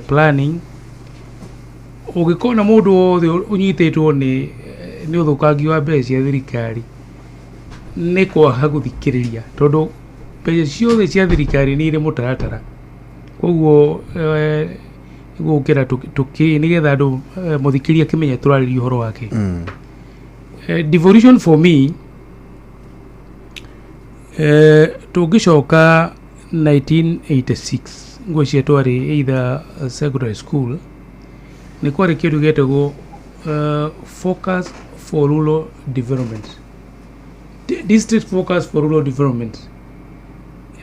planning ugikona mundu wothe unyitetwo ni uthukangi wa mbeca cia thirikari ni kwaga guthikiriria tondu mbeca ciothe cia thirikari ni iri mutaratara koguo gukira tuki nigetha andu muthikiria kimenya turariria uhoro wake. Devolution for me tugicoka 1986 ngwiciria twari either secondary school ni kwari kindu getagwo focus for rural development, district focus for rural development,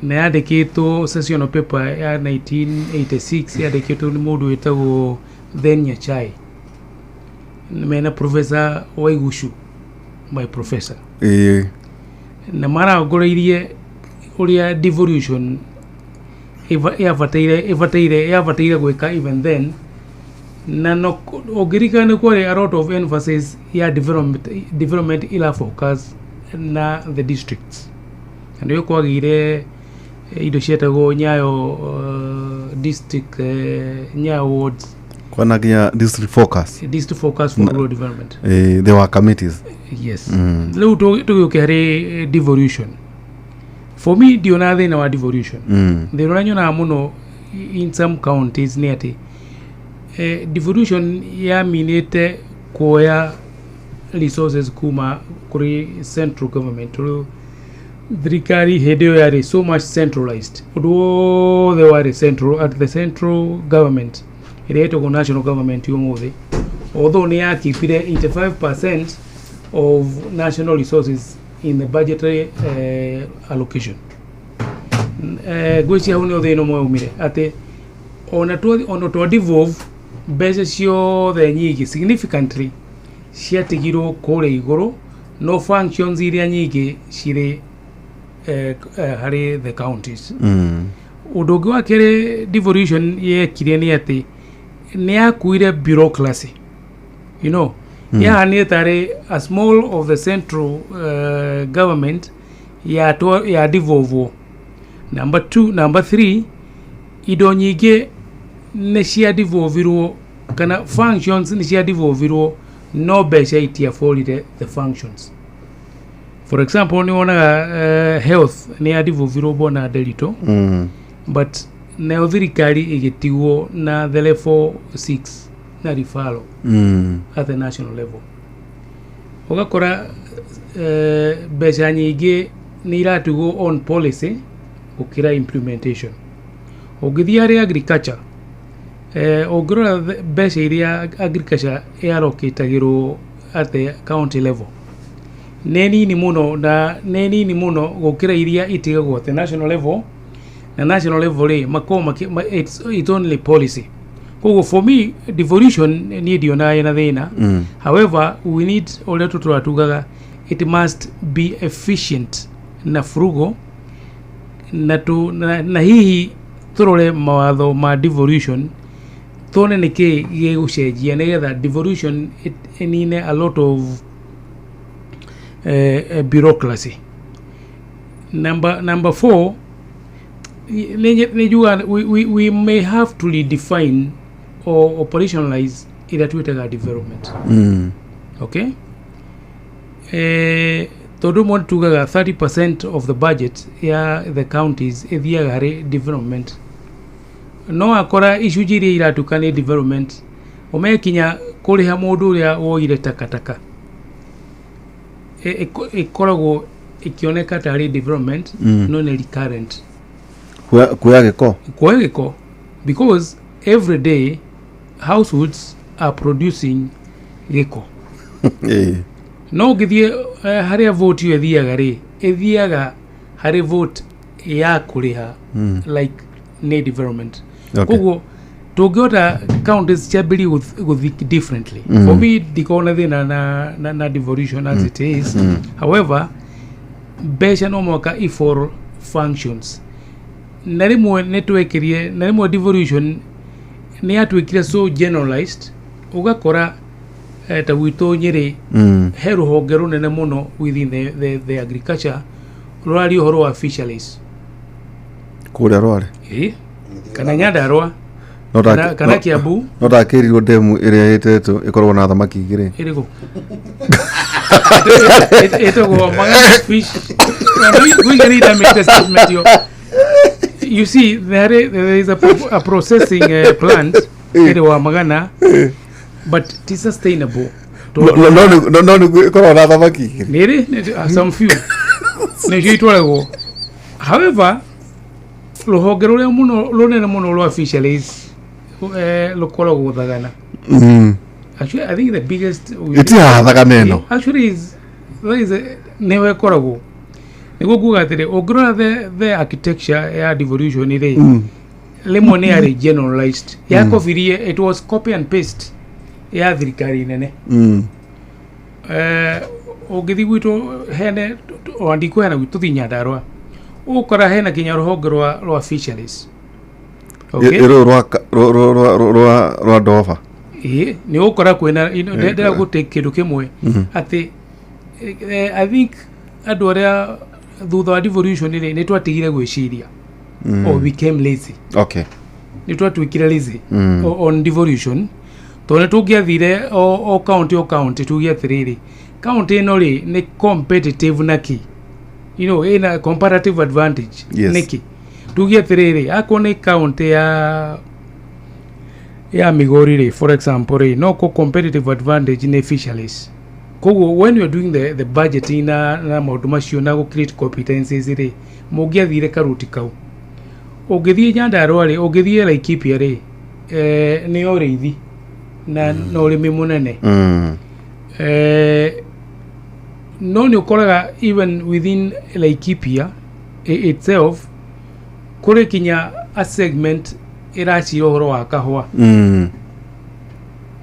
na yandikitwo sessional paper ya 1986 yandikitwo ni mundu wetagwo then Nyachai mena Professor Waigushu, my professor. Na mara ngoreirie uria devolution yabataire gwika even then, na no ogirikane kwari a lot of emphasis ya development ila focus na the districts, and yo kwagire indo cietagwo Nyayo district Nyayo wards kwana kia district focus for rural development. There were committees. Yes. Leo tugiuke hari devolution. For me diona thina wa devolution. Thina nyona muno in some counties ni ati devolution ya minete kuoya resources kuma kuri central government. Thirikari hedio yari so much centralized. Although they were central at the central government, the national government yomothe, although ni akipire 85% of national resources in the budgetary allocation. Gwechi hau no thino mwe umire ate ona to devolve mbeca ciothe nyingi significantly ciatigirwo kure iguru, no functions iria nyingi cire hari the counties. Udogi wa kere devolution yekire ni ati ni akuire bureaucracy, you know. Ya ni tare a small of the central government ya devolve. Number 2, number 3, ido nyige ne cia devolve kana functions ni cia devolve no beca itia folide the functions. For example, ni ona health ni ya devolve bona delito, but na thirikari igitiwo na the level 6 na referral at the national level. Ugakora beca nyingi ni iratugo on policy ukira implementation. Ugithia ri agriculture ogora beca iria agriculture allocatagirwo at the county level neni ni muno gukira iria itigagwo at the national level. Na national level makoma it's only policy. Kogo for me devolution ni diona na thina. However, we need all to tugaga it must be efficient na frugal na hihi turore mawatho ma devolution tone niki gigucenjia nigetha devolution inine a lot of bureaucracy. Number 4, we may have to redefine or operationalize either Twitter development. Okay? Todo mo tugaga 30% of the budget ya the counties ethiagare development. No akora issue jiri iratukane development omekinya kuriha mundu uria woire takataka. Ikoragwo ikioneka tari development no ne recurrent. Kuya giko because every day households are producing giko. No githie haria vote you ethiaga hari vote ya kuriha like ne development. Kogo togiota counties chabili with differently. For me dikona thina na devolution as it is. However, beca no mwaka for functions. Narimwe netwekirie narimwe devolution ni atwikire so generalized ugakora ta wito nyiri heru hogeru nene muno within the agriculture rwari horo wa fisheries kuria rwari kana Nyandarua kana Kiambu no ta Kerio demu ĩrĩa ĩtetwo ĩkorwo na thamaki igĩrĩ ĩrĩkũ ĩtagwo Magana fish we can make the statement you see there is a processing plant ĩrĩwa Magana but it is sustainable no ĩkorwo na thamaki igĩrĩ nĩrĩ some few nĩcio itwaragwo however rũhonge rũrĩa mũno rũnene mũno rwa fisheries rũkoragwo Thagana actually I think the biggest Thagana ĩno actually is nĩwe koragwo nĩguo kuga atĩrĩ ũngĩrora the architecture ya devolution ĩrĩ lemon nĩ generalized yakobirie it was copy and paste ya thirikari nene ũngĩthi gwitũ hene wandikwo hena gwitũ thi Nyandarua ukora hena kinya rũhonge rwa fisheries okay rwa Ndova ni ukora kwena ndera gute kindu kimwe ati I think andu aria thutha wa devolution ni twatigire gwiciria or became lazy okay ni twatwikire lazy on devolution tone tungiathire o county tugia atiriri county ino ri ni competitive naki you know in a comparative advantage niki tugia atiriri akone county ya Migori re for example re no competitive advantage in fisheries kogo when you are doing the budgeting na maundu macio na go create competencies re mugiathire karuti kau ugithie Nyandarua re ugithie Laikipia re ni orithi na no rimi munene no ni ukoraga even within Laikipia itself kure kinya a segment iraci ohoro wa kahwa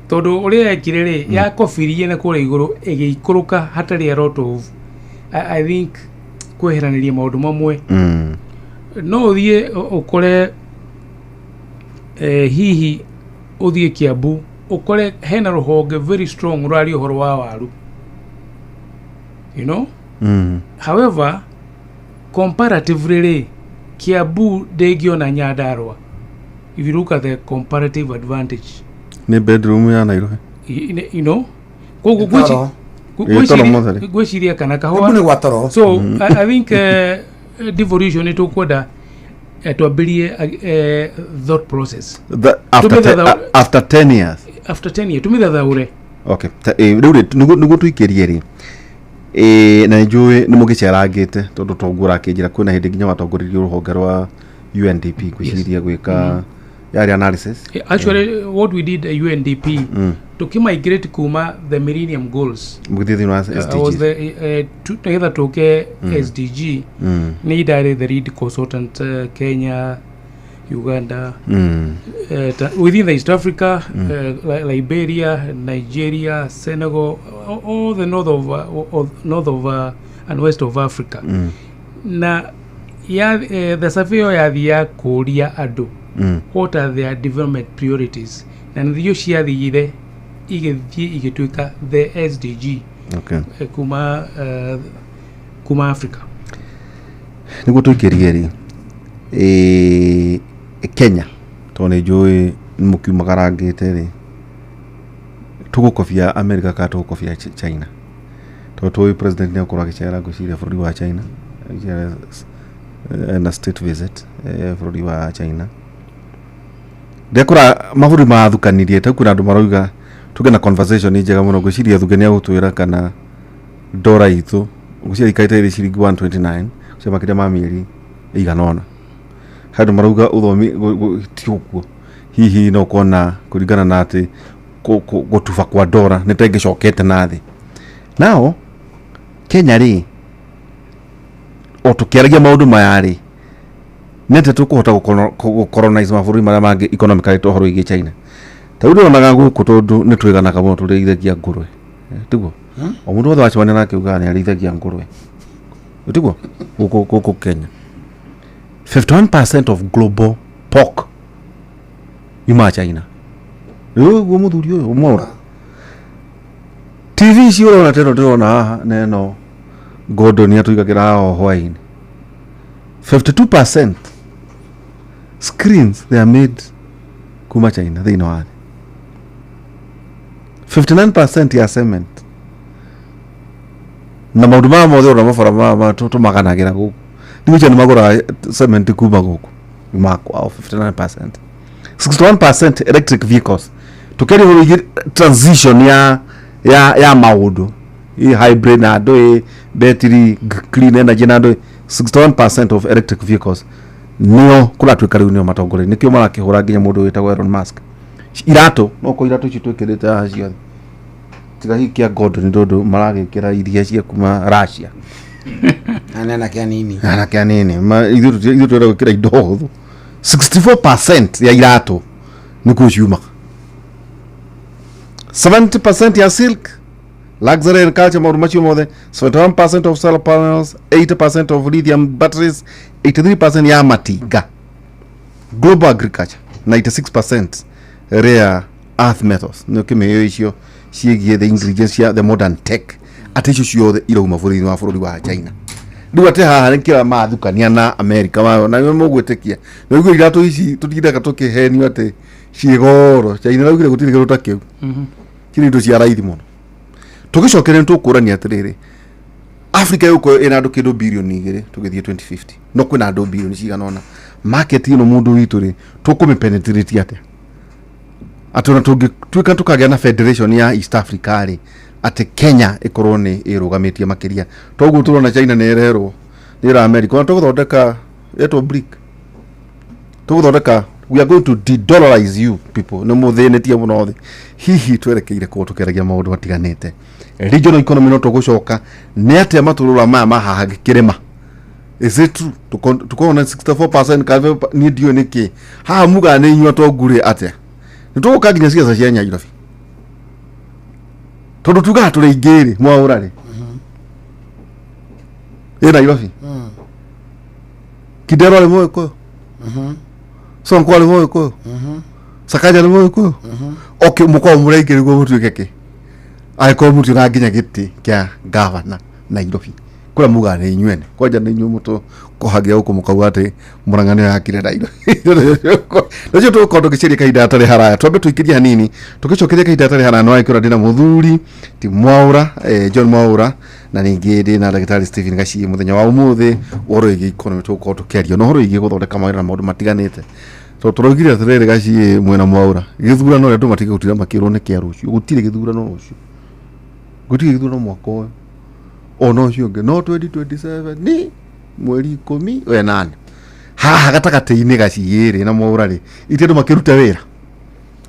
todo uria ekirere ya kofirie na kure iguru igiikuruka hatari a lot of I think kweheraniria maundu mamwe no uthie ukore hihi uthie Kiambu ukore hena ruhonge very strong rwari ohoro wa waru you know however comparatively Kiambu degiona Nyandarua if you look at the comparative advantage ni bedroom ya Nairobi you know kogo gwiciria kana kahwa so I think devolution itukwenda twambirie thought process after 10 years tumithathaure okay nigu tuikirie ri na njui ni mugicerangite tondu tongura kinjira kwina hindi nginya watongoririe ruhonge rwa UNDP gwiciria gwika yari analysis actually what we did UNDP to migrate kuma the millennium goals mugithithio na SDG was the together toke SDG ni direct the lead consultant Kenya Uganda within the East Africa Liberia Nigeria Senegal all the north of and west of Africa na ya the survey ya thia kuria adu what are their development priorities and thio cia thire igituika the SDG okay kuma Africa nigo tuikirie ri Kenya tone joy mukiumagarangite ri tugukofia America ka tugukofia China to president ne akora gicera guciria bururi wa China na state visit bururi wa China dekora maburi mathukanirie ta kuna andu marauga tugena conversation njega muno guciria thugenia gutwira kana dora itu guciria ikaita iri ciringi 129 cia kire ma mieri iganona handu marauga uthomi tiukuo hihi no kona kuringana na ati gutuba kwa dora nitengicokete nathi nao Kenya ri otukiaragia maundu mayari nete tukuhota gucolonize maburi maria mangi economically tohoro igi China taudu onaga guku tondu nitwiganaga muno turithagia ngurwe tiguo o mundu wothe wacemania nake uga ni arithagia ngurwe tiguo guku Kenya 51% of global pork yuma China guo muthuri uyu umora TV cioro na teno ndona haha neno Gordon atuigagira ho hwaini 52% screens they are made kuma China they know 59% ya cement na maundu ma mothe ora mabara ma to maganagira guku ndicho ni magora cement kuma guku makwa 59%. 61% electric vehicles tukeri hori transition ya maundu hybrid na do battery clean energy na do 61% of electric vehicles nio kula twikari nio matongore nikio marakihura nginya mundu witagwo Elon Musk irato no ko irato citwikirite hacio tiga hikia gold ni ndondo maragikira iria cia kuma Russia anana kia nini ma ithu twera gukira indo huthu 64% ya irato niko ciuma 70% ya silk luxury and culture maundu macio mothe 71% of solar panels 80% of lithium batteries 83% ya matinga global agriculture 96% rare earth metals no kimeyo icio ciegie the ingredients ya the modern tech aticio ciothe irauma bũrũri wa China riu ate haha nikira mathukania na America na mogwetekia no igwe iratu ici tutindaga tukihenio ate ciegoro China raugire gutiri kiruta kiu kiri indo cia raithi muno tugicokere ntukurania atiriri Africa yuko ina andu kindu bilioni 2 tugithie 2050 no kwina andu bilioni cigana ona market ino mundu witu ri tukumipenetrate ate atona twika tukagea na federation ya East Africa ri ate Kenya ikorwo ni irugamitie makiria toguo turona China ni irerwo ni America tuguthondeka eto brick tuguthondeka we are going to de-dollarize you people no muthinetie muno thi hihi twerekeire ko tukeragia maundu matiganite regional economy no tugucoka ni ate maturura ma haha gikirima is it true tukona 64% kave ni dio niki ha muga ni nywa to ngure ate nituka ginya ciaca cia Nairobi tondu tuga turi ingiri mwaurari Nairobi Kidero le moyo ko Sonko le moyo ko Sakaja le moyo ko okay muko mureigiri go mutwikeke aiko mutu na ginya giti kya governor Nairobi kula muga ni nywene kwaja ni nyumuto kohagia uko mukauga ati murangane yakire Nairobi ndio tu kondo kiciria kaida atari haraya twambe tuikiria hanini tukicokeria kaida atari haraya no aikira ndina muthuri ti Mwaura John Mwaura na ningi ndi na Dr. Stephen Gachi muthenya wa umuthi woro igi economy tuko tukerio no horo igi guthondeka mawira na maundu matiganite to turogire atiriri Gachi mwena Mwaura githurano ria tumatige gutira makirwo ni kia rucio gutire githurano rucio gutire githurano mwaka uyu ono cio nge no 2027 ni mweri 10 we 8 haha gatagati-ini Gachi na Mwaura ri itindu makiruta wira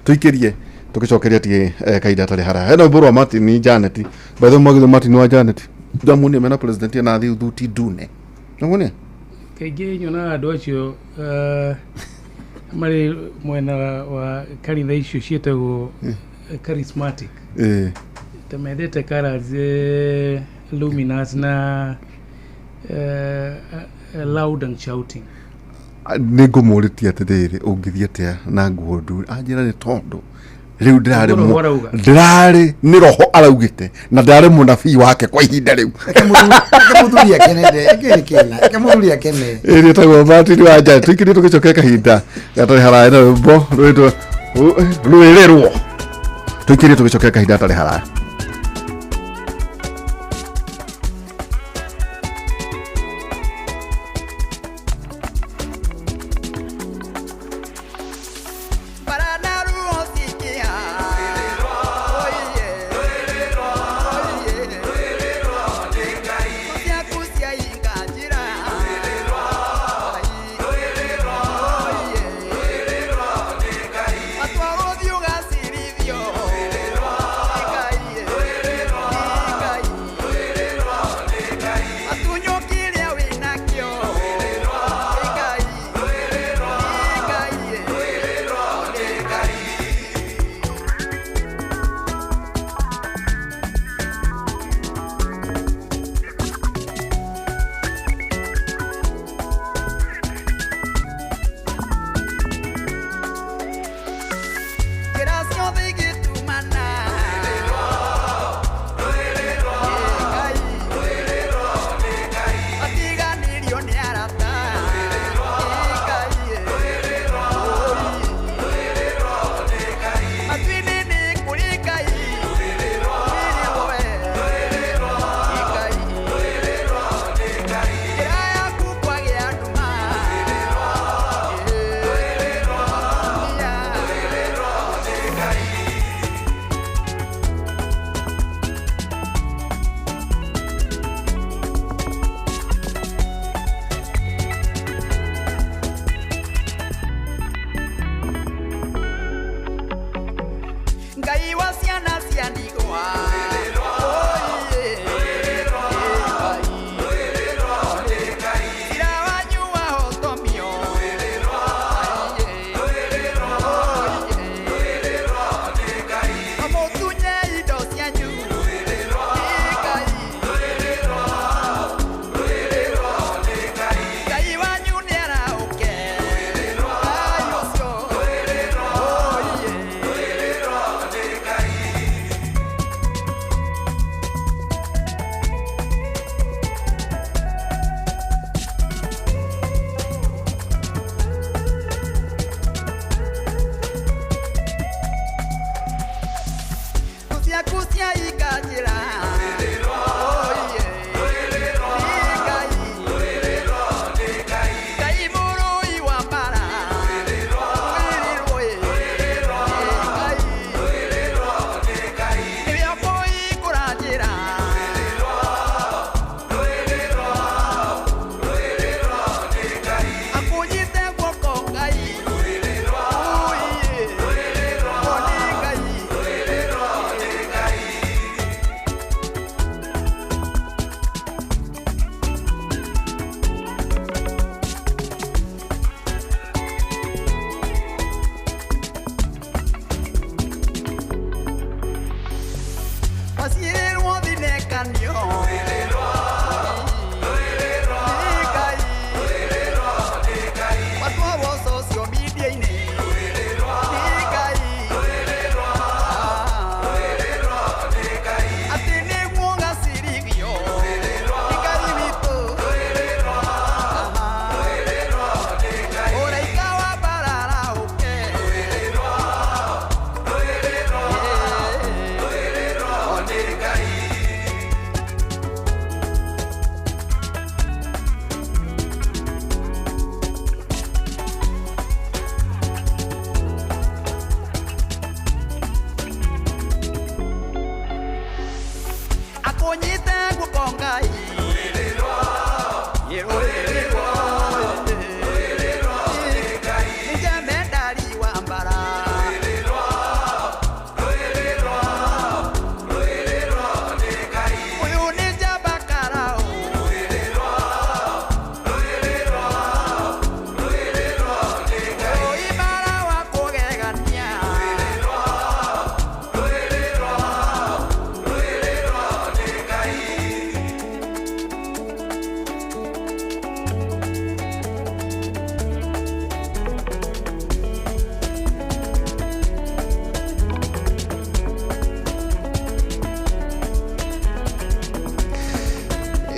tuikirie tukicokeria ti kaida atari haraya hena mburu wa Martin Janet by the way Martin wa Janet jamuni mena president na thi thuti dune ngone kaige nyona andu acio mari mwena wa kanitha icio cietagwo charismatic tamedete colors luminous na loud and shouting nego muritia atiriri ungithie atia na nguo ndu anjira ni tondu riu ndirari ni roho araugite na ndari munabii wake kwa ihinda riu muthuria kene iri tagwo Martin wa Janet tukiri tugicoke kahinda gatari haraya na rwimbo rwitwo rwirirwo tukiri tugicoke kahinda atari haraya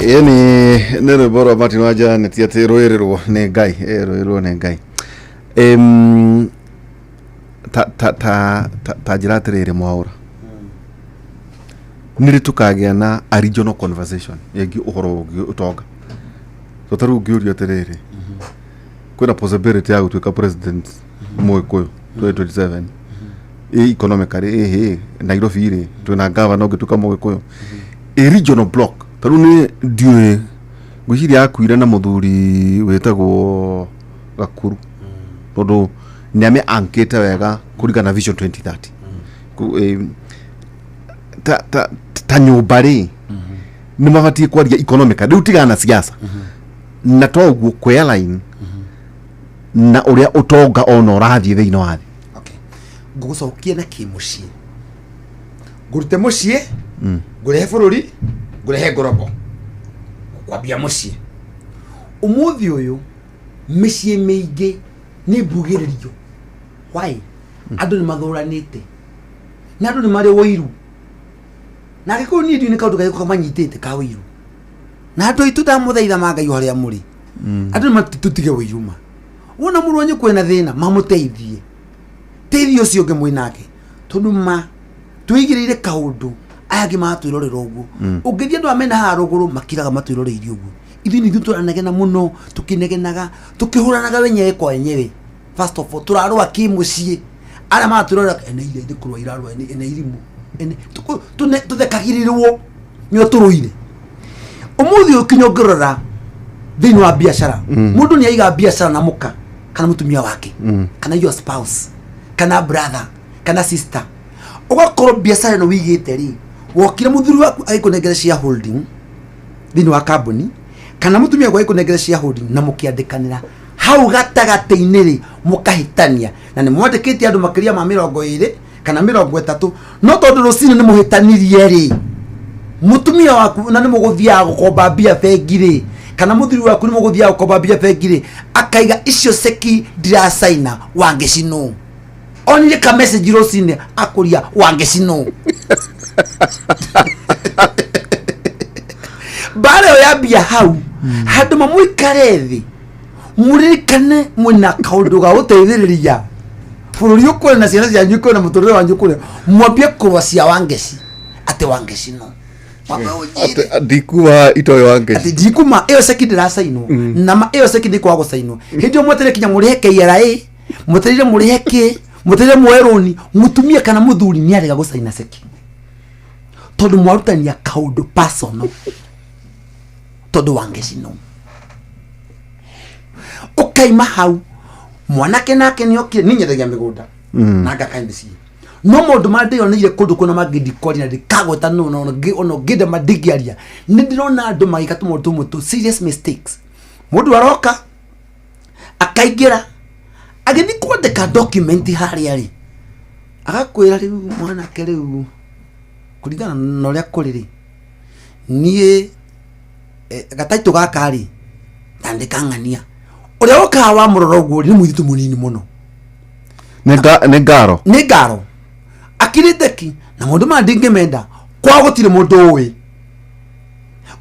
yani nero bora Martin waja netiate roerero ne guy roerero ne guy ta jiratere mwaura niri tukagea na a regional conversation yegi uhoro utoga so taru gyuri terere kuna possibility ya kutuka president Moikoyo 2027 economically Nairobi ire tuna governor gituka Moikoyo a regional block taru ni diwe gwishiri akuira na muthuri wetagwo Gakuru todo nyame anketa wega kurigana vision 2030 ta nyubari ni mabati kwaria economic riu tigana siasa na toguo kwa align na uria utonga ona urathie thiini wa thi okay ngugucokia na kimucie ngurute mucie ngurehe bururi ngurehe ngorobo kwambia mucie umuthi uyu micie miingi ni mbugiririo why andu ni mathuranite na andu ni mari woiru na giko ni ndio ni kaundu gaiko kamanyitite ka wiru na andu itu ta muthaitha mangai haria muri andu matutige wiruma wona murwanyu kwena thina mamuteithie teithio cio nge mwinake tondu ma tuigirire kaundu ayagi matwirorera uguo ungithia andu amena ha ruguru makiraga matwiroreirie uguo ithu ni turanegena muno tukinegenaga tukihuranaga wenyewe kwa wenyewe first of all turarwa kimucie ara matwirorera ene ile ndikurwa irarwa ene irimu ene tuthekagirirwo nyo turuire umuthi ukinyongorora thini wa biashara mundu ni aiga biashara na muka kana mutumia wake kana your spouse kana brother kana sister ugakoro biashara no wigite ri wokira muthuri waku aikunengera shareholding thini wa company kana mutumia wako aikunengera shareholding na mukiandikanira hau gatagateini ri mukahitania na ni mwandikite andu makiria ma 20 kana 30 no tondu rucini ni muhitanirie ri mutumia waku na ni muguthia gukomba bia bengire kana muthuri waku ni muguthia gukomba bia bengire akaiga icio seki ndirasaina wangecino onire ka message rucini akuria wangecino bare ya bia hau handu mamuikare thi muririkane mwina kaundu ga uteithiriria bururi ukore na ciana cia nyuko na muturire wa nyuko mwambie kurwa cia wangeci ate Wangecino wambe ujire ndikuwa itoyo wange ati ndikuma iyo second rasaino na iyo second kwa gusaino hindi mwetere kinya muri KRA muterire muri heke muterire mweroni mutumia kana muthuri ni arega gusaina seki tondu mwarutania kaundu personal tondu Wangecino ukaima hau mwanake nake ni okire ninyedagia migunda na ngakaimisi no mundu mandeyo nire kundu kuna magidikori na ndikagweta no gide madigiaria nindirona andu magikatu mundu mutu serious mistakes mundu aroka akaigira agithi kwandika document haria ri agakwira riu mwanake riu kuringana na uria kuri ri nie gataitu gaka ri ndandikangania uria uka wa muroro guo ni mwithitu munini muno ni ngaro akiriteki na mundu mandingimenda kwa gutire mundu uwi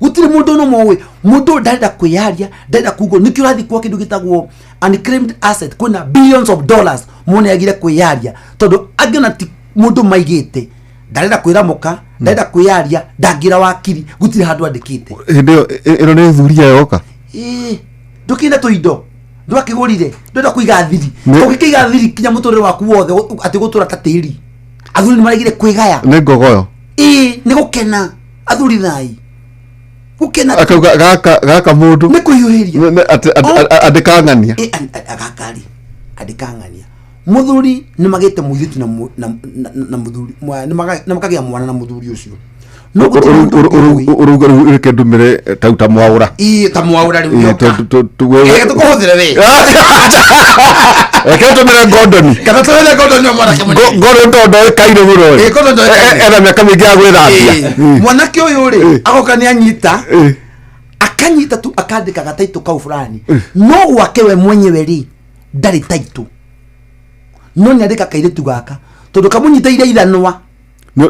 gutire mundu no mowe mundu ndaenda kwiyaria ndaenda kugo nikio rathi kwa kindu gitagwo unclaimed asset kuna billions of dollars mone agire kwiyaria tondu agina ti mundu maigite ndaenda kwiramuka ndaenda kwiyaria ndangira wakiri gutire handu andikite ndio ino ni thuria yoka ndukina tuindo ndwakigurire ndenda kuiga thiri ukikiga thiri kinya muturire waku wothe ati gutura tatiri athuri ni marigire kwigaya ni ngogoyo ni gukena athuri thai gukena gaka mundu ni kuyuhiria adikangania agakari adikangania muthuri ni magite muyuti na muthuri ni makagia mwana na muthuri ucio no uruga rike ndumire tauta mwaura tamwaura riu tuwe tukuhuthire we tumire Gordon kana tuwe Gordon no mwana kemwe Gordon ndo kaire muro era miaka mingi agwithambia mwanake uyu ri agoka ni anyita akanyita tu akandika gataitu kau fulani no gwake we mwenyewe ri ndari taitu no ni andika kairitu gaka tondu kamunyita ire ithanwa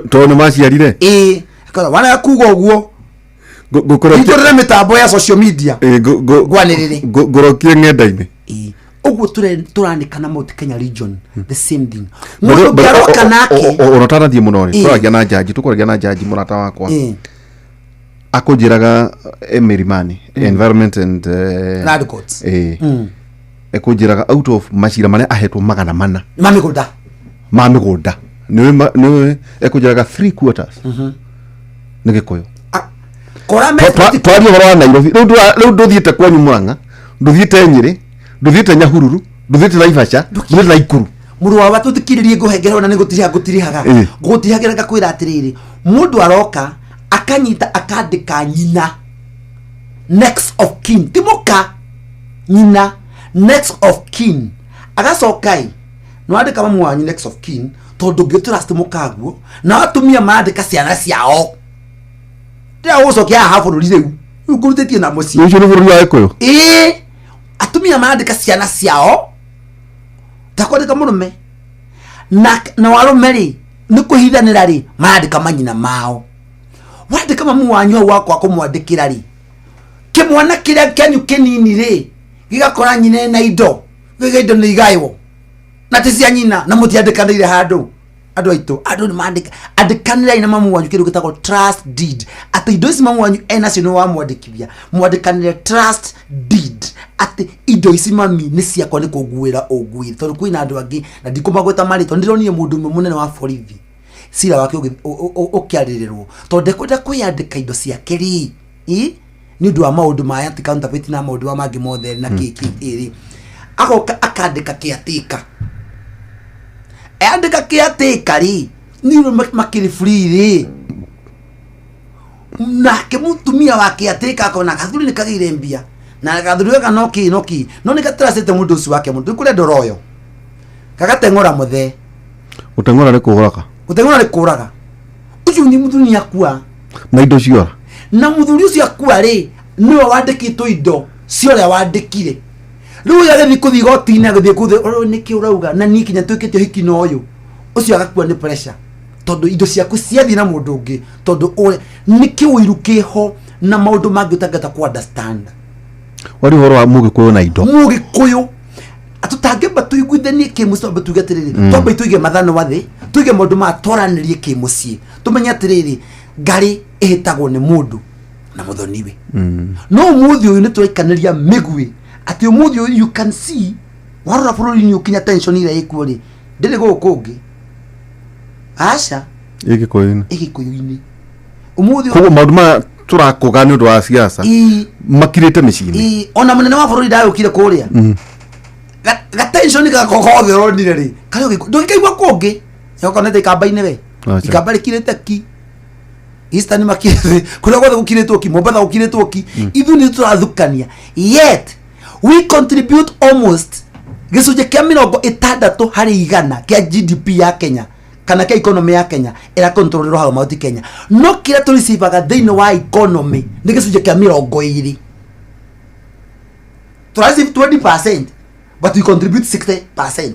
to no maciarire kana wana kugo guo gukora mitambo ya social media gwanirire gorokie ng'enda-ini uguo turanikana Mount Kenya region the same thing mundu garoka nake unotarathie muno ri turagia na jaji tukuragia na jaji murata wakwa akujiraga Milimani environment and land courts ekujiraga out of macira maria ahetwo magana mana mamigunda niwe ekujiraga 3 quarters nigikuyo kora me twari horo wa Nairobi riu nduthiite kwanyu Murang'a nduthiite Nyeri nduthiite Nyahururu nduthiite Naivasha nduthiite Naikuru muru wa watu tikiririe guhengerwo na nigutirihaga gutirihagira ngakwira atiriri mundu aroka akanyita akandika nyina next of kin timoka nyina next of kin agacokai no andika mamu wanyu next of kin tondu ngitrust mukaguo na atumia maandika ciana ciao ndia ucokia hafu ruriu ukurutitie na muci ucio ni bururi wa Gikuyu atumia maandika ciana ciao takwandika murume na warume ri ni kuhithanira ri maandika manyina mao wandika mamu wanyu wakwa kumwandikira ri kimwana kiria kenyu kinini ri gigakora nyine na indo ni igaiwo na tisia nyina na mutiandikanire handu andu aitu andu ni mandika andikanira ina mamu wanyu kindu gitagwo trust deed ati indo ici mamu wanyu ena cio wa mwandikithia mwandikanire trust deed ati indo ici mami ni ciakwa ni kuguira ugwire tondu kwina andu angi na ndikumagweta marito ndironire mundu munene wa borithi cira wake ukiaririrwo tondu kwenda kwiyandika indo ciake ri ni undu wa maundu ma anti counterfeit na maundu wa mangi mothe na kiki iri agoka akandika kiatika andika kiatika ri ni makiri free ri na kemutumia wa kiatika akona kathuri ni kagire mbia na kathuri weka noki no ni katrasete mundu ucio wake mundu kule ndoroyo kagatengora muthe utengora ni kuraga ucio ni muthuri ni akua na indo ciora na muthuri ucio akua ri niwe wandikitwo indo ciora wandikire riu yagethi kuthi gotine guthie kuthi niki urauga na ni kinya twikitio hiki no uyu ucio agakua ni pressure tondu indo ciaku ciathi na mundu ungi tondu ore niki wiru kiho na maundu mangi utangata ku understand wari horo wa Mugikuyu na indo Mugikuyu atutangeba tuiguithe tunyitithanie kimucio tuge atiriri twambe tuige mathano wathi tuige maundu ma twaranirie kimucie tumenye atiriri ngari ihitagwo ni mundu na muthoniwe no muthi uyu ni turaikaniria migwi ati muthi uyu you can see warora bururi ni ukinya tension ire ikuo ri ndiri gukungi aca igikuyuini umuthi ko maundu ma turakoga ni undu wa siasa makirite micini ona munene wa bururi ndayo kire kuria ga tension ga kokothe ronire ri kayo ndungikaigwa kungi yokonete ikambaine we ikamba rikirite ki Eastern makire kuria gothe gukiritwo ki Mombasa gukiritwo ki ithu ni turathukania yet we contribute almost gicunje kia 60 hari igana kia GDP ya Kenya kana kia economy ya Kenya era controlero hao mauti Kenya no kira to receive ga thini wa economy ni gicunje kia 20 to receive 20% but we contribute 60%.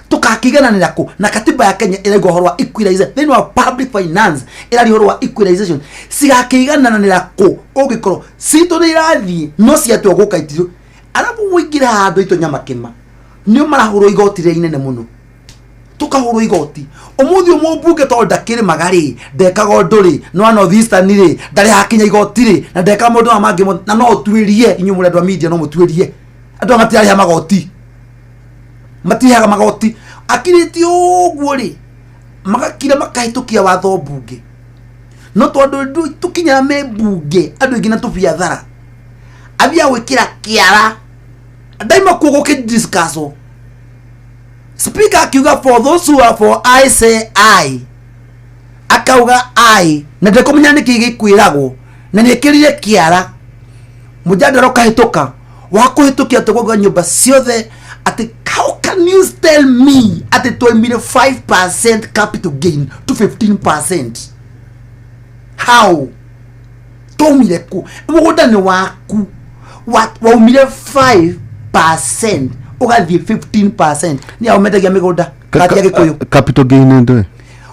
Tukakigana ni lako na katiba ya Kenya ila gohorwa equalization then wa public finance ila gohorwa equalization sigakigana ni lako ogikoro sito ni rathi no cia tu gukaitiro arabu wigira handu ito nyamakima ni marahuro igoti ri inene muno tukahuro igoti umuthi umubunge to ndakire magari ndekaga nduri no North Eastern ri ndari hakinya igoti ri na ndeka mundu amangi na no twirie inyu murendu wa media no mutwirie andu amatiari ha magoti matihaga magoti akiriti uguo ri magakira makahitukia watho bunge no tondu tukinya me bunge andu ingina tubiathara abia wikira kiara daima kugo ke discussion speaker akiuga for those who are for I say I akauga I na ndekomenya niki gikwiragwo na niekirire kiara mujadara kahituka wakuhitukia tugoga nyumba ciothe ati how can you tell me ati twaimire 5% capital gain to 15%? How? Tomire ku mugunda ni waku waumire 5% ugathie 15% ni aumendagia migunda kati ya Gikuyu capital gain ndo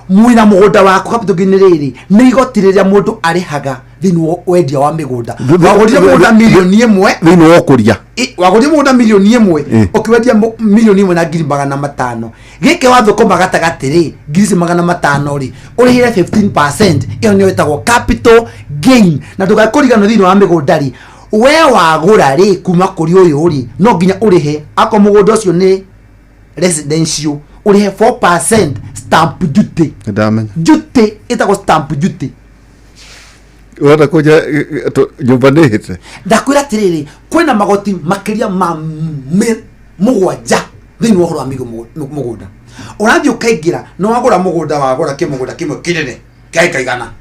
muina mugunda wako capital gain riri ni igotiriria mundu arihaga thini wendia wa migunda wagurire mugunda milioni 1 thini wokuria wagurire mugunda milioni 1 ukiwendia milioni 1 na ngiri 500 gike wathuko magatagati ri ngiri 500 ri urihire 15% iyo ni wetagwo capital gain na ndugakuriganwo thini wa migunda ri we wagura ri kuma kuri uyu ri no nginya urihe ako mugunda ucio ni residential urihe 4% stamp duty ndamenya duty itagwo stamp duty wata kuja nyumba nihite ndakwira tiriri kwena magoti makiria ma mugwanja thini wa horo amigo mugunda urathi ukaingira no wagura mugunda wagura kimugunda kimwe kinene kaigana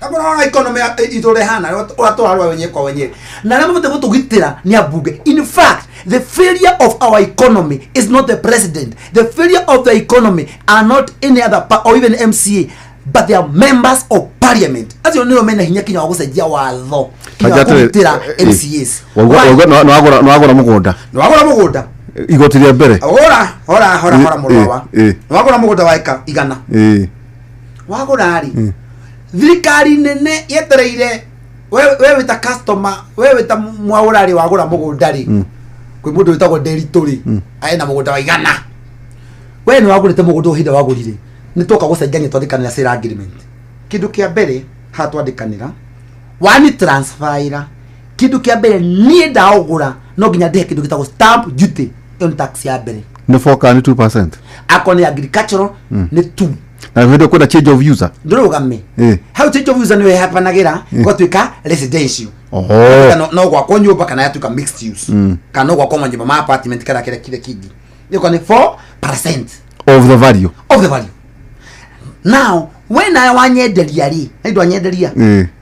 agora economy itore hana uratwarwa wenye kwa wenye na namo mute gutugitira ni abunge. In fact the failure of our economy is not the president. The failure of the economy are not any other or even MCA but they are members of parliament. As you know mena hinya kinya wagusajia watho kutira MCAs no agora mugunda igotiria mbere hora murwa wagora mugunda waika igana wagora ari thirikari nene yetereire wewe ta customer wewe ta mwaurari wagura mugunda ri kwi mundu witagwo Deritori aina mugunda wa igana we ni wagurite mugunda uhinde wagurire ni toka gucenjania twandikana sale agreement kindu kia mbere hatwandikanira wani transferira kindu kia mbere ni ndaugura no nginya ndihe kindu gitagwo stamp duty on tax ya mbere ni 2% akoni agricultural ni 2 na video kuna change of user ndurugame how change of user ni hapanagira gwatuika residential no gwa konyumba kana yatuka mixed use kana gwa kwa nyumba ma apartment kana kile kingi niko ni 4% of the value now when I wanyenderia ri naindo anyenderia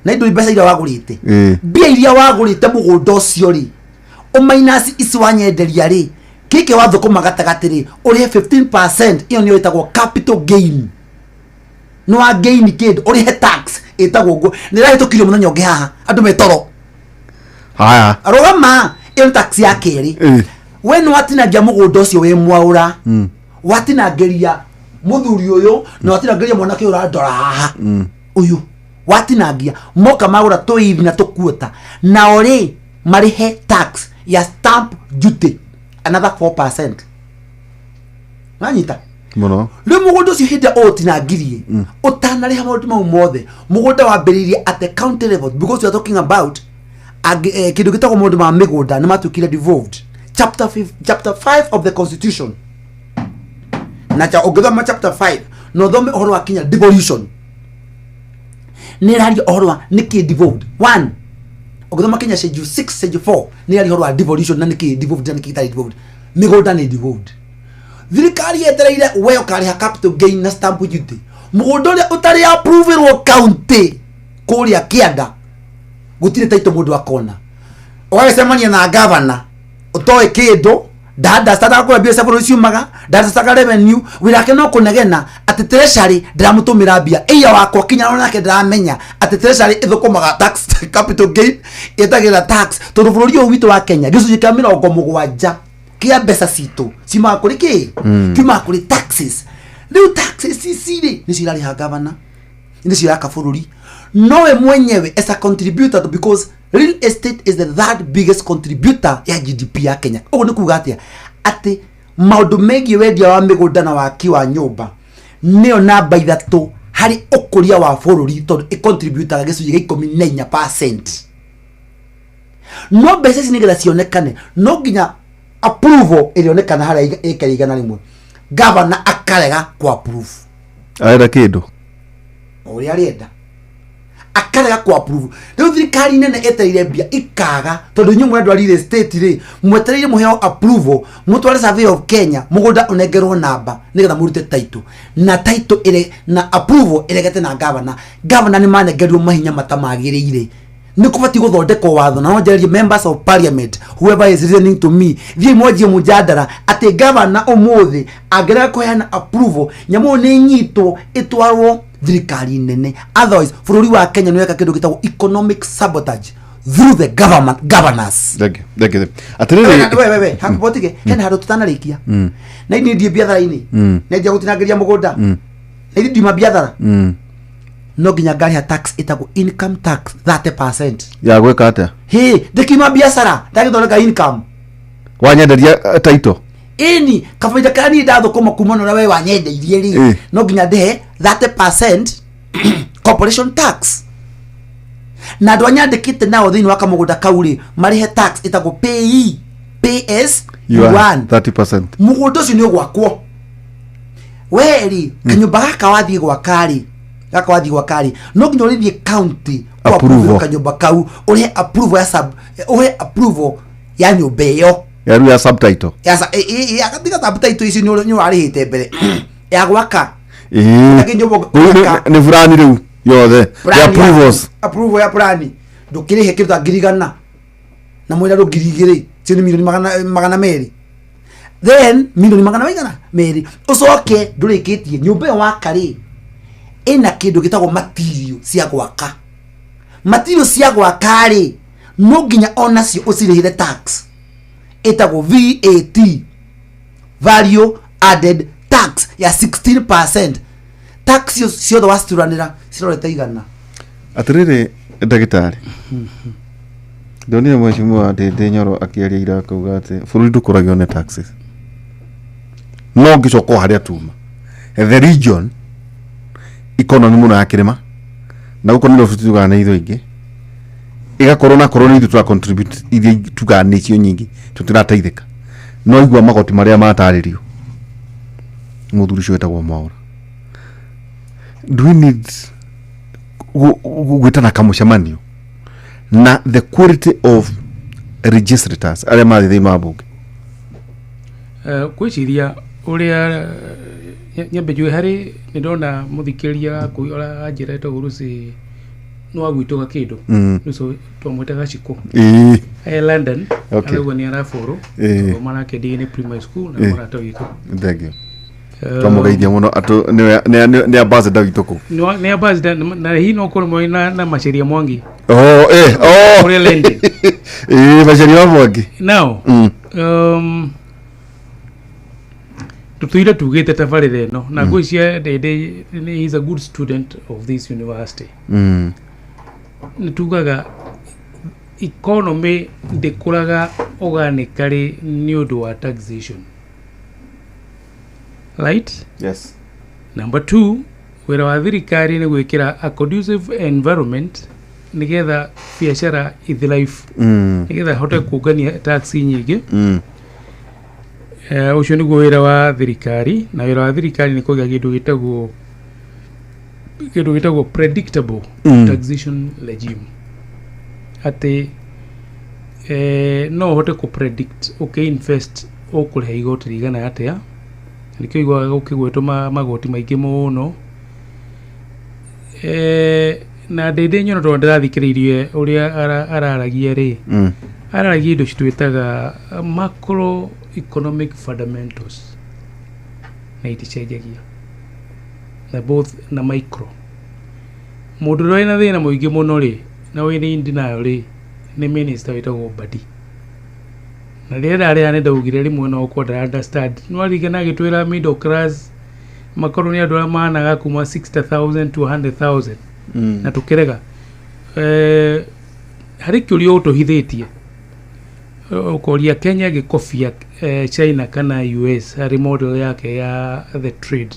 naindo ibesa ira wagurite bia iria wagurite mugunda ucio ri o minus isi wanyenderia ri kike wathuko magatagati ri uri 15% iyo ni wetagwo capital gain no a gain kid uri tax etagwo go ni rahitukire muno nyonge haha andu metoro haya arogama iyo tax ya keri we no atinagia mugunda ucio we mwaura watinageria muthuri uyu no watinageria mwanake urandora haha uyu watinagia moka magura toithi na tukuota na ori marihe tax ya stamp duty another 4%. manyita muno le mugondo ucio hinde otinagirie utanari ha maundu mau mothe mugondo wambiririe at the county level because we are talking about kindu gitagwo maundu ma migunda ni matukire devolved chapter 5 of the constitution na cha ogethoma chapter 5 no thome ohoro wa Kenya devolution ni rari ohoro wa niki devolved 1 ogethoma Kenya schedule 6 schedule 4 ni rari ohoro wa devolution na niki devolved na niki devolved migunda ni devolved thirikari yetereire we ukariha capital gain na stamp duty mugondo uria utari approve ro county kuria Kianda gutire taito mundu akona ogacemania na governor utoe kindu dada stata kwa bia sababu ciumaga dada staka revenue wirake no kunegena ati treasury ndiramutumira bia iya wakwa kinya no nake ndiramenya ati treasury ithukumaga tax capital gain itagira tax tondu bururi uyu witu wa Kenya gicunji kia 70 kia mbeca citu cima kuri ki cima kuri taxes riu taxes ciciri ni cirari ha governor ni ciraka bururi nowe mwenyewe as a contributor because real estate is the third biggest contributor ya GDP ya Kenya. Ogo ni kuga atia ati maundu mengi wendia wa migunda na waki wa nyumba nio namba ithatu hari ukuria wa bururi tondu i contributor gicunji gia 14%. No mbeca ici nigetha cionekane no nginya approval ilionekana haria ikarigana rimwe governor akarega ku approve aenda kindu uri arienda akarega ku approve riu thirikari nene etereire mbia ikaga tondu nyumwe andu real estate ri mwetereire muheo approval mutware survey of Kenya mugunda unengerwo namba nigetha murute title na title ile na approval iregete na governor ni manengerio mahinya matamagirire ni kubati guthondekwo watho na nonjerie members of parliament whoever is listening to me thie mwanjie mujadara ati governor umuthi angerega kuheana approval nyamu ni nyito itwarwo thirikari nene otherwise bururi wa Kenya ni weka kindu gitagwo economic sabotage through the governors dege atiriri we hakubotige hena handu tutanarikia na ini ndie biathara-ini na ndia gutinangiria mugunda na ini ndima biathara no ginya ngari ha tax itago income tax 30% ya gweka atia he ndikima biashara ndagithondeka income wanyenderia title ini kafaida kani ndatho kuma kumana na wewe wanyendeirie ri no ginya ndehe 30% corporation tax na ndwanyandikite nao thini wa kamugunda kauri marihe tax itago PS 30%. mugunda ucio ni gwakwo weri kanyumba gaka wathie gwakari no nginya urithie county approve kanyumba kau urihe approval ya nyumba iyo ya subtitle ya katika subtitle ici ni warihite mbere ya gwaka ni fulani riu yothe ya approval ya plani ndukirihe kindu ngirigana na mwira rugirigire cini milioni magana meri then milioni magana maigana meri ucoke ndurikitie nyumba yo wakari ina kindu gitagwo material cia gwaka ri no nginya onacio ucirihire tax itagwo VAT value added tax ya 16%. Tax ciothe wasturanira cirorete igana atiriri ndagitari ndonire mheshimiwa Ndindi Nyoro akiaria ira kuga ati bururi ndukuragio ne taxes no ngicoko haria tuma the region economy muno ya kirima na uko nilo tutuga na itho ingi igakorwo na koroni ithu twa contribute ithi tuga ni cio nyingi tutirateithika no igwa magoti maria mataririo muthuri cio etagwo Mwaura do we need gwitana kamucemanio na the quality of registrators aria mathi mabunge kwiciria uria nyambe jwe hari ni ndona muthikiria kuira njira to guruci no agwitoga kindu so twamwetaga ciko London alikuwa ni araforo mara ke DNA primary school na mara to ito ndege twamugeithia muno atu ni ambassador wituku ni ambassador na hi no kolo moina na macheria mwangi ore London macheria mwangi now tutuire tugite tabarire no na gwisia Ndindi he is a good student of this university nitugaga economy ndikuraga organically ni undu wa taxation right? Yes. Number 2, wĩra wa thirikari nĩ gwĩkĩra a conducive environment nigetha biacara ithrive, nigetha hote kũngania tax nyingĩ. Ũcio nĩguo wĩra wa thirikari, na wĩra wa thirikari nĩ kũgĩa kĩndũ gĩtagwo predictable taxation regime. Atĩ no hote kũ predict invest ũkũrĩha igoti rĩigana atĩa. Nĩkĩo igua gũkĩgwĩtwo magoti maingĩ mũno. Na ndĩndĩ nyono tondũ ndĩrathikĩrĩirie ũrĩa araragia rĩ, araragia indo citwĩtaga macro economic fundamentals na iticenjagia na both na micro. Mũndũ ũrĩa wĩna thĩna mũingĩ mũno rĩ na wĩna denial rĩ nĩ minister wĩtagwo Mbadi. Na rĩrĩa ndarĩa ndaugire rĩmwe no kwenda understand no arigana gĩtwĩra middle class makoro nĩ andũ arĩa managa kuma 60,000 to 100,000 na tũkĩrega harĩ kĩũria ũtũhithĩtie ũkoria Kenya gĩkobia China kana US harĩ model yake ya the trade,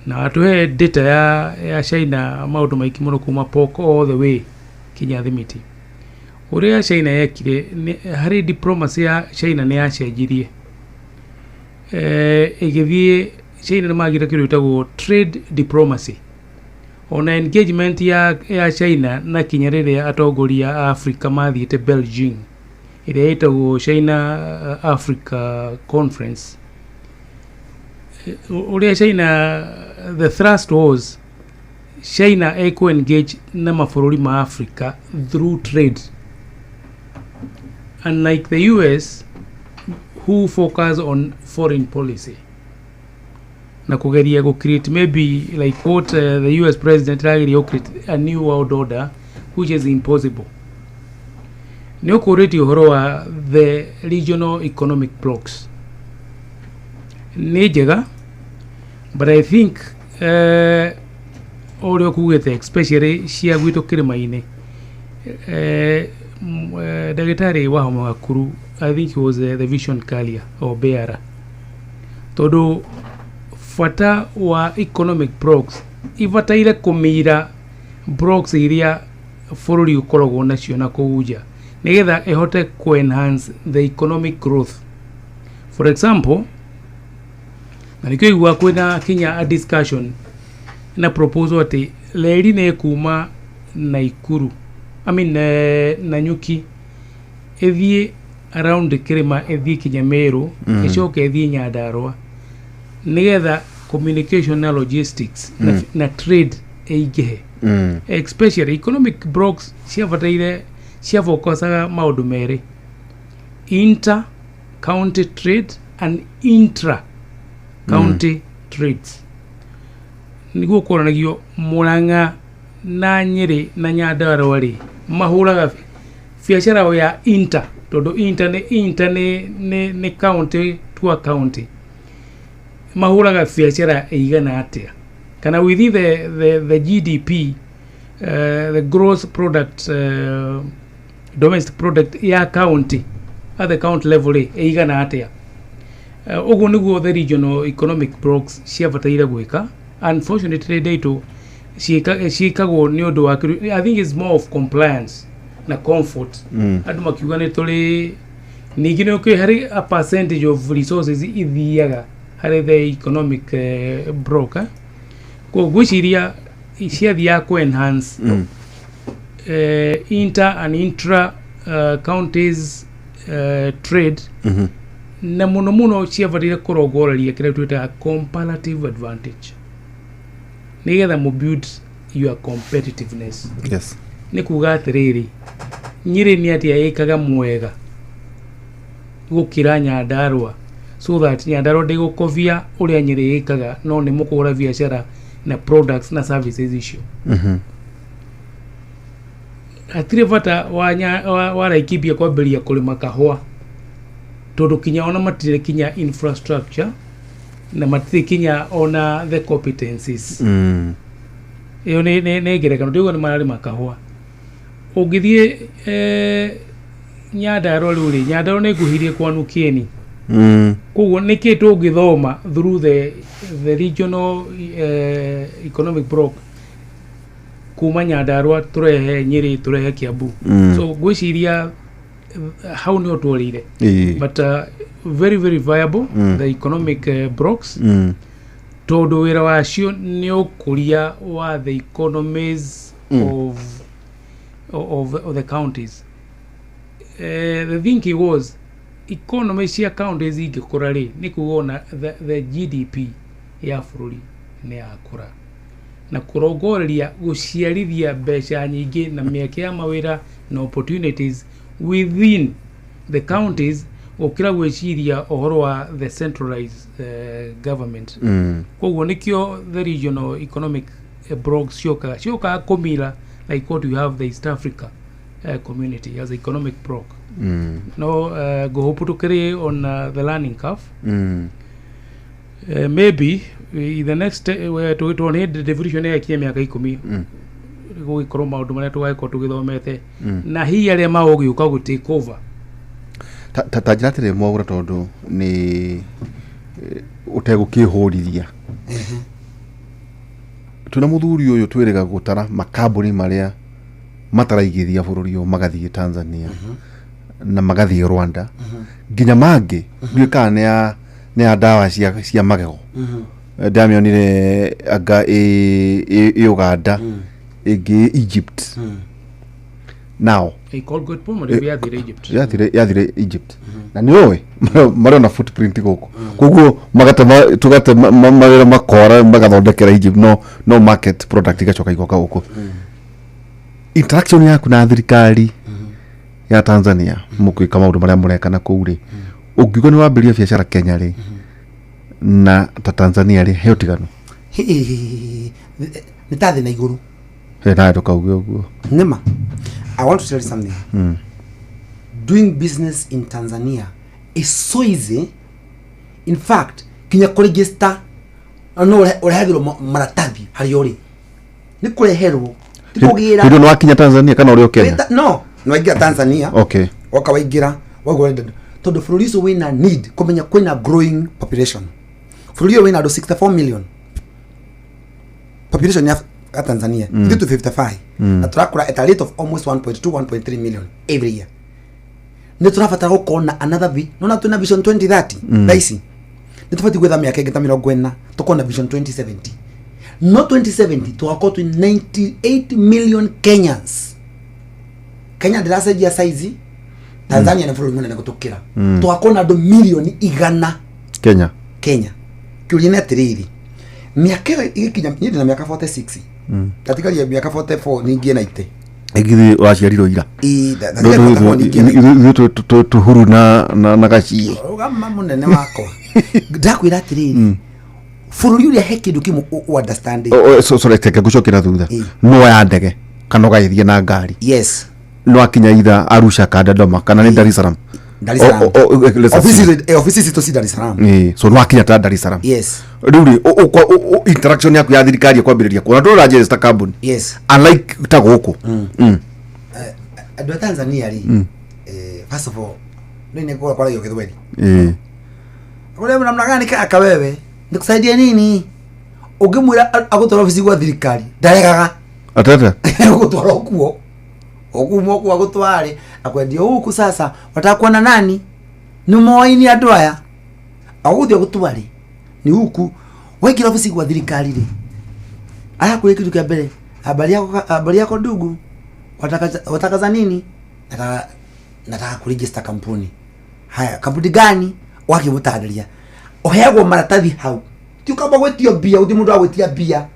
na atuhe data ya China maũndũ maingĩ mũno kuma pork all the way kinya thimiti. Ũrĩa China yekire harĩ diplomacy ya China nĩ yacenjirie ĩgĩthiĩ China nĩ magire kĩndũ gĩtagwo trade diplomacy. Ona engagement ya China na kinya rĩrĩa atongoria a Africa mathiĩte Beijing ĩrĩa ĩtagwo China Africa Conference. Ũrĩa China, the thrust was China engage na mabũrũri ma Africa through trade, unlike the US who focus on foreign policy na kugeria go create maybe like what the US president ageria create a new world order which is impossible. Ni ukureti uhoro wa the regional economic blocks ni njega, but I think all kugete especially cia gwitũ kĩrĩma-inĩ ndagĩtarĩ wa Homa Gakuru, I think he was the vision carrier or bearer, tondũ fata wa economic blocks ibataire kũmĩra blocks iria bũrũri ũkoragwo nacio na kũuja nigetha ĩhote ku enhance the economic growth. For example, na nikio igua kwina kinya a discussion na proposal ati leri ne kuma Naikuru, I mean Nanyuki ethie around the Kirima ethie kinya Meru icoke ethie Nyandarua nigetha communication na logistics na trade eigehe, especially economic blocks cia focusaga maundu mere inter county trade and intra county trades. Niguo kuoranagio Murang'a na Nyeri na Nyandarua ri mahuraga biacara ya inter, tondu inter ni county to county mahuraga biacara igana atia kana within the GDP, the gross product domestic product ya county at the county level igana atia. Uguo niguo the regional economic blocks ciabataire gwika. Unfortunately data ciikagwo ni undu wa I think it's more of compliance na comfort. Andu makiuga ni tuli ningi ni okay hari a percentage of resources ithiaga hari the economic broker ko gwiciria ciathia ku enhance inter and intra counties trade na muno ciavatire kurongoreria kire twita comparative advantage nigetha mu build your competitiveness. Yes. Ni kuga atiriri Nyeri ni atia ikaga mwega gukira Nyandarua so that Nyandarua ndigukovia uria Nyeri ikaga no ni mukura biashara na products na services icio. Atire vata wa Laikipia kwambiria kulima kahua tondu kinya ona matire kinya infrastructure na matire kinya ona the competencies. Iyo ne gerekano ndigo ni mararima kahua. Ugithie Nyandarua ruri Nyandarua ni guhirie kwa Nukieni koguo niki tungithoma through the regional economic bloc kuma Nyandarua turehe Nyeri turehe Kiambu so gwiciria how ni otworire but very very viable the economic blocks tondu wira wacio ni ukuria wa the economies of the counties. The thinking was economy cia counties ingikura ri ni kuona the GDP ya bururi ni yakura na kurongoreria guciarithia mbeca nyingi na mieke ya mawira na opportunities within the counties okira gwiciria ohoro wa the centralized government koguo nikio the regional economic bloc sioka komila like what you have the East Africa community as economic bloc no go hoputukere on the learning curve maybe the next where to need the devolution ya miaka 10 go ikorwo maundu maria tugaikorwo tugithomete na hi aria maogiuka gu take over tajatire mwagura tondu ni utegukihurithia tuna muthuri uyu twirega gutara makambuni maria mataraigithia bururi uyu magathie Tanzania na magathie Rwanda nginya mangi ndika ne ya dawa cia magego damionire aga Uganda igi Egypt now he called good point we are Egypt yathire Egypt na niwe marona footprint goko koguo magata tugate mawira makora magathondekera Egypt no market product igacoka igoka goko interaction yaku na thirikari ya Tanzania mukwika maundu maria murekana kuuri ungiuga ni wambiria biashara Kenya ri na Tanzania ri he utigano ni tathi na iguru na tukauge uguo nema. I want to tell you something. Doing business in Tanzania is so easy. In fact, kinya kuregister no urehagirwo maratathi hari uri ni kureherwo tikugira ndio wakinya Tanzania kana uri Kenya no waingira Tanzania okay wakawaingira wagorenda tondu bururi ucio wina need kumenya kwina growing population bururi ucio wina andu 64 million population ya Tanzania due to 55 na turakura at a rate of almost 1.2-1.3 million every year. Ni tunafatara gukona another nona tuna vision 2030 daisi ni tufati gwetha miaka ingita 40 tukona vision 2070 no 2070 tuwako to 98 million Kenyans. Kenya ndiracenjia size Tanzania na bururi munene gutukira tuwakona andu milioni 100 Kenya kiuria atiriri miaka igikinya nyindi na miaka 46 katika ya miaka 44 ningie na ite egithi waciarirwo ira tuhuru na gaci ugama munene wako ndakwira atiriri bururi uria he kindu kimu understanding so teke gucokira thutha no ya ndege kana gaithie na ngari yes no akinya ida Arusha kada Dodoma kana ni Dar es Salaam offices to Dar es Salaam so no akinya ta Dar es Salaam yes ruri interaction yaku ya thirikari kwambiriria kuna ndo register company yes unlike ta guku adu Tanzania ri first of all nini kwa hiyo kidweli ule namna gani kaka wewe nikusaidia nini ukimwira agutwara ofisi kwa thirikari ndaregaga atata agutwara okuo okumo kwa gutware akwendia huku sasa watakuwa na nani ni moini andu aya aguthio gutware ni huku waikira ofisi kwa thirikari ri aya kule kitu kia mbere habari yako ndugu watakaza nini nataka kuregister kampuni haya kampuni gani wakimutadiria oheagwo maratathi hau ti ukamba gwetio bia uthi mundu agwetia bia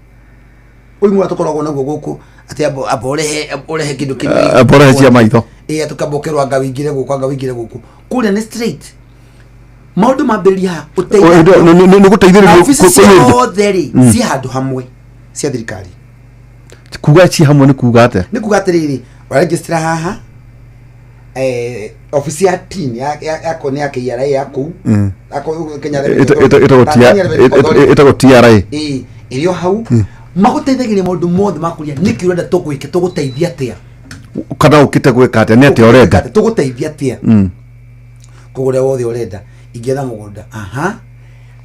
uyu mura tukoragwo naguo guku ati aborehe kindu kimi aborehe cia maitho tukabokerwa ngawingire guku kule ni straight maundu mamberia ni guteithiriria kutheri si handu hamwe cia thirikari kuga ci hamwe ni kuga ate ni kuga atiriri waregistra haha ofisi ya tin ya kone ya KRA yako ako Kenya itago TRA irio hau maguteithagiria maundu mothe makuria niki urenda tugwike tuguteithia atia kana ukite gwika atia ni atia urenda tuguteithia atia kugure wothe urenda igetha mugunda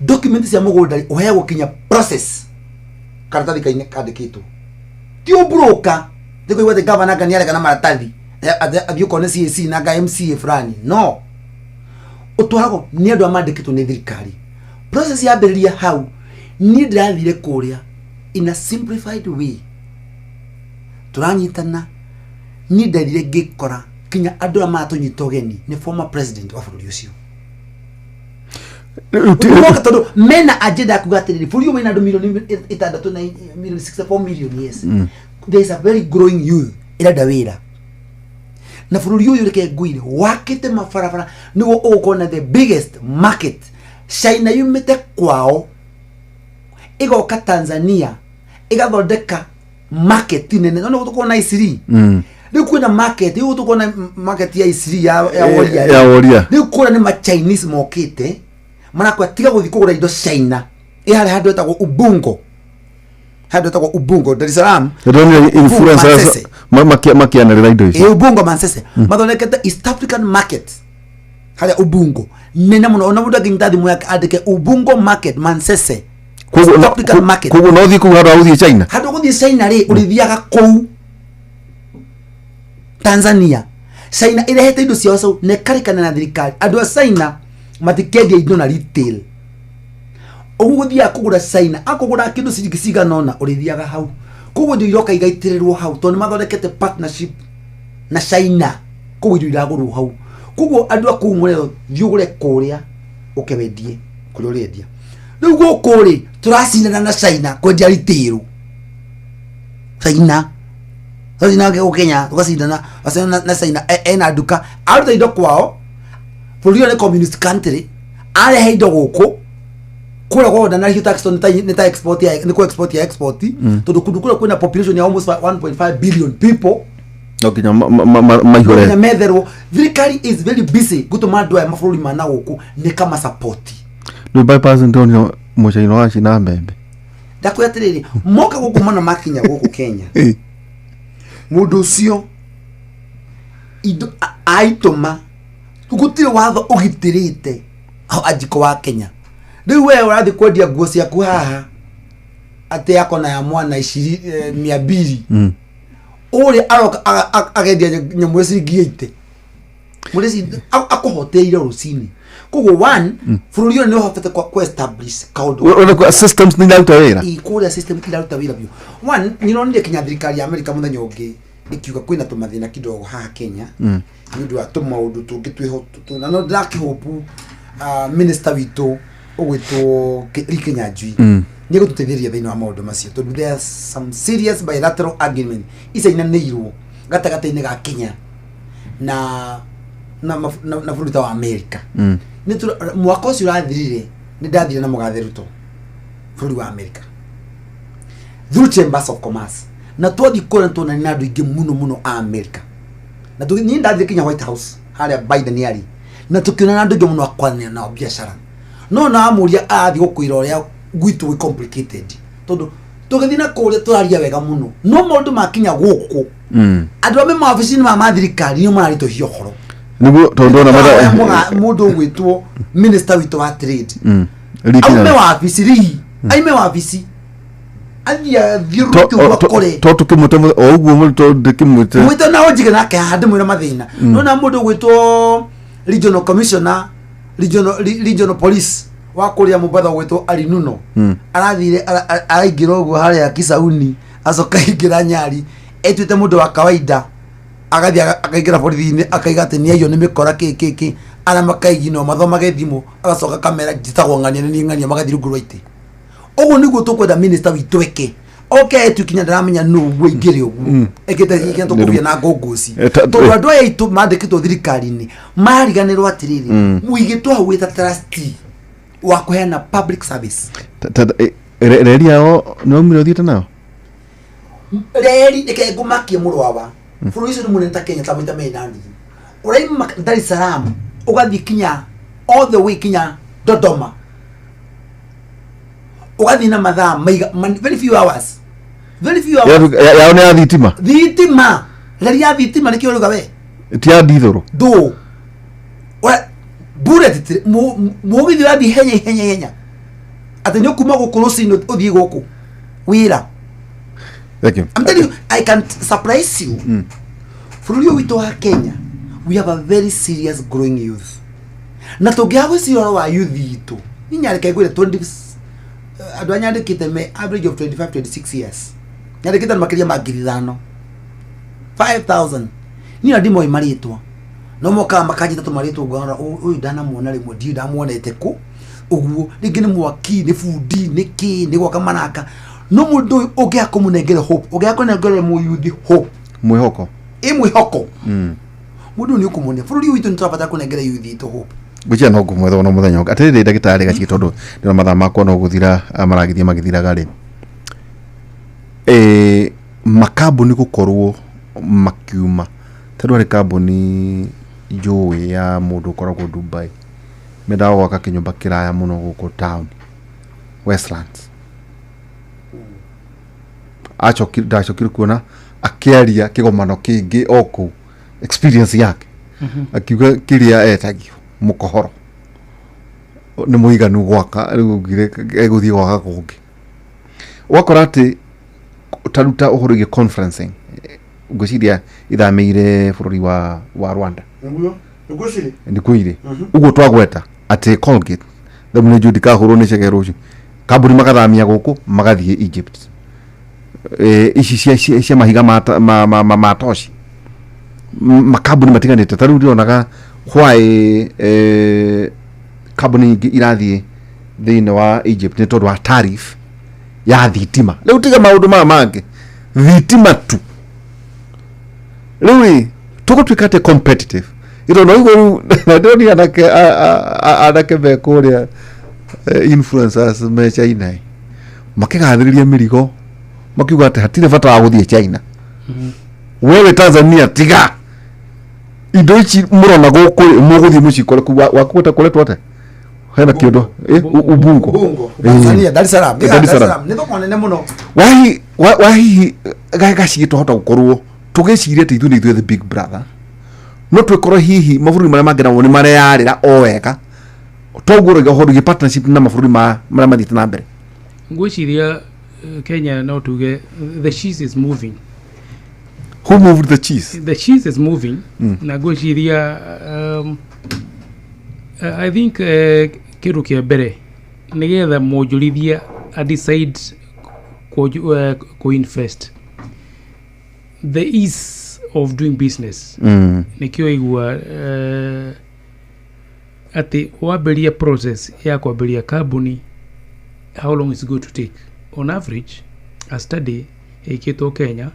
document cia mugunda uheagwo kinya process karatathi kaine kandikitwo ti ubroka ndiko iwete governor ganiare kana maratathi athio kone CAC na ga MCA fulani no utwago ni andu amandikitwo ni thirikari process ya beria hau ni ndirathire kuria in a simplified way turanyitana ni ndarire ngikora kinya andu amatunyita ugeni ni former president wa bururi ucio Tondo mena agenda kugatiriri buri umwe na andu milioni 6 na milioni 64 million yes there is a very growing youth irada wira na bururi uyu reke nguire wakite mafarafara nigo ukona the biggest market China yumite kwao igoka Tanzania igathondeka market nene no tukona isiri ni kuna market yu tukona market ya isiri ya woria ni kuna ni ma Chinese mokite mana kwa tiga guthi kugura indo China ihare handu etagwo Ubungo Dar es Salaam ndio influencers makianarira indo icio Ubungo Manzese mathondekete East African market hali Ubungo nene muno ona mundu akintathi mwaka andike Ubungo market Manzese East African market kugo no thi kuga uthi China handu guthi China ri urithiaga kou Tanzania China irehete indo ciao sau ne karikana na thirikari andu a China matikedia indo na retail oguthia kugura China akugura kindu ciringi nona urithiaga hau kugo ndio iroka igaitirirwo hau to ni mathondekete partnership na China kugo ndio iragurwo hau kugo andu akumure thiugure kuria ukewendie kuria urendia riu gukuri turacindana na China kwendia retail China ke Kenya tukacindana na China ena duka aruta indo kwao bũrũri ũyũ nĩ communist country arehe indo gũkũ kũrĩa gwa na hiyo tax nĩ ta export ya nĩ export tondũ kũndũ kũrĩa kwĩna population ya almost 1.5 billion people no kinya maihore na metherwo thirikari is very busy gũtũma andũ aya mabũrũri mana gũkũ nĩ kama support no bypass ndio mũcaina wa China mbembe ndakwĩra atĩrĩrĩ moka gũkũ mana makinya gũkũ Kenya mũndũ ũcio indo aitũma gutire watho ugitirite ajiko wa Kenya riu wewe urathi kwendia nguo ciaku haha ati yako na ya mwana 200 uri aroka agendia nyamu ciringi 80 mureci akohoteire rucini kugo one bururi ni uhofete kwa establish kaundu systems ni lauta wira ikuria system kilaruta wira bio one ni ronire kinya thirikari ya America muthenya ungi ikiuga kwina tumathina kidogo haha Kenya ndu atuma undu tungitwiho na no ndakihopu minister witu ugwitwo Kenya Njui ni gututetheria thina wa maundu macio tondu there are some serious bilateral agreement China neirwo gatagataine ga Kenya na bururi wa America ni mwaka ucio urathirire ni ndathire na mugathe Ruto bururi wa America through chambers of commerce na twathi kora tona ni andu ingi muno a America na ni ndathire Kenya White House haria Biden yari na tukiona na andu ingi muno akwanira na biashara no na amuria athi gukwira uria gwitu we complicated tondu tugithina kuria turaria wega muno no maundu makinya guku andu ame maoficini ma mathirikari ni marito hiohoro niguo tondu na mara mundu gwitwo minister witu wa trade aume wa office aime wa office athia thirutu wakore to tukimute oguo muri to ndikimute mwita na ojige nake hande mwira mathina no na mundu gwitwo regional commissioner regional police wa kuria Mombasa gwitwo Alinuno arathire araingira oguo haria Kisauni acoka ingira Nyari etwite mundu wa kawaida agathi akaingira borithi-ini akaiga ati ni ayo ni mikora kiki ara makaigi no mathomage thimu agacoka kamera jitagwo ngania ni ngania magathi rungu rwaiti oguo niguo tukwenda minister witweke okay tukinya ndaramenya no gwe ingire oguo ekete ikintu kubia na ngogoci tondu andu aya itu mandikitwo thirikari-ini mariganirwo atiriri muigitwo hau wita trustee wa kuheana public service reri yao no miro thiete nao reri ike ngumakie murwawa bururi ucio ni munene ta Kenya ta maita menani uraima Dar es Salaam ugathi kinya all the way kinya Dodoma ugathi na mathaa maiga very few hours yao ni thitima reri ya thitima nikio ruga we ti ya dithoro do bullet mugithi wa henya ati nyo kuma gukuru sino uthie guku wira. Thank you. I'm telling you, I can surprise you. Fulio wito wa Kenya, we have a very serious growing youth. Na togiago si wa youth itu. Ninyari kai gwire 20 adwanya de kiteme average of 25-26 years. Nyari kita makiria magirithano 5,000. Ni ndimo imaritwa. No moka makajita tumaritwa gwara uyu dana muona rimwe ndi ndamuonete ku uguo ringi ni mwaki ni fudi ni ki ni gwaka manaka no mundu ugia kumunengere hope ugia kunengere mu youth hope Mwihoko. Mwihoko mundu ni ukumonia bururi witu nitwabata kunengere youth itu hope Gwicha no kumwetho no muthenya atiri ndagitari gachi tondu ndira mathaa makwa no guthira maragithia magithiraga ri makambuni gukorwo makiuma tondu ari kambuni njui ya mundu ukoragwo Dubai mendaga gwaka kinyumba kiraya muno guku town Westlands ndacokire kuona akiaria kigomano kingi oku experience yake akiuga kiria etagio mukohoro ni muiganu gwaka rugire eguthie gwaka kungi wakora ati taruta uhoro gi conferencing ngociria ithameire bururi wa Rwanda ngocire ndikuire ugo twagweta ati Colgate themune judi ka horo ni cegero ucio kambuni magathamia guku magathie Egypt ici cia mahiga matoshi makambuni matiganite taru ndionaga why kambuni ingi irathie thiini wa Egypt ni tondu wa tariff ya thitima riu tiga maundu mangi thitima tu riu tugutwikate competitive ito no iguru na ndoni anake be kuria influencers me China makigathiriria mirigo makiuga ati hatire bata wa guthie China wewe Tanzania tiga indo ici murona guku muguthie muci kore wakuta kuletwa ate hena kiondo ubungo Tanzania Dar es Salaam ni thoko nene muno wahi gaci gitohota gukorwo tugiciria ati ithu ni the big brother no twikoro hihi maburi maria mangena woni mareyarira oweka toguraga hodu gi partnership na maburi maria mathite na mbere ngwiciria Kenya no tuge the cheese is moving. Who moved the cheese? The cheese is moving. Na ngwiciria I think kiru kia mbere nigetha mojurithia a decide ko invest the ease of doing business nikio igua ati waberia process ya kwaberia kambuni how long is it going to take on average a study ikito Kenya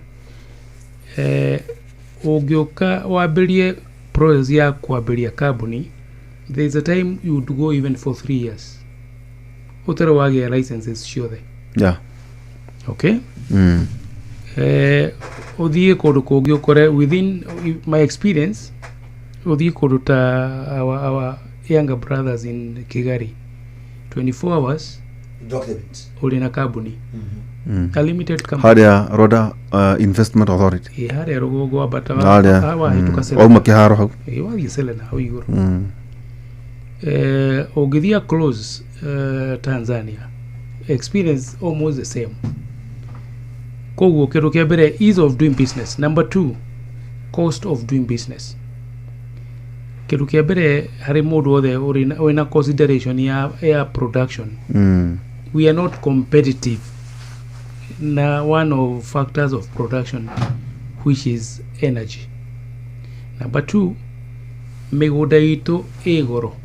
ugioka waberie process ya kwaberia kambuni there is a time you would go even for 3 years utara wage licenses sure yeah okay odie kodo kogio kore within my experience odie kodo ta our younger brothers in Kigari 24 hours document ulina kabuni a limited company haria Roda Investment Authority haria rogo abata hawa hitukasela au makiharo hau wathi selena hau iguru ogithia close Tanzania experience almost the same koguo kiru kia mbere ease of doing business. Number 2 cost of doing business. Kiru kia mbere hari mundu othe wina consideration ya production we are not competitive na one of factors of production which is energy. Number 2 migunda itu igoro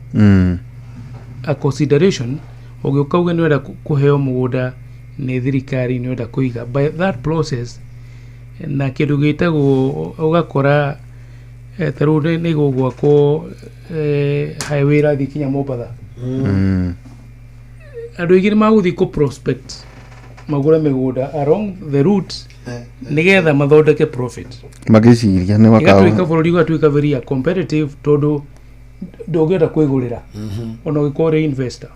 a consideration ogioka nwenda kuheo mugunda ni thirikari nwenda kuiga by that process na kindu gitagwo ugakora tarude ni gugwa ko highway rathi kinya Mombasa andu igiri maguthi ko prospect magura migunda along the route nigetha mathondeke profit magiciria ni makao ika bururi gwatuika very competitive tondu ndogenda kwigurira ona gikore investor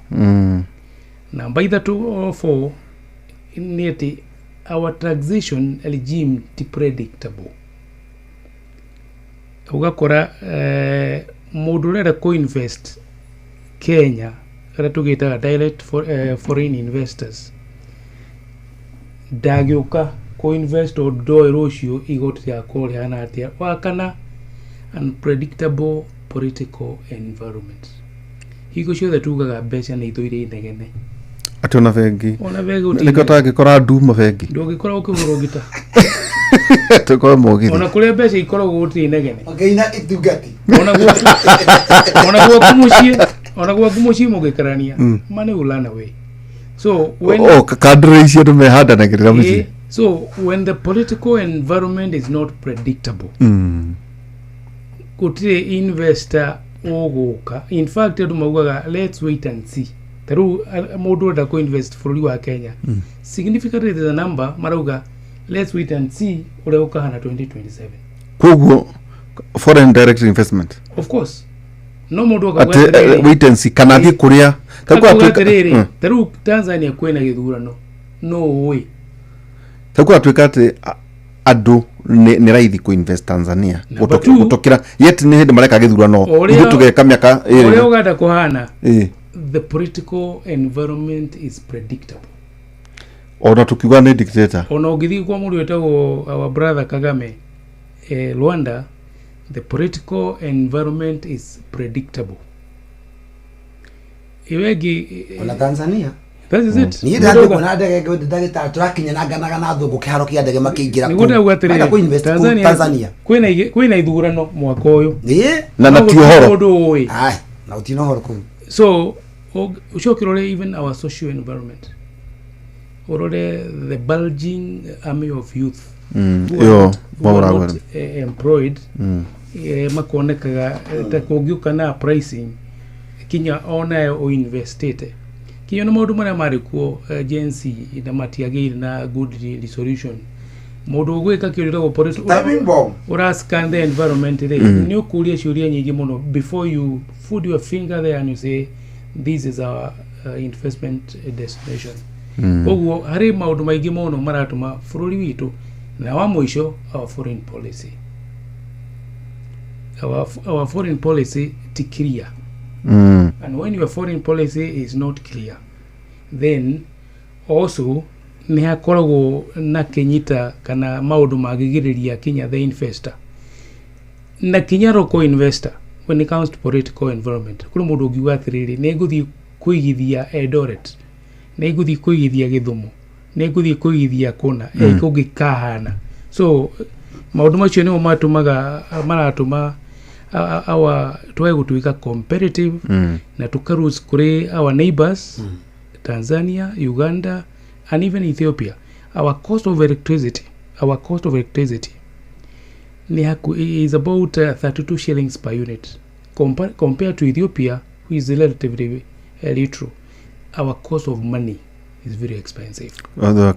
na by the 204 ineti our taxation regime ti predictable ugakora mundu rera ko invest Kenya ara tugitaga direct foreign investors ndagĩũka co-invest ondo erocio igoti ya kũrĩana atia wakana unpredictable political environment higo ciothe tugaga mbeca nĩ ithũire inegene ati ona bengi nĩ kotagĩkora nduma bengi ndũngĩkorwo ũkĩgũrwo gita tũkorwo mũgithi ona kũrĩa mbeca ikoragwo gũtirĩ inegene Okaina itugati ona gwaku mũciĩ mũgĩkarania money will run away. So when kadri icio andũ mehandanagĩrĩra mũciĩ. So when the political environment is not predictable, gũtirĩ investor ũgũka. In fact andũ maugaga let's wait and see. Tarĩu mũndũ ũrenda kũ-invest bũrũri wa Kenya, significantly the number marauga let's wait and see ũrĩa ũkahana 2027. Koguo foreign direct investment. Of course. No mũndũ akaguo wait and see kana thiĩ kũrĩa tarĩu Tanzania kwĩna gĩthurano no ũĩ takuwa atuĩka atĩ andũ nĩ raithi kũ-invest Tanzania gũtũkĩra yet nĩ hĩndĩ mareka gĩthurano ithuĩ tũgeka mĩaka ũrĩa ũganda kũhana the political environment is predictable. Ona tukiuga nĩ dictator ona ũngĩthiĩ kwa mũndũ wetagwo our brother Kagame Rwanda, the political environment is predictable. Iwegi ona Tanzania that is it. Ni ndage kuna ndege ndagĩta turakinya na nganaga na thũngũ kĩharo kĩa ndege makĩingĩra Tanzania kwĩna ithurano mwaka ũyũ na ti ũhoro ai na uti no horo kũu. So ushokirore even our social environment orore the bulging army of youth who are not employed makonekaga ta kũngiũka na pricing kinya ona o investite kinya no maũndũ marĩa marĩ kuo agency na matiagĩire na good resolution mũndũ ũgwĩka kĩũria political ora scan the environment rĩ nĩ ũkũria ciũria nyingĩ mũno before you put your finger there and you say this is our investment destination. Koguo harĩ maũndũ maingĩ mũno maratũma bũrũri witũ na wa mũico our foreign policy. Our foreign policy ti clear. And when your foreign policy is not clear, then also nĩ hakoragwo na kĩnyita kana maũndũ magĩgĩrĩria kinya the investor na kinya roko investor when it comes to political environment. Kũrĩ mũndũ ũngiuga atĩrĩrĩ nĩ ngũthiĩ kũigithia Eldoret, nĩ ngũthiĩ kũigithia Gĩthumo, nĩ ngũthiĩ kũigithia kũna kũngĩkahana. So maũndũ macio nĩmo maratũma tuwe gũtuĩka competitive na tukarus kũrĩ our neighbors Tanzania, Uganda and even Ethiopia. Our cost of electricity is about 32 shillings per unit compared to Ethiopia, who is relatively little. Our cost of money is very expensive. Our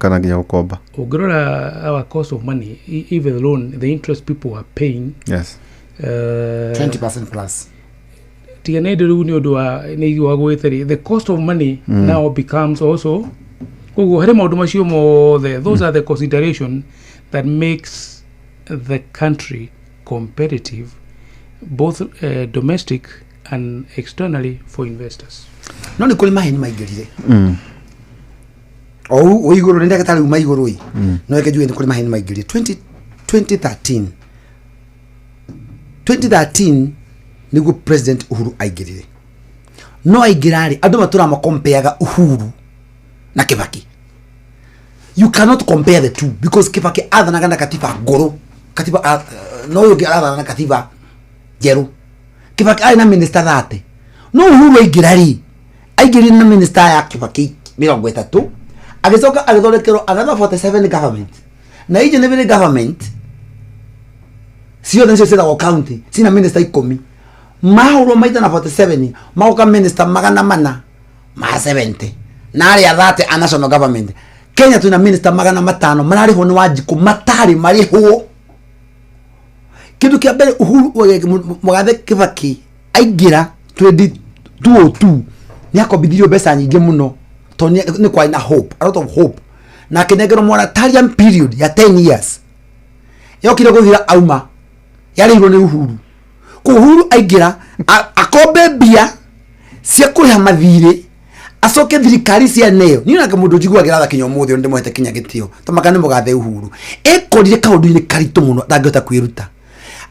cost of money, even the loan, the interest people are paying, yes, 20% plus. The cost of money now becomes also those are the consideration that makes the country competitive both domestic and externally for investors. No ni kuli mahini maigirire o iguru ndeka tali maiguru yi no eke juwe ni kuli mahini maigirire 2013 nigu president Uhuru aigirire no aigirari andu matura ma compareaga Uhuru na Kibaki. You cannot compare the two because Kibaki athanaga na katiba ngoro katiba no yogi athanaga na katiba jeru. Kibaki ari na minister thate no Uhuru aigirari aigiri na minister ya Kibaki 30 agicoka agithondekero another 47 government na ije ne government sio ndio sasa county sina minister 10 mahoro maita na 47 mauka minister magana mana ma 70 na ari thate a national government. Kenya tuna minister magana matano marari ho ni wajiku matari mari ho kitu kia mbere Uhuru Mugathe Kibaki aigira 2022 ni akobithirio mbeca nyingi muno to ni kwa ina hope, a lot of hope na kinegero moratorium period ya 10 years yokire guthira auma yari iro ni Uhuru aigira akombe bia cia kuriha mathire acoke thirikari cia neo ni na mundu njigua giratha kinya muthi ndi muhete kinya gitio tamakane mugathe Uhuru ekorire kaundu-ini karitu muno ndangihota kwiruta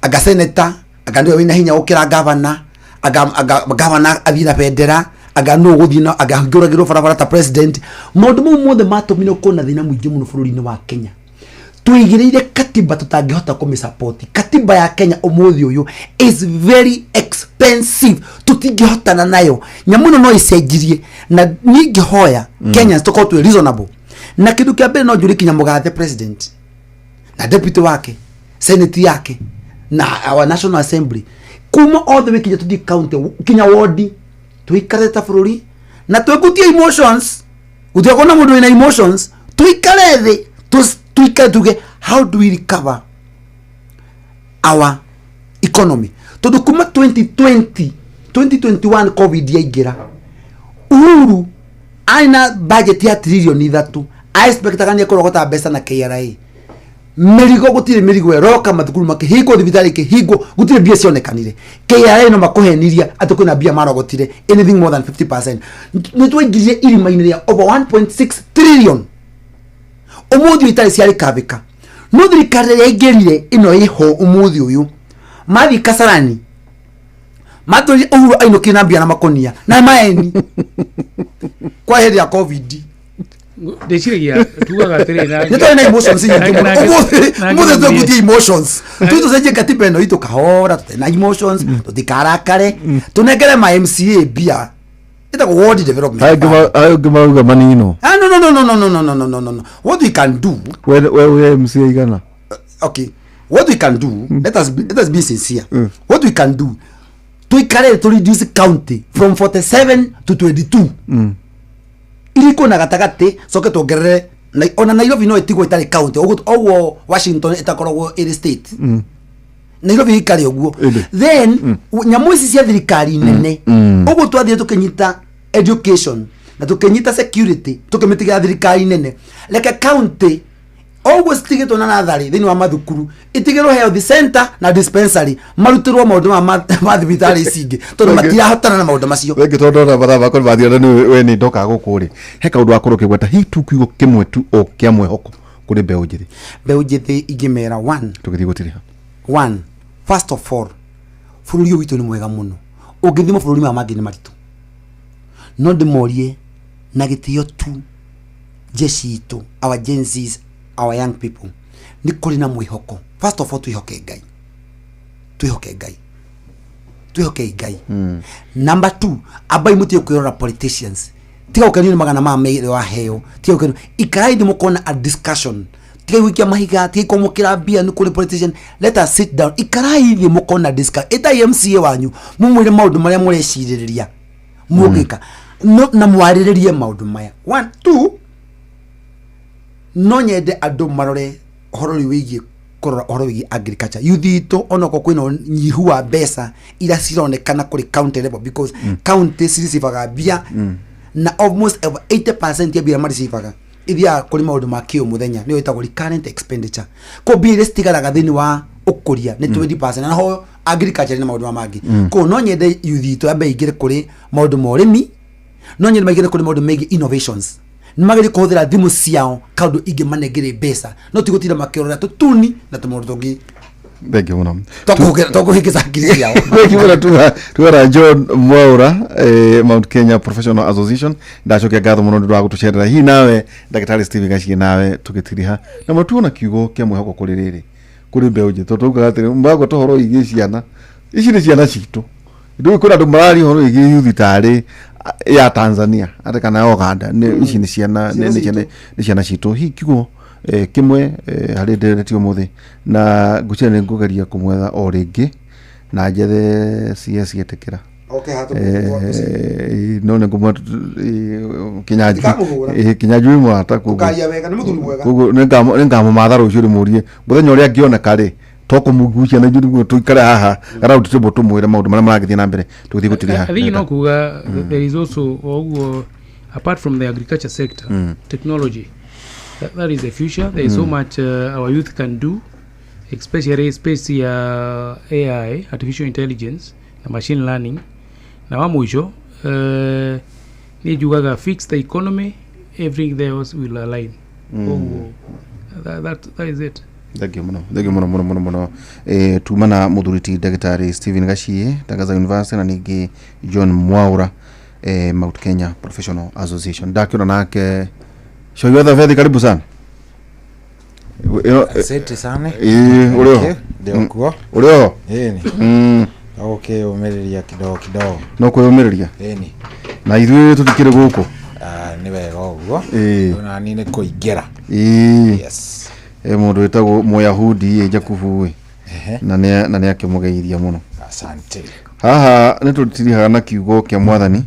aga seneta aga ndio wina hinya ukira governor aga governor athina bendera aga no guthina aga nguragirwo barabara ta president mundu mu mothe matumine kona thina muingi muno bururi-ini wa Kenya tuigireire katiba tutangihota kumisupport katiba ya Kenya umuthi uyu is very expensive tutingihotana nayo nyamuno no icenjirie na ningihoya Kenyans tuko tu reasonable na kindu kia mbere no njuri kinya mugathe president na deputy wake senate yake na our national assembly kuma all the way kinya tudi county kinya ward tuikare ta bururi na twekutie emotions uthia kona mundu ina emotions tuikare thi tuikatuge how do we recover our economy todo kuma 2021 covid yaingira Uhuru aina budget ya trillion 3 I expect kanya kurogota pesa na KRA merigo gutire merigo roka mathukuru makihingo thibitari kihingo gutire bia cionekanire KRA no makuheniria atukuna bia marogotire anything more than 50% ni twaingirie irima-ini ya over 1.6 trillion umuthi itari ciari kabika no thirikari yaingirire ino iho umuthi uyu mathi Kasarani matori Uhuru ainuki na mbia na makonia na maeni kwa heri ya covid ndeciria tugaga tere na nito na emotions nyingi umuthi tugutie emotions tuito cenjie katiba ino itu kahora tutena emotions tutikarakare tunengere ma MCA bia ita ward development ayo gimauga manino no what we can do we MCA igana okay what we can do let us be sincere what we can do to reduce county from 47 to 22 iliko na gatagate soke tuongerere na ona Nairobi no itigwo itari county oguo Washington itakoragwo iri state Nairobi ikari oguo then nyamu ici cia thirikari nene oguo twathire tukinyita education na tukinyita security tukimitiga thirikari nene like a county oguo stigetwo na nathari thini wa mathukuru itigirwo health center na dispensary marutirwo maundu ma thibitari cingi tondu matirahotana na maundu macio wengi tondu na bara bakori bathira ni we ni ndoka gukuri he kaundu akuru kigweta hi tu kiugo kimwe tu o kia mwehoko kuri mbeu njithi igimera 1 tugithi gutiriha 1 first of all bururi witu ni mwega muno ungithima bururi ma mangi ni maritu no ndimorie na gitio tu jeshi itu our Gen Zs our young people ni kuri na mwihoko first of all tuihoke ngai number 2 abai mutie kwirora politicians tiga ukanini magana ma meire wa heo tiga ukanini ikaidi mukona a discussion tiga wikia mahiga tiga komukira bia ni kuri politician let us sit down ikaraidi mukona discuss eta MCA wanyu mumwire maundu maria mureciriria mugika no na mwariririe maundu maya 1 2 no nyende andu marore horori wigi korora horo wigi agriculture yuthito onoko kwino nyihu wa besa ira cironekana kuri county level because county ciricivaga bia na almost 80% ya bia maricivaga ithia kuri maundu ma kio muthenya ni witagwo recurrent expenditure ko bia stigaraga thini wa ukuria ni 20% na ho agriculture ni maundu mangi ko no nyende yuthito abe igire kuri maundu ma urimi no nyende magire kuri maundu megi innovations nimagiri kuhuthira thimu ciao kaundu ingi manengere besa no tigutira makirora tutuni na tumundu tungi thank you muno tokuhikiza akiri ciao thank you muno tuara John Mwaura Mount Kenya Professional Association ndacokia ngatho muno ndu wa gutucerera hi nawe ndagitari Steve Gacie nawe tugitiriha na matuona kiugo kia mwehoko kuri riri kuri mbeu nji tutuga atiri mbago tohoro igi ciana ici ni ciana citu ndu kuna ndu marari horo igi youth tari ya Tanzania ata kana Uganda ni ici ni ciana ni ciana citu hi kiugo kimwe hari nderetio muthi na ngucira ni ngugeria kumwetha o ringi na njethe CS yetekira no ne ngumwa kinyaji mwata kugaya wega ni muthuri mwega kugo ningamo matha rucio ri murie muthenya uria ngioneka ri toko mugucia na njuru tuikare haha gara utite tumwire maundu maria maragithie na mbere tugithi gutiriha I think no kuga there is also apart from the agriculture sector technology that is the future. There is so much our youth can do, especially AI, artificial intelligence, and machine learning. Na wa mwisho ni jugaga fix the economy, everything else will align. That is it. Thegio muno tumana muthuriti Dagitari Stephen Gachie Tangaza University na ningi John Mwaura Mount Kenya Professional Association. Dakiona nake show you other very karibu sana. Asante sana. Ulio ndio kuo ulio ni okay umereria kidogo no kwiyumiria ni na ithuĩ tutikire guku ni wega uguo na ni nĩ kũingĩra yes mundu witagwo Muyahudi Jakubu na nĩ akĩmũgeithia muno. Asante. Haha nĩ tũtirihaga na kiugo kĩa Mwathani,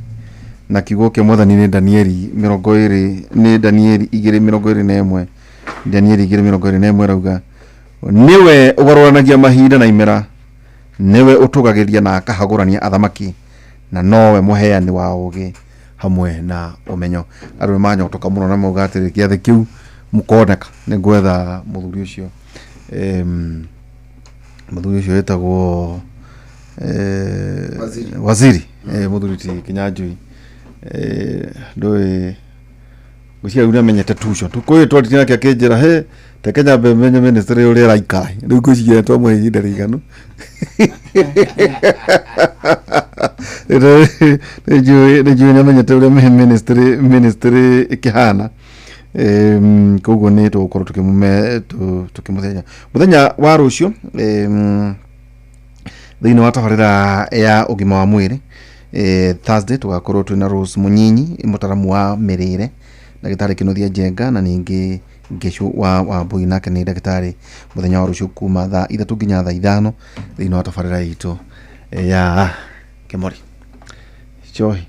na kiugo kĩa Mwathani nĩ Danieli 20 nĩ Danieli 2:21 Danieli 2:21 rauga niwe ũgarũranagia mahinda na imera, niwe ũtũgagĩria na akahagũrania athamaki, na nowe mũheani wa ũũgĩ hamwe na ũmenyo. Andũ manyotoka mũno na maugatĩrĩ gĩathĩ kĩu mukoneka nĩ gwetha mũthuri ũcio wetagwo waziri mũthuri ti Kinyanjui ndũĩ gucia una menyete tucio tukũĩ twatithia nake akĩnjĩra te Kenya Mbembe ministry ũrĩa raikara rĩu ngũcigira twamwe ihinda rĩiganu nĩnjũĩ nĩamenyete ũrĩa ministry ĩkĩhana. Koguo nĩ tũgũkorwo tukĩmũthenya mũthenya wa rũciũ thĩinĩ wa tabarĩra ya ũgima wa mwĩrĩ Thursday tũgakorwo twĩna Rose Munyinyi mũtaramu wa mĩrĩre, ndagĩtarĩ Kĩnuthia Njenga na ningĩ Ngeshu wa Mbui nake nĩ ndagĩtarĩ mũthenya wa rũciũ kuma thaa 3 nginya thaa 5 thĩinĩ wa tabarĩra itũ ya Kĩmori Chohi.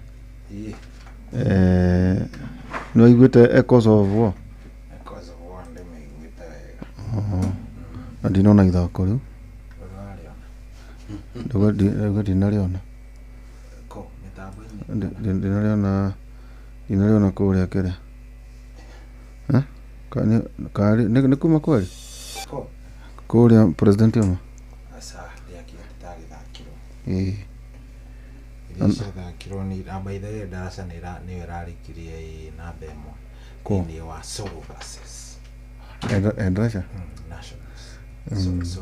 No iguite echoes of war. Echoes of war ndĩmĩiguĩte wega. Na ndinona ithako rĩu. Ndinariona. Ko mitambo-inĩ. Ndinariona kũrĩa kĩrĩa. Kani nĩ kuma kweli? Ko. Kũrĩa president yoma. Asa ndĩakĩte thakiro. Thakiro ni abaithe darasa nĩ rarikirie namba ĩmwe thĩinĩ wa Solo versus Russia nationals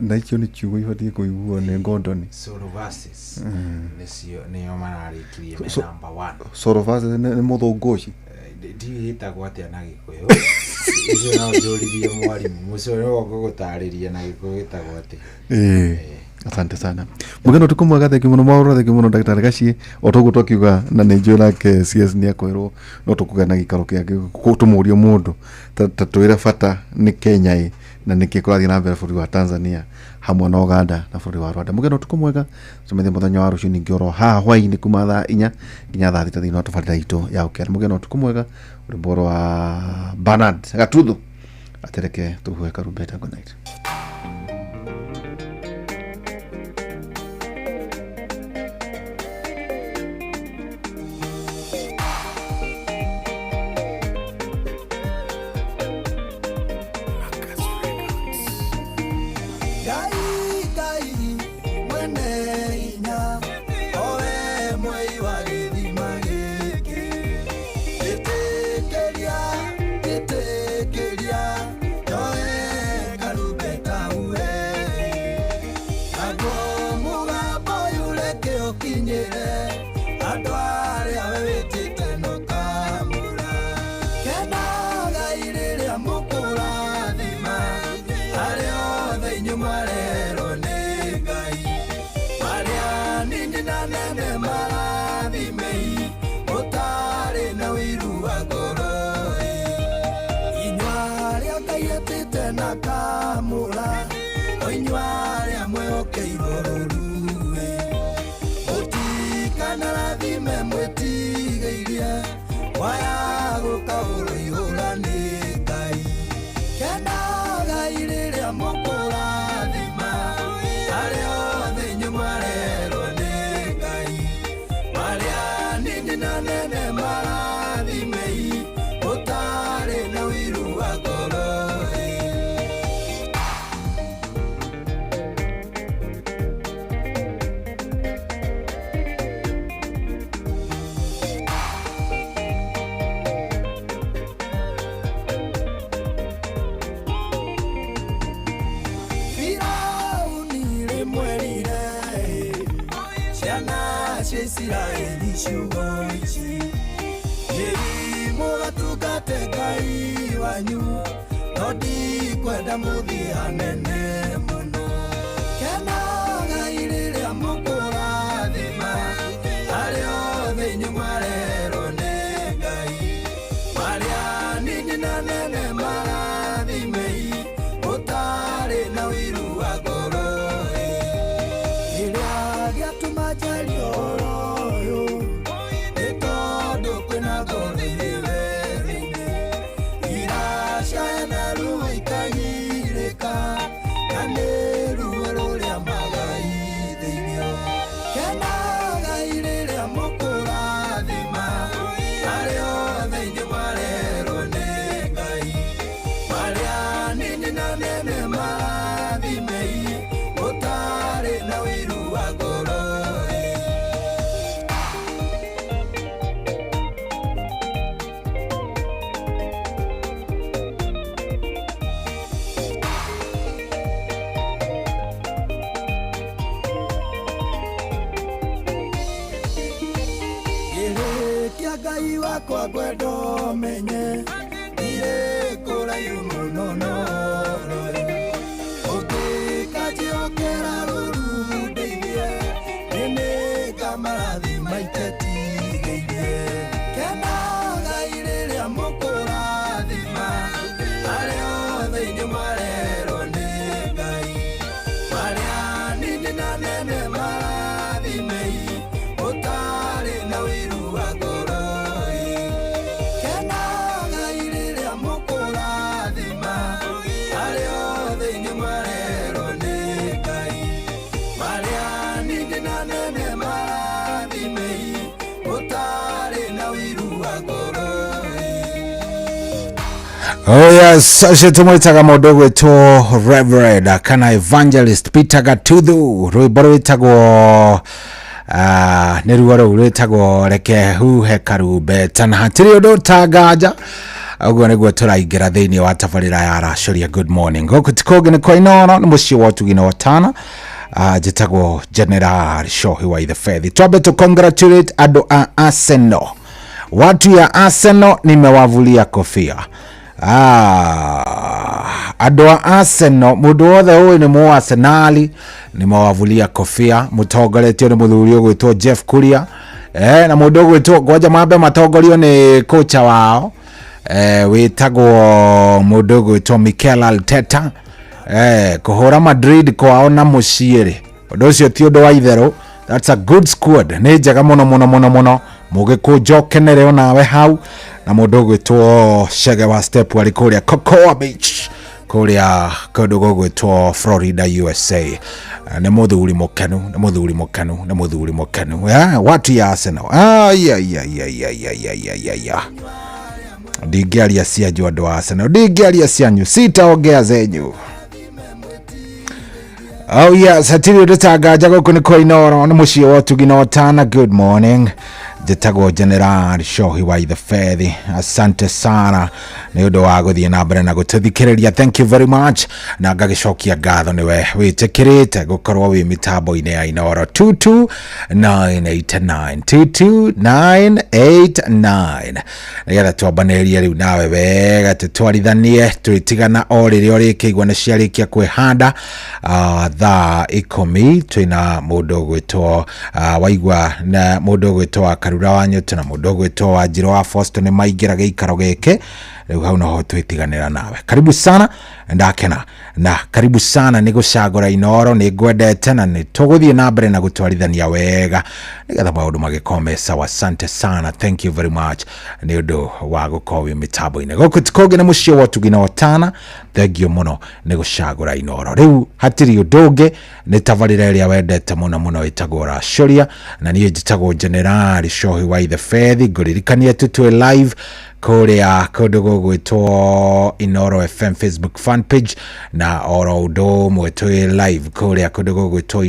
na icio nĩ kiugo ibatiĩ kũiguo nĩ Gordon. Solo versus nĩo mararikirie namba 1. Solo versus nĩ mũthũngũ ũci ndiĩtagwo atĩa na Gĩkũyũ icio no njũririe mwarimũ mũcio nĩwe ngũgũtarĩria na Gĩkũyũ gĩtagwo atĩ. Asante sana. Mugeno tukumwaga theki muno Mwaura theki muno Dagitari Gachie otogo twakiuga na nĩ njũĩ nake CS nĩ akwĩrwo no tukugana gĩkaro kĩake tũmũrie mũndũ tatwĩre bata nĩ Kenya na nĩkĩ kũrathiĩ na mbere bũrũri wa Tanzania hamwe na Uganda na bũrũri wa Rwanda. Mugeno tukumwega tumethi mũthenya wa rũciũ ningĩ oro haha hwaĩ-inĩ kuma thaa 4 nginya thaa 6 thĩinĩ wa tabarĩra itũ ya ũkĩara. Mugeno tukumwega ũrĩ mboro wa Bernard Gatuthu atereke tuhuhe karumbeta. Good night. ira elishugochi Yei mugatugate Ngai wanyu Nodi kwenda muthi anene muno Kena Ngai riria mukurathima Ario thĩinĩ marerwo nĩ Ngai Maria nini na nene marathimei Mũtarĩ na ũiru wa ngoro Kĩrĩa gĩatũma njarie ũhoro ũyũ Nĩ tondũ kwĩna ngoro thĩ-inĩ Iracaya na ruo ikagirĩka Na nĩ ruo rũrĩa magai thĩinĩ Kena Ngai rĩrĩa mũkũrathima Arĩa othe inyuĩ marerwo nĩ Ngai Marĩa nini na nene marathimei Mũtarĩ na ũiru wa ngoro Gĩrĩkia Ngai wakwa ngwenda ũmenye Irĩ kũraihu mũno noroi Ũngĩkanjĩhokera rũru ndeithie Nĩnĩnga marathima itetigĩirie Kena Ngai rĩrĩa mũkũrathima Arĩa othe inyuĩ marerwo nĩ Ngai Marĩa nini na nene marathimei Mũtarĩ na ũiru wa ngoro Kena Ngai rĩrĩa mũkũrathima Arĩa othe inyuĩ marerwo nĩ Ngai Marĩa nini na nene marathimei Mũtarĩ na ũiru wa ngoro Oh yes, acio tumwitaga mũndũ gwĩtwo Reverend kana Evangelist Peter Gatuthu rwĩmbo rwĩtagwo nĩ ruo rũu rwĩtagwo reke huhe karumbeta na hatirĩ ũndũ ũtangaja ũguo nĩguo tũraingĩra thĩinĩ wa tabarĩra ya Racũria Good Morning gũkũ ti kũngĩ nĩ kwa Inooro nĩ mũciĩ wa ũtugi na Watana njĩtagwo General Shohi wa Ithefethi twambe tu congratulate andũ a Arsenal watu ya Arsenal nimewavulia kofia andũ a Arsenal mũndũ wothe ũĩ nĩ mũ Arsenali nimewavulia kofia mũtongoretio nĩ mũthuri ũgwĩtwo Jeff Kuria na mũndũ ũgwĩtwo ngoja mambe matongorio nĩ kocha wao wĩtagwo mũndũ ũgwĩtwo Mikel Arteta kũhũra Madrid kwao na mũciĩ ũndũ ũcio ti ũndũ wa itherũ that's a good squad nĩ njega mũno mũno mũno mũno mũgĩkũnjokenere onawe hau na mũndũ ũgwĩtwo Chege wa Step wari kũrĩa Cocoa Beach kũrĩa kũndũ gũgwĩtwo Florida USA nĩ mũthuri mũkenu nĩ mũthuri mũkenu nĩ mũthuri mũkenu watu ya Arsenal ndingĩaria cianyu andũ a Arsenal ndingĩaria cianyu sitaongea zenyu oh yes hatirĩ ũndũ tangaja gũkũ nĩ kwa Inooro nĩ mũciĩ wa ũtugi na Watana good morning njĩtagwo General Shohi wa Ithefethi asante sana nĩ ũndũ wa gũthiĩ na mbere na gũtũthikĩrĩria thank you very much na ngagĩcokia ngatho nĩwe wĩtĩkĩrĩte gũkorwo wĩ mĩtambo-inĩ ya Inooro 22989 nĩgetha twambanĩrĩrie rĩu nawe wega tũtwarithanie twĩtigana o rĩrĩa ũrĩkĩigua nĩ ciarĩkia kwĩhanda thaa 10 twĩna mũndũ ũgwĩtwo waigua na mũndũ ũgwĩtwo Karura wa Nyũtũ na mũndũ ũgwĩtwo Wanjirũ wa Foster nĩ maingĩra gĩikaro gĩkĩ rĩu hau noho twĩtiganĩra nawe karibu sana ndakena na karibu sana nĩ gũcagũra Inooro nĩ ngwendete na nĩ tũgũthiĩ na mbere na gũtwarithania wega nĩgetha maũndũ magĩkome sawa asante sana thank you very much nĩ ũndũ wa gũkorwo wĩ mĩtambo-inĩ gũkũ ti kũngĩ nĩ mũciĩ wa ũtugi na Watana thengio mũno nĩ gũcagũra Inooro rĩu hatirĩ ũndũ ũngĩ nĩ tabarĩra ĩrĩa wendete mũno mũno ĩtagwo Racũria na niĩ njĩtagwo General Shohi wa Ithefethi ngũririkanie tutwe live kũrĩa kũndũ gũgwĩtwo Inooro FM Facebook fan page na oro ũndũ ũmwe twĩ live kũrĩa kũndũ gũgwĩtwo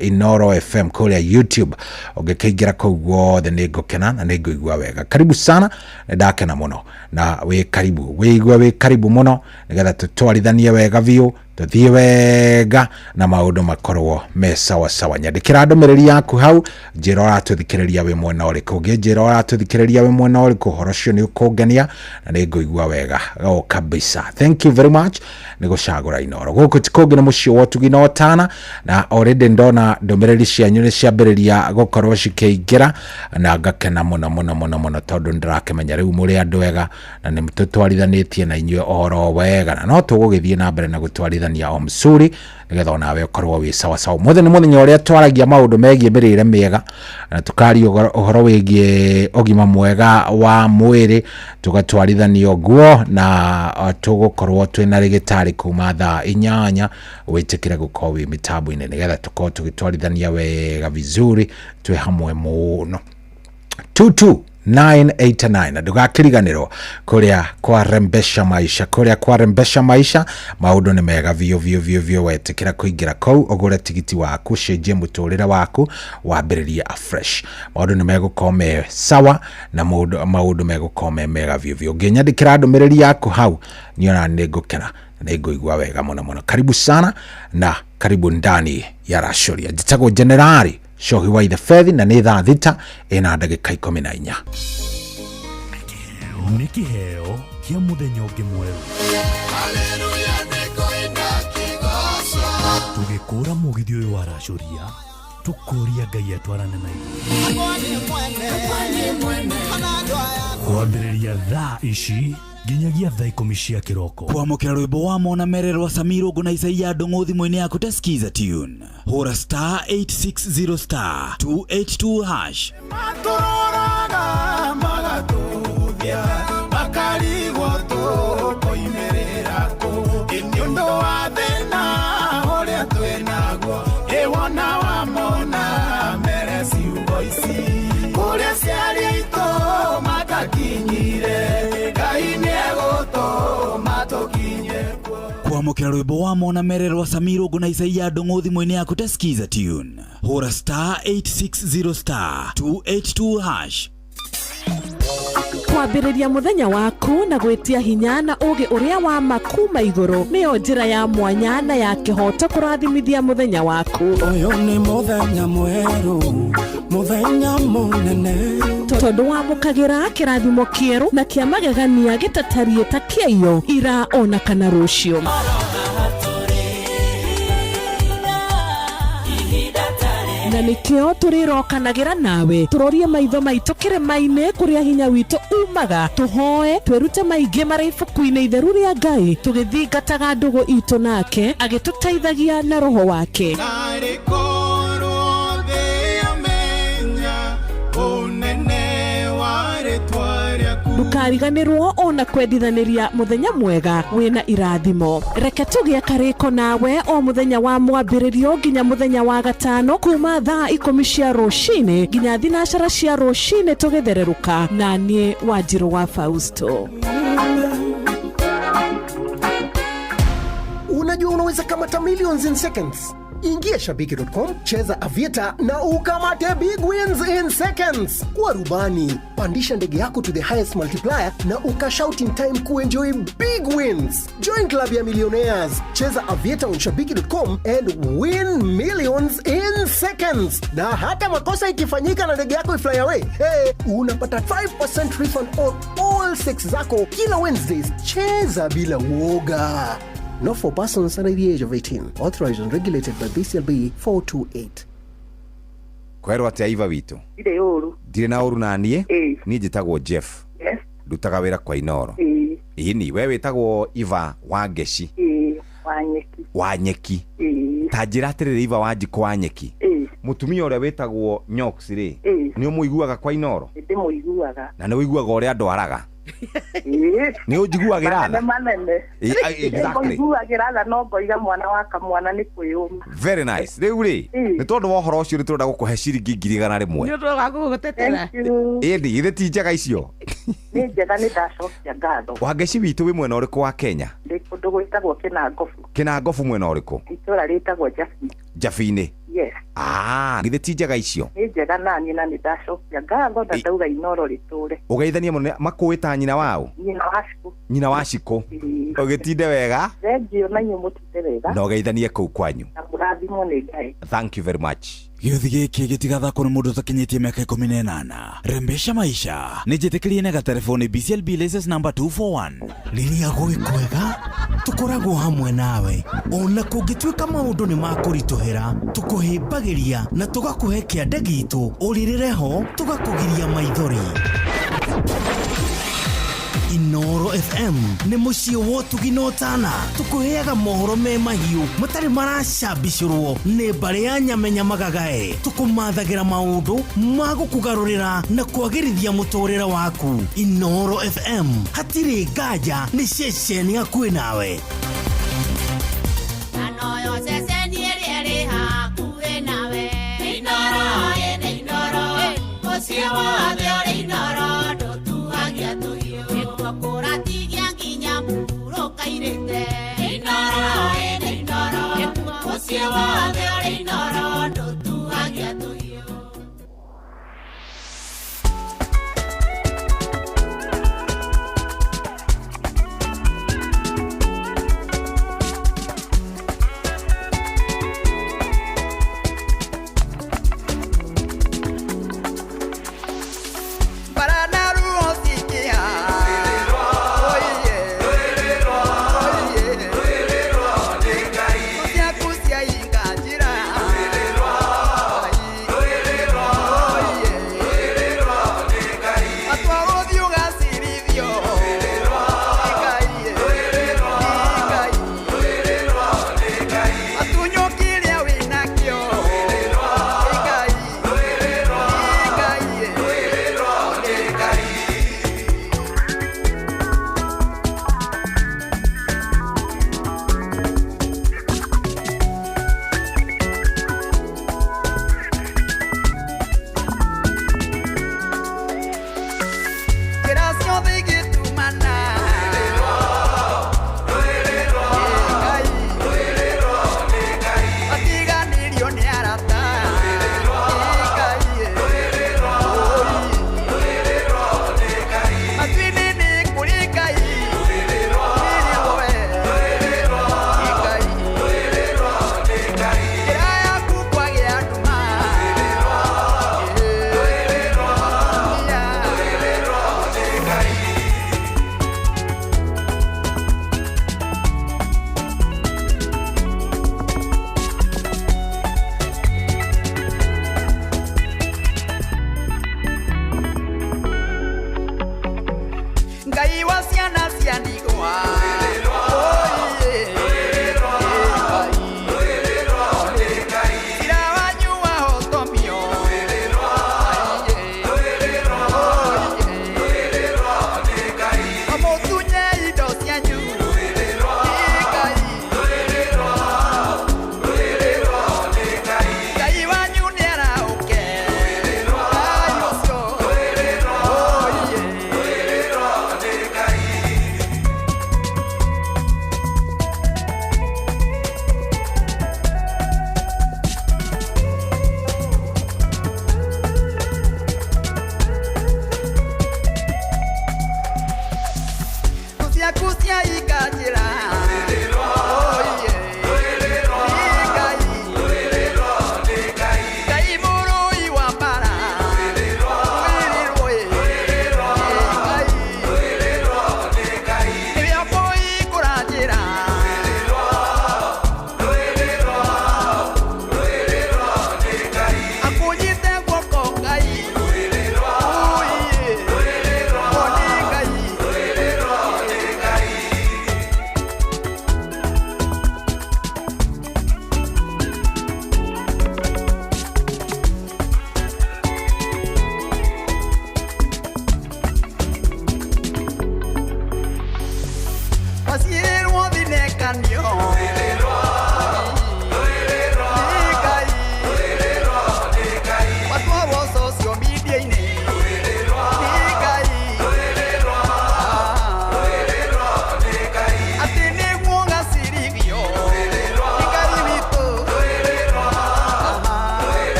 Inooro FM kũrĩa YouTube ũngĩkĩingĩra kũu guothe nĩ ngũkena na nĩ ngũigua wega karibu sana ndakena mũno na wĩ karibu wĩigua wĩ karibu mũno nĩgetha tũtwarithanie wega biũ tuthie wega na maundu makorwo me sawa sawa. Nyandikira ndumiriri yaku hau njira uratuthikiriria we mwena uriku njira uratuthikiriria we mwena uriku horo cio ni ukungenia na ni nguigua wega o kabisa. Thank you very much ni gucagura Inoro guku tikungi na mucio wotugi no tana na already ndona ndumiriri cianyu ni ciambiriria gukorwo cikeingira na ngakena muno tondu ndirakimenya riu muri andu wega na ni mututwarithanitie na inyue ohoro wega na no tugugithie na mbere na gutwarithania o msuri nigetha nawe ukorwo wi sawa sawa. Muthenya ni muthenya uria twaragia maundu megie mirire miega na tukari ohoro wigie ogima mwega wa mwiri tugatwarithania guo na tugukorwo twina rigitari kuma thaa 8 witikire gukorwo wi mitambo-ini nigetha tukorwo tugitwarithania wega vizuri twi hamwe muno. 22989 na ndugakiriganirwo kuria kwa rembesha maisha maundu ni mega vio wetikira kuingira kou ugure tigiti waku cenjie muturire waku wambiririe afresh. Maundu ni megukorwo me sawa na maundu megukorwo me mega vio nginyandikira ndumiriri yaku hau niona ni ngukena na nguigua wega muno. Karibu sana na karibu ndani ya Rashoria. Njitagwo Generali Shohi wa the Fethi na ni thaa 6 ina ndagika 14. Nĩ kĩheo kĩa mũthenya ũngĩ mwerũ. Haleluya nĩkũina kĩgoco. Tũgĩkũra mũgithi ũyũ wa Rashoria tũkũria Ngai atwarane na ithuĩ. Kwambĩrĩria thaa ici nginyagia thaa 10 cia kĩroko. Kwamũkĩra rwĩmbo wa Mona Merero wa Samirongo na Isaia Ndong'o thimũ-inĩ yaku ta skiza tune. Hũra *860*282#. Matũroraga magatũthia makarigwo tũkoimĩrĩra kũ. Nĩ ũndũ wa thĩna ũrĩa twĩnaguo ĩwona wa Mona Mere ciugo ici kũrĩa ciarĩ aitũ matakinyire Ngai nĩegũtũma tũkinye kuo. Kwamũkĩra rwĩmbo wa Mona Merero wa Samirongo na Isaia Ndong'o thimũ-inĩ yaku ta skiza tune. Hũra *860*282#. Kwambĩrĩria mũthenya waku na gwĩtia hinya na ũgĩ ũrĩa wa makuma igũrũ nĩyo njĩra ya mwanya na ya kĩhoto kũrathimithia mũthenya waku. Ũyũ nĩ mũthenya mwerũ, mũthenya mũnene, tondũ wamũkagĩra kĩrathimo kĩerũ na kĩa magegania gĩtatarie ta kĩayo ira ona kana rũciũ. Na nĩkĩo tũrĩrokanagĩra nawe tũrorie maitho maitũ kĩrĩma-inĩ kũrĩa hinya witũ umaga, tũhoe twĩrute maingĩ marĩ ibuku-inĩ itheru rĩa Ngai tũgĩthingataga ndũgũ itũ nake agĩtũteithagia na roho wake. Ndukariganĩrwo ona kwendithanĩria mũthenya mwega wĩna irathimo. Reke tũgĩe karĩko nawe o mũthenya wa mwambĩrĩrio nginya mũthenya wa gatano kuma thaa 10 cia rũcinĩ nginya thinacara cia rũcinĩ tũgĩthererũka na niĩ Wanjirũ wa Fausto. Unajua unaweza kamata millions in seconds. Ingia shabiki.com, cheza Aviator na ukamate big wins in seconds. Kuwa rubani, pandisha ndege yako to the highest multiplier na ukashout in time kuenjoy big wins. Join club ya millionaires. Cheza Aviator on shabiki.com and win millions in seconds. Na hata makosa ikifanyika na ndege yako ifly away, unapata 5% refund on all 6 zako kila Wednesdays. Cheza bila woga. Not for persons under the age of 18. Authorized and regulated by BCLB 428. Kwero atia iva witu. Ide uru. Dire na uru na nie? Ni njitagwo Jeff. Yes. Ndutaga wira kwa Inoro. Ini wewe witagwo Iva Wangeci. Wanyeki. Wanyeki. Tajira atirire Iva Wanjiko Wanyeki. Mutumia uria witagwo Nyox ri. Ni umuiguaga kwa Inoro? Ndi muiguaga. Na ni uiguaga uria ndwaraga. Ni ujiguagira tha. Exactly. Uiguagira tha no ngoiga mwana wa kamwana ni kwiyuma. Very nice. Riu ri ni tondu wa horo ucio ni turenda gukuhe ciringi 100 rimwe. Ni tondu gugutetera. Indi ithe ti njega icio. Ni njega ni ndacokia ngatho. Wangeci witu wi mwena uriku wa Kenya? Ndi kundu gwitagwo Kinangofu. Kinangofu mwena uriku? Itura ritagwo Jafi. Jafi-ini? Yes. githe ti njega icio nĩ njega nani na nĩ ndacokia ngatho na ndauga Inoro rĩtũre. Ũgeithanie mũno makũĩta nyina wao nyina wa Cikũ ũgĩtinde wega thengio na inyuĩ mũtinde wega na ũgeithanie kũu kwanyu na mũrathimwo nĩ Ngai. Thank you very much. Gĩuthi gĩkĩ gĩtigathakwo nĩ mũndũ ũtakinyĩtie mĩaka 18. Rembesha maisha nĩ njĩtĩkĩrie na gatelefoni BCLB license number 241. Rĩrĩa gwĩkwega tũkoragwo hamwe nawe ona kũngĩtuĩka maũndũ nĩ makũritũhĩra tũkũhĩmbagĩria na tũgakũhe kĩande gitũ ũrĩrĩre ho tũgakũgiria maithori. Inoro FM nĩ mũciĩ wa ũtugi na ũtana tũkũheaga mohoro me mahiũ matarĩ maracambicũrwo nĩ mbarĩ ya Nyamenya Magagae. Tũkũmathagĩra maũndũ ma gũkũgarũrĩra na kwagĩrithia mũtũrĩre waku. Inoro FM hatirĩ nganja nĩ ceceni hakuhĩ nawe.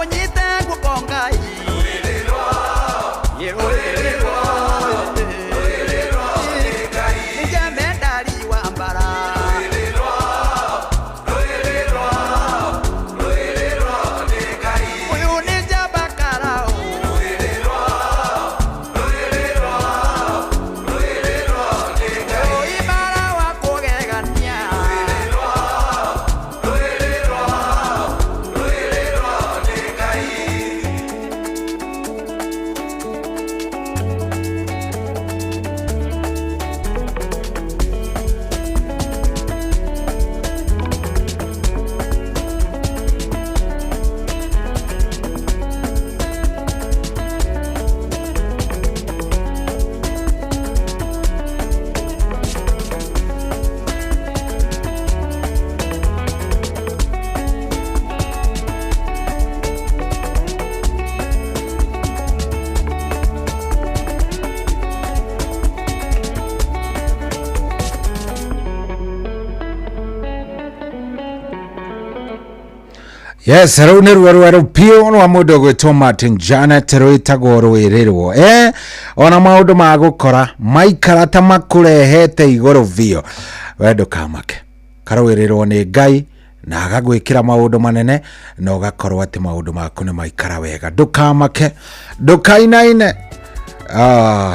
unyite gukongai Yes, rau nä ruaru pio wa må ndå gwä two Martin Janet rwä tagwo rwä rä rwo ona maå ndå ma gå kora maikara ta makå rehete igå rå biå we ndå kamake karwä rä rwo nä Ngai na agagwä kä ra maå ndå manene na å gakorwo atä maå ndå maku nä maikara wega ndå kamake ndå kainaine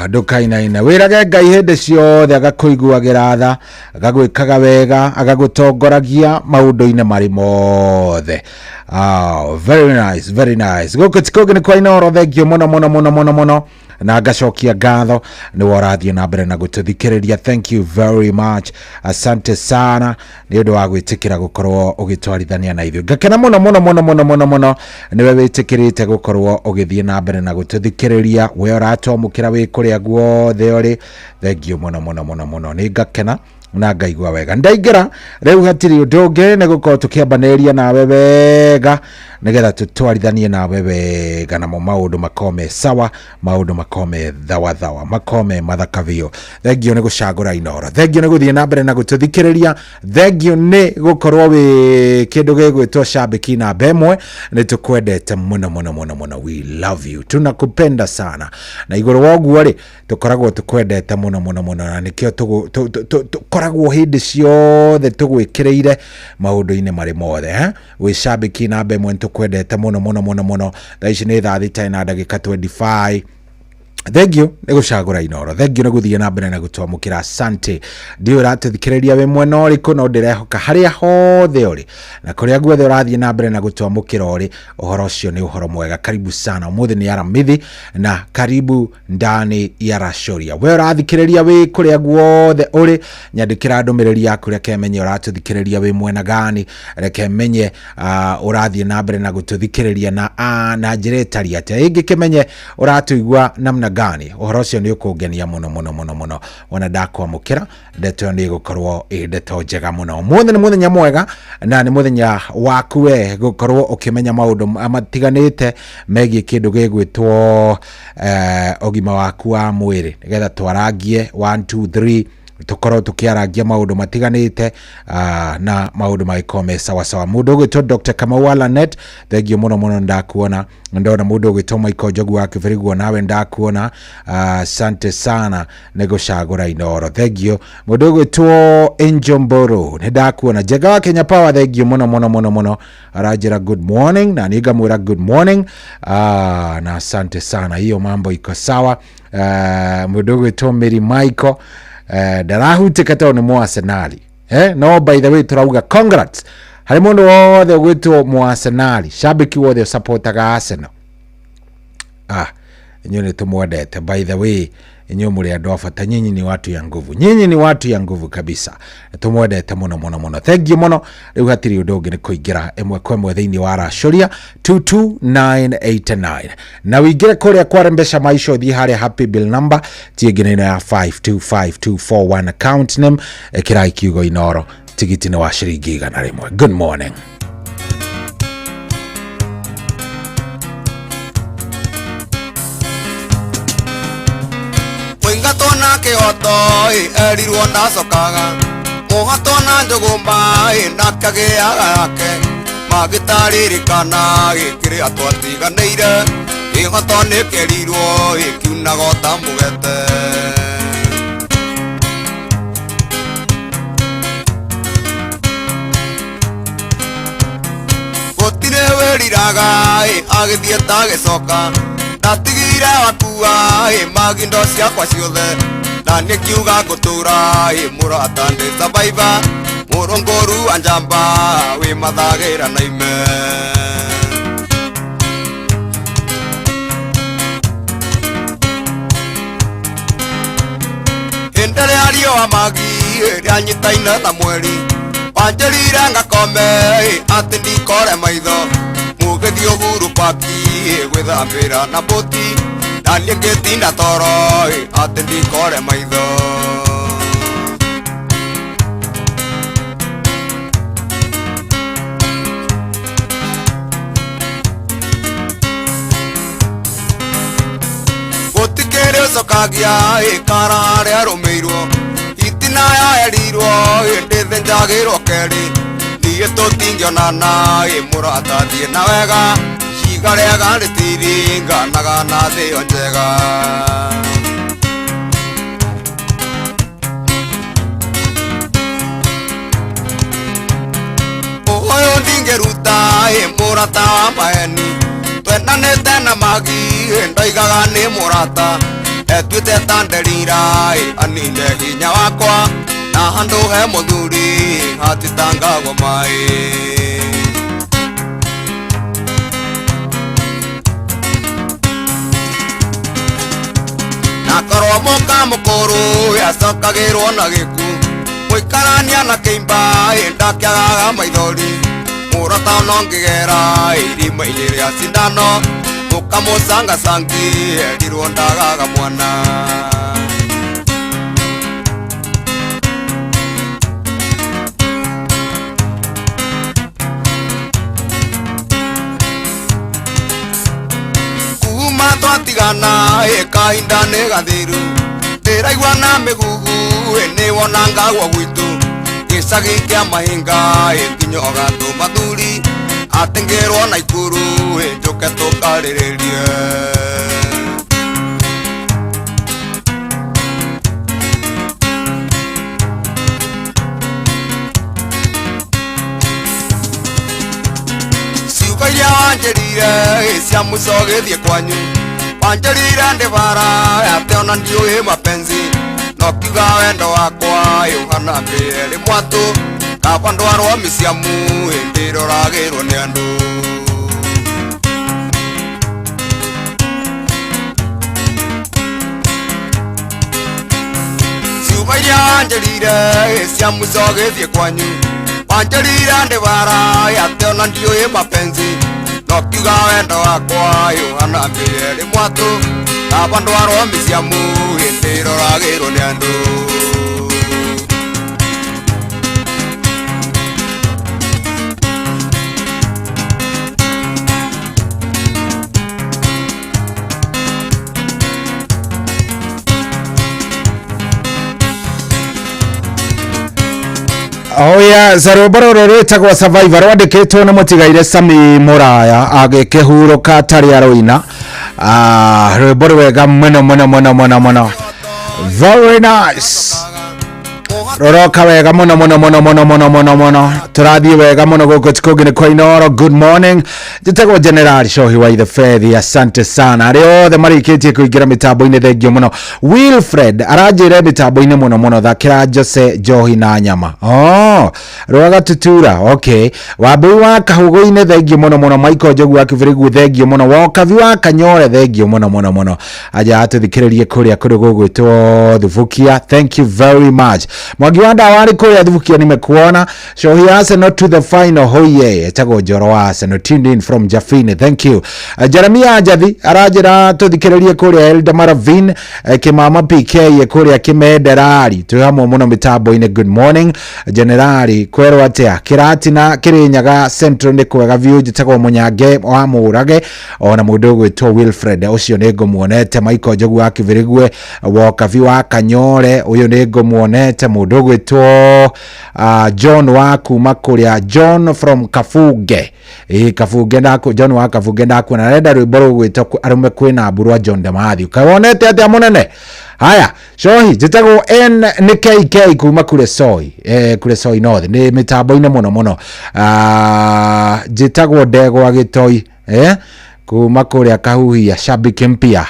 ndukainaina wirage Ngai hindi ciothe agakũiguagĩra tha agagwĩkaga wega agagũtongoragia maũndũ-inĩ marĩ mothe. Very nice gũkũ tikũngĩ nĩ kwa Inooro, thengio mũno na ngacokia ngatho nĩ worathiĩ na mbere na gũtũthikĩrĩria. Thank you very much, asante sana nĩ ũndũ wa gwĩtĩkĩra gũkorwo ũgĩtwarithania na ithuĩ. Ngakena mũno nĩwe wĩtĩkĩrĩte gũkorwo ũgĩthiĩ na mbere na gũtũthikĩrĩria, we ũratwamũkĩra wĩ kũrĩa guothe ũrĩ. Thengio mũno nĩ ngakena na ngaigua wega. Ndaingĩra rĩu hatirĩ ũndũ ũngĩ nĩ gũkorwo tũkĩambanĩrĩria nawe wega nĩgetha tũtwarithanie nawe wega namo maũndũ makome sawa, maũndũ makome thawa, makome mathaka biũ. Thengio nĩ gũcagũra Inooro, thengio nĩ gũthiĩ na mbere na gũtũthikĩrĩria, thengio nĩ gũkorwo wĩ kĩndũ gĩgwĩtwo shabiki namba ĩmwe. Nĩ tũkwendete mũno, we love you, tunakupenda sana, na igũrũ wa ũguo rĩ tũkoragwo tũkwendete mũno na nĩkĩo tũkoragwo hĩndĩ ciothe tũgwĩkĩrĩire maũndũ-inĩ marĩ mothe. Wĩ shabiki namba ĩmwe tũkwendete mũno. Thaa ici nĩ thaa thita na ndagĩka 25. Thengio nĩ gũcagũra Inooro, thengio nĩ gũthiĩ na mbere na gũtwamũkĩra. Asante ndiũ ũratũthikĩrĩria wĩ mwena ũrĩkũ, no ndĩrehoka harĩa hothe ũrĩ na kũrĩa guothe ũrathiĩ na mbere na gũtwamũkĩra ũrĩ, ũhoro ũcio nĩ ũhoro mwega. Karibu sana, ũmũthĩ nĩ Aramithi na karibu ndani ya Racoria. We ũrathikĩrĩria wĩ kũrĩa guothe ũrĩ, nyandĩkĩra ndũmĩrĩri yaku reke menye ũratũthikĩrĩria wĩ mwena gani, reke menye ũrathiĩ na mbere na gũtũthikĩrĩria na njĩra ĩtariĩ atĩa, ĩngĩkĩmenye ũratũigua namna gani. Ũhoro ũcio nĩ ũkũngenia mũno wona ndakwamũkĩra. Ndeto nĩ gũkorwo ndeto njega mũno. Mũthenya nĩ mũthenya mwega na nĩ mũthenya waku we gũkorwo ũkĩmenya maũndũ matiganĩte megiĩ kĩndũ gĩgwĩtwo ũgima waku wa mwĩrĩ, nĩgetha twarangie 1 2 3 tukorwo tukiaragia maundu matiganite na maundu maikome sawa. Mundu ugwitwo Dr. Kamau Alanet, thengio muno ndakuona. Ndona mundu ugwitwo Michael Jogu wa Kĩbĩrĩguo, nawe ndakuona. Asante sana nĩ gũcagũra Inooro, thengio. Mundu ugwitwo Angel Mburu nĩ ndakuona. Njega wa Kenya Power, thengio muno. Arajira good morning na niĩ ngamwĩra good morning. Na asante sana, hiyo mambo iko sawa. Mundu ugwitwo Mary Michael ndarahutĩka tondũ nĩ Mũarsenali. No by the way turauga congrats harĩ mũndũ wothe ũgwĩtwo Mũarsenali, shabiki wothe ũsupportaga Arsenal. Inyuĩ nĩ tũmwendete by the way, inyuĩ mũrĩ andũ a bata, nyinyi ni watu ya nguvu kabisa, tũmwendete mũno. Thengio mũno. Rĩu hatirĩ ũndũ ũngĩ nĩ kũingĩra ĩmwe kwa ĩmwe thĩinĩ wa Racoria 22989 na wĩingĩre kũrĩa kwa Mpesa Maisha, ũthiĩ harĩa happy bill number tiĩngĩ ya 525241 account name, ĩkĩra kiugo Inooro, tigiti nĩ wa ciringi 100. Good morning. Mũingatona kĩhoto erirwo ndacokaga, mũhatona njũgũmba ndakagĩaga yake, magitaririkana gikiria twatiganeire ihoto nikerirwo ikiunaga mugete gotire weriraga agithie tagicoka ndatigire wakua magindo ciakwa ciothe na nikiuga ngutura murata ndi survivor murungoru anjamba wi mathagira na ime endele alio amagi rianyitaina na mweri wanjerire ngakome ati ndikore maitho mugethi Uhuru Paki gwithambira na boti na ngetinda toro ati ndikore maitho gotikere sokagia karare aromeirwo itina ya erirwo ndethe njagirwo keri niye tutingionana murata thie na wega cigarega ritiringa nagana thio njega oyo ndingeruta murata wa maeni twenanete na magi ndoigaga ni murata etwite tanderira anine hinya wakwa na handu he muthuri hatitangagwo mai nakorwo muka mukuru yacokagirwo na giku muikarania na kiimba ndakiagaga maithori murata no ngigera irima-ini ria cindano mukamucangacangi erirwo ndagaga mwana kuma twatigana kahinda nĩ gathiru ndĩraigua na mĩgugu nĩ wonanga gwa gwitũ gĩcagi kĩa mahinga nginya gatũ mathuri atengerwo na ikuru njoke tũkarĩrĩrie ciugo iria wanjĩrire cia mũico gĩthiĩ kwanyu wanjĩrire ndĩbara ate ona ndiũĩ mapenzi no kiuga wendo wakwa ũhana mbĩrĩ mwatũ kaba ndwarwo mĩciamu ndĩroragĩrwo nĩ andũ ciugo iria wanjĩrire cia mũico gĩthiĩ kwanyu wanjĩrire ndĩbara ate ona ndiũĩ mapenzi no kiuga wendo wakwa ũhana mbĩrĩ mwatũ kaba ndwarwo mĩciamu ndĩroragĩrwo nĩ andũ oya zaroboro rwĩtagwo survivor rwandĩkĩtwo nĩ mũtigaire Sami Mũraya agĩkĩhurũka atarĩ aroina rwĩmbo rwega mũno very nice roroka wega mũno tũrathiĩ wega mũno gũkũ tikũngĩ nĩ kwa Inooro. Good morning, njĩtagwo General Shohi wa the Fethi, asante sana arĩa othe marĩkĩtie kũingĩra mĩtambo-inĩ, thengio mũno. Wilfred aranjĩre mĩtambo-inĩ mũno thakĩra Jose Njohi na Nyama rwaga tutura okay. Wambui wa Kahũgũ-inĩ thengio mũno. Michael Njogu wa Kĩbĩrĩgu thengio mũno. Wokabi wa Kanyore thengio mũno aja atũthikĩrĩrie kũrĩa kũrĩ gũgwĩtwo Thubukia, thank you very much. Mwangi wa Ndawa kũrĩa Thubukia nimekuona. Shohi Arsenal to the final hoye etagwo Njoro wa Arsenal tuned in from Jafine, thank you. Jeremia Njathi aranjĩra tũthikĩrĩrie kũrĩa Eldamaravine Kimama PK kũrĩa Kĩmenderari twĩ hamwe mũno mĩtambo-inĩ. Good morning Generali kwerwo atĩa Kĩratina Kĩrĩnyaga Central nĩ kwega view njĩtagwo Mũnyange wa Mũrage ona mũndũ ũgwĩtwo Wilfred ũcio nĩ ngũmuonete. Michael Njogu wa Kĩbĩrĩgu Wokabi wa Kanyore ũyũ nĩ ngũmuonete mũndũ mundu gwitwo John wa kuma kuria John from Kafuge Kafuge ndako John wa Kafuge ndako na renda rwimbo rugwitwo arume kwina burwa John Damathi kawonete atia munene. Haya, Shohi jitagwo NKK kuma kule Soi kule Soi North ni mitambo-ine muno jitagwo Ndegwa Gitoi kuma kuria Kahuhia shabiki mpya.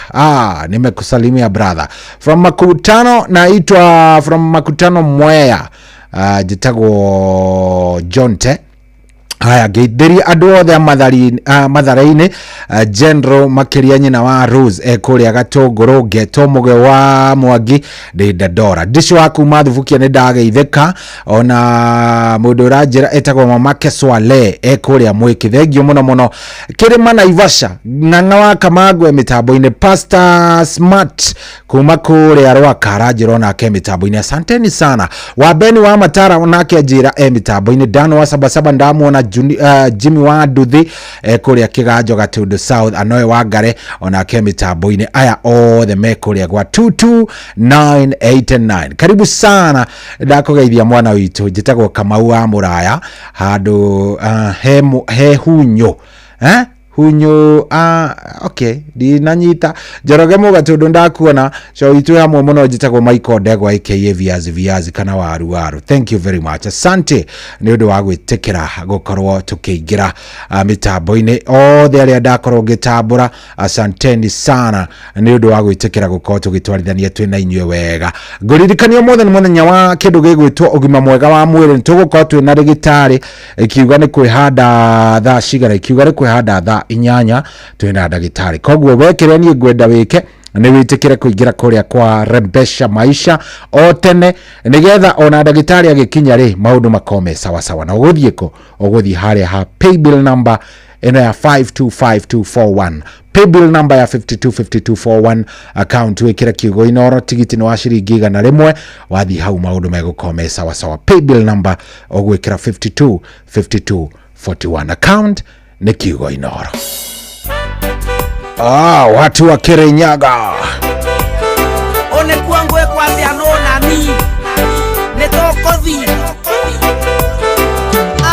Nimekusalimia brother from Makutano, naitwa from Makutano Mwea. Jitagwo Jonte. Haya, geitheri andu othe matharaini General makiria nyina wa Rose kuria Gatunguru Geto Muge wa Mwangi ndi Dadora ndisho waku mathubukia ni ndageitheka ona mundu ranjira etagwo Mamake Swale kuria Mwiki thengio muno Kirima Naivasha ng'ang'a wa Kamagwe mitambo-ine Pastor Smart kuma kuria Rwaka ranjira nake mitambo-ine asanteni sana. Wabeni wa Matara onake njira mitambo-ine Dano wa Sabasaba ndamuona Jimmy wa Nduthi kuria Kiganjo Gatundu South Anoe wa Ngare onake mitambo-ine aya othe me kuria gwa 22989 karibu sana ndakugeithia mwana witu njitagwo Kamau wa Muraya handu he hunyo hunyo okay di nanyita Njoroge Mugatundu ndakuona so itu hamwe muno njitagwo Michael Ndegwa aka viazi kana waru. Thank you very much, asante ni undu wa gwitikira gukorwo tukiingira mitambo-ine othe aria ndakorwo ngitambura asanteni sana ni undu wa gwitikira gukorwo tugitwarithania twina inywe wega. Nguririkanio mothe ni muthenya wa kindu gigwitwo ugima mwega wa mwiri nitugukorwo twina rigitari ikiuga ni kwihanda thaa cigana ikiuga ni kwihanda thaa 8 twina ndagitari koguo wekere ni ngwenda wike ni witikire kuingira kuria kwa Rembesha Maisha otene nigetha ona ndagitari agikinya ri maundu makome sawa na uguthieko uguthi haria ha paybill number ina ya 525241 paybill number ya 525241 account wikira kiugo inoro tigiti ni wa ciringi 100 wathi hau maundu megukome sawa paybill number ogwikira 525241 account ni kiugo inoro. Watu wa Kirinyaga one kwangu ekwambia nona ni netokothi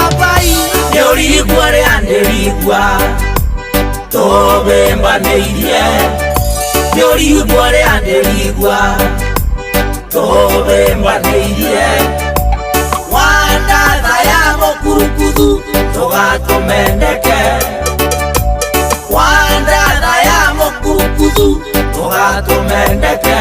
abai neorigwa re anderigwa tobemba neirie neorigwa re anderigwa tobemba neirie wanda daya mokurukudu togatomendeke wanda daya mokurukudu togatomendeke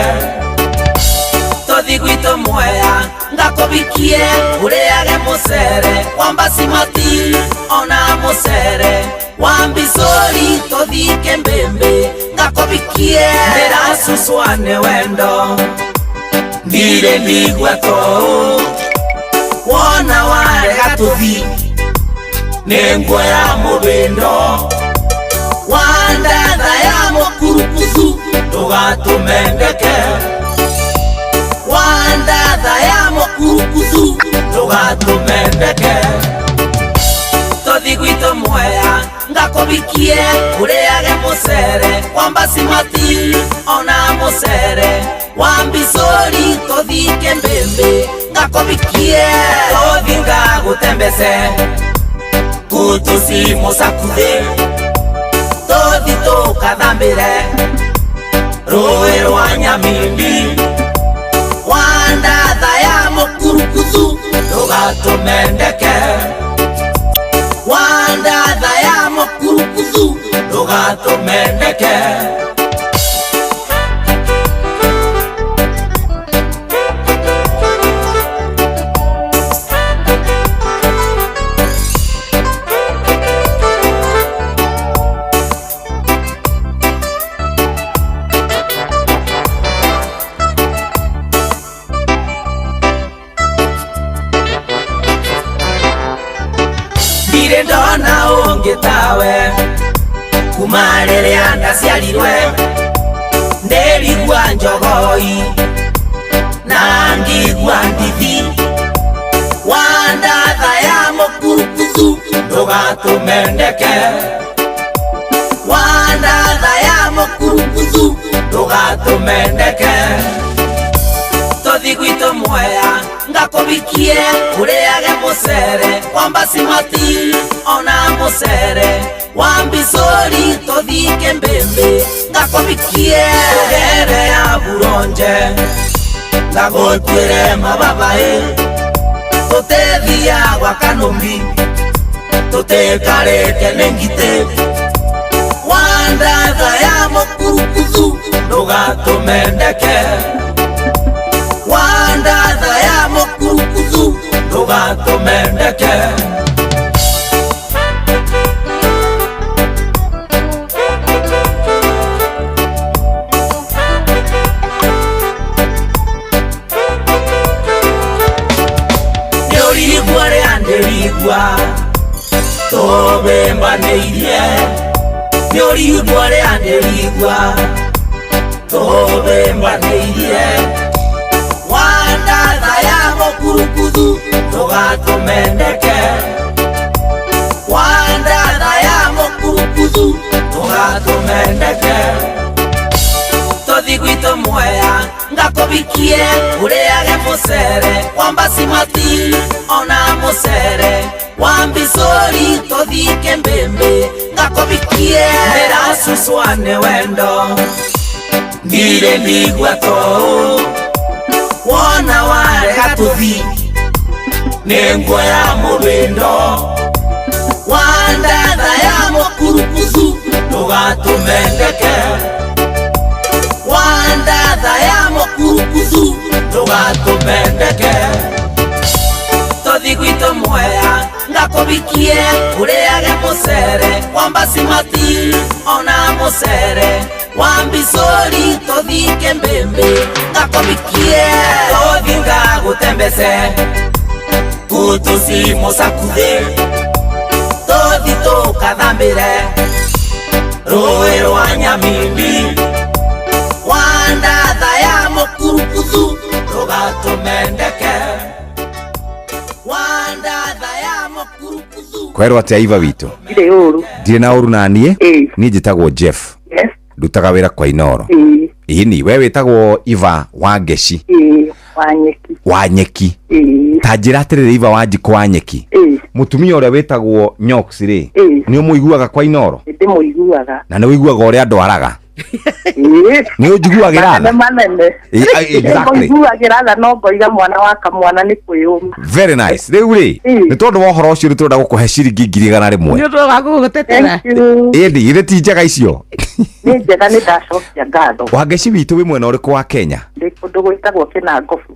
tothigwito Mwea ngakobikie ureage musere wambasimati ona musere wambisori tothike mbembe ngakobikie ndirasuswane wendo ndire ndigweto wona warega tuthi nengwa ya mubindo wanda daya mokurukudu togatomendeke wanda daya mokurukudu togatomendeke tothigwito Mwea ngakobikie ureage musere wambasimati ona musere wambisori tothike mbembe ngakobikie tothinga gutembese kutusimusakuthi tothi tukathambire rũĩ rwa Nyamindi wanda daya mokurukudu togatomendeke wanda daya mokurukudu togatomendeke ndona ungitawe kumarere anda ciarirwe nderigwa njogoi na ngigwa ndithi wanda daya mokurukudu togatomendeke wanda daya mokurukudu togatomendeke tothigwito Mwea ngakubikie ureage musere wamba simati ona musere wambisori tothike mbembe ngakubikie ugere ya buronje ngagotwire mababae tutethia gwa kanumbi tutekarete nengite wandatha ya mukurukuthu ndugatumendeke wandatha ya mukurukuthu ndugatumendeke niurigwa riandirigwa tobembaneirie niurigwa riandirigwa tobembaneirie wandatha ya mukurukuthu ndugatumendeke wandatha ya mukurukuthu ndugatumendeke tothi gwito mweya ngakubikie ureage musere wamba simati ona musere wambisori tothike mbembe ngakubikie ndirasuswane wendo ngire ndigwa tou wona warega tuthi nengwa ya mubindo wandatha ya mukurukuthu ndugatumendeke wandatha ya mukurukuthu ndugatumendeke tothi gwito mweya ngakubikie ureage musere wamba simati ona musere wambisori tothike mbembe ngakubikie tothi ngagutembese kutusimusakuthe tothi tukathambire rũĩ rwa nyamimbi wandatha ya mukurukuthu ndugatumendeke wandatha ya mukurukuthu kwerwo atia iva witũ Ndirĩ ũru. ndirĩ na ũru naniĩ niĩ njĩtagwo Jeff ndutaga wĩra kwa Inoro ĩni we wĩtagwo Iva Wangeci Wanyeki ta njĩra atĩrĩrĩ Iva Wanjikũ Wanyeki mũtumia ũrĩa wĩtagwo Nyox rĩ nĩ ũmũiguaga kwa Inoro ndĩmũiguaga na nĩ ũiguaga ũrĩa ndwaraga nĩ ũnjiguagĩra tha manene ndĩmũiguagĩra tha no ngoiga mwana wa kamwana nĩ kwĩyũma very nice rĩu rĩ nĩ tondũ wa ũhoro ũcio nĩ tũrenda gũkũhe ciringi 100 nĩ ũndũ wa gũgũtetera ĩndĩ irĩ ti njega icio nĩ njega nĩ ndacokia ngatho Wangeci witũ wĩ mwena ũrĩkũ wa Kenya ndĩ kũndũ gwĩtagwo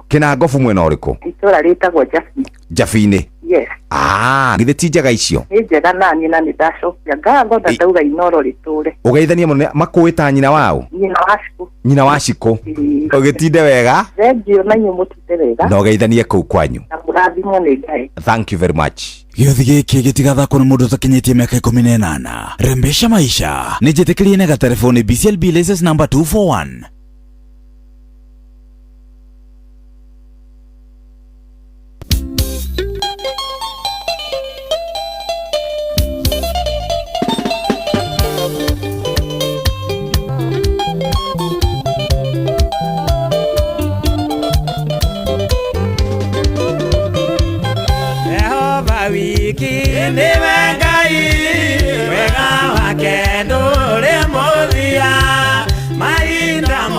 Kĩnangobu mwena ũrĩkũ itũra rĩtagwo Jabi-inĩ yes githĩ ti njega icio nĩ njega naniĩ na nĩ ndacokia ngatho na ndauga Inoro rĩtũre ũgeithanie mũno makũĩta nyina wao nyina wa Cikũ ũgĩtinde wega thengio na inyuĩ mũtinde wega na ũgeithanie kũu kwanyu na mũrathimwo nĩ Ngai thank you very much gĩothi gĩkĩ gĩtigathakwo nĩ mũndũ ũtakinyĩtie mĩaka 18 rembesha maisha nĩ njĩtĩkĩrie na gatelefoni BCLB license number 241 Wega wake ndũrĩ mũthia mahinda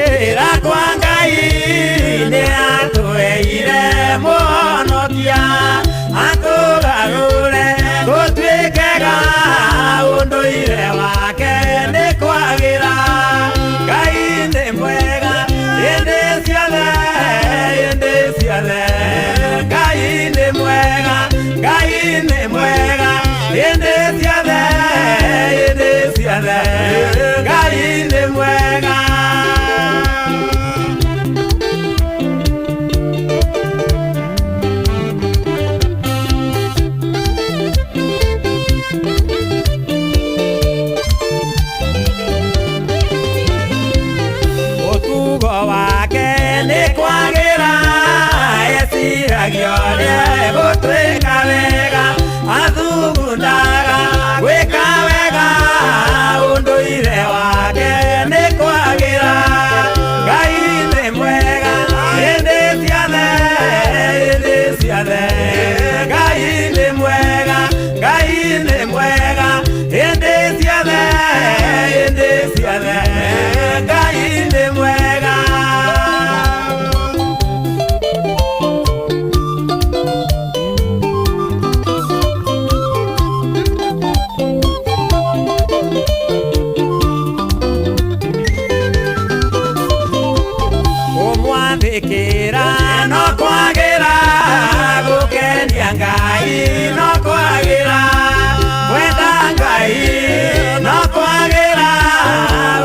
kwĩra kwa Ngai nĩ atũheire mũhonokia atũgarũre tũtuĩkega ũndũire wake nĩ kwagĩra. Ngai nĩ mwega hĩndĩ ciothe, hĩndĩ ciothe. Ngai nĩ mwega, Ngai nĩ mwega hĩndĩ ciothe, hĩndĩ ciothe. Ngai nĩ mwega. Ũtugo wake nĩ kwagĩra, eciragia ũrĩa gũtuĩka wega, athugundaga gwĩka wega, ũndũire wake nĩ kwagĩra. Ngai nĩ mwega hĩndĩ ciothe, hĩndĩ ciothe. Ngai nĩ mwega, Ngai nĩ mwega hĩndĩ ciothe, hĩndĩ ciothe. Ngai nĩ mwega. Ũmwathĩkĩra no kwagĩra, gũkenia Ngai no kwagĩra, kwenda Ngai no kwagĩra,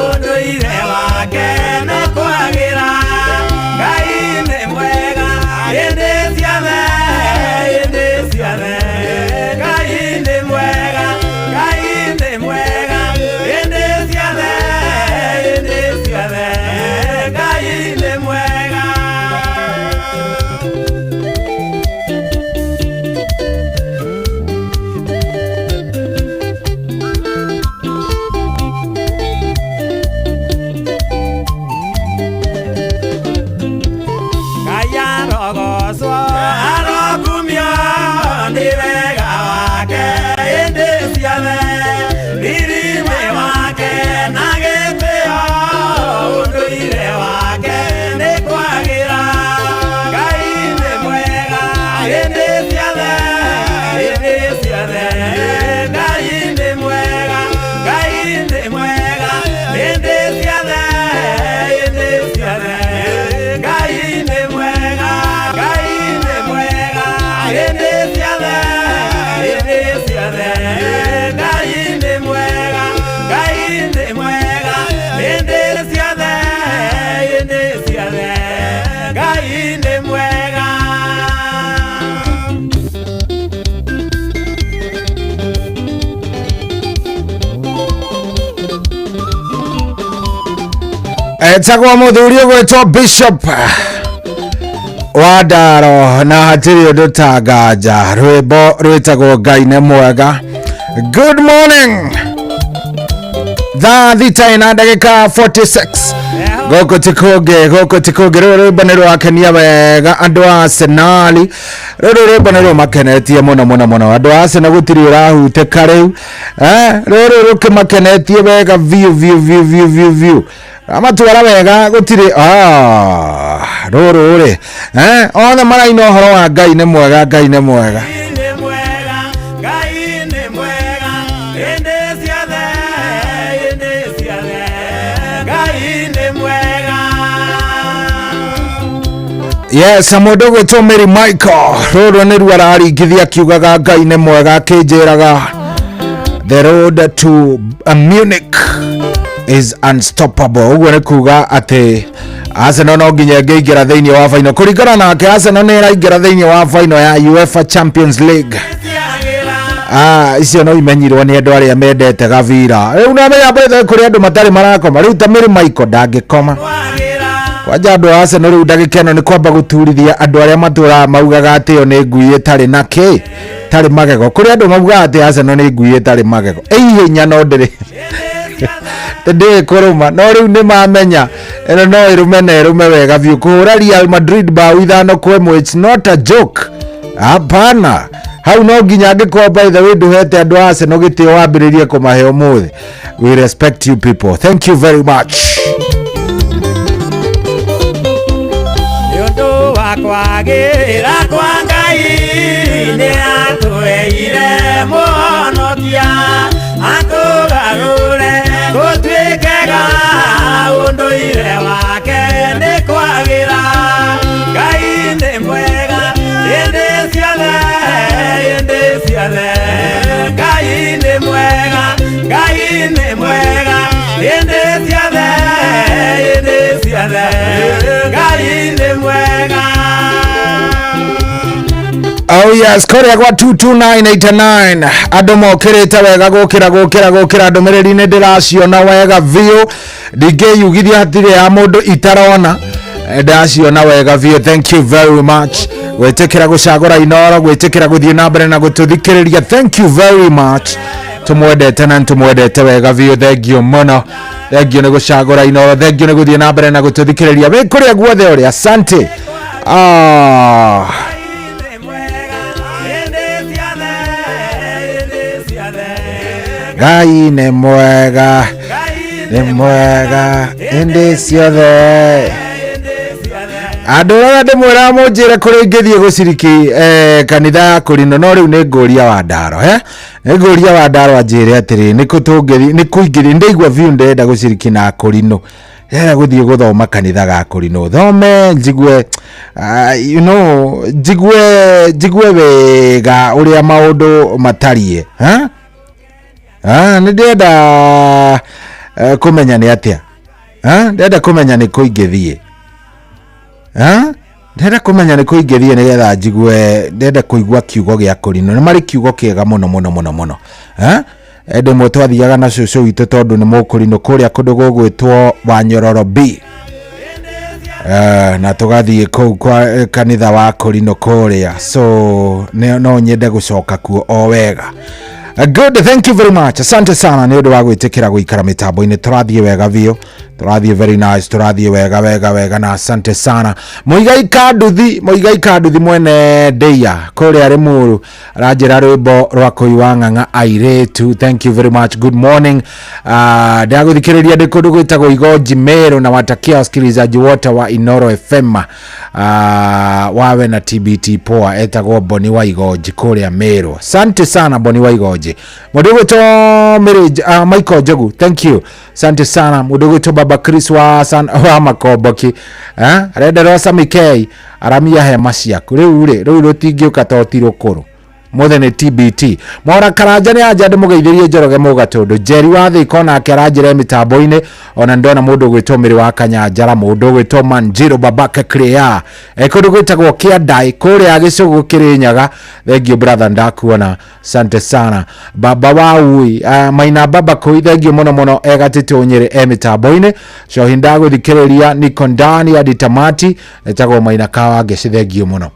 ũndũire wake nĩ kwagĩra. Ngai nĩ mwega hĩndĩ ciothe, hĩndĩ ciothe. Ngai nĩ mwega, Ngai nĩ mwega hĩndĩ ciothe, hĩndĩ ciothe. Ngai nĩ mwega. Ngai arogocwo arokumio nĩ wega wake hĩndĩ ciothe, riri-inĩ wake na gĩtĩo, ũndũire wake nĩ kwagĩra. Ngai nĩ mwega hĩndĩ ciothe, hĩndĩ ciothe. Ngai nĩ mwega, Ngai nĩ mwega hĩndĩ ciothe, hĩndĩ ciothe. Ngai nĩ mwega, Ngai nĩ mwega hĩndĩ ciothe, hĩndĩ ciothe. Ngai nĩ mwega, Ngai nĩ mwega hĩndĩ ciothe, hĩndĩ ciothe. Ngai nĩ mwega. etagwo muthuri ũgwĩtwo Bishop wa Ndaro na hatirĩ ũndũ ta nganja. Rwĩmbo rwĩtagwo Ngai nĩ mwega. Good morning. Thaa thita ina ndagĩka 46 gũkũ tikũngĩ rũrũ rwĩmbo nĩ rwakenia wega andũ a Arsenal. Rũrũ rwĩmbo nĩ rũmakenetie mũno andũ a Arsenal gũtirĩ ũrahutĩka rĩu. Rũrũ rũkĩmakenetie wega view amatwara wega gũtirĩ rũrũ rĩ othe maraina ũhoro wa Ngai nĩ mwega, Ngai nĩ mwega. Yes, mũndũ ũgwĩtwo Mary Michael rũrũ nĩ ruo araringithia akiugaga Ngai nĩ mwega, akĩnjĩraga the road to Munich is unstoppable. Ũguo nĩ kuga atĩ Arsenal no nginya ĩngĩingĩra thĩinĩ wa final. Kũringana nake Arsenal nĩ ĩraingĩra thĩinĩ wa final ya UEFA Champions League. Icio no imenyirwo nĩ andũ arĩa mendete gavira. Rĩu no menya mbere kũrĩ andũ matarĩ marakoma. Rĩu ta Mary Michael ndangĩkoma. Kwanja andũ a Arsenal rĩu ndagĩka ĩno nĩ kwamba gũturithia andũ arĩa matũra maugaga atĩ yo nĩ ngui ĩtarĩ na kĩ tarĩ magego. Kũrĩ andũ maugaga atĩ Arsenal nĩ ngui ĩtarĩ magego. Hinya no ndĩrĩ ndĩ kũrũma no rĩu nĩ mamenya ĩno no ĩrũme wega biũ. Kũhũra Real Madrid bao 5-1 it's not a joke. Hapana, hau no nginya angĩkorwo by the way ndũhete andũ a Arsenal gĩtĩo wambĩrĩrie kũmahe ũmũthĩ. We respect you people. Thank you very much. kwagira kwa Ngai ni atweire muhonokia atugarure gutwikega unduire wake ni kwagira Ngai ni mwega indi ciothe Ngai ni mwega indi ciothe Ngai ni mwega. Oh yes, korea kwa 22989 andu mokirite wega gukira ndumiriri-ini ndiraciona wega biu ndingiyugithia hatire ya mundu itarona ndaciona wega biu. Thank you very much gwitikira gucagura inoro gwitikira guthie na mbere na gututhikiriria. Thank you very much, tumwendete na tumwendete wega biu. Thank you muno, thank you ni gucagura inoro, thank you ni guthie na mbere na gututhikiriria we kuria guothe uri. Asante. Ngai ni mwega indi ciothe. Andu aya ndimwira munjire kuri ngithie guciriki kanitha ya Kurino no riu ni nguria wa ndaro ni nguria wa ndaro anjire atiri ni kuingiri ndigwa view ndenda guciriki na Kurino guthie guthoma kanitha ga Kurino thome njigue njigue wega uria maundu matarie ndenda kumenya ni atia ndenda kumenya ni kuingithie ndenda kumenya ni kuingithie nigetha njigue ndenda kuigua kiugo gia Kurino ni mari kiugo kiega muno ende mutwathiaga na cucu witu tondu ni mukurino kuria kundu gugwitwo Wanyororo B na tugathie kuu kwa kanitha wa Kurino kuria, so no nyende gucoka kuo o wega. Good, thank you very much. Asante sana ni undu wa gwitikira guikara mitambo-ini. Turathie wega biu, turathie very nice, turathie wega na asante sana. Muigai kanduthi mwene Deia kuria Rimuru arajira rwimbo rwa kuiwa ng'ang'a airetu. Thank you very much, good morning. Ndaguthikiriria ndi kundu gwitagwo Igoji Meru na watakia wasikilizaji wote wa Inoro FM wawe na TBT poa. Etagwo Boni wa Igoji kuria Meru. Asante sana Boni wa Igoji. Mudugu to Michael Jogu, thank you. Asante sana mudugu to Baba Chris wa Makoboki arenda Rosa Mikei aramia hema ciaku riu rutingiuka totiro kuru mothe ni TBT. Mora Karanja ni aja ndimugeithirie Njoroge Mugatundu. Jerry wa Thiko nake aranjire mitambo-ini ona ndona mundu gwitwo Miri wa Kanyanjara, mundu gwitwo Manjiro Babaka Clear kundu gwitagwo Kiandai kuria Gicugu Kirinyaga. Thank you brother, ndakuona asante sana. Baba wa Ui Maina Baba Koi, thank you muno egatite unyire mitambo-ini. So hinda guthikiriria niko ndani hadi tamati. Etagwo Maina Kawange, thank you muno,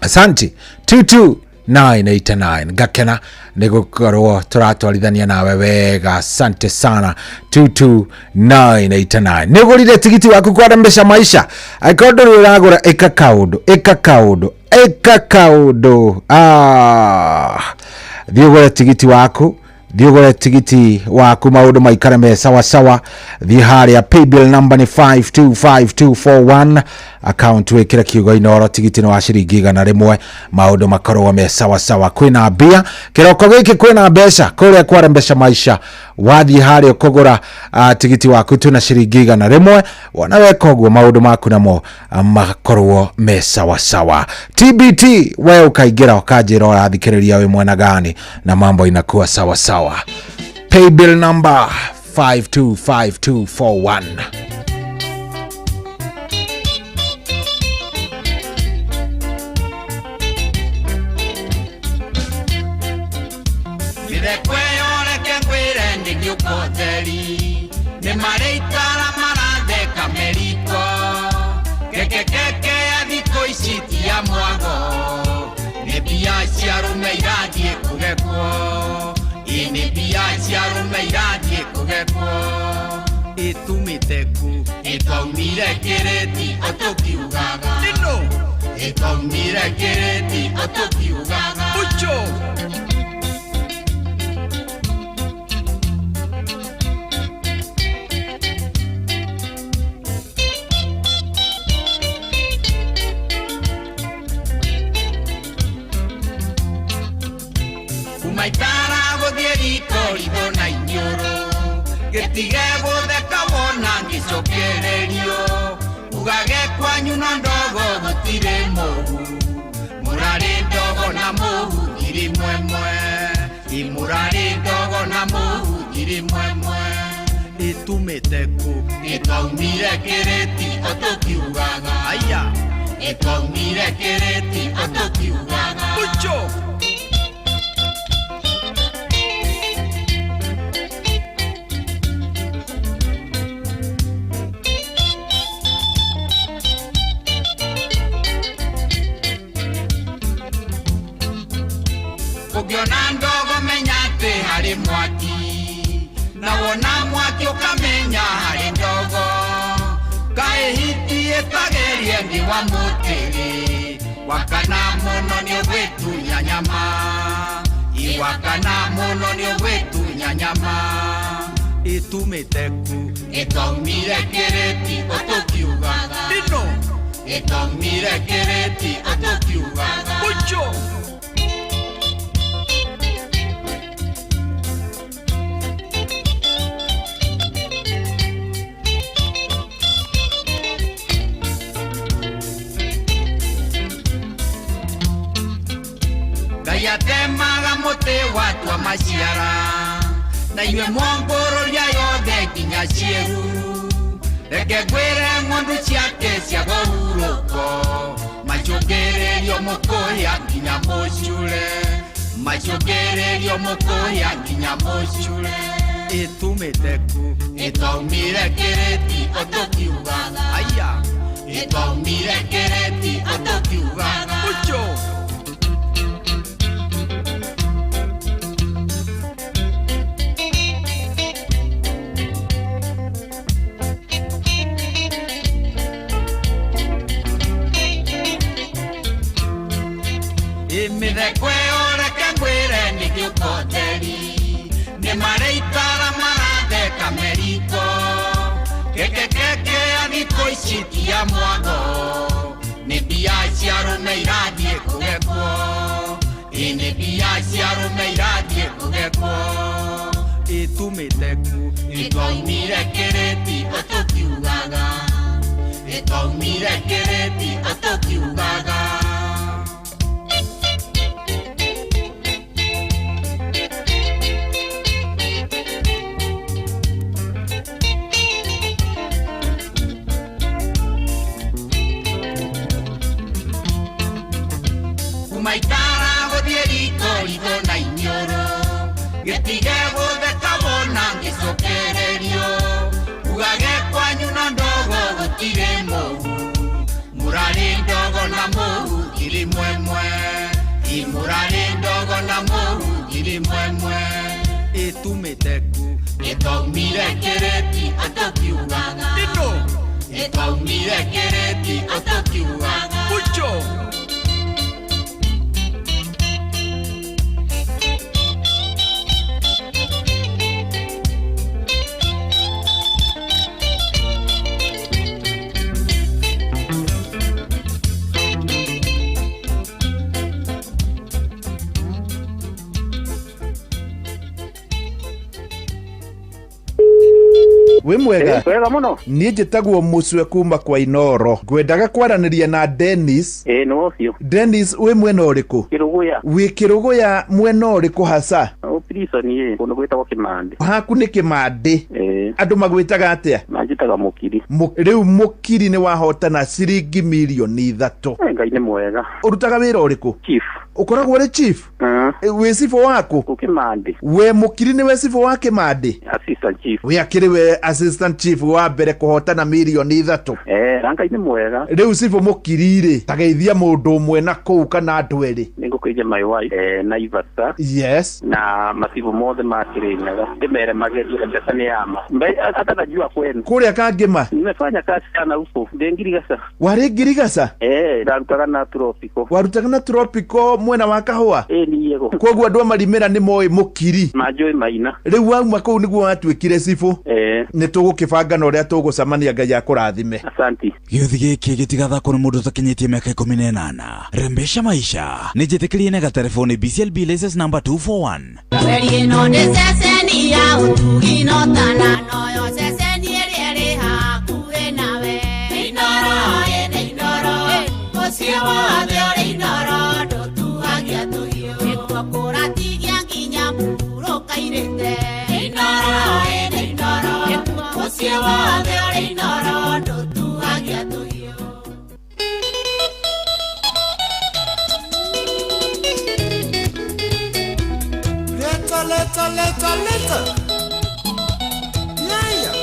asante. 22989 gakena nigukorwo turatwarithania nawe wega. Asante sana 22989. nigurire tigiti waku kwa Mbesha Maisha aikondo uragura eka kaundo thiogore tigiti waku maundu maikare me sawa. Thie haria paybill number ni 525241 account wikira kiugo Inoro. Tigiti no wa ciringi 100 maundu makorwo me sawa. Kwina mbia kiroko giki, kwina mbeca kuria kwa Mbesha Maisha. Wathie haria kugura tigiti waku tuna ciringi 100 wona weka uguo maundu maku namo makorwo me sawa. TBT we ukaingira ukanjira urathikiriria we mwana gani na mambo inakuwa sawa. Paybill number 525241. Itumiteku itaumire kireti otokiugaga nino itaumire kireti otokiugaga mucho getige gutheka wona ngicokererio ugage kwanyu na ndogo gutire muhu murari ndogo na muhu iri mwemwe imurari ndogo na muhu iri mwemwe itumite ku itaumire kireti otokiugaga aya itaumire kireti otokiugaga ucho ukiona ndogo menyate hari mwaki na wona mwaki ukamenya hari ndogo kaehitie tagerie ndi wa mutiri wakana muno ni wetu nyanyama iwakana muno ni wetu nyanyama itumiteku itaumire kireti otokiugaga ino itaumire kireti otokiugaga ucho yatemaga muti watu wa maciara na inywe mwongoro ria yothe nginya cieru reke ngwire ng'ondu ciake cia gohuruko macokererio mukuhia nginya mucure macokererio mukuhia nginya mucure itumite ku itaumire kireti otokiugaga aya itaumire kireti otokiugaga ucho imithekwe oreke ngwire nigiukoteri ni mareitara maratheka meriko kekekeke athiko ici tia mwago ni mbia cia rume irathie kugekwo ni mbia cia rume irathie kugekwo itumiteku itaumire kireti otokiugaga itaumire kireti otokiugaga maitara gothieri rigo na inyoro getige gutheka wona ngicokererio ugage kwanyu na ndogo gutire muhu murari ndogo na muhu iri mwemwe imurari ndogo na muhu iri mwemwe itumiteku itaumire kireti otokiugaga ino itaumire kireti otokiugaga ucho we mwega wega muno nie njitagwo mucwe kuma kwa Inoro ngwendaga kwaraniria na Dennis no cio Dennis we mwena uriku Kiruguya wi Kiruguya mwena uriku hasa prison kuno gwitagwo Kimande haku ni Kimande andu magwitaga atia manjitaga mukiri riu mukiri ni wahotana ciringi milioni 3 ngai ni mwega urutaga wira uriku chief ukoragwo uri chief we sifo wako Kimande we mukiri ni we sifo wa Kimande assistant chief we akiri we assistant chief wa mbere kuhotana milioni 3 ngai ni mwega riu sifo mukirire tageithia mundu umwe na kuu kana andu eri ningukeje my wife na Ivasa yes na masivu mothe makirinyaga ndimere magerio pesa ni yama hata najua kwenu kuria kangima nimefanya kazi sana huko ndengirigasa wari ngirigasa ndarutaga na tropico warutaga na tropico mwena wa kahua ni yego koguo andu amarimera ni moi mukiri majoi maina riu wauma kuu niguo watwikire sifu ni tugukibanga na uria tugucamania ngai akurathime asante gĩuthi gĩkĩ gĩtigathakwo nĩ mũndũ ũtakinyĩtie mĩaka 18 rembesha maisha nĩ njĩtĩkĩrie na gatelefoni BCLB license number 241 Weri ĩno nĩ ceceni ya ũtugi no tana noyo ndite inoro inoro musie wothe uri inoro ndutuagia tuhiu Later. Yeah.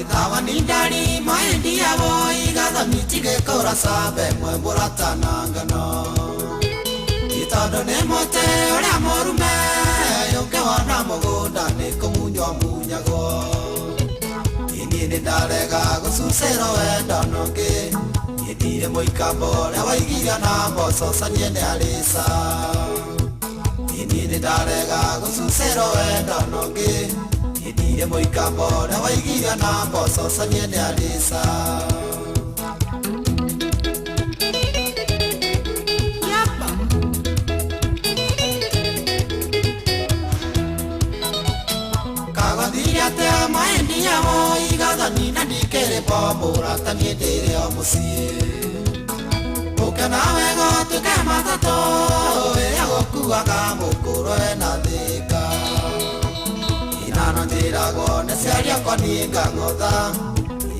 Itawa ni dari maendi avo igada mitige kora sabe mwe burata nangano. Itondo ne mote ore amorume yonke wana mogunda ne komunyo munyago. Ini ndarega gususero enda noke. Yedire moikambo le waigira na boso sanye ne alisa. Ini ndarega gususero enda noke. Yedire moikambo le waigira na boso sanye ne alisa. Te maendi avo igada nina dikere pomura tamiedere omusie Ukana wego tuke matato Ego kuaga mukuro ena deka Inano tirago nesearia kwa niga ngoda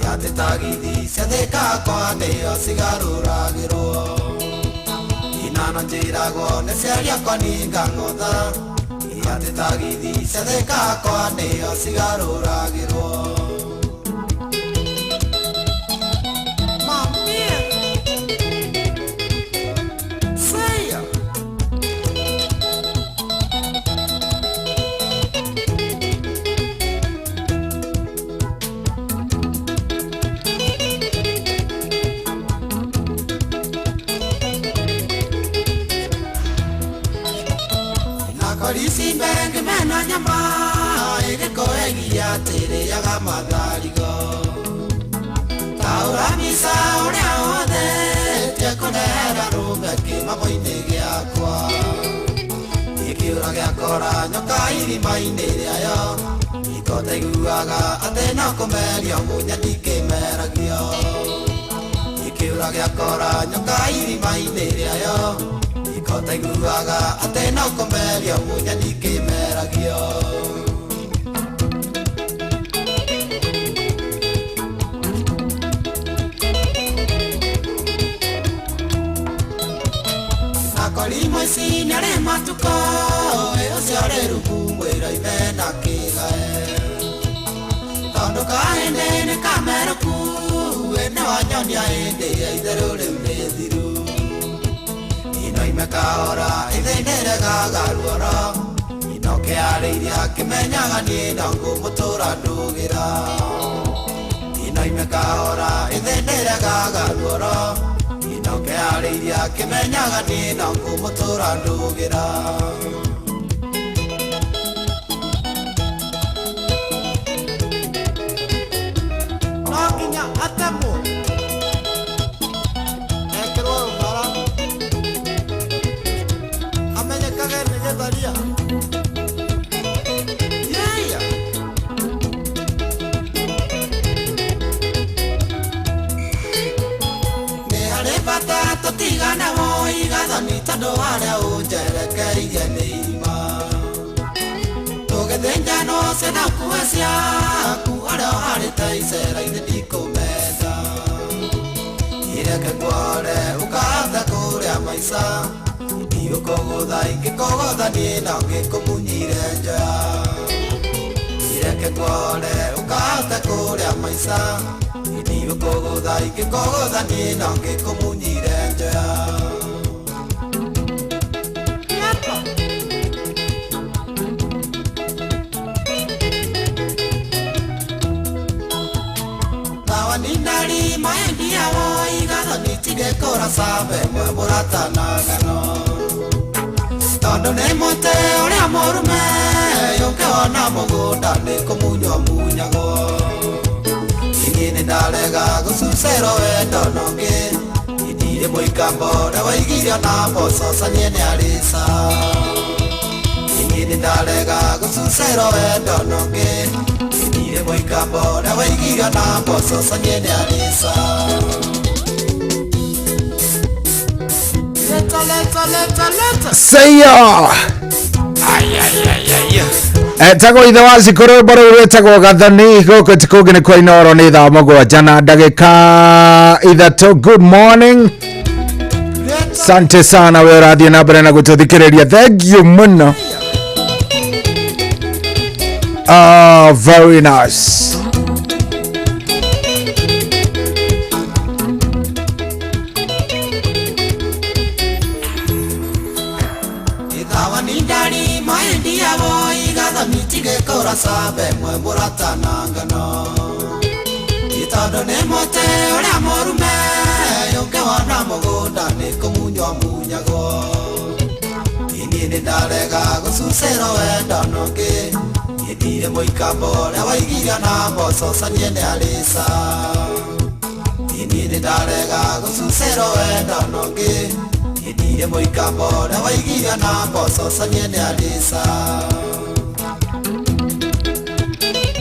Iate tagidi se deka kwa neo sigarura giro Inano tirago nesearia kwa niga ngoda Iate tagidi se deka kwa neo sigarura giro Korisi bengi meno nyama Ege koegi ya tere yaga madarigo Taura misa urea ode Tieko nera rume kima moinege akwa Iki urage akora nyoka iri mainere ayo Iko teguaga atena komerio munya dike meragio Iki urage akora nyoka iri mainere ayo Koteguaga atena komerio munya dike meragio Nakoli moisi nyare matuko Eo siore rupu mwera imena kigae Tondo kaende ne kamera ku Ene wanyonia ende ya iderure mnethiru Mekaora ithenere gagaruora Inoke areiria kimenyaga ni nangu mutura ndugira Inoi mekaora ithenere gagaruora Inoke areiria kimenyaga ni nangu mutura ndugira Nokinya atamo Ekero mbara Yeah. Ne hare bata totigana wo igada ni tando hare ujere kaiye neima Toge denja no se na kuesia kuara hare taisera ine dikomeda Ire ke kuare ukata kure amaisa Io kogo dai che kogo da niena che comunire già Dire che cuore un canta cuore a maisa Io kogo dai che kogo da niena che comunire già Nari maendi avo igada nitige kora sabe mwe burata nagano Tondo ne mote ore amorume Yonke wana mogunda ne komunyo munyago Ingine ndalega gususero endo nonge Idire moikambo na waigiria na boso sanyene alisa Ingine ndalega gususero endo nonge Yedire moikambo na waigiga na mboso sanyene alisa. Leta. Say ya. Etago ithe wa Cikũrũ Mbũrũ wĩtagwo Gathoni gũkũ tikũngĩ nĩ kwa Inooro nĩ thaa mũgwanja na ndagĩka ithatũ. Good morning. Sante sana we ũrathiĩ na mbere na gũtũthikĩrĩria. Thank you mũno. Very nice. Sabe mwe muratanangano itondo ne mote ora morume yonke wana mogunda ne komunyo munyago ini ne darega gususero endano ke yedire moikambo na waigiga na mboso sanyene alisa ini ne darega gususero endano ke yedire moikambo na waigiga na mboso sanyene alisa.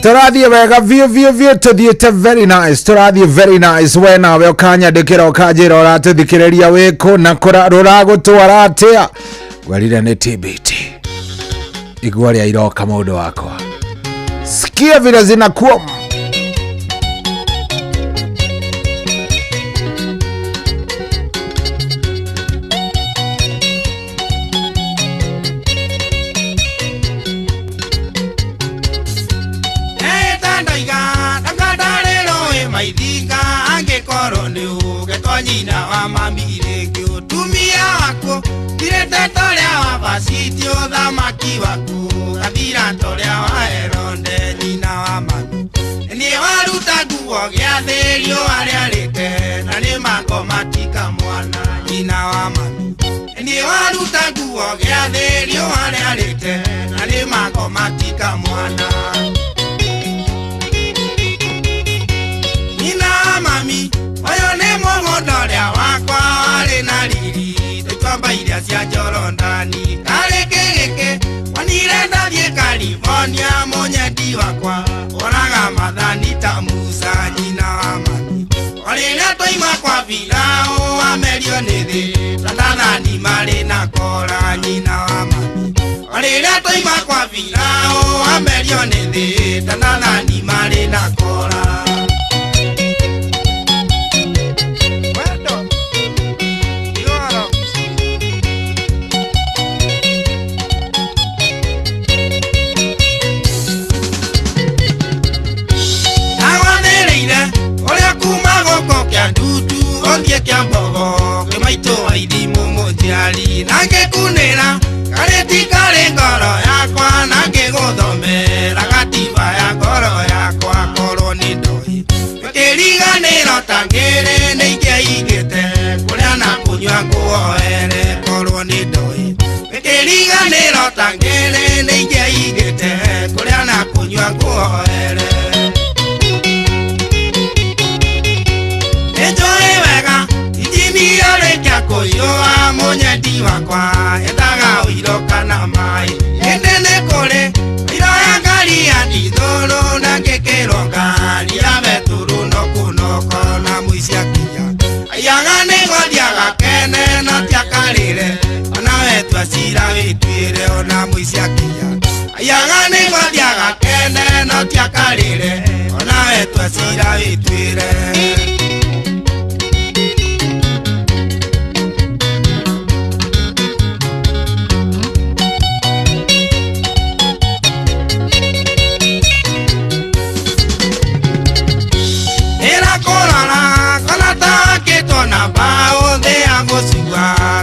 Turathie wega vio tuthiite very nice. Turathie very nice. We nawe ukanyandikira ukanjira uratuthikiriria wiku na ruragutwara atia. Gwarire ni TBT. Igua ria iroka mundu wakwa. Sikia vile zinakuwa. Nyina wa mamire kiutumia wako direte toria wa basitio thamaki wako gathira toria wa Heronde nyina wa mami ni waruta nguo gĩa thĩrio arĩa rĩte na nĩ mako matika mwana nyina wa mami ni waruta nguo gĩa thĩrio arĩa rĩte na nĩ mako matika mwana nyina wa mami oyo nĩ mũgũnda wakwa warĩ na riri tũtwamba iria cia Jorodani karĩ kĩgĩkĩ wanire ndathiĩ California mũnyendi wakwa oraga mathani ta Musa nyina wa mami orĩrĩa twaima kwa Firaũ wamerio nĩ thĩ tandathani marĩ na kora nyina wa mami orĩrĩa twaima kwa Firaũ wamerio nĩ thĩ tandathani marĩ na kora. Ondie kia mbogo ke maito aidi mumujali nange kunera kareti kare ngoro yakwa nange gothomera gatiba ya ngoro yakwa koroni ndoi kiriganiro tangere ninge igete kuria na kunywa nguoere koroni ndoi kiriganiro tangere ninge igete kuria na kunywa nguoere. Koyoa mũnyendi wakwa endaga ũiroka na maĩ ĩndĩ nĩ kũrĩ iro ya ngari ya ndithũrũ na ngĩkĩrwo ngari ya betũrũ no kũnoko na mũici akinya aiaga nĩ gothiaga kene no tiakarĩre ona wetua cira wĩtuĩre ona mũici akinya aiaga nĩ gothiaga kene no tiakarĩre ona wetua cira wĩtuĩre.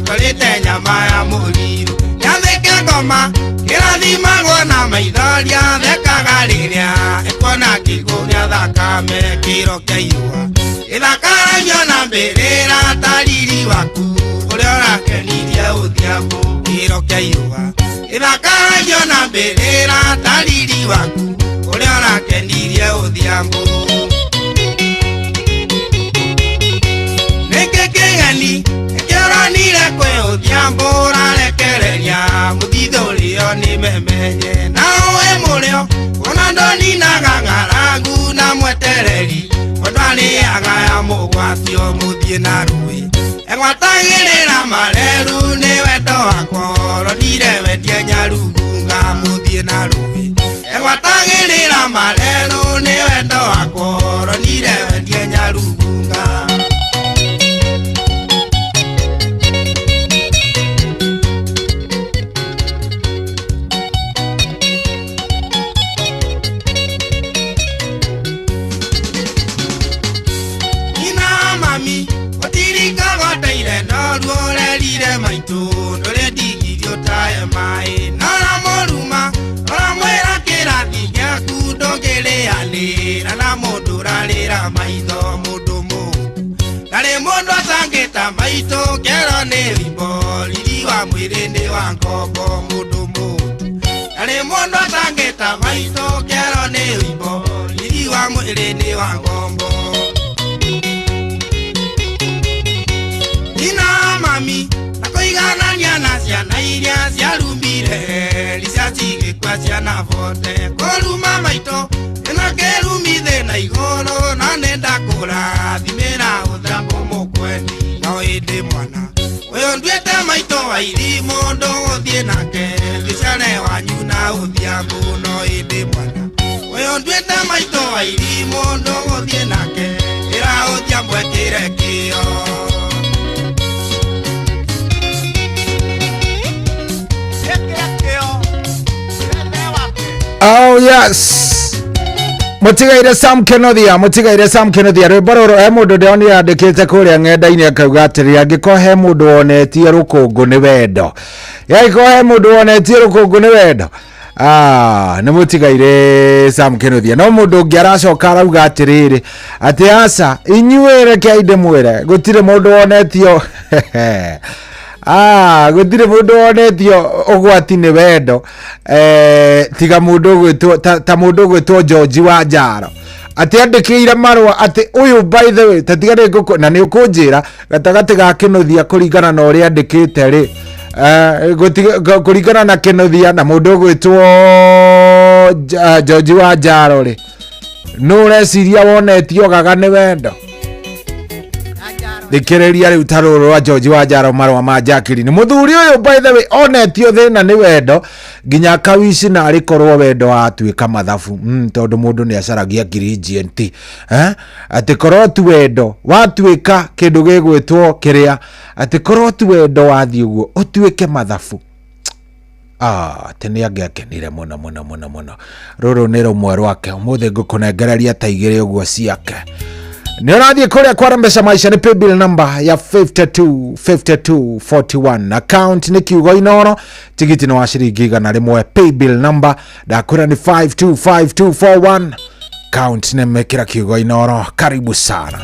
Tolete nyama ya mũriru yathĩke ngoma kĩrathimagwo na maithoria thekaga rĩrĩa ĩkona kĩguũ gĩa thakame kĩro kĩa irũa gĩthakaragio na mbĩrĩra ta riri waku ũrĩa ũrakenirie ũthiambũ kĩro kĩa irũa gĩthakaragio na mbĩrĩra ta riri waku ũrĩa ũrakenirie ũthiambũ. Nĩkĩ kĩgeni kĩoranire kwĩ ũthiambũ ũrarekereria mũthithũ ũrĩo nĩ memenye na ũĩ muleo ona ndoni na ngang'arangu na mwetereri Odwani agaya mugwatio muthie na rui Egwatagirira mareru ni wendo wakwa Ronire wendie nyarungunga muthie na rui Egwatagirira mareru ni wendo wakwa Ronire wendie nyarungunga Maitho mundu mundu Nare mundu atangita maito Kero ni wimbo Lili wa mwiri ni wa ngombo mundu mundu Nare mundu atangita maito Kero ni wimbo Lili wa mwiri ni wa ngombo Nina mami Nakoiganania na ciana iria ciarumire Licia cigikwa ciana vote Koruma maito Kerumide na igoro na nenda kurathimira uthambo mukweni no indi mwana uyo ndwete maito wa irimu nduguthie nake thicane wanyu na uthiambu no indi mwana uyo ndwete maito wa irimu nduguthie nake ira uthiambu ekire kio Oh yes. Mutigaire Sam Kenothia rwimbo mundu ndioni yandikite kuria ng'enda-ini akauga atiri angiko he mundu wonetie rukungu ni wendo yaiko he mundu wonetie rukungu ni wendo ni mutigaire Sam Kenothia no mundu ungi aracoka arauga atiriri ati aca inyuire kiainde mwire gutire mundu wonetio gutire mundu wonetio ugwati ni wendo tiga mundu gwitwo ta mundu gwitwo George wa Njaro ati andikire marwa ati uyu by the way tatigare guko na ni ukunjira gatagati ga Kenothia kuringana na uri andikite ri kuringana na Kenothia na mundu gwitwo George wa Njaro ri no reciria wonetio gaga ni wendo Dikiriria riu taruru wa George wa Njaro marwa ma Jacqueline muthuri uyu by the way onetio thina ni wendo nginya kawici na arikorwo wendo atuika mathabu tondu mundu ni acaragia ingredient ati korwo tu wendo watuika kindu gigwitwo kiria ati korwo tu wendo wathii uguo utuike mathabu tene angiakenire muno ruru ni rumwe rwake umuthi ngukunengereria ta igiri uguo ciake ni unathie kuria kwa Rembesha Maisha ni paybill number ya 5241 account ni kiugo inoro tigiti ni wa ciringi 100 paybill number ndakwira ni 525241 account ni mekira kiugo inoro karibu sana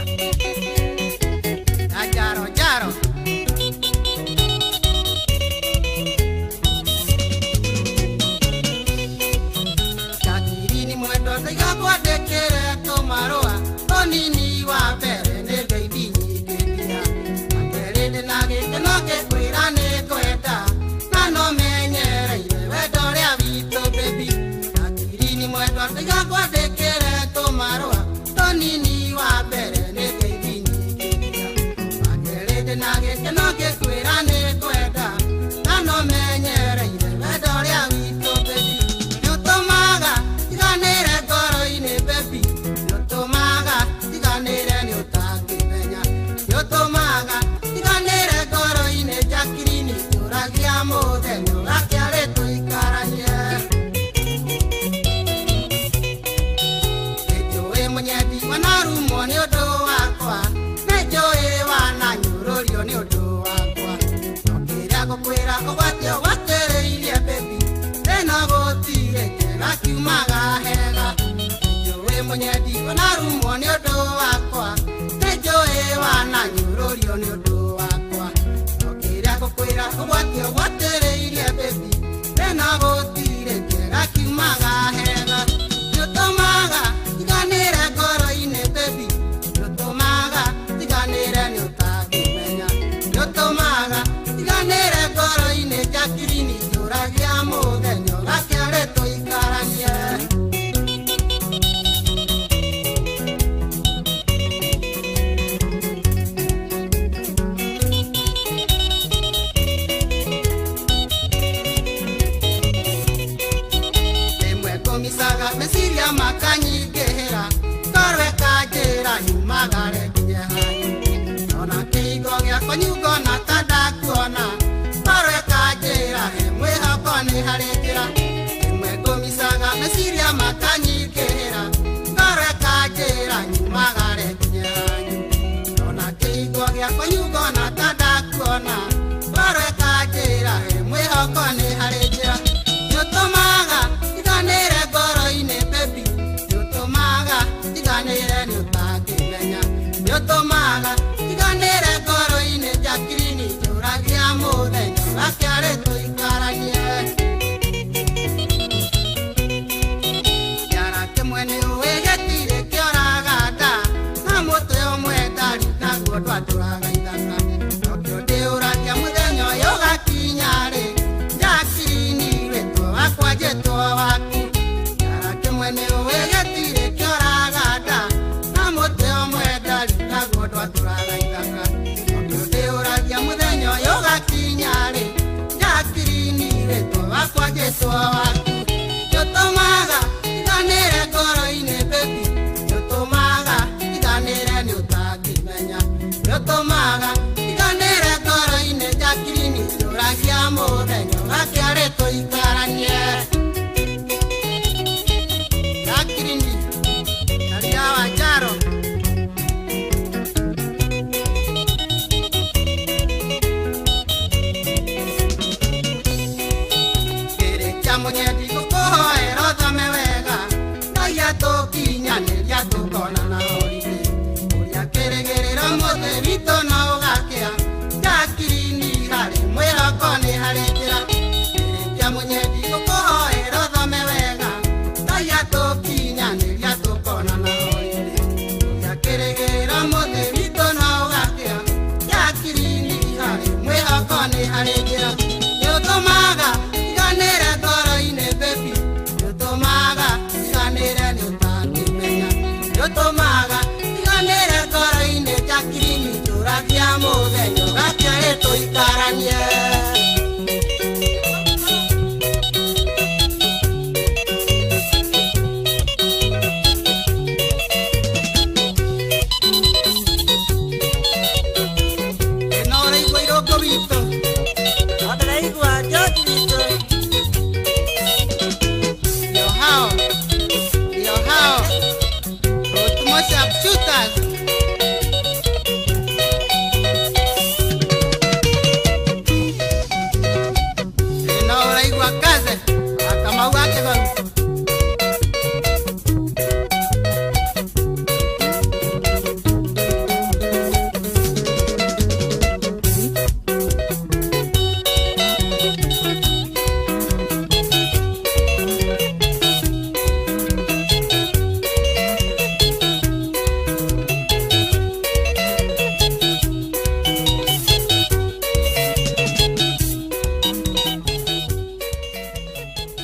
Jacqueline, yo ragia mo de nyo, la que haré to y caraña. nĩ harĩ njĩra ĩmwe ngũmicaga meciria makanyingĩra ngoro ĩkanjĩra nyumagare nginyanyu ona kĩhingo gĩakwa nyungona ta ndakuona ngoro ĩkanjĩra mwĩhoko nĩ harĩ njĩra nĩũtũmaga iganĩre ngoro-inĩ baby nĩũtũmaga iganĩre nĩ ũtangĩmenya nĩũtũmaga iganĩre ngoro-inĩ Jacqueline njũragia mũthenya gakĩarĩ tũikaranie kĩara kĩmwe nĩ ũĩ gĩtirĩ kĩoraga nda na mũtĩ ũmwe ndari naguo ndwatũraga ithaka nokĩo ndĩũragia mũthenya ũyũ gakinya-rĩ Jacqueline rĩtwa wakwa njĩtwo waku kĩara kĩmwe nĩ ũĩ gĩtirĩ kĩoraga nda na mũtĩ ũmwe ndari naguo ndwatũraga ithaka nokĩo ndĩũragia mũthenya ũyũ gakinya-rĩ Jacqueline rĩtwa wakwa njĩtwo waku nĩũtũmaga iganĩre ngoro-inĩ baby nĩũtũmaga iganĩre nĩ ũtangĩmenya nĩũtũmaga iganĩre ngoro-inĩ Jacqueline njũragia mũthenya gakĩarĩ tũikaranie Jacqueline Karia Wanjaro kĩrĩkia mũnyendi gũkũhoera ũthome wega Ngai atũkinyanĩria tũkonana horithi ũrĩa kĩrĩgĩrĩro mũthĩ witũ no ũgakĩa Jacqueline harĩ mwĩhoko nĩ harĩ njĩra kĩrĩkia mũnyendi gũkũhoera ũthome wega Ngai atũkinyanĩria tũkonana horithi ũrĩa kĩrĩgĩrĩro mũthĩ witũ no ũgakĩa Jacqueline harĩ mwĩhoko nĩ harĩ njĩra nĩũtũmaga iganĩre ngoro-inĩ baby nĩũtũmaga iganĩre nĩ ũtangĩmenya nĩũtũmaga iganĩre ngoro-inĩ Jacqueline njũragia mũthenya gakĩarĩ tũikaranie ĩno ũraigua irũngũ witũ ndĩraigua George witũ ndio hao Rotumosa shooters ĩno ũraigua kaze Kamau gakĩgoru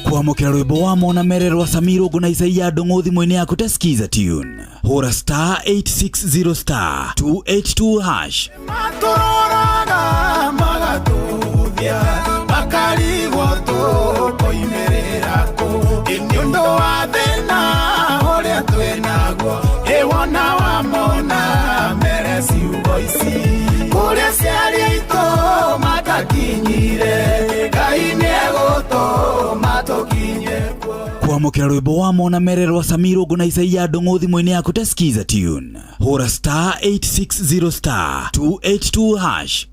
kwamũkĩra rwĩmbo wa Mona Mere rwa Samiro Ngũ na Isaia Ndung'u thimũ-inĩ yaku ta skiza tune hũra star 860 star 282 hash matũroraga magatũthia makarigwo tũkoimĩrĩra kũ nĩ ũndũ wa thĩna ũrĩa twĩnaguo ĩwona wa Mona Mere ciugo ici kũrĩa ciari aitũ matakinyire Ngai nĩegũtũma tũkinye kuo kwamũkĩra rwĩmbo wa Mona Mere rwa Samiro Ngũ na Isaia Ndung'u thimũ-inĩ yaku ta skiza tune hũra star 860 star 282 hash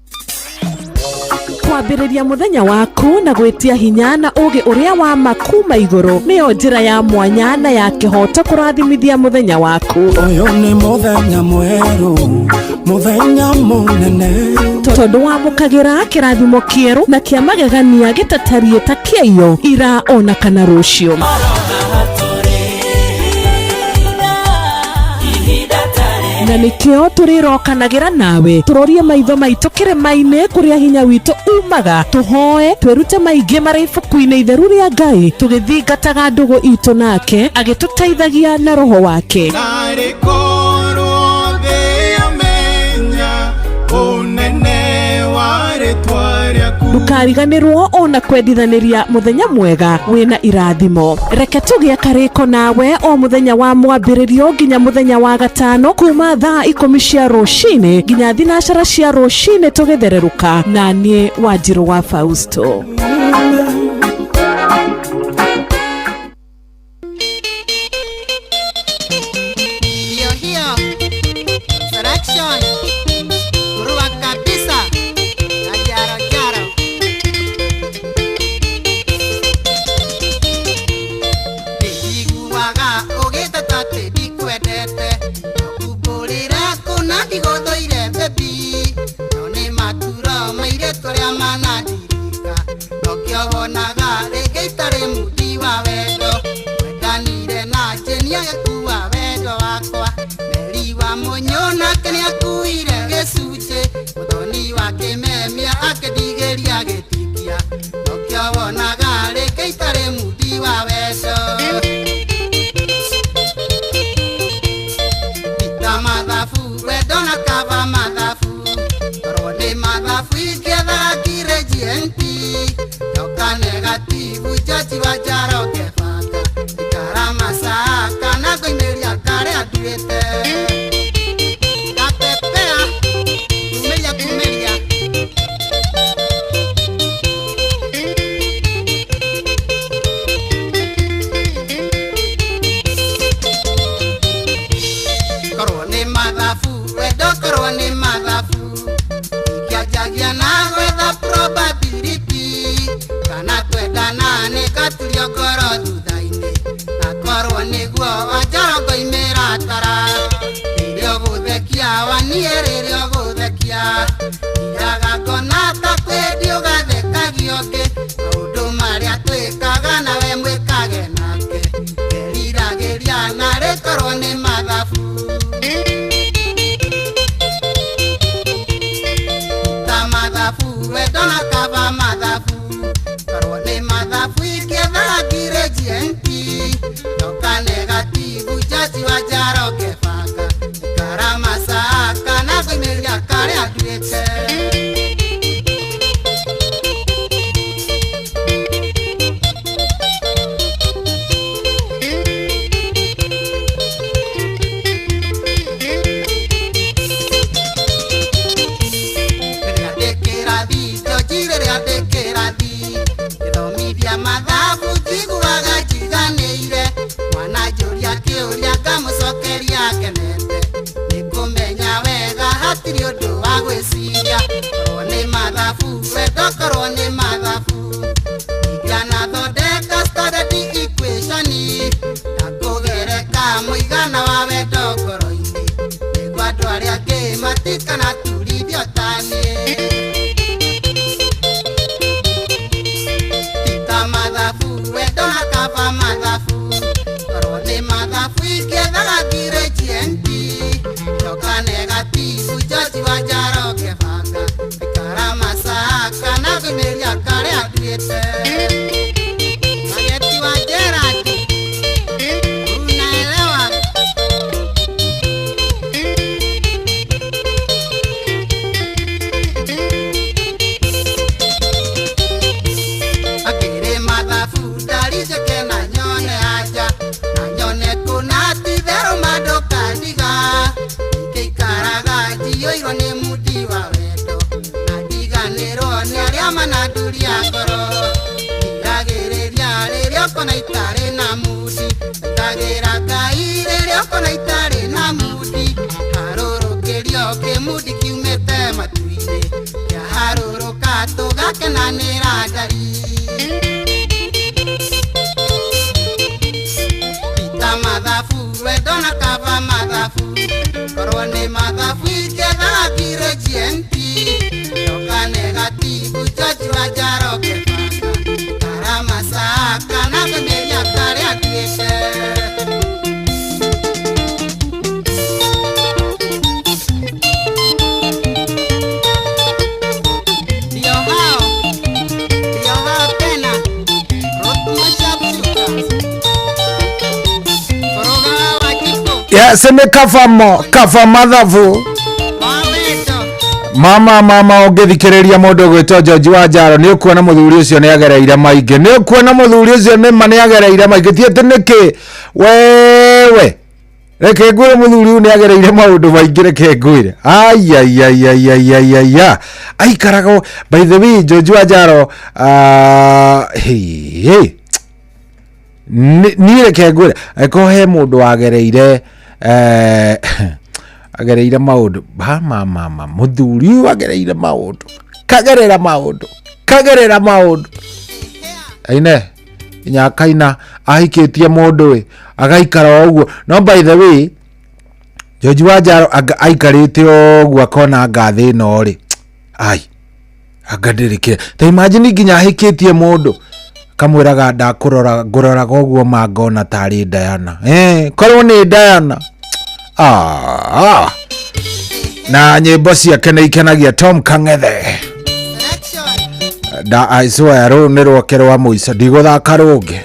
kwambĩrĩria mũthenya waku na gwĩtia hinya na ũgĩ ũrĩa wa makuma igũrũ nĩyo njĩra ya mwanya na ya kĩhoto kũrathimithia mũthenya waku ũyũ nĩ mũthenya mwerũ mũthenya mũnene tondũ wamũkagĩra kĩrathimo kĩerũ na kĩa magegania gĩtatariĩ ta kĩayo ira ona kana rũciũ na nĩkĩo tũrĩrokanagĩra nawe tũrorie maitho maitũ kĩrĩma-inĩ kũrĩa hinya witũ umaga tũhoe twĩrute maingĩ marĩ ibuku-inĩ itheru rĩa Ngai tũgĩthingataga ndũgũ itũ nake agĩtũteithagia na roho wake ndũkariganĩrwo ona kwendithanĩria mũthenya mwega wĩna irathimo reke tũgĩe karĩko nawe o mũthenya wa mwambĩrĩrio nginya mũthenya wa gatano kuma thaa 10 cia rũcinĩ nginya thinacara cia rũcinĩ tũgĩthererũka na niĩ Wanjirũ wa Fausto aria manadirika nokio wonaga rĩngĩ itarĩ mundi wa wendo wendanire na njeni agĩkua wendo wakwa Meri wa Mũnyũ nake nĩakuire gĩcunjĩ mũthoni wa Kĩmemia akĩndigĩria gĩtikia nokio wonaga rĩngĩ itarĩ mundi wa wendo Pita mathabu wendo na kava mathabu Rode mathabu ingĩetha ngirĩnjienti yoka negativu jaji wa Njaro Kĩbanga ikara masaka na ngoimĩria karĩa nduĩte gapepea kumeria korwo nĩ mathabu wendo korwo nĩ mathabu ikianjagia na gwetha probability kana twendana nĩ gaturio ngoro thutha-inĩ na korwo nĩguo wa Njaro ngoimĩra tara rĩrĩa ũgũthekia waniĩ rĩrĩa ũgũthekia iraga ngona ta kwendi ũgathekagio ũngĩ maũndũ marĩa twĩkaga nawe mwĩkage nake ngeriragĩria na rĩkorwo nĩ mathabu ta mathabu wendo na kava mathabu korwo nĩ mathabu ingĩetha ngirĩnjienti yoka negativu jaji wa Njaro Kĩbanga ikara masaka na ngoimĩria karĩa nduĩte gĩthomithia mathabu njiguaga njiganĩire mwana njũria kĩũria ngamũcokeria ngenete nĩkũmenya wega hatirĩ ũndũ wa gwĩciria korwo nĩ mathabu wendo korwo nĩ mathabu ingĩanathondeka standard equation na kũgereka mũigana wa wendo ngoro-inĩ nĩguo andũ arĩa angĩ matikanaturithio ta niĩ mathabu wendo na kava mathabu korwo nĩ mathabu ingĩethaga ngirĩnjienti yoka negativu jaji wa Njaro Kĩbanga ikara masaka na ngoimĩria karĩa nduĩte Mageti wa Gerard unaelewa mathabu ndarijeke na nyone aja na nyone kuna titherũ madoka ndiga ikaraga njiyũirwo nĩ mundi wa wendo na ndiganĩrwo nĩ arĩa mananduria ngoro ndiragĩrĩria rĩrĩa ũkona itarĩ na mundi ngagĩra Ngai rĩrĩa ũkona itarĩ na mundi harũrũkĩrio kĩmundi kiumĩte matu-inĩ kĩaharũrũka tũgakenanĩra ndari mathabu wendo na kava mathabu korwo nĩ mathabu ingĩetha ngirĩnjienti yoka negativu jaji wa Njaro Kĩbanga ikara masaka na ngoimĩria karĩa nduĩte ndio hao tena Yes, ni kava mathabu mama ũngĩthikĩrĩria mũndũ gwĩtwo George wa Njaro nĩ ũkuona mũthuri ũcio nĩ agereire maingĩ nĩ ũkuona mũthuri ũcio nĩ nĩ agereire maingĩ ti atĩ nĩkĩ wewe reke ngwĩre mũthuri ũyũ nĩ agereire maũndũ maingĩ reke ngwĩre ayayayayayaya aikaraga by the way George wa Njaro niĩ reke ngwĩre angĩkorwo he mũndũ wagereire agereire maũndũ mama muthuri uyu agereire maũndũ kagerera maũndũ aine nyakaina ahikĩtie mũndũ we agaikara ũguo no by the way George wa Njaro aikarĩte ũguo akona ngathĩ ĩno rĩ Agadirike. Ta imagine nginya hikitie mundu. Kamwiraga ndakurora ngororaga uguo mangona tari Diana. Korwo ni Diana. Na nyimbo ciake nĩ ikenagia Tom Kang'ethe. I swear rũu nĩ rwake rwa mũico ndigũthaka rũngĩ.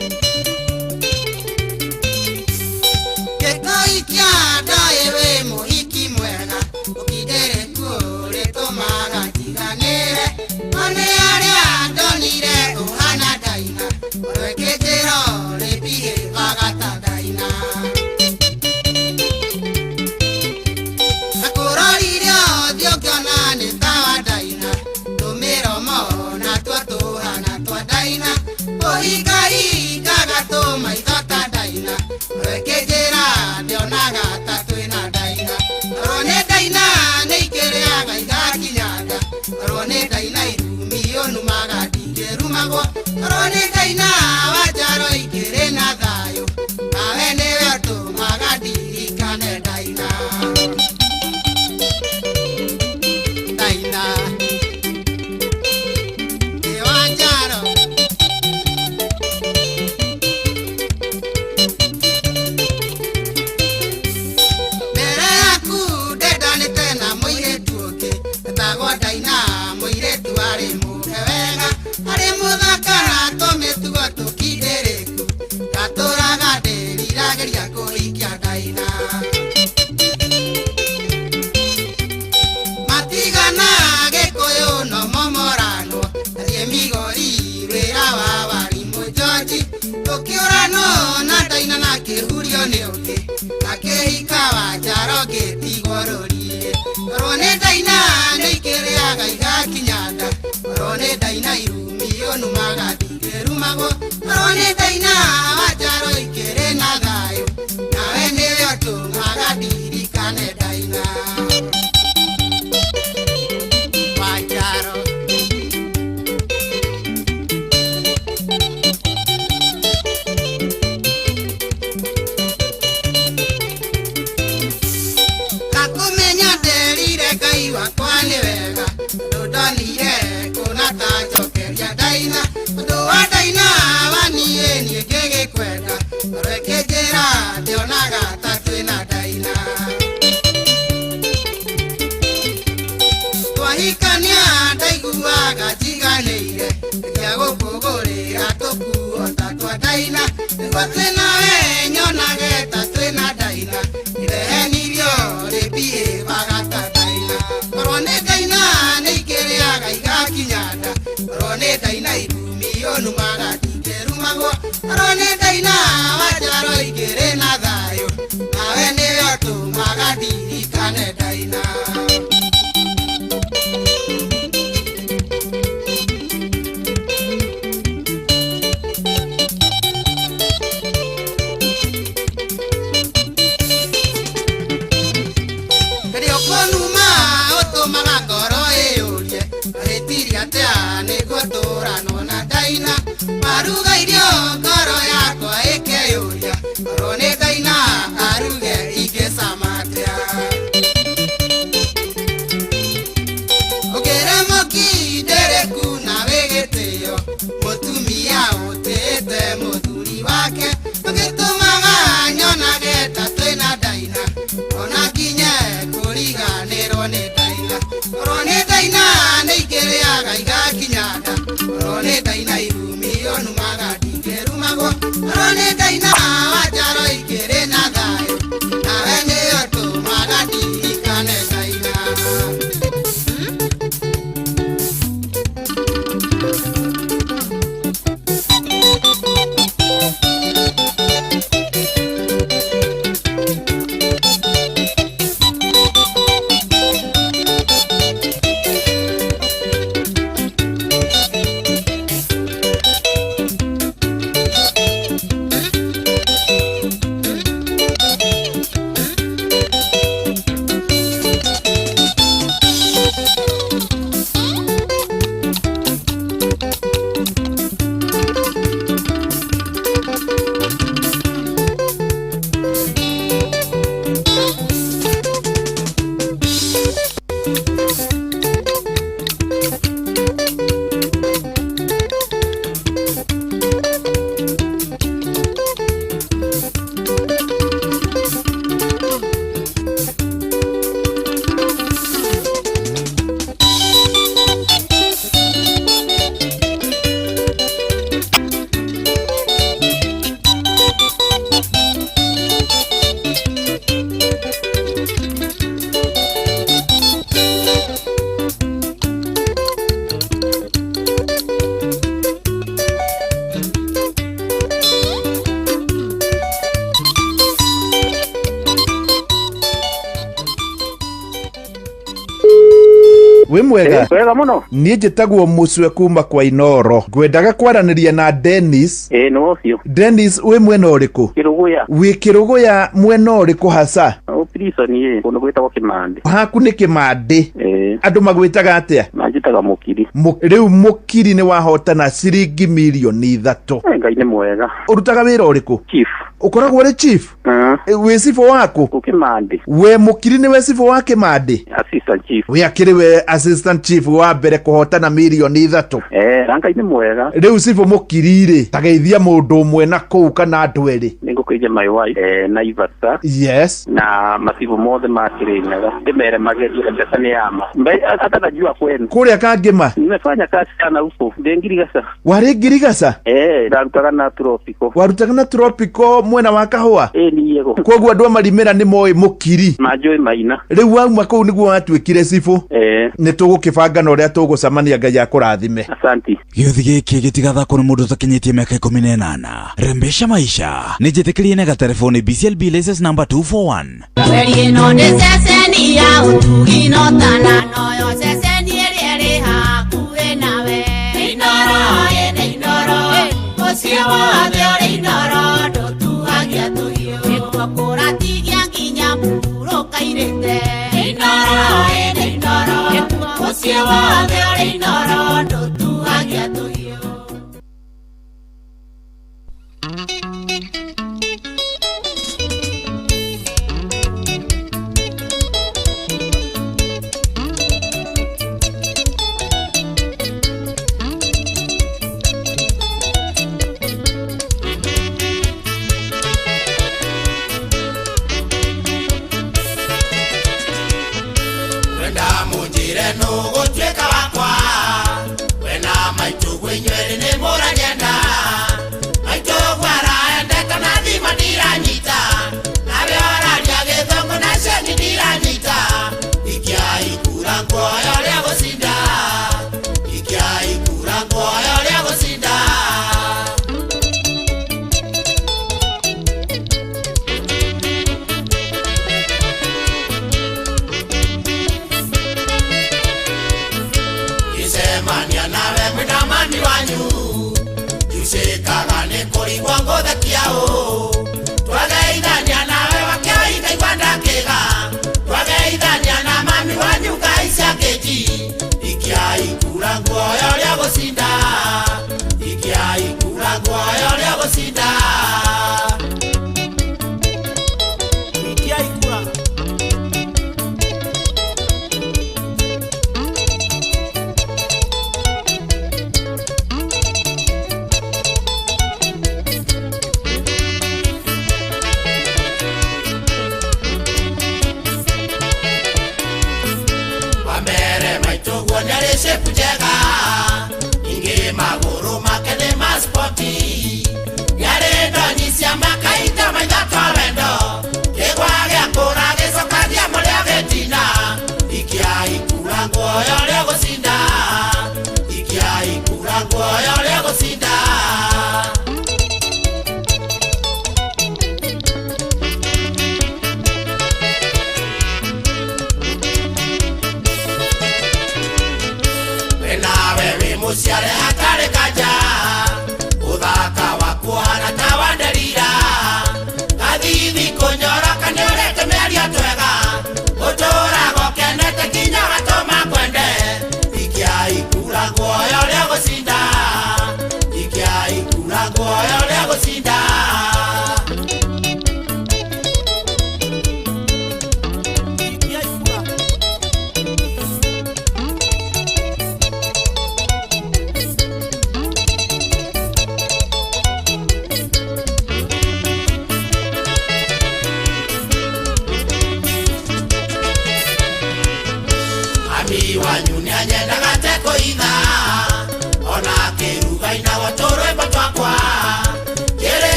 Wĩ mwega? Wega muno. Niĩ njĩtagwo Mũcwe kuma kwa Inoro. Ngwendaga kwaranĩria na Dennis. No cio. Dennis, wĩ mwena ũrĩkũ? Kĩrũgũya. Wĩ Kĩrũgũya mwena ũrĩkũ hasa? Prison kũndũ gwĩtagwo Kĩmandĩ. Haku nĩ Kĩmandĩ. Andũ magwĩtaga atĩa? Manjĩtaga Mũkiri. Rĩu Mũkiri nĩ wahotana ciringi mirioni 3. Ngai nĩ mwega. Ũrutaga wĩra ũrĩkũ? Chief. Ũkoragwo ũrĩ chief? Wĩ cibũ waku? Kĩmandĩ. We Mũkiri nĩwe cibũ wa Kĩmandĩ? Assistant chief. We akĩrĩ we assistant chief wa mbere kũhotana mirioni 3. Ngai nĩ mwega. Rĩu cibũ Mũkiri-rĩ, ta geithia mũndũ ũmwe na kũu kana andũ erĩ. Nĩngũkũria my wife Naivasha. Yes. Na macibũ mothe ma Kĩrĩnyaga. Ndĩmere magerie mbeca nĩ yama. Hata najua kwenu. Kũrĩa Kangĩma? Nimefanya kazi sana huko. Ngirigaca. Warĩ Ngirigaca? Ndarutaga na Tropical. Warutaga na Tropical mwena wa kahũa? Ni yego. Koguo andũ a Marimĩra nĩ moĩ Mũkiri. Manjũĩ maina. Rĩu wauma kũu nĩguo watuĩkire cibũ? Nĩ tũgũkĩbanga na ũrĩa tũgũcemania, Ngai akũrathime. Asante. Gĩothi gĩkĩ gĩtigathakwo nĩ mũndũ ũtakinyĩtie mĩaka 18. Rembesha maisha nĩ njĩtĩkĩrie na gatelefoni BCLB license number 241. Weri ĩno nĩ ceceni ya ũtugi no tana noyo ceceni ĩrĩa ĩrĩ hakuhĩ nawe. Inoro nĩ Inoro mũciĩ wothe ũrĩ Inoro ndũtuhagia tũhiũ nĩkuo kũratigia nginya mũhuro kairĩte. Inoro nĩ Inoro mũciĩ wothe ũrĩ Inoro ndũtuhagia tũhiũ.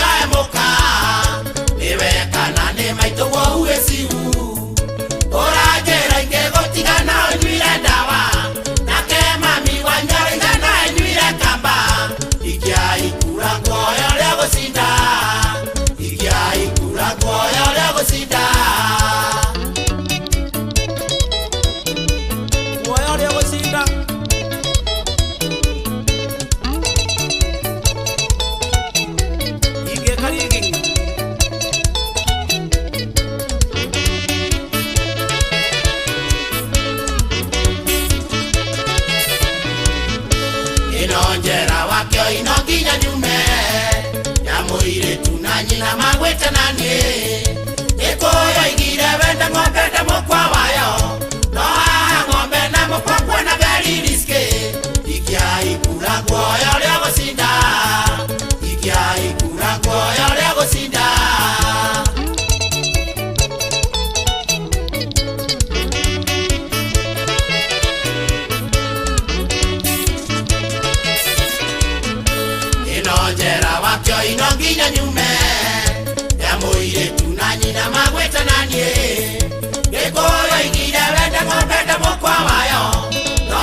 tigae muka niwekana ni maito wo uesiu orajera ingegotigana nyuire dawa nake mami wanyara igana nyuire kamba ikia ikura ngoyo leo gosinda ikia ikura ngoyo leo gosinda ngoyo leo gosinda ige karigi inonjera wakyo inonginya nyume ya muire tunanyina magwete nani ikoyo igire wenda ng'ombe ndamo kwa wayo no ng'ombe ndamo kwa kwana very risky ikia ikura ngoyo leo gosinda ikia ikura ngoyo leo gosinda inonjera wakyo inonginya nyume ya muire tunanyina magweta nani ikoyo igire wenda ng'ombe ndamo kwa wayo no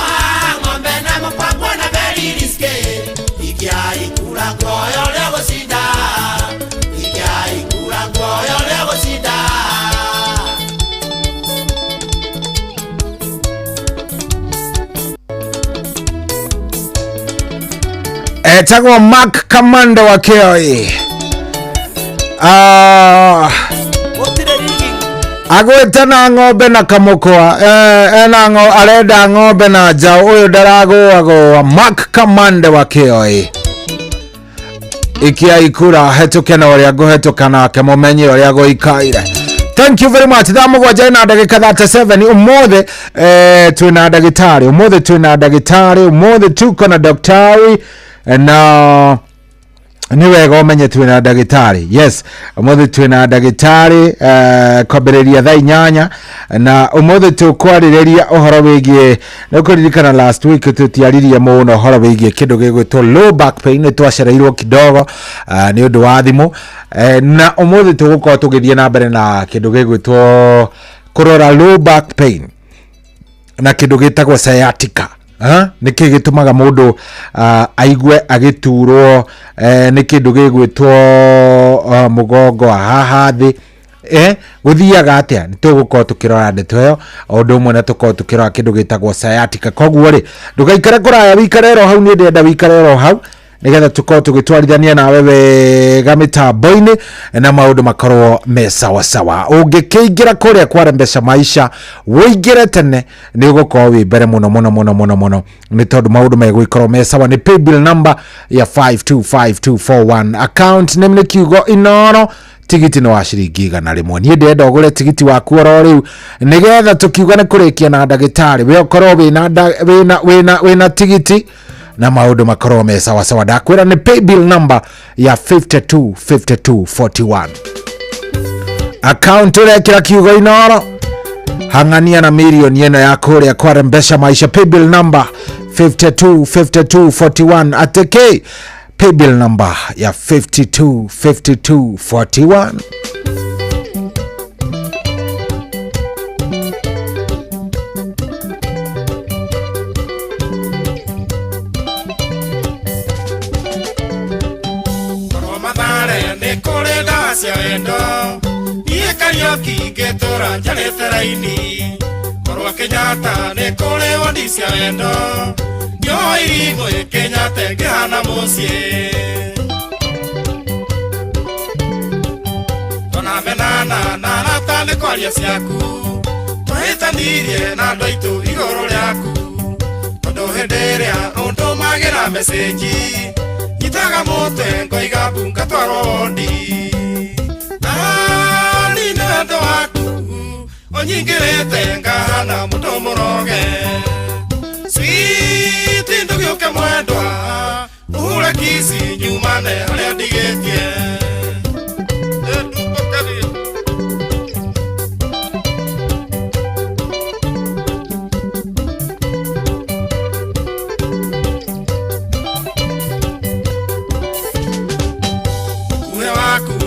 ng'ombe ndamo kwa kwana very risky ikia ikura ngoyo leo gosinda ikia ikura ngoyo leo gosinda etagwo Mark Kamanda wa Kioi agwete na ng'ombe na kamukwa ena arenda ng'ombe na njau uyu ndaragũagũa Mark Kamanda wa Kioi ikia ikura hetuke na uria nguhetuka nake mumenye uria guikaire. Thank you very much. Thamugwanja na ndagika 37 umuthi twina ndagitari umuthi tuko na daktari na ni wega umenye twina ndagitari. Yes, umuthi twina ndagitari kwambiriria thaa 8 na umuthi tukwarireria uhoro wigie nukuririkana last week tutiaririe muno uhoro wigie kindu gigwitwo low back pain twacereirwo kidogo ni undu wa thimu na umuthi tugukorwo tugithie na mbere na kindu gigwitwo kurora low back pain na kindu gitagwo sciatica. Niki gitumaga mundu aigwe agiturwo ni kindu gigwitwo mugongo haha thi guthiaga atia nitugukorwo tukirora ndeto iyo undu umwe na tukorwo tukirora kindu gitagwo sciatica. Koguo ri ndugaikare kuraya wikare ro hau ni ndenda wikare ro hau nigetha tukorwo tugitwarithania nawe wega mitambo-ini na maundu makorwo me sawa sawa. Ungikiingira kuria kwa Mpesa Maisha wingire tene ni ugukorwo wi mbere muno ni tondu maundu megwikorwo me sawa. Ni paybill number ya 525241 account name ni kiugo Inooro tigiti no wa ciringi 100 ni ndenda ugure tigiti waku oro riu nigetha tukiuga ni kurikia na ndagitari we ukorwo wina tigiti na maundu makorwo me sawa sawa. Ndakwira ni paybill number ya 525241 account urekira kiugo Inooro hangania na milioni eno ya kuria kwa Mpesa Maisha. Paybill number 525241 ateke paybill number ya 525241. Karioki getora njarete raini korwa Kenyatta ne kore wandi cia wendo nyo irigo Kenyatta ngihana mucie tona menana na rata ne kwaria ciaku twahitanirie na andu aitu iguru riaku tondu hindi iria undu magira meseji nyitaga mutwe ngoiga bunga twarwo wondi ndo waku onyingirete ngahana mundo muroge sweet ndugiuke mwendwa uhure kisi nyumane haria ndigetie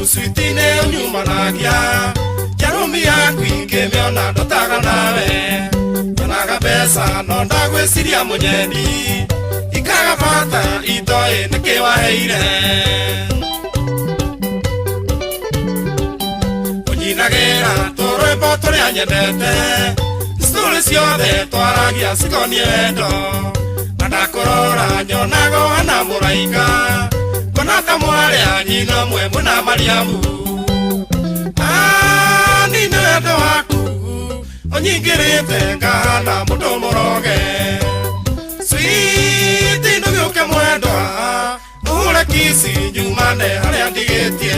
switine unyuma nagia Jarumi yaku ingemeona ndotaga nawe Yonaga pesa no ndagwiciria munyeni Ikaga bata itoe nikiwaheire Unyinagera turwimbo turia nyendete Stories ciothe twaragia cikonie wendo Na ndakurora nyonago hana muraika Kona kamwaria nyina mwe muna Mariamu Nina wendo waku Onyingirite ngahana mundu muroge Sweet ndugiuke mwendwa Uhure kisi nyumane haria ndigitie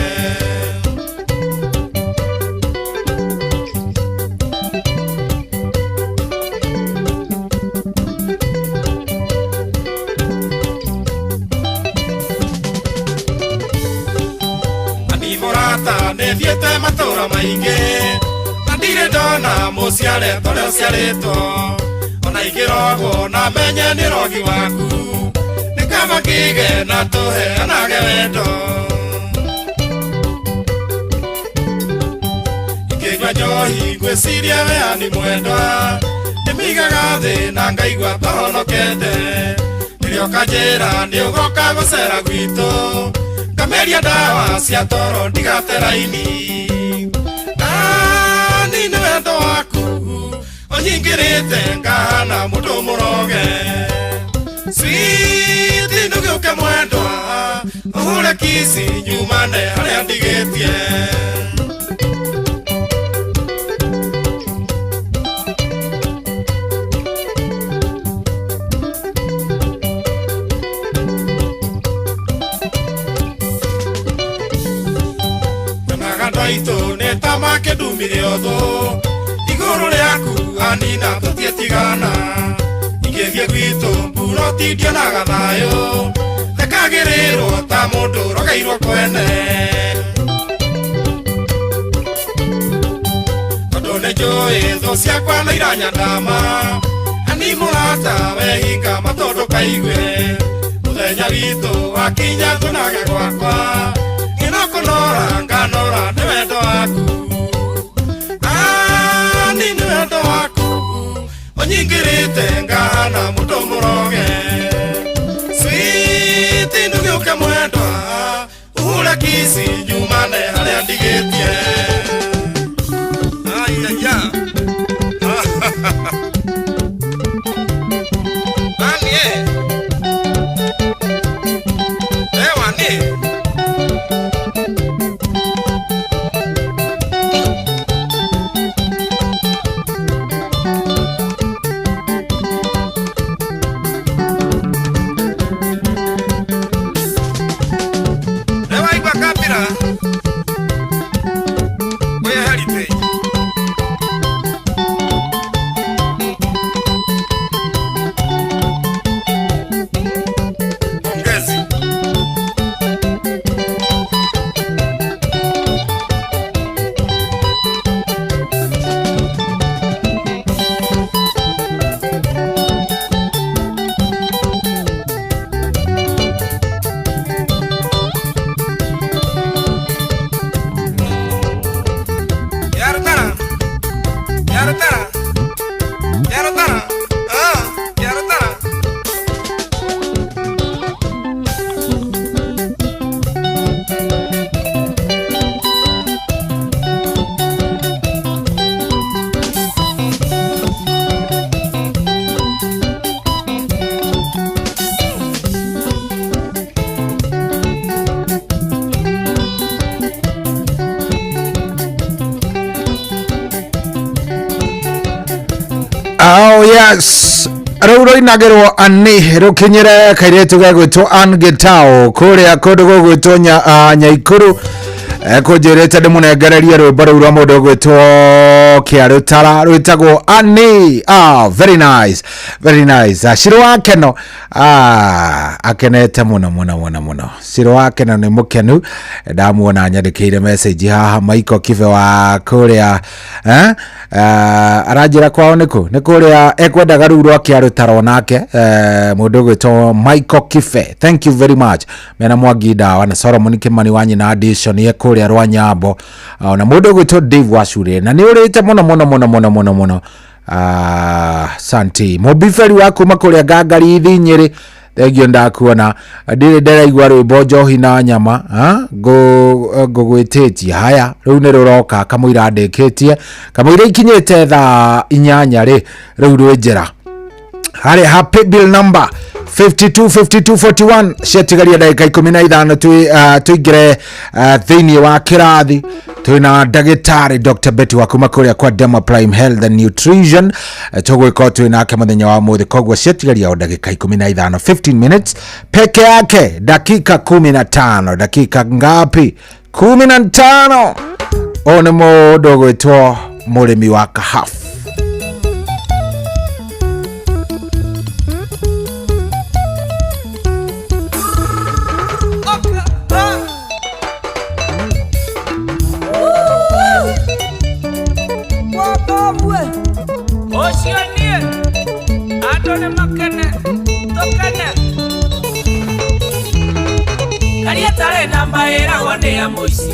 Nethiete matura maingi Na ndire ndona muciare tore uciaritwo Ona igirogo na menye ni rogi waku Nikaba kige na tuhe anage wendo Ikigwa njohi ngwiciria wea ni mwendwa Nimigaga thi na ngaigua tohonokete Nirio kanjira ni ugoka gucera gwitu Kameria dawa cia toro ndigate raini Nina wendo waku Onyingirite ngahana mundu muroge Sweet ndugiuke mwendwa Uhure kisi nyumane haria ndigitie Ito neta make dumire otho Iguru riaku anina tutietigana Ingethie gwitu mburo tindio na gathayo Nekagirirwo ta mundu rogeirwo kwene Tondu nĩ njũĩ thũ ciakwa na iranyandama Ani mũrata wehinga matondu kaigwe Mũthenya witũ wakinya thunage gwakwa Nginokonora nganora ni wendo waku Ni wendo waku Onyingirite ngahana mundu muroge Sweet ndugiuke mwendwa Uhure kisi nyumane haria ndigitie Ayaya Anie Ewa ni Oh yes, rũrũ inagĩrwo ani rũkinyĩre kairĩtu gegwĩtwo Angetao kũrĩa kũndũ gũgwĩtwo Nyaikuru kũnjĩrĩte ndĩmũnengererie rwĩmbo rũu rwa mũndũ ũgwĩtwo Kĩarũtara rwĩtagwo Ani. Very nice, very nice. Ciro Wakeno akenete mũno. Ciro Wakeno nĩ mũkenu, ndamuona nyandĩkĩire message haha. Michael Kive wa kũrĩa aranjĩra kwao nĩ kũrĩa ekwendaga rũu rwa Kĩarũtara onake mũndũ ũgwĩtwo Michael Kive. Thank you very much. Mena Mwangi Ndawa na Solomon Kimani wa nyina Addition ye kũrĩa kuria rwa Nyambo na mundu gwitwo Dave Wachure na ni urite muno santi mobiferi wako makuria Gangari Thinyiri thegio ndakuona ndire ndiraigua rwimbo Njohi na Nyama ngugwititie haya riu ni ruroka kamwira ndeketie kamwira ikinyite thaa 8 ri riu rwinjira hari happy bill number 525241 shetigaria dakika 15 tuigire thini wa kirathi twina ndagitari Dr. Betty wakuma kuria kwa Demo Prime Health and Nutrition tugwiko twinake muthenya wa muthi kogwo shetigaria o dakika 15 15 minutes peke yake dakika 15 dakika ngapi 15 one mundu gwitwo murimi wa kahafu Tare namba era wane ya moisi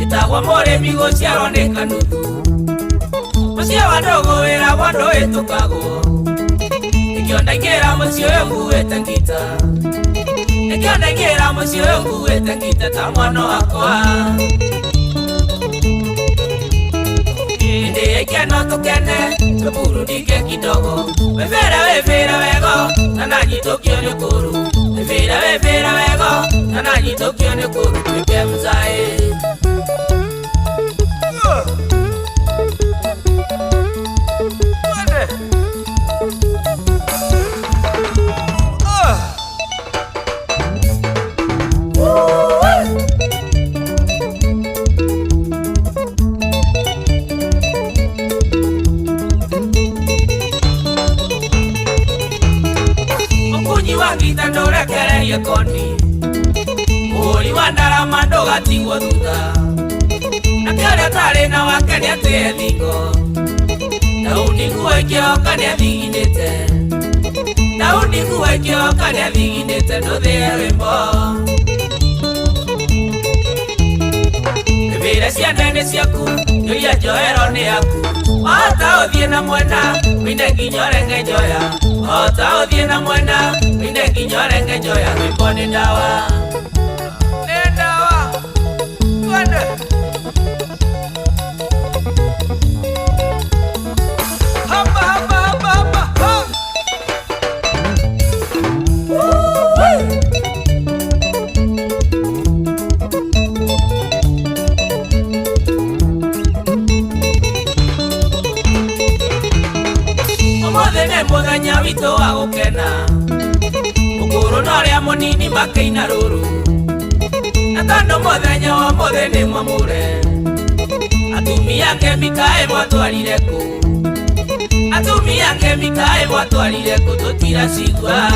itagwa more migo ciarone kanutu mucia wadogo era wando etukago ikionda ngera mucio yangu etangita ikionda ngera mucio yangu etangita ta mwana wakwa inde ekeno tukene tuburudike kidogo wevera wego na nanyi tokyo ni kuru Vira wego, nananyi tokyo ne kuru tuke mzae Koni Uri wandara mando gatingwa duda Nakare tare na wakani ate thingo Na unikuwe kio kani athiginete Na unikuwe kio kani athiginete no thea wimbo Vira cia nene ciaku Yoia njohero ni yaku Wahota uthie na mwena Wine nginyorenge njoya Wahota uthie na mwena Wine nginyorenge njoya Wimbo ni ndawa Ni ndawa Twende Hapa hapa hapa hapa Muthenya witu wa gukena ukuru noria munini makeina ruru na tando muthenya wa mutheni mamure atumia ngembikae mwatwarire ku atumia ngembikae mwatwarire ku tutira cigwa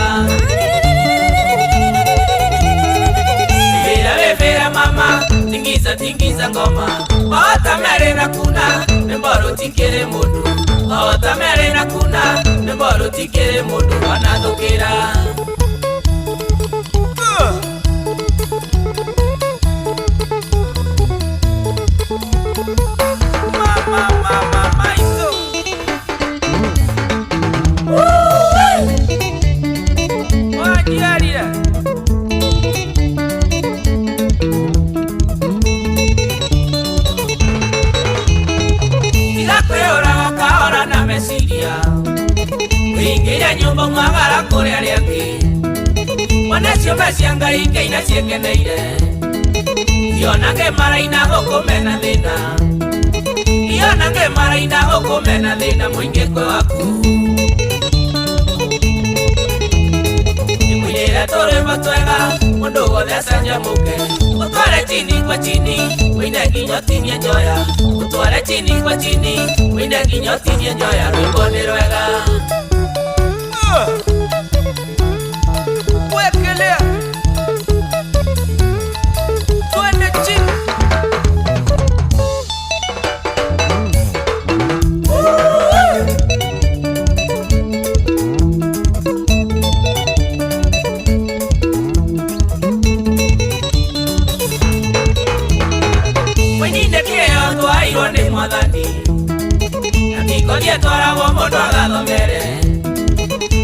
Vera mama tingiza ngoma Wata mere na kuna Nemboro tikere mundu Wata mere na kuna Nemboro tikere mundu Wanadokera Mama iso Wajiarira Wingira nyumba mwagara kore aliangi Wanesio basi anga inge inasieke neire Ionange mara inagoko mena dhina Ionange mara inagoko mena dhina mwinge kwe waku Mwilera tore matwega Mondo gode sanja muke Utware chini kwa chini Wine ginyotini ya njoya Utware chini kwa chini Wine ginyotini ya njoya Rwimbo ni rwega Wekelea Twende chini mwathani akikoria twaragwo mũndũ agathomere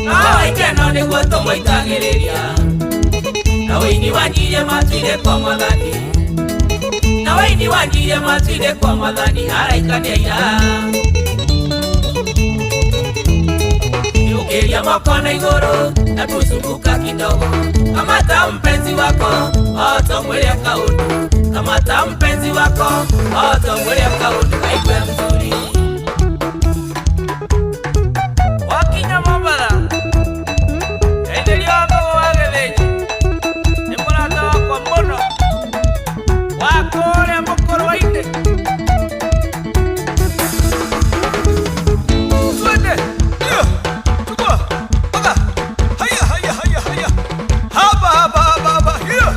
no ikeno nĩguo tũmũitagĩrĩria na wĩini wanyirie matuire kwa mwathani na wĩini wanyirie matuire kwa mwathani araikania ira iukiria moko na igũrũ na tuzunguka kidogo kamata mpenzi wako otongwelea kaundu kamata mpenzi wako otongwelea kaundu kaikwe mzuri wakinya mambara endelea ndogo wagetheji ni murata wako mbono wakore mokoro wainde twende chukua aga haya haba hiyo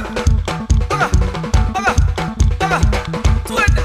aga twende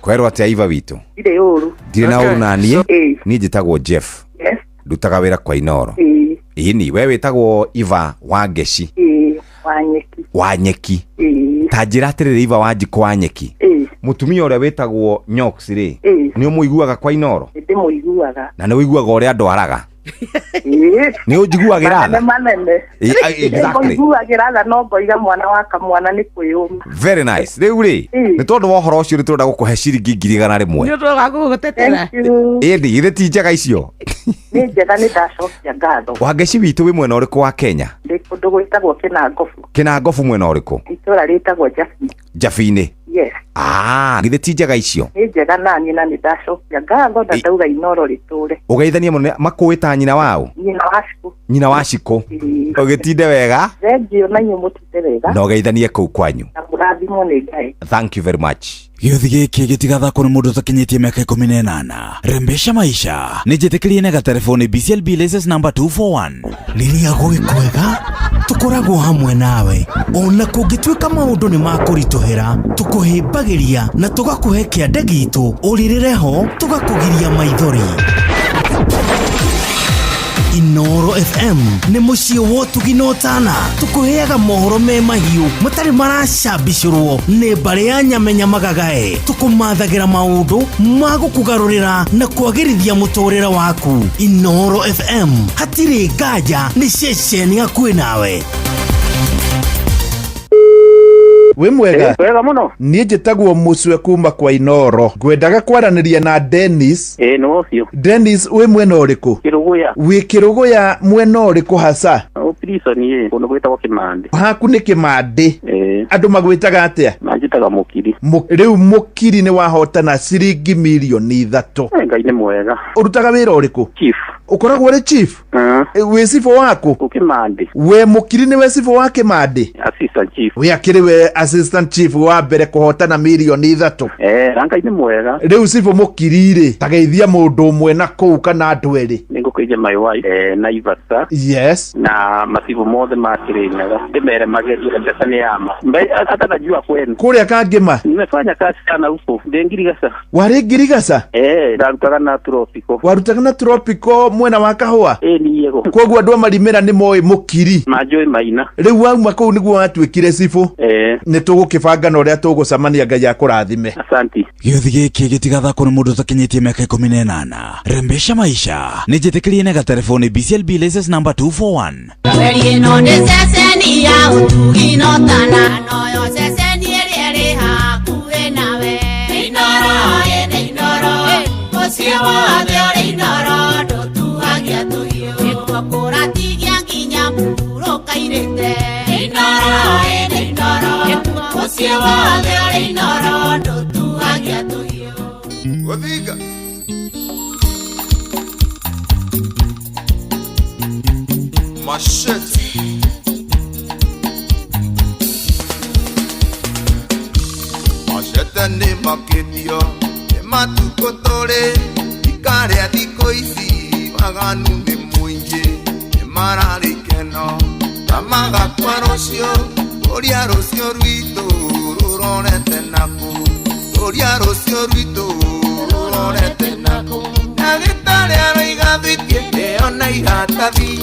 kwerwo atia iva witũ ire uru ndirĩ na ũru na niĩ niĩ njĩtagwo Jeff ndutaga wĩra kwa Inoro ĩni we wĩtagwo Iva Wangeci Wanyeki ta njĩra atĩrĩrĩ Iva Wanjikũ Wanyeki mũtumia ũrĩa wĩtagwo Nyox rĩ nĩ ũmũiguaga kwa Inoro ndĩmũiguaga na nĩ ũiguaga ũrĩa andũ araga nĩ ũnjiguagĩra tha exactly ũiguagĩra tha no ngoiga mwana wa kamwana nĩ kwĩyũma very nice rĩu rĩ nĩ tondũ wa ũhoro ũcio nĩ tũrenda gũkũhe ciringi 100 nĩ tũrenda gũgũtetera ĩndĩ githĩ ti njega icio nĩ njega nĩ ndacokia ngatho Wangeci witũ wĩ mwena ũrĩkũ wa Kenya ndĩ kũndũ gwĩtagwo Kĩnangobu mwena ũrĩkũ itũra rĩtagwo Jabi-inĩ yes githĩ ti njega icio nĩ njega na niĩ na nĩ ndacokia ngatho na ndauga Inoro rĩtũre ũgeithanie mũno makũĩta nyina wao nyina wa Cikũ ũgĩtinde wega thengio na inyuĩ mũtinde wega na ũgeithanie kũu kwanyu na mũrathimwo nĩ Ngai thank you very much gĩothi gĩkĩ gĩtigathakwo nĩ mũndũ ũtakinyĩtie mĩaka 18 rembesha maisha nĩ njĩtĩkĩrie na gatelefoni BCLB license number 241 rĩrĩa gwĩkwega tũkoragwo hamwe nawe ona kũngĩtuĩka maũndũ nĩ makũritũhĩra tũkũhĩmbagĩria na tũgakũhe kĩande gitũ ũrĩrĩre ho tũgakũgiria maithori Inoro FM nĩ mũciĩ wa ũtugi na ũtana tũkũheaga mohoro me mahiũ matarĩ maracambicũrwo nĩ mbarĩ ya nyamenya magagae tũkũmathagĩra maũndũ ma gũkũgarũrĩra na kwagĩrithia mũtũrĩre waku Inoro FM hatirĩ nganja nĩ ceceni hakuhĩ nawe we mwega wega muno niĩ njĩtagwo Mũcwe kuma kwa Inoro ngwendaga kwaranĩria na Dennis no cio Dennis we mwena ũrĩkũ Kĩrũgũya wĩ Kĩrũgũya mwena ũrĩkũ hasa prison ye kũndũ gwĩtagwo Kĩmande haku nĩ Kĩmande andũ magwĩtaga atĩa twitaga mukiri riu mukiri ni wahotana ciringi milioni 3. Ngai ni mwega. Urutaga wira uriku? Chief. Ukoragwo ri chief? We cifo wako? Ukimandi. We mukiri ni we cifo wa Kimandi? Assistant chief. We akiri we assistant chief wa mbere kuhotana milioni 3. Ngai ni mwega. Riu cifo mukiri ri tageithia mundu umwe na kuu kana andu eri? Ningukuija my wife na Ivasa. Yes. Na masivu mothe makirinyaga ndimere mageria pesa ni ama hata najua kwenu kuria kangima nimefanya kazi sana huko ndengirigasa wari ngirigasa ndarutaga na tropico warutaga na tropico mwena wa kahua ni yego koguo andu marimera ni moe mukiri majoe maina riu wauma kuu niguo watwikire cifu ni tugukibanga na uria tugucamania Ngai akurathime. Asante. Giothi giki gitigathakwo ni mundu utakinyitie miaka 18. Rembesha maisha ni njitikirie na telefoni BCLB license number 241. Weri no ndeseseni ya utugi no tana no yo seseni eri hakuhe nawe inoro osio wathe ori inoro ndutuhagia tuhio nikwa tigia nginya muro kairete inoro osio wathe ori inoro ndutuhagia tuhio Wathiga Machete Machete ni makidio ni matukotore ikaria thiko ici waganu ni muingi ni mararikeno tamaga kwa rocio oria rocio rwito rurorete naku oria rocio rwito rurorete naku nagitari araiga thitie ona iratathi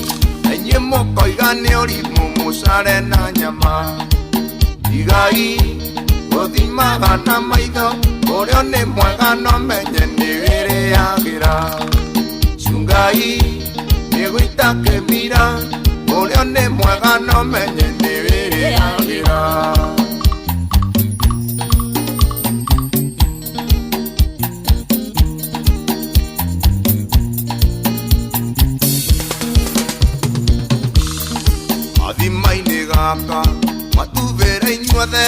enye moko igane orimu musare na nyama igai gothimaga na maitho urio ni mwega no menye ni wiri yagira cungai ni gwita kemira urio ni mwega no menye ni wiri yagira athimaini gaka matuvere inyuothe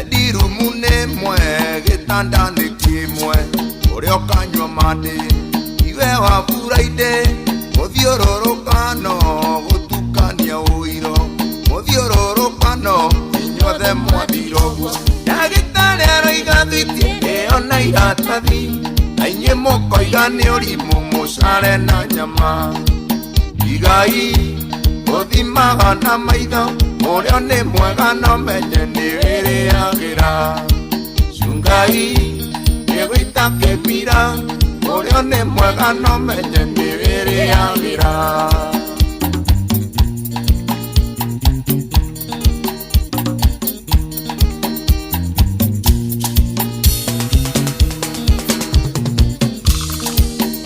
ndirumu nĩ mwe gĩtanda nĩ kĩmwe ũrĩa ũkanyua mandi iwe wa buraide mũthiũrũrũkano gũtukania ũiro mũthiũrũrũkano inyuothe mwathiroguo ndagĩtarĩ aroiga thwiti ĩyo na iratathi na inyuĩ mũkoiga nĩ ũrimũ mũcare na nyama igai gũthimaga na maitho urio ni mwega no menye ni wiri yagira cungai ni gwita kemira urio ni mwega no menye ni wiri yagira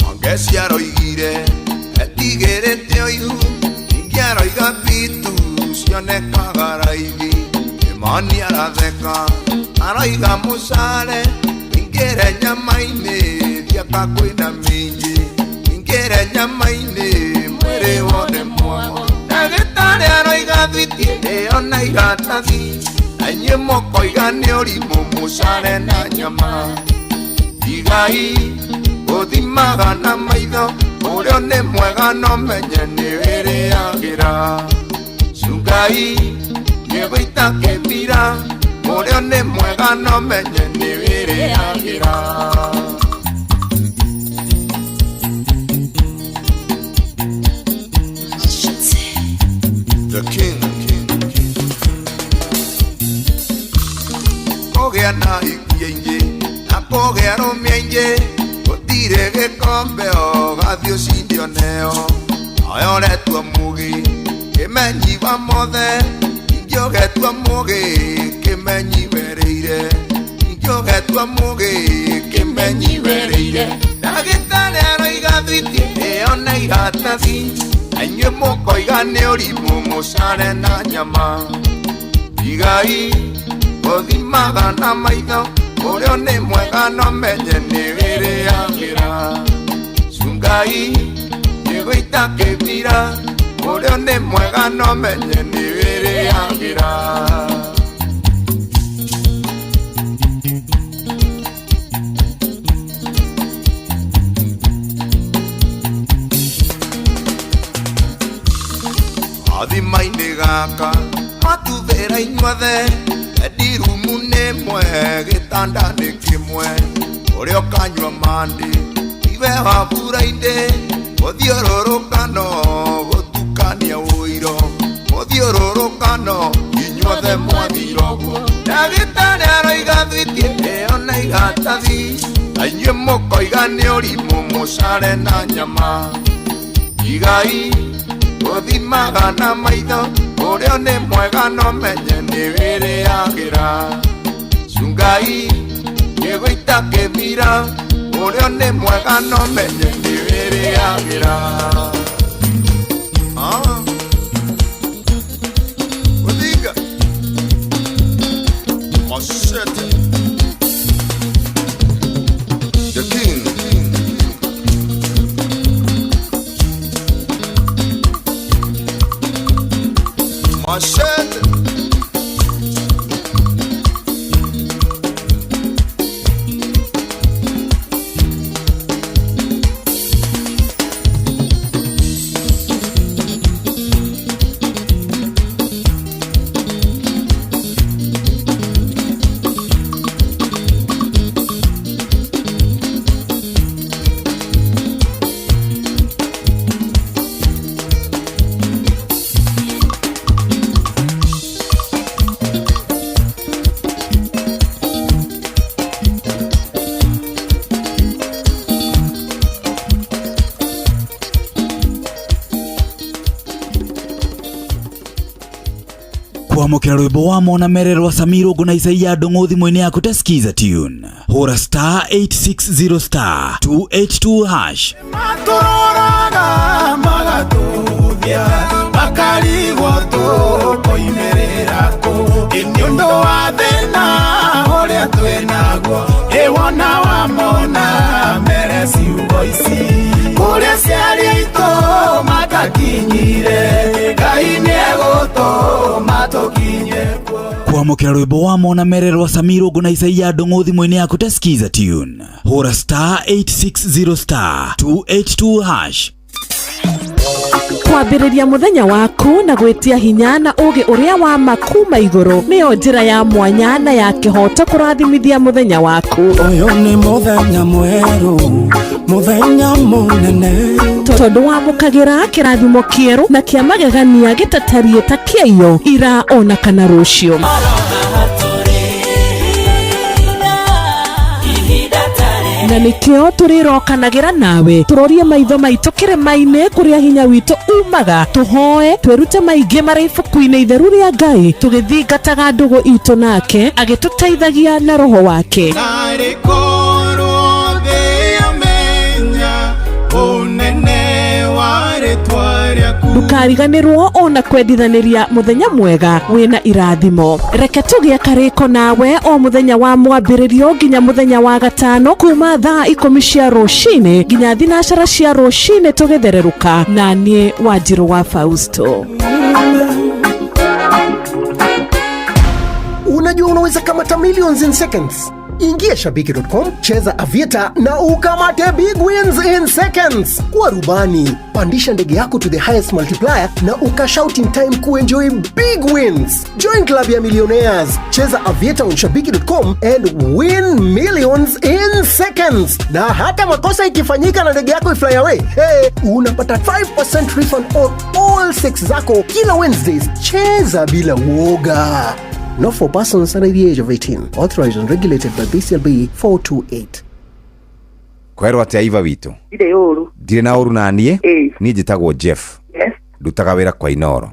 Wangeci aroigire etigĩrĩte oihu ingĩ aroiga pitu cionekaga raithi Imani aratheka araiga mũcare ingĩre nyama-inĩ thiaka kwĩna minji ingĩre nyama-inĩ mwĩrĩ wothe mwago ndagĩtarĩ aroiga thwiti ĩyo na iratathi na inyuĩ mũkoiga nĩ ũrimũ mũcare na nyama igai gũthimaga na maitho ũrĩa nĩ mwega no menye nĩ wĩrĩ yagira cungai nĩ gwĩta kemira ũrĩa nĩ mwega no menye nĩ wĩrĩ yagira The king kũgĩa na ikia ingĩ na kũgĩa rũmia ingĩ gũtirĩ gĩkombe o gathiĩ ũcindio neo oyoretwo mũgi kĩmenyi wa mothe ingĩ ũgetwo mũgi kĩmenyi wereire ingĩ ũgetwo mũgi kĩmenyi wereire ndagĩtarĩ aroiga thwiti ĩyo na iratathi na inyuĩ mũkoiga nĩ ũrimũ mũcare na nyama igai gũthimaga na maitho ũrĩa nĩ mwega no menye nĩ wĩrĩ yagira cungai nĩ gwĩta kĩmira ũrĩa nĩ mwega no menye nĩ wĩrĩ yagira gaka matuvera inyuothe ndirumu nĩ mwe gĩtanda nĩ kĩmwe ũrĩa ũkanyua mandi iwe wambura-inĩ mũthiũrũrũkano gũtukania ũiro mũthiũrũrũkano inyuothe mwathira ũguo ndagĩtarĩ aroiga thwiti ĩyo na igatathi na inyuĩ mũkoiga nĩ ũrimũ mũcare na nyama igai gũthimaga na maitho ũrĩa nĩ mwega no menye nĩ wĩrĩagĩra cungai gĩgũita kĩmira ũrĩa nĩ mwega no menye nĩ wĩrĩagĩra gũthinga Machete the king Machete kwamukira rwimbo wa Mona Mererwa Samiro Ngũ na Isaia Ndung'u thimũ-inĩ yaku ta skiza tune hura star 860 star 282 hash matũraga magatuthia makarigwo tũkoimerera kũ nĩ ũndũ wa thĩna ũrĩa twĩnaguo ĩwona wa Mona Mere ciugo ici kũrĩa ciari aitũ matakinyire Ngai nĩegũtũma tũkinye kwamukira rwimbo wa Mona Mererwa Samiro Ngũ na Isaia Ndung'u thimũ-inĩ yaku ta skiza tune hura star 860 star 282 hash kwambĩrĩria mũthenya waku na gwĩtia hinya na ũgĩ ũrĩa wa makuma igũrũ nĩyo njĩra ya mwanya na ya kĩhoto kũrathimithia mũthenya waku. Ũyũ nĩ mũthenya mwerũ, mũthenya mũnene, tondũ wamũkagĩra kĩrathimo kĩerũ na kĩa magegania gĩtatariĩ ta kĩayo ira ona kana rũciũ. Na nĩkĩo tũrĩrokanagĩra nawe tũrorie maitho maitũ kĩrĩma-inĩ kũrĩa hinya witũ umaga tũhoe twĩrute maingĩ marĩ ibuku-inĩ itheru rĩa Ngai tũgĩthingataga ndũgũ itũ nake agĩtũteithagia na roho wake. Ndũkariganĩrwo ona kwendithanĩria mũthenya mwega wĩna irathimo. Reke tũgĩe karĩko nawe o mũthenya wa mwambĩrĩrio nginya mũthenya wa gatano kuma thaa 10 cia rũcinĩ nginya thinacara cia rũcinĩ tũgĩthererũka na niĩ Wanjirũ wa Fausto. Unajua unaweza kamata millions in seconds. Ingia shabiki.com, cheza Aviator na ukamate big wins in seconds. Kuwa rubani, pandisha ndege yako to the highest multiplier na ukashout in time kuenjoy big wins. Join club ya millionaires. Cheza Aviator on shabiki.com and win millions in seconds. Na hata makosa ikifanyika na ndege yako ifly away, unapata 5% refund on all 6 zako kila Wednesdays. Cheza bila woga. Not for persons under the age of 18. Authorized and regulated by BCLB 428. Kwerwo atia Iva witũ? Ndirĩ ũru. Ndirĩ na ũru na niĩ? Niĩ njĩtagwo Jeff. Yes. Ndutaga wĩra kwa Inoro.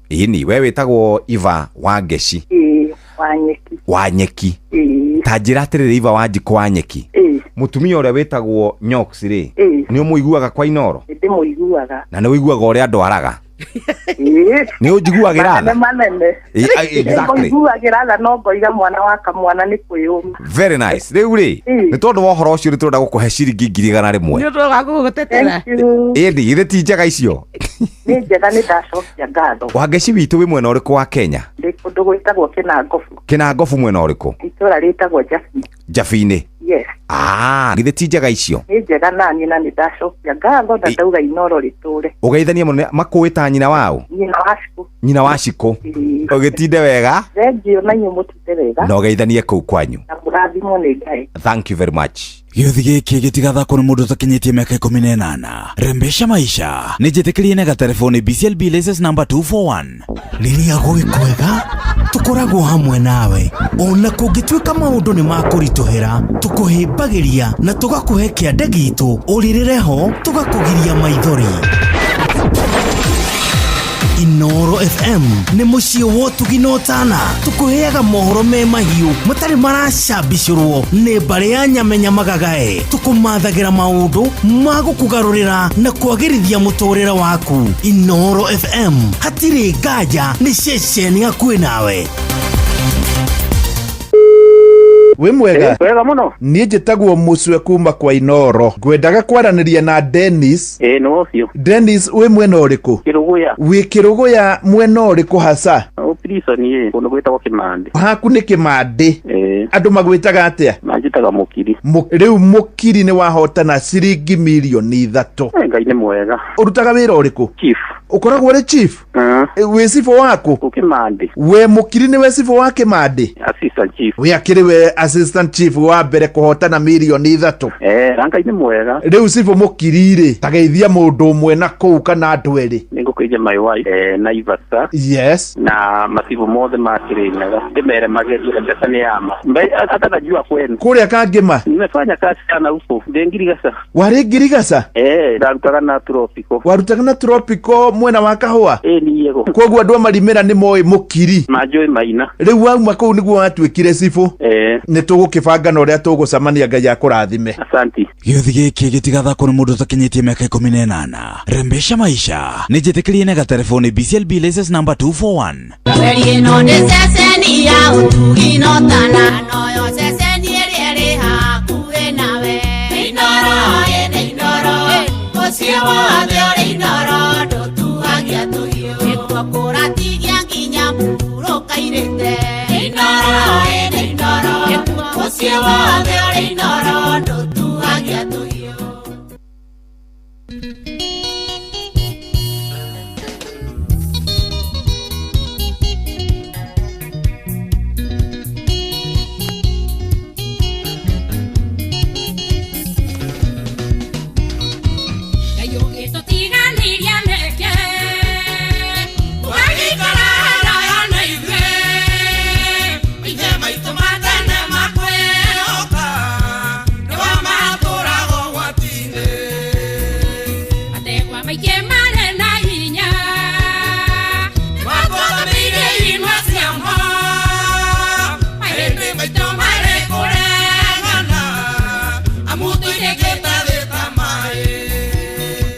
Ĩni we wĩtagwo Iva wa Ngeci. Wanyeki. Wanyeki. Ta njĩra atĩrĩrĩ Iva wa Njiko wa Nyeki. Mũtumia ũrĩa wĩtagwo Nyox rĩ, nĩ ũmũiguaga kwa Inoro? Ndĩmũiguaga. Na nĩ ũiguaga ũrĩa ndwaraga? Nĩ ũnjiguagĩra tha? Exactly. Ũnjiguagĩra tha no ngoiga mwana wa kamwana nĩ kwĩyũma. Very nice. Rĩu rĩ, nĩ tondũ wa ũhoro ũcio nĩtũrenda gũkũhe ciringi 100 rĩmwe. Nĩ ũndũ wa gũgũtetera. Ĩndĩ githĩ ti njega icio? Nĩ njega nĩ ndacokia ngatho. Wa Ngeci witũ wĩ mwena ũrĩkũ wa Kenya? Ndĩ kũndũ gwĩtagwo Kĩnangobu. Kĩnangobu mwena ũrĩkũ? Itũra rĩtagwo Jabi. Jabi-inĩ. Yes. Githe ti njega icio. Nĩ njega nani na nĩ ndacokia ngatho ndauga Inoro rĩtũre. Ũgeithanie mũno makũĩta nyina wao. Nyina wa Ciku. Ũgĩtinde wega. Thengiũ na inyuĩ mũtinde wega. Na ũgeithanie kũu kwanyu. Na mũrathimwo nĩ Ngai. Thank you very much. Gĩothi gĩkĩ gĩtigathakwo nĩ mũndũ ũtakinyĩtie mĩaka 18. Rembesha maisha nĩ njĩtĩkĩrie na gatelefoni BCLB license number 241. Rĩrĩa gwĩkwega tũkoragwo hamwe nawe ona kũngĩtuĩka maũndũ nĩ makũritũhĩra tũkũhĩmbagĩria na tũgakũhe kĩande gitũ ũrĩrĩre ho tũgakũgiria maithori. Inoro FM nĩ mũciĩ wa ũtugi na ũtana tũkũheaga mohoro me mahiũ matarĩ maracambicũrwo nĩ mbarĩ ya nyamenya magagae tũkũmathagĩra maũndũ ma gũkũgarũrĩra na kwagĩrithia mũtũrĩre waku. Inoro FM hatirĩ nganja nĩ ceceni hakuhĩ nawe. We mwega. Wega muno. Niĩ njĩtagwo Mũcwe kuma kwa Inoro. Ngwendaga kwaranĩria na Dennis. No cio. Dennis we mwena ũrĩkũ? Kĩrũgũya. Wĩ Kĩrũgũya mwena ũrĩkũ hasa? Prison kũndũ gwĩtagwo Kĩmande. Haku nĩ Kĩmande. Andũ magwĩtaga atĩa? Manjĩtaga Mũkiri. Rĩu Mũkiri nĩ wahotana ciringi milioni 3. Ngai nĩ mwega. Ũrutaga wĩra ũrĩkũ? Chief. Ũkoragwo ũrĩ chief? Wĩ cifo wako? Kĩmande. We Mũkiri nĩwe cifo wa Kĩmande? Assistant chief. We akĩrĩ we assistant chief wa mbere kũhotana milioni 3. Ngai nĩ mwega. Rĩu cifo Mũkiri rĩ tageithia mũndũ ũmwe na kũu kana andũ erĩ. Nĩngũkũigĩa my wife Naivasha. Yes. Na masifu mothe ma Kirinyaga. Ndimere magerio pesa ni ama. Hata najua kwenu. Kũrĩa Kangema? Nimefanya kazi sana huko. Ngirigasa. Warĩ Ngirigasa? Ndarutaga na Tropico. Warutaga na Tropico mwena wa Kahũa? Ni yego. Koguo andũ marimera nĩ moĩ Mũkiri. Manjũĩ maina. Rĩu wauma kũu nĩguo watuĩkire cibũ? Nĩ tũgũkĩbanga na ũrĩa tũgũcemania Ngai akũrathime. Asante. Gĩothi gĩkĩ gĩtigathakwo nĩ mũndũ ũtakinyĩtie mĩaka 18. Rembesha maisha nĩ njĩtĩkĩrie na gatelefoni BCLB license number 241. Weri ĩno nĩ ceceni ya ũtugi na ũtana noyo ceceni ĩrĩa ĩrĩ hakuhĩ nawe. Inoro ũcio wothe ũrĩ Inoro ndũtuhagia tũhiũ nĩguo kũratigia nginya mũhurũka irĩte. Inoro ũcio wothe ũrĩ Inoro ndũtuhagia tũhiũ.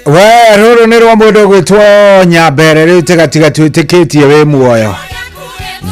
We rũrũ nĩ rwa mũndũ gwĩtwo Nyambere rĩu tegatiga twĩtĩkĩtie wĩ muoyo.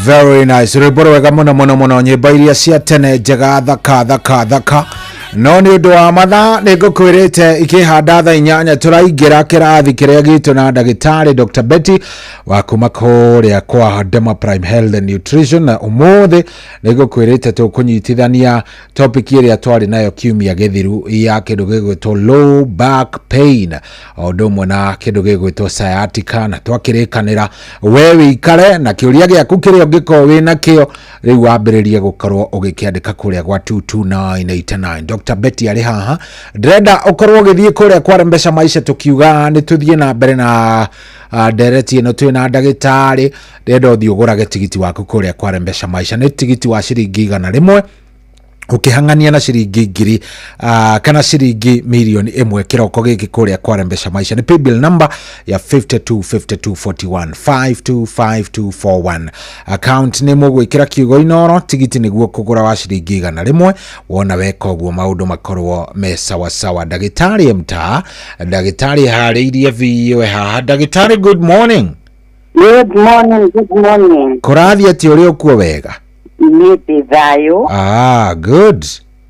Very nice. Rwĩmbo rwega mũno nyĩmbo iria cia tene njega thaka no nĩ ũndũ wa mathaa nĩ ngũkwĩrĩte ikĩhanda thaa 8 tũraingĩra kĩrathi kĩrĩa gitũ na ndagĩtarĩ Dr. Betty wa kuma kũrĩa kwa Dema Prime Health and Nutrition. Na ũmũthĩ nĩ ngũkwĩrĩte tũkũnyitithania topic ĩrĩa twarĩ nayo kiumia gĩthiru ya kĩndũ gĩgwĩtwo low back pain o ũndũ ũmwe na kĩndũ gĩgwĩtwo sciatica, na twakĩrĩkanĩra we wĩikare na kĩũria gĩaku kĩrĩa ũngĩkorwo wĩ nakĩo rĩu wambĩrĩrie gũkorwo ũgĩkĩandĩka kũrĩa gwa 22989. Dr. Betty arĩ haha ndĩrenda ũkorwo ũgĩthiĩ kũrĩa kwa Rembesha Maisha tũkiuga nĩ tũthiĩ na mbere na ndereti ĩno twĩ na ndagĩtarĩ. Ndĩrenda ũthiĩ ũgũrage tigiti waku kũrĩa kwa Rembesha Maisha. Nĩ tigiti wa ciringi 100 ukihangania na ciringi ngiri kana ciringi milioni 1 kiroko giki kuria kwa Rembesha Maisha. Ni paybill number ya 525241 525241. Account ni mugwikira kiugo Inoro. Tigiti niguo kugura wa ciringi 100. Wona weka uguo maundu makorwo me sawa sawa. Ndagĩtarĩ mta ndagĩtarĩ harĩirie viwe haha. Ndagĩtarĩ, good morning. Good morning. Kũrathi ati uri okuo wega? Nipi thayo. Good.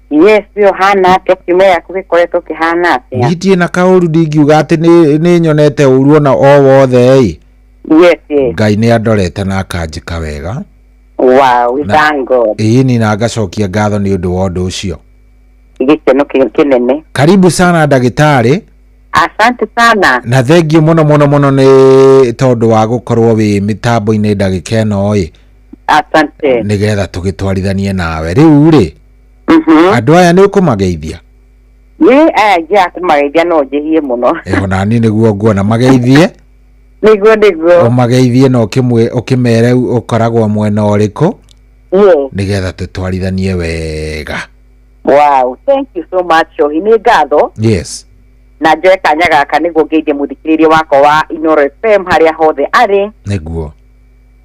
Yes, Yohana tukimea kubikoretwo kihana atia. Ngitie na kauru ndingiuga ati ni nyonete uru ona o wothe Yes. Ngai ni andorete na akanjika wega. Wow, we thank God. Ni na ngacokia ngatho ni undu wa undu ucio. igikeno kinene. Karibu sana ndagitari. Asante sana. Na thengiũ mũno nĩ tondũ wa gũkorwo wĩ mitambo-inĩ ndagĩka ĩno ĩ. Asante. Nĩgetha tũgĩtwarithanie nawe. Rĩu rĩ, andũ aya nĩ ũkũmageithia? Aya kũmageithia no njĩhie mũno. Nani nĩguo nguona mageithie. Nĩguo. Ũmageithie na ũkĩmere ũkoragwo mwena ũrĩkũ? Nĩgetha tũtwarithanie wega. Wow, thank you so much. Nĩ ngatho. Yes. Na njoe kanya gaka nĩguo ngeithie mũthikĩrĩria wakwa wa Inooro FM harĩa hothe arĩ. Nĩguo.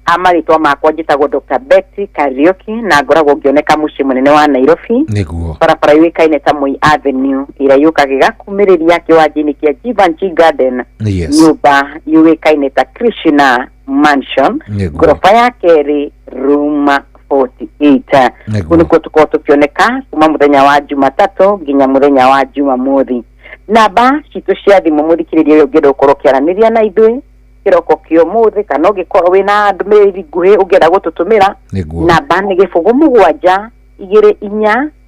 Amarĩtwa makwa njĩtagwo Dr. Betty Kariuki na ngoragwo ngĩoneka mũciĩ mũnene wa Nairobi. Nĩguo. Barabara yũĩkaine ta Moi Avenue ĩrĩa yũkaga ĩgakuumĩrĩria kĩwanja-inĩ kĩa Givenchy Garden. Yes. Nyũmba yũĩkaine ta Krishna Mansion. Ngorofa ya kerĩ room 48. Nĩkuo tũkoragwo tũkĩoneka kuma mũthenya wa Jumatatũ nginya mũthenya wa Jumamothi. Namba citũ cia thimũ mũthikĩrĩria ũyũ ũngĩenda gũkorwo ũkĩaranĩria na ithuĩ kĩroko kĩa ũmũthĩ kana ũngĩkorwo wĩna ndũmĩrĩri nguhĩ ũngĩenda gũtũtũmĩra, namba nĩ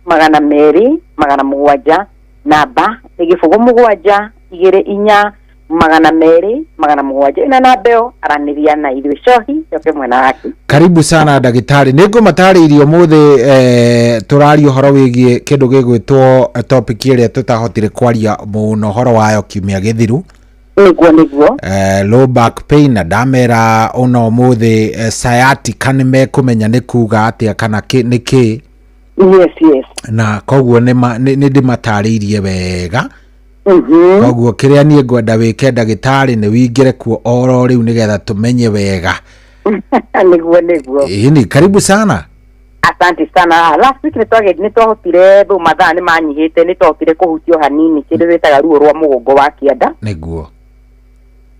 0724200207. Namba nĩ 0724200207. Ina namba ĩyo aranĩria na ithuĩ cohi yoke mwena wake. Karibu sana ndagĩtarĩ. Nĩngũmatarĩirie ũmũthĩ tũraria ũhoro wĩgiĩ kĩndũ gĩgwĩtwo topic ĩrĩa tũtahotire kwaria mũno ũhoro wayo kiumia gĩthiru. Nĩguo. Low back pain na ndamera ona ũmũthĩ sciatica nĩmekũmenya nĩ kuga atĩa kana nĩ kĩ. Yes. Na koguo nĩ ndĩmatarĩirie wega. Koguo kĩrĩa niĩ ngwenda wĩke ndagĩtarĩ nĩ wĩingĩre kuo oro rĩu nĩgetha tũmenye wega. Nĩguo. Ni karibu sana. Asante sana. Last week nĩtwahotire thũ mathaa nĩmanyihĩte nĩtwahotire kũhutio hanini kĩndũ wĩtaga ruo rwa mũgongo wa kĩanda. Nĩguo.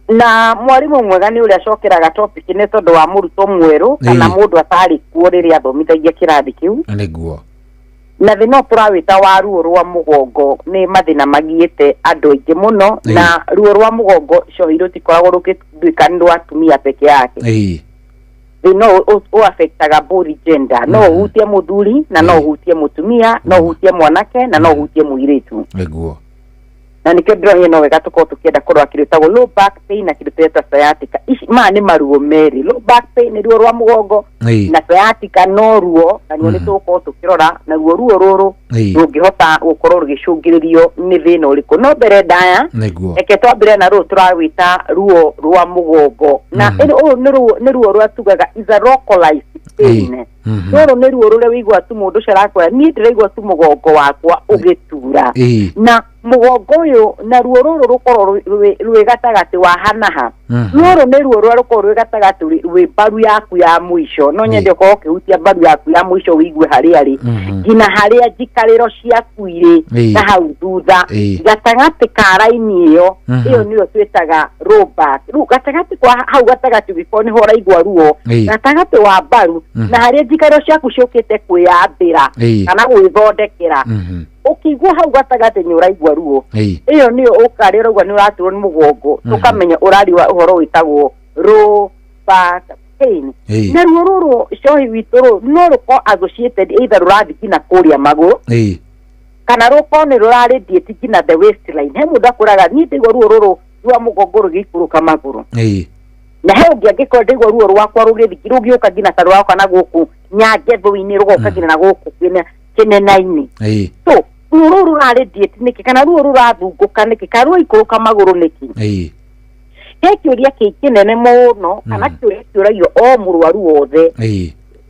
Na mwarimũ mwega nĩ ũrĩa acokeraga topic nĩ tondũ wa mũrutwo mwerũ kana mũndũ atarĩ kuo rĩrĩa athomithagia kĩrathi kĩu. Nĩguo. Na thĩna tũrawĩta wa ruo rwa mũgongo nĩ mathĩna magiĩte andũ aingĩ mũno, na ruo rwa mũgongo cohi rũtikoragwo rũgĩtuĩka nĩ rwa atumia peke yake. Thĩna ũafectaga both gender. No ũhutie mũthuri na no ũhutie mũtumia, no ũhutie mwanake na no ũhutie mũirĩtu. Nĩguo. Na nĩkĩo ndĩrohia no wega tũkorwo tũkĩenda kũrora kĩndũ gĩtagwo low back pain na kĩndũ tweta sciatica. Maya nĩ maruo merĩ. Low back pain nĩ ruo rwa mũgongo na sciatica no ruo, na nĩ tũgũkorwo tũkĩrora naguo ruo rũrũ rũngĩhota gũkorwo rũgĩcũngĩrĩrio nĩ thĩna ũrĩkũ. No mbere ndaya reke twambĩre na rũrũ tũrawĩta ruo rwa mũgongo. Na ũyũ nĩ ruo rũrĩa tugaga is a localized pain. Rũrũ nĩ ruo rũrĩa wĩigua tu mũndũ ũcio arakwĩra niĩ ndĩraigua tu mũgongo wakwa ũgĩtura. Na mũgongo ũyũ na ruo rũrũ rũkorwo rwĩ gatagatĩ wa hanaha. Rũrũ nĩ ruo rũrĩa rũkorwo rwĩ gatagatĩ rwĩ mbaru yaku ya mũico. No nyende ũkorwo ũkĩhutia mbaru yaku ya mũico wĩigue harĩa arĩ nginya harĩa njikarĩro ciaku irĩ na hau thutha gatagatĩ ka raini ĩyo nĩyo twĩtaga low back. Rĩu gatagatĩ kwa hau gatagatĩ ũngĩkorwo nĩho ũraigua ruo gatagatĩ wa mbaru na harĩa njikarĩro ciaku ciũkĩte kwĩyambĩra kana gwĩthondekera, ũkĩigua hau gatagatĩ nĩ ũraigua ruo, ĩyo nĩyo ũkarĩa ũraigua nĩ ũraturwo nĩ mũgongo, tũkamenya ũrariwa ũhoro wĩtagwo low back pain. Na ruo rũrũ cohi witũ rũrũ no rũkorwo associated either rũrathi kinya kũrĩa magũrũ kana rũkorwo nĩ rũraradiate kinya the waistline. He mũndũ akwĩraga niĩ ndaigua ruo rũrũ rwa mũgongo rũgĩikũrũka magũrũ, na he ũngĩ angĩkorwo ndaigua ruo rwakwa rũgĩũka nginya ta rũroka na gũkũ nyangethũ-inĩ rũgoka nginya na gũkũ kĩnena-inĩ. So ruo rũrũ rũraradiate nĩkĩ kana ruo rũrathungũka nĩkĩ kana rũikũrũka magũrũ nĩkĩ? He kĩũria kĩnene mũno kana kĩũria kĩũragio o mũrwaru wothe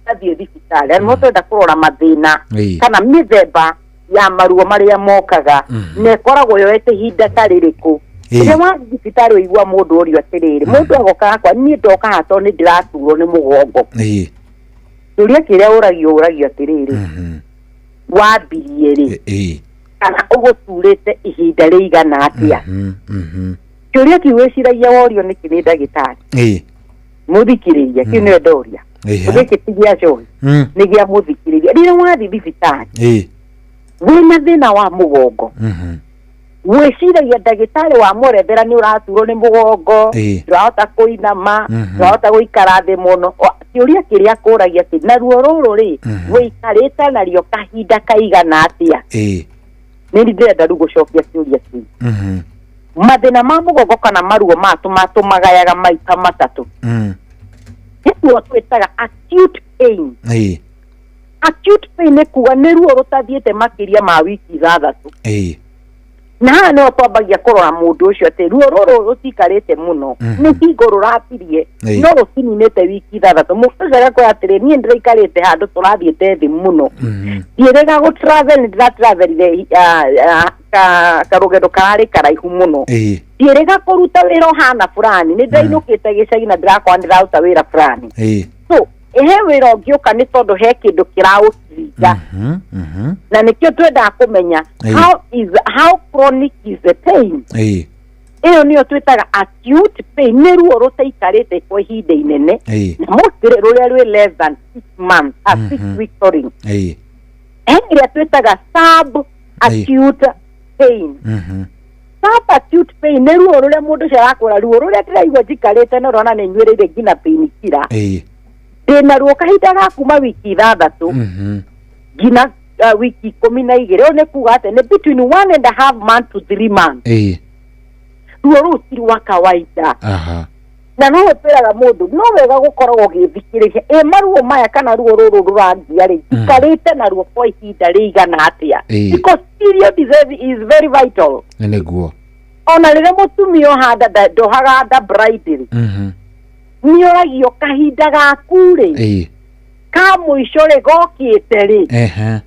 athiĩ thibitarĩ. No twenda kũrora mathĩna kana mĩthemba ya maruo marĩa mokaga na ĩkoragwo yoete ihinda ta rĩrĩkũ. Rĩrĩa wathiĩ thibitarĩ ũigua mũndũ ũrio atĩrĩrĩ, mũndũ agoka akwa niĩ ndoka haha tondũ nĩ ndĩraturwo nĩ mũgongo. Kĩũria kĩrĩa ũragio atĩrĩrĩ, wambirie rĩ kana ũgũturĩte ihinda rĩigana atĩa? Kĩũria kĩu wĩciragia worio nĩkĩ nĩ ndagĩtarĩ mũthikĩrĩria, kĩu nĩwe ndoria gĩkĩ ti gĩa cohi nĩ gĩa mũthikĩrĩria. Rĩrĩa wathiĩ thibitarĩ wĩna thĩna wa mũgongo wĩciragia ndagĩtarĩ wa mũrethera nĩ ũraturwo nĩ mũgongo, ndũrahota kũinama, ndũrahota gũikara thĩ mũno. Kĩũria kĩrĩa kũragia atĩ na ruo rũrũ rĩ wĩikarĩte narĩo kahinda kaigana atĩa? nä ndärenda rä gå cokia ciåria ciu mathĩna ma mũgongo kana maruo matũmagayaga maita matatũ nĩguo twĩtaga acute pain. Acute pain nĩ kuga nĩ ruo rũtathiĩte makĩria ma wiki 6 na haha nĩho twambagia kũrora mũndũ ũcio atĩ ruo rũrũ rũtikarĩte mũno nĩ hingo rũrakirie no rũtininĩte wiki 6 mũndũ ũcio agakwĩra atĩrĩ niĩ ndĩraikarĩte handũ tũrathiĩte thĩ mũno ndiĩrĩga gũ-travel ndĩra-travelire karũgendo kararĩ karaihu mũno ndiĩrĩga kũruta wĩra ũhana fulani nĩ ndainũkĩte gĩcagi na ndĩrakorwo ndĩraruta wĩra fulani so ehe wĩra ũngĩũka nĩ tondũ he kĩndũ kĩraũtiringa na nĩkĩo twendaga kũmenya how chronic is the pain ĩyo nĩyo twĩtaga acute pain nĩ ruo rũtaikarĩte kwa ihinda inene na mostly rũrĩa rwĩ less than 6 months 6 weeks sorry ĩrĩa twĩtaga sub acute pain sub acute pain nĩ ruo rũrĩa mũndũ ũcio arakũra ruo rũrĩa ndĩraigua njikarĩte no rona nĩ nyuĩrĩire nginya pain killer ndĩna ruo kahinda ga kuma wiki 6 nginya wiki 12 ũyũ nĩ kuga atĩ nĩ between 1.5 months to 3 months ruo rũu ti rwa kawaida na no twĩraga mũndũ no wega gũkoragwo ũgĩthikĩrĩria maruo maya kana ruo rũrũ rũrangia rĩ ikarĩte na ruo kwa ihinda rĩigana atĩa because period is very vital nĩguo ona rĩrĩa mũtumia ohanda ndohaga nda bridal nĩ oragio kahinda gaku rĩ ka mũico rĩ gokĩte rĩ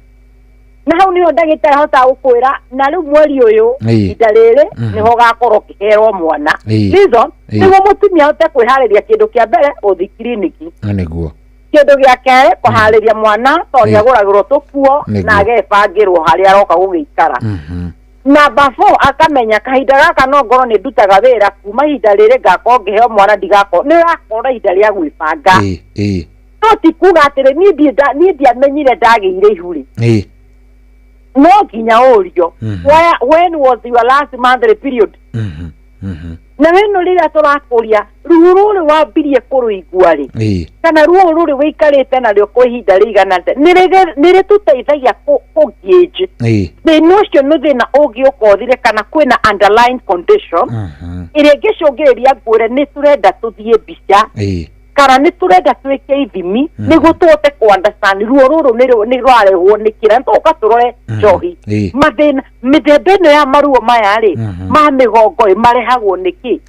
na hau nĩho ndagĩtarĩ ahotaga gũkwĩra na rĩu mweri ũyũ ihinda rĩrĩ nĩho gakorwo kĩherwo mwana reason nĩguo mũtumia ahote kwĩharĩria kĩndũ kĩa mbere ũthi kiriniki nĩguo kĩndũ gĩa kerĩ kũharĩria mwana tondũ nĩagũragĩrwo tũkuo na agebangĩrwo harĩa aroka gũgĩikara namba 4 akamenya kahinda gaka no ngorwo nĩ ndutaga wĩra kuma ihinda rĩrĩ ngakorwo ngĩheo mwana ndigakorwo nĩ ũrakorwo ihinda rĩa gwĩbanga no ti kuga atĩrĩ niĩ ndiamenyire ndagĩire ihu rĩ no nginya ũrio when was your last monthly period na wĩno rĩrĩa tũrakũria ruo rũrĩ wambirie kũrũigua rĩ kana ruo rũrĩ wĩikarĩte narĩo kwa ihinda rĩigana atĩa nĩ rĩtũteithagia kũgauge thĩna ũcio nĩ thĩna ũngĩũka ũthire kana kwĩna underlying condition ĩrĩa ĩngĩcũngĩrĩria ngwĩre nĩ tũrenda tũthiĩ mbica kana nĩ tũrenda twĩke ithimi nĩguo tũhote kũ-understand ruo rũrũ nĩ rwarehwo nĩ kĩra nĩtũka tũrore njohi mathĩna mĩthemba ĩno ya maruo maya rĩ ma mĩgongo marehagwo nĩkĩ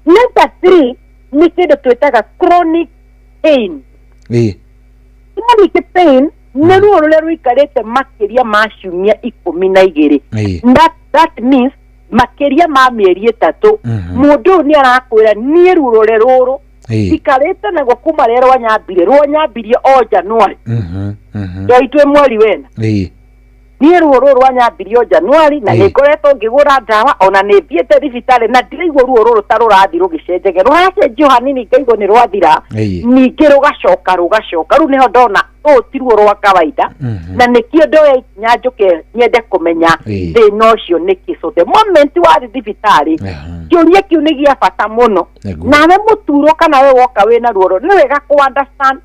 number 3 nĩ kĩndũ twĩtaga chronic pain chronic pain nĩ ruo rũrĩa rũikarĩte makĩria ma ciumia 12 that means makĩria ma mĩeri 3 mũndũ ũyũ nĩ arakwĩra niĩ ruo rũrĩa rũrũ ikarĩte naguo kuma rĩrĩa rwanyambirie o Januari ndoitwe mweri wena niĩ ruo rũrũ rwanyambirie o Januari na nĩngoretwo ngĩgũra ndawa ona nĩ thiĩte thibitarĩ na ndiraigua ruo rũrũ ta rũrathi rũgĩcenjege rũracenjio hanini ngaigua nĩ rwathira ningĩ rũgacoka rĩu nĩho ndona ũũ ti ruo rwa kawaida na nĩkĩo ndoya ikinya njũke nyende kũmenya thĩna ũcio nĩkĩ so the moment wathi thibitarĩ kĩũria kĩu nĩ gĩa bata mũno nawe mũturo kana we woka wĩna ruo rũrũ nĩ wega kũ-understand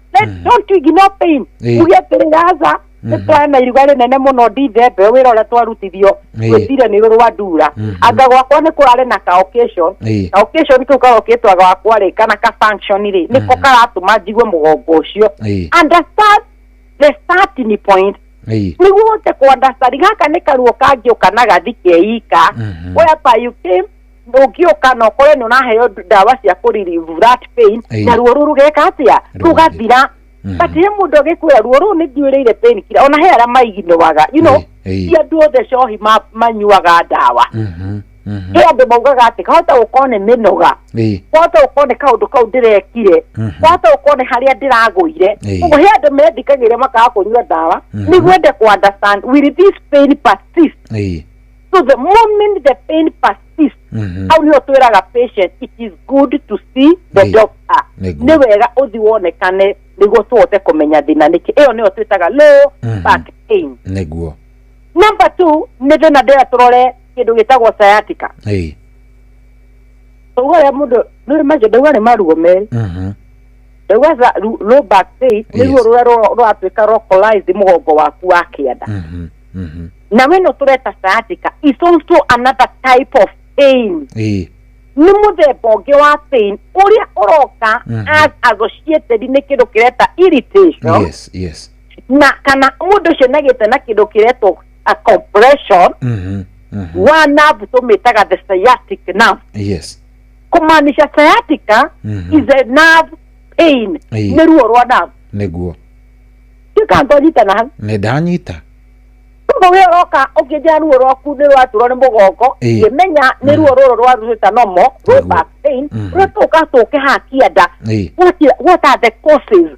don't ignore pain uge atĩrĩ nĩtwarĩ na iruga rĩnene mũno ndithembe wĩra ũrĩa twarutithio gwĩciria nĩ rwa ndura anga gwakwa nĩ kũrarĩ na ka occasion kĩu kagokĩtwa gwakwa rĩ kana ka function rĩ nĩko karatũma njigue mũgongo ũcio understand the starting point nĩguo ũhote kũ-understand gaka nĩ karuo kangĩũka na gathi keika whereby you came ũngĩũka na ũkore nĩ ũnaheo ndawa cia kũ-relieve that pain na ruo rũrũ rũgeka atĩa rũgathira but he mũndũ agĩkwĩra ruo rũu nĩ nduĩrĩire pain killer ona he arĩa maiginoaga you know ti andũ othe cohi manyuaga ndawa he andũ maugaga atĩ kahota gũkorwo nĩ mĩnoga kahota gũkorwo nĩ kaũndũ kau ndĩrekire kahota gũkorwo nĩ harĩa ndĩragũire ũguo he andũ mendikagĩrĩra makaga kũnyua ndawa nĩguo ende kũ-understand will this pain persist so the moment the pain persists au nĩho twĩraga patient it is good to see the doctor nĩ wega ũthi wonekane nĩguo tũhote kũmenya thĩna nĩkĩ ĩyo nĩyo twĩtaga low back pain nĩguo number 2 nĩ thĩna ndĩra tũrore kĩndũ gĩtagwo sciatica ũguo mũndũ nĩ macio ndauga nĩ maruo merĩ low back pain nĩ ruo rũrĩa rũratuĩka localized mũgongo waku wa kĩanda na weno tureta sciatica is also another type of pain. Ni muthemba ũngĩ wa pain ũrĩa ũroka as associated nĩ kĩndũ kĩreta irritation. Na kana mũndũ ũcio nagĩte na kĩndũ kĩretwo a compression wa nerve tũmĩtaga the sciatic nerve. Kumaanisha sciatica is a nerve pain. Nĩ ruo rwa nerve. Nĩguo. Kĩkantonyita na nĩ ndanyita. Wewe roka ukijia ruo rwaku ni rwaturwo ni mugongo imenya ni ruo roro rwaruta nomo low back pain rutoka toke hakienda what are the causes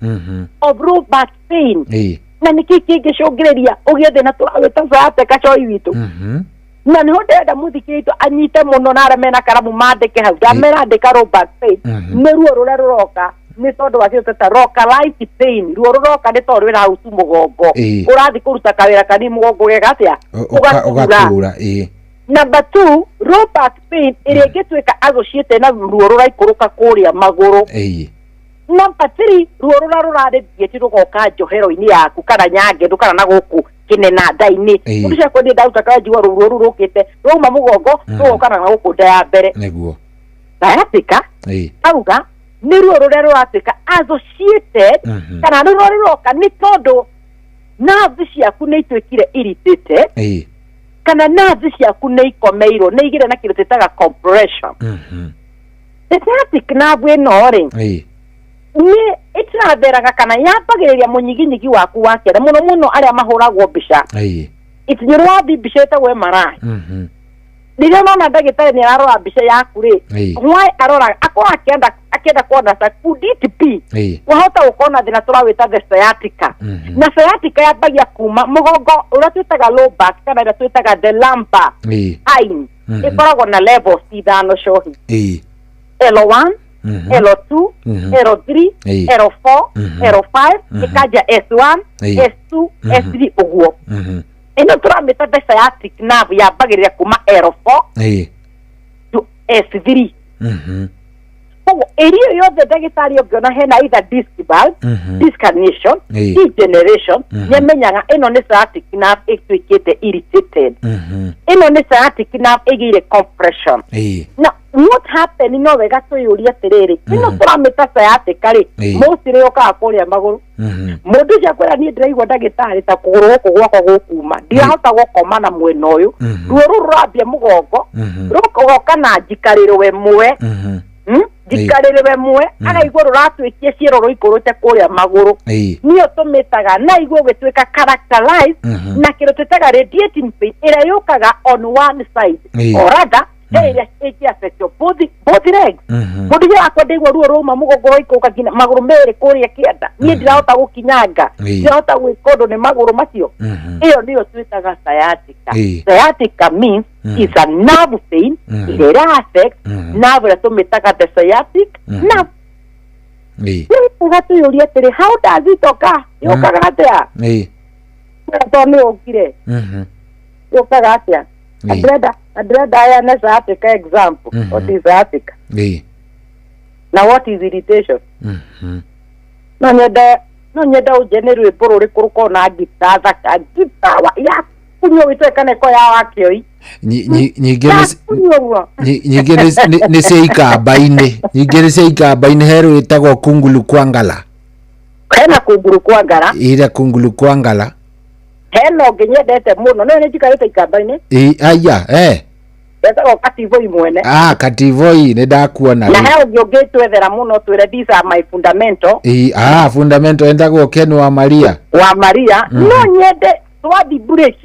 of low back pain na nikiki gicungiriria ugiethe na turawita sciatica choi witu na ni ndenda muthikiritu anyite muno na aramena karamu mandike hau ndamera andika low back pain ni ruo ruria ruroka ni tondu wa kiteta localized pain ruo ruroka ni tondu wira hau tu mugongo urathi kuruta kawira kani mugongo gegatia ugakura number 2 low back pain irigitwika associated na ruo ruraikuruka kuria maguru number 3 ruo rurarurare dieti rugoka njohero-ini yaku kana nyange ndukana na guku kinena ndaini undu cia kwendi ndauta kanjiwa ruo rurukite ruma mugongo rugoka na guku nda ya mbere niguo sciatica auga ni ruo ruria ruratwika associated kana ruo ruroka ni tondu nerve ciaku ni itwikire irritated kana nerve ciaku ni ikomeirwo ni igire na kindu tetaga compression sciatic nerve ino ri ni itiratheraga kana yambagiriria munyiginyigi waku wa kiara muno aria mahuragwo mbica itinyiro wa mbica etagwo MRI Ndio nona ndagitari ni arora mbica yaku ri why arora akora akenda kuona sa could it be wahota ukona thina turawita the sciatica na sciatica yambagia kuma mugongo uria twitaga low back kana ira twitaga the lumbar spine ikoragwo na levels ithano cohi L1 L2 L3 L4 L5 ikaja S1 S2 S3 uguo ino turamita the sciatic nerve yambagiriria kuma L4 to S3 area yothe ndagitari ongiona hena either disc bulge disc herniation degeneration nyemenyaga ino ni sciatic nerve itwikite irritated ino ni sciatic nerve igire compression na what happened no wega tuyuria tiriri ino turamita sciatic ri most ri oka kuria maguru mundu cia kwera ni ndiraigwa ndagitari ta kuguru guku gwakwa gukuma ndirahota gukoma na mwena uyu ruo rurambia mugongo rukogoka na njikariro we mwe jikarire mwe ana igoro ratwikie ciero roikorute kuria maguru niyo tumitaga na igwo gwitwika characterized na kiro tutaga radiating pain ira yukaga on one side or rather area it affects your both legs mundu ya kwenda igwo ruo roma mugongo roikoka gina maguru mere kuria kienda ni ndirahota gukinyanga ndirahota gwikondo ni maguru macio iyo niyo twitaga sciatica means is a nerve pain it affects nerve that tumitaga the sciatic nerve ugatu yuria tiri how does it occur yokaga atia toni okire yokaga atia Adreda aya na sciatica example what is sciatica now what is irritation no nyeda ujene rwimbo ruri kuruko na gita thaka gita ya kunyo witwekane ko ya wakioi nyingĩ nĩ cia ikamba-inĩ nyingĩ nĩ cia ikamba-inĩ he rwĩtagwo kungulu kwa ngala hena kungulu kwa ngala ira kungulu kwa ngala hena ũngĩ nyendete mũno no nĩ njikarĩte ikamba-inĩ aya etagwo kativoi mwene kativoi nĩ ndakuona na he ũngĩ twethera mũno twĩre these are my fundamental fundamental endagwo Ken wa Maria no nyende twathi break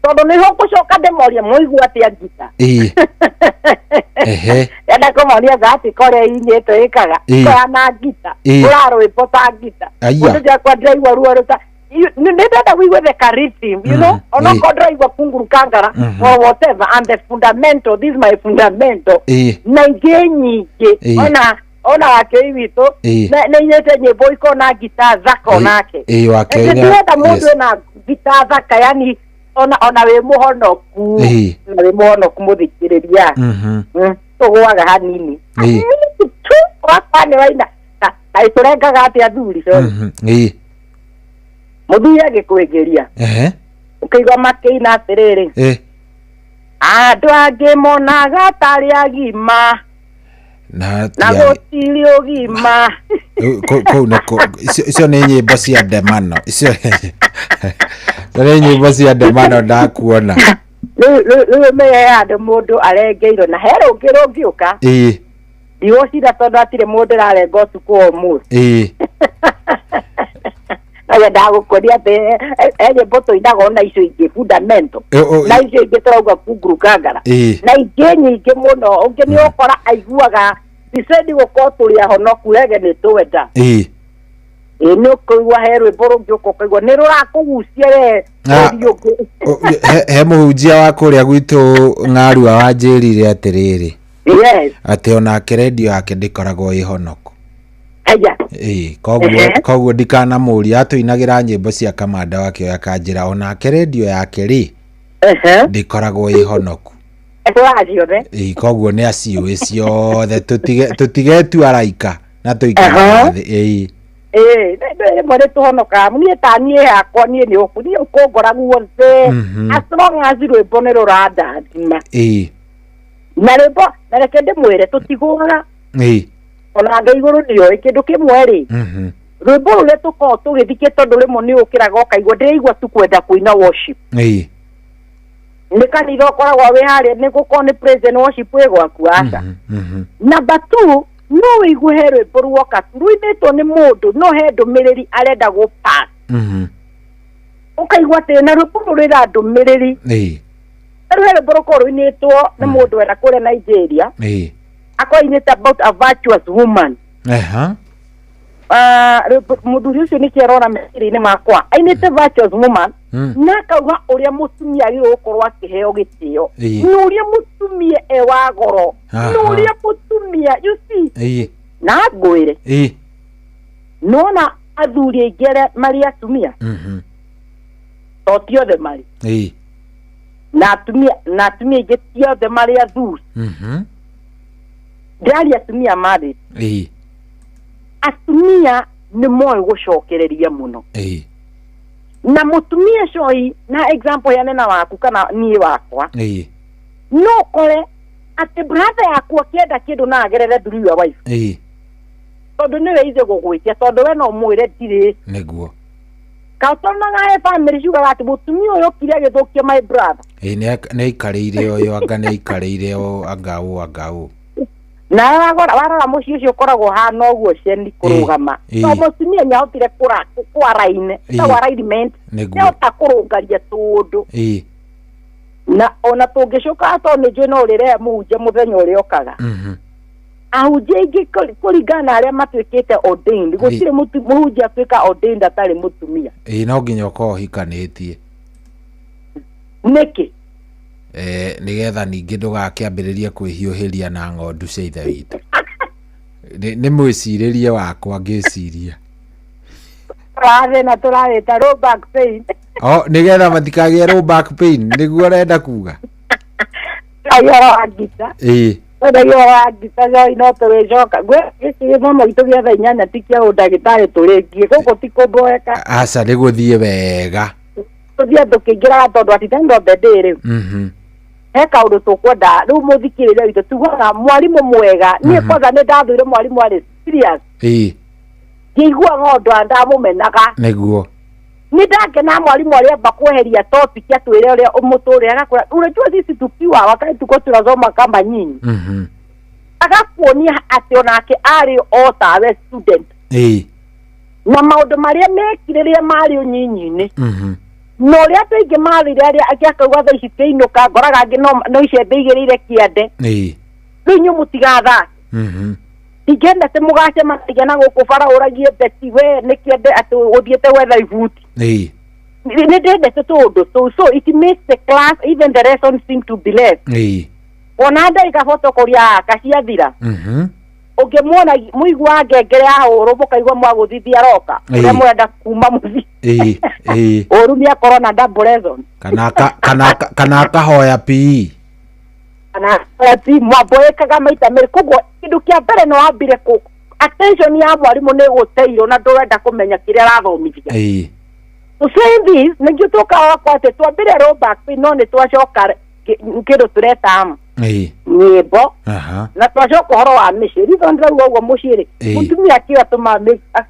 tondu ni ho kucoka ndemoria muigu atia ngita enda kumoria gati kore inyete ikaga kana ngita uraro ipota ngita mundu jakwa driver ruo ruta ndenda wiwe the rhythm you know ono ko driver kunguru kangara or whatever and the fundamental this my fundamental na ngenyike ona wake wito na inyete nyimbo iko na gita zako nake wake ndio mundu na gita zaka yani ona we muhonoku na we muhonoku muthikiriria tugwaga hanini tu wakane waina aiturengaga atia thuri so muthuri agikwengeria ukaigwa makeina atiriri andu angi monaga tari agima na gutiri ugima ko icio nĩ nyĩmbo cia ndemano icio nĩ nyĩmbo cia ndemano ndakuona rĩu meya andũ mũndũ arengeirwo na he rũngĩ rũngĩũka ndigũcira tondũ atirĩ mũndũ ũrarenga ũtukũ wa ũmũthĩ nawe ndagũkũria atĩ nyĩmbo tũinaga ona icio ingĩ fundamental na icio ingĩ tũrauga kunguru kangara na ingĩ nyingĩ mũno ũngĩ nĩ ũkora aiguaga icendi gũkorwo tũrĩ ahonoku hege nĩ twenda nĩ ũkũigua he rwĩmbo rũngĩ ũkaigua nĩ rũrakũgucia we he mũhunjia wa kũrĩa gwitũ Ng'arua wanjĩrire atĩrĩrĩ atĩ onake redio yake ndĩkoragwo ĩhonoku koguo ndikanamũria atũinagĩra nyĩmbo cia kamanda wake akanjĩra onake redio yake rĩ ndĩkoragwo ĩhonoku koguo nĩ aciũĩ ciothe tũtigetua araika na tũikara thĩ mwere tuhonoka niĩ ta niĩ hakwa niĩ nĩ ũkũria ũkũngora guothe as long as rwĩmbo nĩ rũrandathima na rwĩmbo na reke ndĩmwĩre tũtigũaga ona Ngai igũrũ nĩoĩ kĩndũ kĩmwe rĩ rwĩmbo rũrĩa tũkoragwo tũgĩthikia tondũ rĩmwe nĩ ũkĩraga ũkaigua ndĩraigua tu kwenda kũina worship nĩ kanitha ũkoragwo wĩ harĩa nĩ gũkorwo nĩ praise and worship wĩ gwaku aca number 2 no wĩigue he rwĩmbo ruoka ruinĩtwo nĩ mũndũ no he ndũmĩrĩri arenda gũpass ũkaigua atĩ na rwĩmbo rũrĩra ndũmĩrĩri rĩu he rwĩmbo rũkorwo ruinĩtwo nĩ mũndũ wenda kũrĩa Nigeria akorwo ainĩte about a virtuous woman mũthuri ũcio nĩ kĩarora meciria-inĩ makwa ainĩte virtuous woman na akauga ũrĩa mũtumia agĩrĩirwo gũkorwo akĩheo gĩtĩo na ũrĩa mũtumia e wa goro na ũrĩa mũtumia you see na ngwĩre nona athuri aingĩ arĩa marĩ atumia to ti othe marĩ na atumia aingĩ ti othe marĩ athuri ndĩraria atumia marĩ atumia nĩ moĩ gũcokereria mũno na mũtumia coyi na example ya nena waku kana niĩ wakwa no kore atĩ brother yaku akĩenda kĩndũ na agerere through your wife tondũ nĩwe ithe gũgwĩtia tondũ we no mwĩre ndirĩ nĩguo kautonaga he family ciugaga atĩ mũtumia ũyũ kire agĩthũkia my brother nĩ aikarĩire ũyũ anga nĩ aikarĩire angau na warora mũciĩ ũcio ũkoragwo hana ũguo ceni kũrũgama no mũtumia nĩahotire kwaraine alignment nĩahota kũrũngaria tũndũ na ona tũngĩcoka to nĩ njũĩ no ũrĩre mũhunjia mũthenya ũrĩa ũkaga ahunjia aingĩ kũringana na arĩa matuĩkĩte ordained gũtirĩ mũhunjia atuĩka ordained atarĩ mũtumia no nginya ũkorwo ũhikanĩtie nĩkĩ nĩgetha ningĩ ndũgakĩambĩrĩrie kwĩhiũhĩria na ng'ondu cia ithe witũ nĩ mwĩcirĩrie wakwa ngĩciria na tũrarĩta low back pain nĩgetha matikagĩe low back pain nĩguo ũrenda kuga ayoro agita ayoro agita no tũrĩcoka gĩthomo gitũ gĩa thaa 8 ti kĩa ũndagĩtarĩ tũrĩngie gũkũ ti kũmboeka aca nĩ gũthiĩ wega tũthiĩ tũkĩingĩraga tondũ at the end of the day rĩu he kaũndũ tũkwenda rĩu mũthikĩrĩria witũ tugaga mwarimũ mwega niĩ kwanza nĩ ndathũire mwarimũ arĩ serious ngĩiguaga ũndũ ndamũmenaga nĩguo nĩ ndakena mwarimũ arĩa amba kweheria topic atwĩre ũrĩa ũmũtũrĩ agakora unajua sisi tukiwa wakati tuko tunasoma kama nyinyi agakuonia atĩ onake arĩ o tawe student na maũndũ marĩa mekire rĩrĩa marĩ ũnyinyi-inĩ no rĩa tũingĩ marĩre arĩa akauga thaa ici kĩinũka ngoraga angĩ no icembe igĩrĩire kĩande rĩu inyuĩ mũtigathake ingĩenda atĩ mũgacemanagia na gũkũ bara ũragie beti we nĩ kĩande atĩ ũthiĩte wetha ibuti nĩ ndendete tũũndũ tũu so it makes the class even the lesson seem to be less ona ndagĩka photocopy kaciathira ũngĩmuona mũigua ngengere ahũrwo mũkaigua mwagũthithia roka ũrĩa mwenda kuma mũthi ũru nĩ akorwo na double lesson kana akahoya PE kana ati mwaboekaga maita merĩ koguo kĩndũ kĩa mbere nĩ wambire attention ya mwarimũ nĩ gũteirwo na ndũrenda kũmenya kĩrĩa arathomithia to say this nĩguo tũkaga kwate twambire low back pain no nĩ twacoka kĩndũ tũreta nyĩmbo na twacoka ũhoro wa mĩciĩ ritho ndĩrauga ũguo mũciĩ-rĩ mũtumia akĩgatũma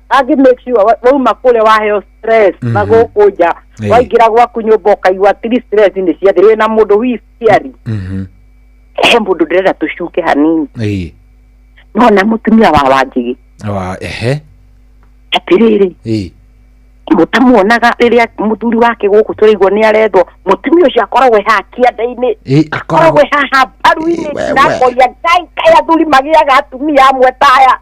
angĩ make sure wauma kũrĩa waheo stress na gũkũ nja waingĩra gwaku nyũmba ũkaigua atiri stress nĩ ciathira wĩna mũndũ wiciari he mũndũ ndĩrenda tũcuke hanini no na mũtumia wa Wanjigi atĩrĩrĩ mutamuonaga rĩrĩa mũthuri wake gũkũ tũrĩigwo nĩ arendwo mũtumia ũcio akoragwo haha kĩanda-inĩ akoragwo haha mbaru-inĩ na koria ngai athuri magĩaga atumia amwe taya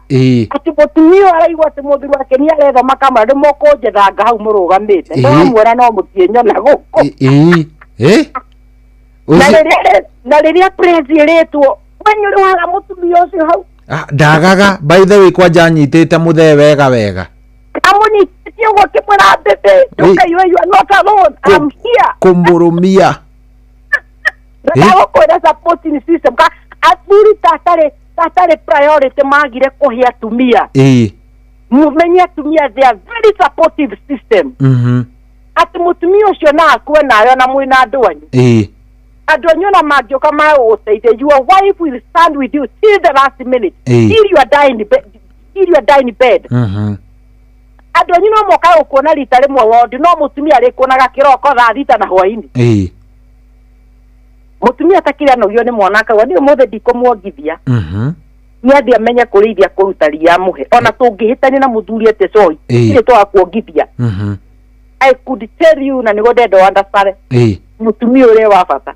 atĩ mũtumia araigua atĩ mũthuri wake nĩ arendwo makamara ndĩmoko njethanga hau mũrũgamĩte ndamwĩra no mũtiĩnyona gũkũ na rĩrĩa presi ĩrĩtwo wenyũrĩ waga mũtumia ũcio hau ndagaga by the way kwanja nyitĩte mũthee wega amunyitie uguo kimwĩra mbĩmbĩ ndũkaigua you are not alone, I'm here kũmũrũmia ndagũkwĩra supporting system athuri tatarĩ priority magire kũhe atumia mumenye atumia they are very supportive system atĩ mũtumia ũcio na akue nayo na mwĩna andũ anyu andũ anyu na mangĩũka magũgũteithia your wife will stand with you till the last minute till you are dying in bed andũ anyu no moka gũkuona rita rĩmwe wodi no mũtumia arĩkuonaga kĩroko thaa thita na hwainĩ mũtumia atakĩrĩ anogio nĩ mwana akauga niĩ ũmũthĩ ndikũmuongithia nĩ athiĩ amenye kũrĩithia kũruta ria mũhe ona tũngĩhĩtania na mũthuri atĩ sorry ndirĩ twaga kuongithia I could tell you na nĩguo ndenda understand mũtumia ũrĩa wa bata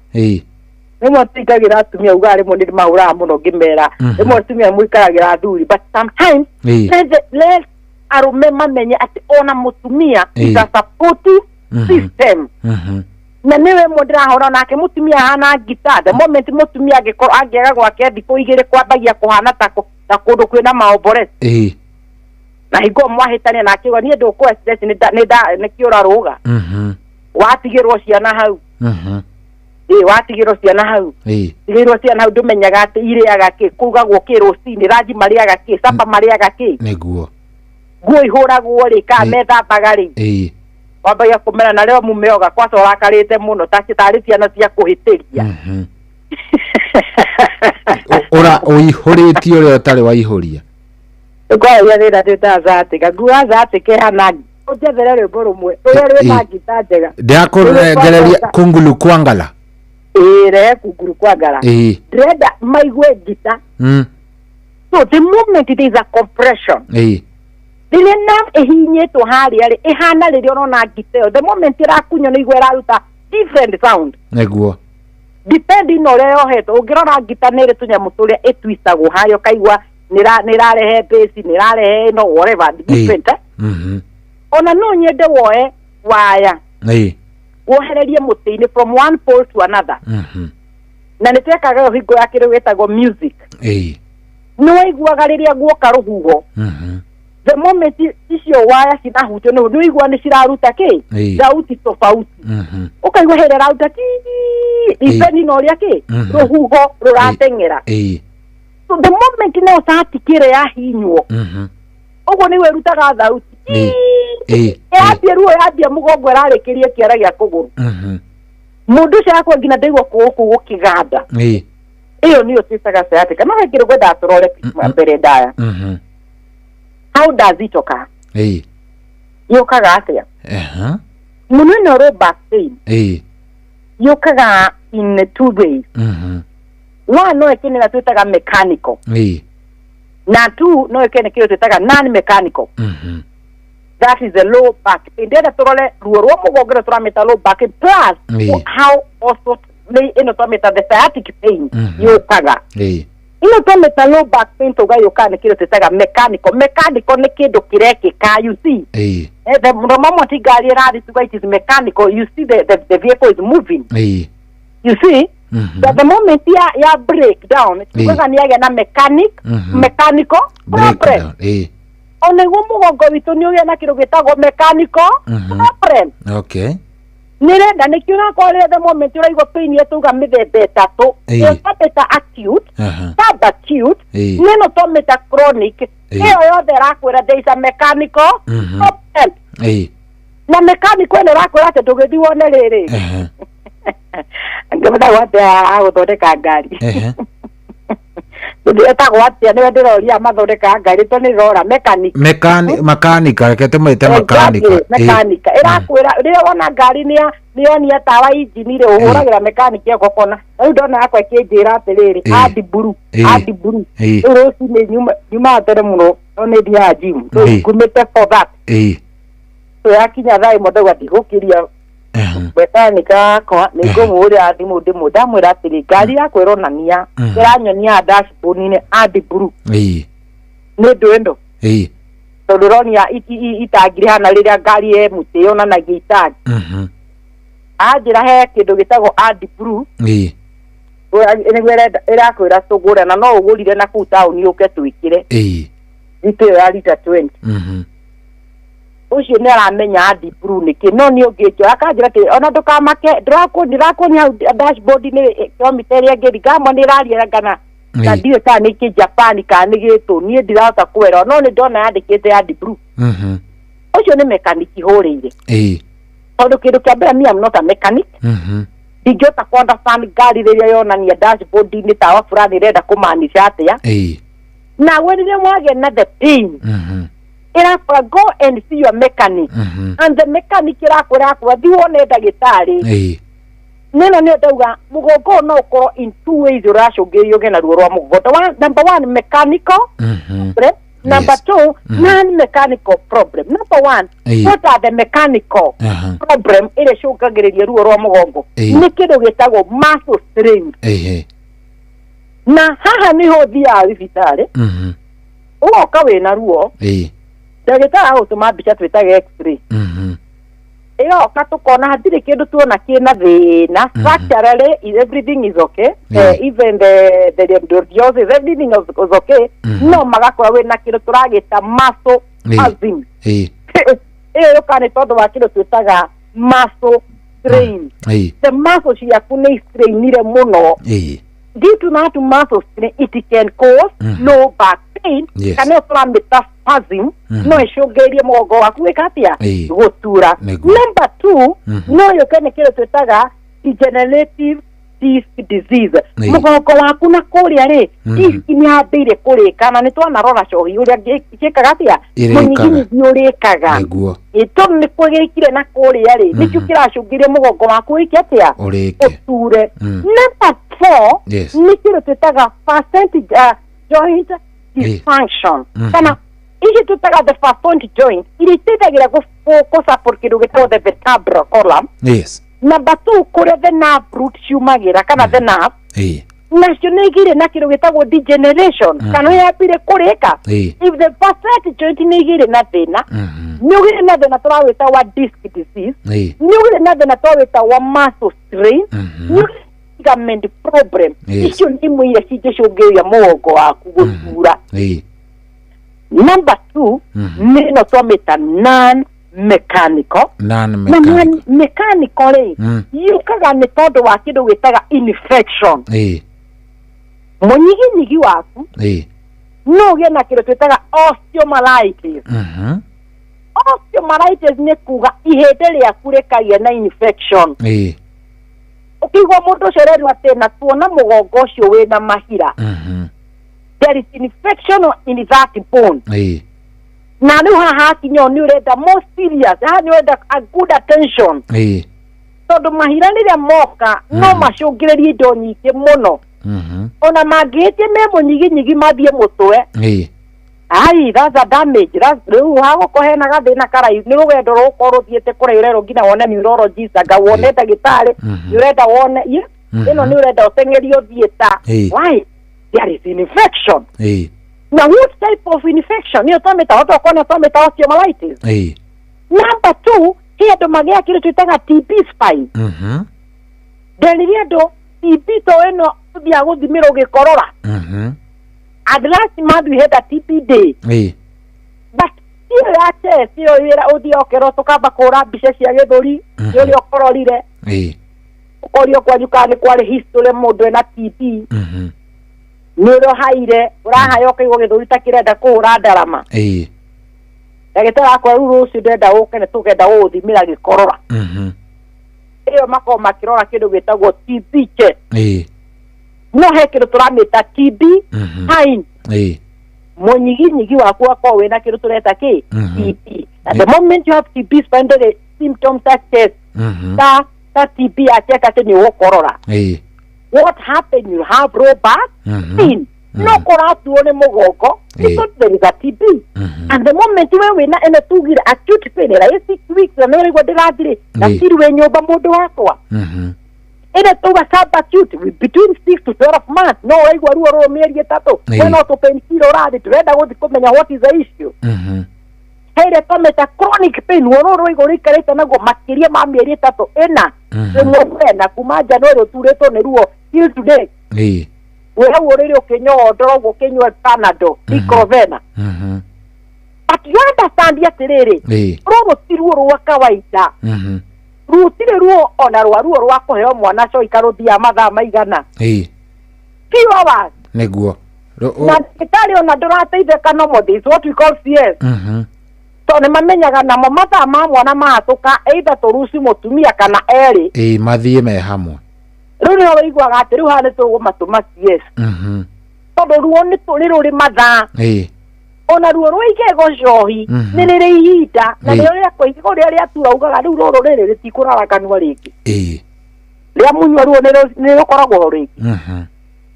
rĩmwe tũikagĩra atumia uga rĩmwe nĩ mahũraga mũno ngĩmera rĩmwe atumia mũikaragĩra athuri but sometimes let arume mamenye atĩ ona mũtumia is a supportive system na nĩwe mũndĩrahora nake mũtumia hana ngita the moment mũtumia angĩaga gwake thikũ igĩrĩ kwambagia kũhana ta kũndũ kwĩna maomboresi na hingo mwahĩtania na akiuga niĩ ndũkũ stress nĩ kĩũra rũga watigĩrwo ciana hau watigĩrwo ciana hau tigĩrwo ciana hau ndũmenyaga atĩ irĩaga kĩ kugagwo kĩ rũcinĩ ranji marĩaga kĩ capa marĩaga kĩ nĩguo nguo ihũragwo rĩ ka methambaga rĩ wambagia kũmera na rĩo mumeoga kwaca ũrakarĩte mũno tarĩ ciana cia kũhĩtĩria ũihũrĩtie ũrĩa ũtarĩ waihũria kwaria rĩra ndĩtazatika nguo zatike hana ũnjethere rwĩmbo rũmwe rũrĩa rwĩna ngita njega ndakũnengereria kungulu kwangala rehe kungulu kwangala ndĩrenda maigue ngita so the moment there is a compression rĩrĩa nerve ĩhinyĩtwo harĩa rĩ ĩhana rĩrĩa ũrona ngita ĩyo the moment ĩrakunywo nĩ igua ĩraruta different sound nĩguo depending na ũrĩa yohetwo ũngĩrora ngita nĩ ĩrĩ tũnyamũ tũrĩa ĩtwistagwo hayo kaigua nĩrarehe bass nĩrarehe no whatever different ona no nyende woe waya wohererie mũtĩ-inĩ from one pole to another na nĩtwekaga hingo ya kĩrĩa gĩtagwo music nĩ waiguaga rĩrĩa guoka rũhuho the moment icio waya cinahutio nĩ ũigua nĩ ciraruta kĩ sauti tofauti ũkaigua hĩrĩ ĩraruta ipeni na ũrĩa kĩ rũhuho rũrateng'era so the moment no satikire ya hinywo ũguo nĩ wĩrutaga thauti yambia ruo yambia mũgongo ĩrarĩkĩrie kĩara gĩa kũgũrũ mũndũ ũcio akwa nginya ndaigua gũkũ gũkĩganda ĩyo nĩyo twĩtaga sciatica no hekĩrĩ gwenda tũrore mbere ndaya how does it occur yũkaga atĩa mũno ĩno low back pain yũkaga in two ways one no ĩkĩnĩ na twĩtaga mechanical na two no ĩkĩnĩ kĩrĩa twĩtaga non mechanical that is a low back pain ndĩrenda tũrore ruo rwa mũgongo rũrĩa tũramĩta low back pain plus how also ĩno twamĩta the sciatic pain yũkaga ino twamĩta low back pain tũgayũka nĩ kĩrĩa twĩtaga mechanical nĩ kĩndũ kĩrekĩka you see the moment ngari ĩrathiĩ tuga it is mechanical you see the vehicle is moving you see but the moment ya break down tugaga nĩ agĩa na mechanical problem ona iguo mũgongo witũ nĩ ũgĩa na kĩndũ gĩtagwo mechanical problem nĩrenda nĩkĩo nakorwo the moment ũraigua pain yetũga mĩthemba ĩtatũ twamĩta acute subacute nĩno twamĩta chronic ĩyo yothe ĩrakwĩra there is a mechanical problem na mechanic kwene rako rate tugithi wone riri ngabada wate aguthondeka ngari ndeta gwate ne ndiroria mathondeka ngari to ni rora mechanic rekete mwite mechanic irakwira ria wona ngari ni tawa engine ri uhuragira mechanic yako kona riu ndona akwa kinjira atiriri adi buru urosi ni nyuma atere muno no ni dia gym so kumete for that so yakinya thai mondo gwatigukiria mekanika kwa niko muri adi mundi mudamwira atiri ngari yakwironania iranyonia dashboard ni adi buru ni ndwendo tondu ronia itangire hana riria ngari muti yonanagia itagi anjira he kindu gitagwo adi buru niguo irakwira tugure na no ugurire na kuu tauni uke twikire ito ya lita 20 ucio ni aramenya adi buru niki no ni ungikio akanjira ti ona ndukamake ndirakunia dashboard ni kilometer ya ngiri ngamo ni raria ngana na ndio ta ni ki Japan ka ni gitu ni ndirahota kwera no ni ndona yandikite adi buru ucio ni mekaniki hurire tondu kindu kia mbere I'm not a mechanic ndingĩhota understand ngari rĩrĩa yonania dashboard ni tawa fulani renda kumaanisha atia na when you mwage na the pain irakora go and see your mechanic and the mechanic irakora kwa thiwone ndagĩtarĩ neno nĩ ndauga mugongo no ukorwo in two ways uracũngĩrĩrio gena ruo rwa mugongo number 1 mechanical number 2 non-mechanical problem. Number 1 what are the mechanical problem ile shungagiriria ruo rwa mugongo ni kindu gitagwo muscle strain na haha niho thia thibitari ugoka wina ruo ndagĩtarĩ agũtũma mbica twĩtage x-ray iyo katukona hatirĩ kindu tuona kina thina structurally everything is okay even the endometriosis everything is okay no magakora wena kindu turagita muscle spasm iyo kana tondu wa kindu twĩtaga muscle strain the muscle ciaku nĩ strainire muno due to that muscle strain it can cause low back pain kana turamita spasm no icũngĩrĩrie mugongo waku wĩkatia gũtura. Number 2 no yokene kile twĩtaga degenerative disc disease mugongo waku na kũrĩa rĩ disc nĩ yambĩire kũrĩkana nĩ twanarora cohi ũrĩa gĩkaga atia mũnyiginyigi ũrĩkaga ĩtondũ nĩ kwĩgĩkire na kũrĩa rĩ nĩkĩo kĩracũngĩrĩria mugongo waku wĩke atia ũture. Number 4 nĩ kile twĩtaga percentage joint dysfunction kana ici tutaga the first joint iriteithagira support kindu gitagwo the vertebral column. Number 2 kuria the nerve root ciumagira kana the nerve nacio nĩ igire na kindu gitagwo degeneration kana yambire kurika if the first joint nĩ igire na thina nĩ ugire na thina turawita wa disc disease nĩ ugire na thina turawita wa muscle strain ligament problem icio nĩ imwe iria cingĩcũngĩrĩria mugongo waku gũtura. Number 2 nino twamita non-mechanical mechanical yukaga nĩ tondu wa kindu gĩtaga infection mũnyiginyigi waku no ũgĩe na kindu twĩtaga osteomyelitis osteomyelitis nĩ kuga ihĩndĩ rĩaku rĩkagĩa na infection ũkĩigua mũndũ ũcio rĩrĩa atĩ tuona mugongo ũcio wĩna mahira there is infection in that bone na rĩu haha kinya nĩ ũrenda more serious haha nĩ ũrenda a good attention tondu mahira rĩrĩa moka no macũngĩrĩrie indo nyingĩ mũno ona mangĩhĩtie me mũnyiginyigi mathiĩ mũtwe that's a damage rĩu hagũkorwo hena gathĩna karaihu nĩ rũgendo rũgũkorwo rũthiĩte kũraihu ũrerwo nginya wone neurologist anga wone ndagĩtarĩ nĩ ũrenda wone ĩno nĩ ũrenda ũteng'erio theatre why there is an infection. Now what type of infection? You tell me osteomyelitis. Number 2, here the magia kile twitaga TB spine. Deliriado TB to eno bia guthimira ugikorora. At last month we had a TB day. But here ate sio wira uthi okero tukamba kura mbica cia githuri uri okororire. Ukorio kwa jukani kwari history mundu ena TB. Niro haire urahayo kaigwo githuri takirenda kuhura ndarama ndagĩtarĩ akwa rĩu rũciũ ndenda ũke nĩ tũgenda gũgũthimĩra gĩkorora ĩyo makorwo makĩrora kĩndũ gĩtagwo TB check no he kĩndũ tũramĩta TB sign mũnyiginyigi waku akorwo wĩna kĩndũ tũreta kĩ TB. At the moment you have TB spending symptoms such as that TB check atĩ nĩ ũgũkorora. What happened? You have low back pain. No koratuo nĩ mũgongo because there is a TB. And the moment we wĩna ene tugire acute pain ĩrĩa 6 weeks na nĩ ũraigua ndĩrathirĩ na siri wĩ nyũmba mũndũ wakwa ene tuga subacute between 6 to 12 months no ũraigua ruo rũrũ mĩeri ĩtatũ we no tũpenicillin ũrathi tũrenda gũthi kũmenya what is the issue. Here tũmeta chronic pain ruo rũrũ rũikarĩte naguo makĩria ma mĩeri ĩtatũ ĩna rĩmwe na kuma January ũturĩtwo nĩ ruo till today. Wewe uriri ukinyodoro ukinywa Panadol Diclofenac. But you understand atiriri ruo tiruo rwa kawaida rutire ruo ona ruo rwa kuheo mwana co ikaruthia mathaa maigana few hours niguo na kitari ona ndurateitheka no mo this what we call CS to nĩ mamenyaga namo mathaa ma mwana mahatuka either tũruci mũtumia kana erĩ mathiĩ me hamwe rĩu nĩ ũraiguaga atĩ rĩu haha nĩ tũgũmatũma CS tondũ ruo nĩ rũrĩ mathaa ona ruo rũigego njohi nĩ rĩrĩ ihinda na nĩ ũrĩa kũigego rĩrĩa rĩatura ugaga rĩu rũrũ rĩrĩ rĩtikũrarakanua rĩngĩ rĩa munyua ruo nĩ rũkoragwo rĩngĩ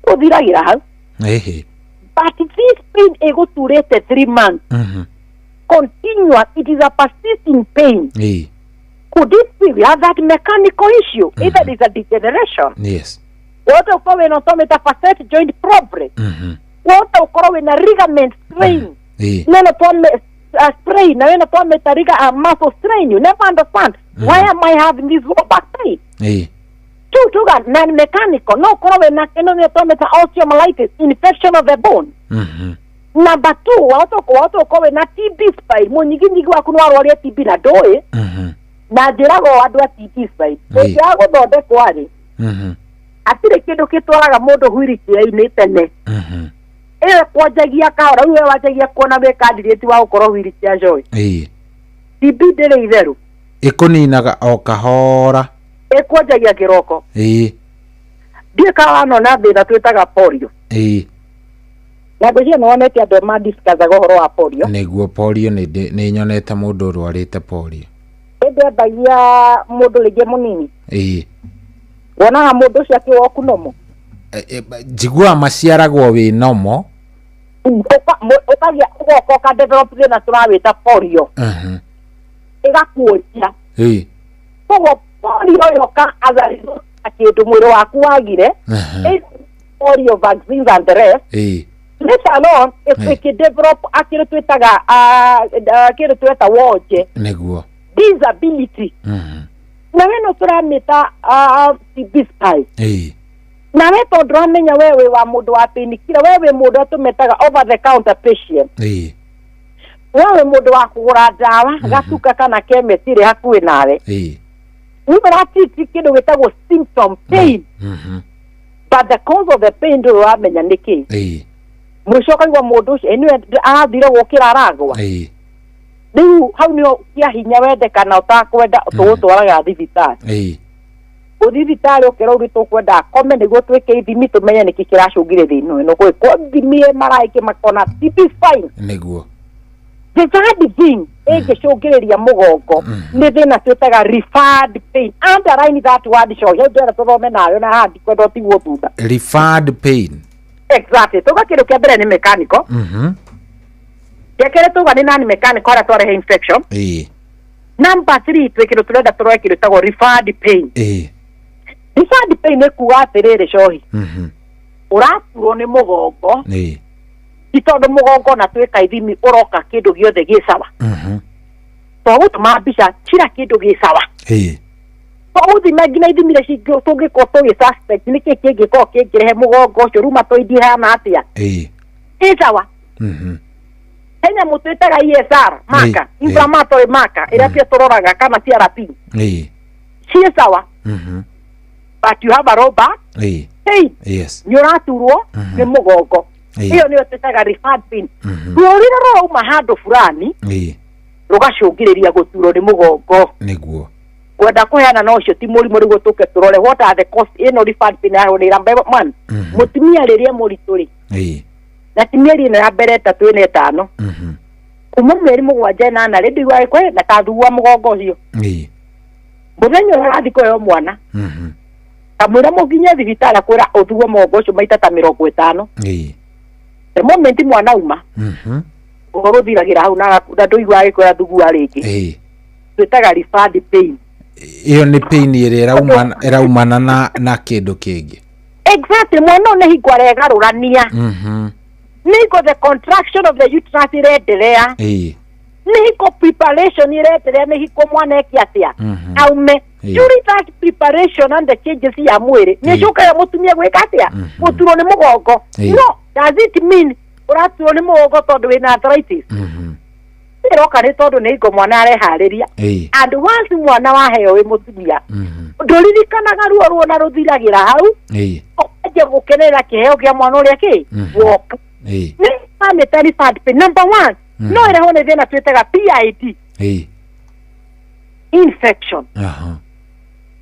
ũthiragĩra hau but this pain ĩgũturĩte 3 months continuous, it is a persisting pain. Could it be we have that mechanical issue? Either it is a degeneration. Yes. What of when a facet joint problem? What of when a ligament strain? Then upon a strain, then upon a muscle strain. You never understand. Why am I having this low back pain? Two non-mechanical. No, when a osteomyelitis, infection of the bone. Number 2, watu kowe na TB spine munyiginyigi waku nwarwaria TB na ndoe na njirago andu a TB spine ya guthondekwo ari atire kindu kitwaraga mundu wheelchair-ini tene kwanjagia kahora rĩu wanjagia kuona we candidate wa gukorwo wheelchair joy TB ndĩrĩ itheru ikuninaga o kahora kwanjagia kiroko ndiĩ kawana na thĩna twĩtaga polio na ngũcia nĩ wonete andũ madiscussaga ũhoro wa polio nĩguo polio nĩ nyonete mũndũ ũrwarĩte polio ndĩmbagia mũndũ rĩngĩ mũnini wonaga mũndũ ũcio akĩwoku nomo njiguaga maciaragwo wĩ nomo ũkagĩa ũgoka ũkadevelop thĩna tũrawĩta polio ĩgakuoria koguo polio yoka as a result kĩndũ mwĩrĩ waku wagire polio vaccines and the rest let alone if we develop akiri twetaga akiri tweta woje niguo disability na weno turamita TB spine na we tondu ramenya wewe wa mundu wa penikira wewe mundu atumetaga over the counter patient wewe mundu wa kugura ndawa gatuka kana chemist iri hakuhi nawe urati kindu gitagwo symptom pain but the cause of the pain ndu ramenya niki mwisho kaigwa mundu ucio eni arathire gukira aragwa riu hau nio kia hinya wendekana utakwenda tugutwaraga thibitari uthibitari ukira uri tukwenda akome niguo twike ithimi tumenye niki kiracungire thina ino kwi kwathimie maraiki makona TB spine niguo the third thing ĩngĩcũngĩrĩria mũgongo nĩ thĩna twĩtaga referred pain underline that word show yo ndĩra tũthome nayo na handi kwenda ũtigwo thutha referred pain exactly tuga kĩndũ kĩa mbere nĩ mechanical kĩrĩa tuga nĩ nani mechanical ara twarehe infection number 3 twĩkĩndũ tũrenda tũroe kĩndũ tagwo referred pain referred pain nĩ kuga atĩrĩrĩ cohi ũraturwo nĩ mũgongo tondũ mũgongo na twĩka ithimi ũroka kĩndũ gĩothe gĩ sawa tũgũtũma mbica kira kĩndũ gĩ sawa tũgũthima nginya ithimi iria tũngĩkorwo tũgĩ suspect nĩkĩ kĩngĩkorwo kĩngĩrehe mũgongo ũcio rheumatoid ihana atĩa ĩ sawa henya mũtũ ĩtaga ESR marker inflammatory marker ĩrĩa pia tũroraga kana CRP ciĩ sawa but you have a low back pain nĩ ũraturwo nĩ mũgongo iyo niyo twĩtaga referred pain rũrĩrĩ rũrauma handũ fulani rugacungiriria guturo ni mugongo niguo kwenda kuheana no cio ti murimu rigo tuke turore what are the cost ino refund pin ya ni rambe man mutumia riria murituri na timieri na mbere 3 kuma mweri mugwanja na na redi wa kwe na kathua mugongo ucio muthenya urathi kuyo mwana kamwira muginya thibitara kwira uthuo mugongo ucio maita ta 50 the moment mwana uma uruthiragira hau na ndoigwa gikora thugua ringi twitaga refund pain iyo ni pain ire iraumana na kindu kingi exactly mwana ne higwa regarurania niko the contraction of the uterus irendelea niko preparation irendelea niko mwana ekiatia aume during that preparation and the changes ya mwiri nishuka ya mutumia gwika atia muturo ni mugongo no does it mean uraturo ni mugongo tondu wina arthritis iroka ni tondu niko mwana arehariria and once mwana waheo wi mutumia nduririkanaga ruo na ruthiragira hau aje gukenera kiheo kia mwana uria ki woka sanitary pad pin number 1 no ira hone thina twitaga PID infection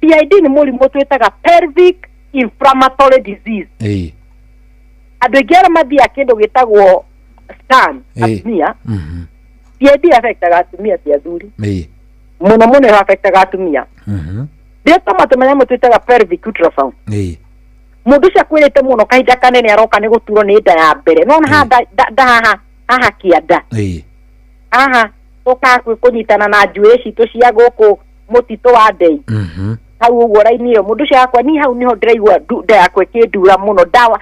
PID ni murimu twitaga pelvic inflammatory disease andu ingera mathia kindu gitagwo scan atumia PID affectaga atumia cia thuri muno affectaga atumia ndio matumenya mutwitaga pelvic ultrasound mundu cia kwirite muno kahinda kanene aroka ni guturo ni nda ya mbere no haha kianda toka kunyitana na njuiri citu cia guku mutito wa ndei hau uguo raini iyo mundu cia kwa ni hau niho ndiraigua nda yakwa kindura muno dawa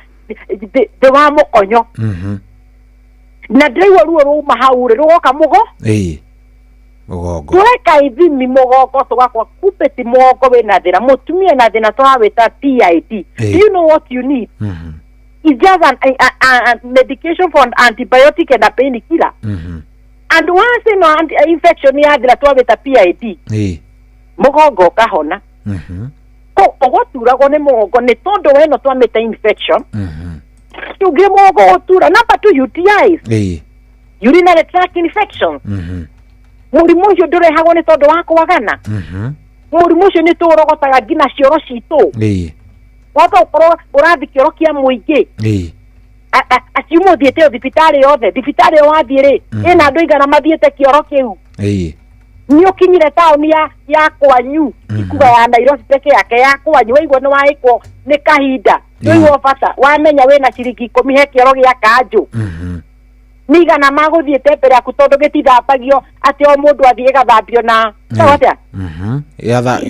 de wa mukonyo na ndiraigua ruo ruma hau rugoka mugo mugongo tweka ithimi mugongo tugakwa kupeti mugongo wina thina mutumia na thina twawita PID do you know what you need it's just a medication for an antibiotic and a painkiller and once no infection ya thina twawita PID mugongo kahona ko ogoturagwo ni mugongo ni tondu weno twamita infection tuge mugongo otura number 2 UTIs urinary tract infections murimu ucio ndurehagwo ni tondu wa kwagana murimu ucio ni turogotaga ngina cioro citu wata ukorwo urathi kioro kia muingi aciumo thiete thibitari yothe thibitari wathie ri ina andu igana mathiete kioro kiu ni ukinyire tauni ya kwanyu ikuga ya Nairobi peke yake ya kwanyu waigwa ni waikwo ni kahinda ndio bata wamenya wena ciringi 10 he kioro gia kanju nigana maguthiete mbere aku tondu gitithambagio ati o mundu athie gathambio na tawata yatha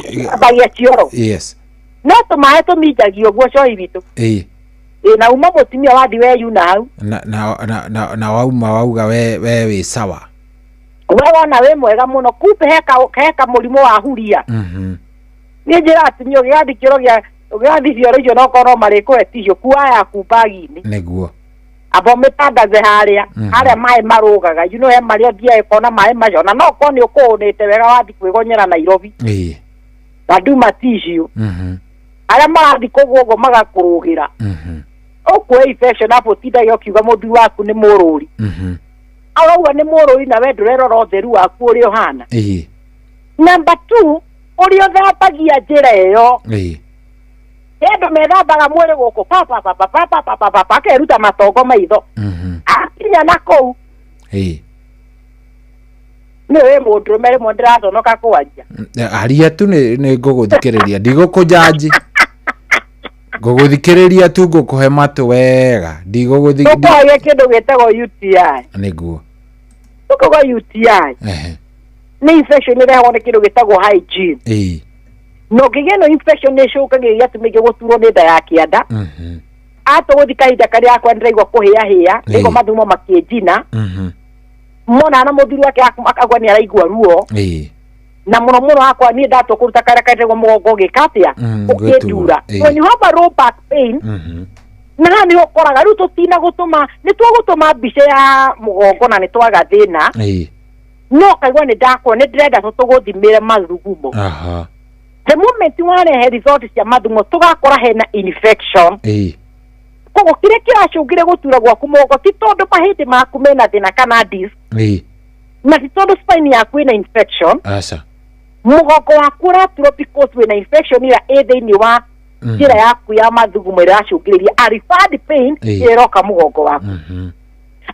bagia cioro yes no tumae tumijagio guo coi bitu na uma mutumia wathi we yuna hau na wauma wauga we wi sawa we wona we mwega muno kupe heka murimu wa huria ni njira atumio giathi kiro gia giathi cioro icio no kono mariko etisho kuaya kubagi-ini niguo abo metandaze haria mai marugaga you know he mario dia ekona mai majona no koni ukunite wega wathi kwigonyera Nairobi na duma tissue aria marathi kuguo magakurugira okwe infection apo tida yokiuga muthu waku ni mururi auga ni mururi na we ndurerora utheru waku uri ohana number 2 uri othabagia njira iyo endo methambaga mwiri guku papa akeruta matongo maitho akinya na kou ni we mundu mere mo ndiraconoka kwanja aria tu ni nguguthikiriria ndigukujaji nguguthikiriria tu ngukuhe matu wega ndiguguthikiriria kindu gitagwo UTI niguo tukauga UTI ni infection irehagwo ni kindu gitagwo hygiene no gigeno infection ne cokagiria tumige guturwo ni nda ya kianda ato guthi kahinda karia akwa ndiraigua kuhia niko mathumo makienjina mona na muthiru wake akagwa ni araigua ruo na muno akwa ni ndato kuruta karakatego mugongo gikatia ukindura when you have a low back pain na ni ukoraga ru tutina gutuma ni twagutuma mbica ya mugongo na ni twaga thina no kaigwa ni ndakwo ni ndrenda tuguthimire mathugumo the moment warehe result cia mathumo tugakora hena infection kogo kire kiracungire gutura gwaku mugongo ti tondu mahindi maku mena thina kana disc na titondo spine yaku ina infection asa mugongo waku ũraturwo because wĩna infection ĩrĩa ĩ thĩinĩ wa njĩra yaku ya mathugumo ĩracũngĩrĩria a referred pain ĩroka mũgongo waku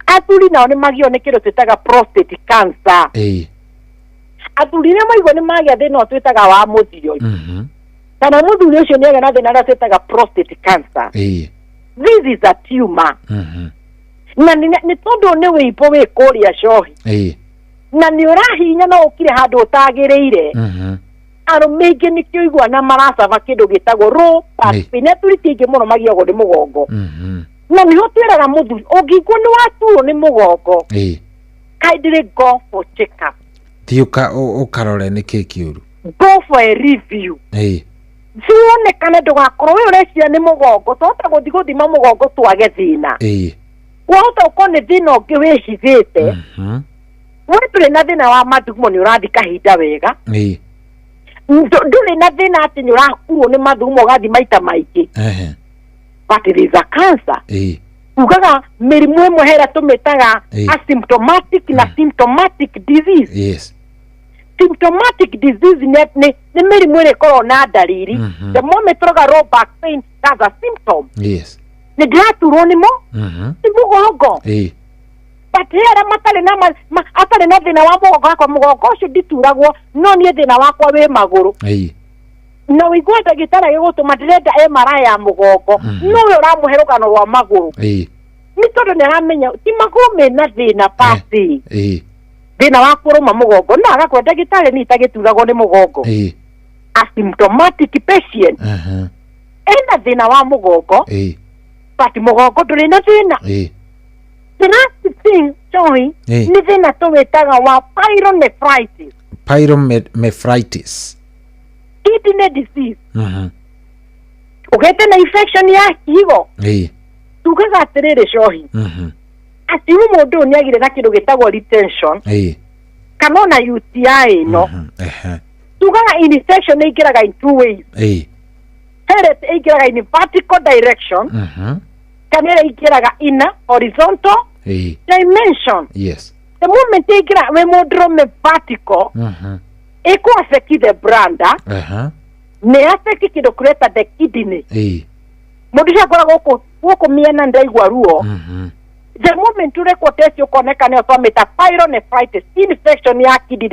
athuri nao nĩ magio nĩ kĩndũ twĩtaga prostate cancer athuri nĩ maigua nĩ magĩa thĩna ũyũ twĩtaga wa mũthio kana mũthuri ũcio nĩ agĩa na thĩna ũrĩa twĩtaga prostate cancer this is a tumor na nĩ tondũ nĩ wĩimbo wĩ kũrĩa cohi na nĩ ũrahinya no ũkire handũ ũtagĩrĩire arũme aingĩ nĩkĩo igua na maracaba kĩndũ gĩtagwo low back pain athuri ti aingĩ mũno magiagwo nĩ mũgongo na nĩho twĩraga mũthuri ũngĩigua nĩ waturwo nĩ mũgongo kindly go for check up thiũka ũkarore nĩkĩ kĩũru go for a review cionekane ndũgakorwo wĩ ũreciria nĩ mũgongo twahota gũthiĩ gũthima mũgongo twage thĩna wahota gũkorwo nĩ thĩna ũngĩ wĩhithĩte we ndũrĩ na thĩna wa mathugumo nĩ ũrathiĩ kahinda wega ndũrĩ na thĩna atĩ nĩ ũrakurwo nĩ mathugumo ũgathiĩ maita maingĩ but it is a cancer ugaga mĩrimũ ĩmwe hera tũmĩtaga asymptomatic na symptomatic disease symptomatic disease nĩ mĩrimũ ĩrĩa ĩkoragwo na ndariri the moment tũroga low back pain that's a symptom nĩ ndĩraturwo nĩmo nĩ mũgongo but hera atarĩ na thĩna wa mũgongo wakwa mũgongo ũcio ndituragwo no niĩ thĩna wakwa wĩ magũrũ na wĩigua ndagĩtarĩ agĩgũtũma ndĩrenda MRI ya mũgongo no ũyũ ũramũhe rũgano rwa magũrũ nĩ tondũ nĩ aramenya ti magũrũ mena thĩna pasi thĩna wa kũrũma mũgongo na agakwenda ndagĩtarĩ nĩ itagĩturagwo nĩ mũgongo asymptomatic patient ena thĩna wa mũgongo but mũgongo ndũrĩ na thĩna the last thing joy nĩ thĩna tũwĩtaga wa pyelonephritis kidney disease ũgĩte na infection ya higo tugaga atĩrĩrĩ cohi atĩ mũndũ ũyũ nĩ agire na kĩndũ gĩtagwo retention kana ona UTI ĩno tugaga infection ĩingĩraga in two ways heret ĩingĩraga in vertical direction kana ĩingĩraga in horizontal dimension the moment ĩingĩra wĩ mũndũrũme vertical ĩkũ affect the bladder nĩ affect kĩndũ kũreta the kidney mũndũ ũcio akoragwo gũkũ mĩena ndaigua ruo the moment ũrekwo test ũkoneka nĩ ũtwamĩta pyelonephritis infection ya kidney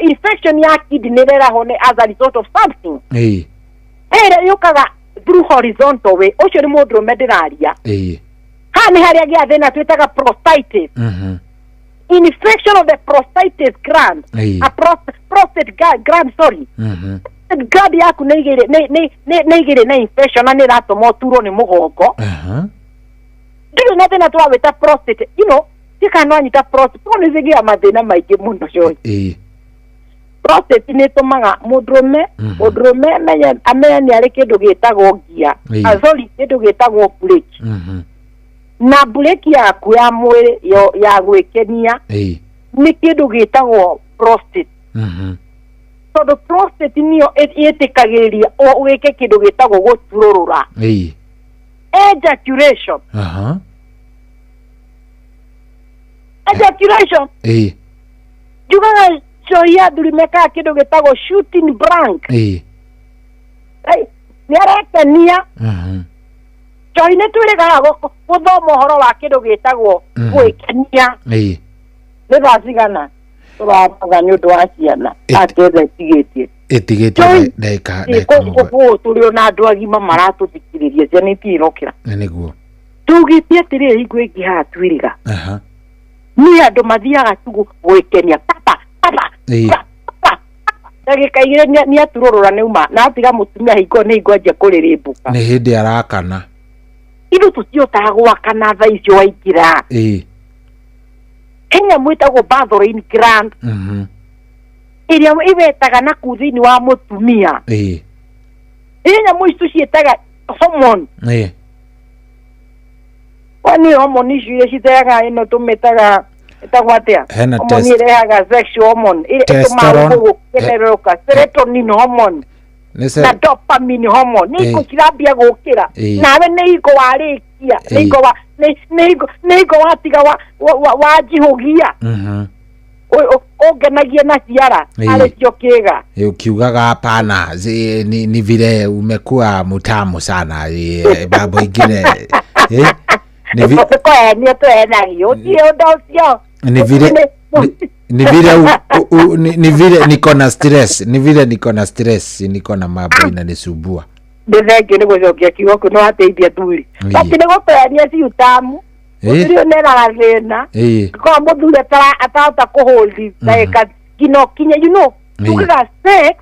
infection ya kidney ĩrehone as a result of something ĩrĩa yũkaga through horizontal way ũcio nĩ mũndũrũme ndĩraria haha nĩ harĩa gĩa thĩna twĩtaga prostatitis infection of the prostatitis gland prostate gland sorry gland yaku nĩ igĩrĩ na infection na nĩ ĩratũma ũturwo nĩ mũgongo ndĩrĩ na thĩna twawĩta prostate you know tika no anyita prostate no nĩ zigĩa mathĩna maingĩ mũno coĩ prostate nĩ ĩtũmaga mũndũrũme amenye nĩ arĩ kĩndũ gĩtagwo ngia sorry kĩndũ gĩtagwo breki na breki yaku ya mwĩrĩ ya gwĩkenia nĩ kĩndũ gĩtagwo prostate tondũ prostate nĩyo ĩtĩkagĩrĩria wĩke kĩndũ gĩtagwo gũturũrũra ejaculation njugaga coia athuri mekaga kĩndũ gĩtagwo shooting blank nĩ arekenia cohi nĩ twĩrĩgaga gũthoma ũhoro wa kĩndũ gĩtagwo gwĩkenia nĩ thaa cigana tũrabaga nĩ ũndũ wa ciana aketha ĩtigĩtie ndagĩka ũguo tũrĩ ona andũ agima maratũthikĩrĩria ciana itirokĩra nĩguo tugĩtie atĩrĩrĩ hingo ĩngĩ haha twĩrĩga nĩ andũ mathiaga tu gwĩkenia papa ndagĩka igĩrĩ nĩ aturũrũra nĩuma na atiga mũtumia hingo nĩ hingo anjia kũrĩrĩmbũka nĩ hĩndĩ arakana ithu tũtiotaga gwakana thaa icio waingĩra Kenya mwĩtagwo Bathorain gland ĩrĩa ĩbetaga na kũu thĩinĩ wa mũtumia nyamũ ici tũciĩtaga hormone wani hormone icio iria citheaga ĩno tũmĩtaga ĩtagwo atĩa hormone ĩrehaga sexual hormone ĩtũmaga gũkenerũka serotonin hormone na dopamine hormone nĩ iko cirambia gũkĩra nawe nĩ iko warĩkia nĩ nĩgo watiga wajihugia ongenagia na ciara arĩcio kĩga ukiugaga hapana ni vile umekuwa mtamu sana babo ingine ni vile niko na stress niko na mambo inanisumbua ndithengio nĩ gũcokia kiugo kũ no ateithia thuri ati nĩ gũteania ci utamu ũthirio nera thĩna kwa mũthuri atahota kũhold ndagĩka nginya kinye tugaga sex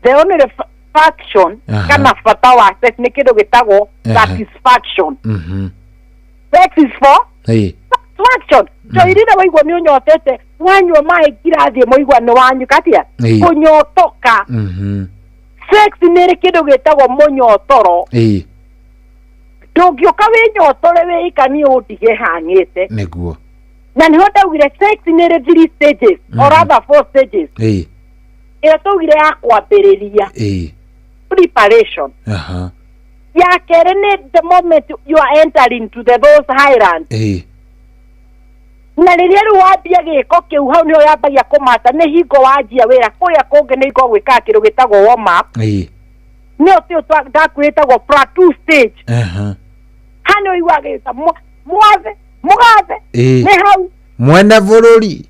the only faction kana bata wa sex nĩ kĩndũ gĩtagwo satisfaction sex is for satisfaction so irina waigua nĩ ũnyotete wanyua maĩ ngirathi mũigua nĩ wanyuka atia kũnyotoka sex nĩ kĩndũ gĩtagwo mũnyotoro ndũngĩũka wĩnyotore wĩikanie ũndige hang'ĩte nĩguo na nĩho ndaugire sex nĩ 3 stages or rather 4 stages ĩrĩa twaugire ya kwambĩrĩria preparation ya kerĩ nĩ the moment you are entering to those highlands na rĩrĩa rĩu wambia gĩko kĩu hau nĩho yambagia kũmata nĩ hingo wanjia wĩra kũrĩa kũngĩ nĩ hingo gwĩkaga kĩndũ gĩtagwo warm up nĩyo tĩo ndakwĩtagwo plateau stage hano ũiguaga gĩta mwathe mũgathe nĩ hau mwene bũrũri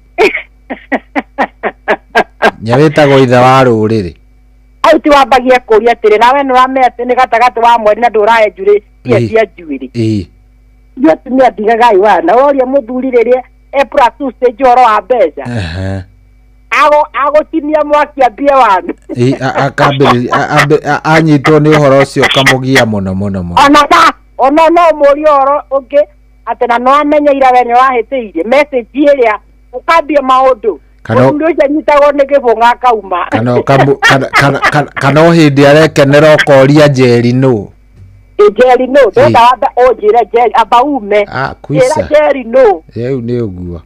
nyawĩtagwo ithe wa rũrĩrĩ hau ti wambagia kũria atĩrĩ nawe nĩũramenya atĩ nĩ gatagatĩ wa mweri na ndũrahe njũrĩ cia njuĩrĩ ithuĩ atumia ndigagai wana woria mũthuri rĩrĩa plateau stage ũhoro wa mbeca agũtinia mwaki ambie wanu anyitwo nĩ ũhoro ũcio kamũgia mũno ona no mũria ũhoro ũngĩ atĩ na no amenya ira we nĩ wahĩtĩirie message ĩrĩa ũkambia maũndũ mũndũ ũcio anyitagwo nĩ gĩbũng'a akauma kana o hĩndĩ arekenera ũkoria Njeri nũ Njeri no ndenda wambe ũnjĩre Njeri amba ume ĩra Njeri no rĩu nĩ ũguo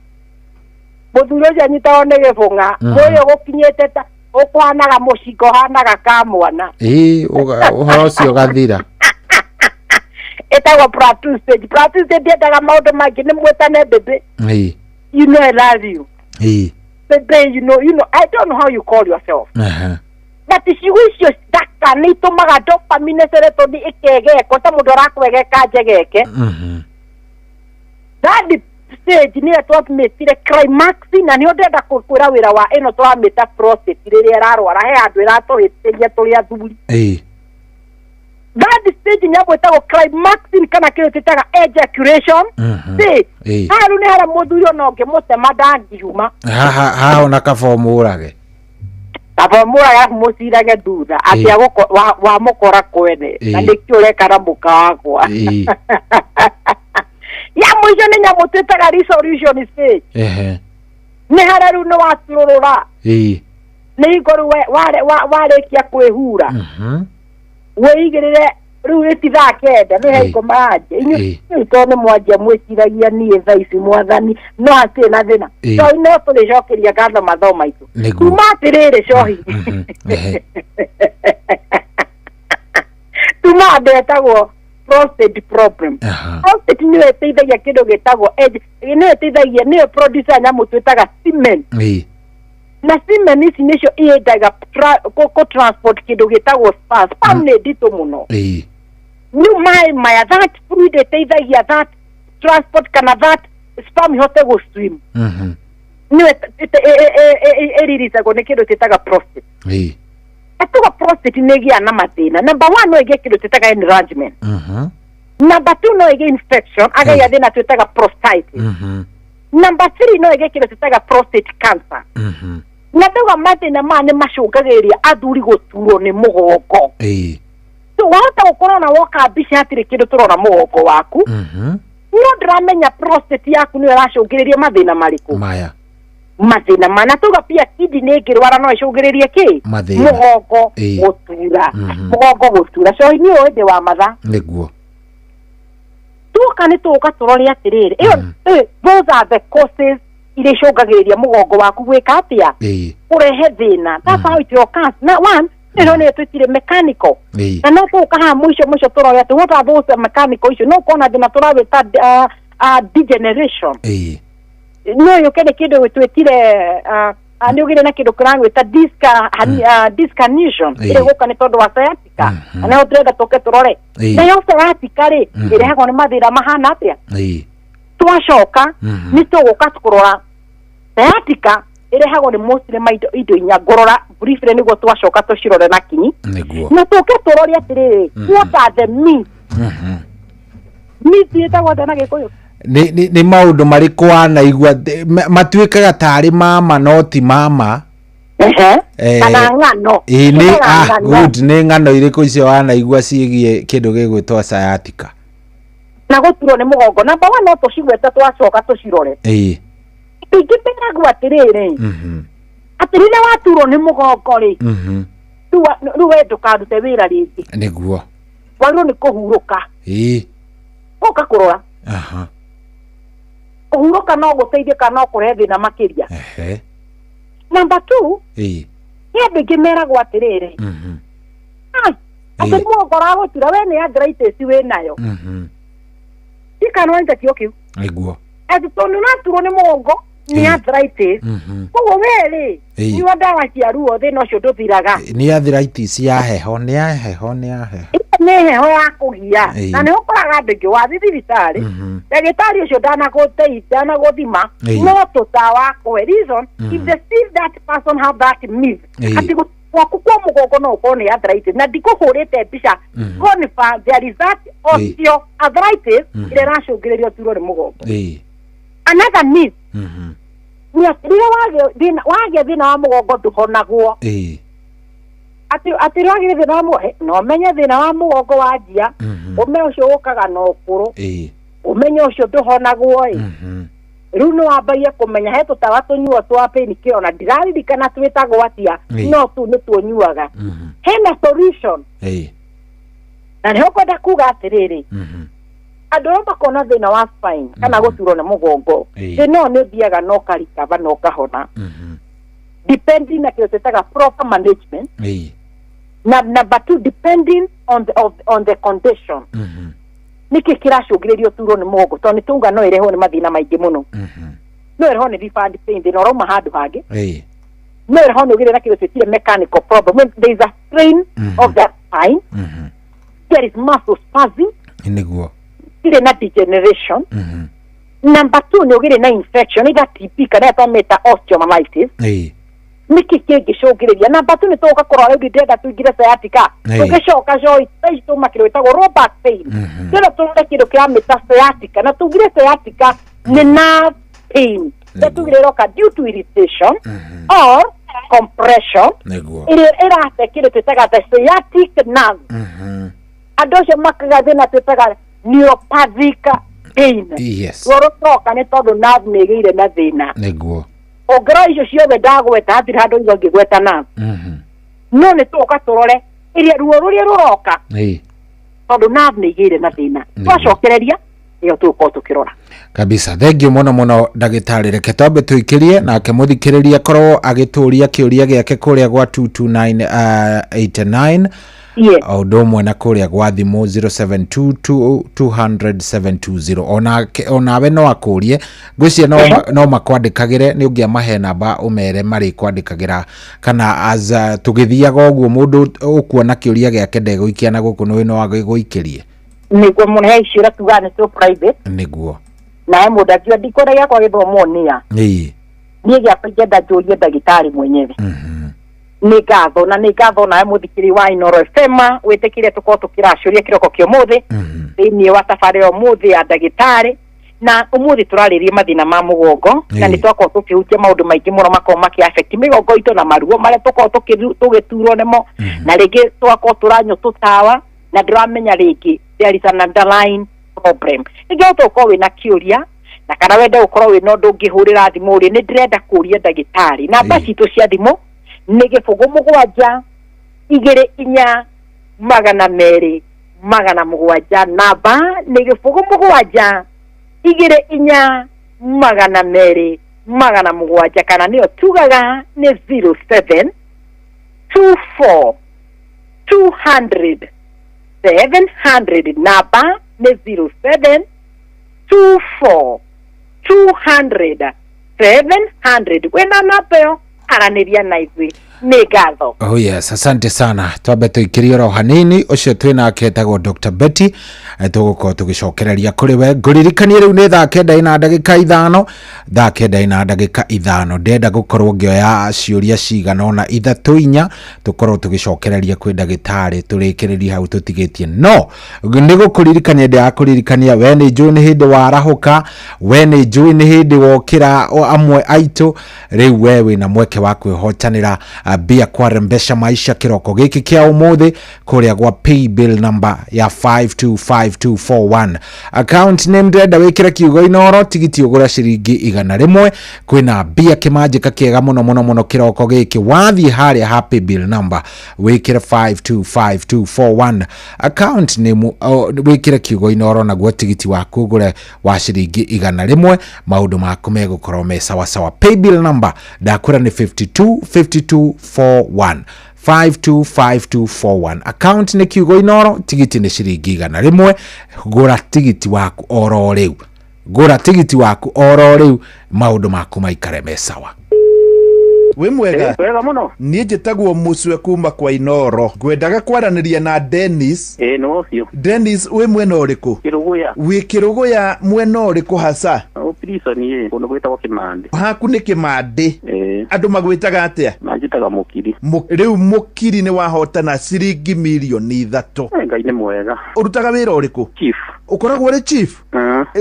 mũthuri ũcio anyitagwo nĩ gĩbũng'a mũrĩ ũgũkinyĩte ta ũkũhanaga mũcinga ũhanaga ka mwana ũhoro ũcio gathira ĩtagwo plateau stage ndiendaga maũndũ mangĩ nĩ mwĩtane bebe you know I love you bebe you know I don't know how you call yourself but ciugo icio ndaka nĩ itũmaga dopamine serotonin ĩkegeko ta mũndũ arakwegeka njegeke that stage nĩyo twamĩtire climax na nĩyo ndenda kwĩra wĩra wa ĩno twamĩta prostate rĩrĩa ĩrarwara he andũ ĩratũhĩtĩria tũrĩ athuri that stage nyamwĩtagwo climax kana kĩrĩa twĩtaga ejaculation stage haha rĩu nĩ harĩa mũthuri ona ũngĩmũtema ndangiuma haha ona kaba ũmũrage arabu mũcirage thutha atĩ wamũkora kwene na nĩkĩo ũreka na mũka wakwa ya mũico nĩ nyamũ twĩtaga resolution stage nĩ harĩa rĩu nĩ watũrũra nĩ hingo rĩu warĩkia kwĩhura wĩigĩrĩre rĩu ĩtithaa kenda nĩ hingo maranja inyuĩ to nĩ mwanjia mwĩciragia niĩ thaa ici mwathani no hatirĩ na thĩna cohi no tũrĩcokeria ngatho matho maitũ kuma atĩrĩrĩ cohi tuma ndetagwo prostate problem prostate nĩyo ĩteithagia kĩndũ gĩtagwo nĩyo ĩteithagia nĩyo producer nyamũ twĩtaga semen na semen ici nĩcio iendaga transport kĩndũ gĩtagwo sperm nĩ nditũ mũno rĩu maĩ maya that fluid ĩteithagia that transport kana that sperm ihote gũswim nĩyo ĩriricagwo nĩ kĩndũ twĩtaga prostate atuga prostate nĩ ĩgĩaga na mathĩna number 1 no ĩgĩe kĩndũ twĩtaga enlargement number 2 no ĩgĩe infection agĩia thĩna twĩtaga prostatitis number 3 no ĩgĩe kĩndũ twĩtaga prostate cancer na ndauga mathĩna maya nĩ macũngagĩrĩria athuri gũturwo nĩ mũgongo so wahota gũkorwo na woka mbica hatirĩ kĩndũ tũrona mũgongo waku no ndĩramenya prostate yaku nĩyo ĩracũngĩrĩria mathĩna marĩkũ mathĩna mana tuga pia kidney ĩngĩrwara no ĩcũngĩrĩrie kĩ mũgongo gũtura mũgongo gũtura so nĩ ũndũ wa matha nĩguo tuka nĩ tũka tũrore atĩrĩrĩ those are the causes iria icũngagĩrĩria mũgongo waku gwĩka atĩa ũrehe thĩna that's how it occurs na one ino ne twitire mechanical na no tuka ha mwisho turoya tu what are those mechanical issue no kona dina turawe ta degeneration no yo kene kido twitire ani ugire na kido krangu ta discarnation ile goka ne todo wa sciatica ana otrega toke turore na yo sciatica ri ile hago ne mathira mahana atia twashoka ni tuguka tukurora sciatica ile hago ni mostly maido indo inya gorora briefly ni go twashoka tushirore na kinyi na tuke turori atiriri what are the myths myths eta gwa na gikoyo ni maundu mariku anaigua matuikaga tari mama no ti mama kana ngano ni good ni ngano iriku icio anaigua ciigie kindu gigwitwa sciatica na guturo ni mugongo namba 1 no tucigweta twacoka tucirore ingipera gwa atiriri atirire waturo ni mugongo ri ruwe ndukarute wira ringi niguo waro ni kuhuruka oka kurora kuhuruka no guteithie kana kurehe thina makiria namba 2 yebe ngimera gwa atiriri ati mugongo ragutira we ni arthritis we nayo ikano nja kiokiu niguo ati tondu naturo ni mugongo ni arthritis koguo weri ni wadawa cia ruo thina ucio nduthiraga ni arthritis ya heho ni heho ne heho ya kugia na ne ukoraga ndingi wa thibitari ndagitari ucio ndanaguteithia na guthima no tutawa ko reason if the still that person have that myth ati waku kwa mugongo no uko ni arthritis na ndikuhurite mbica confirm there is that osteoarthritis ile racungiririo turo ni mugongo another myth ni atire wage thina wa mugongo nduhonagwo ati rwagire thina wa mugongo no menye thina wa mugongo wa njia ume ucio ukaga no kuru umenye ucio nduhonagwo riu no wambaie kumenya he tutawa tunyuo twa painkiller na ndiraririkana twitagwo atia no tu ni tunyuaga hena solution na nĩ ũkwenda kuga atiriri andũ arĩa makona thĩna wa spine kana gũturwo nĩ mũgongo thĩna ũyũ nĩ ũthiaga no karikaba no kahona depending na kĩrĩa twĩtaga proper management na number 2 depending on the condition niki kiracungiririo turwo nĩ mũgongo tondũ nĩtunga no ĩrehwo nĩ mathĩna maingĩ mũno no ĩrehwo nĩ refund pain thĩna ũrauma handũ hangĩ no ĩrehwo nĩ ũgire na kĩrĩa twĩtire mechanical problem when there is a strain of that spine there is muscle spasm niguo ile na degeneration number 2 nĩ ũgire na infection ĩga TB kana ĩtometa osteomyelitis niki kĩngĩcũngĩrĩria number 2 nĩ tũgũka kũrora rĩu ndĩrenda tũingire sciatica tũgĩcoka joint tũma kĩrĩa gĩtagwo low back pain tũrĩa tũrore kĩndũ kĩramĩta sciatica na tũngire sciatica nĩ nerve pain tũgire roka due to irritation or compression ĩrĩa ĩrate kĩndũ twĩtaga the sciatic nerve andũ acio makaga thĩna twĩtaga neuropathic pain rũrũtoka nĩ tondũ nerve nĩ ĩgĩire na thĩna nĩguo ongera icio ciothe ndagweta hatirĩ handũ igo ngĩgweta nerve no nĩ tũka tũrore ĩrĩa ruo rũrĩa rũroka tondũ nerve nĩ ĩgĩire na thĩna twacokereria ĩyo tũgũkorwo tũkĩrora kabisa thengiũ mũno mũno ndagĩtarĩ reke twambe tũikĩrie nake mũthikĩrĩria korwo agĩtũũria kĩũria gĩake kũrĩa gwa 22989 o ũndũ ũmwe na kũrĩa gwa thimũ 0722200720 onawe no akũrie ngwĩciria no makwandĩkagĩre nĩ ũngĩamahe namba ũmere marĩ kwandĩkagĩra kana as tũgĩthiaga ũguo mũndũ ũkuona kĩũria gĩake ndegũikia na gũkũ nĩwe no agĩgũikĩrie nĩguo mũno he icira tuga nĩ tũ private nĩguo naye mũndũ akiuga ndikũra gĩakwa gĩthomo nĩa niĩ gĩakwa ingĩenda njũrie ndagĩtarĩ mwenyewe nĩ ngatho na nĩ ngatho nawe mũthikĩri wa Inooro FM wĩtĩkire tũkorwo tũkĩracũria kĩroko kĩa ũmũthĩ thĩinĩ wa tabarĩra ya ũmũthĩ ya ndagĩtarĩ na ũmũthĩ tũrarĩrĩria mathĩna ma mũgongo na nĩ twakorwo tũkĩhutia maũndũ maingĩ mũno makorwo makĩ-affect mĩgongo itũ na maruo marĩa tũkorwo tũgĩturwo nĩmo na rĩngĩ twakorwo tũranyua tũtawa na ndĩramenya rĩngĩ there is an underlying problem rĩngĩ ũtũkorwo wĩna kĩũria na kana wende gũkorwo wĩna ũndũ ũngĩhũrĩra thimũ ũrĩ nĩ ndĩrenda kũria ndagĩtarĩ namba citũ cia thimũ nĩ 0724 namba nĩ 0724 kana nĩyo tugaga nĩ 0724 200 700 namba ni 07 24 200 700 wena napeo araniria naigwi ni gatho. Oh yes, asante sana. Twabe tuikirie ro hanini ucio twina aketagwo Dr. Betty tuguko tugicokereria kuri we nguririkanie riu ni thaa 9 na ndagika 5 thaa 9 na ndagika 5 ndenda gukorwo ngioya ciuria cigana ona ithatu inya tukorwo tugicokereria kwi ndagitari turikiririe hau tutigitie no ni gukuririkania ndia kuririkania we ni njui ni hindi warahuka we ni njui ni hindi wokira amwe aitu riu we wina mweke wa kwihotanira bia kwa Rembesha Maisha kiroko giki kia umuthi kuria gwa pay bill number ya 525241 account name ndenda wikira kiugo inoro tigiti ugura ciringi 100 kwina bia kimanjika kiega muno kiroko giki wathi hari happy bill number wikira 525241 account name wikira kiugo inoro na gwa tigiti waku ugure wa ciringi 100 maundu maku megukorwo me sawa sawa. Pay bill number ndakura ni 525241 525241 account ni kiugo inoro tigiti ni ciringi 100 gura tigiti waku oro riu maundu maku maikare me sawa. We mwega wega muno nie njitagwo Muswe kuma kwa Inoro ngwendaga kwaraniria na Dennis. No cio Dennis we mwena uriku? Kiruguya. We Kiruguya mwena uriku hasa? Prison ye kundu gwitagwo Kimande. Haku ni Kimande. Andu magwitaga atia? Manjitaga Mukiri. Riu Mukiri ni wahotana ciringi milioni 3. Ngai ni mwega. Urutaga wira uriku? Chief. Ukoragwo ri chief?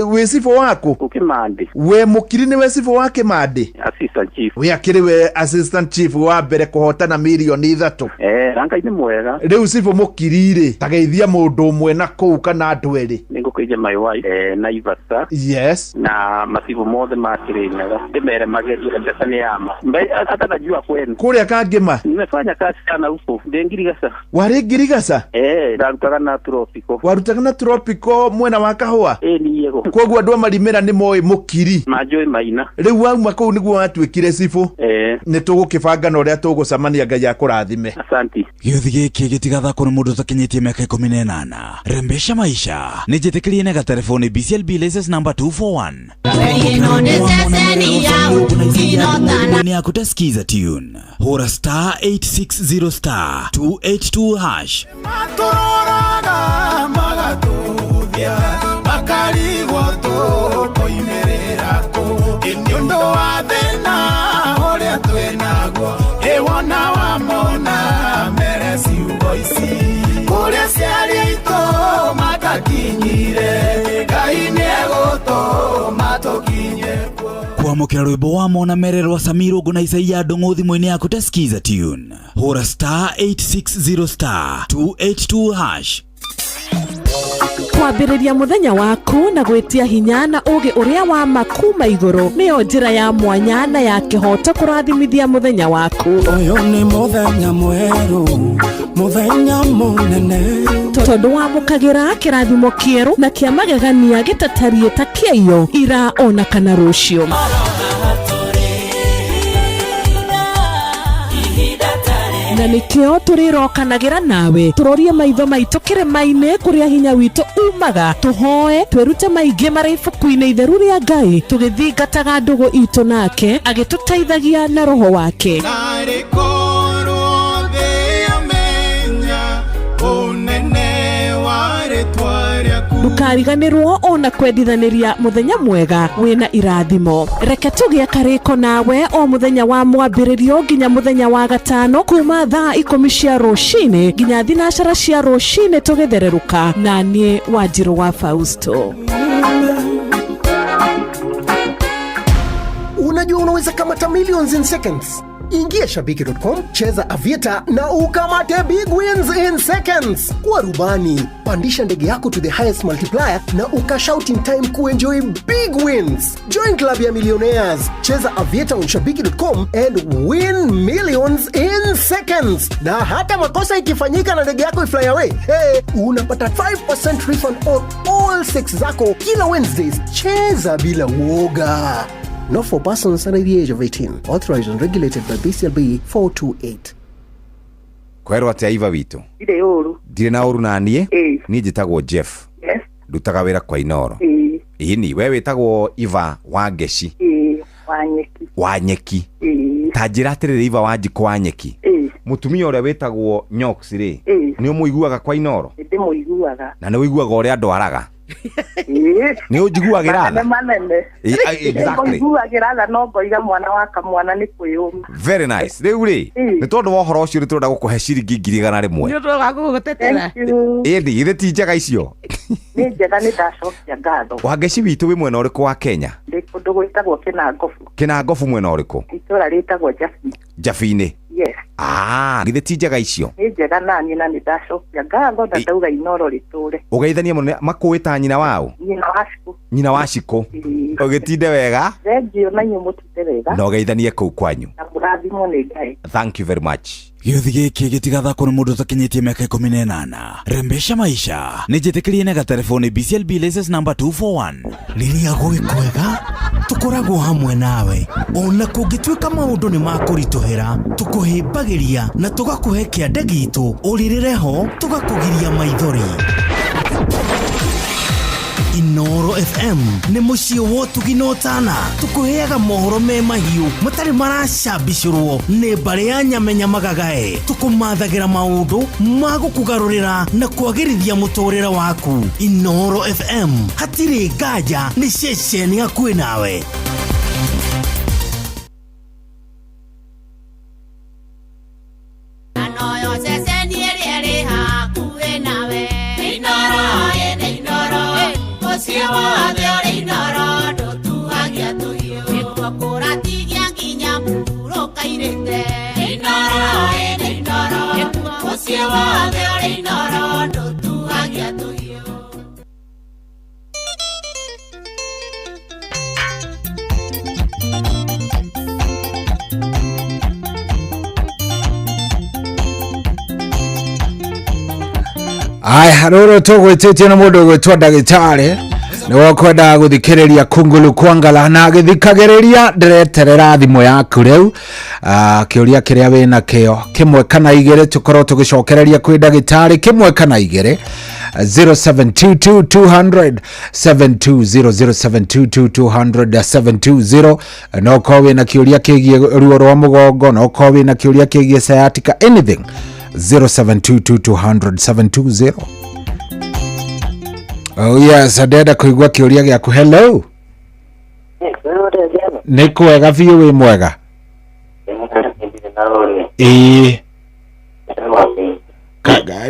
We sifo wako? Kimande. We Mukiri ni we sifo wa Kimande? Assistant chief. We akiri we assistant chief wa mbere kuhotana milioni 3. Ngai ni mwega. Riu sifo Mukiri ri tageithia mundu umwe na kuu kana andu eri? Ningukwije my wife Naivasa. Yes. Na masivu mothe makirinyaga ndimere magerio ndesani yama mbe hata najua kwenu kuria kangima nimefanya kazi sana huko ndengirigasa wari ngirigasa ndarutaga na tropico warutaga na tropico mwena wa kahua ni yego koguo andu marimera ni moy Mukiri majoi maina riu wauma kuu niguo watwikire sifu ni tugukibanga na uria tugucamania Ngai akurathime. Asante. Giothi giki gitigathako ni mundu takinyitie miaka 18. Rembesha Maisha ni njitikirie na telefoni BCLB license number 241 ni akutasikiza tune hora star 860 star 282 hash matororaga magatuthia makarigwo tukoimerera ku inyondo wa thina uria twinaguo iwona wa mona mere ciugo ici kuria ciari itu matakinyire Ngai niegutuma tukinye kwamukira rwimbo wa mona mere rwa Samiro Nguna Isaia Ndung'u thimũ-inĩ yaku tasikiza tune hora star 860 star 282 hash kwambĩrĩria mũthenya waku na gwĩtia hinya na ũgĩ ũrĩa wa makuma igũrũ nĩyo njĩra ya mwanya na ya kĩhoto kũrathimithia mũthenya waku. Ũyũ nĩ mũthenya mwerũ, mũthenya mũnene, tondũ wamũkagĩra kĩrathimo kĩerũ na kĩa magegania gĩtatarie ta kĩayo ira ona kana rũciũ. Na nikio turirokanagĩra nawe turorie maitho maitũ kĩrĩma-inĩ kũrĩa hinya witũ umaga tuhoe twĩrute maingĩ marĩ ibuku-inĩ itheru rĩa Ngai tũgĩthingataga ndũgũ itũ nake agĩtũteithagia na roho wake. Ndukariganĩrwo ona kwendithanĩria mũthenya mwega wĩna irathimo. Reke tũgĩe karĩko nawe o mũthenya wa mwambĩrĩrio nginya mũthenya wa gatano kuma thaa 10 cia rũcinĩ nginya thinacara cia rũcinĩ tũgĩthererũka na niĩ Wanjirũ wa Fausto. Unajua unaweza kamata millions in seconds. Ingia shabiki.com, cheza Aviator na ukamate big wins in seconds. Kwa rubani, pandisha ndege yako to the highest multiplier na ukashout in time kuenjoy big wins. Join club ya millionaires. Cheza Aviator on shabiki.com and win millions in seconds. Na hata makosa ikifanyika na ndege yako ifly away, unapata 5% refund on all 6 zako kila Wednesdays. Cheza bila woga. Not for persons under the age of 18. Authorized and regulated by BCLB 428. Kwerwo atia Iva witũ? Ndirĩ ũru. Ndirĩ na ũru na niĩ? Niĩ njĩtagwo Jeff. Yes. Ndutaga wĩra kwa Inoro. Ĩni, we wĩtagwo Iva Wangeci. Wanyeki. Wanyeki. Ta njĩra atĩrĩrĩ Iva Wanjikũ Wanyeki. Mũtumia ũrĩa wĩtagwo Nyox rĩ, nĩ ũmũiguaga kwa Inoro? Ndĩ mũiguaga. Na nĩ ũiguaga ũrĩa andũ araga? Nĩ ũnjiguagĩra tha? Manene. Exactly. Njiguagĩra tha no ngoiga mwana wa kamwana nĩ kwĩyũma. Very nice. Rĩu rĩ, nĩ tondũ wa ũhoro ũcio tũrenda gũkũhe ciringi 100 rĩmwe. Nĩ ũndũ wa gũgũtetera. Ĩndĩ githĩ ti njega icio? Nĩ njega nĩ ndacokia ngatho. Wangeci witũ wĩ mwena ũrĩkũ wa Kenya? Ndĩ kũndũ gwĩtagwo Kĩnangobu. Kĩnangobu mwena ũrĩkũ? Itũũra rĩtagwo Jabi. Jabi-inĩ? Yes. Githĩ ti njega icio? Nĩ njega na niĩ na nĩ ndacokia ngatho na ndauga Inoro rĩtũũre. Ũgeithanie mũno makũĩta nyina wao? Nyina wa Cikũ. Nyina wa Cikũ. Ũgĩtinde wega? Thengiũ na inyuĩ mũtinde wega. Na ũgeithanie kũu kwanyu. Na mũrathimwo nĩ Ngai. Thank you very much. Gĩothi gĩkĩ gĩtigathakwo nĩ mũndũ ũtakinyĩtie mĩaka 18. Rembesha maisha nĩ njĩtĩkĩrie na gatelefoni BCLB license number 241. Rĩrĩa gwĩkwega tũkoragwo hamwe nawe, ona kũngĩtuĩka maũndũ nĩ makũritũhĩra, tũkũhĩmbagĩria na tũgakũhe kĩande gitũ ũrĩrĩre ho, tũgakũgiria maithori. Inoro FM nĩ mũciĩ wa ũtugi na ũtana, tũkũheaga mohoro me mahiũ matarĩ maracambicũrwo nĩ mbarĩ ya nyamenya magagae, tũkũmathagĩra maũndũ ma gũkũgarũrĩra na kwagĩrithia mũtũrĩre waku. Inoro FM, hatirĩ nganja, nĩ ceceni hakuhĩ nawe. Aya rũrũ tũgwĩtĩtie na mũndũ gwĩtwo ndagĩtarĩ nĩwe kwenda gũthikĩrĩria kungulu kwangala na gĩthikagĩrĩria ndĩreterera thimũ yaku rĩu kĩũria kĩrĩa wĩna kĩo kĩmwe kana igĩrĩ tũkorwo tũgĩcokereria kwĩ ndagĩtarĩ kĩmwe kana igĩrĩ 0722-200-720 no korwo wĩna kĩũria kĩgiĩ ruo rwa mũgongo no korwo wĩna kĩũria kĩgiĩ sciatica anything 0722-200-720. Oh yes, ndenda kũigua kĩũria gĩaku. Hello. Nĩ kwega biũ wĩ mwega?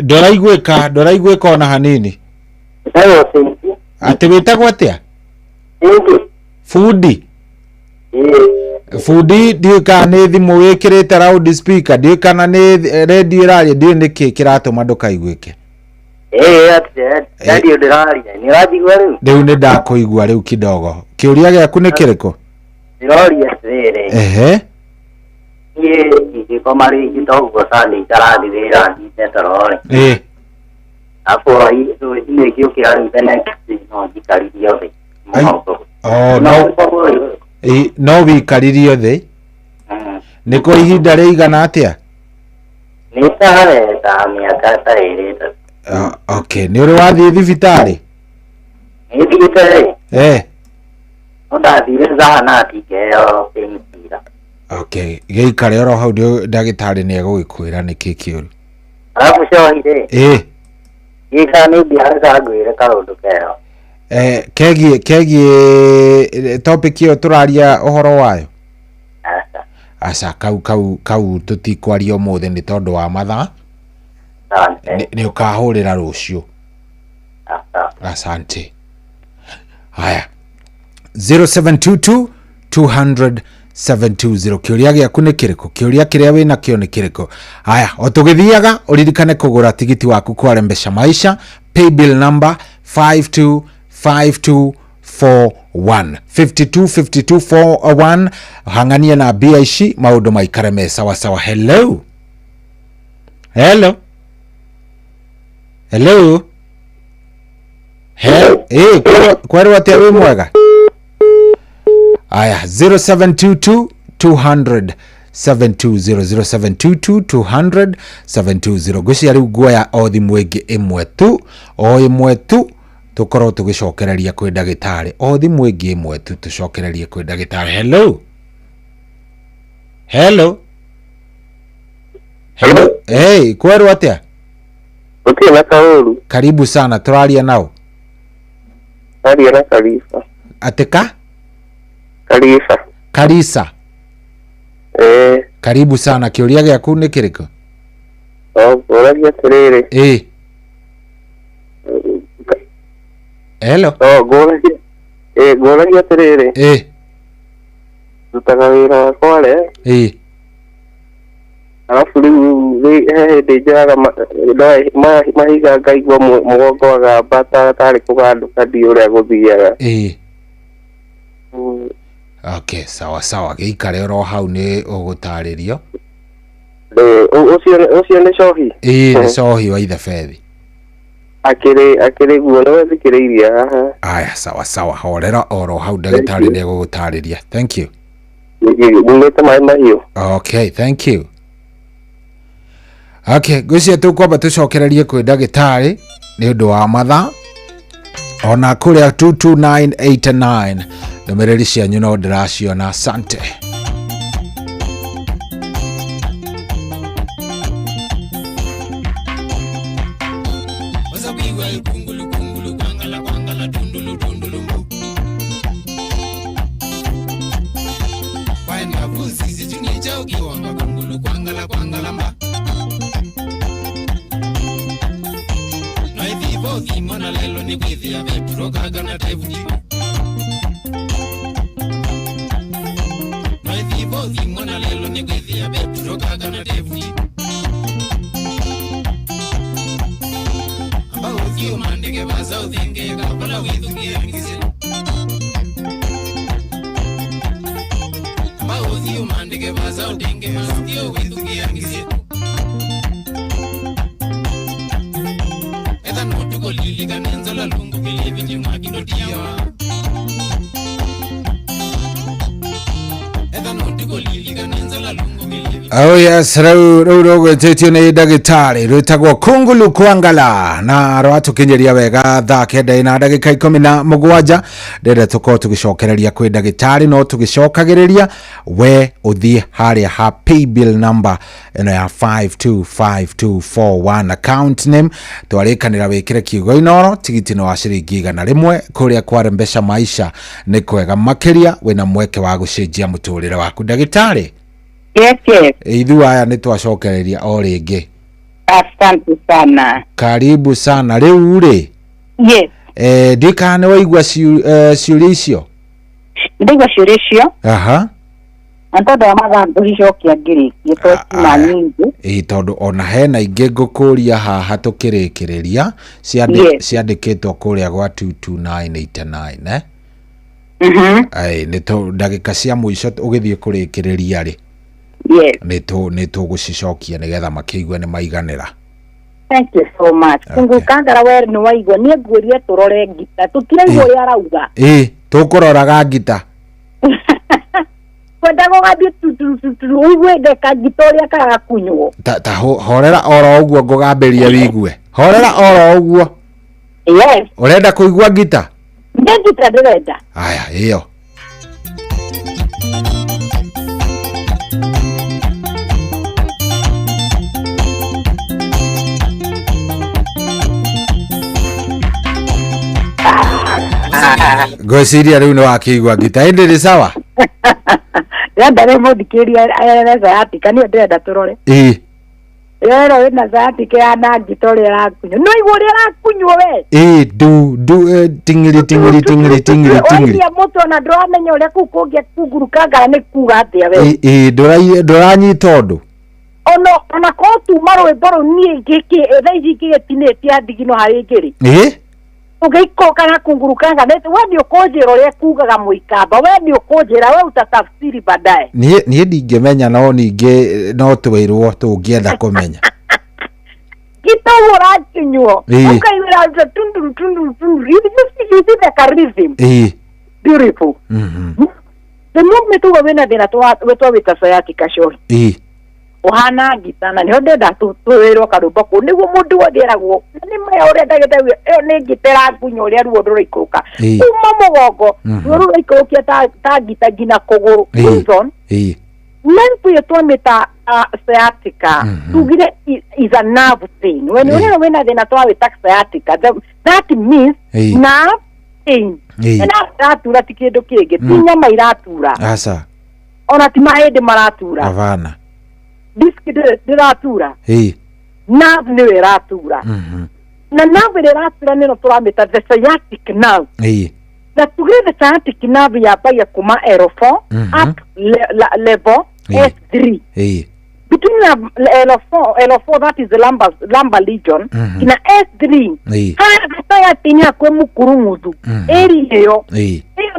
Ndũraiguĩka ona hanini. Atĩ wĩtagwo atĩa? Fundi. Fundi ndiũĩ kana nĩ thimũ wĩkĩrĩte loud speaker, ndiũĩ kana nĩ radio ĩraria, ndiũĩ nĩkĩ kĩratũma ndũkaiguĩke. Radio ndĩraria, nĩ ũranjigua rĩu? Rĩu nĩ ndakũigua rĩu kidogo. Kĩũria gĩaku nĩ kĩrĩkũ? Ndĩroria atĩrĩrĩ. Niĩ ingĩkoma rĩngĩ toguo Sunday itarathiĩ wĩra thiĩte toro-rĩ. Afu rũcinĩ ngĩũkĩra rĩu tene no njikarithie thĩ. No wĩikaririo thĩ? Nĩkũ ihinda rĩigana atĩa? Nĩ ta mĩaka ta ĩrĩ ĩtatũ. Okay, nĩ ũrĩ wathiĩ thibitarĩ? Nĩ thibitarĩ? No ndathire zahanati ngĩheo painkiller. Okay, gĩikare oro hau ndagĩtarĩ nĩ egũgĩkwĩra nĩkĩ kĩũru. Arabu cohire? Gĩikara nĩ ngĩareka ngwĩre kaũndũ kero. Kegiĩ topic ĩyo tũraria ũhoro wayo? Aca kau tũtikwaria ũmũthĩ nĩ tondũ wa mathaa. Nĩ ũkahũrĩra rũciũ. Asante. Haya 0722-200-720. Kĩũria gĩaku nĩ kĩrĩkũ? Kĩũria kĩrĩa wĩna kĩo nĩ kĩrĩkũ? Haya, o tũgĩthiaga ũririkane kũgũra tigiti waku kwa Rembesha Maisha, pay bill number 525241 525241. Hangania na BIC, maũndũ maikare me sawa sawa. Hello. Kwerwo atĩa wĩ mwega? Aya 0722-200 720 720 gucia riu guoya o thimu ingi imwe tu tukorwo tugicokereria kwi ndagitari o thimu ingi imwe tu tucokererie kwi ndagitari. Hello hey kweru atia na kauru karibu sana turaria nao aria na Karisa ateka Karisa karibu sana kiuria giaku ni kiriko oragia tiriri hello goragia tiriri tutaga wira wa kware alafu riu hindi njaraga mahiga ngaigua mugongo agamba tari kuganduka ndi uria guthiaga okay sawa giikare oro hau ni ugutaririo ucio ni cohi ni cohi wa ithe Fethi akiri guo no thikiriria haha aya sawa horera oro hau ndagitari ni gugutariria. Thank you. Ngumite mai mahiu. Okay, thank you. Okay, gucia tukwamba tucokererie kwi ndagitari ni undu wa matha ona kuria 22989 numereri cianyu no ndiraciona. Asante. Oh yes, rau tetio ni ndagitari rwitagwo Kungulu Kwangala na rwatukinyeria wega thaa kenda ina ndagika 17 ndenda tukorwo tugicokereria kwi ndagitari no tugicokagiriria we uthie haria ha paybill number ino ya 525241 account name twarikanira wikire kiugo inoro tigiti no wa ciringi 100 kuria kware mbeca maisha ni kwega makiria wina mweke wa gucenjia muturire waku ndagitari. Yes. Ithu aya ni twacokereria o ringi. Asante sana. Karibu sana. Riu ri? Yes. Ndika ni waigua ciuria icio? Ndaigua ciuria icio. Aha. Antondo wa mathangu hicokia ngiri gitosima nyingi. Tondu ona hena ingi ngukuria haha tukirikireria ciandikitwo kuria gwa 22989 ni to ndagika cia muico ugithie kurikireria ri. Yes. Ni tugucicokia nigetha makiigua ni maiganira. Thank you so much. Kungu kangara wer ni waigua ni nguria turore ngita tutiraigua uri arauga. Tukuroraga ngita. Kwenda gogathie uigue ndeka ngita uria karakunywo. Ta horera oro uguo ngugambiria wigue. Horera oro uguo. Yes. Urenda kuigua ngita? Ngita ndirenda. Aya, iyo. Gweciria riu ni wakiigua ngita ndiri sawa? Yenda re muthikiria ayereza yatika ni ndenda turore. Yero wina zatike ana ngita uria rakunywo. No igua uria rakunywo we. Du tingiri. Oya mutu na ndramenya uria kukungia kungurukanga ni kuga atia we. Nduranyita undu. Ona ko tuma rwimbo runi ngiki thaici ngigetinĩtie andigino harĩ ngĩrĩ ũngĩikoka na kungurukanga nete we nĩ ũkũnjĩra ũrĩa kugaga mũikamba we nĩ ũkũnjĩra we utatafsiri baadaye niĩ ndingĩmenya no ningĩ no twĩrwo tũngĩenda kũmenya gĩtau ũrakinywo ũkaigĩra tunduru you see the charism beautiful the moment uga wena thina twa wita sciatica shori uhana ngitana ni ndenda tuwirwo karumba ku niguo mundu wothe eragwo ni maya uria ndagete iyo ni ngitera kunyo uria ruo nduraikuruka kuma mugongo ruo ruraikurukia ta ngita ngina kuguru reason men twamita sciatica tugire is a nerve pain when you wena thina twa wita sciatica that means nerve pain na ratura ti kindu kingi ti nyama iratura asa ona ti mahindi maratura avana disk diratura nerve ni iratura na nerve iratura nino turamita the sciatic nerve na tugire the sciatic nerve ya baya kuma L4 up level S3 between L4 that is the lumbar region ina S3 haya tinya kwa mukurungudu eri hiyo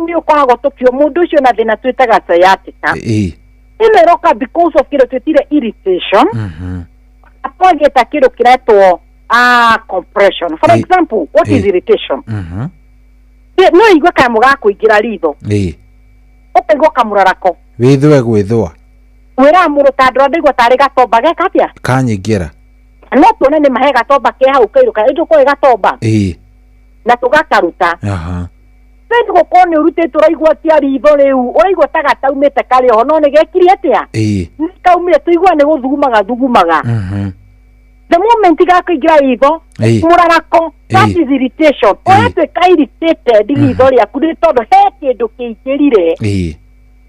ndio kwa gotokio mundu ucio na thina twitaga sciatica imeroka because of kile twetire irritation apogeta kile kiretwo compression for example what is irritation no igwa kamu gako igira ritho opegwa kamurarako gwithwa wera muru tandro ndigwa tari gatomba gekatia kanyigira no tuone ni mahe gatomba ke hau kairuka indo ko gatomba na tugakaruta Pendi gukoni urute turaigwa tia ritho riu uraigwa ta gataumite kari ho no ni gekiri atia nikaumire tuigwa ni guthugumaga the moment gakaingira ritho murarako that is irritation oratwika irritated ritho riaku ni tondu he kindu kiingirire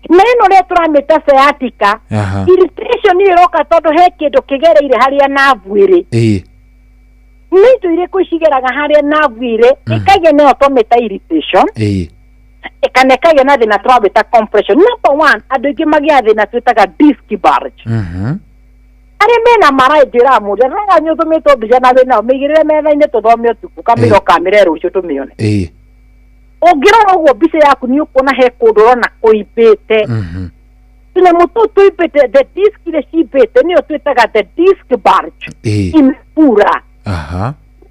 neno ria turamita sciatica irritation ni iroka tondu he kindu kigereire haria navu iri nito ire kushigeraga haria navu iri ikage ne automata irritation ikanekage na thina turamita compression. Number 1 andu ingi magia thina twitaga disc bulge ari mena mara njira mu ranga nyuthumito bijana thina migirire metha-ini tuthome utuku kamiro kamire rucio tumione ungirora uguo mbica yaku ni ukona he kundu rona kuibite tuna mutu tuibite the disc ile cibite niyo twitaga the disc bulge impura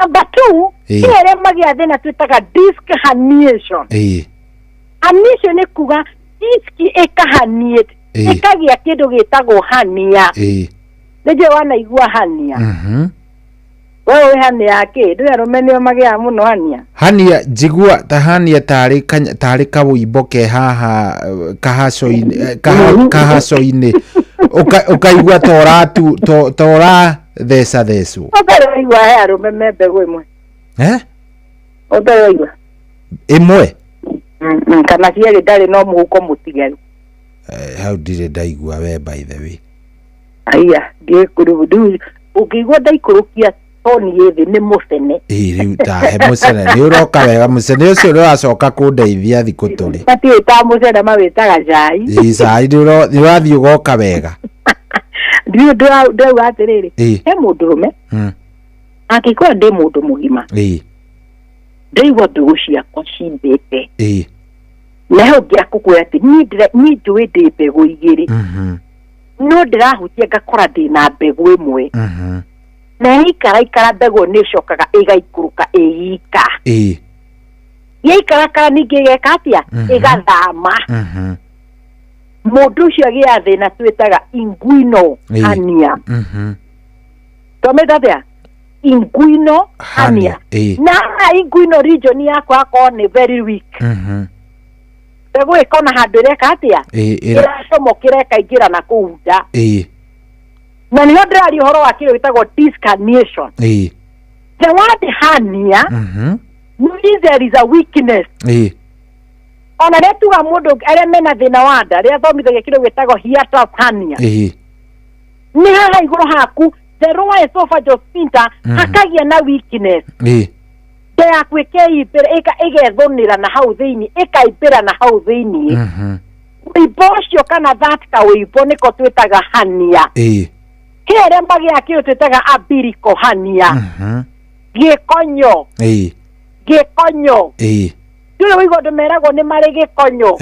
number 2 ere magia thina twitaga disc herniation herniation ni kuga disc ikahaniate ikagia kindu gitagwo hernia nje wana igua hernia wewe hania ke ndio romenio magia muno hania jigua ta hania tari kabuimbo ke haha kahaso-ini ukaigua tora thesa thesu obere igua he arumeme mbegu imwe obere igua imwe kana cieri ndari no muhuko mutigeru how did ndaigua we by the way aya ngikurudu ukigwa ndaikurukia toni yethi ni musene riu ta he musene ni uroka wega musene ucio uracoka kundeithia thiku turi ati ta musene mawitaga cai cai ni urathi ugoka wega ndio atiriri he mundurume akikwa ndi mundu mugima ndaigua mbegu ciakwa cimbite naho ngiakukwira ati ni njui ndi mbegu igiri no ndirahutia ngakora ndina mbegu imwe na ikara mbegu ni cokaga igaikuruka iyika yaikarakara ningi igeka atia igathama mundu ucio agia thina twitaga inguinal hernia tometa atia inguinal hernia na inguinal region yakwa ko ni very weak mbegu ikona handu ireka atia iracomokira ikaingira na kuunda na niyo ndirari uhoro wa kile witagwo disc herniation the word hernia means there is a weakness ona retuga mundu aria mena thina wa nda ria thomithagia kile witagwo hiatus hernia ni haha iguru haku the lower esophageal sphincter hakagia na weakness ya kwike ibere igethonira na hau thiini ikaibira na hau thiini ibocio kana that ka wibo niko twitaga hernia kere magia kio twitaga umbilical hernia gikonyo tule wigo ndumeragwo ni mari gikonyo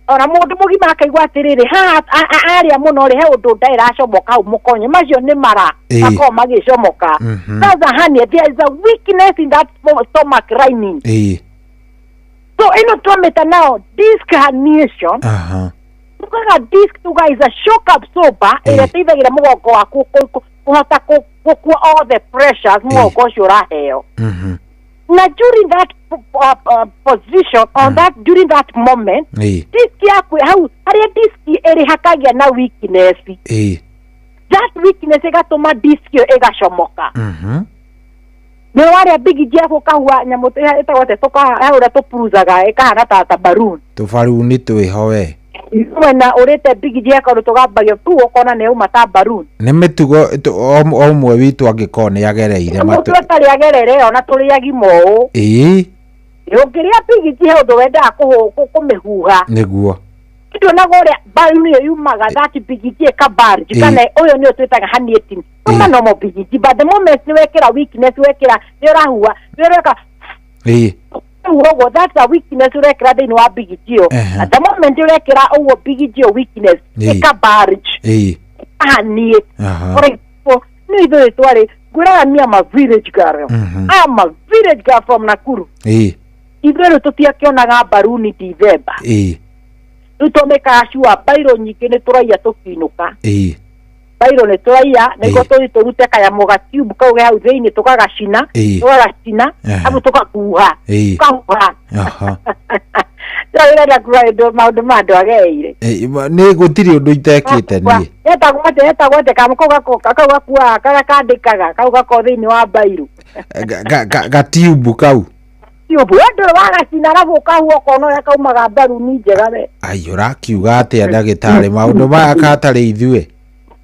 ora mundu mugima akaigwa atiriri ha aria muno ri he undu ndairacomoka hau mukonyo macio ni mara ako magicomoka sasa hernia there is a weakness in that stomach lining So ino twameta nao disc herniation. Tukaga disc tuga is a shock absorber ila teithagira mugongo waku kuhota gukua all the pressures mugongo ucio uraheo. Na during that position on that during that moment disc yaku hau haria disc eri hakagia na weakness. That weakness igatuma disc yo igacomoka. Ni wale big jefo kahua nyamote etagote toka haura to puruzaga ekahana ta balloon. To balloon twiho we. Wena urete big jefo rutogabayo tu okona ne umata balloon. Ne metugo omwe witu angikone yagereire matu. Tuli yagerere ona tuli yagimo. Yogiria big jefo ndo wenda kumehuha. Niguo. Kitu nagore balloon yo yumaga that big jefo kabari kana oyo ni otwetaga herniating. Kuma no mo big jefo but the moment ni wekera weakness wekera yorahua yoreka. That's a weakness urekera thini wa big jeo. At the moment urekera owo big jeo weakness eka barge ani for example ni do tware gura mi am a village girl. I'm a village girl from Nakuru. Ibero tutia kionaga baruni December. Utomeka ashua bairo nyikene turaiya tukinuka. Bairo ne turaiya nego turute kaya moga tube kauge hau thini tukagacina tukagacina abu tukakuha kauha Tawira kuaido maundu mando ageire ni gutiri undu itekite ni eta gwate kamukoga kauga kuwa kaga kandikaga kauga ko thini wa bairo ga tube kau tube ndo wagacina rabu kahuo kono ya kaumaga baruni njega we ayura kiuga ate ndagitari maundu ma akatari ithue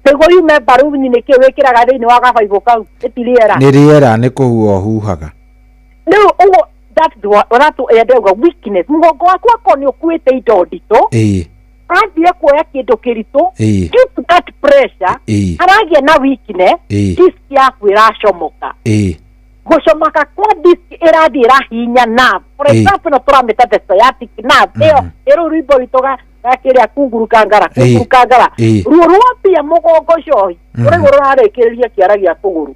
Tego yume baruni ne kewekiraga thini wa gabaibo kau etiriera ni riera ni kuhuo huhaga no that's the weakness mugongo waku akoni okuite indo ndito athie kuoya kindu kirito due to that pressure aragia na weakness disc yaku iracomoka gucomoka kwa disc irathie irahinya nerve for example no turameta the sciatic nerve eo ero ribo itoga akiria kungurukangara ruo rwambia mugongo cohi uri rurarekereria kiara gia kuguru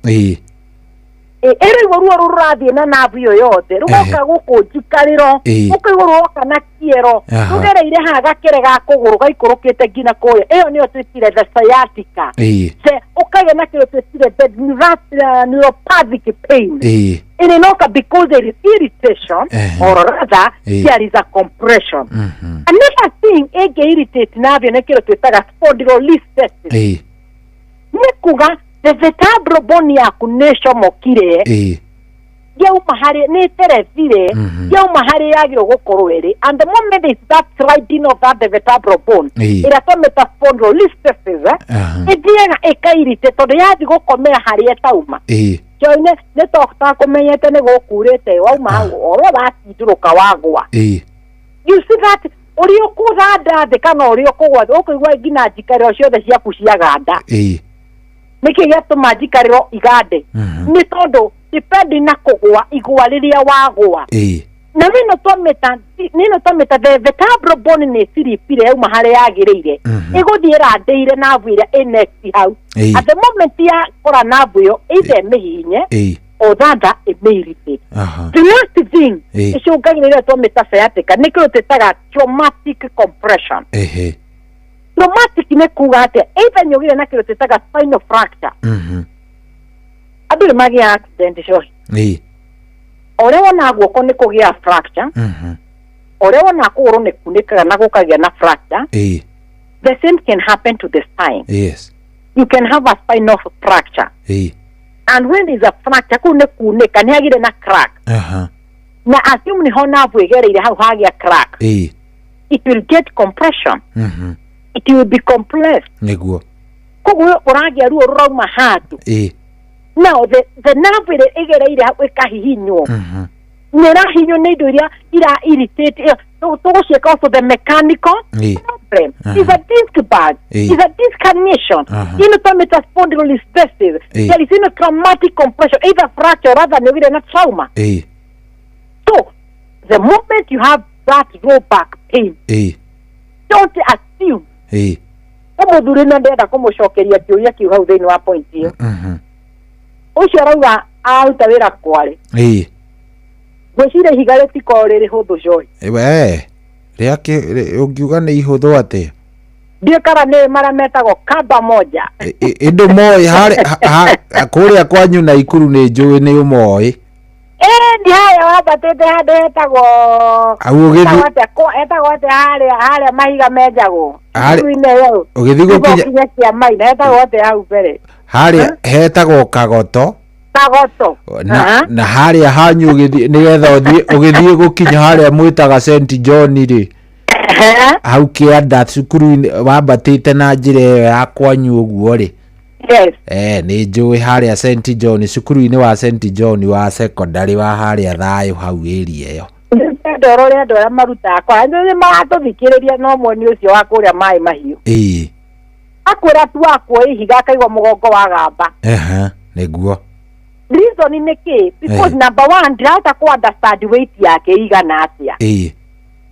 eri ruo rurathie na nerve yo yothe rugoka gukunjikariro ukiguru kana kiero rugereire haga kire ga kuguru gaikurukite ngina kuya iyo niyo twitire the sciatica se ukage na kiro twitire the neuropathic pain it is not because there is irritation or rather there is a compression. Another thing ege irritate navyo na kiro twitaga spondylolisthesis. Nikuga the vertebral bone yaku necomokire yauma hari ni terethire yauma hari yagiro gukorwo eri and the moment is that sliding of that vertebral bone iratometa spondylolisthesis ithiaga ikairite tondu yathi gukomera hari etauma joine ne tokta kumenyete ne gukurite wauma hau oro watinduruka wagwa you see that urio kuganda thikana urio kugwa ukigwa ngina njikaro ciothe ciaku ciaganda niki gituma njikariro igande ni tondu depending na kugwa igwa riria wagwa na nino tometa the vertebral bone ni siripire yauma hari yagireire iguthiira ndeire na vuira next hau at the moment ya kora na vuyo either mihinye or that immediately the last thing is you gagire tometa sciatica nikyo tetaga traumatic compression traumatic ne kuga either nyogire na kiro tetaga spinal fracture abiri magi accident sho orewa na guoko ni kugia fracture orewa na kuguru ni kunikaga na gukagia na fracture the same can happen to the spine you can have a spinal fracture and when there is a fracture kune kunika ni agire na crack na assume ni hona vuegereire hau hagia crack it will get compression it will be compressed niguo koguo uragia ruo rurauma hatu now the nerve ile igereire hau ikahihinywo nera hinyo ne indo ira irritate tugucieka also the mechanical problem is a disc bag is a disc herniation inotometa spondylolisthesis there is no traumatic compression either fracture rather than a trauma so the moment you have that low back pain don't assume umuthuri na ndenda kumucokeria kiuria kiu hau thini wa point hiyo ucio rauga aruta wira kware gwicire ihiga ritiko riri huthu Joy. Riake ungiuga ni ihuthu atia? Ndiekara nĩ mara metagwo kamba moja. Indo moi kuria kwanyu na Ikuru nĩ njũĩ nĩ ũmoĩ. Ndi haya wabatĩte handũ hetagwo etagwo atĩa harĩa mahiga menjagwo. Ũgĩthiĩ gũkinya cia mai na hetagwo atĩa hau mbere. Harĩa hetagwo Kagoto. Na harĩa hanyu nĩgetha ũgĩthiĩ gũkinya harĩa mwĩtaga St John rĩ. Hau kĩanda cukuru wambatĩte na njĩra ĩyo ya kwanyu ũguo rĩ. Nĩ njũĩ harĩa St John cukuru-inĩ wa St John wa secondary wa harĩa Thayũ hau area ĩyo. Ndoro rĩa andũ arĩa marutaga kwa nĩ maratũthikĩrĩria no mwoni ũcio wa kũrĩa maĩ mahiũ. Akwĩra tu akwo ihiga akaigua mũgongo wa gamba. Nĩguo. Reason nĩ kĩ? Because number one ndirahota ku understand weight yake igana atĩa.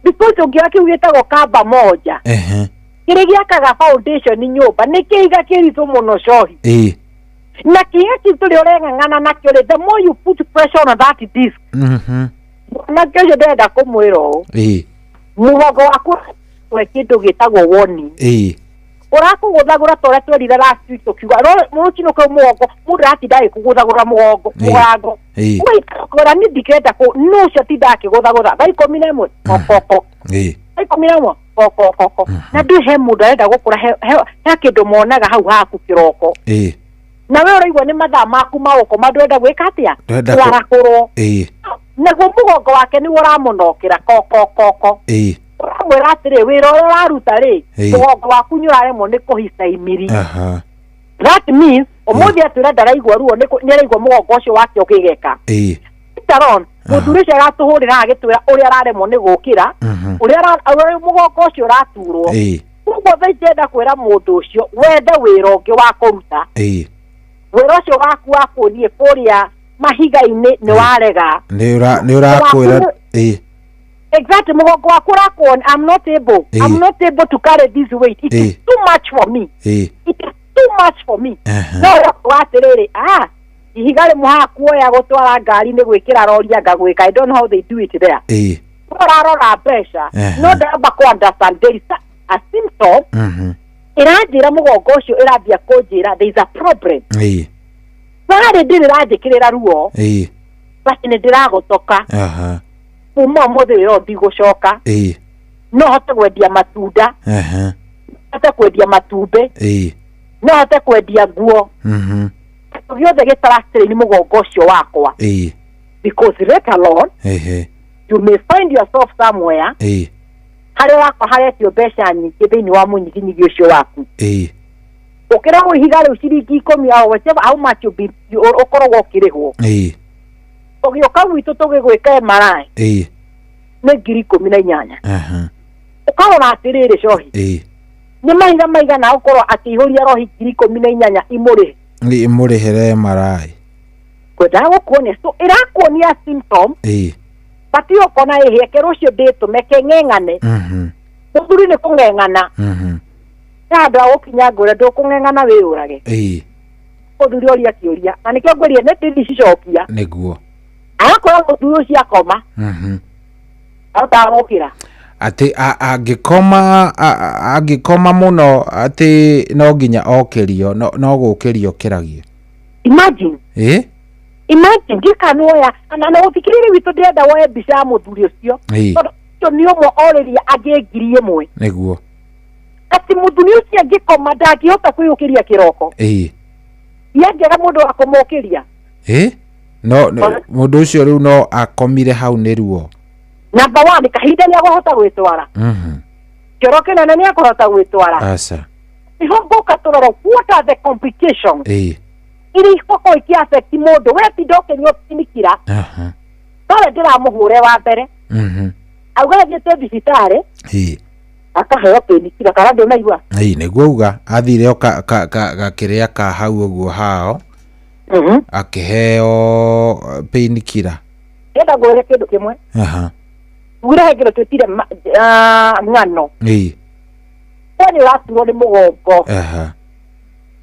Because ũngĩoya kĩu gĩtagwo kamba moja. Kĩrĩa gĩakaga foundation nyũmba nĩ kĩiga kĩritũ mũno Cohi. Na kĩiga kĩu tũrĩa ũreng'ang'ana nakĩo rĩ, the more you put pressure on that disc. Na kĩo ndĩrenda kũmwĩra ũũ. Mũgongo waku wĩ kĩndũ gĩtagwo warning. Ũrakũgũthagũra ta ũrĩa twerire last week tũkiuga rũcinĩ kũu mũgongo mũndũ aratinda agĩkũgũthagũra mũgongo mũrango. Ũgakora nĩ ndikĩrenda no ũcio atinda akĩgũthagũtha thaa 11 kokoko. Thaa 11 kokoko. Na ndĩ he mũndũ arenda gũkũra he kĩndũ monaga hau haku kĩroko. Na we ũraigua nĩ mathaa maku ma gũkoma ndwenda gwĩka atĩa? Warakũrwo. Naguo mũgongo wake nĩ ũramũnokera kokoko. Ũramwĩra atĩrĩ wĩra ũrĩa ũraruta rĩ mũgongo waku nĩ ũraremwo nĩ kũhica imiri. That means ũmũthĩ atwĩra ndaraigua ruo nĩ araigua mũgongo ũcio wake ũkĩgeka. Taron mũthuri ũcio aratũhũrĩra agĩtwĩra ũrĩa araremwo nĩ gũkĩra ũrĩa mũgongo ũcio ũraturwo. Koguo thaa ici ndenda kwĩra mũndũ ũcio wende wĩra ũngĩ wa kũruta. Wĩra ũcio waku wa kuonie kũrĩa mahiga-inĩ nĩ warega. Nĩ ũrakwĩra Exactly, mugongo wako rako, I'm not able to carry this weight. It is too much for me. It is too much for me. No waterere ihigale muha kuoya gutwara ngari ni gwikira rori anga gwika. I don't know how they do it there. Rora pressure. No ndamba ku understand there is a symptom. Iranjira mugongo ucio irambia kunjira there is a problem. Bari ndirajikirira ruo. Basi ndiragotoka. Uma mothe wĩra ndigũcoka. No hote kwendia matunda. Hote kwendia matumbĩ. No hote kwendia nguo. Gĩothe gĩtaracĩrĩ-inĩ mũgongo ũcio wakwa. Because later on you may find yourself somewhere harĩa wakwa haretio mbeca nyingĩ thĩinĩ wa mũnyiginyigi ũcio waku. Ũkĩra ihiga rĩu ciringi 10 or whatever how much ũkoragwo ũkĩrĩhwo. Ũgĩũka gwitũ tũgĩgwĩka MRI nĩ 18,000. Ũkarora atĩrĩrĩ Cohi nĩ mahiga maigana ũkorwo akĩihũria rohi 18,000 imũrĩhĩre MRI. Kwendaga gũkuonia so ĩrakuonia symptom bati ũkona ĩhĩke rũcio ndĩtũme keng'eng'ane. Mũthuri nĩ kũng'eng'ana. Handũ ha gũkinya ngũre ndũkũng'eng'ana wĩyũrage. Mũthuri oria kĩũria na nĩkĩo ngwĩrire nĩ ndĩcicokia. Nĩguo agakorwo mũthuri ũcio akoma aũtagũkĩra atĩ angĩkoma mũno atĩ no nginya okĩrio no gũkĩrio kĩragio. Imagine ngĩkanuoya na ũthikĩrĩria witũ ndĩrenda woe mbica ya mũthuri ũcio tondũ nĩ ũmwe orĩria angĩ 1,000. Nĩguo atĩ mũthuri ũcio angĩkoma ndangĩhota kwĩyũkĩria kĩroko. Yangĩaga mũndũ wa kũmũkĩria. No mũndũ ũcio rĩu no akomire hau nĩ ruo. Number 1 kahinda nĩ agũhota gwĩtwara. Kĩoro kĩnene nĩ akũhota gwĩtwara. Nĩho ngũka tũrora what are the complications iria ikoko ikiaffect mũndũ we ti ndokĩnywo kinikira. Tore ndĩramũhũre wa mbere. Auga thiĩte thibitarĩ. Akaheo kinikira kana ndũnaigua. Nĩguo uga athire gakĩrĩa ka hau ũguo hao. Akĩheo painkiller. Enda ngwĩre kĩndũ kĩmwe. Ngwĩre kĩndũ twĩtire ng'ano. Wani ũraturwo nĩ mũgongo.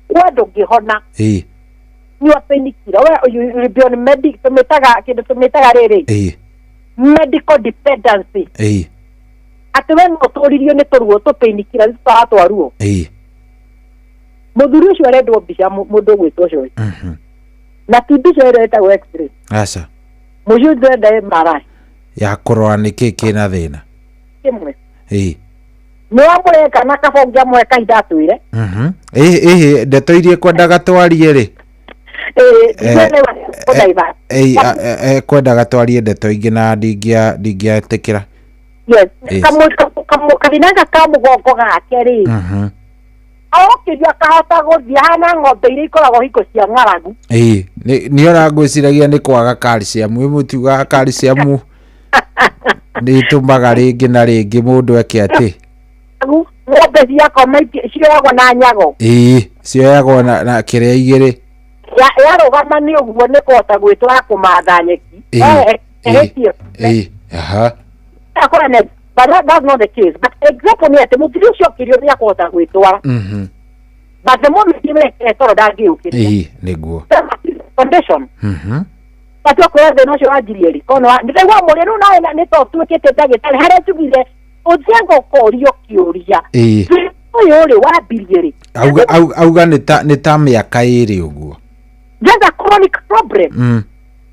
We ndũngĩhona. Nyua painkiller. We you'll be on medic tũmĩtaga kĩndũ tũmĩtaga rĩrĩ. medical dependency ati we no turirio ni turuo tupeinikira twaruo muthuri ucio arendwo mbica mundu gwitwo ucio na ti mbica ĩretagwo x-ray aca mucio ndenda MRI ya kurora niki kina thina kimwe no amureka na kabongia mwe kahinda atwire ndeto irie kwendaga twarie ri kwendaga twarie ndeto ingĩ na ndingĩatikĩra kabinanga ka mugongo gake ri okiria kahota guthia hana ng'ombe iria ikoragwo hingo cia ng'aragu nĩ ũrangwĩciragia nĩ kwaga calcium mũtiugaga calcium nĩ ĩtũmaga rĩngĩ na rĩngĩ mũndũ eke atĩ ng'ombe ciakoma cioyagwo na nyago cioyagwo na kĩrĩa igĩrĩ yarũgama nĩ ũguo nĩ kũhota gwĩtwara kũmatha nyeki but that's not the case. But example ni ati mutiri ucio kirio ni akota gwitwara but the moment you make toro dagi ukiri niguo condition patwa kwa the no shwajiri ri kono ndegwa muri no na ni to tuikete dagitari hare tugire ujengo korio kiuria uyo ri wa birieri auga ni ta miaka iri uguo just a chronic problem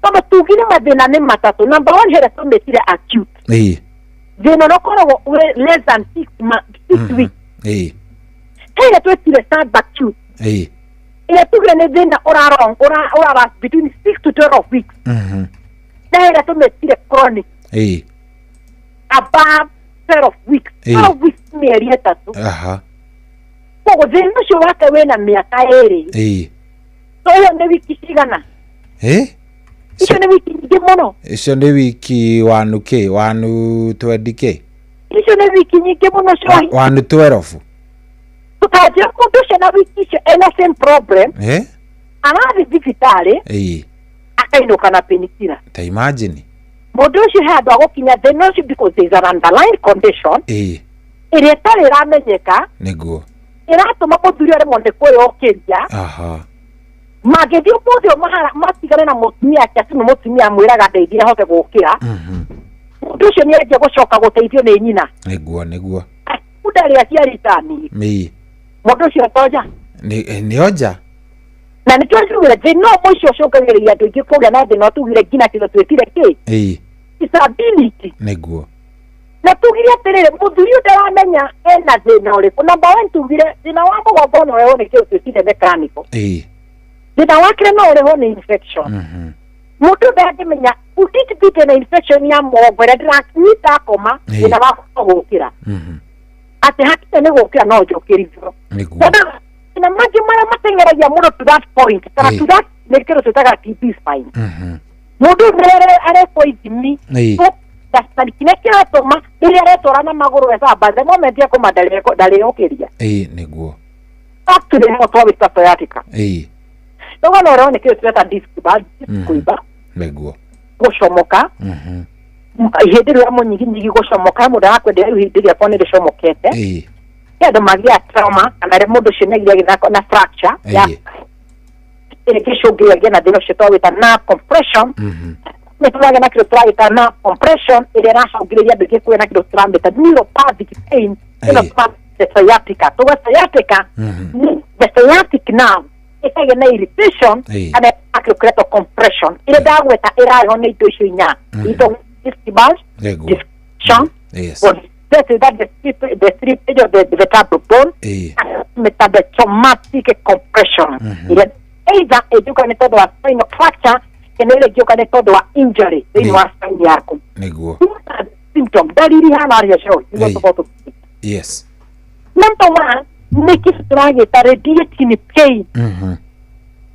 kama tugire mathina ni matatu number 1 here tumetire acute thina no koragwo less than 6 weeks here twetire subacute ile tugire ni thina urara between 6 to 12 weeks na here tumetire chronic above 12 weeks 12 weeks mieri itatu kogo thina ucio wake wena miaka iri so hiyo ni wiki cigana icio nĩ wiki nyingĩ mũno icio nĩ wiki wanu 20k icio nĩ wiki nyingĩ mũno cio wanu 12 tũtanjia mũndũ ũcio na wiki icio ena same problem arathiĩ thibitarĩ akainũka na penicillin ta imagine mũndũ ũcio handũ agũkinya thĩna ũcio because there is an underlying condition ĩrĩa ĩtarĩ ĩramenyeka nĩguo ĩratũma mũthuri aremwo nĩ kwĩyũkĩria magethio mũndũ matigane na mũtumia ake no mũtumia mwĩraga ndeithia hote gũkĩra mũndũ ũcio nĩ anjia gũcoka gũteithio nĩ nyina nĩguo ndarĩ aciaritani mũndũ ũcio toja nĩ oja na nĩ twagĩrĩire thĩna ũcio ũcũngagĩrĩria andũ aingĩ kũgĩa na thĩna tugire nginya kĩndũ twĩtire kĩ disability nĩguo na tugire atĩrĩrĩ mũthuri ndaramenya ena thĩna ũrĩkũ number 1 tugire thĩna wa mũgongo no wewe nĩ kĩndũ twĩtire mechanical thina wake no ũrĩho nĩ infection mũndũ ndangĩmenya ũtitibite na infection ya mũgongo ĩrĩa ndĩrakinyita koma thina wa gũkĩra atĩ hakinya nĩ gũkĩra no njũkĩrithio na maingĩ marĩa mateng'eragia mũndũ to that point kana to that nĩ kĩndũ twĩtaga TB spine mũndũ arekwo ithimi ndagĩtarĩ kĩrĩa kĩratũma rĩrĩa aretwara na magũrũ ecamba the moment ekũma ndarĩyũkĩria nĩguo actually no twawĩta sciatica Ndio no rone kile tuleta disc bad kuiba niguo gũcomoka ihĩndĩ rĩa mũnyingi gũcomoka mũndũ akwendera ihĩndĩ rĩa kone rĩcomokete kĩndũ magĩa trauma kana rĩ mũndũ ũcio nĩgĩa gĩthako na fracture ya gĩcũngĩrĩria na thĩna ũcio twawĩta nerve compression nĩ tũragĩa na kĩndũ tũragĩta nerve compression ĩrĩa ĩracũngĩrĩria andũ aingĩ kwĩ na kĩndũ tũramĩta neuropathic pain ĩno sciatica tuga sciatica the sciatic nerve ĩkagĩa na irritation kana akĩkũreta compression ĩrĩa ndagweta ĩraho nĩ indo icio inya indo disc discussion that is the three page of the vertebral bone the traumatic compression either educated to a spinal fracture and educated to a injury in your spine yako niguo symptom dalili hana ya show yes number 1 make it strong radiating pain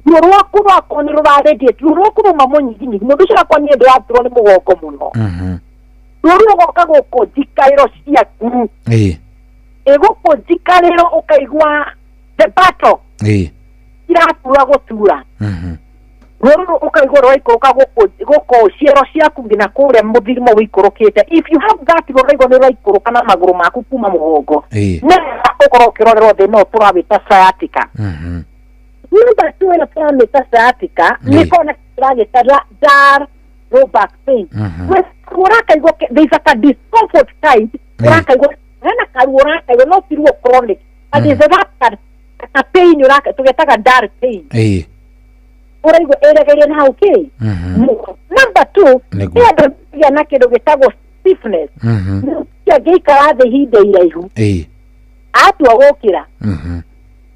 Nuroko wako ni radiate nuroko mamo nyingi mundu cia kwa ni ndo atro ni mugongo muno nuroko kagoko dikairo cia ku ego dikairo ukaigwa the battle iratura gutura roro ukaigwa roiko kagoko ciero ciaku ngina kure muthirimo wikurukite if you have that roiko ni roikuruka na maguru maku kuma mugongo ne ukoro kirorero de no turawita sciatica Number 2 na turamita sciatica ni kona kiragita dar low back pain urakaigua there is a discomfort type urakaigua hena karu urakaigua no tiruo chronic and is that a pain tugetaga dark pain uraigua eregeria na okay. Number 2 ya na kindu gitagwo stiffness ya geikara the hinde iraihu atua gukira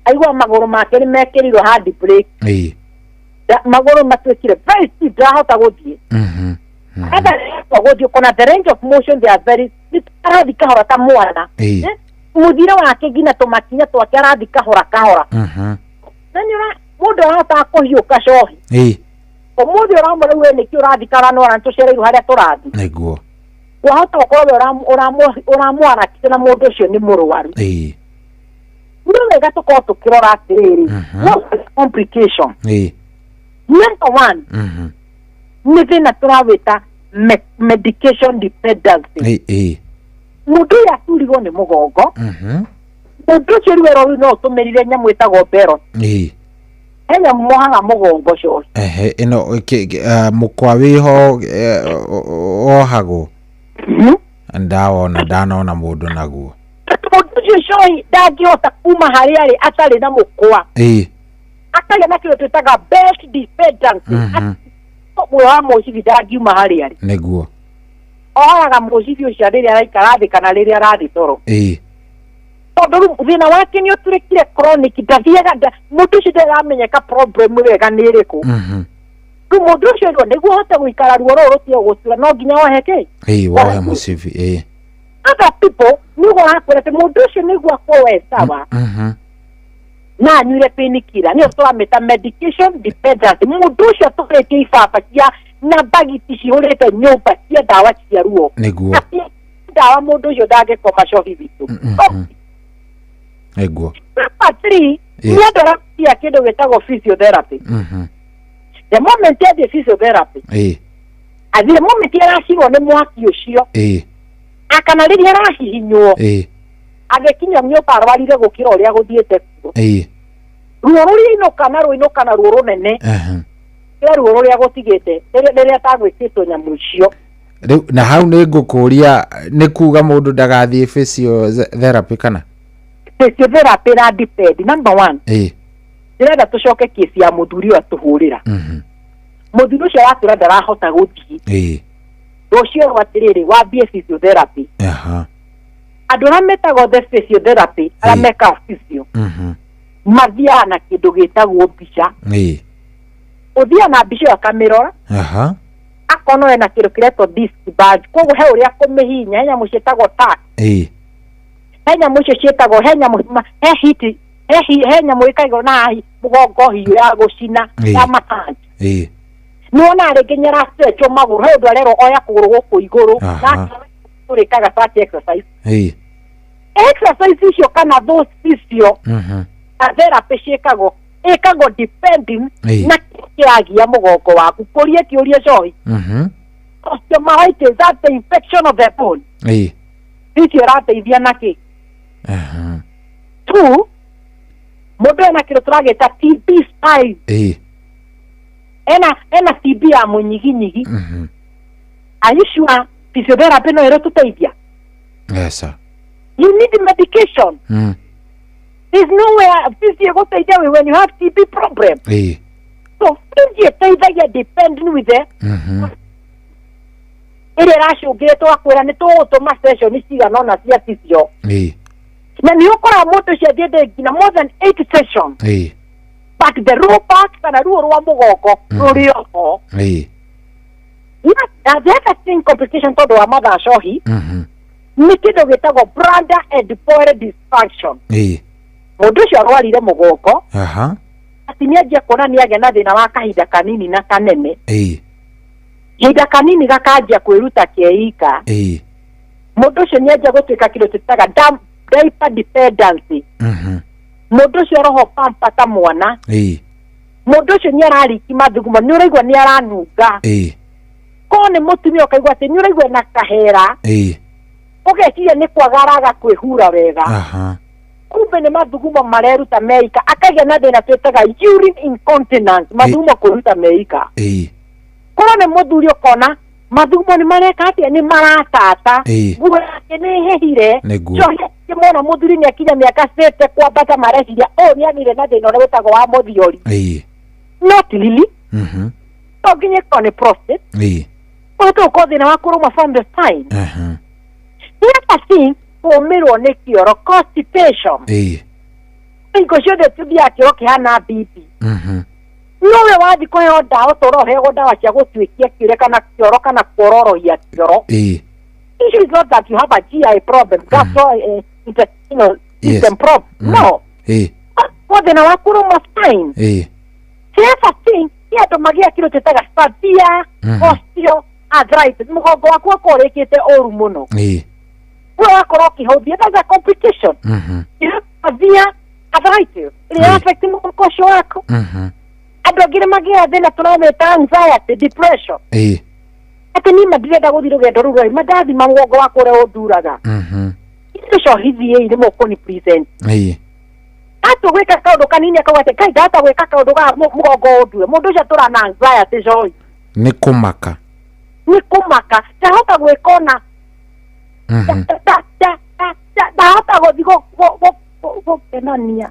aigua maguru make ni mekirirwo hard brake maguru matwikire very stiff ndahota guthie ada guthie kona the range of motion they are very arathi kahora ta mwana muthira wake ngina tumakinya twake arathi kahora nanyura mundu arahota kuhiuka cohi umuthi uramura we niki urathi karano na tucereiru haria turathi niguo wahota gukorwo uramwarakite na mundu ucio ni murwaru ndio wega tukorwo tukirora atiriri no complication number 1 ni thina turawita medication dependency mundu ya turigwo ni mugongo mundu ucio riwero no tumirire nyamu itagwo bero enya muhanga mugongo cio ino mukwa wiho ohago ndanaona mundu naguo mundu ucio ndangihota kuma hari ari atari na mukwa akaya na kile tutaga best dependency wa mucibi ndangiuma hari ari niguo oraga mucibi ucio rĩrĩa araikara thĩ kana rĩrĩa arathi toro tondu thina wake ni uturekire chronic ndathiaga mundu ucio ndaramenyeka problem wega nĩ ĩrĩkũ mundu ucio nĩguo hote guikara ruo rũrũ rũtio gũtura no nginya woheke wohe mucibi other people nĩguo hakwĩra mundu ucio nĩguo akũwe sawa na anyuire painkiller nĩyo tũramĩta medication dependency mundu ucio tũrĩtie ibaba cia na bagiti cihũrĩte nyũmba cia ndawa cia ruo nĩguo ndawa mundu ucio ndangĩkoma cobi bitũ nĩguo number 3 nĩ andũ aratia kĩndũ gĩtagwo physiotherapy the moment ya physiotherapy the moment yaracirwo nĩ mwaki ũcio akana rĩrĩa arahihinywo agĩkinya nyũmba arwarire gũkĩra ũrĩa gũthiĩte kuo ruo rũinũka na ruo rũnene ruo rũrĩa gũtigĩte rĩrĩa tagwĩkĩtwo nyamũ icio na hau nĩ ngũkũria nĩ kuga mũndũ ndagathiĩ physiotherapy kana physiotherapy na depend number 1 ndĩrenda tũcoke kesi ya mũthuri ũyũ atũhũrĩra mũthuri ũcio watũra ndarahota gũthiĩ rũcio rwatirĩrĩ wambie physiotherapy andũ arĩa metagwo the physiotherapy arĩa meka physio mathiaga na kĩndũ gĩtagwo mbica ũthiaga na mbica akamĩrora akona ena kĩndũ kĩretwo disc bulge koguo he ũrĩa kũmĩhinya he nyamũ ciĩtagwo tack he nyamũ icio ciĩtagwo he nyamũ ĩkaigwo na mũgongo hiũ ya gũcina ya matangi nĩwona rĩngĩ nyarastretchwo magũrũ he ũndũ arerwo oya kũgũrũ gũkũ igũrũ na tũrĩkaga such exercise exercise icio kana those physio therapy ciĩkagwo depending na kĩragia mũgongo waku kũria kĩũria cohi osteomyelitis that the infection of the bone icio rateithia nakĩ 2 mũndũ ena kĩndũ tũragĩta TB spine ena TB ya mũnyiginyigi are you sure physiotherapy no ĩrĩtũteithia you need medication there's nowhere physio gũteithia when you have TB problem so physio teithagia depending with the ĩrĩa racũngĩrĩtwo akwĩra nĩ tũgũtũma session ciganona cia physio na nĩ ũkora mũndũ ũcio athiĩte nginya more than 8 sessions but the low back kana ruo rwa mũgongo rũrĩ oho the other thing complication tondũ wa mathaa cohi nĩ kĩndũ gĩtagwo bladder and bowel dysfunction mũndũ ũcio arwarire mũgongo atĩ nĩanjia kuona nĩagĩa na thĩna wa kahinda kanini na kanene kahinda kanini gakanjia kwĩruta keika mũndũ ũcio nĩanjia gũtuĩka kĩndũ tũtaga diaper dependency mũndũ ũcio roho pampa ta mwana mũndũ ũcio nĩarariki mathugumo nĩũraigua nĩaranunga korwo nĩ mũtumia ũkaigua atĩ nĩũraigua na kahera ũgeciria nĩ kwagaraga kwĩhura wega kumbe nĩ mathugumo mareruta meika akagĩa na thĩna twĩtaga urine incontinence mathugumo kwĩruta meika korwo nĩ mũthuri ũkona mathumo ni mareka atia ni maratata nguo yake ni hehire mwana muthuri ni akinya miaka 7 kwambata mareciria ni anire na thina uria wetagwo wa muthiori not really to nginya kone prostate to ko thina wa kuruma from the time yata thing kumirwo ni kioro constipation ingo ciothe tubia kioro kihana bibi nowe wathi kuheo ndawa toroheo ndawa cia gutwikia kiure kana kioro kana kororohia kioro issue is not that you have a GI problem that's why intestinal system problem no what then wa kuruma fine sasa thing ya to magia kilo tetaga spatia osteoarthritis mugongo wako korekete oru muno wewe wako kihothia that's a complication you have severe arthritis it affects mugongo wako ando gire magia thina tunameta anxiety depression ati ni madirenda guthiro gendo rugai madathi mamugongo wako re uduraga icio hithi ni moko ni present ato gwika kaundu kanini akawate kai data gwika kaundu ga mugongo udure mundu ucio tura na anxiety joy ni kumaka tahota gwikona tahota guthigo kenania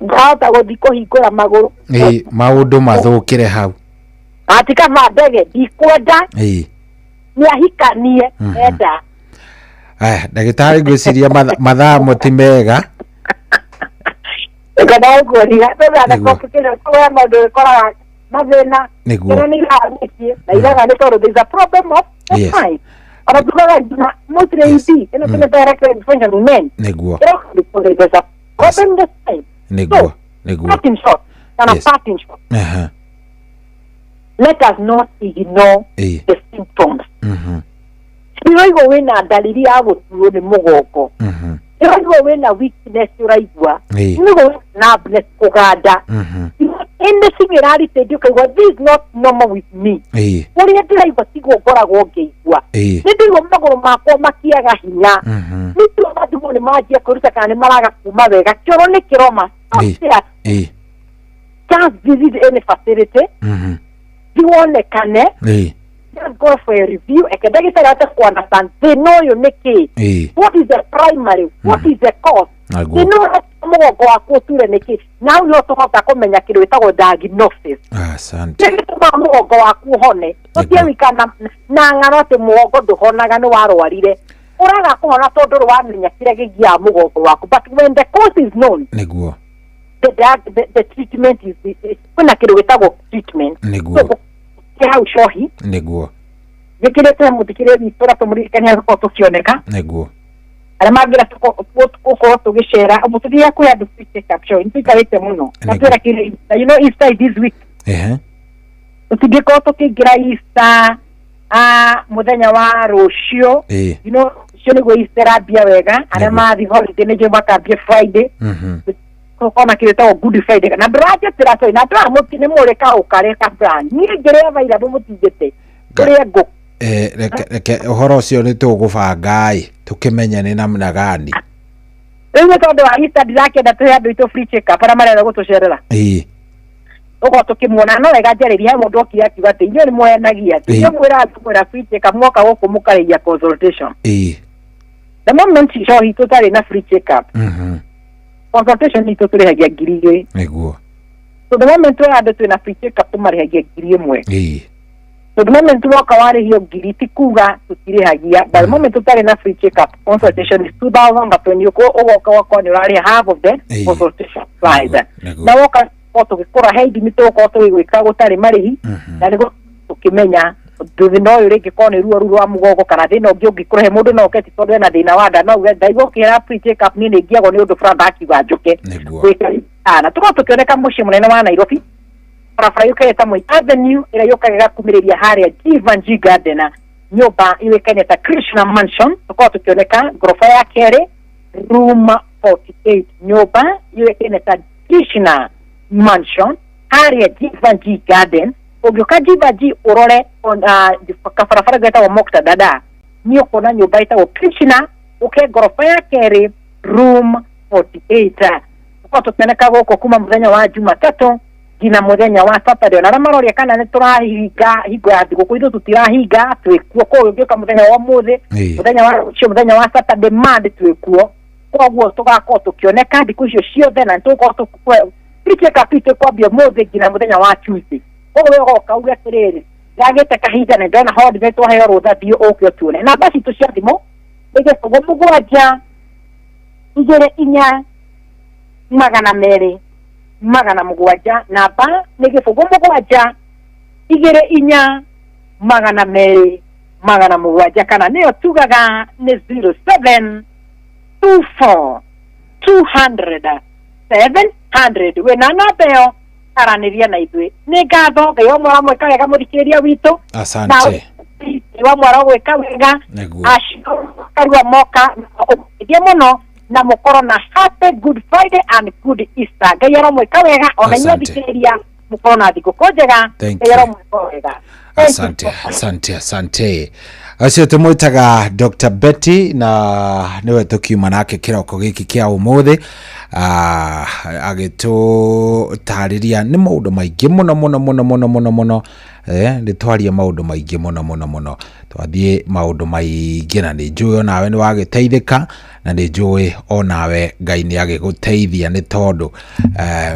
tahota guthiko hingura maguru maundu mathukire hau atika mabege dikwenda ni ahikanie enda ndagitari gwiciria mathaa mutimega kada goriga beba complication kwa maundu kora mathina niguo ni garikie na iraga ni toro there is a problem of time ara tukaga mostly easy eno tena direct function to men niguo there is a problem this time niguo not in short and a part in short let us not ignore the symptoms Niroigo wena dalili ya gutuo ni mugongo niroigo wena weakness uraigua niroigo numbness kuganda anything irarite ndikaigua this is not normal with me uria ndiraigua tiguo ngoragwo ngeigua nindigua maguru makwa makiaga hinya nitio mathumo ni manjia kuruta kana ni maraga kuma wega kioro ni kiroma just visit any facility dionekane just go for a review ekendagitari ate ku understand they know you niki what is the primary what is the cause they know mugongo waku ture niki now you tohota kumenya kindu witagwo diagnosis asante mugongo waku hone utie wikana na ngano te mugongo nduhonaga ni warwarire uraga kuhona tondu wamenya kire gigia mugongo waku but when the cause is known niguo the treatment is kuna kindu witagwo treatment niguo hau shohi niguo gikirete mutikire bitora tumurikania ko tukioneka niguo ara magira tuko tugicera mutudia ku ya dufite caption ntikarete muno natera kire you know Easter this week tutige ko tukigira Easter muthenya wa rucio you know cio ni go Easter abia wega ara mathi holiday ni je makambia Friday kona kireta good Friday na braja tirato na twa mutine mureka ukareka brand ni ngere vaira mutigete kuri ngo reke uhoro ucio ni tugubanga tukimenya ni namna gani rĩu tondu wa Easter ndirakenda tuhe andu itu free check up ara marenda gutucerera ugo tukimwona no wega njariria he mundu okia akiuga ati inyo ni mwenagia inyo mwira free check up mwoka guku mukareia consultation the moment show he totally na free check up consultation ni tuturehagia ngiri igiri niguo so the moment we andu twina free check up tumarehagia ngiri imwe so the moment woka warehio ngiri tikuga tutirehagia by the moment tutari na free check up consultation is 2000 but when you go woka wako ni rari half of the consultation price na woka otugikora heidi mitoko tugwika gutari marihi na nigo tukimenya thina uyu ringi kone ruo rwa mugongo kana thina ungi ungikurehe mundu no keti tondu na thina wa nda no ndaigo kira free check up ni ngiago ni undu front akiuga njuke na tuko tukioneka muci munene wa Nairobi barabara yuketa Moi Avenue ira yukaga kumiriria haria Jivanji Garden nyumba iwekane ta Krishna Mansion tuko tukioneka gorofa ya kere room 48 nyumba iwekane ta Krishna Mansion haria Jivanji Garden ogyoka Jivanji urore on kafarafara geta wa Mokta dada niyo kona nyumba ita wa Krishna gorofa ya kere room 48 tuko tukioneka goko kuma muthenya wa Jumatatu ngina muthenya wa Saturday na ramaroria kana ne turahinga hingo ya thiguku ithu tutirahinga twikuo ko ngioka muthenya wa muthi muthenya wa Saturday Monday twikuo koguo tugako tukioneka ndiku icio ciothe na tuko tukwe priche kapite kwambia muthi ngina muthenya wa Tuesday koguo goka uga tiriri gagete kahinda ne ndona hodi ne twaheo rutha thio okio tuone na basi tuciathimo ege fogo mugwanja igere inya magana mere magana mugwanja namba nige fogo mugwanja igere inya magana mere magana mugwanja kana neyo tugaga ne 0724 200 700 we na nabeo araniria na ithwe ni ngatho ngai wa mwara mweka wega muthikiria witu asante wa mwara gweka wega ashkarua moka ndio muno na mukoro na happy good Friday and good Easter ngai wa mweka wega ona nyothikiria mukoro na thiko njega ngai wa mweka wega asante acio tumwitaga Dr. Betty na niwe tukiuma nake kiroko giki kia umuthi agitutariria ni maundu maingi muno ndi twaria maundu maingi muno twathie maundu maingi na ni njui onawe ni wagiteithika na ni njui onawe Ngai ni agiguteithia ni tondu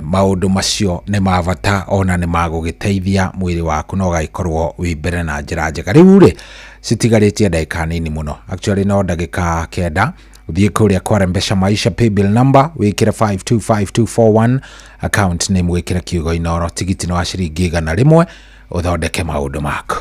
maundu macio ni mavata ona ni magugiteithia mwiri waku no gaikorwo wi mbere na njira njega riu ri citigaritie ndagika nini muno actually no ndagika kenda uthie kuria kwa Mpesa Maisha paybill number wikire 525241 account name wikire kiugo inoro tigiti no ciringi 100 uthondeke maundu maku.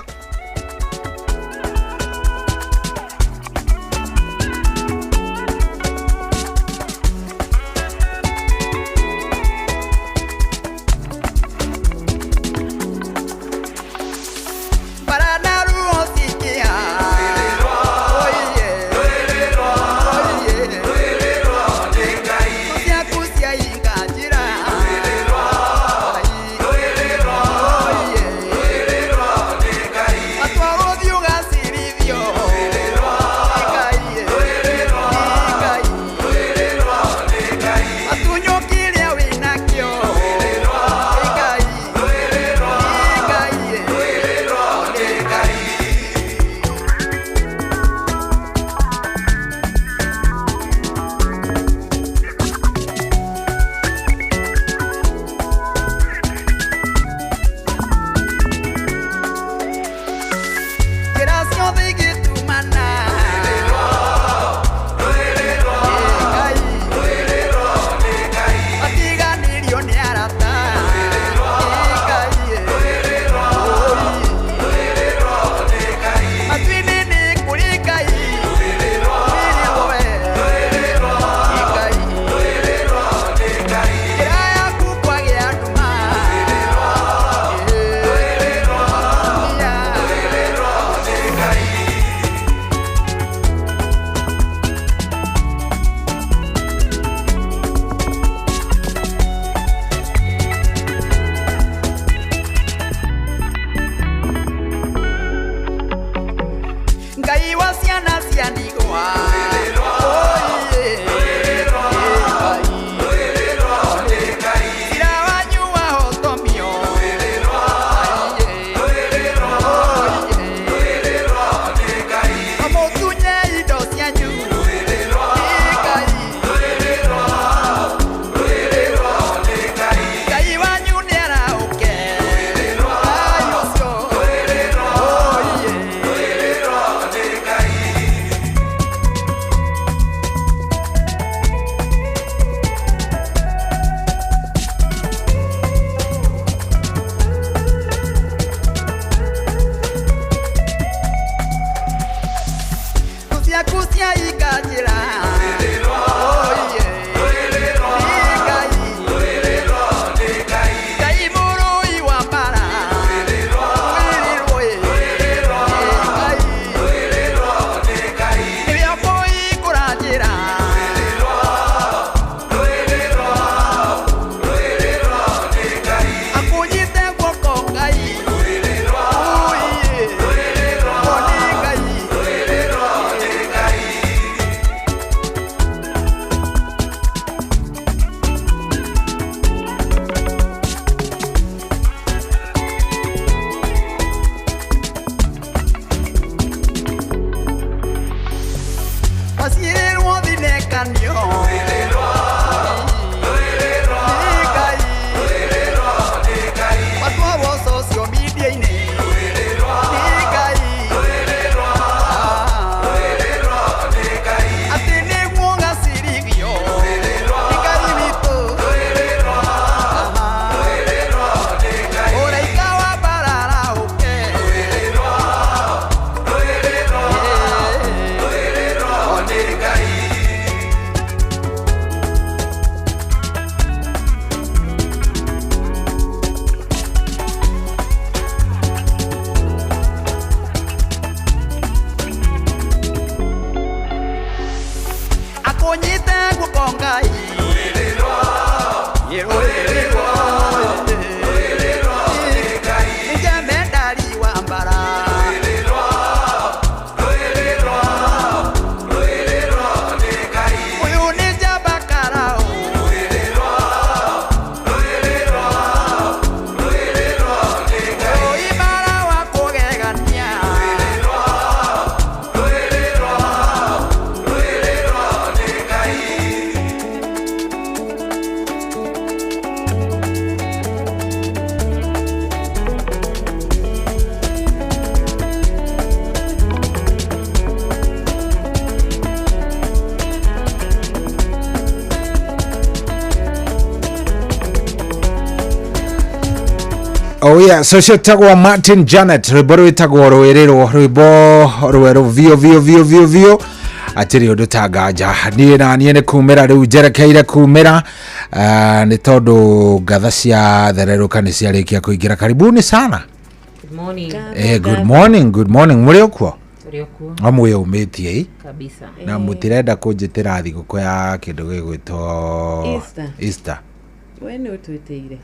mageganio watu wa social media-inĩ atĩ nĩguo gacirithio nĩ Ngai witũ ũraika wa mbarara ũke akũnyite guoko Ngai nĩ jemedari wa mbara ũyũ nĩ njamba karao ũimara wa kũgegania Oh yeah, so ciotagwo Martin Janet rwimbo rwitagwo rwiriro rwimbo rweru vio atiri undu tanganja nie na nie ne kumira riu njerekeire kumira ni tondu ngatha cia thereruka ni ciarikia kuingira. Karibuni sana. Good morning. Good morning. Muri okuo? Turi okuo. Amwe umetie kabisa. Na mutirenda kunjitira thiguku ya kindu gigwitwo Easter. Wene utwiteire.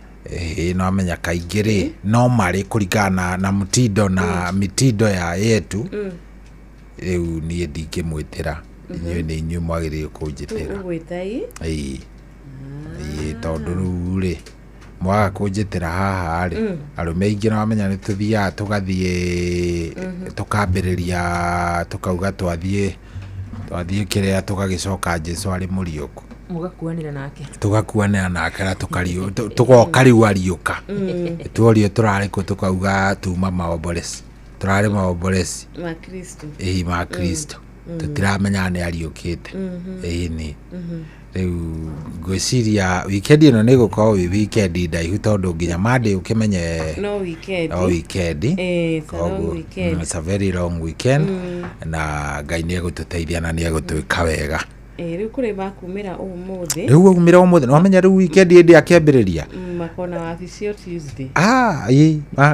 No amenya kaingiri no mari kuringana na mutindo na mitindo ya yetu riu nie ndingimwitira inyu ni inyu mwagiri kunjitira ugwitai tondu riu ri mwaga kunjitira haha ri arume ingi no amenya ni tuthia tugathie tukambiriria tukauga twathie kiria tugagicoka Jesu ari muriuku mugakuanira nake na tugoka riu ariuka tuorio turari ku tukauga tuma maombolesi turari maombolesi ma Kristo tutiramenya ni ariukite ni riu ngwiciria weekend ino ni gukorwo wi weekend ndaihu tondu nginya Monday ukimenye no weekend it's a very long weekend na Ngai ni egututeithia na ni egutwika wega. Riu kuri bakumira umuthi no amenya riu weekend ndi akiambiriria makona wabicio Tuesday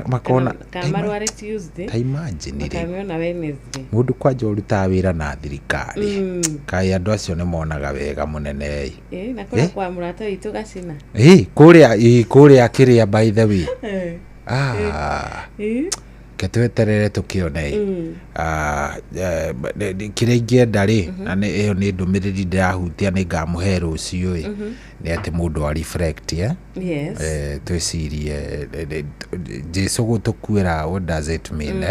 makona kamarware Tuesday imagine kamiona Wednesday mundu kwanja uruta wira na thirikari kai andu acio ni monaga wega munene na kora kwa murata witu gacina kuria kiria by the way ketweterere tukione kiria ingienda ri na iyo ni ndumiriri ndirahutia ni ngamuhe rucio ni ati mundu a reflect twicirie Jesu gutukwira what does it mean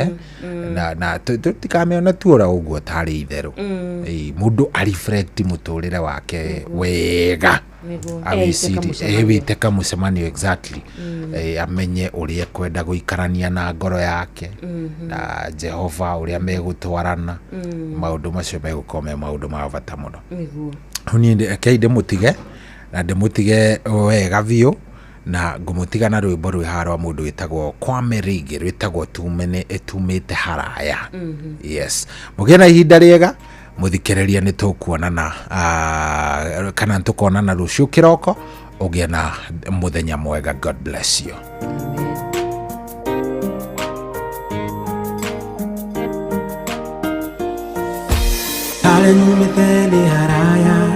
na tutikameona tuora uguo tari itheru mundu a reflect muturire wake wega witeka mucemanio exactly amenye uria kwenda guikarania na ngoro yake na Jehova uria megutwarana maundu macio megukome maundu ma bata muno ni keide mutige na ndemutige wega biu na ngumutiga na rwimbo rwi harwa mundu witagwo Kwame Rigi rwitagwo etumite haraya yes mugena ihinda riega muthikereria ni tukuonana kana tukonana rucio kiroko ugie na muthenya mwega. God bless you. Ale nyumite ni haraya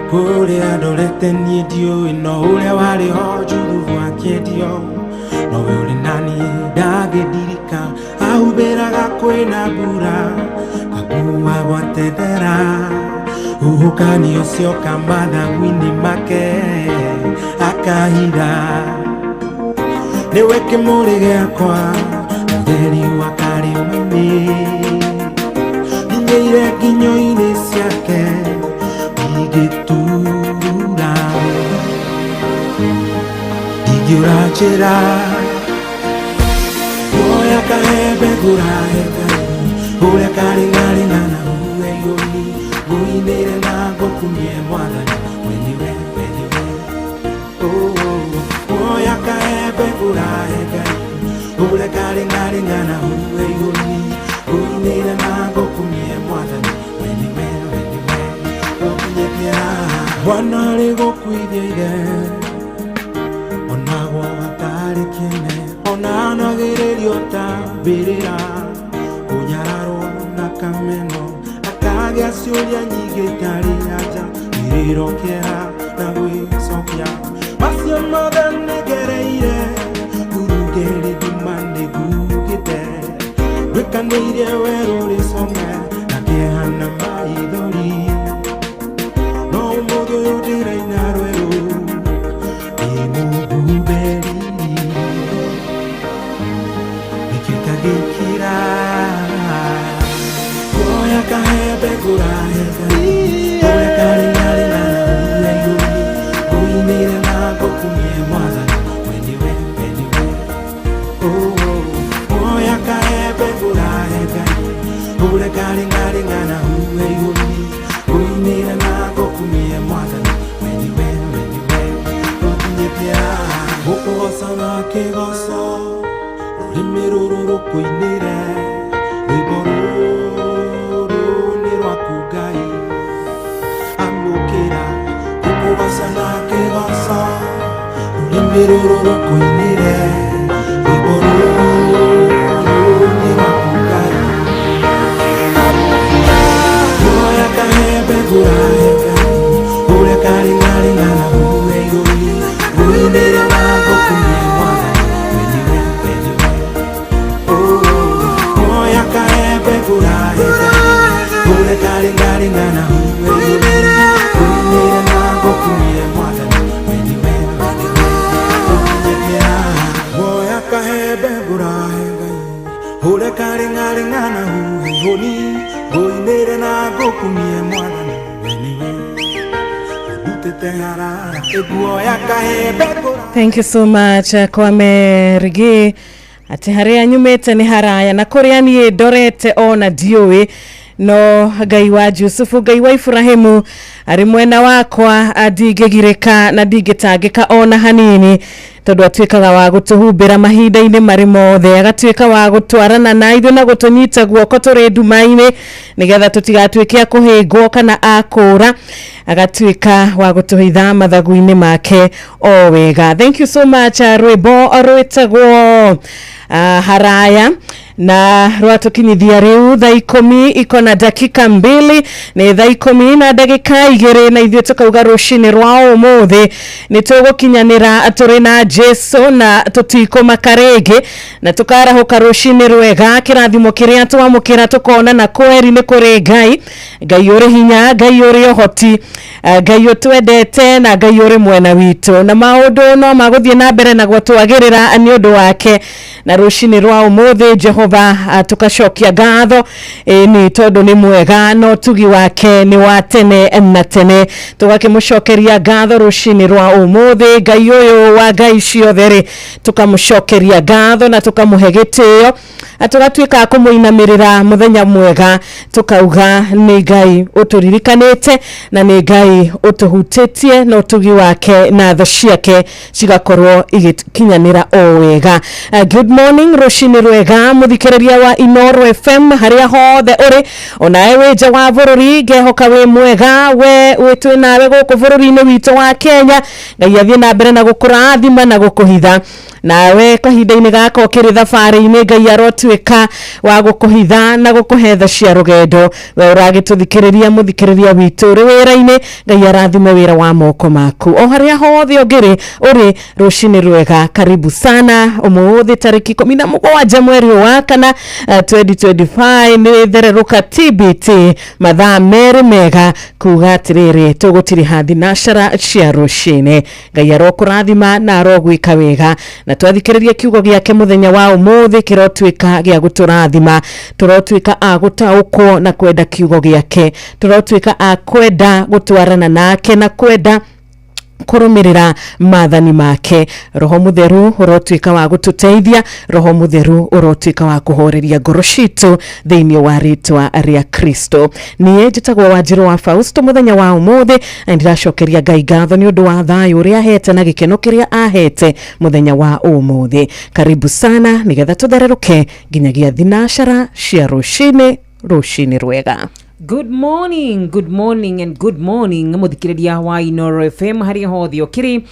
kuria ndorete nie ndiu no uria wari ho juthu wakiendio no we uri nani ndagidirika ahubiraga kwina mbura kakuwa gwatethera uhukani ucio kamathagu-ini make akahitha niwe kimuri giakwa mutheri wa kariumaini ninyeire nginyo-ini ciake chira Oya kahebe guraheka Ule karingari nana uwe yoni Uinire na gokumie mwadani Weniwe Oya kahebe guraheka Ule karingari nana uwe yoni Uinire na gokumie mwadani Weniwe Okinyekea Wana ligo kuideide Onagwa watari kene Onana gererio tabirira Unyararo na kameno Akage asiulia nyige itari aja Iriro kera na wisokya Masio moda negereire Gurugeri dumande gugite Wekaneire weruri some Nakehana maidori No modo yudire inarwero Imuguberi Ikikagikira Oya kahebe guraheka Oya karingari nana uye yuni Uinire na gokumie mwaza Weniwe Oya kahebe guraheka Oya karingari nana uye yuni Uinire na gokumie mwaza Weniwe Okinyepia Gokogosa na kegoso Rimiruru kuinire Riboruru nirwakugai Amukira Gokogosa na kegoso Rimiruru kuinire Riboruru nirwakugai Oya kahebe guraheka Ule karingari nana uwe yuri Uinire na gokumie mwana Oya kahebe guraheka Ule karingari nana uwe yuri Uinire na gokumie mwana Oya kahebe guraheka Ule karingari nana uwe yuri Uinire na gokumie mwana Thank you so much Kwame Rigi ati haria nyumete ni haraya na korea ni dorete ona dioe no Ngai wa Yusufu Ngai wa Ibrahimu ari mwena wakwa adigegireka na digitagika ona hanini tondu atwikaga wa gutuhumbira mahinda-ini mari mothe agatwika wa gutwarana na ithu na gutunyita guoko turi ndumaini nigetha tutigatwike kuhingwo kana akura agatwika wa gutuhitha mathagu-ini make o wega. Thank you so much rwimbo rwitagwo haraya na rwatukinyithia riu thaa 10 iko na dakika 2 ni thaa 10 na dakika 2 na ithio tukauga rucini rwa umuthi ni tugukinyanira turi na Jesu na tutiko makarege na tukarahuka rucini rwega kirathimo kiria twamukira tukona na kweri ni kuri Ngai uri hinya Ngai uri ohoti Ngai utwendete na Ngai uri mwena witu na maundu no maguthie na mbere na gwatwagirira ni undu wake na rucini rwa umuthi Jehova tukacokia ngatho ni tondu ni mwega no tugi wake ni wa tene na tene tugakimucokeria ngatho rucini rwa umuthi Ngai uyu wa Ngai ciothe ri tukamucokeria ngatho na tukamuhe gitio tugatwika kumuinamirira muthenya mwega tukauga ni Ngai uturirikanite na ni Ngai utuhutitie no tugi wake na tho ciake cigakorwo igikinyanira o wega. Good morning rucini rwega muthikiriria wa Inoro FM haria hothe uri onae wija wa bururi ngehoka wi mwega we witwe nawe guku bururi-ini witu wa Kenya Ngai athie na mbere na gukurathima na gukuhitha nawe kahinda-ini gaka ukiri thabari-ini Ngai arotwika wa gukuhitha na gukuhetha cia rugendo we uragituthikiriria muthikiriria witu uri wira-ini Ngai arathime wira wa moko maku o haria hothe ungiri uri rucini rwega karibu sana umuthi tariki 17 mweri wa kana 2025 ni thereruka TBT mathaa meri mega kuga atiriri tugutiri hathi nashara cia rucini Ngai arokurathima na arogwika wega na twathikiriria kiugo giake muthenya wa umuthi kirotwika gia guturathima turotwika agutauko na kwenda kiugo giake turotwika akwenda gutwarana nake na kwenda kurumirira mathani make. Roho mutheru urotuika wa gututeithia, roho mutheru urotuika wa kuhoreria ngoro citu thiini wa ritwa ria Kristo. Nie njitagwo Wanjiru wa Fausto muthenya wa umuthi, ndiracokeria Ngai ngatho ni undu wa thayu uria ahete na gikeno kiria ahete muthenya wa umuthi. Karibu sana nigetha tuthereruke nginyagia thinashara cia rucini rwega. Good morning and good morning muthikiriria wa Inoro FM hari hothio kiri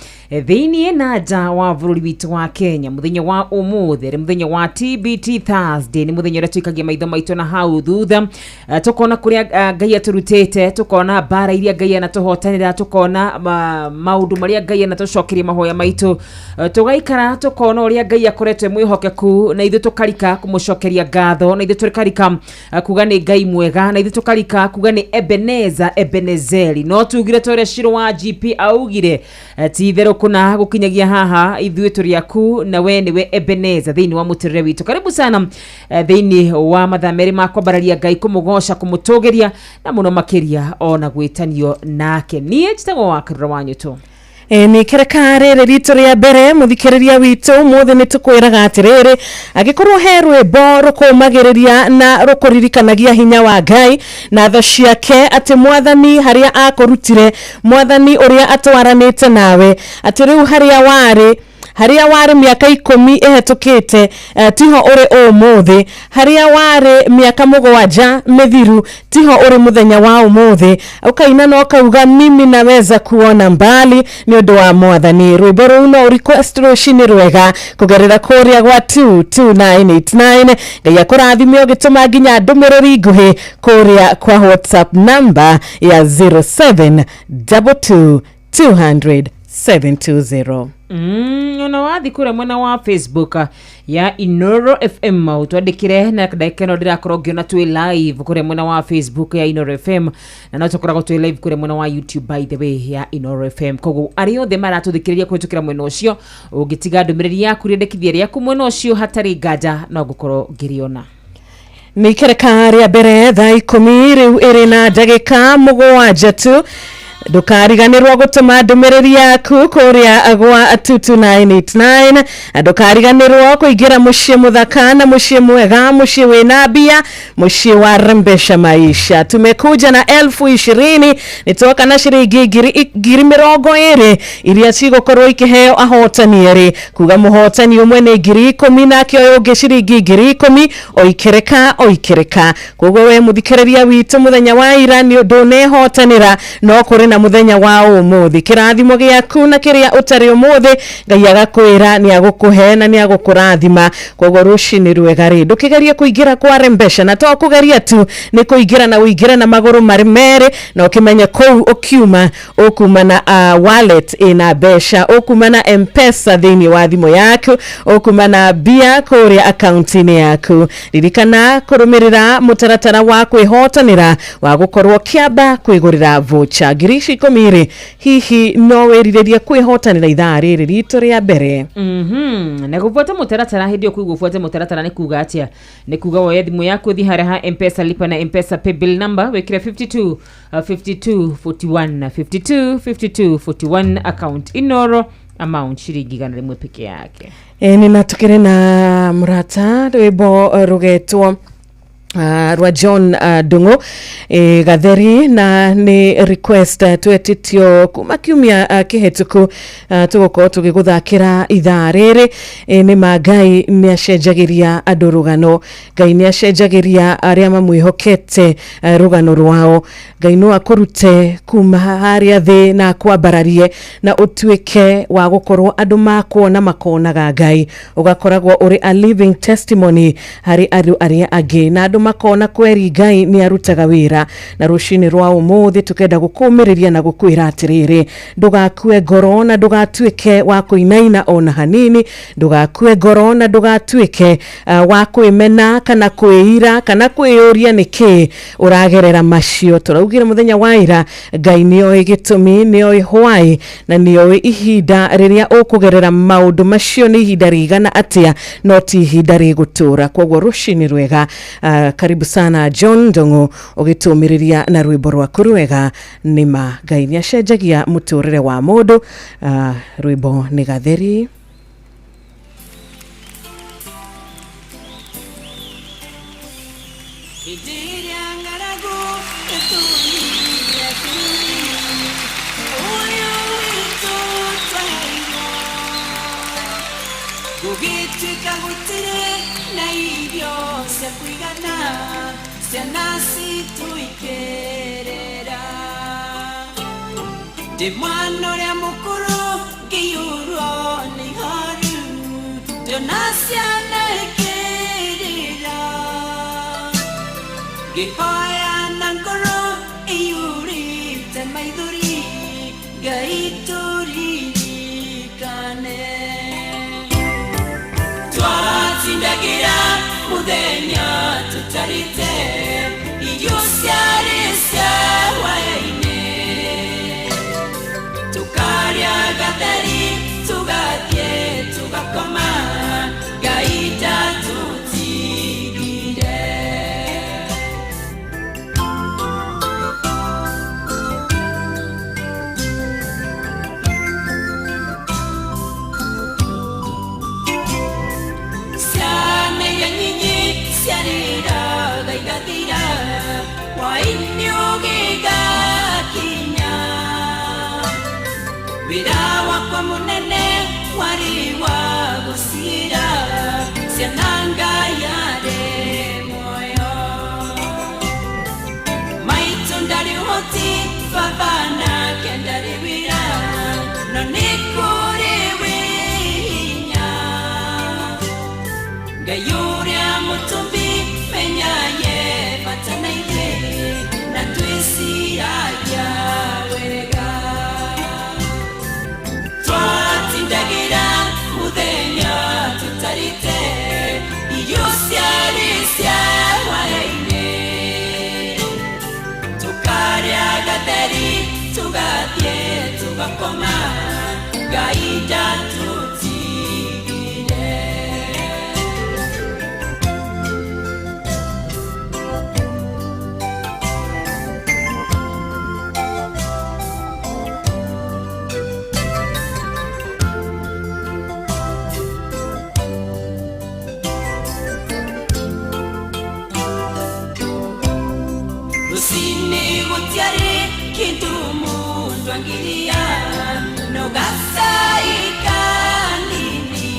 thiini na nja wa bururi witu wa Kenya muthenya wa umuthi muthenya wa TBT Thursday ni muthenya uria twikagia maitho maitu na hau thutha tukona kuria Ngai aturutete, tukona bara iria Ngai anatuhotanira, tukona maundu maria Ngai anatucokeria mahoya maitu, tugaikara tukona uria Ngai akoretwe mwihokeku na ithu tukarika kumucokeria ngatho, na ithu tukarika kuga ni Ngai mwega, na ithu tukarika kuga ni Ebenezeri. No tugire tore Shiro wa GP augire tithero kuna gukinyagia haha ithuĩ turi aku na we niwe Ebeneza thiini wa mutirire witu. Karibu sana thiini wa mathameri makwambararia Ngai kumugoca kumutugeria na muno makiria ona gwitanio nake. Nie njitagwo wa Karura wanyu tu ni kerekare rito ria mbere muthikiriria witu muthi ni tukwiraga atiriri agikorwo he rwimbo rukumagiriria na rukuririkanagia hinya wa Ngai na tho ciake ati mwathani haria akurutire, mwathani uria atwaranite nawe ati riu haria wari miaka 10 ehetukite tiho uri umuthi, haria wari miaka 7 mithiru tiho uri muthenya wa umuthi. Ukaina no kauga mimi naweza kuona mbali ni undu wa mwathani. Rwimbo ru no request rucini rwega kugerera kuria gwa 22989 Ngai akurathime ugituma nginya ndumiriri nguhi kuria kwa WhatsApp number ya 0722200720. Ona wathi kure mwena wa Facebook ya Inoro FM utwadikire na dakika ndirakorwo ngiona twi live kure mwena wa Facebook ya Inoro FM na no tukoragwo twi live kure mwena wa YouTube by the way ya Inoro FM. Koguo ari othe maratuthikiria kwitukira mwena ucio ugitiga ndumiriri yaku riendekithia riaku mwena ucio hatari nganja no gukorwo ngiriona. Ni kerekare mbere thaa 10 riu iri na ndagika 7 tu. Ndukariganirwo gutuma ndumiriri yaku kuria gwa 22989 ndukariganirwo kuingira mucii muthaka na mucii mwega, mucii wina mbia, mucii wa rembesha maisha. Tumekuja na 2020 nitoka na shiringi 20,000 iria cigukorwo ikiheo ahotani eri kuga muhotani umwe ni 10,000 na kio ungi shiringi 10,000 oikereka. Koguo we muthikiriria witu muthenya wa ira ni undu ne hotanira no kuri na muthenya wa umuthi. Kirathimo giaku na kiria utari umuthi Ngai agakwira ni agukuhe na ni agukurathima. Koguo rucini rwega ri ndukigeria kuingira kwa rembesha na to kugeria tu ni kuingira na uingira na maguru marimere na ukimenya kou ukiuma ukuma na wallet ina besha, ukuma na M-Pesa thiini wa thimu yaku, ukuma na bia kuria account-ini yaku. Ririkana kurumirira mutaratara wa kwihotanira wa gukorwo kiamba kwigurira voucher girishi 10 hihi no weririria kwihotanira ithaa riri ritu ria mbere. Na gufuata mutaratara hindi yo kugufuata mutaratara ni kuga atia ni kuga woye thimu yaku thi haria M-Pesa lipa na M-Pesa pay bill number wekira 5241 account Inoro amount shiringi 100 peke yake. Nina tukire na murata rwimbo rugetwo rwa John Dungo gatheri na ni request twetitio kuma kiumia kihetuku tugukorwo tugiguthakira ithaa riri ni Ngai ni acenjagiria andu rugano, Ngai ni acenjagiria aria mamwihokete rugano rwao. Ngai no akurute kuma haria thi na kwambararie na utuike wa gukorwo andu makuona makonaga Ngai, ugakoragwo uri a living testimony hari andu aria agi na andu makona kweri Ngai ni arutaga wira. Na rucini rwa umuthi tukenda gukumiriria na gukwira atiriri ndugakue ngoro na ndugatuike wa kuinaina ona hanini, ndugakue ngoro na ndugatuike wa kwimena kana kwira kana kwiyuria niki uragerera macio. Turaugire muthenya wa ira Ngai nio gitumi, nio hwai na nio ihinda riria ukugerera maundu macio ni ihinda rigana atia no ti ihinda rigutura. Koguo rucini rwega karibu sana John Ndongo ugitumiriria na rwimbo rwaku rwega nima Ngai niacenjagia muturire wa mundu. Rwimbo ni gatheri. Gugituka gutire na irio cia kuigana ciana cituikerera ndi mwana uria mukuru ngiyurwo ni ihoru ndiona ciana ikirira ngihoya na ngoro iyurite maithori Ngai turirikane Twatindagira muthenya tutarite irio ciarĩ cia hwaĩ-inĩ tukarĩa gatheri tugathiĩ tugakoma Ngai ndatutigire Wira wakwa munene wari wa gusira ciananga yare moyo maitu ndari hoti babana kendari wira no nikuri winya Ngayuria mutumbi menyaye batana ide na twisia wega Twatindagira muthenya tutarite irio ciarĩ cia hwaĩ-inĩ tukarĩa gatheri tugathiĩ tugakoma Ngai ndatutigire Usini gutiare kindu mundu angiria no gasaika nini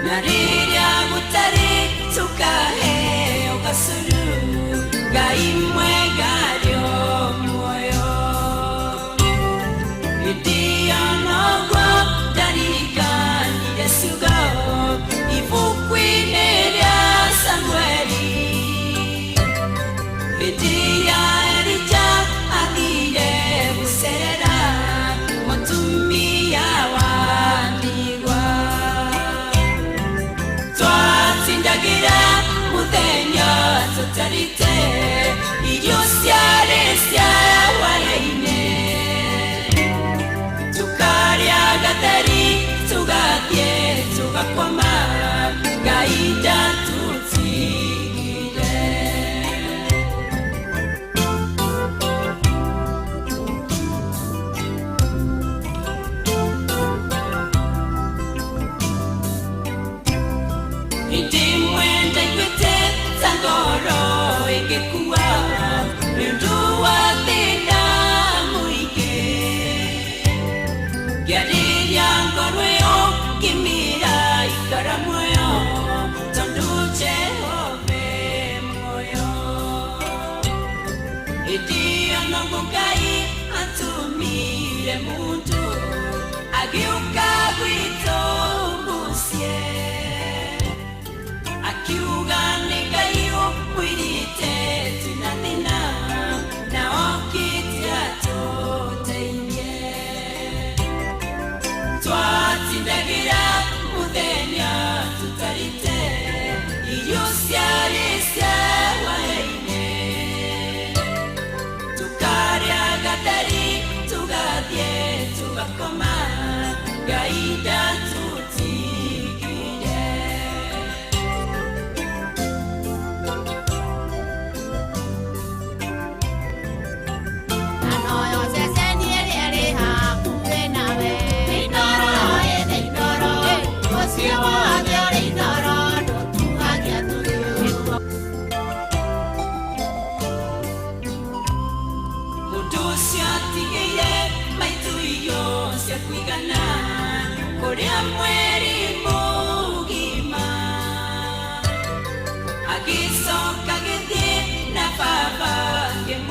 nariria gutare tukahe ugasuru Ngai mwega ryo moyo idia nogwa darikani desugo ivukwine rya Samueli Vidia erija adire buserera Motumi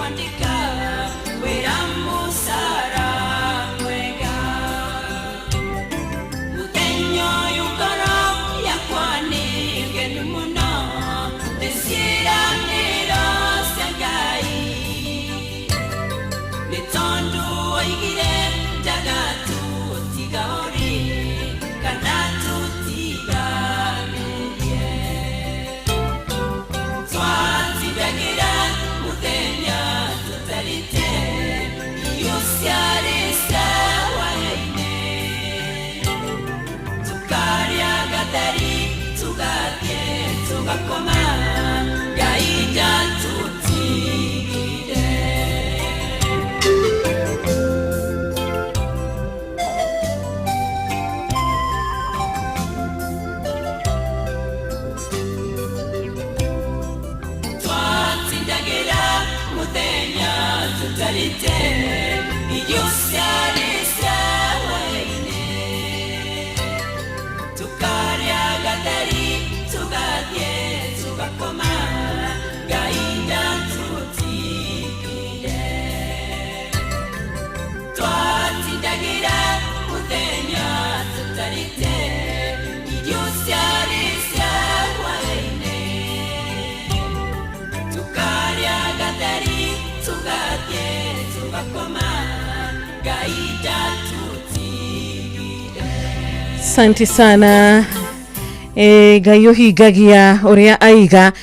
kwandika wĩra mũcara mwega mũthenya ũyũ ngoro yakwa nĩ ngenu mũno nĩ ciĩranĩro cia Ngai nĩ tondũ oigire njaga tũtiga ũrĩ kana tũtiganĩrie twatindagĩra mũthenya tũtarĩte irio ciarĩ cia hwaĩ-inĩ tukarĩa gatheri tugathiĩ tugakoma Ngai ndatũtigire twatindagĩra mũthenya tũtarĩte irio ciarĩ cia hwaĩ-inĩ tukarĩa gatheri tugathiĩ tugakoma Ngai ndatũtigire twatindagĩra mũthenya tũtarĩte irio ciarĩ cia hwaĩ-inĩ tukarĩa gatheri tugathiĩ tugakoma Ngai ndatũtigire. Asante sana. Ngai ũhingagia ũrĩa aiga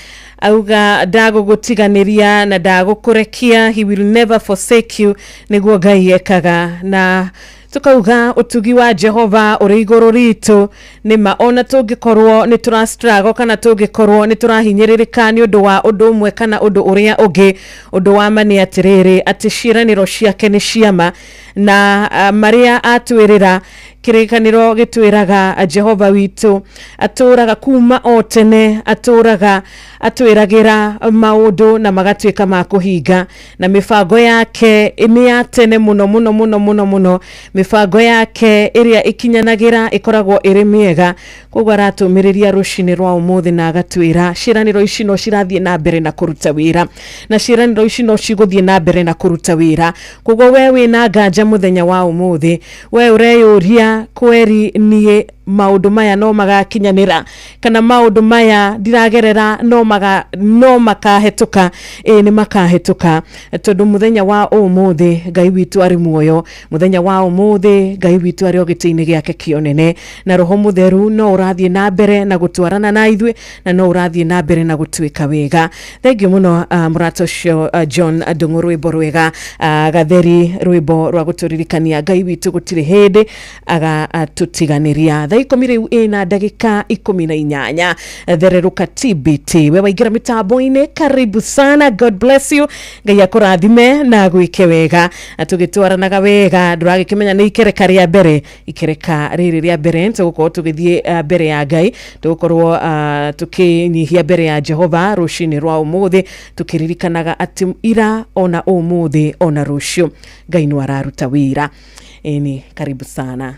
auga ndagũgũtiganĩria na ndagũkũrekia, he will never forsake you, nĩguo Ngai ekaga. Na tukauga ũtugi wa Jehova ũrĩ igũrũ ritũ, nĩma ona tũngĩkorwo nĩ tũra struggle kana tũngĩkorwo nĩ tũrahinyĩrĩrĩka nĩ ũndũ wa ũndũ ũmwe kana ũndũ ũrĩa ũngĩ, ũndũ wa ma nĩ atĩrĩrĩ atĩ ciĩranĩro ciake nĩ ciama na marĩa atwĩrĩra kĩrĩkanĩro gĩtwĩraga Jehova witũ atũraga kuma o tene, atũraga atwĩragĩra maũndũ na magatuĩka ma kũhinga, na mĩbango yake nĩ ya tene mũno mũno mũno mũno mũno, mĩbango yake ĩrĩa ĩkinyanagĩra ĩkoragwo ĩrĩ mĩega. Koguo aratũmĩrĩria rũcinĩ rwa ũmũthĩ na agatwĩra ciĩranĩro ici no cirathiĩ na mbere na kũruta wĩra, na ciĩranĩro ici no cigũthiĩ na mbere na kũruta wĩra. Koguo we wĩna nganja mũthenya wa ũmũthĩ, we ũreyũria kweri niĩ maũndũ maya no magakinyanĩra kana maũndũ maya ndiragerera no makahetũka, nĩ makahetũka, tondũ mũthenya wa ũmũthĩ Ngai witũ arĩ muoyo, mũthenya wa ũmũthĩ Ngai witũ arĩ o gĩtĩ-inĩ gĩake kĩonene, na Roho Mũtheru no ũrathiĩ na mbere na gũtwarana na ithuĩ, na no ũrathiĩ na mbere na gũtuĩka wega. Thengiũ mũno mũrata ũcio John Ndung'u, rwĩmbo rwega gatheri, rwĩmbo rwa gũtũririkania Ngai witũ gũtirĩ hĩndĩ agatũtiganĩria. Thaa 10 rĩu ĩna ndagĩka 18 thererũka TBT, we waingĩra mĩtambo-inĩ, karibu sana, God bless you, Ngai akũrathime na gwĩke wega. Tũgĩtwaranaga wega, ndũragĩkĩmenya nĩ ikereka rĩa mbere, ikereka rĩrĩ rĩa mbere tũgũkorwo tũgĩthiĩ mbere ya Ngai, tũgũkorwo tũkĩnyihia mbere ya Jehova rũcinĩ rwa ũmũthĩ, tũkĩririkanaga atĩ ira ona ũmũthĩ ona rũciũ Ngai nĩ araruta wĩra. Eni, karibu sana.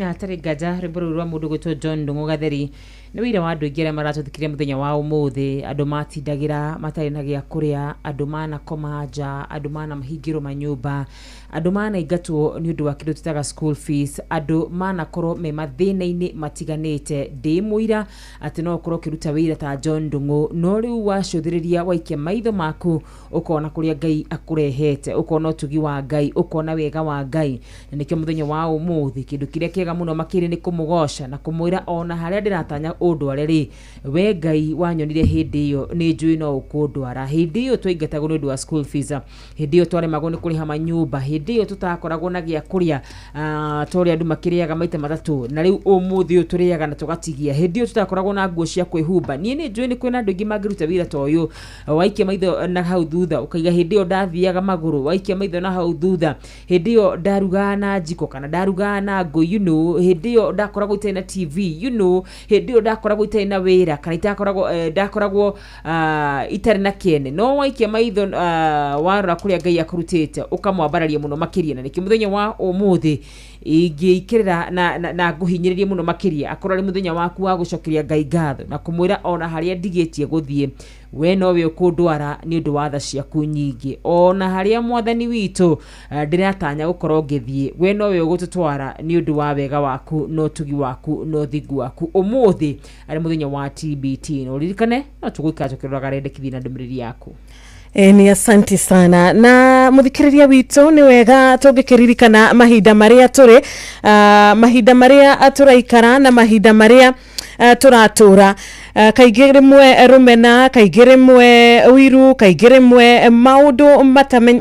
Atari gaja rwĩmbo rwa mũndũ gwĩtwo John Ndung'u gatheri nĩ wĩra wa andũ aingĩ arĩa maratũthikĩrĩria mũthenya wa ũmũthĩ, andũ matindagĩra matarĩ na gĩa kũrĩa, andũ manakoma nja, andũ manamahingĩrwo manyũmba, andũ manaingatwo nĩ ũndũ wa kĩndũ tũtaga school fees, andũ manakorwo me mathĩna-inĩ matiganĩte. Ndĩ mũira atĩ no ũkorwo ũkĩruta wĩra ta John Ndung'u, no rĩu wacũthĩrĩria waikia maitho maku ũkona kũrĩa Ngai akũrehete, ũkona ũtugi wa Ngai, ũkona wega wa Ngai, na nĩkĩo mũthenya wa ũmũthĩ kĩndũ kĩrĩa kĩega mũno makĩrĩ nĩ kũmũgoca na kũmwĩra ona harĩa ndĩratanya ũndware rĩ, we Ngai wanyonire hĩndĩ ĩyo nĩ njũĩ no ũkũndwara. Hĩndĩ ĩyo twaingatagwo nĩ ũndũ wa school fees, hĩndĩ ĩyo twaremagwo nĩ kũrĩha manyũmba, hĩndĩ ĩyo tũtakoragwo na gĩa kũrĩa, twarĩ andũ makĩrĩaga maita matatũ, na rĩu ũmũthĩ ũyũ tũrĩaga na tũgatigia. Hĩndĩ ĩyo tũtakoragwo na nguo cia kwĩhumba. Niĩ nĩ njũĩ nĩ kwĩna andũ aingĩ mangĩruta wĩra ta ũyũ, waikia maitho na hau thutha ũkaiga hĩndĩ ĩyo ndathiaga magũrũ, waikia maitho na hau thutha hĩndĩ ĩyo ndarugaga na njiko kana ndarugaga na ngũ, you know, hĩndĩ ĩyo ndakoragwo itarĩ na TV, you know, hĩndĩ ĩyo ndakoragwo itarĩ na wĩra kana ndakoragwo itarĩ na kĩene. No waikia maitho warora kũrĩa Ngai akũrutĩte ũkamwambararia mũno makĩria, na nĩkĩo mũthenya wa ũmũthĩ ingĩikirira na nguhinyiririe muno makiria akorwo ari muthenya waku wa gucokeria Ngai ngatho na kumwira ona haria ndigitie guthie we nowe ukundwara ni undu wa tha ciaku nyingi ona haria mwathani witu ndiratanya gukorwo ngithie we nowe ugututwara ni undu wa wega waku no tugi waku no thingu waku umuthi ari muthenya wa TBT no ririkane no tugwikacokera garendekithia na ndumiriri yaku. Ni asanti sana na muthikiriria witu ni wega tungikiririkana mahinda maria turi mahinda maria aturaikara na mahinda maria turatura kaingĩ rimwe rumena kaingĩ rimwe wiru kaingĩ rimwe maundu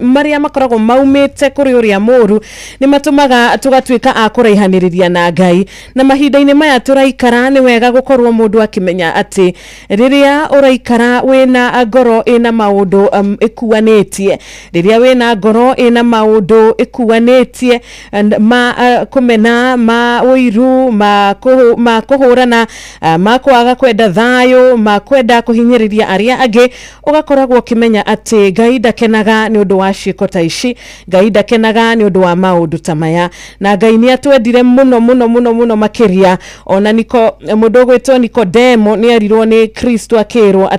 maria makoragwo maumite kuri uria moru ni matumaga tugatuika a kuraihaniriria na Ngai na mahinda-ini maya turaikara ni wega gukorwo mundu akimenya ati riria uraikara wina ngoro ina maundu ikuanitie riria wina ngoro ina maundu ikuanitie ma kumena ma wiru ma kuhurana ma kwaga kwenda thayo makwenda kuhinyiriria aria angi ugakoragwo kimenya ati Ngai ndakenaga ni undu wa ciiko ta ici Ngai ndakenaga ni undu wa maundu ta maya na Ngai ni atwendire muno makiria ona niko mundu gwitwo Nikodemo ni arirwo ni Kristo akirwo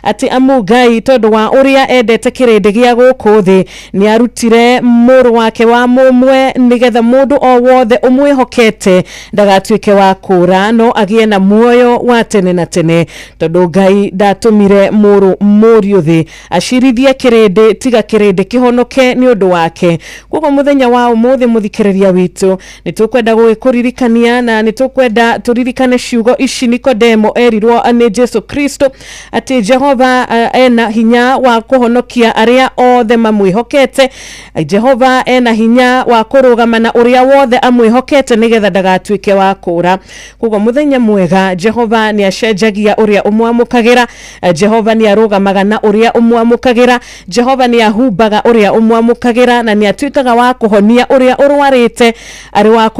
ati amu Ngai tondu wa uria endete kirindi gia guku thi ni arutire muru wake wa mumwe nigetha mundu o wothe umwihokete ndagatuike wa kura no agie na muoyo wa tene na tene tondu Ngai ndatumire muriu thi acirithie kirindi tiga kirindi kihonoke ni undu wake kuko muthenya wa umuthi muthikiriria witu nitukwenda guikuririkania na nitukwenda turirikane ciugo ici Nikodemo erirwo ni Jesu Kristo ati Jehova ena hinya wa kuhonokia aria othe mamwihokete Jehova ena hinya wa kurugama na uria wothe amwihokete nigetha ndagatuike wa kura kuko muthenya mwega Jehova ni acenjagia uria umwamukagira Jehova ni arugamaga na uria umwamukagira Jehova ni ahumbaga uria umwamukagira na ni atuikaga wa kuhonia uria urwarite ari wa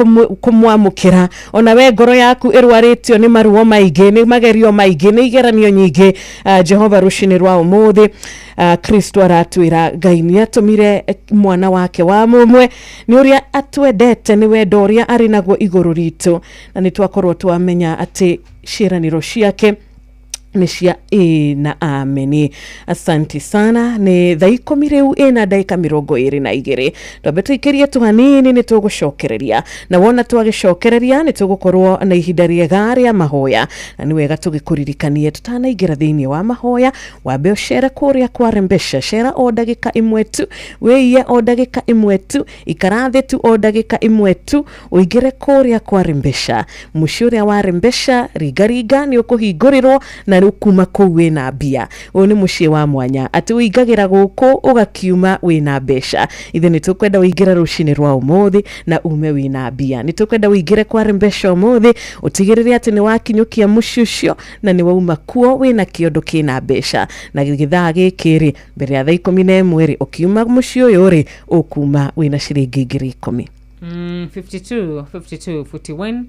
kumwamukira ona we ngoro yaku irwaritio ni maruo maingi ni magerio maingi ni igeranio nyingi Jehova rucini rwa umuthi Kristo aratwira Ngai ni atumire mwana wake wa mumwe ni uria atwendete ni wendo uria ari naguo iguru ritu na ni twakorwo twamenya ati ciraniro ciake ni cia na ameni. Asanti sana ni thaa 10 riu ina dakika 22 twabe tuikirie tu hanini ni tugucokereria na wona twagicokereria ni tugukorwo na ihinda riega ria mahoya na ni wega tugikuririkanie tutanaingira thiini wa mahoya wabe ucere kuria kwa Rembesha cera o dagika imwe tu weiye o dagika imwe tu ikarathi tu o dagika imwe tu uigire kuria kwa Rembesha mushuria wa Rembesha rigariga ni ukuhingurirwo na ukuma kuu wina mbia ni mucie wa mwanya ati uigagira guku ugakiuma wina besha ithe ni tukwenda uigira rucini rwa umuthi na ume wina mbia ni tukwenda uigire kwa Rembesha umuthi utigirire ati ni wakinyukia mushucio na ni wauma kuo wina kiondo kina besha na githaa gikiri mbere ya thaa 11 ukiuma mucio yori ukuma wina ciringi 10 52 41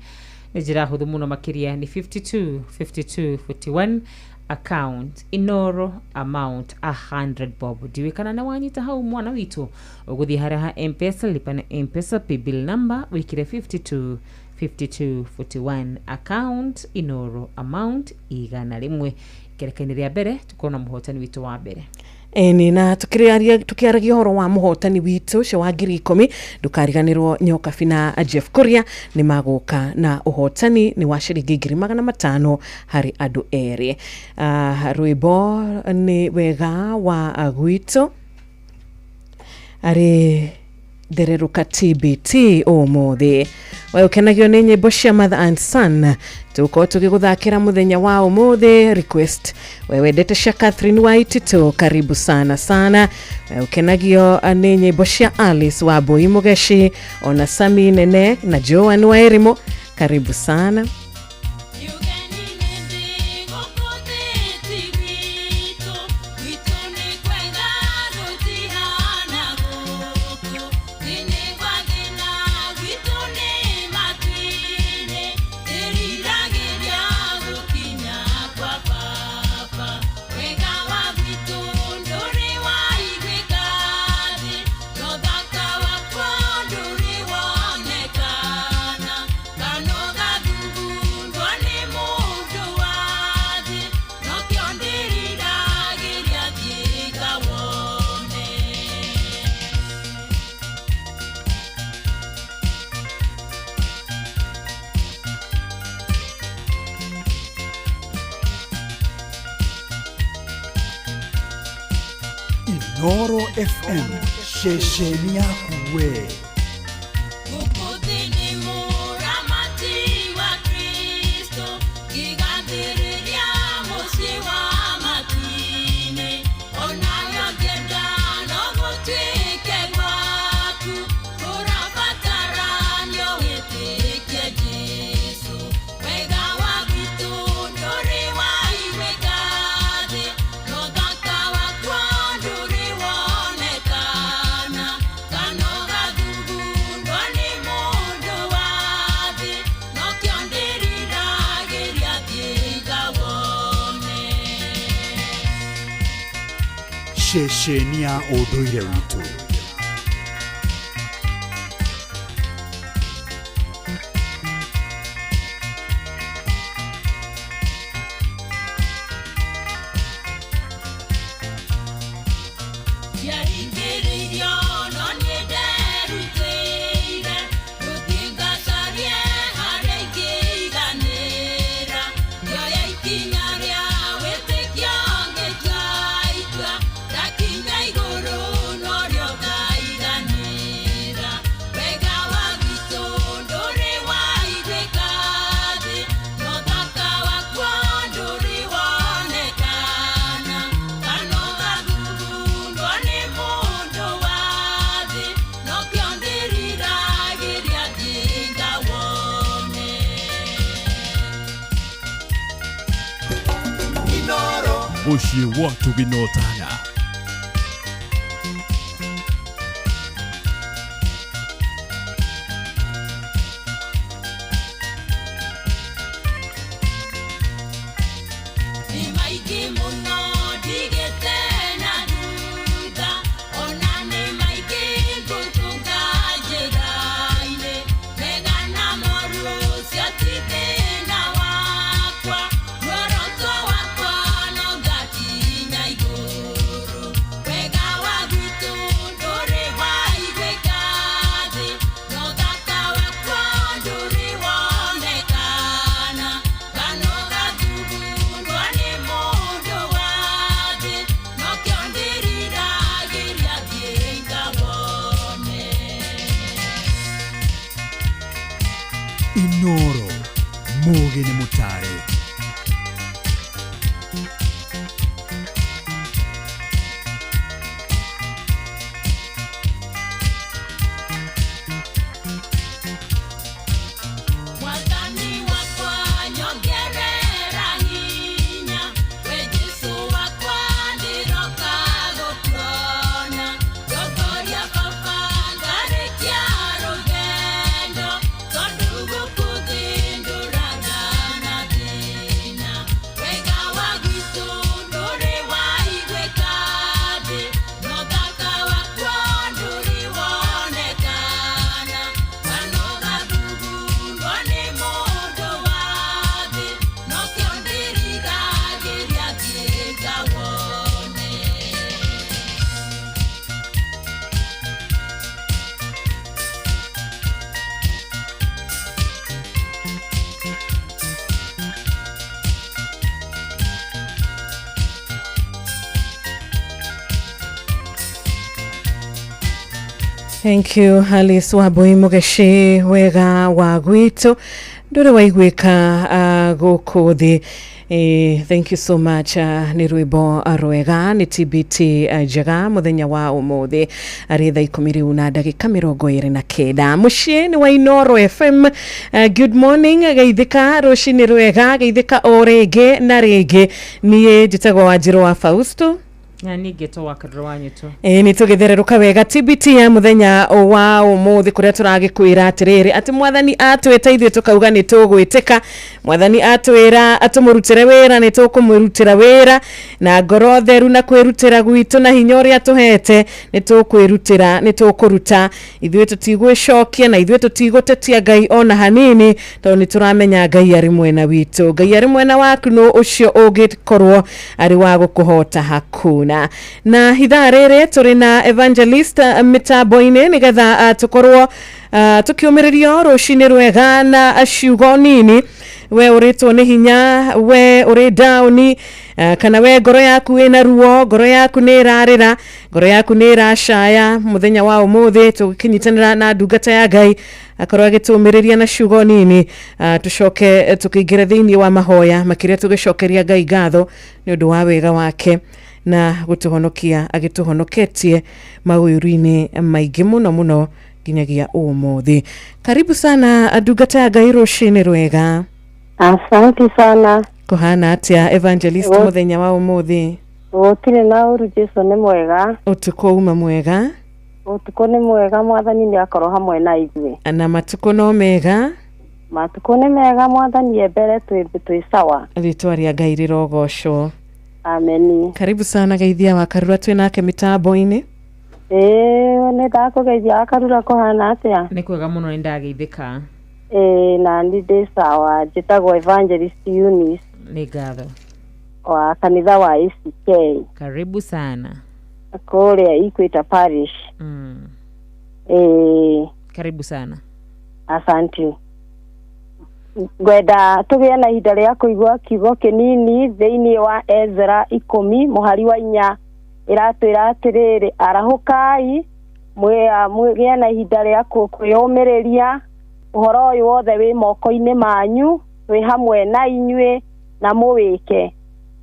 Nijira hudhu muno makiria ni 52 account inoro amount 100 bob diwekana na wanyita hau mwana witu uguthi haraha M-Pesa lipa na M-Pesa bill number wikire 52 account inoro amount igana rimwe kerekaniria bere tukona muhotani witu wa bere Eni na tukiaragia horo wa muhotani witu cio wa 10,000 ndukariganirwo Nyoka Fina Jeff Kuria ni maguka na uhotani ni wa ciringi 500 hari andu eri rwimbo ni wega wa gwitu ari dereruka TBT umuthi we ukenagio ni nyimbo cia Mother and Son tuko tugiguthakira muthenya wa umuthi request we wendete cia Catherine White tu karibu sana we ukenagio ni nyimbo cia Alice wa Boy Mugeshi ona Sami Nene na Joan Wairimo karibu sana Neka Inoro FM, shesheni yaku we. Shesheni ya ũndũire witũ. Muciĩ watu ginotana. Inoro, Mugi Mutare. Thank you Alice Wabui Mugeshi wega wa gwitu ndure waigwika guku thi. Thank you so much. Ni rwimbo rwega ni TBT njega muthenya wa umuthi ari thaa 10 na ndagika 29 muciĩ ni wa Inoro FM. Good morning geithika rucini rwega geithika o ringi na ringi nie njitagwo Wanjiru wa Fausto na nigeto wakadrwanyu tu ni tugethererũka wega TBT ya muthenya wa umuthi kuria turagikwira atiriri ati mwathani atweta ithuĩ tukauga ni tugwitĩka mwathani atwira atumurutire wira ni tukumurutira wira na ngoro theru na kwirutira gwitu na hinya uria tuhete ni tukwirutira ni tukuruta ithuĩ tutigwicokia na ithuĩ tutigũtetia Ngai ona hanini to ni turamenya Ngai ari mwena witu Ngai ari mwena waku no ucio ũngĩkorwo ari wa gũkũhota hakuna na hithaa rĩrĩ tũrĩ na evangelist mitambo-inĩ nĩgetha tukorwo tukiũmĩrĩrio rũcinĩ rwega na ciugo nini we uritwo ni hinya we uri down kana we ngoro yaku ina ruo ngoro yaku ni irarira ngoro yaku ni irashaya muthenya wa umuthi tukinyitanira na ndungata ya Ngai akorwo agitumiriria na ciugo nini tucoke tukiingira thiini wa mahoya makiria tugicokeria Ngai ngatho ni undu wa wega wake na gutuhonokia agituhonoketie mawiri-ini maingi muno ginyagia umuthi. Karibu sana ndungata ya Ngai rucini rwega. Asante sana. Kuhana atia Evangelist muthenya wa umuthi? Gutire na uru Jesu ni mwega. Utuko uma mwega? Utuko ni mwega, mwathani ni akorwo hamwe na ithuĩ. Na matuko no mega? Matuko ni mega, mwathani ebere twi sawa. Ritwa ria Ngai rirogocwo. Ameni. Karibu sana Geithia wa Karura twi nake mitambo-ini. Ni ndakugeithia wa Karura kuhana atia? Ni kwega muno ni ndageithika. Na ndi sawa, njitagwo Evangelist Eunice. Ni ngatho. Wa kanitha wa ECK. Karibu sana. Kule Equator Parish. Karibu sana. Asante. Gwenda tugie na ihinda ria kuigua kiugo kinini thiini wa Ezra 10 muhari wa 4 iratwira atiriri arahukai mugie na ihinda ria kwiyumiriria uhoro uyu wothe wi moko-ini manyu wi hamwe na inyue na muwike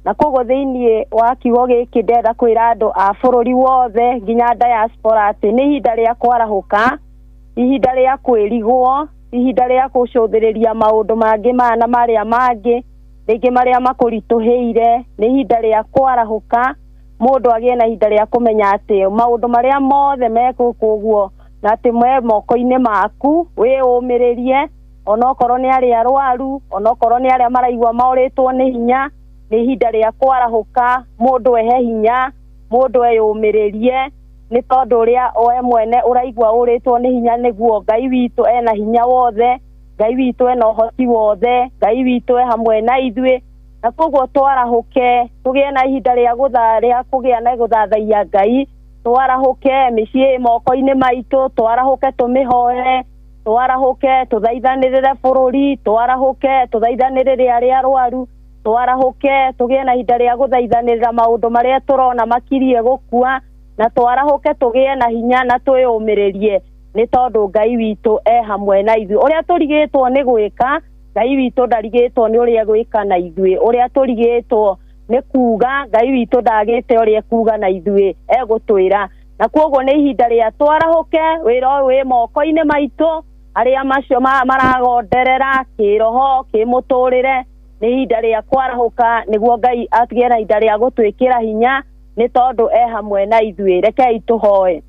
na kogo thiini wa kiugo giki ndenda kwira andu a bururi wothe nginya diaspora ati ni ihinda ria kwarahuka, ihinda ria kwirigwo, ihinda ria gucuthiriria maundu mangi mana maria mangi ringi maria makurituheire, ni ihinda ria kwarahuka mundu agie na ihinda ria kumenya ati maundu maria mothe mekuguo na ati mwe moko-ini maku wiyumiririe onokorwo ni ari arwaru, onokorwo ni ari maraigwa mauritwo ni hinya, ni ihinda ria kwarahuka mundu ehe hinya, mundu eyumiririe ni tondu uria we mwene uraigwa uritwo ni hinya niguo Ngai witu ena hinya wothe, Ngai witu ena uhoti wothe, Ngai witu e hamwe na ithuĩ na koguo twarahuke tugie na ihinda ria gutharia kugia na guthathaia Ngai, twarahuke micii moko-ini maitu, twarahuke tumihoe, twarahuke tuthaithanirire bururi, twarahuke tuthaithanirire aria arwaru, twarahuke tugie na ihinda ria guthaithanirira maundu maria turona makirie gukua na twarahuke tugie na hinya na twiyumiririe ni tondu Ngai witu e hamwe na ithuĩ. Uria turigitwo ni gwika, Ngai witu ndarigitwo ni uria gwika na ithuĩ. Uria turigitwo ni kuga, Ngai witu ndagite uria kuga na ithuĩ, egutwira na koguo ni ihinda ria twarahuke wira wi moko-ini maitu aria macio maragonderera kiroho kimuturire, ni ihinda ria kwarahuka niguo Ngai atige na ihinda ria gutwikira hinya ni tondu e hamwe na ithuĩ. Rekei tuhoe.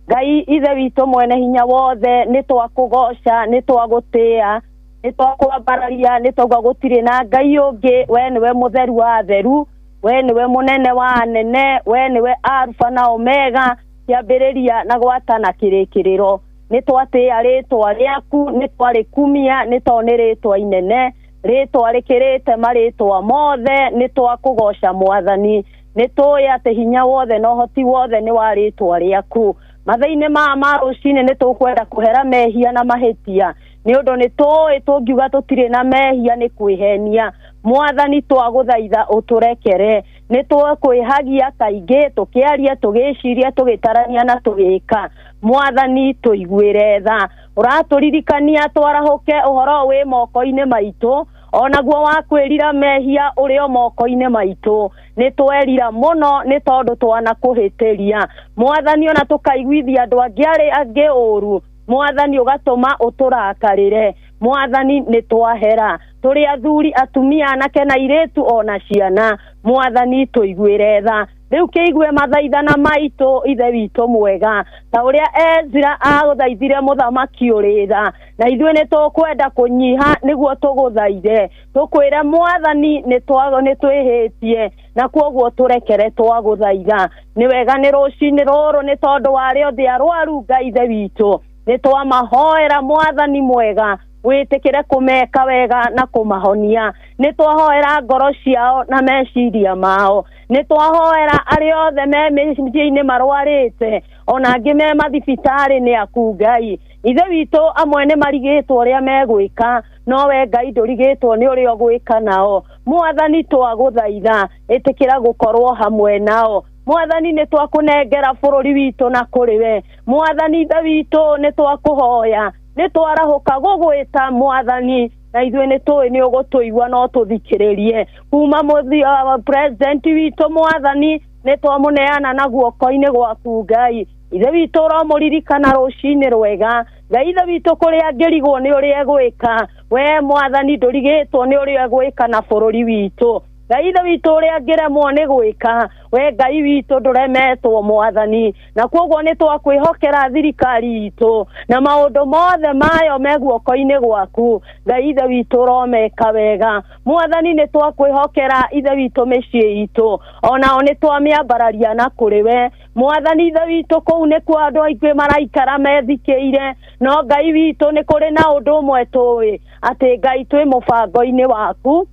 Ngai ithe witu mwene hinya wothe ni twakugoca, ni twagutia, ni twakwambararia, ni twauga gutire na Ngai ungi, we niwe mutheru wa theru, we niwe munene wa anene, we niwe Alpha na Omega, kiambiriria na gwatana kirikiriro. Ni twatia ritwa riaku, ni twarikumia, ni toni ritwa inene, ritwa rikirite maritwa mothe, ni twakugoca Mwathani, ni tuya ati hinya wothe no hoti wothe ni wa ritwa riaku. Mathaini ma rucini ni tukwenda kuhera mehia na mahitia ni undu ni tungiuga tutire na mehia ni kwihenia. Mwathani twaguthaitha uturekere, ni tukwihagia kaingi tukiaria tugiciria tugitarania na tugika. Mwathani tuiguire tha, uraturirikania twarahuke uhoro wi moko-ini maitu, onaguo wakwirira mehia uri o moko-ini maitu, ni twerira muno ni tondu twana kuhitiria. Mwathani ona tukaiguithia andu angi uru, Mwathani ugatuma uturakarire. Mwathani ni twahera turi athuri atumia anake na iritu ona ciana. Mwathani tuiguire tha, riu kiigue mathaithana maitu ithe witu mwega ta uria Ezra aguthaithire muthamaki uri tha, na ithuĩ ni tukwenda kunyiha niguo tuguthaire tukwira Mwathani ni twihitie na koguo turekere twaguthaitha. Ni wega ni rucini ruru ni tondu wario thi arwaru Ngai ithe witu ni twamahoera Mwathani mwega witikire kumeka wega na kumahonia. Ni twahoera ngoro ciao na meciria mao, ni twahoera ari othe me micii-ini marwarite ona angi me mathibitari ni aku Ngai ithe witu amwe ni marigitwo uria megwika nowe Ngai ndũrigĩtwo nĩ ũrĩa ũgwĩka nao. Mwathani twagũthaitha ĩtĩkĩra gũkorwo hamwe nao. Mwathani nĩ twakũnengera bũrũri witũ na kũrĩ we. Mwathani ithe witũ nĩ twakũhoya, nĩ twarahũka gũgwĩta Mwathani, na ithuĩ nĩ tũĩ nĩ ũgũtũigua no tũthikĩrĩrie. Kuma president witũ Mwathani nĩ twamũneana na guoko-inĩ gwaku Ngai. Ithe witũ ũromũririkana rũcinĩ rwega. Ngai ithe witũ kũrĩa angĩrigwo nĩ ũrĩa egwĩka, we Mwathani ndũrigĩtwo nĩ ũrĩa egwĩka na bũrũri witũ. Ngai ithe witũ ũrĩa angĩremwo nĩ gwĩka, we Ngai witũ ndũremetwo Mwathani, na koguo nĩ twakwĩhokera thirikari itũ na maũndũ mothe mayo me guoko-inĩ gwaku. Ngai ithe witũ ũromeka wega. Mwathani nĩ twakwĩhokera ithe witũ mĩciĩ itũ, onao nĩ twamĩambararia na kũrĩ we. Mwathani ithe witũ kũu nĩ kwa andũ aingĩ maraikara methikĩire, no Ngai witũ nĩ kũrĩ na ũndũ ũmwe tũĩ, atĩ Ngai twĩ mũbango-inĩ waku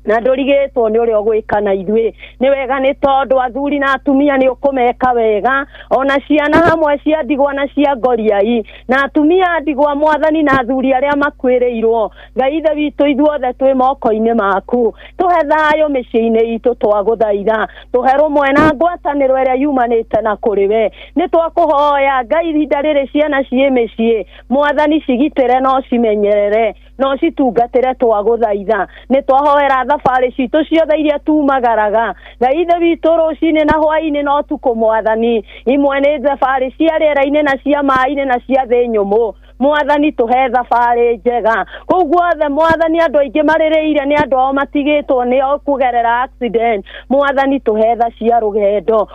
na ndũrigĩtwo nĩ ũrĩa ũgwĩka na ithuĩ. Nĩ wega nĩ tondũ athuri na atumia nĩ ũkũmeka wega, ona ciana hamwe cia ndigwa na cia ngoriai, na atumia ndigwa Mwathani na athuri arĩa makwĩrĩirwo. Ngai ithe witũ ithuothe twĩ moko-inĩ maku. Tũhe thayũ mĩciĩ-inĩ itũ twagũthaitha, tũhe rũmwe na ngwatanĩro ĩrĩa yumanĩte na kũrĩ we. Nĩ twakũhoya Ngai ihinda rĩrĩ ciana ciĩ mĩciĩ, Mwathani cigitĩre no cimenyerere, no citungatĩre twagũthaitha. Nĩ twahoera thabarĩ citũ ciothe iria tumagaraga. Ngai ithe witũ rũcinĩ na hwainĩ no tukũ Mwathani, imwe nĩ thabarĩ cia rĩera-inĩ na cia maaĩ-inĩ na cia thĩ nyũmũ. Mwathani tũhe thabarĩ njega. Kũu guothe Mwathani andũ aingĩ marĩrĩire nĩ andũ ao matigĩtwo nĩ kũgerera accident. Mwathani tũhe tha cia rũgendo.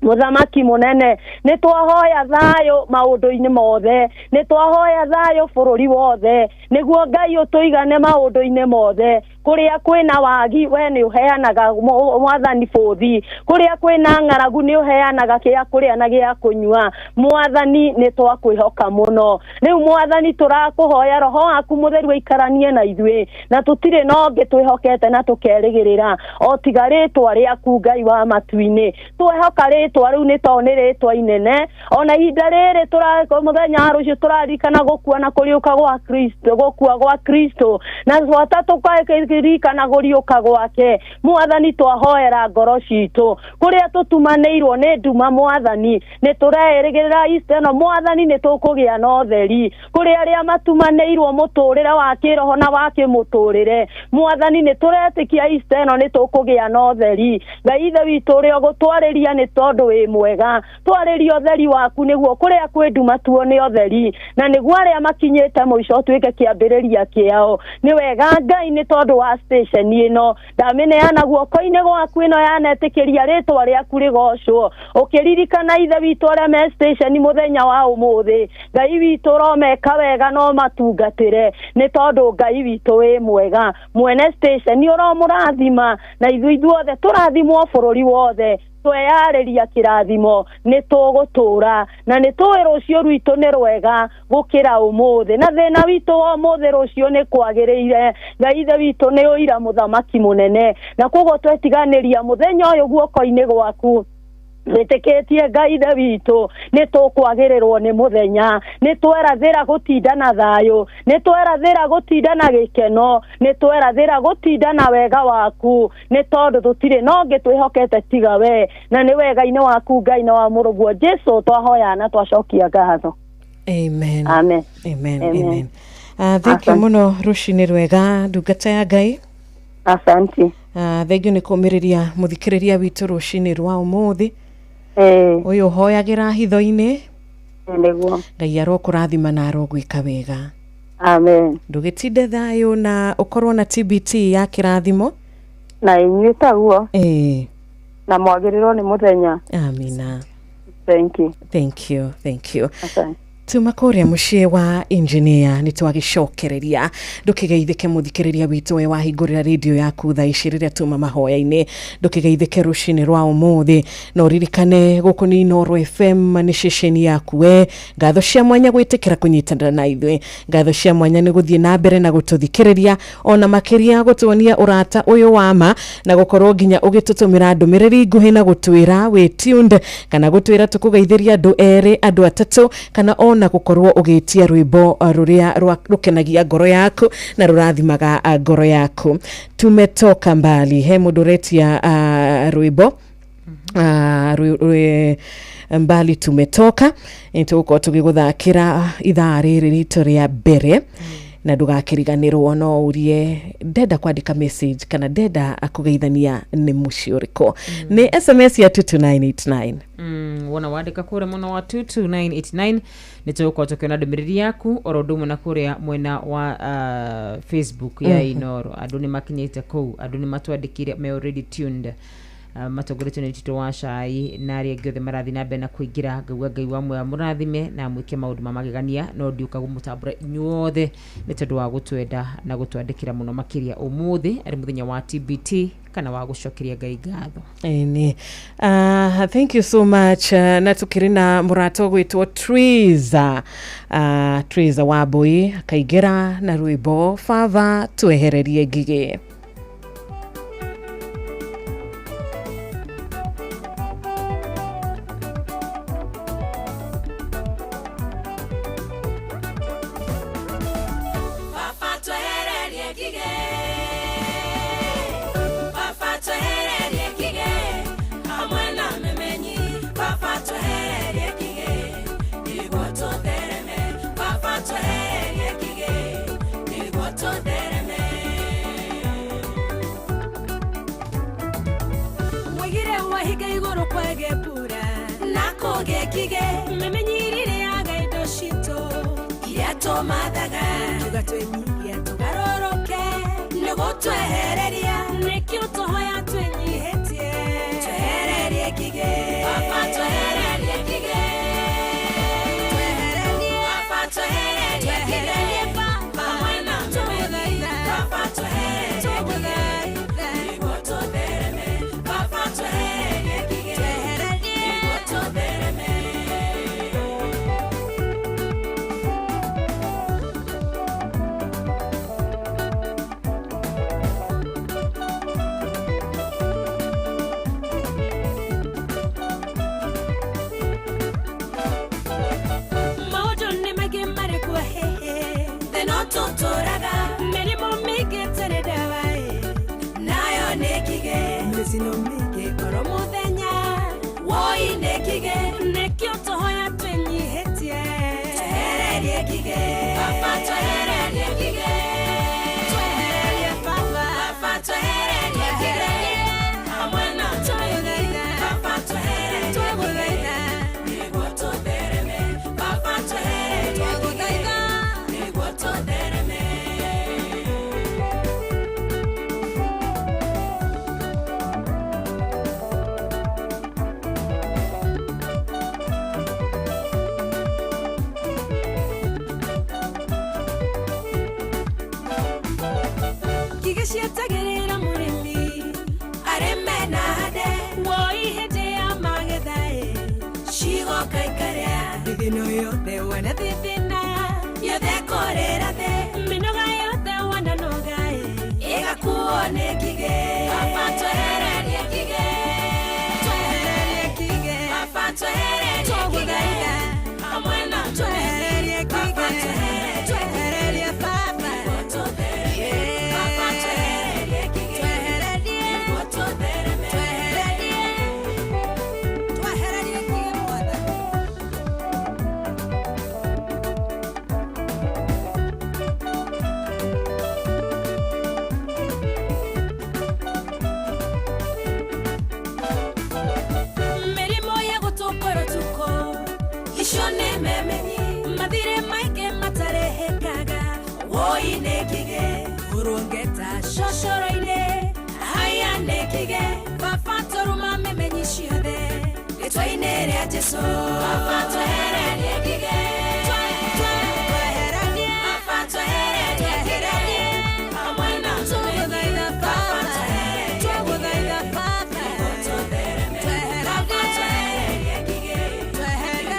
Muthamaki munene, nĩ twahoya thayũ maũndũ-inĩ mothe, nĩ twahoya thayũ bũrũri wothe, nĩguo Ngai ũtũigane maũndũ-inĩ mothe. Kũrĩa kwĩna wagi we nĩ ũheanaga Mwathani bũthi, kũrĩa kwĩna ng'aragu nĩ ũheanaga gĩa kũrĩa na gĩa kũnyua. Mwathani nĩ twakwĩhoka mũno. Rĩu Mwathani tũrakũhoya Roho waku Mũtheru aikaranie na ithuĩ, na tũtirĩ no ũngĩ twĩhokete na tũkerĩgĩrĩra o tiga rĩtwa rĩaku Ngai wa matu-inĩ. Twĩhoka rĩtwa rĩu nĩ tondũ nĩ rĩtwa inene, ona ihinda rĩrĩ mũthenya wa rũciũ tũraririkana gũkua na kũriũka gwa Kristo, gũkua gwa Kristo, na gwata tũkaririkana gũriũka gwake. Mwathani twahoera ngoro citũ kũrĩa tũtumanĩirwo nĩ nduma Mwathani, nĩ tũreĩrĩgĩrĩra iceno Mwathani nĩ tũkũgĩa na ũtheri. Kũrĩa arĩa matumanĩirwo mũtũrĩre wa kĩroho na wa kĩmũtũrĩre, Mwathani nĩ tũretĩkia iceno nĩ tũkũgĩa na ũtheri. Ngai ithe witũ ũrĩa ũgũtwarĩria nĩ tondũ wĩ mwega, twarĩria ũtheri waku nĩguo kũrĩa kwĩ nduma tuone ũtheri, na nĩguo arĩa makinyĩte mũico tuĩke kĩambĩrĩria kĩao. Nĩ wega Ngai nĩ tondũ wa station ĩno ndamĩneana guoko-inĩ gwaku, ĩno yanetĩkĩria rĩtwa rĩaku rĩgocwo, ũkĩririkana ithe witũ arĩa me station mũthenya wa ũmũthĩ. Ngai witũ ũromeka wega no matungatĩre, nĩ tondũ Ngai witũ wĩ mwega. Mwene station ũromũrathima, na ithuothe tũrathimwo bũrũri wothe, tweyarĩria kĩrathimo nĩ tũgũtũra, na nĩ tũĩ rũciũ rwitũ nĩ rwega gũkĩra ũmũthĩ, na thĩna witũ wa ũmũthĩ rũciũ nĩ kwagĩrĩire. Ngai ithe witũ nĩ ũira mũthamaki mũnene, na koguo twetiganĩria mũthenya ũyũ guoko-inĩ gwaku. Wĩtĩkĩtie Ngai ithe witũ nĩ tũkwagĩrĩrwo nĩ mũthenya, nĩ twerathĩra gũtinda na thayũ, nĩ twerathĩra gũtinda na gĩkeno, nĩ twerathĩra gũtinda na wega waku, nĩ tondũ tũtirĩ no ũngĩ twĩhokete tiga we, na nĩ wega-inĩ waku Ngai na wa mũrũguo Jesũ twahoya na twacokia ngatho. Amen. Amen. Amen. Amen. Thank you mũno, rũcinĩ rwega ndungata ya Ngai. Asante. Thank you nĩ kũmĩrĩria mũthikĩrĩria witũ rũcinĩ rwa ũmũthĩ. Ũyũ hoyagĩra hitho-inĩ, nĩguo Ngai arokũrathima na arogwĩka wega. Amen. Ndũgĩtinde thayũ na ũkorwo na TBT ya kĩrathimo. Na inyuĩ taguo. Na mwagĩrĩrwo nĩ mũthenya. Amina. Thank you. Thank you. Thank you. Asante. Tuma kũrĩa mũciĩ wa engineer nĩ twagĩcokereria ndũkĩgeithĩke mũthikĩrĩria witũ we wahingũrĩra radio yaku thaa ici rĩrĩa tuma mahoya-inĩ, ndũkĩgeithĩke rũcinĩ rwa ũmũthĩ, no ũririkane gũkũ nĩ Inooro FM nĩ ceceni yaku we. Ngatho cia mwanya gwĩtĩkĩra kũnyitanĩra na ithuĩ, ngatho cia mwanya nĩ gũthiĩ na mbere na gũtũthikĩrĩria, ona makĩria gũtuonia ũrata ũyũ wa ma, na gũkorwo nginya ũgĩtũtũmĩra ndũmĩrĩri nguhĩ na gũtwĩra wĩ tuned, kana gũtwĩra tũkũgeithĩria andũ erĩ andũ atatũ, kana na gukorwo ugitia rwimbo ruria rukenagia ngoro yaku na rurathimaga ngoro yaku. Tumetoka mbali, he mudoretia rwimbo mbali tumetoka, nituko tugiguthakira ithaa riri rito ria mbere na ndugakiriganirwo no urie ndenda kwandika message kana ndenda akugeithania ni muci uriko ni SMS ya 22989 wona wandika kure muno wa 22989 nituko tukiona ndumiriri yaku orodumu na kure mwena wa Facebook ya Inoro. Andu ni makinyite kou, andu ni matwandikire me already tuned. Matogorete ni tito wa cai na ri ngothe marathi na mbere na kuingira ngauga ngai wa mwe murathime na mwike maundu mamagegania no ndiuka gumutambura inyuothe ni tondu wa gutwenda na gutwandikira muno makiria umuthi ari muthenya wa TBT kana wa gucokeria ngai ngatho. Eni thank you so much. Na tukirina murato gwitwo Triza wa boy akaigira na rwimbo Father twehererie ngige. Madaga tugatwenyia tugaroroke nego twehereria nekio tohoya twenyihetie twehererie kige papa twehererie kige twehererie papa twehererie kige papa mwana twehererie papa twehererie nego todereme papa twehererie kige nego todereme. Totoraga melimo mige tere dawai nayo nekige mesino mige koro muthenya woi nekige nekio tohoya twenyihetie twehererie kige papa twehererie kige twehererie papa twehererie kige amwana twehererie papa twehererie twehererie nego todereme papa twehererie kige nego todereme. Tagerera murimi aremena hade woi hete ya magethae shigo kaikarea dithino yothe wana thithina yothe korera the minoga yothe wana nogae igakuone kige papa twehererie kige twehererie kige papa twehererie kige amwena twehererie kige twehererie papa nekige urungeta shoshoroine haya nekige vafatoruma memenyishiode etwaine ria Jesu vafatwehererie kige twehererie vafatwehererie kige amwena tugudaitha vafatwehererie tugudaitha vafatwehererie vafatwehererie kige twehererie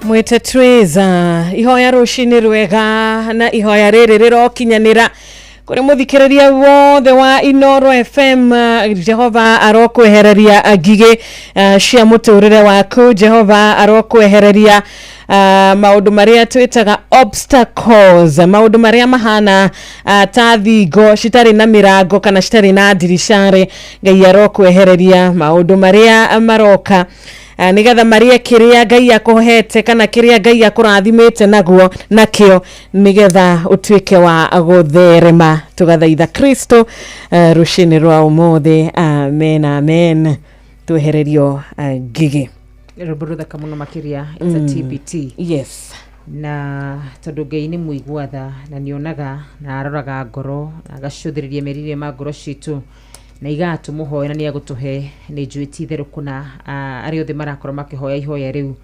Mwete Treza ihoya rushini rwega na ihoya riri rirokinyanira kuri muthikiriria wothe wa Inoro FM. Jehova arokwehereria ngige cia muturire waku. Jehova arokwehereria maundu maria twitaga obstacles, maundu maria mahana ta thingo citari na mirango kana citari na dirishare. Ngai arokwehereria maundu maria maroka nigetha maria kiria Ngai akohete kana kiria Ngai akurathimite naguo nakio nigetha utuike wa gutherema. Tugathaitha Kristo rushini rwa umuthi. Amen, amen. Twehererio ngigi Roborotha kamuno makiria. It's a TBT. Yes. Na tondu Ngai ni muiguatha na nionaga na aroraga ngoro na agacuthiriria merire ma ngoro citu na igatu muhoya na ni agutuhe ni njuiti theruku na ari othe marakorwo makihoya ihoya riu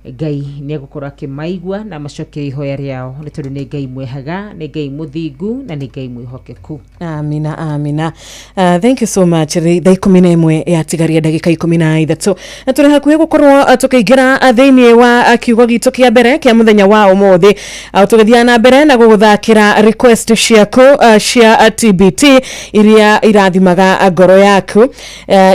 Ngai ni agukora kimaigua na macoke ihoya riao ni tondu ni Ngai mwehaga, ni Ngai muthingu na ni Ngai mwihokeku. Amina, amina. Thank you so much. Thaa 11 yatigaria ndagika 13 na turi hakuhi gukorwo tukiingira thiini wa kiugo gitu kia mbere kia muthenya wa umuthi. Tugithia na mbere na guguthakira request ciaku cia TBT iria irathimaga ngoro yaku,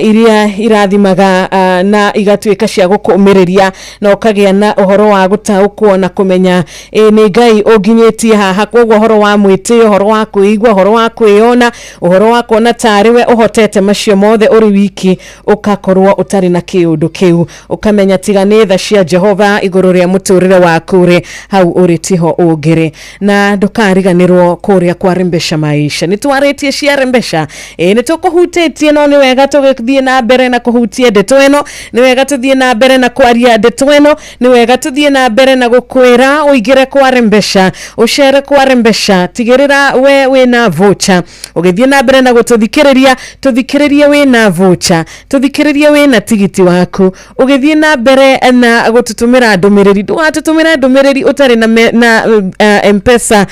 iria irathimaga na igatuika cia gukumiriria na ukagia na uhoro wa gutaukwo na kumenya ni Ngai unginyetie haha. Koguo uhoro wa mwiti, uhoro wa kuigwa, uhoro wa kwiona, uhoro wa kuona tariwe uhotete macio mothe uri wiki ukakorwo utari na kiundu kiu, ukamenya tiga ni tha cia Jehova iguru ria muturire waku ri hau uri tiho ungiri na ndukariganirwo kuria kwa rembesha maisha. Ni twaritie cia rembesha ni tukuhutĩtie no ni wega tugithie na mbere na kuhutia ndeto eno, ni wega tuthie na mbere na kwaria ndeto eno, ni wega tuthie na mbere na gukwira uigire kwa rembesha, uchere kwa rembesha. Tigirira we wina voucher ugithie na mbere na gututhikiriria, tuthikiririe wina voucher, tuthikiririe wina tigiti waku, ugithie na mbere na gututumira ndumiriri. Ndugatutumira ndumiriri utari na M-Pesa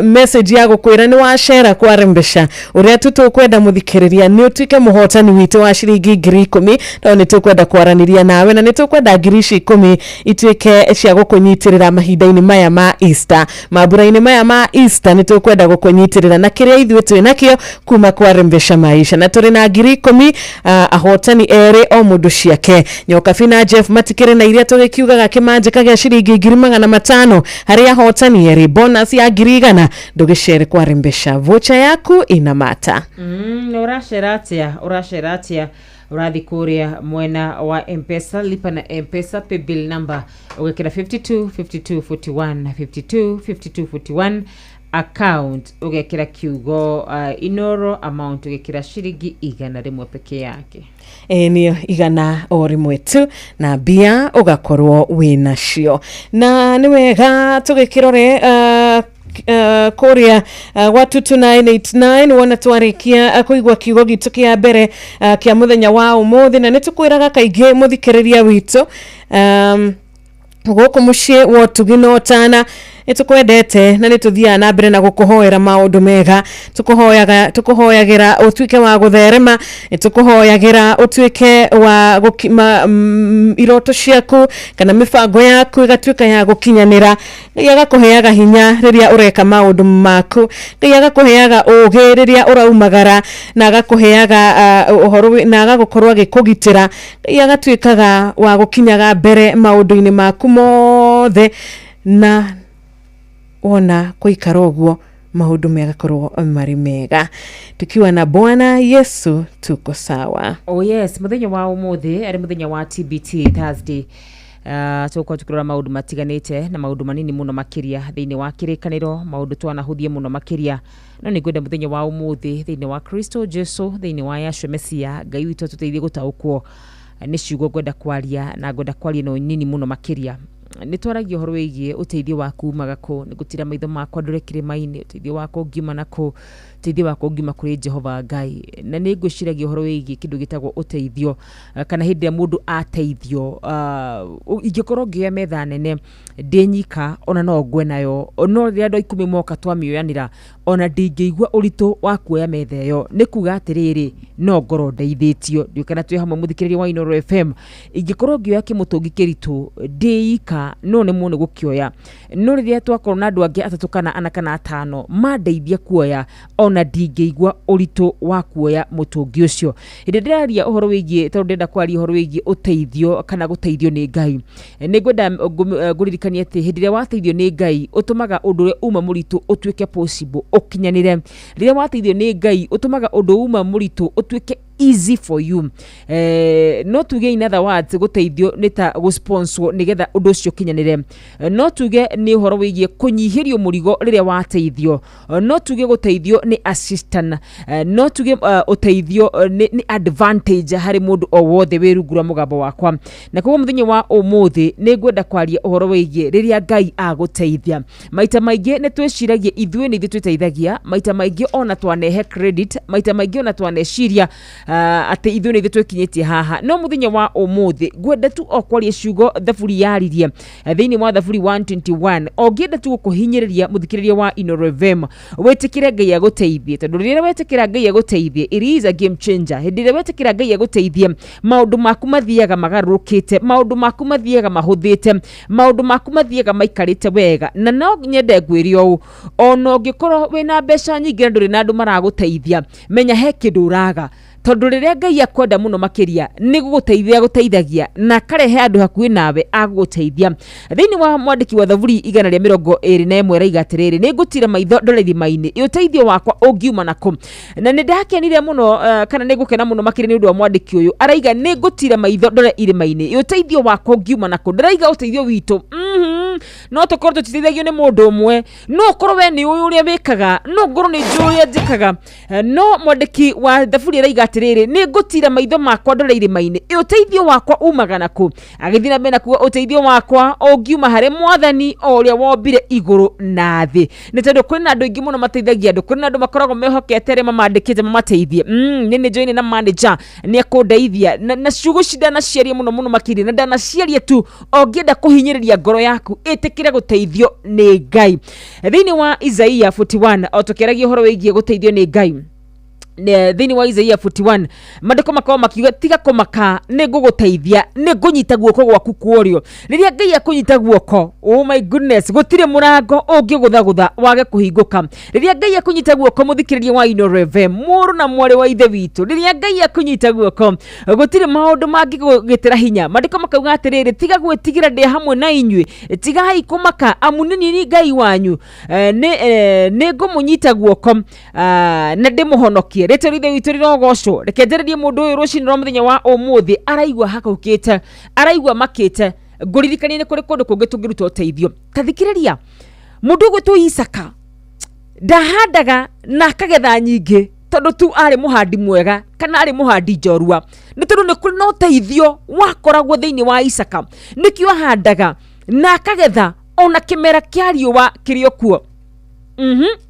message ya gukwira ni wa share kwa rembesha. Uria tutukwenda muthikiriria ni utuike muhotani witu wa shiringi 10,000 no ni tukwenda kwaraniria nawe na ni tukwenda 10,000 ituike cia gukunyitirira mahinda-ini maya ma Easter. Mabura-ini maya ma Easter ni tukwenda gukunyitirira na kiria ithuĩ twĩ nakio kuma kwa rembesha maisha. Na turi na 10,000 ahotani eri o mundu ciake. Nyoka Fina Jeff matikire na iria tugikiugaga kimanjika gia shiringi 500 hari ahotani eri bonus ya 100 ndugichere kwa rembesha. Voucher yaku ina mata. Urasheratia urathi kuria mwena wa M-Pesa, lipa na M-Pesa pay bill number ugekira 525241 525241 account ugekira kiugo Inoro amount ugekira shiringi 100 peke yake. Niyo 100 o rimwe tu na bia ugakorwo wina cio. Na ni wega tugikirore kuria watu 2989 wona twarikia kuigwa kiugo gitu kia mbere kia muthenya wa umuthi na nitukwiraga kaingi muthikiriria witu guku mucii wo tuginotana nitukwendete na nituthia na mbere na gukuhoera maundu mega. Tukuhoyagira utuike wa gutherema, tukuhoyagira utuike wa iroto ciaku kana mifango yaku igatuika ya gukinyanira. Ngai agakuheaga hinya riria ureka maundu maku, Ngai agakuheaga ugi riria uraumagara na agakuheaga uhoro na agagukorwo agikugitira. Ngai agatuikaga wa gukinyaga mbere maundu-ini maku mothe na ona kuikara uguo maundu megakorwo mari mega. Tukiwa na Bwana Yesu tuko sawa. Oh yes, muthenya wa umuthi ari muthenya wa TBT Thursday. Tukwa tukurora maundu matiganite na maundu manini muno makiria thiini wa kirikaniro, maundu twanahuthie muno makiria no ni gwenda muthenya wa umuthi thiini wa Kristo Jesu, thiini wa Yeshua Mesia. Ngai witu tuteithie gutaukwo ni ciugo gwenda kwaria na gwenda kwaria no nini muno makiria. Ni twaragia horo wigie uteithio waku magako ni gutira maitho makwa ndurekire maini uteithio wako ngima nako uteithio wako ngima kuri Jehova Ngai. Na ni ngwiciragia horo wigie kindu gitagwo uteithio kana hindi ya mundu ateithio ingikorwo ngia metha nene ndinyika ona no ngwe nayo no ria ndo 10 moka twamioyanira ona ndingĩigua ũritũ wa kuoya metha ĩyo. Nĩ kuga atĩrĩrĩ no ngoro ndeithĩtio ndio kana twĩ hamwe muthikĩrĩria wa Inoro FM ingĩkorwo ngĩoya kĩmũtũngi kĩritũ ndĩika gũka no nĩ mũne gũkĩoya no rĩrĩa twakorwo na andũ angĩ atatũ kana ana kana atano mandeithia kuoya ona ndingĩigua ũritũ wa kuoya mũtũngi ũcio. Hĩndĩ ndĩraria ũhoro wĩgiĩ tondũ ndenda kwaria ũhoro wĩgiĩ ũteithio kana gũteithio nĩ Ngai, nĩ ngwenda ngũririkanie atĩ hĩndĩ ĩrĩa wateithio nĩ Ngai ũtũmaga ũndũ ũrĩa uma mũritũ ũtuĩke possible ũkinyanĩre. Rĩrĩa wateithio nĩ Ngai ũtũmaga ũndũ uma mũritũ ũtuĩke easy for you. No tuge in other words gũteithio nĩ ta gũsponsor nĩgetha ũndũ ũcio kinyanĩre. No tuge nĩ ũhoro wĩgiĩ kũnyihĩrio mũrigo rĩrĩa wateithio. No tuge gũteithio nĩ assistant. No tuge ũteithio nĩ advantage harĩ mũndũ o wothe wĩrungura mũgambo wakwa. Na koguo mũthenya wa ũmũthĩ nĩ ngwenda kwaria ũhoro wĩgiĩ rĩrĩa Ngai agũteithia. Maita maingĩ nĩ twĩciragia ithuĩ nĩ ithuĩ twĩteithagia, maita maingĩ ona twanehe credit, maita maingĩ ona twaneciria atĩ ithuĩ nĩ ithuĩ twĩkinyĩtie haha. No mũthenya wa ũmũthĩ ngwenda tu okwaria ciugo thaburi yaririe thĩinĩ wa thaburi 121 ongĩenda tu gũkũhinyĩrĩria mũthikĩrĩria wa Inooro FM wĩtĩkĩre Ngai agũteithie, tondũ rĩrĩa wetĩkĩra Ngai agũteithie it is a game changer. Hĩndĩ ĩrĩa wetĩkĩra Ngai agũteithie maũndũ maku mathiaga magarũrũkĩte, maũndũ maku mathiaga mahũthĩte, maũndũ maku mathiaga maikarĩte wega. Na no nyende ngwĩre ũũ, ona ũngĩkorwo wĩna mbeca nyingĩ na ndũrĩ na andũ maragũteithia, menya he kĩndũ ũraga, tondũ rĩrĩa Ngai akwenda mũno makĩria nĩ gũgũteithia gũteithagia na karehe andũ hakuhĩ nawe agũgũteithia. Thĩinĩ wa mwandĩki wa thaburi 121 raiga atĩrĩrĩ, nĩ ngũtira maitho ndore irima-inĩ ũteithio wakwa ũngiuma nakũ. Na nĩ ndakenire mũno kana nĩ ngũkena mũno makĩria nĩ ũndũ wa mwandĩki ũyũ araiga nĩ ngũtira maitho ndore irima-inĩ ũteithio wakwa ũngiuma nakũ. Ndaraiga ũteithio witũ no tũkorwo tũtiteithagio nĩ mũndũ ũmwe, no ũkorwo we nĩ ũyũ ũrĩa wĩkaga, no ngorwo nĩ njũĩ ũrĩa njĩkaga. No mwandĩki wa thaburi araiga atĩrĩrĩ, nĩ ngũtira maitho makwa ndore irima-inĩ ũteithio wakwa umaga nakũ. Agĩthiĩ na mbere na kuuga ũteithio wakwa ũngiuma harĩ Mwathani o ũrĩa wombire igũrũ na thĩ. Nĩ tondũ kũrĩ na andũ aingĩ mũno mateithagia andũ, kũrĩ na andũ makoragwo mehokete arĩa mamandĩkĩte mamateithie. Nĩ njũĩ na manager nĩ akũndeithia na ciugo ndanaciaria mũno makĩria, na ndanaciaria tu ongĩenda kũhinyĩrĩria ngoro yaku ĩtĩkĩre gũteithio nĩ Ngai. Thĩinĩ wa Isaia 41 o tũkĩaragia ũhoro wĩgiĩ gũteithio nĩ Ngai, thĩinĩ wa Isaia 41 mandĩko makorwo makiuga tiga kũmaka nĩ ngũgũteithia, nĩ ngũnyita guoko gwaku kuorio. Rĩrĩa Ngai akũnyita guoko, oh my goodness, gũtirĩ mũrango ũngĩgũthagũtha wage kũhingũka. Rĩrĩa Ngai akũnyita guoko mũthikĩrĩria wa Inooro FM, mũrũ na mwarĩ wa ithe witũ, rĩrĩa Ngai akũnyita guoko gũtirĩ maũndũ mangĩgũgĩtĩra hinya. Mandĩko makauga atĩrĩrĩ, tiga gwĩtigĩra ndĩ hamwe na inyuĩ, tigai kũmaka amu nĩ niĩ Ngai wanyu, nĩ ngũmũnyita guoko na ndĩmũhonokie. Rĩtwa rĩthe witũ rĩrogocwo. Reke njarĩrie mũndũ ũyũ rũcinĩ rwa mũthenya wa ũmũthĩ araigua hakaukĩte, araigua makĩte. Ngũririkanie nĩ kũrĩ kũndũ kũngĩ tũngĩruta ũteithio. Tathikĩrĩria, mũndũ ũgwĩtwo Isaka ndahandaga na akagetha nyingĩ tondũ tu arĩ mũhandi mwega kana arĩ mũhandi njorua. Nĩ tondũ nĩ kũrĩ na ũteithio wakoragwo thĩinĩ wa Isaka, nĩkĩo ahandaga na akagetha ona kĩmera kĩa riũa kĩrĩ kuo.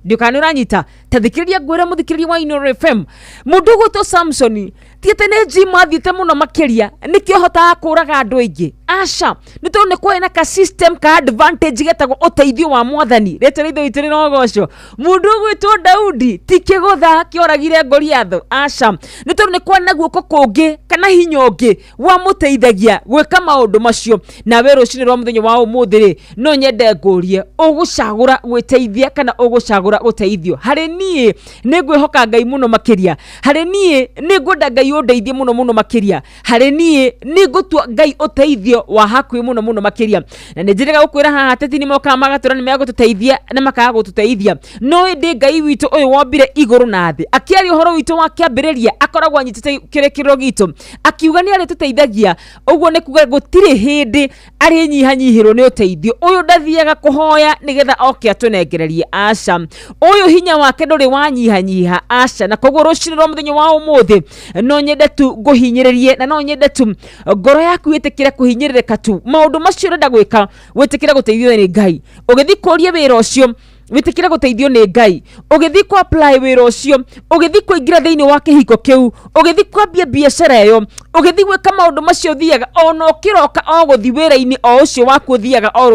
Ndukana uranyita. Tathikĩrĩria ngwĩra mũthikĩrĩria wa Inooro FM, mũndũ ũgwĩtwo Samson ti atĩ nĩ gym athiĩte mũno makĩria nĩkĩo ahotaga kũraga andũ aingĩ. Aca, nĩ tondũ nĩ kwĩna ka system ka advantage getagwo ũteithio wa Mwathani. Rĩtwa rĩthe witũ rĩrogocwo. Mũndũ ũgwĩtwo Daudi ti kĩgũtha kĩoragire Goliath. Aca, nĩ tondũ nĩ kwĩna guoko kũngĩ kana hinya ũngĩ wa mũteithagia gwĩka maũndũ macio. Na we rũcinĩ rwa mũthenya wa ũmũthĩ rĩ, no nyende ngũrie ũgũcagũra gwĩteithia kana ũgũcagũra ũteithio. Harĩ niĩ nĩ ngwĩhoka Ngai mũno makĩria, harĩ niĩ nĩ ngwenda Ngai ũndeithie mũno makĩria, harĩ niĩ nĩ ngũtua Ngai ũteithio wa hakuhĩ mũno makĩria. Na nĩ njĩrĩga gũkwĩra haha ateti nĩ mokaga magatũra nĩ megũtũteithia na makaga gũtũteithia. No ĩndĩ Ngai witũ ũyũ wombire igũrũ na thĩ akĩaria ũhoro witũ wa kĩambĩrĩria akoragwo anyitĩte kĩrĩkĩrĩro gitũ akiuga nĩ arĩ tũteithagia. Ũguo nĩ kuga gũtirĩ hĩndĩ arĩ nyihanyihĩrwo nĩ ũteithio. Ũyũ ndathiaga kũhoya nĩgetha oke atũnengererie. Aca, ũyũ hinya wake ndũrĩ wanyihanyiha. Aca, na koguo rũcinĩ rwa mũthenya wa ũmũthĩ no nyende tu ngũhinyĩrĩrie na no nyende tu ngoro yaku ĩtĩkĩre kũhinyĩrĩrĩka tu. Maũndũ macio ũrenda gwĩka wĩtĩkĩre gũteithio nĩ Ngai. Ũgĩthiĩ kũũria wĩra ũcio wĩtĩkĩre gũteithio nĩ Ngai. Ũgĩthiĩ apply wĩra ũcio, ũgĩthiĩ kũingĩra thĩinĩ wa kĩhiko kĩu, ũgĩthiĩ kwambia biacara ĩyo, ugithigwe kama undu macio thiaga ono kiroka o guthi wira-ini o ucio waku thiaga o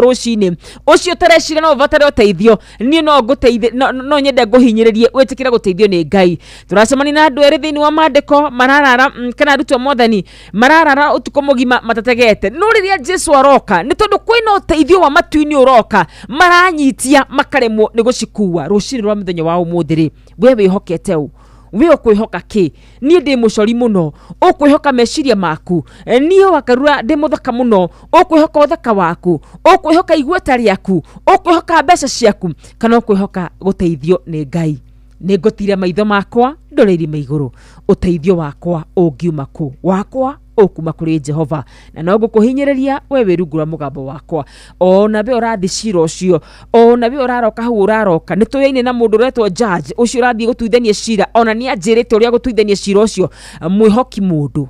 rucini ucio tarecira no vatare uteithio ni no nguteithie no nyende nguhinyiririe witikira guteithio ni Ngai turacemani na andu eri thiini wa mandiko mararara kana arutwo mothani mararara utuko mugima matategete no riria Jesu aroka ni tondu kwina uteithio wa matu-ini uroka maranyitia makaremwo ni gucikua rucini rwa muthenya wa umuthiri we wihokete u we ukwihoka ki nie ndi mucori muno ukwihoka meciria maku nie wakarura ndi muthaka muno ukwihoka uthaka waku ukwihoka igweta riaku ukwihoka mbeca ciaku kana ukwihoka guteithio ni Ngai ni ngotire maitho makwa ndoreiri maiguru uteithio wakwa ungiuma ku wakwa okuma kuri Jehova na no gukuhinyiriria we wirungura mugambo wakwa ona be urathi cira ucio ona be uraroka hu uraroka nituyaine na mundu retwo judge ucio urathi gutuithania cira ona ni ajirite uria gutuithania cira ucio mwihoki mundu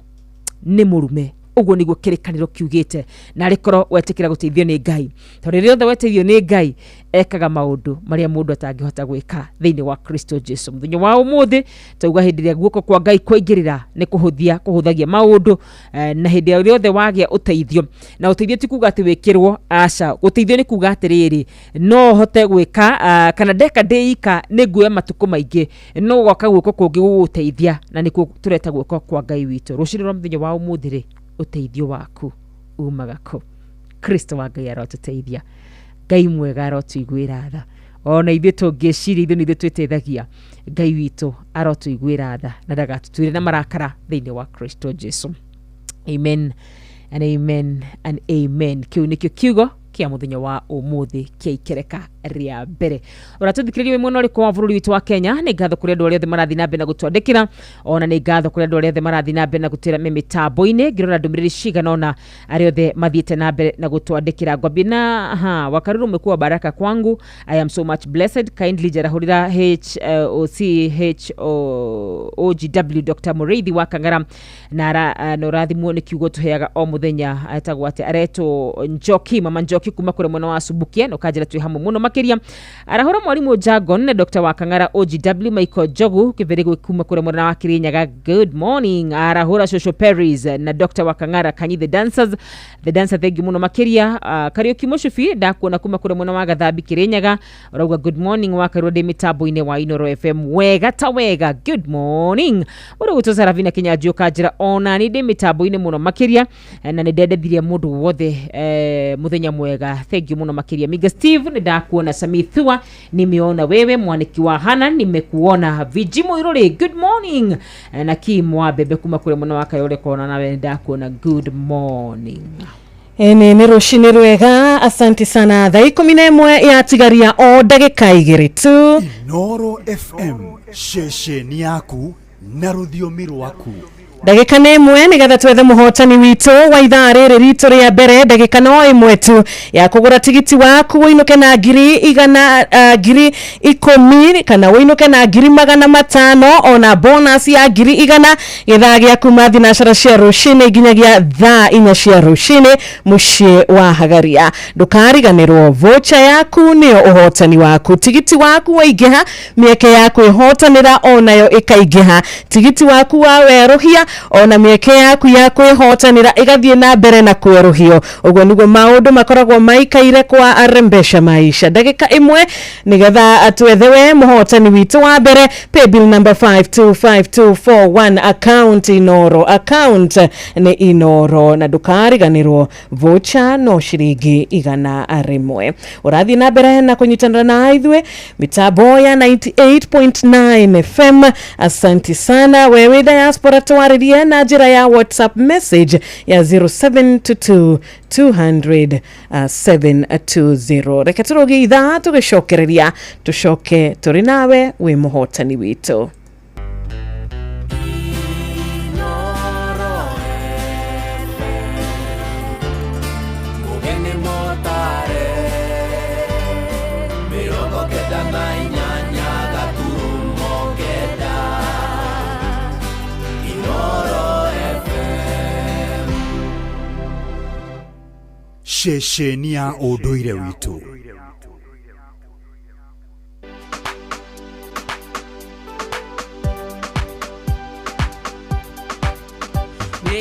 ni murume uguo niguo kirikaniro kiugite na rikoro wetikira guteithio ni Ngai tondu riria othe weteithio ni Ngai ekaga maundu maria mundu atangihota gwika thiini wa Kristo Jesu muthenya wa umuthi tauga hindi ria guoko kwa Ngai kuingirira ni kuhuthagia maundu na hindi ria othe wagia uteithio na uteithio ti kuga ati wikirwo aca uteithio ni kuga atiriri no hote gwika kana ndeka ndeika ni nguoya matuko maingi no goka guoko kungi guguteithia na nikuo tureta guoko kwa Ngai witu rucini rwa muthenya wa umuthi ri uteithio waku umaga ku Kristo wa Ngai arotuteithia Ngai mwega arotuiguira tha ona ithuĩ tũngĩciria ithuĩ nithuĩ twĩteithagia Ngai witũ arotuiguira tha na ndagatutuire na marakara thĩinĩ wa Kristo Jesu. Amen and amen and amen. Kiu nikio kiugo kia muthenya wa umuthi kia ikereka ria mbere uratuthikiriria mwe no riko wa bururi witu wa Kenya ni ngatho kuri andu aria othe marathi na mbere na gutwandikira ona ni ngatho kuri andu aria othe marathi na mbere na gutira mitambo-ini ngirora ndumiriri cigana ona aria othe mathiete na mbere na gutwandikira ngwambina wakaruru umekuwa baraka kwangu. I am so much blessed. Kindly jarahurira OGW Dr. Mureithi wa Kangara na norathimwo ni kiugo tuheaga o muthenya atagwo ati areto Njoki mama Njoki kuma kure mwana wa Subukia no kajira twi hamwe muno makiria arahora mwalimu Jagon na Dr. wa Kangara OGW Michael Jogu kiverego kuma kure mwana wa Kirinyaga good morning arahora Shosho Paris na Dr. wa Kangara Kanyi the dancer thegi muno makiria Karaoke Mushufi ndakuona kuma kure mwana wa Gathabi Kirinyaga urauga good morning wa karode mitambo-ini wa Inoro FM wega ta wega good morning urugutoza Ravina Kinyanjio kajira ona ni de mitambo-ini muno makiria na ni ndendethirie mundu wothe muthenya mwega thank you muno makiria Miga Steve ni ndakuona Samithua nimeona wewe mwaniki wa Hana nimekuona Vijimo Irore good morning na Kimwa bebe kuma kule mwana waka yole kona nawe ndakuona good morning. Ni rucini rwega asanti sana thaa 11 ya tigaria o ndagika igiri tu Inoro FM shesheni yaku na rũthiomi rwaku ndagika na imwe nigetha twethe muhotani witu wa ithaa riri ritu ria mbere ndagika no imwe tu ya kugura tigiti waku winuke na ngiri 10,000 kana winuke na ngiri 500 ona bonus ya ngiri 100 githaa giaku mathi na cara cia rucini nginyagia thaa 4 cia rucini mucii wa Hagaria ndukariganirwo vocha yaku nio uhotani waku tigiti waku waigiha mieke yaku ihotanira onayo ikaigiha tigiti waku wa weruhia ona mieke yaku ya kwihotanira igathie na mbere na kweruhio uguo niguo maundu makoragwo maikaire kwa arembesha maisha ndagika imwe nigetha atwethewe muhotani witu wa mbere pay bill number 525241 account ni Inoro na ndukariganirwo vocha no ciringi 100 urathi na mbere na kunyitanira na ithuĩ mitambo ya 98.9 FM asanti sana wewe diaspora twaririe na njira ya WhatsApp message ya 0722 200 720 reke turoge ithaa tugicokereria tucoke turi nawe wi muhotani witu. shesheni ya ũndũire witũ.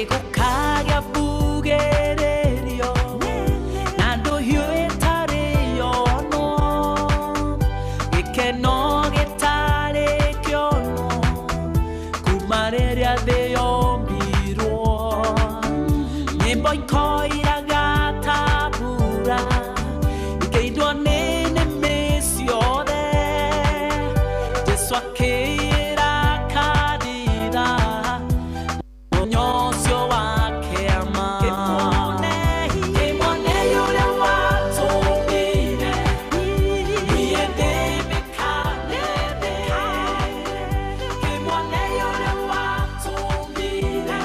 Egukagya bugererio na nduhiu itario no gikeno gitari kiono kumareria thi yombirwo nyimbo ikoiraga tabura ikeithwo ni nĩmĩ ciothe Jesu akĩra kanitha ũnyocio wake ama kĩmone yũrĩa watũmire niĩ ndĩmĩkane thĩ kĩmone yũrĩa watũmire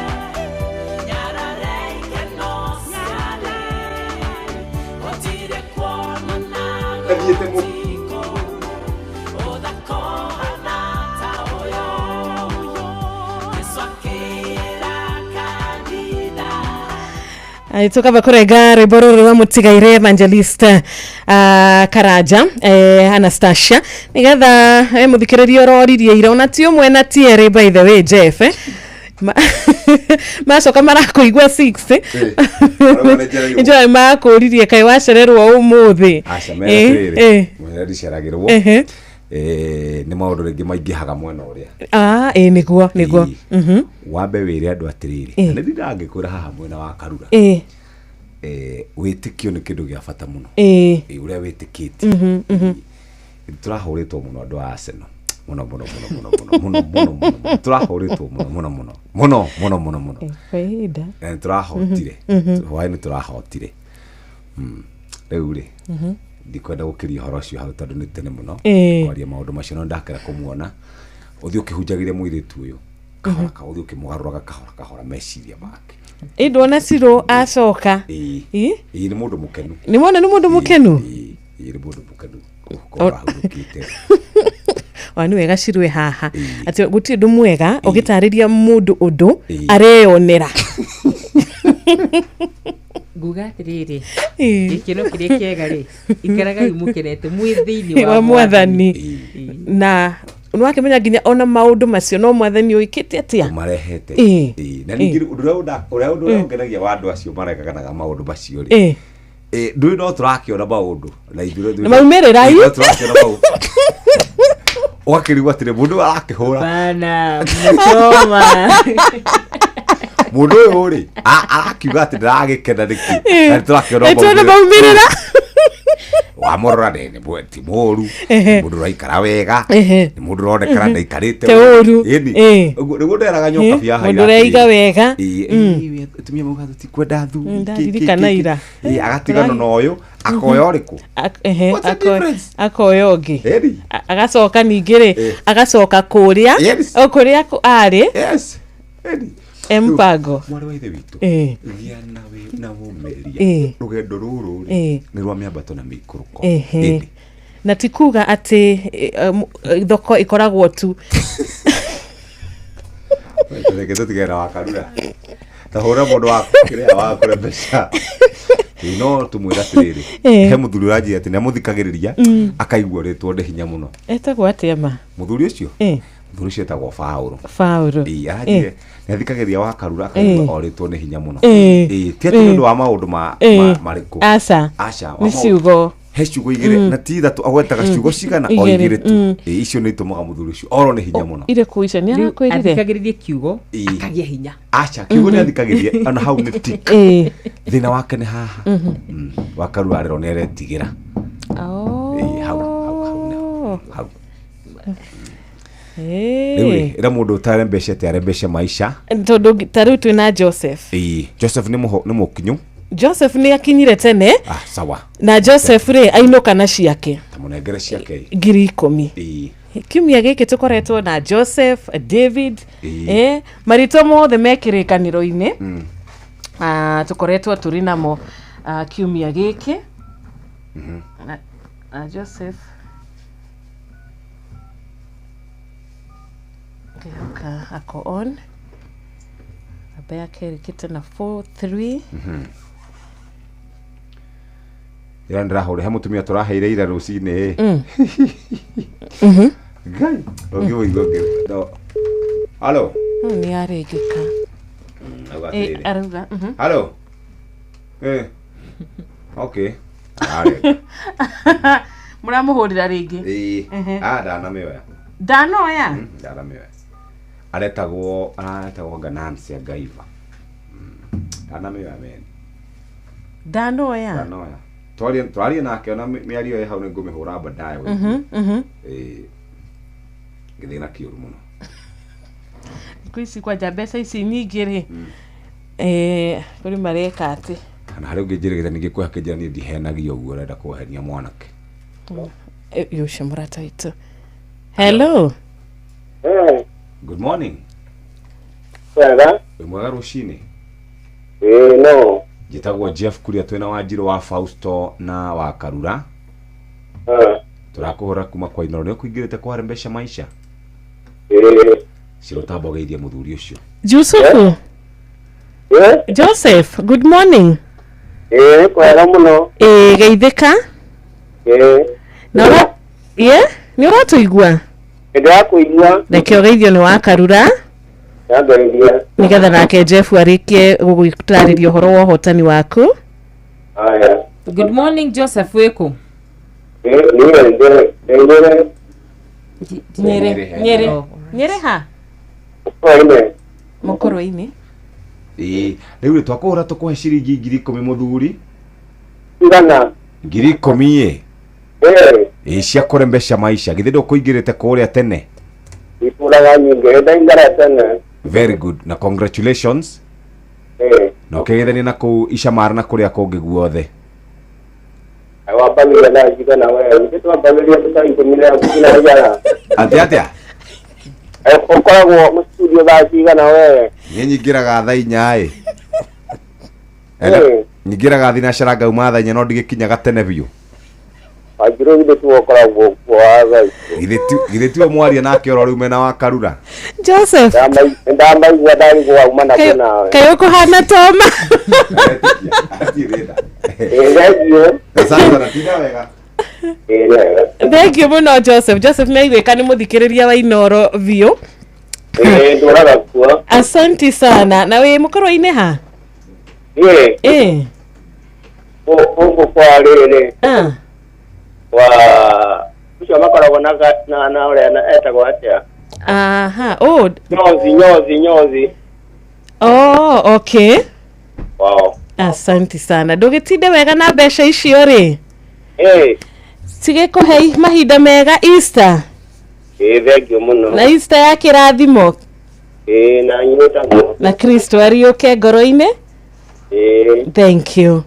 nyarare ikeno ciale gũtirĩ kuonana gũtiko ũthakohana ta ũyũ Jesu akĩra kanitha tukava kurenga rwimbo ruru wa mutigaire evangelist Karaja Anastasia nigetha muthikiriria uroririe ira ona ti umwe na tiere by the way Jeff macoka marakuigua 6 njoi makuririe kai wacererwo umuthi mwerericiragirwo ni maundu ringi maingihaga mwena uria niguo wambe wire andu atiriri ni ndangikwira haha mwena wa Karura witikio ni kindu gia bata muno uria witikiti turahuritwo muno andu a Arsenal muno turahuritwo muno faida turahotire hwaini turahotire riu ri ndikwenda gukiria horo cio hau tondu ni tene muno kwaria maundu macio no ndakira kumuona uthi ukihunjagiria muiritu uyu kahora uthi ukimugaruraga kahora meciria make ndona Ciro acoka ni mundu mukenu ni mona ni mundu mukenu ni mundu mukenu korahurukite wani wega Ciro haha ati guti ndu mwega ugitariria mundu undu areonera nguga atiriri gikino kiria kiega ri ikaraga imukenete mwithiini wa mwathani na nwakimenya nginya ona maundu macio no mwathani uikite atia marehete na ningi uria ungenagia wandu acio marekaganaga maundu macio ri ndui no turakiona maundu na ithuĩ maumirira no turakiona maundu wakirigwa atire mundu arakihura bana mchoma mundu uyu ri arakiuga ati ndiragikena niki na turakiona maumirira wamorora ni bweti moru mundu raikara wega ni mundu ronekana ndaikarite uguo nderaga nyoka bia haira mundu reiga wega tumia mugatho ti kwenda thu ndirikana ira agatigana na uyu akoya uriku akoya ungi agacoka ningiri agacoka kuria okuria ari empago mwari wa ithe witu gia na wumeria rugendo ruru ni rwa miambato na mikuruko na tikuga ati thoko ikoragwo tu Wewe tigera wa Karura tahora mundu wa kiria wa kurembesha no tumwira tiriri he muthuri uraji ati ne muthikagiriria akaigua ritwo ndi hinya muno etagwo atema muthuri ucio muthuri ucio etagwo Fauro aje nethikagiriria wa Karura akaigua ritwo ndi hinya muno ti ati ndu wa maundu mariku aca ni ciugo he ciugo igire na ti ithatu agwetaga ciugo cigana o igire tu icio ni itumaga muthuri ucio oro ni hinya muno ire kuica ni arakwirire athikagiririe kiugo akagia hinya acha kiugo ni athikagiririe ana hau ni tik thina wake ni haha wa Karura rero ni aretigira hau ira mundu utarembecete arembece maisha tondu tariu twina Joseph Joseph ni mukinyu Joseph ni akinyire tene sawa na Joseph ri ainuka na ciake tamunengere ciake 10,000 kiumia giki tukoretwo na Joseph David marito mothe mekirikaniro-ini tukoretwo turi namo kiumia giki na Joseph ako on abaya kerikite na 43 ya ndirahure he mutumia turaheire ira rucini gai ogiwo no allo ni aregeka arauga Hello. Okay. Alright. Muramuhurira ringi. Ndanameoya. Ndanoya. Ndanameoya. Aretagwo Ganansia Gaiva. Ndanameoya men. Ndanoya. Twaria nake ona miario ye hau ni ngumihura baadaye. Githina kiuru muno. Kwisi kwa jabesa ici nyingĩ rĩ kuri mareka ati kana harĩ ũngĩnjĩrĩgĩra ningĩ kwĩhakĩnjĩra niĩ ndihenagia ũguo ũrenda kũhenia mwanake yushe mũrata witũ. Hello. Good morning. Wega. Wĩ mwega rũcinĩ? No. Njĩtagwo Jeff Kuria twĩna Wanjirũ wa Fausto na wa Karura. Tũrakũhũra kuma kwa Inooro. Nĩ ũkũingĩrĩte kwa Rembesha Maisha? Sirotamba geithia muthuri ucio. Yusufu. Joseph, good morning. Kwega muno. Geithika? Na ni ũratũigua? Ndakũigua. Reke geithio ni wa Karura. Ndagĩithia. Nigetha nake Jeff arĩkie gũgũtarĩria ũhoro wa ũhotani waku. Aya. Good morning Joseph weko. Nyere ha? Mũkũrũ-inĩ. Rĩu twakũhũra tũkũhe ciringi 10,000 mũthuri. Ngana. 10,000 cia Rembesha Maisha. Githĩ ndũkũingĩrĩte kũrĩa tene? Ikũraga nyingĩ ndaingara tene. Very good. Na congratulations. Na ũkĩgeithania na kũu Icamara na kũrĩa kũngĩ guothe. Awapamĩra na njĩka na wewe. Nĩtwambagĩria tũtaingĩmĩra kũgina yara. Atĩa? Ũkoragwo mu studio thaa cigana wewe? Niĩ nyingĩraga thaa 4 nyingĩraga thinacara ngauma thaa 4 no ndigĩkinyaga tene biũ. Wanjirũ githĩ tu ũkoragwo kwa thaa githĩ tu mwaria nake oro rĩu mena wa Karura. Joseph. Ndamaigua ndarigwo auma na nawe. Kaĩ ũkũhana toma? Sasa natina wega. Thank you muno Joseph. Joseph naigwĩka nĩ mũthikĩrĩria wa Inooro biũ. Ndũraga kuo. Asante sana. Na wĩ mũkũrũ-inĩ ha? Ũngũ kwa rĩrĩ. Wa ucio makoragwo na ũrĩa etagwo atĩa? Aha. Nyozi. Oh, okay. Wow. Asante sana. Ndũgĩtinde wega na mbeca icio rĩ? Sigĩkũhe mahinda mega Easter. Thank you muno. Na Easter ya kĩrathimo. Na nyota. Na Kristo ariũke ngoro-inĩ. Thank you.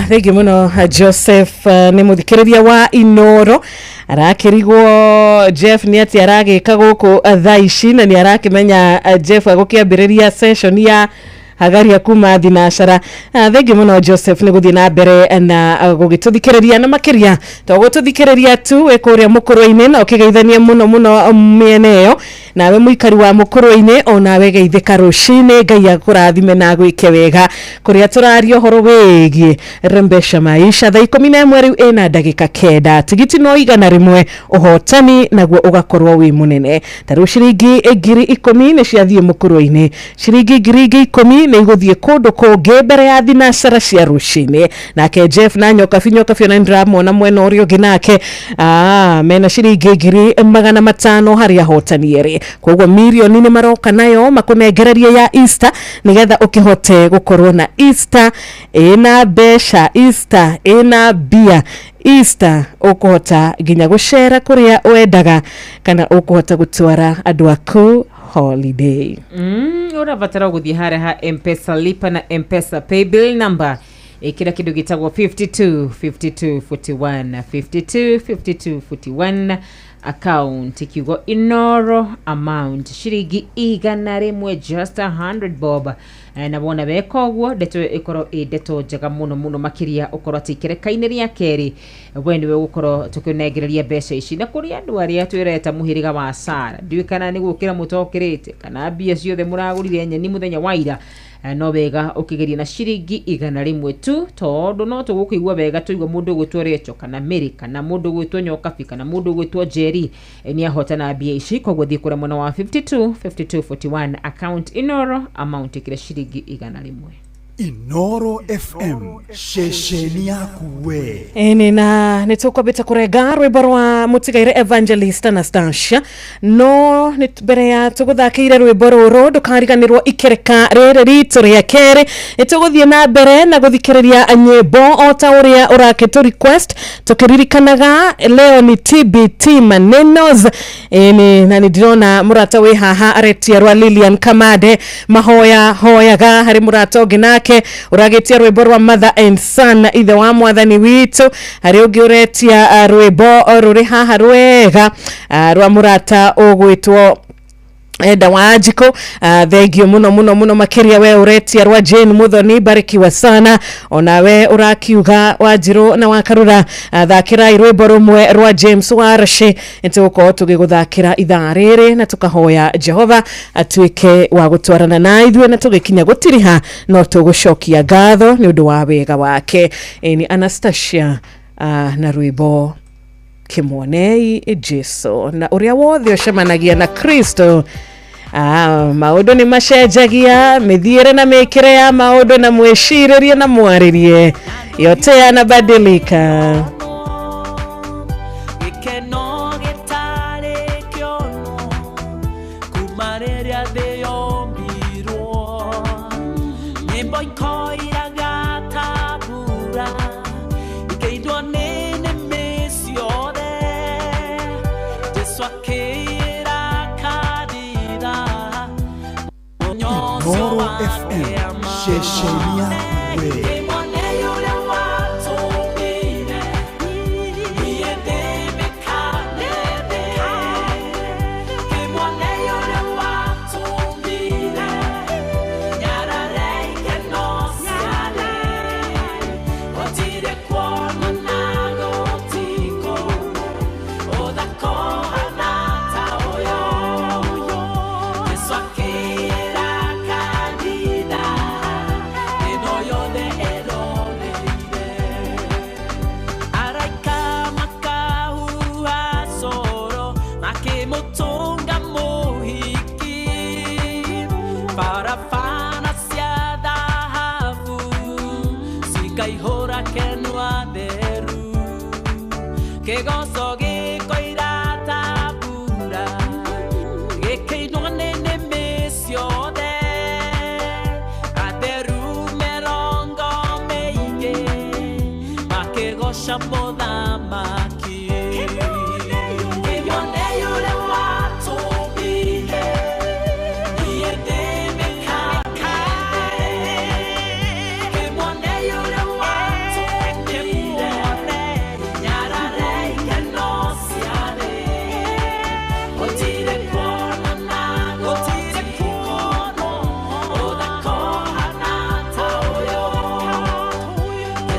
Thank you muno Joseph nĩ mũthikĩrĩria wa Inooro. Arakĩrigwo Jeff nĩ atĩ aragĩka gũkũ thaa ici na nĩ arakĩmenya Jeff agũkĩambĩrĩria session ya hagaria kuma thinacara. Thank you muno Joseph nĩ gũthiĩ na mbere na gũgĩtũthikĩrĩria na makĩria tũgũtũthikĩrĩria tu wĩ kũrĩa mũkũrũ-inĩ na ũkĩgeithania muno mĩena ĩyo. Nawe mũikari wa mũkũrũ-inĩ onawe geithĩka rũcinĩ, Ngai akũrathime na gwĩke wega. Kũrĩa tũraria ũhoro wĩgiĩ Rembesha Maisha thaa 11 rĩu ĩna ndagĩka 9. Tigiti no 100 ũhotani naguo ũgakorwo wĩ mũnene. Tarĩu ciringi 10,000 nĩ ciathiĩ mũkũrũ-inĩ. Ciringi 10,000 nĩ igũthiĩ kũndũ kũngĩ mbere ya thinacara cia rũcinĩ. Nake Jeff na nyoka biona ndĩramwona mwena ũrĩa ũngĩ nake mena ciringi 500 harĩ ahotani erĩ. Koguo milioni nĩ maroka nayo makũnengereria ya Easter nigetha ũkĩhote gũkorwo na Easter ĩna mbeca, Easter ĩna bia, Easter ũkũhota nginya gũcera kũrĩa wendaga kana ũkũhota gũtwara andũ aku holiday. Ũrabatara gũthiĩ harĩa ha M-Pesa Lipa na M-Pesa Paybill number kila kitu gitagwo 525241 525241 account ikiugo Inooro amount shiringi 100 just 100 bob na bona beka ogwo ndeto ikoro ndeto njega muno makiria ukoro tikerekaine ria keri bwende we gukoro tukinegereria mbeca ici na kuri andu aria twireta muhiriga wa Sara ndiwikana ni gukira mutokirite kana bia ciothe muragurire nyeni muthenya waira no wega ukigeria na ciringi 100 tu tondu no tugukuigwa wega tuigwa mundu gwitwo Recho kana Mary kana mundu gwitwo Nyokabi kana mundu gwitwo Jerry ni ahota na bia ici kogwo thi kura mwana wa 5241 account Inoro amount ikira ciringi 100 Inoro FM shesheni yaku we na nitukwambita kurenga rwimbo rwa mutigaire Evangelist Anastasia no nitubere ya tuguthakiire rwimbo ruru ndukariganirwo ikereka rere ritu ria keri nituguthie na mbere na guthikiriria nyimbo o ta uria urakitu request tukiririkanaga leo ni TBT Manenos na ndirona murata we haha aretia rwa Lilian Kamade mahoya hoyaga hari murata ogina uragetia rwimbo rwa Mother and Son ithe wa mwathani witu hari ungi uretia rwimbo ruri haha rwega rwa murata ogwitwo Eda Wajiko thegio muno makiria we uretia rwa Jane Muthoni barikiwa sana onawe urakiuga Wanjiru na Wakarura thakira rwimbo rumwe rwa James Warashi ntuko tugiguthakira ithaa riri na tukahoya Jehova atuike wa gutwarana na ithuĩ na tugikinya gutiriha no tugucokia ngatho ni undu wa wega wake ni Anastasia na rwimbo Kimwonei Jesu na uria wothe ucemanagia na Kristo maundu ni macenjagia mithiire na mikire ya maundu na mwiciririe na mwaririe yote yanabadilika Inoro FM shesheni yaku we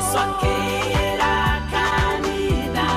Swakira kanida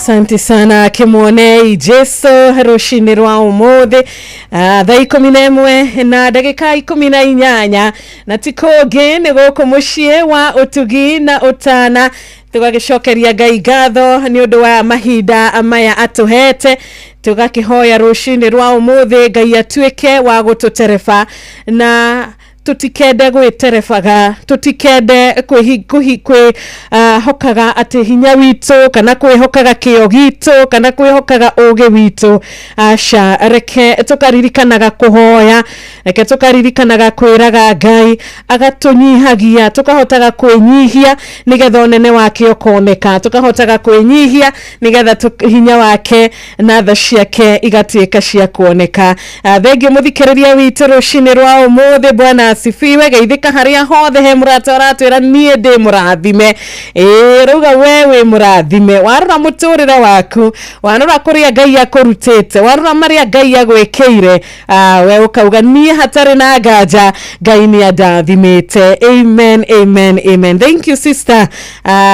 Asante sana Kimwonei Jesu rushini rwa umuthi thaa 11 na ndagika 18 na tikoge ni guku mucii wa utugi na utana tugagicokeria Ngai ngatho ni undu wa mahinda maya atuhete tugakihoya rushini rwa umuthi Ngai atuike wa gututerefa na tutikende gwiterefaga tutikende hokaga ati hinya witu kana kwihokaga kio gitu kana kwihokaga uge witu asha reke tukaririkanaga kuhoya reke tukaririkanaga kwiraga Ngai agatunyihagia tukahotaga kwinyihia nigetha nene wake ukoneka tukahotaga kwinyihia nigetha hinya wake na tha ciake igatuika cia kuoneka. Thengi muthikiriria witu rucini rwa umuthi Bwana asifiwe. Geithika haria hothe he murata aratwira nie ndi murathime ruga wewe murathime warora muturire waku warora kuria Ngai akurutite warora maria Ngai agwekeire we ukauga nie hatari na nganja Ngai ni andathimite. Amen, amen, amen. Thank you sister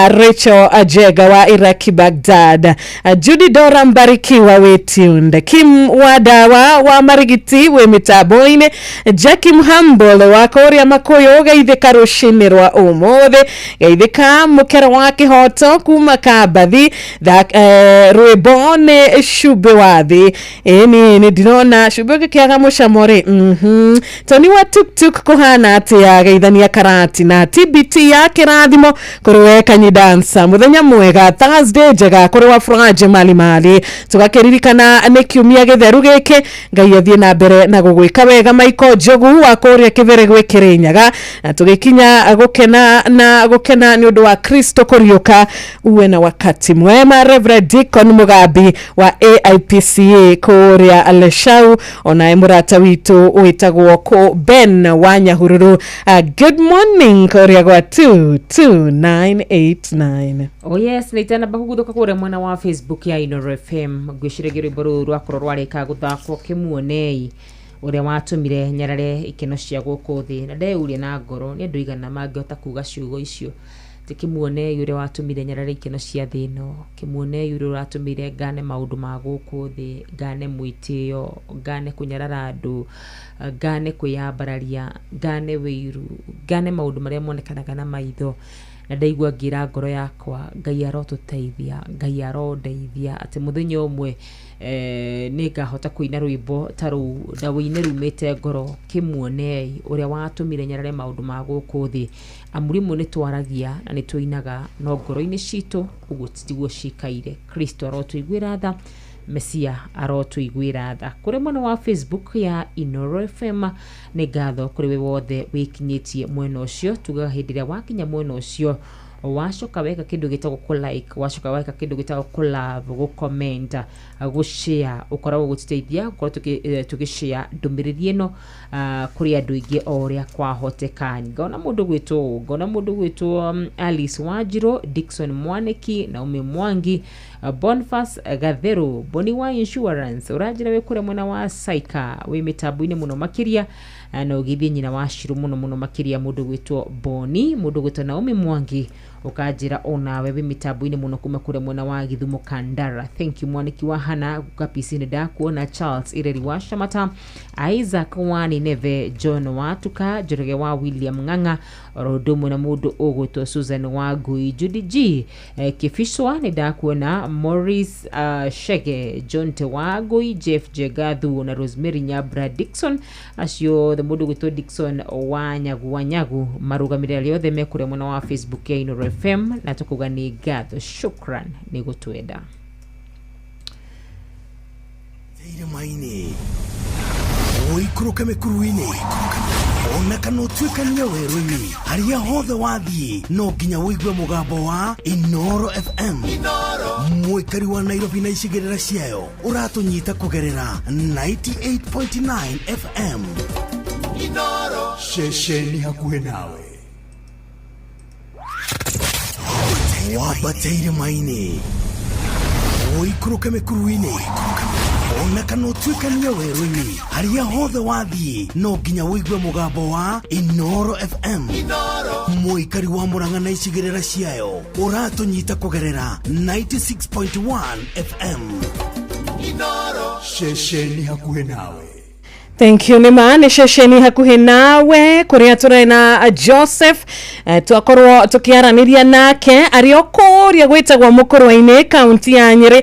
Rachel Ajega wa Iraki Baghdad, Judy Dora Mbarikiwa we tuned, Kim Wadawa wa Marigiti we mitaboine, Jackie Mhambole wa Korea Makoyo geithika rushini rwa umuthi geithika mukera wa kihoto kuma Kabathi rwibone shube wathi ni ndinona shube kiaga mucamore Tony wa tuktuk kuhana atia geithania karati na TBT ya kirathimo kuruwe kanyi dansa muthenya mwega Thursday njega kuruwa Franje Mali tugakiririkana ni kiumia githeru giki Ngai athie na mbere na gugwika wega Michael Jogu wa Korea kivere gwe Kirinyaga na tugikinya gukena ni undu wa Kristo kuriuka uwe na wakati mwema. Reverend Deacon Mugabi wa AIPCA Korea Aleshau ona murata witu witagwo ko Ben wa Nyahururu. Good morning Korea gwa 22989. Oh yes, naitana bakuguthuka kure mwana wa Facebook ya Inoro FM gwishiragiro iboro rwakoro rwareka guthakwo Kimwonei uria watumire nyarare ikeno cia guku thi na ndeurie na ngoro ni andu igana mangihota kuga ciugo icio ti Kimwonei uria watumire nyarare ikeno cia thino Kimwonei uria watumire ngane maundu ma guku thi ngane mwitio ngane kunyarara andu ngane kuyambararia ngane wiru ngane maundu maria monekanaga na maitho na ndaigua ngira ngoro yakwa Ngai arotuteithia Ngai arondeithia ati muthenya umwe ni ngahota kuina rwimbo taru na wine rumite ngoro Kimwonei uria watumire nyarare maundu ma guku thi amurimu ni twaragia na ni tuinaga no ngoro-ini citu uguo tiguo cikaire. Kristo arotuiguira tha Mesia arotuiguira tha. Kuri mwana wa Facebook ya Inoro FM ni ngatho kuri we wothe wikinyitie mwena ucio tugaga hindiria wakinya mwena ucio wacoka weka kindu gitagwo ku like wacoka weka kindu gitagwo ku love go comment go share ukoragwo gutiteithia ukorwo tugishare ndumiriri ino kuri andu ingi oria kwahoteka. Ngona mundu gwitwo Alice Wajiro, Dickson Mwaneki, Naomi Mwangi, Bonfas Gatheru, Boni wa Insurance urajira we kure mwana wa Saika we mitabu-ini muno makiria na ugithie nyina wa Shiru muno makiria mundu gwitwo Boni, mundu gwitwo Naomi Mwangi ukajira ona we mitabu-ini muno kuma kure mwana wa Githumo Kandara. Thank you Mwaniki wa Hana gukapisi da kuona Charles Ireri wa Shamata, Isaac Wani Neve, John Watuka, Jorge wa William Nganga, Rodomo na mundu ogwitwo Susan wa Gui, Judy G Kifishwa ni da kuona Morris Shege, John Tewagui, Jeff Jegathu na Rosemary Nyabra Dixon asio the mundu gwitwo Dixon wa Nyagu marugamire aliothe mekure mwana wa Facebook ya Inoro FM na tukuga ni ngatho. Shukran ni gutwenda Teire maini oikuruka mekuruini ona kanotwikania weruni haria hothe wathie no nginya wigue mugambo wa Inoro FM. Mwikari wa Nairobi na icigirira ciayo uratunyita kugerera 98.9 FM. Inoro shesheni hakuhe nawe wabateire maini oikuruka mekuruini ona kana utuikania werũ-inĩ harĩa hothe wathiĩ no nginya wĩigue mũgambo wa Inoro FM. Mũikari wa Mũrang'a na icigĩrĩra ciayo ũratũnyita kũgerera 96.1 FM. Inoro ceceni hakuhĩ nawe. Thank you nĩ ceceni hakuhĩ nawe kũrĩa tũrĩ na Joseph twakorwo tũkĩaranĩria nake arĩ o kũrĩa gwĩtagwo Mũkũrwa-inĩ kaunti ya Nyĩrĩ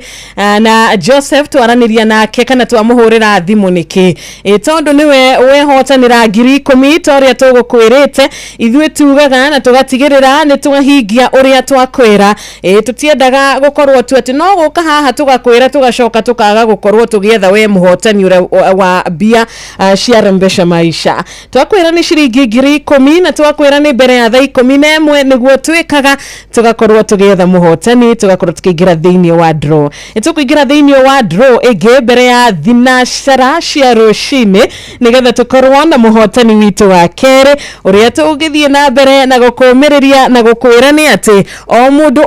na Joseph twaranĩria nake kana twamũhũrĩra thimũ nĩkĩ tondũ nĩwe wehotanĩra 10,000 torĩa tũgũkwĩrĩte ithuĩ tugaga na tũgatigĩrĩra nĩ twahingia ũrĩa twakwĩra tũtiendaga gũkorwo tu atĩ no gũka haha tũgakwĩra tũgacoka tũkaga gũkorwo tũgĩetha we mũhotani wa bia cia Rembesha Maisha. Twakwĩra nĩ ciringi 10,000 na twakwĩra nĩ mbere ya thaa 11 nĩguo twĩkaga tũgakorwo tũgĩetha mũhotani tũgakorwo tũkĩingĩra thĩinĩ wa draw. Tũkũingĩra thĩinĩ wa draw ĩngĩ mbere ya thinacara cia rũcinĩ nĩgetha tũkorwo na mũhotani witũ wa kerĩ ũrĩa tũgĩthiĩ na mbere na gũkũmĩrĩria na gũkwĩra nĩ atĩ o mũndũ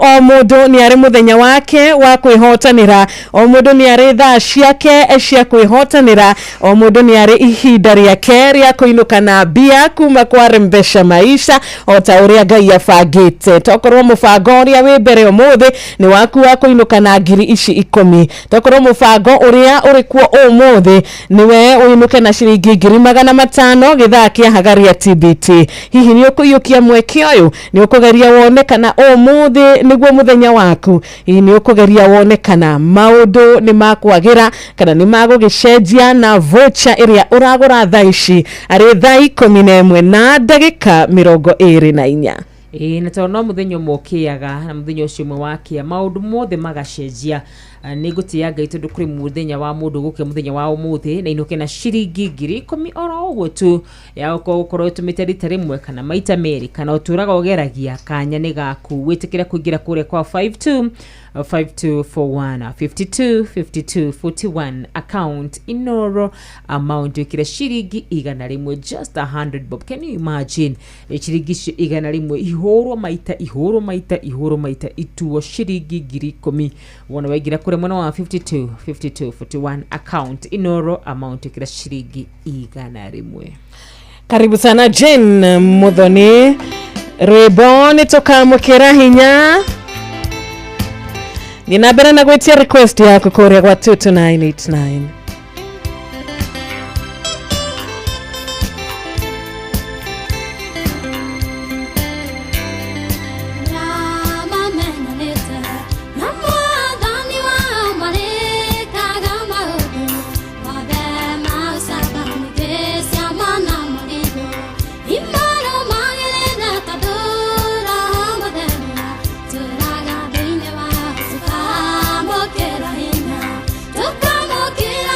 nĩ arĩ mũthenya wake wa kwĩhotanĩra, o mũndũ nĩ arĩ thaa ciake cia kwĩhotanĩra, o mũndũ nĩ arĩ ihinda rĩake rĩa kũinũka na mbia kuma kwa Rembesha Maisha o ta ũrĩa Ngai abangĩte. Tokorwo mũbango ũrĩa wĩ mbere ũmũthĩ nĩ waku wa kũinũka na 10,000. Tokorwo mũbango ũrĩa ũrĩ kuo ũmũthĩ nĩwe ũinũke na ciringi 500 gĩthaa kĩa hagaria TBT. Hihi nĩ ũkũiyũkia mweke ũyũ, nĩ ũkũgeria wone kana ũmũthĩ nĩguo mũthenya waku, hihi nĩ ũkũgeria wone kana maũndũ nĩ makwagĩra kana nĩ magũgĩcenjia na vocha ĩrĩa ũragũra thaa ici arĩ thaa 11 na ndagĩka 24. Na tondũ no mũthenya ũmwe ũkĩaga na mũthenya ũcio ũmwe wakia maũndũ mothe magacenjia. Nĩ ngũtĩa Ngai tondũ kũrĩ mũthenya wa mũndũ gũkĩa mũthenya wa ũmũthĩ na inũke na ciringi 10,000 oro ũguo tu ya gũkorwo tumĩte rita rĩmwe kana maita merĩ kana ũtũraga ũgeragia kanya nĩ gaku wĩtĩkĩre kũingĩra kũrĩa kwa 5241 5241 account Inoro amount wĩkĩre ciringi 100 just 100 bob. Can you imagine ciringi 100 ihũrwo maita ituo ciringi 10,000 wona waingĩra kũrĩa mwena wa 5241 account Inoro amount wĩkĩre ciringi 100. Karibu sana Jane Muthoni rwĩmbo nĩ tũkamũkĩra hinya ni na mbere na gwĩtia request yaku kũrĩa gwa 22989. Toca moquera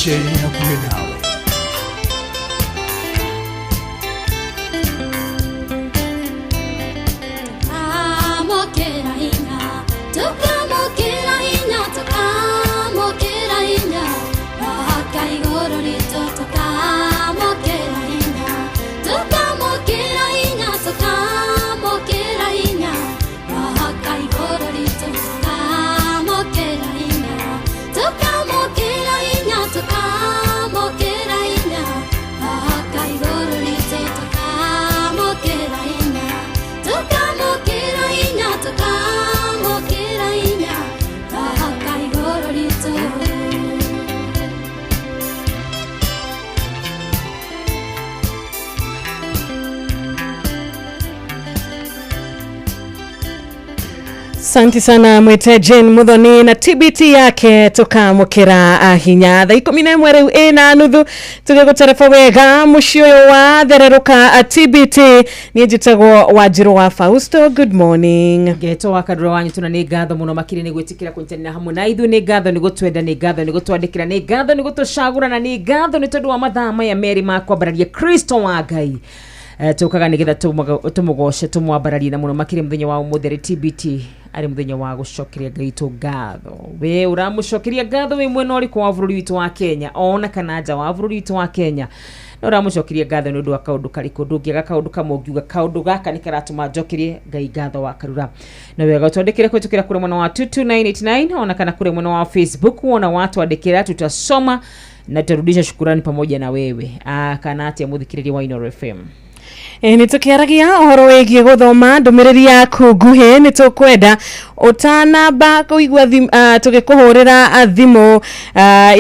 stesheni hakuhĩ nawe. Asante sana mwete Jane Muthoni na TBT yake tukamukira hinya thaa 11 riu ina nuthu tugiguterefa wega mucio wa thereruka TBT ni njitagwo Wanjiru wa Fausto. Good morning. Geto wakadro wanyu tuna ni gatho muno makiri ni gwitikira kuntanira hamwe na ithu ni gatho ni gutwenda ni gatho ni gutwandikira ni gatho ni gutushagura na ni gatho ni tondu wa mathaa maya meri makwa bararia Kristo wa Ngai. Tukaga nigetha tumugoshe tumwabararie na muno makiri muthenya wa umutheri TBT ari muthenya wa gucokeria Ngai tu gatho. We uramucokeria gatho we mwena uriku wa bururi witu wa Kenya ona kana nja wa bururi witu wa Kenya no uramucokeria gatho ni undu wa kaundu kariku ndungiaga kaundu kamungiuga kaundu gaka ni karatuma njokerie Ngai gatho wa karura na wega twandikire kwitukira kure mwena wa 22989 ona kana kure mwena wa Facebook ona watu andikira tutasoma na turudisha shukrani pamoja na wewe kana atia muthikiriri wa Ino FM. Ni tukiaragia uhoro wegie guthoma ndumiriri yaku nguhi ni tukwenda utanamba kuigwa tugikuhurira thimu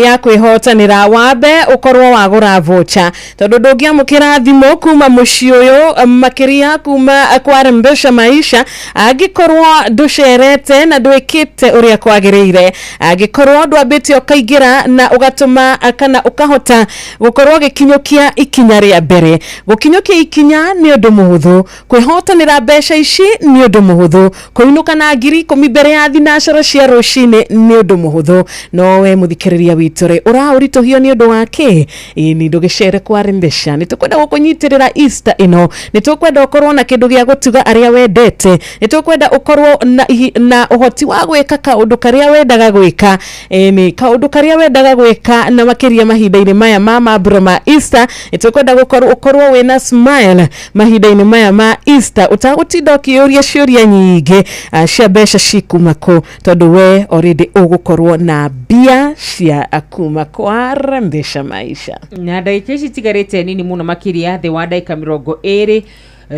ya kwihotanira wambe ukorwo wagura vocha tondu ndungiamukira thimu kuma muci uyu makiria kuma kwa Rembesha Maisha agikorwo nducerete na ndwikite uria kwagirire agikorwo ndwambite ukaingira na ugatuma kana ukahota gukorwo gikinyukia ikinya ria mbere gukinyukia ikinya ni undu muhuthu kwihotanira mbeca ici ni undu muhuthu kuinuka na ngiri 10 mbere ya thinashara cia rucini ni undu muhuthu no we muthikiriria witore urauritohio ni undu wake ni ndugicere kwa Rembesha nitukwenda gukunyitirira Easter ino nitukwenda ukorwo na kindu gia gutuga aria wendete nitukwenda ukorwo na uhoti wa gwika kaundu karia wendaga gwika ni kaundu karia wendaga gwika na makiria mahinda-ini maya ma broma Easter nitukwenda ukorwo wina smile mahinda-ini maya ma Easter utagutinda ukiuria ciuria nyingi cia mbeca cikumako tondu we already ugukorwo na bia cia akuma kwa Rembesha Maisha na ndagika ici tigarite nini muno makiria the wa ndagika 20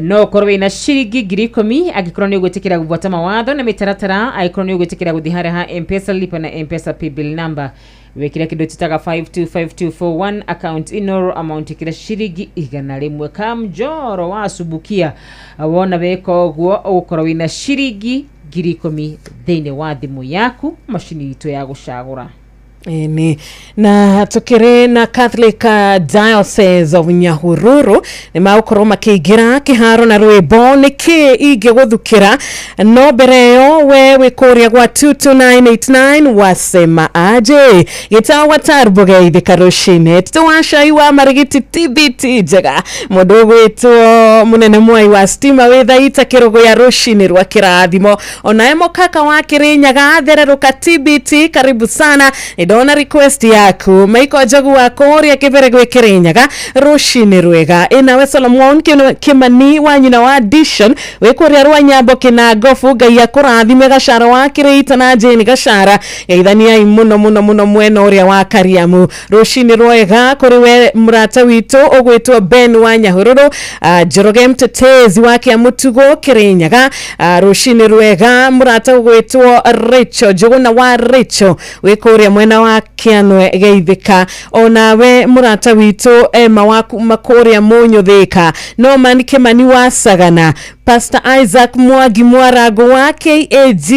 no korwe na shiringi 10,000 agikorwo ni ugwitikira gubwata mawatho na mitaratara agikorwo ni ugwitikira guthihara ha M-Pesa lipa na M-Pesa paybill number wekira kido titaga 525241 account inoro amount kira shiringi 100 kamjoro wa subukia wona beko gwo ukorwo wina shiringi 10,000 thini wa thimu yaku mashini itu ya gucagura. Na tukire na Catholic Diocese of Nyahururu ni maukorwo makigira kiharo na rwimbo niki ige guthukira no bereyo we wikuria gwa 22989 wasema aje gitawa tarboge ithika rucini tuwashai wa marigiti TBT njega mundu gwitwo munene mwai wa stima withaita kirogo ya rucini rwa kirathimo ona emo kaka wa Kirinyaga thereruka TBT karibu sana ndona request yaku maiko jogu wa koria kibere gwe Kirinyaga rucini rwega inawe Solomon Kimani wa nyina wa addition wikuria rwa Nyambo Kinangofu Ngai akurathime gacara wa Kirita na Jane gacara geithania muno mwena uria wa Kariamu rucini rwega kuri we murata witu ugwitwo Ben wa Nyahururu Njoroge mtetezi wake Mutugo Kirinyaga rucini rwega murata ugwitwo Richo Joguna wa Richo wikuria mwena wa Kianwe geithika onawe murata witu Emma waku makoria Munyo thika no man Kimani wa Sagana Pastor Isaac Mwagi Mwarago wa KAG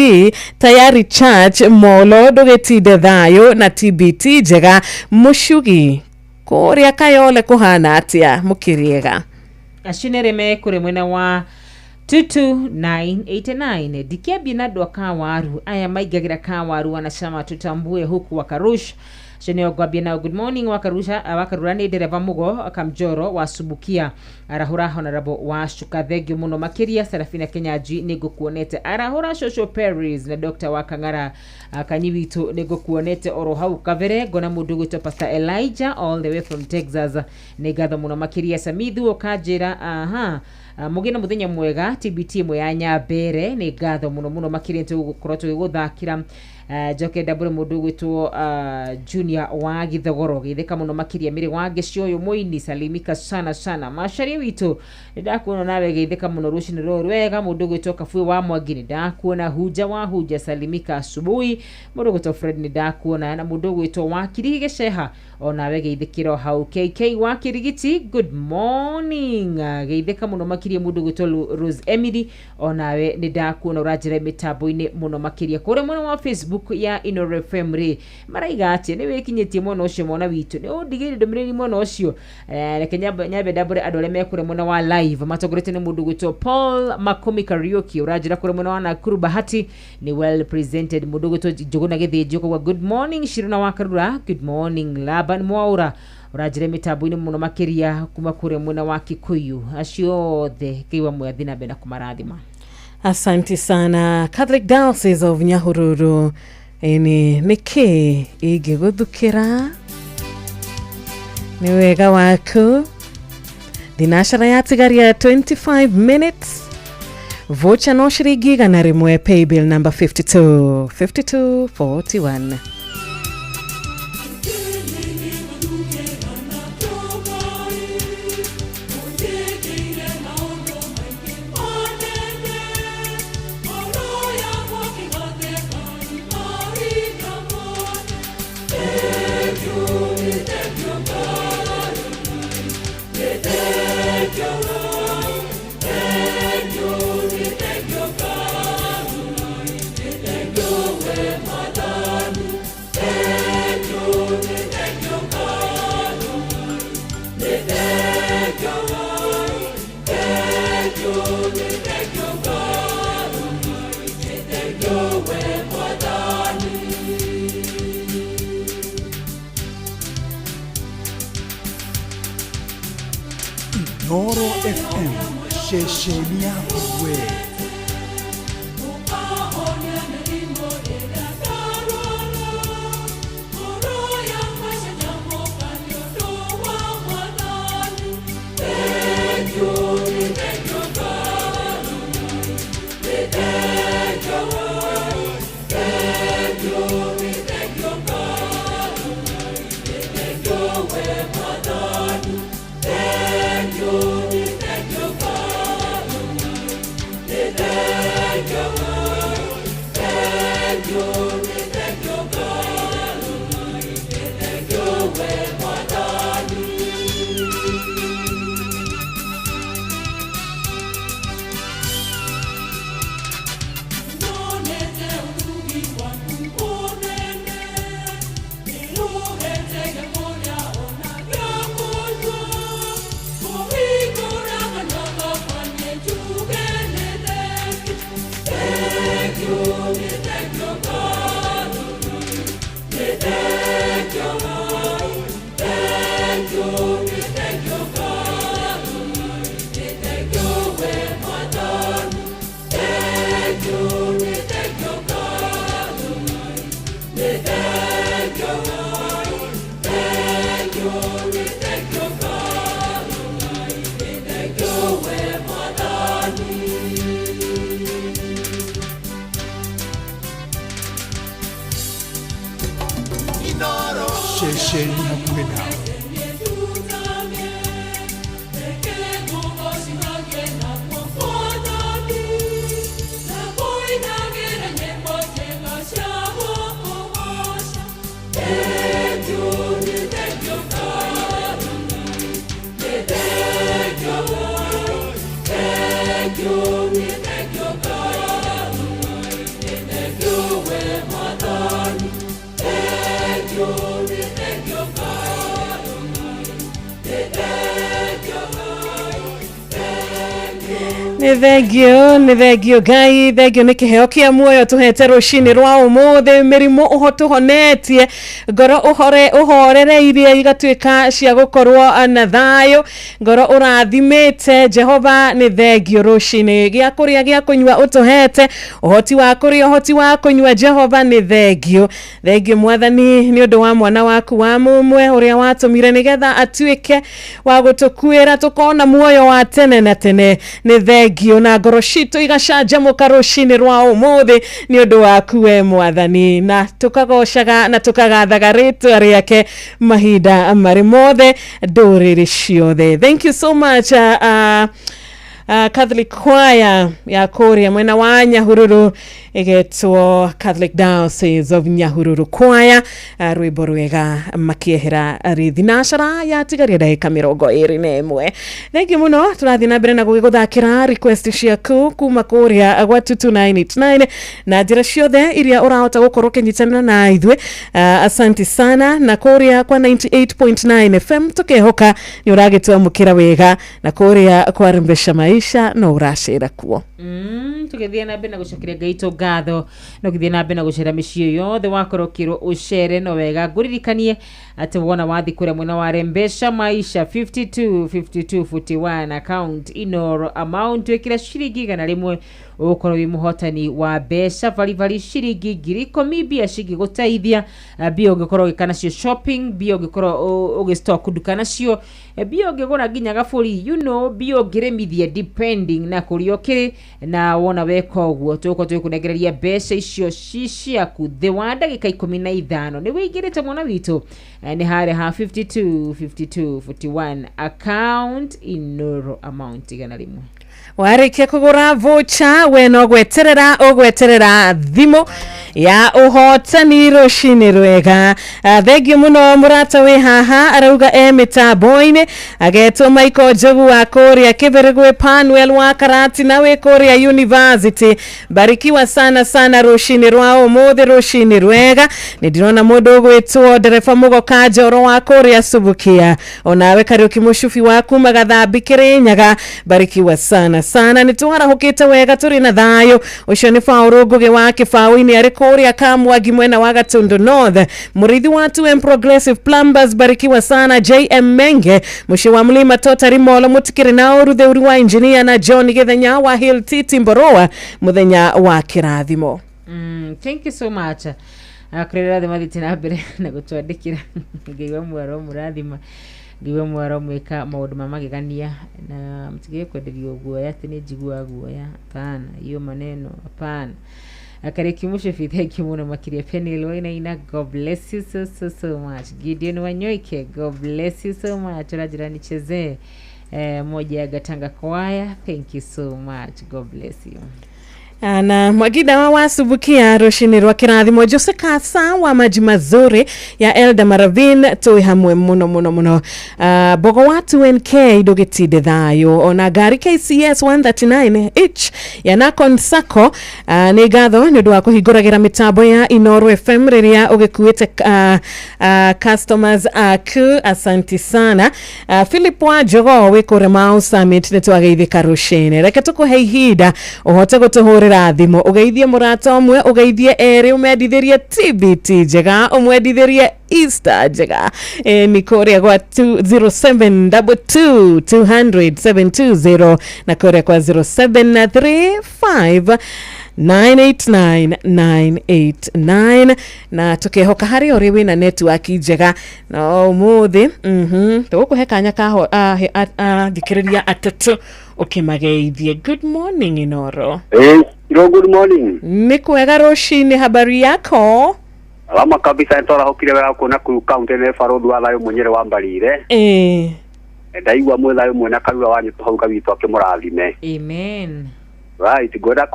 Tayari Church Molo dogetide thayo na TBT njega mushugi koria kayole kuhana atia mukiriega ashinereme kure mwena wa 22989 dikia binadu wa kawaru aya maigagira kawaru wanashama tutambue huku wakarush Sheneo Gwabia na good morning wakarura ni dereva mugo Kamjoro wa Subukia arahura honorable wa Shukathegio muno makiria Serafina Kenyaji nigo kuonete arahura Shosho Paris na Dr. Wakangara Kanyibitu nigo kuonete oro hau kavere gona mudugu to Pastor Elijah all the way from Texas negatho muno makiria Samithu okajira mugina muthenya mwega TBT mwe ya Nyambere ni gatho muno makiria tugukorwo tugiguthakira Joke Dabure mundu gwitwo Junior wa Githogoro githeka muno makiria miri wa Gicioyo Muini salimika sana mashari witu ndakuona nawe githeka muno rushini rwega mundu gwitwo Kafue wa Mwagini ndakuona Huja salimika asubuhi mundu gwitwo Fred ni ndakuona na mundu gwitwo wa Kirige Sheha onawe githikiro hau KK wa Kirigiti good morning githeka muno makiria mundu gwitwo Rose Emily onawe ni ndakuona urajire mitambo-ini muno makiria kure muno wa Facebook ya Inoro FM ri maraiga ati ni wikinyetie mono ucio mona witu ni undigiri ndomiriri mono ucio reke Nyabe Dabure adole mekure muno wa live matogorete ni mundu gwitwo Paul Makomi Karaoke urajira kure muno wa Nakuru Bahati ni well presented mundu gwitwo Jogona Githiji kwa good morning Shiruna wa Karura good morning Laban Mwaura urajire mitambo-ini muno makiria kuma kure muno wa Kikuyu acio the kiwa mwathina bena kumarathima. Asante sana. Catholic Diocese of Nyahururu eni niki igiguthukira ni wega waku thinashara yatigaria 25 minutes vocha no shiringi igana rimwe paybill number 5241. Noro FM, shesheni ya wewe. Shesheni ya wewe. nĩ thengio Ngai, thengio nĩ kĩheo kĩa muoyo tũhete rũcinĩ rwa ũmũthĩ, mĩrimũ ũhonetie, ngoro ũhorereirie igatuĩka cia gũkorwo na thayũ, ngoro ũrathimĩte. Jehova nĩ thengio rũcinĩ, gĩa kũrĩa gĩa kũnyua ũtũhete, ũhoti wa kũrĩa ũhoti wa kũnyua. Jehova nĩ thengio Mwathani nĩ ũndũ wa mwana waku wa mũmwe ũrĩa watũmire nĩgetha atuĩke wa gũtũkuĩra tũkona muoyo wa tene na tene. Nĩ thengio na ngoro citũ igacanjamũka rũcinĩ rwa ũmũthĩ nĩ ũndũ waku we Mwathani, na tũkagocaga na tũkagathaga rĩtwa rĩake mahinda marĩ mothe ndũrĩrĩ ciothe. Thank you so much Catholic Choir ya kũrĩa mwena wa Nyahururu igetwo Catholic Diocese of Nyahururu Choir, rwĩmbo rwega makiehera thinashara ya tigaria ndagĩka 21. Thengi mũno, tũrathiĩ na mbere na gũgũthakĩra request ciaku kuma kũrĩa gwa 22989 na njĩra ciothe iria ũrahota gũkorwo ũkĩnyitanĩra na ithuĩ. Asante sana, na kũrĩa kwa 98.9 FM tũkehoka nĩ ũragĩtwamũkĩra wega, na kũrĩa kwa Rembesha Maisha no ũracĩra kuo. Tũgĩthiĩ na mbere na gũcokeria Ngai ngatho, no gĩthiĩ na mbere na gũcera mĩciĩ yothe wakorokirwo ũcere no wega ngũririkanie atĩ wona wathi kũrĩa mwena wa Rembesha Maisha 5241 account inoro amount wekira ciringi 100 ũkorwo wĩ mũhotani wa mbeca vari ciringi 10,000 bia cingĩgũteithia, bia ũngĩkorwo ũgĩka cio shopping, bia ũngĩkorwo ũgĩstock nduka nacio, bia ũngĩgũra nginya gabũri, bia ũngĩrĩmithia depending na kũrĩa ũkĩrĩ, na wona weka ũguo tũko twĩkũnengereria mbeca icio ciaku thĩ wa ndagĩka 15. nĩ wĩingĩrĩte mwana witũ nĩ harĩa ha 5241 account inoro amount 100. Warĩkia kũgũra voucher we no gweterera thimũ ya ũhotani rũcinĩ rwega. Thengio mũno mũrata wĩ haha arauga mĩtambo-inĩ agetwo Michael Njogu wa kũrĩa Kĩberegwe, Panuel wa Karati na wĩ kũrĩa University. Barikiwa sana rũcinĩ rwa ũmũthĩ, rũcinĩ rwega. Nĩ ndĩrona mũndũ ũgwĩtwo ndereba Mũgoka Njoro wa kũrĩa Subukia, onawe Kariuki Mũcubi wa kuma Gathambi Kĩrĩnyaga. Barikiwa sana nĩ twarahũkĩte wega, tũrĩ na thayũ. Ũcio nĩ Paul Ngugi wa Kĩbaũ-inĩ arĩ kũrĩa Kamwangi mwena wa Gatundu North. Mũrĩithi wa 2M Progressive Plumbers, barikiwa sana. JM Menge mũciĩ wa Mlima Totari Molo, mũtikĩrĩ na ũrũthĩũri wa engineer na John Gĩthenya wa Hill Titi Mboroa, mũthenya wa kĩrathimo. Thank you so much. Akrera de maditina mbere na gũtwandĩkĩra ngĩigua mwaro mũrathima, ngĩigua mwaro mwĩka maũndũ mamagegania, na mtige kwenderio guoya atĩ nĩ njigua guoya. Hapana, hiyo maneno hapana. Akareki Mũcubi, thank you mũno makĩria. Penny Wainaina, God bless you so much. Gideon Wanyoike, God bless you so much. Rajira nichezee moja ya Gatanga Choir, thank you so much, God bless you. Na Mwagida wa Subukia rũcinĩ rwa kĩrathimo. Jose Kasa wa Maji Mazuri ya Elda Maravin, tũĩ hamwe mũno. Bogo wa 2NK ndũgĩtinde thayũ, ona ngari KCS 139H ya Nakon Sacco nĩ ngatho nĩ ũndũ wa kũhingũragĩra mĩtambo ya Inoro FM rĩrĩa ũgĩkuĩte customers aku. Asanti sana. Philip wa Jogo wĩ kũrĩa Mau Summit nĩ twageithĩka rũcinĩ. Reke tũkũhe ihinda ũhote gũtũhũrĩra thimo, ũgeithie mũrata ũmwe, ũgeithie erĩ, ũmendithĩrie TBT njega, ũmwendithĩrie Easter njega. Nĩ kũrĩa gwa 0722200720 na kũrĩa kwa 0735989989 na tũkehoka harĩ ũrĩ wĩna network njega na ũmũthĩ tũgũkũhe kanya kaho thikĩrĩria atatũ ũkĩmageithie. Good morning Inoro. Good morning. Nĩ kwega rũcinĩ, habari yako? Alama kabisa, nĩtwarahũkire wega kuona kũu kaunti-inĩ barũthi wa thayũ Mũnyere wa Mbarire. Ndaigua mwĩ thayũ mwena Karura wanyu hau gawitũ akĩmũrathime. Amen. Right, ngwenda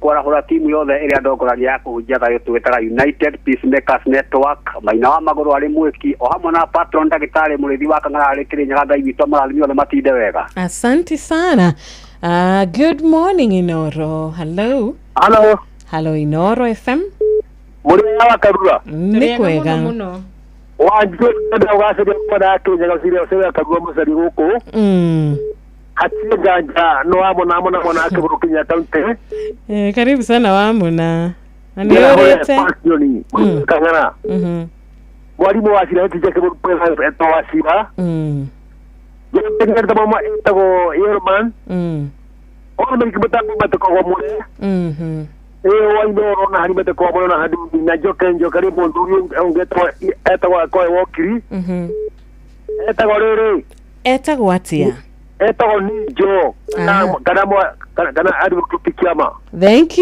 kwarahũra timu yothe ĩrĩa ndongorania ya kũhunjia thayũ twĩtaga United Peacemakers Network, Maina wa Magũrũ arĩ mwĩki, o hamwe na patron ndagĩtarĩ Mũrĩithi wa Kang'ara arĩ Kĩrĩnyaga. Ngai witũ amũrathime othe matinde wega. Asante sana. Good morning Inoro. Hello Inoro FM. Mũrĩithi wa Karura. Nĩ kwega. Wanjũ ndio ũgacĩria kwa Kĩrĩnyaga ciria ũcere Karura mũcari gũkũ. Hatiganja no amona akeburu kinya kaunti. Karibu sana Wamuna. Aniorete. Kangana. Mwalimu wa shule yetu jake pesa etowasira. Jenge mama etago Yerman. Ona mkibuta batako kwa mule. Waino na harimete kwa mule na hadi na jokenjo karibu ndugu ongeto etago kwa wokiri. Etago rere. Etago atia. Etago nijo. Kana adi kupikiama. Thank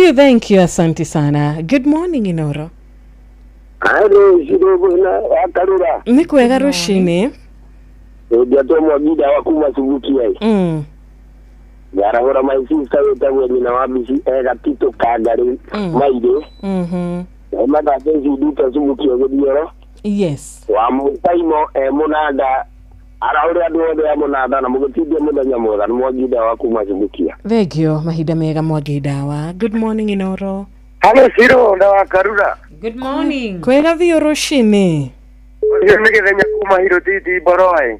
you asante sana. Good morning Inoro. Hello, shidogo na akarura. Nikwega rushini. Ndio mwagida wa kumasubukia hii. Yarahora maisisa wetawe ni na wabisi gatito kagari maide. Mada bezi duta subukia godioro. Yes. Wa mutaimo munada araure adwo ya munada na mugutide mudanya mura mwagida wa kumasubukia. Vegio mahida mega mwagida wa. Good morning Inoro. Hello Shiro na akarura. Good morning. Kwega vio rushini. Nigethenya kuma hiro titi boroi.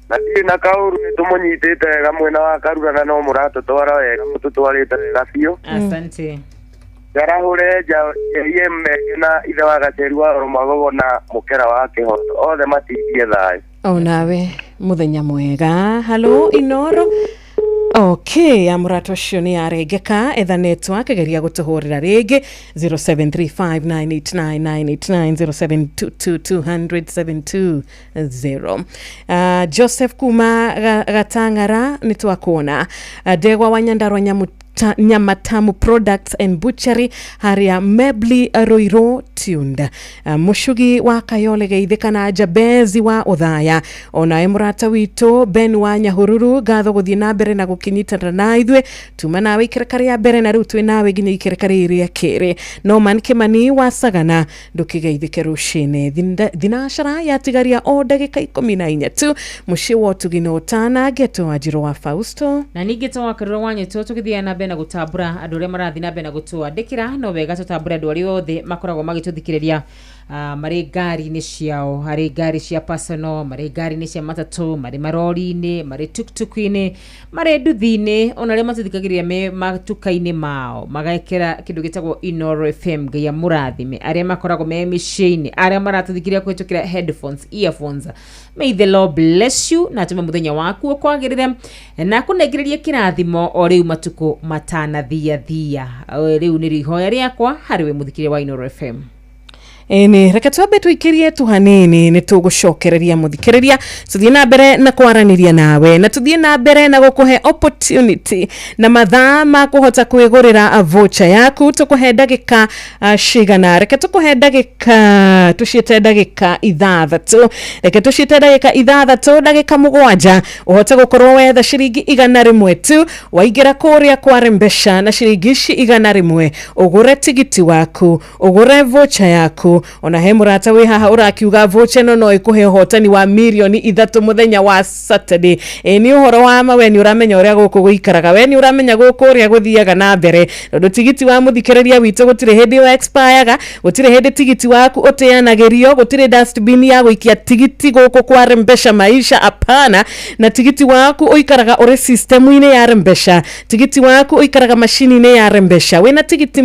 Na ti na kauru tumonyitite gamwe na wakarura na no murato twara wega mututwarite wega bio. Asante. Yarahure ja yeme na ithe wa gaceru wa romagogo na mukera wake hoto othe matithie thai. Nawe muthenya mwega. Hello Inoro. Okay, amurato shoni aregeka etha network geria gutuhurira rigi 07359999072220. Joseph Kuma Gatangara nitwakuona. Degwa Wanyandarwa Nyamatamu Products and Butchery haria Mebli Roiro Tunda. Mushugi wa Kayole geithika na Jabezi wa Othaya. Ona emurata wito Ben wa Nyahururu gatho guthie na mbere na gukinyitana na ithwe tuma nawe ikerekari ya mbere na riu twi nawe nginya ikerekari iria kere. No man Kimani wa Sagana ndukigeithike rushine thinashara yatigaria o ndagika 14 tu mushi wotu ginotana geto Wanjiru wa Fausto na nigeto wa Karura Wanyeto tukithia na na gutabura andu ria marathi na bena gutwandikira no wega tutabura andu ari othe makoragwo magituthikiriria mari gari ni ciao hari gari cia personal mari gari ni cia matatu mari marori ni mari tuktuku-ini mari nduthi-ini ona ria matuthikagiriria me matuka-ini mao magekera kindu gitagwo Inoro FM gaya murathime aria makoragwo me micini aria maratuthikiria kwitukira headphones earphones. May the Lord bless you na tume muthenya waku kwagirire na kunegiriria kirathimo o riu matuko matana thia riu ni rihoya riakwa hariwe muthikiria wa Inoro FM. Eni reke twabe tuikirie tu hanini ni tugucokereria muthikiriria tuthie na mbere na kwaraniria nawe na tuthie na mbere na gukuhe opportunity na mathaa ma kuhota kwigurira voucher yaku tukuhe ndagika cigana reke tukuhe ndagika tuciete ndagika ithathatu reke tuciete ndagika ithathatu ndagika mugwanja uhote gukorwo wetha ciringi 100 tu waingira kuria kwa Rembesha na ciringi 100 ugure tigiti waku ugure voucher yaku ona he murata wi haha urakiuga voucher no ikuhe hotani wa milioni 3 muthenya wa Saturday. Ni uhoro wa mawe ni uramenya uria guku guikaraga we ni uramenya guku uria guthiaga na mbere ndo tigiti wa muthikiriria witu gutire hindi wa expireaga gutire hindi tigiti waku uteanagirio gutire dustbin ya guikia tigiti guku kwa Rembesha maisha apana na tigiti waku uikaraga uri system-ini ya Rembesha tigiti waku uikaraga machine-ini ya Rembesha wina tigiti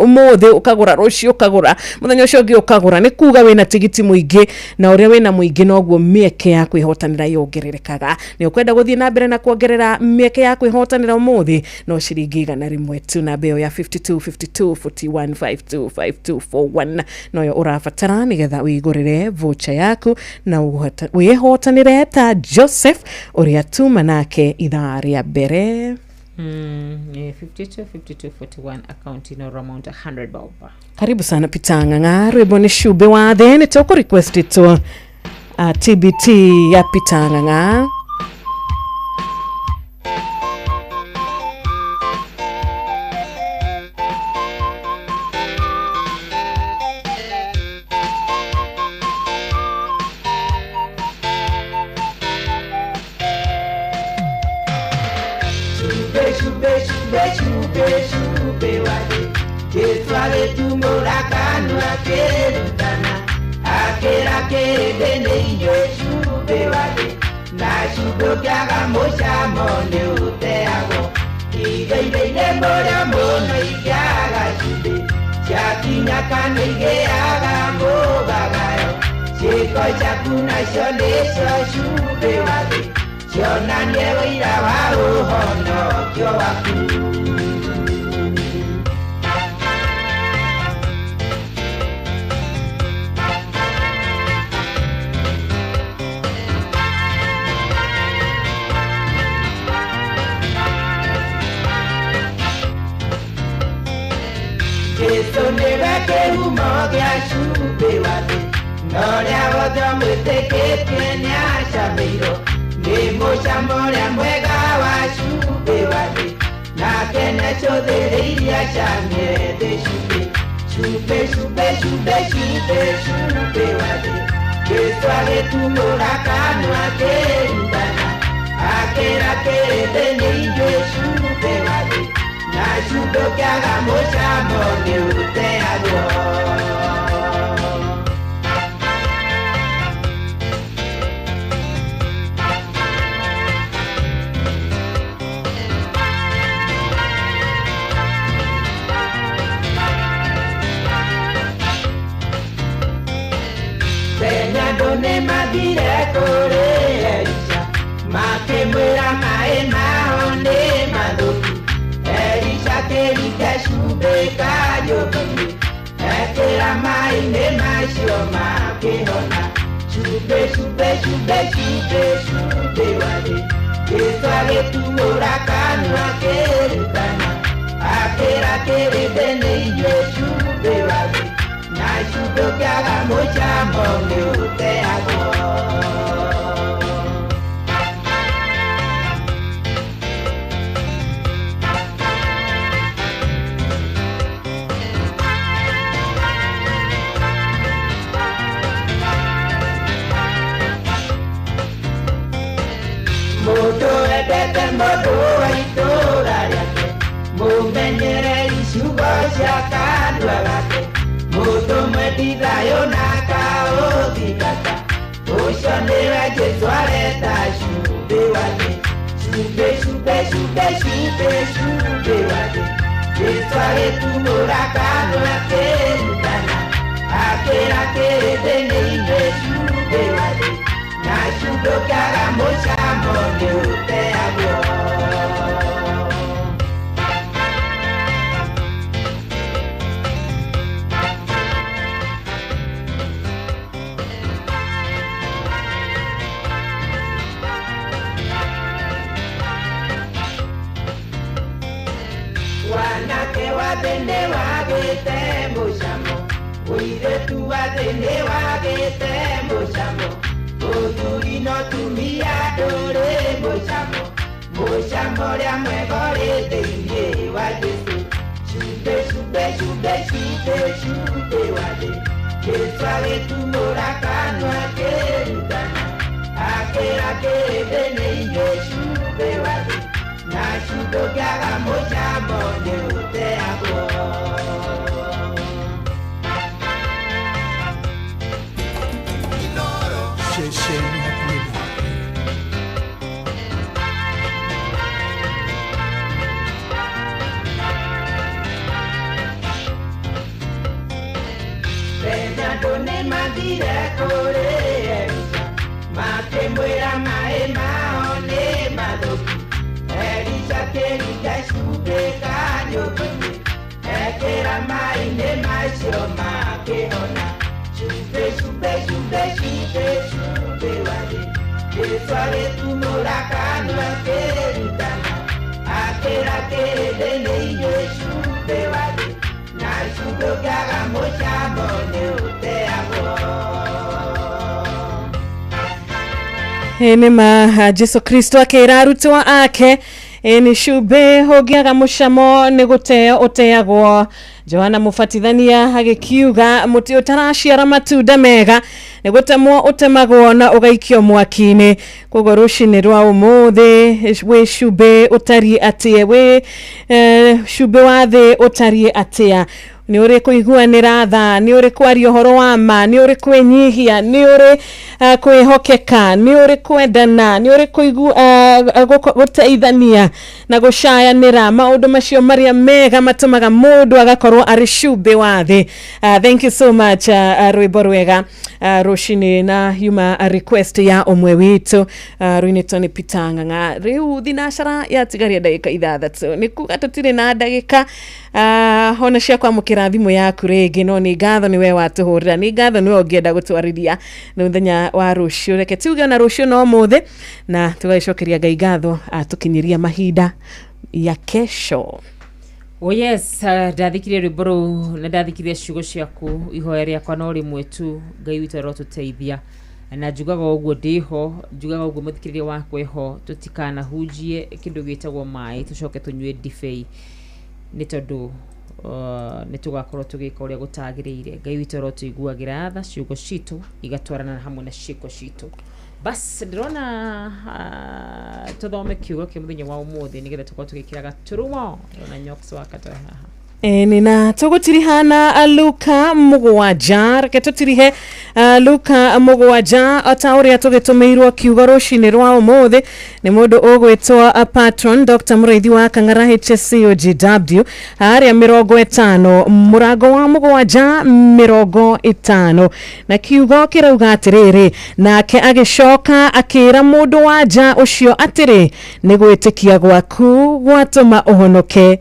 umuthe ukagura rucio ukagura muthenya ucio ngi ukagura ni kuga wina tigiti muingi na uria wina muingi noguo mieke ya kwihotanira yongererekaga ni ukwenda guthie na mbere na kuongerera mieke ya kwihotanira umuthi no ciringi 100 tu na beo ya 5241525241 no yo urafatara nigetha wigurire voucher yaku na wihotanire ta Joseph uria tuma nake ithaa ria mbere 5241 account in amount 100 bob. Karibu sana Pitanga rwimbo ni Shube wa the ni toko request to TBT ya Pitanga Shube wade Keswale tumora kanwa kerutana Akera kere bene iyo shube wade na cubũkĩaga mũcamo nĩ ũteagwo igeire mũrĩa mũno ikĩaga cumbĩ ciakinya kana igĩaga mũgagayo ciĩko ciaku nacio nĩcio cumbĩ wa thĩ cionanie wĩira wa ũhonokio waku Jesu nĩwe kĩhumo gĩa cumbĩ wa thĩ na ũrĩa wothe mwĩtĩkĩtie nĩacamĩirwo nĩ mũcamo ũrĩa mwega wa cumbĩ wa thĩ nake nĩacũthĩrĩirie acamie thĩ cumbĩ cumbĩ cumbĩ cumbĩ cumbĩ cumbĩ wa thĩ Jesu agĩtumũra kanua akĩrugana akĩra kĩrĩndĩ nĩ inyuĩ cumbĩ wa thĩ na cubũkĩaga mũcamo nĩ ũteagwo Penya andũ nĩmathire kũrĩ Elisha makĩmwĩra maĩ mao nĩ mathũku Elisha kĩrike cumbĩ kanyũmba-inĩ ekĩra maĩ-inĩ macio makĩhona cumbĩ cumbĩ cumbĩ cumbĩ cumbĩ wa thĩ Jesu agĩtumũra kanua akĩrutana akĩra kĩrĩndĩ nĩ inyuĩ cumbĩ wa thĩ na cubũkĩaga mũcamo nĩ ũteagwo mũndũ endete mũndũ wa itũũra rĩake mũmenyere iciugo cia kanua gake mũndũ mwendi thayũ na akaũthingata ũcio nĩwe Jesu arenda cumbĩ wa thĩ cumbĩ cumbĩ cumbĩ cumbĩ cumbĩ wa thĩ Jesu agĩtumũra kanua akĩrutana akĩra kĩrĩndĩ nĩ inyuĩ cumbĩ wa thĩ na cubũkĩaga mũcamo nĩ ũteagwo wanake wa thĩ nĩwagĩte mũcamo mũirĩtu wa thĩ nĩwagĩte mũcamo mũthuri no tumia ndũrĩ mũcamo mũcamo ũrĩa mwega ũrĩ thĩinĩ wa Jesu cumbĩ cumbĩ cumbĩ cumbĩ cumbĩ wa thĩ Jesu agĩtumũra kanua akĩrutana akĩra kĩrĩndĩ nĩ inyuĩ cumbĩ wa thĩ na cubũkĩaga mũcamo nĩ ũteagwo Penya andũ nĩmathire kũrĩ Elisha makĩmwĩra maĩ mao nĩ mathũku Elisha kĩrike cumbĩ kanyũmba-inĩ ekĩra maĩ-inĩ macio makĩhona cumbĩ cumbĩ cumbĩ cumbĩ cumbĩ wa thĩ Jesu agĩtumũra kanua akĩrutana akĩra kĩrĩndĩ nĩ inyuĩ cumbĩ wa thĩ na cubũkĩaga mũcamo nĩ ũteagwo nĩ ma Jesu Kristo akĩra arutwo ake nĩ cumbĩ ũngĩaga mũcamo nĩ gũteo ũteagwo Johana Mũbatithania agĩkiuga mũtĩ ũtaraciara matunda mega nĩ gũtemwo ũtemagwo na ũgaikio mwaki-inĩ koguo rũcinĩ rwa ũmũthĩ wĩ cumbĩ ũtariĩ atĩa wĩ cumbĩ wa thĩ ũtariĩ atĩa nĩ ũrĩ kũiguanĩra tha, nĩ ũrĩ kwaria ũhoro wa ma, nĩ ũrĩ kwĩnyihia, nĩ ũrĩ kwĩhokeka, nĩ ũrĩ kwendana, nĩ ũrĩ gũteithania na gũcayanĩra, maũndũ macio marĩa mega matũmaga mũndũ agakorwo arĩ cumbĩ wa thĩ. Thank you so much rwĩmbo rwega rũcinĩ na yuma request ya ũmwe witũ rũinĩtwo nĩ Peter Ng'ang'a. Rĩu thinacara yatigaria ndagĩka 6 nĩ kuga tũtirĩ na ndagĩka ona cia kwamũkĩra thimũ yaku rĩngĩ, no nĩ ngatho nĩwe watũhũrĩra, nĩ ngatho nĩwe ũngĩenda gũtwarithia nĩ mũthenya wa rũciũ. Reke tuge ona rũciũ no mũthĩ na tũgagĩcokeria Ngai ngatho atũkinyiria mahinda ya kesho. Oh yes, ndathikire rwĩmbo rũu na ndathikire ciugo ciaku, ihoya rĩakwa no rĩmwe tu, Ngai witũ arotũteithia na njugaga ũguo ndĩho, njugaga ũguo mũthikĩrĩria wakwa ho, tũtikanahunjie kĩndũ gĩtagwo maĩ tũcoke tũnyue ndibei, nĩ tondũ nĩ tũgakorwo tũgĩka ũrĩa gũtagĩrĩire. Ngai witũ arotũiguagĩra tha, ciugo citũ igatwarana hamwe na ciĩko citũ. Bas ndĩrona tũthome kiugo kĩa mũthenya wa ũmũthĩ nĩgetha tũkorwo tũgĩkĩraga tũrũmo na nyoks wakatoe haha. Nina tũgũtirihana Luka 7, reke tũtirihe Luka 7 ota ũrĩa tũgĩtũmĩirwo kiugo rũcinĩ rwa ũmũthĩ nĩ mũndũ ũgwĩtwo patron Dr. Mũraithi wa Kang'ara HSCOGW harĩa 50 mũrango wa 7:50 na kiugo kĩrauga atĩrĩrĩ, nake agĩcoka akĩra mũndũ wa nja ũcio atĩrĩ, nĩ gwĩtĩkia gwaku gwatũma ũhonoke,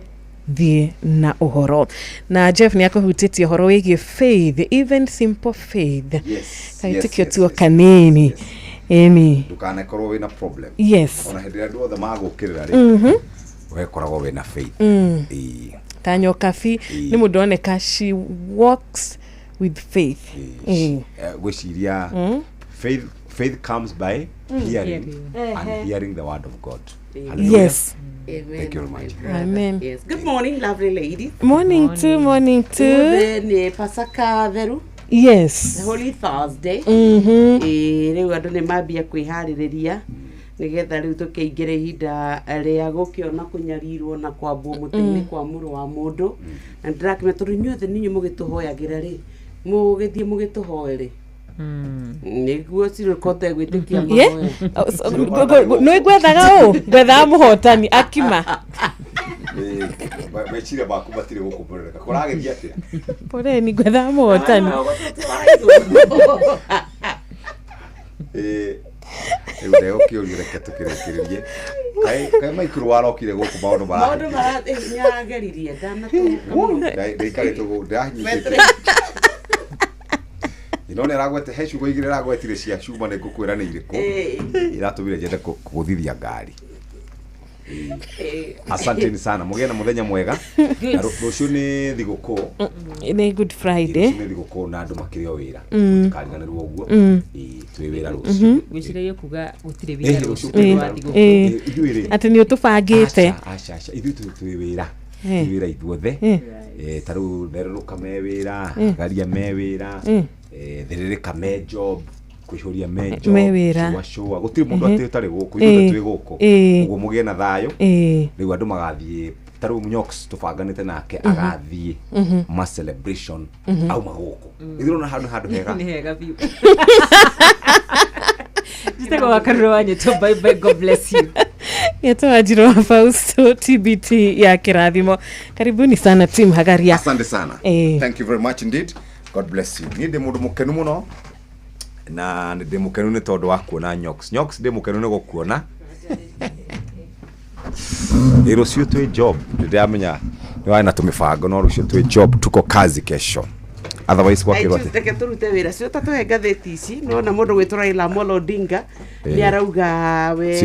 thiĩ na ũhoro. Na Jeff nĩ akũhutĩtie ũhoro wĩgiĩ faith, even simple faith. Kaitĩkio tuo kanini. Emi. Ndũkanakorwo wĩna problem. Yes. Ona hĩndĩ ĩrĩa andũ othe magũkĩrĩra rĩ, wekoragwo wĩna faith. Tanyo Kafi nĩ mũndũ oneka she walks with faith. Gwĩciria faith comes by hearing and hearing the word of God. Yes. Thank you very much. Amen. Yes. Good morning, lovely ladies. Morning too, morning too. Nĩ Pasaka theru. Yes. Holy Thursday. Rĩu andũ nĩ mambia kwĩharĩrĩria nĩgetha rĩu tũkĩingĩre ihinda rĩa gũkĩona kũnyarirwo na kwambwo mũtĩ-inĩ kwa mũrũ wa mũndũ. Na ndĩrakĩmenya tondũ inyuothe ninyi mũgĩtũhoyagĩra rĩ, mũgĩthiĩ mũgĩtũhoe rĩ. Nĩguo cirũkote gwĩtĩkia mahoya. Nĩ gwethaga ũũ, gwethaga mũhotani akima. Meciria maku matirĩ gũkũmũrĩrĩka, kũragĩthiĩ atĩa? Poleni, gwethaga mũhotani. Rĩu ndegũkĩũrio reke tũkĩrĩkĩrĩrie. Kaĩ maikũrũ warokire gũkũ maũndũ nyageririe ndaikarĩte ũguo ndanyitĩte. Inone ragwete he ciugo igire ragwetire cia cuma nĩ ngũkwĩra nĩ irĩkũ iratũmire njende kũgũthithia ngari. Asanteni sana, mũgĩe na mũthenya mwega. Rũciũ nĩ thigũkũ. Nĩ Good Friday. Nĩ thigũkũ na andũ makĩrĩ o wĩra. Tukariganĩrwo ũguo. Twĩ wĩra rũciũ. Gwĩciria kuga gũtirĩ wĩra rũciũ. Atĩ nĩ ũtũbangĩte. Aca ithuĩ twĩ wĩra. Wĩra ithuothe. Ta rĩu therũrũka me wĩra, garia me wĩra. Therereka me job, kwĩhoria me job, showa gũtirĩ mũndũ atĩ ũtarĩ gũkũ, ithuothe twĩ gũkũ. Ũguo mũgĩe na thayũ. Rĩu andũ magathiĩ, ta rĩu Nyoks tũbanganĩte nake agathiĩ ma celebration auma gũkũ. Ithurona handũ hega. Nĩ hega biũ. Jitego wakarura wanyeto, bye bye, God bless you. Yeto Ajiro wa Fausto TBT ya kirathimo. Karibuni sana team Hagaria. Asante sana. Thank you very much indeed. God bless you. Ni ndĩ mũndũ mũkenu mũno na ndĩ mũkenu nĩ tondũ wa kuona Nyoks. Nyoks ndĩ mũkenu nĩ gũkuona. Rũciũ twĩ job. Ndĩramenya nĩ wai na tũmĩbango no rũciũ twĩ job, tuko kazi kesho. Otherwise kwa kĩrwa atĩ teke tũrute wĩra cio ta tũhe ngathĩti ici no na mũndũ gwĩtwo Raila Amolo Odinga nĩ arauga we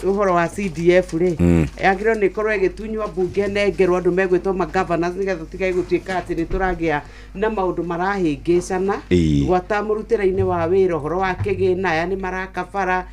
ũhoro wa CDF rĩ agĩrĩirwo nĩ korwo ĩgĩtunywo mbunge nengerwo andũ megwĩtwo ma-governors nĩgetha tigai gũtuĩka atĩ nĩ tũragĩa na maũndũ marahĩngĩcana gwata mũrutĩra-inĩ wa wĩra ũhoro wa kĩgĩna aya nĩ maraka bara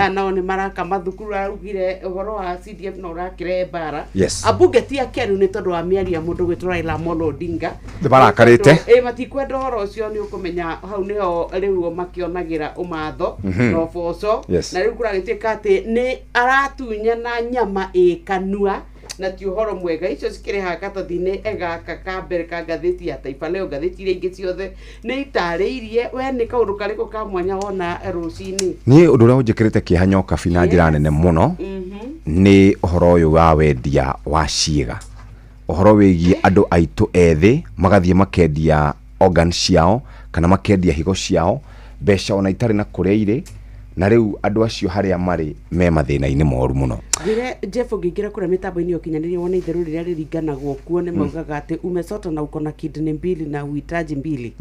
nao nĩ maraka mathukuru. Araugire ũhoro wa CDF no ũrakĩrehe mbara. Ambunge ti akĩaru nĩ tondũ wa mĩario mũndũ gwĩtwo Raila Amolo Odinga nĩ barakarĩte matikwenda ũhoro ũcio nĩ ũkũmenya hau nĩho rĩu makĩonagĩra ũmatho na ũboco na rĩu kũragĩtuĩka atĩ nĩ aratunya na nyama ĩkanua na ti uhoro mwega icio cikire hakatathine egaka kambere ka ngathĩti ya Taifa Leo ngathĩti iria ingĩ ciothe nĩ itarĩirie we nĩ kaũndũ karĩkũ ka mwanya wona rũcinĩ. Niĩ ũndũ ũrĩa ũnjĩkĩrĩte kĩeha nyoka bina njĩra nene mũno nĩ ũhoro ũyũ wa wendia wa ciĩga, ũhoro wĩgiĩ andũ aitũ ethĩ magathiĩ makendia organ ciao kana makendia higo ciao mbeca ona itarĩ na kũrĩa irĩ, na rĩu andũ acio harĩa marĩ me mathĩna-inĩ moru mũno. Ngire Jeff ngĩingĩra kũrĩa mĩtambo-inĩ ũkinyanĩria wona itherũ rĩrĩa rĩringanagwo kuo nĩ maugaga atĩ umesota na uko na kidney mbili na uhitaji mbili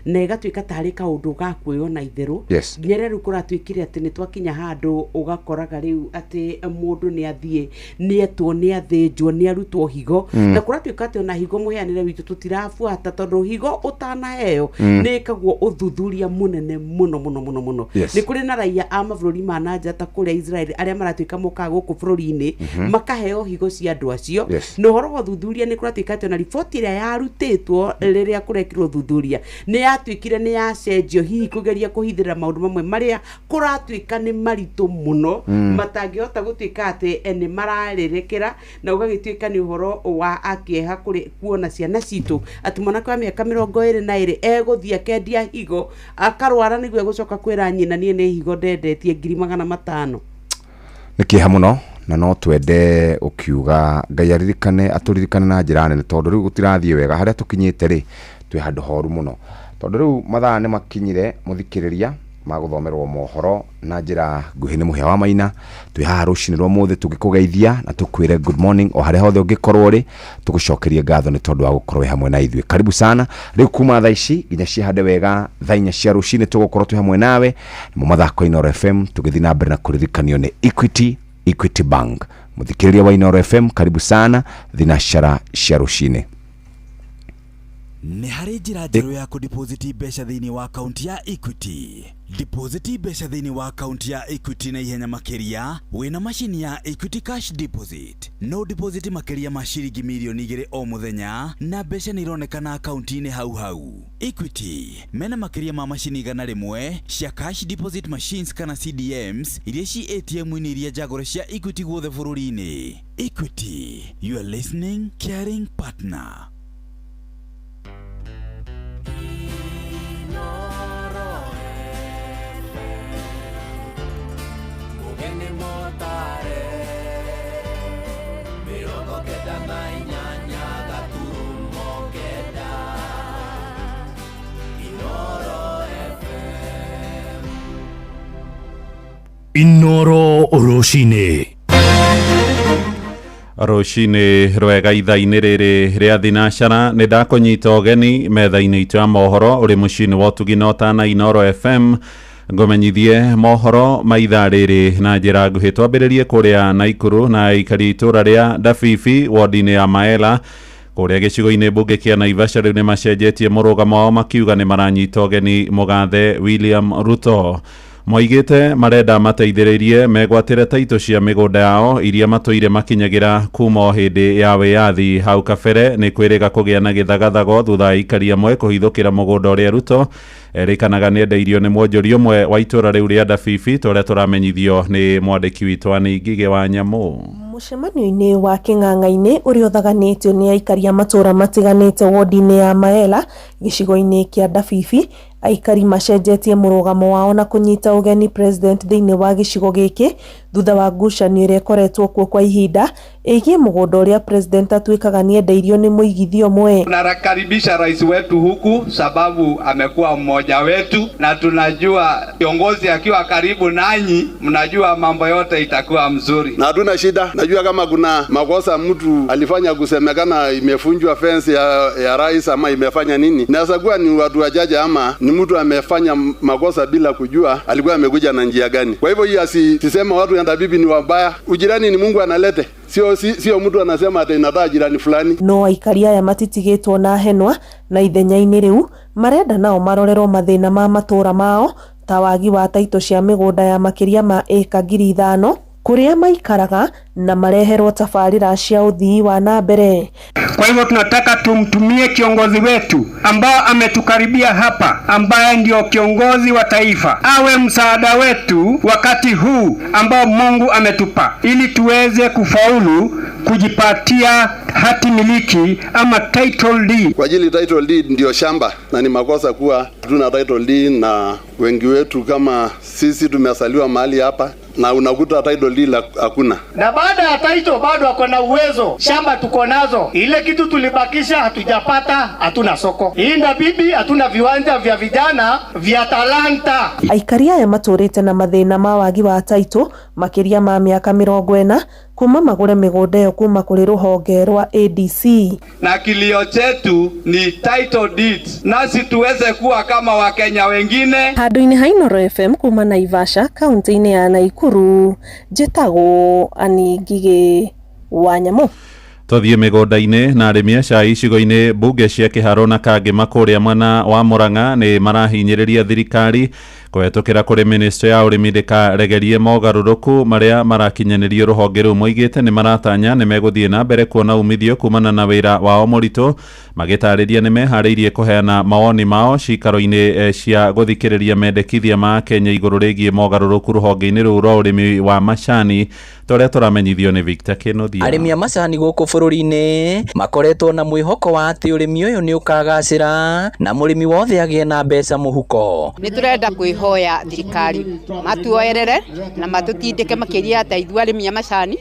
na ĩgatuĩka tarĩ kaũndũ ga kwĩyona itherũ. Nginya rĩu kũratuĩkire atĩ nĩ twakinya handũ ũgakoraga rĩu atĩ mũndũ nĩ athiĩ nĩetwo nĩ athĩnjwo nĩ arutwo higo na kũratuĩka atĩ ona higo mũheanĩre witũ tũtirabuata tondũ higo ũtanaheo nĩ ĩkagwo ũthuthuria mũnene mũno mũno mũno mũno. Nĩ kũrĩ na raia a mabũrũri ma nanja ta kũrĩa Israel arĩa maratuĩka mũkaga gũkũ bũrũri-inĩ makaheo higo cia andũ acio na ũhoro wa ũthuthuria nĩ kũratuĩka atĩ ona riboti ĩrĩa yarutĩtwo rĩrĩa kũrekirwo ũthuthuria nĩ yatuĩkire nĩ yacenjio hihi kũgeria kũhithĩra maũndũ mamwe marĩa kũratuĩka nĩ maritũ mũno matangĩhota gũtuĩka atĩ nĩ mararĩrĩkĩra na ũgagĩtuĩka nĩ ũhoro wa akĩeha kũrĩ kuona ciana citũ atĩ mwanake wa mĩaka 22 egũthiĩ akendia higo akarwara nĩguo egũcoka kwĩra nyina niĩ nĩ higo ndendetie 500,000. Nĩ kĩeha mũno na no twende ũkiuga Ngai atũririkane na njĩra nene tondũ rĩu gũtirathiĩ wega harĩa tũkinyĩte rĩ twĩ handũ horu mũno tondũ rĩu mathaa nĩ makinyire mũthikĩrĩria magũthomerwo mohoro na njĩra nguhĩ nĩ Mũhĩa wa Maina. Twĩ haha rũcinĩ rwa mũthĩ tũgĩkũgeithia na tũkwĩre good morning o harĩa hothe ũngĩkorwo rĩ, tũgũcokerie ngatho nĩ tondũ wa gũkorwo hamwe na ithuĩ. Karibu sana rĩu kuma thaa ici nginya ciahande wega thaa 4 cia rũcinĩ tũgũkorwo twĩ hamwe nawe nĩ mathako Inooro FM tũgĩthiĩ na mbere na kũririkanio nĩ Equity Bank. Mũthikĩrĩria wa Inooro FM karibu sana thinacara cia rũcinĩ. Nĩ harĩ njĩra njerũ ya kũdeposit mbeca thĩinĩ wa akaunti ya Equity. Deposit mbeca thĩinĩ wa akaunti ya Equity na ihenya makĩria wĩna macini ya Equity Cash Deposit. No deposit makĩria ma ciringi milioni 2 o mũthenya na mbeca nĩ ironekana akaunti-inĩ hau. Equity mena makĩria ma macini 100 cia cash deposit machines kana CDMs iria ci ATM-inĩ iria njagũre cia Equity guothe bũrũri-inĩ. Equity, you are listening caring partner. Inooro rũcinĩ rwega ithaa-inĩ rĩrĩ rĩa thinacara nĩ ndakũnyita ũgeni metha-inĩ itũ ya mohoro ũrĩ mũciĩ-inĩ wa ũtugi na ũtana Inooro FM ngũmenyithie mohoro ma ithaa rĩrĩ na njĩra nguhĩ. Twambĩrĩrie kũrĩa Naikuru na aikari itũra rĩa Dafifi wodi-inĩ ya Maela kũrĩa gĩcigo-inĩ mbunge kĩa Naivasha rĩu nĩ macenjetie mũrũgamo wao makiuga nĩ maranyita ũgeni mũgathe William Ruto. Moigĩte marenda mateithĩrĩrie megwatĩre taitũ cia mĩgũnda yao iria matũire makinyagira kuma o hĩndĩ ya wĩyathi hau kabere nĩ kwĩrĩga kũgĩa na gĩthagathago thutha aikari amwe kũhithũkĩra mũgũnda ũrĩa Ruto erĩkanaga nĩ endeirio nĩ mwonjoria ũmwe wa itũra rĩu rĩa Dafifi tũrĩa tũramenyithio nĩ mwandĩki witũ Anĩ Ngigĩ wa Nyamũ. Mũcemanio-inĩ wa kĩng'ang'a-inĩ ũrĩa ũthaganĩtio nĩ aikari a matũra matiganĩte wodi-inĩ ya Maela gĩcigo-inĩ kĩa Dafifi, aikari macenjetie mũrũgamo wao na kũnyita ũgeni president thĩinĩ wa gĩcigo gĩkĩ thutha wa ngucanio ĩrĩa ĩkoretwo kuo kwa ihinda ĩgiĩ mũgũnda ũrĩa president atuĩkaga nĩ endeirio nĩ mũigithio ũmwe. Tunakaribisha rais wetu huku sababu amekuwa mmoja wetu na tunajua kiongozi akiwa karibu nanyi mnajua mambo yote itakuwa mzuri. Na hatuna shida. Najua kama kuna makosa mtu alifanya kusemekana imefunjwa fence ya rais ama imefanya nini. Naweza kuwa ni watu wachache ama ni mtu amefanya makosa bila kujua alikuwa amekuja na njia gani. Kwa hivyo hii asisema watu ya Dafifi ni wabaya. Ujirani ni Mungu analete. Sio mtu anasema ati inataka jirani fulani. No aikari aya matitigĩtwo na henwa na ithenya-inĩ rĩu marenda nao marorerwo mathĩna ma matũra mao ta wagi wa taitũ cia mĩgũnda ya makĩria ma ĩka 5,000 kuria maikaraga na mareherwo tabarĩra cia ũthii wa na mbere. Kwa hivyo tunataka tumtumie kiongozi wetu ambao ametukaribia hapa, ambaye ndio kiongozi wa taifa, awe msaada wetu wakati huu ambao Mungu ametupa, ili tuweze kufaulu kujipatia hati miliki ama title deed. Kwa ajili title deed ndio shamba, na ni makosa kuwa tuna title deed, na wengi wetu kama sisi tumesaliwa mahali hapa na unakuta title deed hakuna. Na baada ya title bado wako na uwezo, shamba tuko nazo, ile kitu tulibakisha hatujapata, hatuna soko. Hii ndio bibi, hatuna viwanja vya vijana vya talanta. Aikari aya matũrĩte na mathĩna ma wagi wa title makĩria ma mĩaka 40 kuma magũre mĩgũnda ĩyo kuma kũrĩ rũhonge rwa ADC. Na kilio chetu ni title deeds, nasi tuweze kuwa kama Wakenya wengine. Handũ-inĩ ha Inooro FM kuma Naivasha, kaunti-inĩ ya Naikuru, njĩtagwo Ani Ngigĩ wa Nyamũ. Tũthiĩ mĩgũnda-inĩ na arĩmi a cai icigo-inĩ mbunge cia Kĩharo na Kangema kũrĩa mwena wa Murang'a nĩ marahinyĩrĩria thirikari kũhetũkĩra kũrĩ ministry ya ũrĩmi ndĩkaregerie mogarũrũku marĩa marakinyanĩrio rũhonge rũu. Moigĩte nĩ maratanya nĩ megũthiĩ na mbere kuona umithio kumana na wĩra wao mũritũ, magĩtarĩria nĩ meharĩirie kũheana mawoni mao cikaro-inĩ cia gũthikĩrĩria mendekithia ma Kenya igũrũ rĩgiĩ mogarũrũku rũhonge-inĩ rũu rwa ũrĩmi wa macani, tũrĩa tũramenyithio nĩ Victor Kĩnuthia. Arĩmi a macani gũkũ bũrũri-inĩ makoretwo na mwĩhoko wa atĩ ũrĩmi ũyũ nĩ ũkagacĩra na mũrĩmi wothe agĩe na mbeca mũhuko. Nĩ tũrenda kwĩhoya thirikari matuoerere na matũtindĩke makĩria ta ithuĩ arĩmi a macani,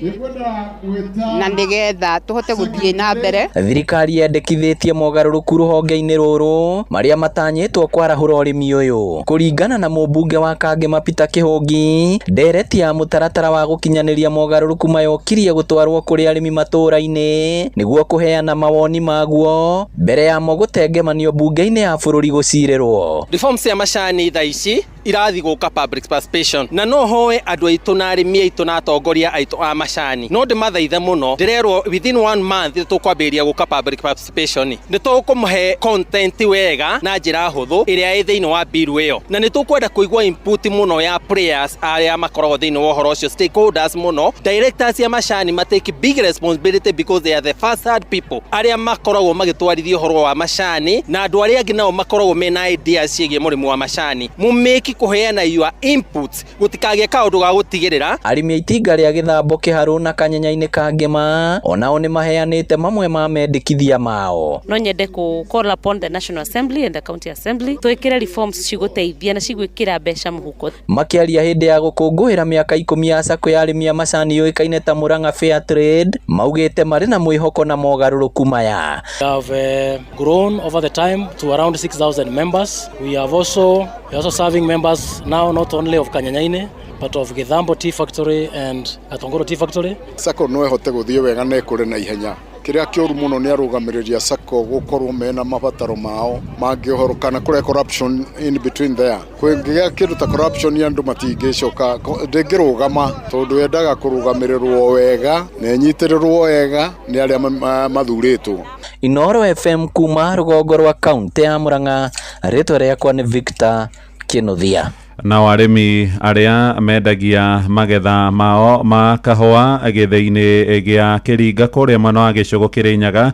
na nĩgetha tũhote gũthiĩ na mbere. Thirikari yendekithĩtie mogarũrũku rũhonge-inĩ rũrũ marĩa matanyĩtwo kwarahũra ũrĩmi ũyũ. Kũringana na mũmbunge wa Kangema Peter Kĩhũngi, ndereti ya mũtaratara wa gũkinyanĩria mogarũrũku mayokirie gũtwarwo kũrĩ arĩmi matũũra-inĩ nĩguo kũheana mawoni maguo mbere ya mo gũtengemanio bunge-inĩ ya bũrũri gũcirĩrwo. Reforms ya macani thaa ici irathi gũka public participation, na no hoe andũ aitũ na arĩmi aitũ na atongoria aitũ a macani. No ndĩmathaithe mũno, ndĩrerwo within 1 month tũkwambĩrĩria gũka public participation. Nĩ tũkũmũhe content wega na njĩra hũthũ ĩrĩa ĩ thĩinĩ wa bill ĩyo, na nĩ tũkwenda kũigua input mũno ya players arĩa makoragwo thĩinĩ wa ũhoro ũcio, stakeholders mũno. Directors ya macani matake big responsibility because they are the first hand people arĩa makoragwo magĩtwarithia ũhoro wa macani, na andũ arĩa angĩ nao makoragwo mena ideas ciĩgiĩ mũrĩmi wa macani. Mumĩki kũheana your inputs, gũtikagĩe kaũndũ ga gũtigĩrĩra. Arĩmi a itinga rĩa Gĩthambo, Kĩharũ na Kanyenya-inĩ Kangema onao nĩ maheanĩte mamwe ma mendekithia mao. No nyende call upon the National Assembly and the County Assembly twĩkĩre reforms cigũteithia na cigwĩkĩra mbeca mũhuko. Makĩaria hĩndĩ ya gũkũngũĩra mĩaka 10 ya sako ya arĩmi a macani yũĩkaine ta Murang'a Fair Trade, maugĩte marĩ na mwĩhoko na mogarũrũku maya. We have grown over the time to around 6,000 members. We are also serving members now not only of Kanyanyaine but of Githambo Tea Factory and Gatongoro Tea Factory. Sako no ehote gũthiĩ wega na ĩkũre na ihenya. Kĩrĩa kĩũru mũno nĩ arũgamĩrĩria Sako gũkorwo mena mabataro mao mangĩhoro kana kũrĩa corruption in between there. Kwĩngĩgĩa kĩndũ ta corruption ya andũ matingĩcoka ndĩngĩrũgama tondũ yendaga kũrũgamĩrĩrwo wega na ĩnyitĩrĩrwo wega nĩ arĩa mathurĩtwo. Inooro FM kuma rũgongo rwa kaunti ya Murang'a, rĩtwa rĩakwa nĩ Victor Kĩnuthia. Nao arĩmi arĩa mendagia magetha mao ma kahũa gĩthĩ-inĩ gĩa Kĩringa kũrĩa mwena wa Gĩcũgũ Kĩrĩnyaga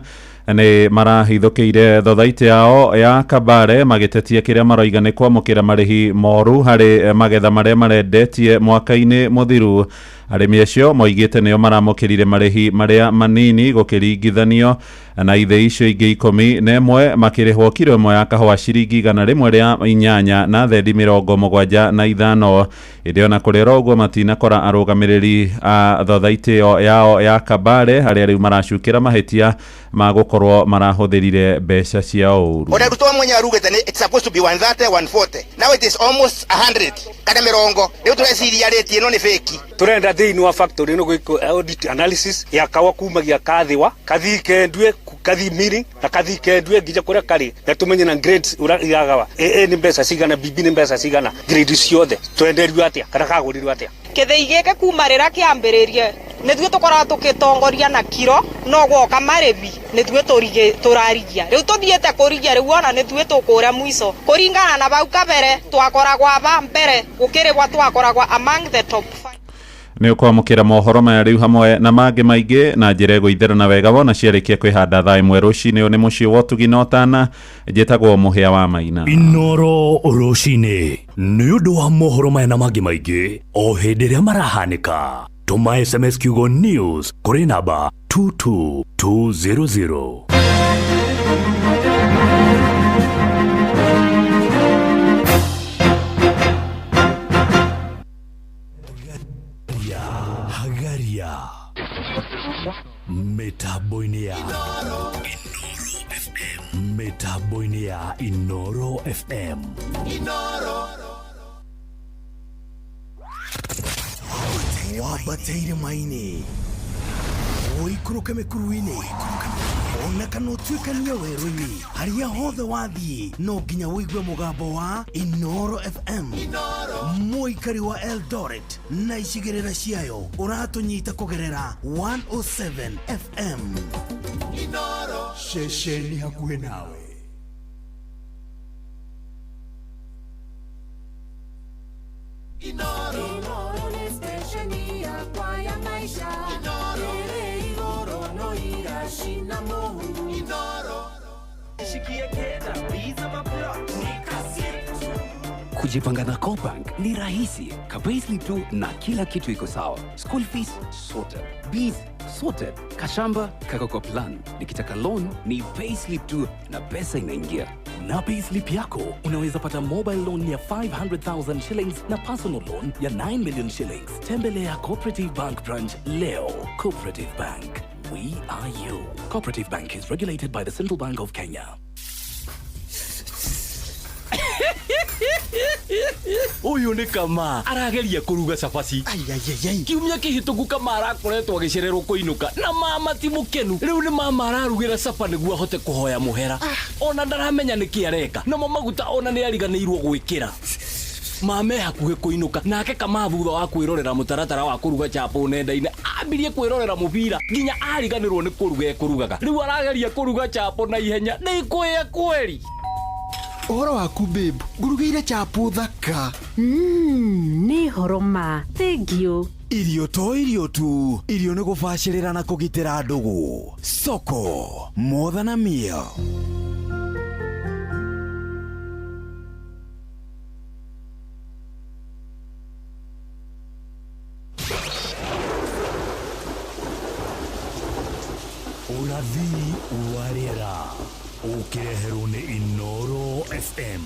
nĩ marahithũkĩire thothaitĩ yao ya Kabare, magĩtetia kĩrĩa maroiga nĩ kwamũkĩra marĩhi moru harĩ magetha marĩa marendetie mwaka-inĩ mũthiru. Arĩmi acio moigĩte nĩo maramũkĩrire marĩhi marĩa manini gũkĩringithanio na ithĩ icio ingĩ 11 makĩrĩhwo kiro ĩmwe ya kahũa ciringi 108 na thendi 75. Ĩndĩ ona kũrĩra ũguo matinakora arũgamĩrĩri a thothaitĩ yao ya Kabare harĩa rĩu maracukĩra mahĩtia ma gũkorwo marahũthĩrire mbeca ciao ũru. Ona ruto mwenye arugĩte it's supposed to be 130 140, now it is almost 100 kana mĩrongo. Rĩu tũreciria rĩti ĩno nĩ fake. Turenda thĩinĩ wa factory no gwĩkwo audit analysis ya kawa kumagia kathiwa kathi kendwe kathi milling na kathi kendwe nginya kũrĩa karĩ na tumenye na grades uragawa nĩ mbeca cigana, bibi nĩ mbeca cigana, grade ciothe twenderio atĩa kana kagũrirwo atĩa. Kĩthĩi gĩkĩ kuma rĩrĩa kĩambĩrĩrie nĩthuĩ tũkoragwo tũgĩtongoria na kiro no gwoka marĩbi nĩthuĩ tũrarigia. Rĩu tũthiĩte kũrigia rĩu ona nĩthuĩ tũkũrĩa mũico kũringana na bau kabere twakoragwo aba mbere gũkĩrĩgwa twakoragwo among the top 5. nĩ ũkwamũkĩra mohoro maya rĩu hamwe na mangĩ maingĩ na njĩra ĩgũitherana wega wona ciarĩkia kwĩhanda thaa ĩmwe rũcinĩ. Nĩ mũciĩ wa ũtugi na ũtana, njĩtagwo Mũhĩa wa Maina. Inoro rũcinĩ nĩ ũndũ wa mohoro maya na mangĩ maingĩ o hĩndĩ ĩrĩa marahanĩka. Tũma SMS kiugo news kũrĩ namba 22200. Metaboinia Inoro FM. Wabateire maini oikuruke mekuruini ona kana utuikania werũ-inĩ harĩa hothe wathiĩ no nginya wĩigue mũgambo wa Inoro FM. Mũikari wa Eldoret na icigĩrĩra ciayo ũratũnyita kũgerera 107 FM. Inoro ceceni hakuhĩ nawe. Inoro ni stesheni yakwa ya maisha. Inoro no irashina mohu. Inoro shikia keda biza mapla nikasitu. Kujipanga na Cobank ni rahisi. Payslip tu na kila kitu iko sawa. School fees sorted, bills sorted, kashamba kako kwa plan. Nikitaka loan ni payslip tu na pesa inaingia. Na payslip yako unaweza pata mobile loan ya 500,000 shillings na personal loan ya 9 million shillings. Tembelea Cooperative Bank branch leo. Cooperative Bank, we are you. Cooperative Bank is regulated by the Central Bank of Kenya. Uyu ni kama arageria kuruga cabaci. Kiumia kihituku kama arakoretwo agicererwo kuinuka na mama ti mukenu. Riu ni mama ararugira caba niguo ahote kuhoya muhera. Ona ndaramenya niki areka. Na maguta ona ni ariganirwo gwikira. Mame hakuhe kuinuka nake kama thutha wa kwirorera mutaratara wa kuruga chapo nenda-inĩ ambirie kwirorera mubira nginya ariganirwo ni kuruga ekurugaga. Riu arageria kuruga chapo na ihenya ni kwea kweli. Ohoro waku babe, ngurugĩire chapo thaka. Nĩ horo ma. Thank you. Irio to irio tu. Irio nĩ gũbacĩrĩra na kũgitĩra ndũgũ. Soko, more than a meal. Urathi warera. Ukireherwo nĩ Inoro FM.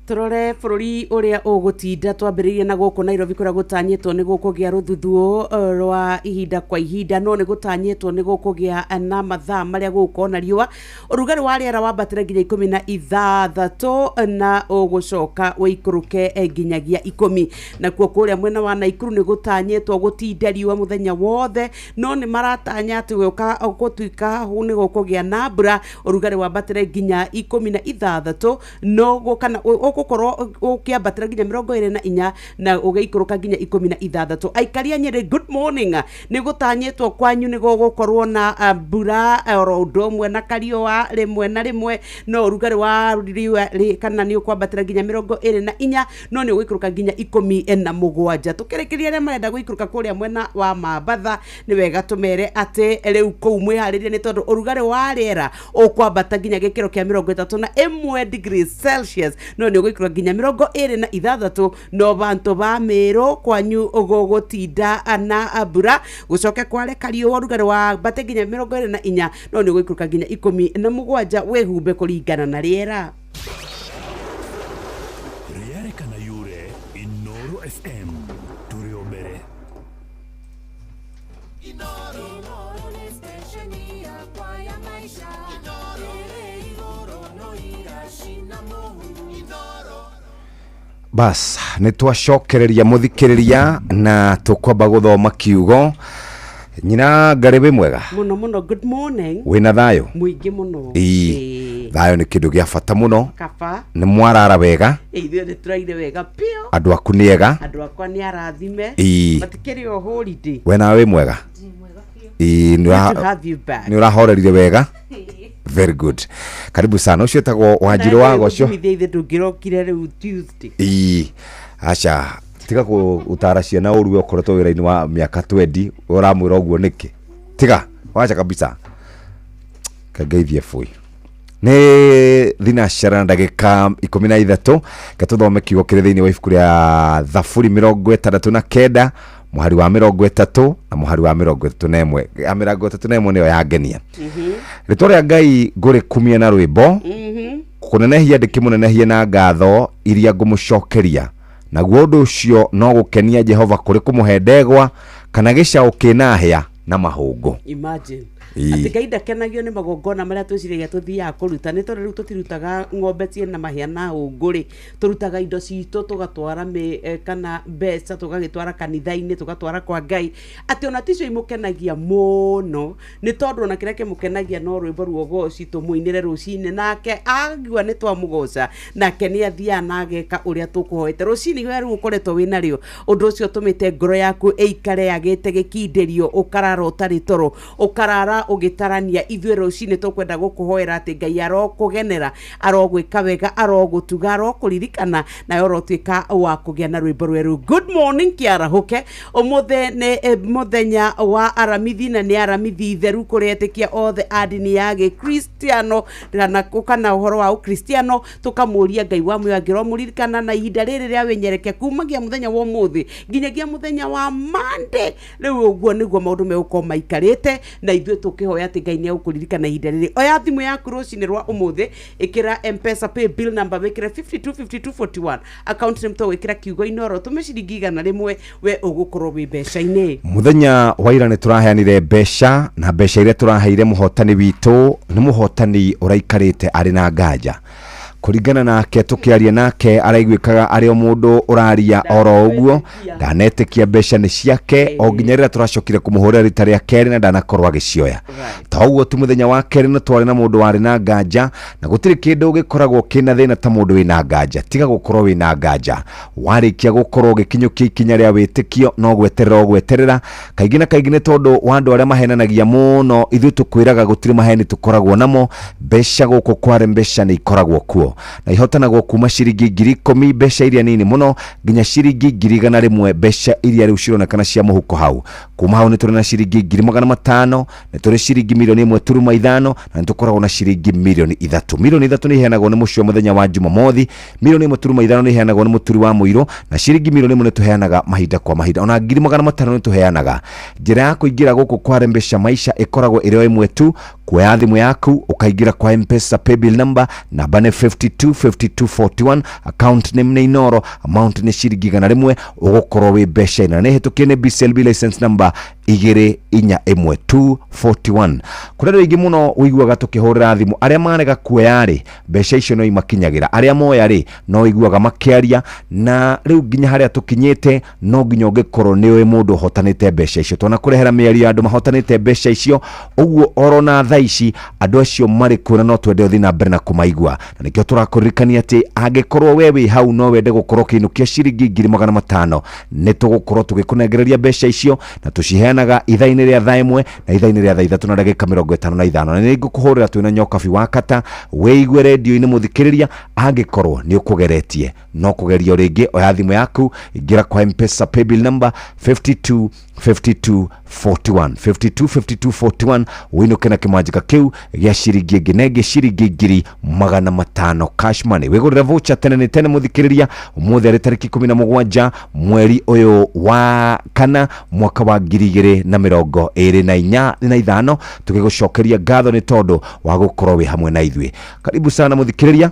Turore bũrũri ũrĩa ũgũtinda twambĩrĩirie na gũkũ Nairobi kũrĩa gũtanyĩtwo nĩ gũkũgĩa rũthuthuo rwa ihinda kwa ihinda no nĩ gũtanyĩtwo nĩ gũkũgĩa na mathaa marĩa gũgũkorwo na riũa. Ũrugarĩ wa rĩera wambatĩra nginya 16 na ũgũcoka ũikũrũke nginyagia 10. Nakuo kũrĩa mwena wa Naikuru nĩ gũtanyĩtwo gũtinda riũa mũthenya wothe no nĩ maratanya atĩ gũtuĩka nĩ gũkũgĩa na mbura. Ũrugarĩ wambatĩra nginya 16 no gũkana gũkorwo ũkĩambatĩra nginya 24 na ũgĩikũrũka nginya 16. Aikari a Nyeri, good morning. Nĩ gũtanyĩtwo kwanyu nĩ gũgũkorwo na mbura oro ũndũ ũmwe na kariũa rĩmwe na rĩmwe no ũrugarĩ wa riũa kana nĩ ũkwambatĩra nginya 24 no nĩ ũgĩikũrũka nginya 17. Tũkĩrĩkĩria arĩa marenda gũikũrũka kũrĩa mwena wa Mambatha nĩ wega tũmere atĩ rĩu kũu mwĩharĩrie nĩ tondũ ũrugarĩ wa rĩera ũkwambata nginya gĩkĩro kĩa 31 degrees Celsius no nĩ ũgĩikũrũka nginya 26 no bantu ba Meru kwanyu ũgũgũtinda na mbura gũcoke kware kariũa ũrugarĩ wa mbate nginya 24 no nĩ ũgĩikũrũka nginya 17 wĩhumbe kũringana na rĩera. Rĩerekana yure Inoro FM tũrĩ o mbere. Inoro ni stesheni yakwa ya maisha. Inoro no irashina mohu. Bas nĩ twacokereria mũthikĩrĩria na tũkwamba gũthoma kiugo. Nyina Ngarebe mwega muno good morning. Wĩna thayũ mũingĩ mũno. Thayũ nĩ kĩndũ gĩa bata mũno. Kaba nĩ mwarara wega. Ithuĩ nĩ tũraire wega pio. Andũ aku nĩ ega. Andũ akwa nĩ arathime. Matikĩrĩ o holiday. We nawe wĩ mwega. Nĩ ũrahorerire wega. Very good. Karibu sana. Ucio etagwo Wanjiru wa Goco. Ithe ndũngĩrokire rĩu Tuesday. Acha tiga ku utara ciana uru ukoretwo wira-ini wa miaka 20 uramwira uguo niki tiga wacha kabisa kageithie fui ni thinashara ndagika 13 gatuthome kiugo kiri thiini wa ibuku ria Thaburi 69 muhari wa 30 na muhari wa 31 ya 31 niyo yangenia ritwa ria Ngai nguri kumia na rwimbo kunenehia ndikimunenehia na ngatho iria ngumucokeria naguo undu ucio no gukenia Jehova kuri kumuhe ndegwa kana gicaũ kinahia na mahungu. Imagine ati Ngai ndakenagio ni magongona maria twiciragia tuthiaga kuruta ni tondu riu tutirutaga ng'ombe ciena mahia na hunguri turutaga indo citu tugatwara kana mbeca tugagitwara kanitha-ini tugatwara kwa Ngai ati ona ticio imukenagia muno ni tondu ona kiria kimukenagia no rwimbo ruogoci tumuinire rucini nake agua ni twamugoca nake ni athia na ageka uria tukuhoete rucini we riu ukoretwo wina rio undu ucio tumite ngoro yaku eikare agite gikindirio ukarara utari toro ukarara ugitarania ithwe rucini tukwenda gukuhoera ati Ngai arokugenera arogwika wega arogutuga arokuririkana na orotwika wa kugia na rwimbo rweru. Good morning kiarahuke umuthe ni muthenya wa aramithi na ni aramithi theru kurietikia othe adini ya Gikristiano kana uhoro wa ukristiano tukamuria Ngai wa muyo angiro muririkana na ihinda riri ria wenyereke kumagia muthenya wa umuthi nginyagia muthenya wa Monday riu uguo niguo maundu meuko maikarite na ithwe tukihoya ati Ngai ni akuririkana ihinda riri. Oya thimu yaku rucini rwa umuthi ikira M-Pesa pay bill number wikira 525241 account name to wikira kiugo inoro tumeciringi igana rimwe we ugukorwo wi mbeca-ini. Muthenya wa ira ni turaheanire mbeca na mbeca iria turaheire muhotani witu ni muhotani uraikarite ari na nganja kuringana nake tukiaria nake araigwikaga ari o mundu uraria oro uguo ndanetikia mbeca ni ciake o nginyarira turacokire kumuhurira rita ria keri na ndanakorwa gicioya ta uguo tu muthenya wa keri no twari na mundu wari na nganja na gutiri kindu gikoragwo kina thina ta mundu wina nganja tiga gukorwo wina nganja warikia gukorwo gikinyukia ikinya ria witikio no gweterera kaingi na kaingi ni tondu wandu aria mahenanagia muno ithu tukwiraga gutiri maheni tukoragwo namo mbeca guku kware mbeca ni ikoragwo kuo na ihotanagwo kuma ciringi 10,000 mbeca iria nini muno nginya ciringi 100,000 mbeca iria riu cironekana cia muhuko hau kuma hau ni turi na ciringi 500,000 ni turi ciringi 1.5 na nitukoragwo na ciringi 3 milioni 3 ni heanagwo ni mucio muthenya wa Jumamothi 1.5 ni heanagwo ni muturi wa muiro na ciringi 1 ni tuheanaga mahinda kwa mahinda ona 500,000 ni tuheanaga njira ya kuingira guku kware mbeca maisha ikoragwo iri imwe tu kuoya thimu yaku ukaingira kwa M-Pesa pay bill number namba ni 525241 account name ni inoro amount ni ciringi 100 ugukorwo wi mbeca ina ni hitukie ni BCLB license number 241 kurero ingi muno uiguaga tukihurira thimu aria marega kuoya ri mbeca icio no imakinyagira aria moya ri no iguaga makiaria na riu nginya haria tukinyite no nginya ungikorwo ni we mundu hotanite mbeca icio twana kurehera miario andu mahotanite mbeca icio uguo orona thaici andu acio mari kuna no twende uthi na mbere na kumaigua na nikio turakuririkania ati angikorwo wewe hau no wende gukorwo kinukia ciringi 500,000 ni tugukorwo tugikunengereria mbeca icio na tuciheanaga ithaini ria thaa imwe na ithaini ria thaa 3 na ndagika 55 na ni ngukuhurira twina nyokabi wa kata weigwe radio-ini muthikiriria angikorwo ni ukugeretie no kugerio ringi oya thimu yaku ingira kwa M-Pesa pay bill number 525241 winuke na kimanjika kiu gia ciringi nginenge ciringi 500 cash money wigurira voucher tene tene muthikiriria umuthi ari tariki 17 mweri uyu wa kana mwaka wa 2025 tukigucokeria ngatho ni tondu wa gukorwo wi hamwe na ithwe. Karibu sana muthikiriria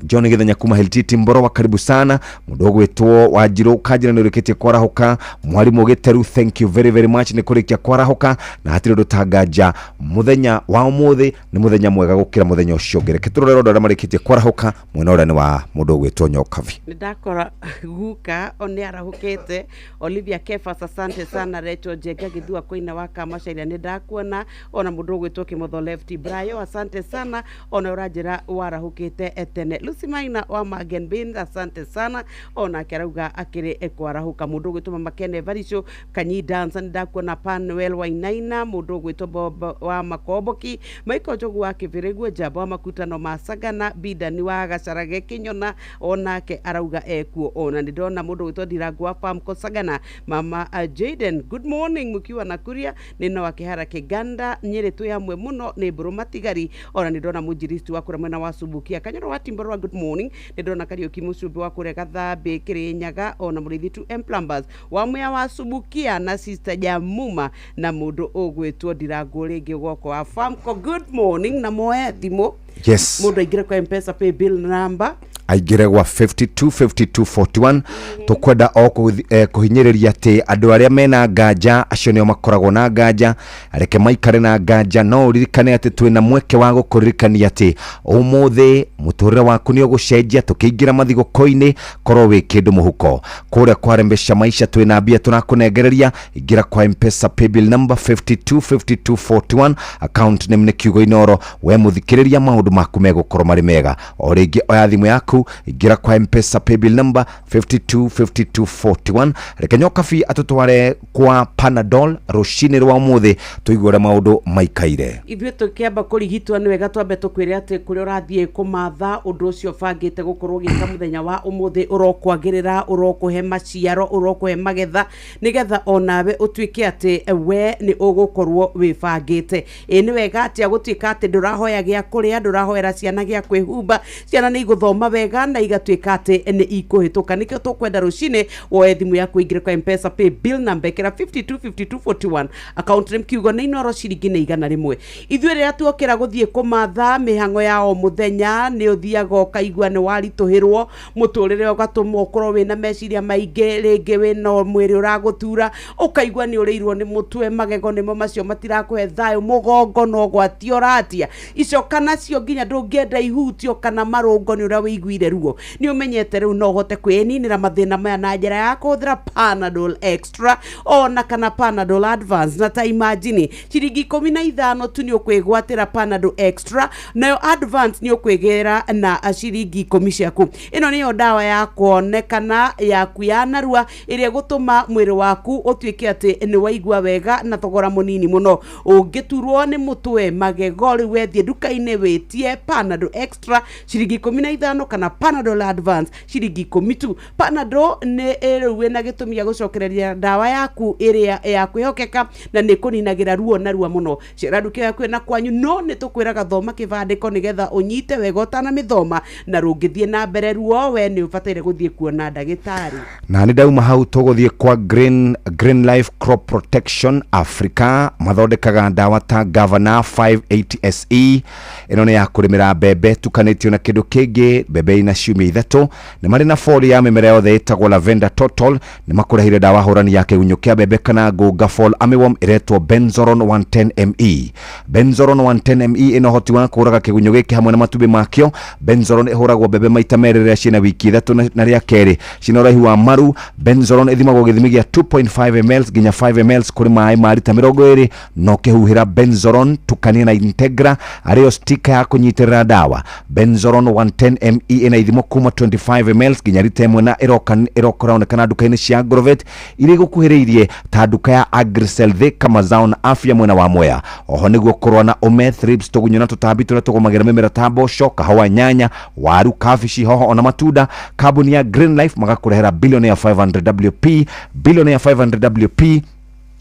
John Githenya kuma Heltiti Mboro wa karibu sana mudogo wetu Wanjiru kajira ni ureketie kwarahuka mwalimu Giteru thank you very much ni kurikia kwarahuka na hatiri ndutagaja muthenya wa umuthi ni muthenya mwega gukira muthenya ucio ngereke turorero ndara mareketie kwarahuka mwena ura ni wa mudogo wetu Nyokavi ndakora guka oni arahukete Olivia Kefa asante sana Recho Jega Githua koina waka mashairi ni ndakuona ona mudogo wetu Kimotho Lefty Brayo asante sana ona urajira warahukete etene Lucy Maina wa Magenbin, asante sana. Ona kerauga akire ekwarahuka mundu gwitwa Makene Varicio Kanyi Dance ndakwo na Panuel Wainaina mundu gwitwa Bob wa Makoboki Maiko Jogu wa Kiviregwe Jabo Makutano Masagana Bidani wa Gacarage Kinyona onake arauga ekuo ona ndona mundu gwitwa Diragwa Farm Kosagana Mama Jaden good morning mukiwa Nakuria nino wakihara Kiganda Nyeri tu yamwe muno ni Burumatigari ona ndona mujiristi wa kura mwena wa Subukia Kanyoro wa Timborwa good morning ndona Kariuki Musubi wa kure Gathambe Kirinyaga ona murithi tu Plumbers wa mwea wa Subukia na sister Jamuma na mundu ogwetwo Diragwa ringi goko wa Famco good morning na moe thimo yes mundu aingira kwa M-Pesa pay bill number aigiregwa 525241 tukwenda o kuhinyiriria ati andu aria mena nganja acio nio makoragwo na nganja areke maikare na nganja no ririkane ati twina mweke wa gukuririkania ati umuthi muturire waku ni ugucenjia tukiingira mathiguko-ini korwo wi kindu muhuko kuria kwa Rembesha Maisha twina mbia tunakunegereria ingira kwa M-Pesa paybill number 525241 account name ni Kiugo Inoro we muthikiriria maundu maku megukorwo mari mega o ringi oya thimu yaku ingira kwa M-Pesa paybill number 525241 rekenyoka fi atutware kwa Panadol rushini rwa muthi tuigure maundu maikaire ithuĩ tukiamba kurigitwa ni wega twambe tukwire ati kuri urathie kumatha undu ucio bangite gukorwo gika muthenya wa umuthi urokwagirira urokuhe maciaro urokuhe magetha nigetha onawe utuike ati we ni ugukorwo wibangite ni wega ati agutwika ati ndurahoya gia kuria ndurahoera ciana gia kwihumba ciana ni iguthoma wega na igatuika ati ni ikuhituka nikio tukwenda rucini woe thimu yaku ingire kwa M-Pesa pay bill number kira 525241 account name Kiugo ni Inoro ciringi ni 100 ithuĩ rĩrĩa tuokĩra gũthiĩ kũmatha mĩhango ya o mũthenya nĩ ũthiaga ũkaigua nĩ waritũhĩrwo mũtũrĩre ũgatũma ũkorwo wĩna meciria maingĩ rĩngĩ wĩna mwĩrĩ ũragũtura ũkaigua nĩ ũrĩirwo nĩ mũtwe magego nĩmo macio matirakũhe thayũ mũgongo no gwatio ũratia icoka nacio nginya ndũngĩenda ihutio kana marũngo nĩ ũrĩa wĩiguire ruo nĩ ũmenyete rĩu no ũhote kwĩninĩra mathĩna maya na njĩra ya kũhũthĩra Panadol Extra ona kana Panadol Advance na ta imagine ciringi 15 tu nĩ ũkwĩgwatĩra Panadol Extra nayo Advance nĩ ũkwĩgĩra na ciringi 10 ciaku ĩno nĩyo ndawa ya kuonekana yaku ya narua ĩrĩa gũtũma mwĩrĩ waku ũtuĩke atĩ nĩ waigua wega na thogora mũnini mũno ũngĩturwo nĩ mũtwe magego rĩu wethiĩ nduka-inĩ wĩtie Panadol Extra ciringi 15 kana Panadol Advance ciringi 10 tu Panadol nĩ rĩu wĩna gĩtũmi gĩa gũcokereria ndawa yaku ĩrĩa ya kwĩhokeka na nĩ kũninagĩra ruo narua mũno cera nduka yaku na kwanyu no nĩ tũkwĩraga thoma kĩbandĩko nĩgetha ũnyite wega ũtanamĩthoma na rũngĩthiĩ na mbere ruo we nĩ ũbataire gũthiĩ kuona ndagĩtarĩ na nĩ ndauma hau tũgũthiĩ kwa Green Life Crop Protection Africa mathondekaga ndawa ta Governor 580SE ĩno nĩ ya kũrĩmĩra mbembe tukanĩtio na kĩndũ kĩngĩ mbembe ina ciumia ithatũ nĩ marĩ na foli ya mĩmera yothe ĩtagwo Lavender Total nĩ makũrehire ndawa hũrani ya kĩgunyũ kĩa mbembe kana ngũnga fall armyworm ĩretwo Benzoron 110ME Benzoron 110ME ĩno hoti wa kũraga kĩgunyũ gĩkĩ hamwe na matumbĩ makĩo Benzoron ĩhũragwo mbembe maita merĩ rĩrĩa ciĩna wiki ithatũ na rĩa kerĩ cina ũraihu wa maru Benzoron ĩthimagwo gĩthimi gĩa 2.5 ml nginya 5 ml kũrĩ maĩ ma lita 20 no kĩhuhĩra Benzoron tukania na Integra arĩyo stika ya kũnyitĩrĩra ndawa Benzoron 110ME ĩna ithimo kuma 25 ml nginya lita 1 na ĩrokoraonekana nduka-inĩ cia Agrovet irĩ gũkuhĩrĩirie ta nduka ya Agricel Thika Mazao na Afya mwena wa Mwea oho nĩguo kũrũa na ome thrips tũgunyũ na tũtambi tũrĩa tũgũmagĩra mĩmera ta mboco kahũa nyanya waru kabici hoho ona matunda kambuni ya Green Life magakũrehera Billionaire 500WP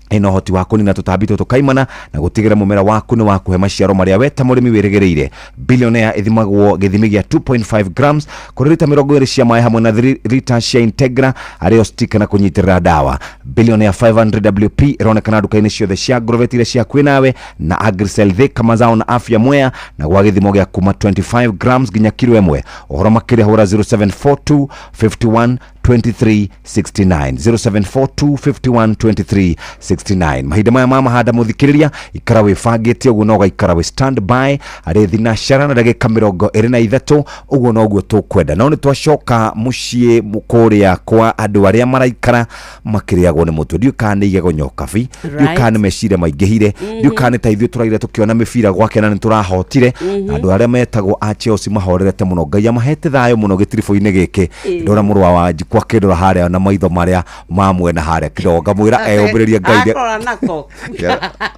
ino hoti wako nina tũtambi tũkaimana na gũtigĩra mũmera waku nĩ wakuhe maciaro marĩa we ta mũrĩmi wĩrĩgĩrĩire Billionaire ĩthimagwo gĩthimi gĩa 2.5 grams kũrĩ lita 20 cia maĩ hamwe na lita cia Integra arĩyo stika na kũnyitĩrĩra ndawa Billionaire 500WP ĩronekana nduka-inĩ ciothe cia Agrovet iria cia kwĩ nawe na Agricel Thika Mazao na Afya Mwea na gwa gĩthimo gĩa kuma 25 grams nginya kilo 1 ũhoro makĩria hũra 0742 51 2369 0742512369 mahinda maya mama hada muthikiriria ikara wifangite uguo no gaikara we stand by ari thinashara na ndagika 23 uguo no guo tukwenda no ni twacoka mucii mukuria kwa andu aria maraikara makiriagwo ni mutu ndiukane igego nyokabi ndiukane meciria maingihire ndiukane ta ithuĩ tũraire tukiona mĩbira gwake na nĩ tũrahotire andu aria metagwo a Chelsea mahorerete muno Ngai amahete thayo muno gĩtiribũ-inĩ gĩkĩ ndora mũrũ wa Wanjikũ akĩndora harĩa na maitho marĩa mamwena harĩa kĩronga mwĩra eyũmbĩrĩrie Ngai akora nako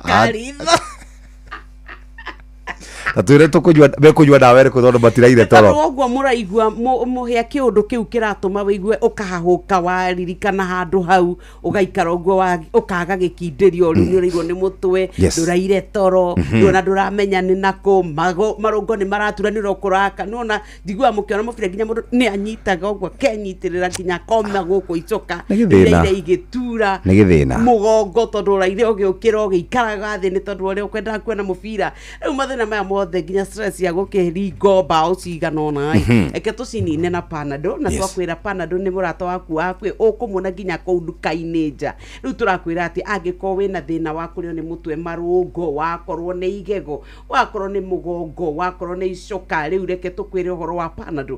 karitho Tatwire tukujua bekujua dawa ere kuthonda batiraire toro. Ogwo muraigua muhia kiundu kiu kiratuma wigue ukahahuka waririkana handu hau ugaikara ogwo ukaga gikindirio ni urigwo ni mutwe nduraire toro ndona nduramenya ni nako marungo ni maraturanira kuraka nona ndigua mukiona mufire ginya mundu ni anyitaga ogwo kenyitirira ginya koma guku icoka ire igitura mugongo tondu uraire ugiukira ugikaraga thi ni tondu uri ukwenda kuona mufira riu mathina maya mothe ginya stress ya gukirigo bao ciganona eke tucinine na Panadol na twakwira Panadol ni murata waku wakwe ukumuna ginya kou nduka-inĩ nja riu turakwira ati angiko wina thina wakurio ni mutwe marungo wakorwo ni igego wakorwo ni mugongo wakorwo ni icoka riu reke tukwire uhoro wa Panadol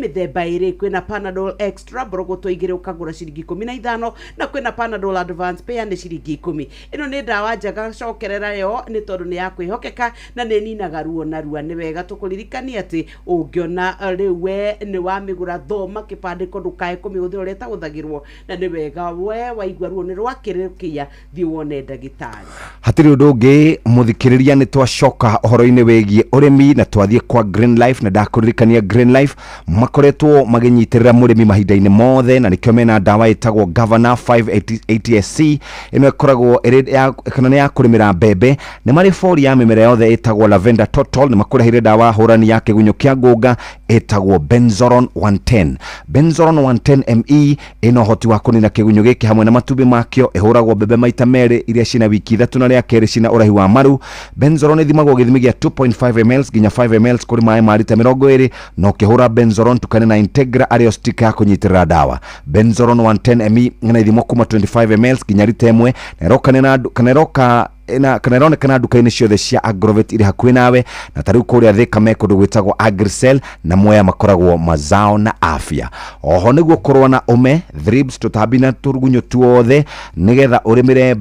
mithemba iri kwina Panadol extra borogoto igire ukagura ciringi 15 na kwina Panadol advance pay ni ciringi 10 ino ni ndawa njaga cokerera yo ni tondu ni ya kwihokeka na ni ninaga ruo na rua ni wega tukuririkania ati ungiona riwe ni wa migura thoma kipandiko ndukae kumihuthira uria taguthagirwo na ni wega we waigua ruo ni rwakirikia thi wone ndagitari hatiri undu ungi muthikiriria ni twacoka uhoro-ini wegie urimi na twathie kwa Green Life na ndakuririkania Green Life makoretwo maginyitirira murimi mahinda-ini mothe na nikio mena dawa itagwo Governor 580SC ino ikoragwo kana ni ya kurimira mbembe ni mari fori ya mimera yothe itagwo Lavender Total ni makurehire dawa hurani ya kigunyo kia ngũnga etagwo Benzoron 110 Benzoron 110 ME ino hoti wa kunina kigunyo giki hamwe na matubi makio ihuragwo mbembe maita meri iria cina wiki 3 na ria keri cina urahi wa maru Benzoron ithimagwo githimi gia 2.5 ml ginya 5 ml kuri maĩ ma lita 20 no kihura Benzoron tukane na Integra ario stick ya kunyitirira dawa Benzoron 110 ME ngana ithimo kuma 25 ml ginya lita 1 na rokane na kaneroka kana ronekana nduka-inĩ ciothe cia Agrovet iri hakuhĩ nawe na tariu kuria Thika me kundu gwitagwo Agricel na Mwea makoragwo Mazao na Afya oho niguo kurwa na ume thrips tutambi na turugunyo tuothe nigetha urimire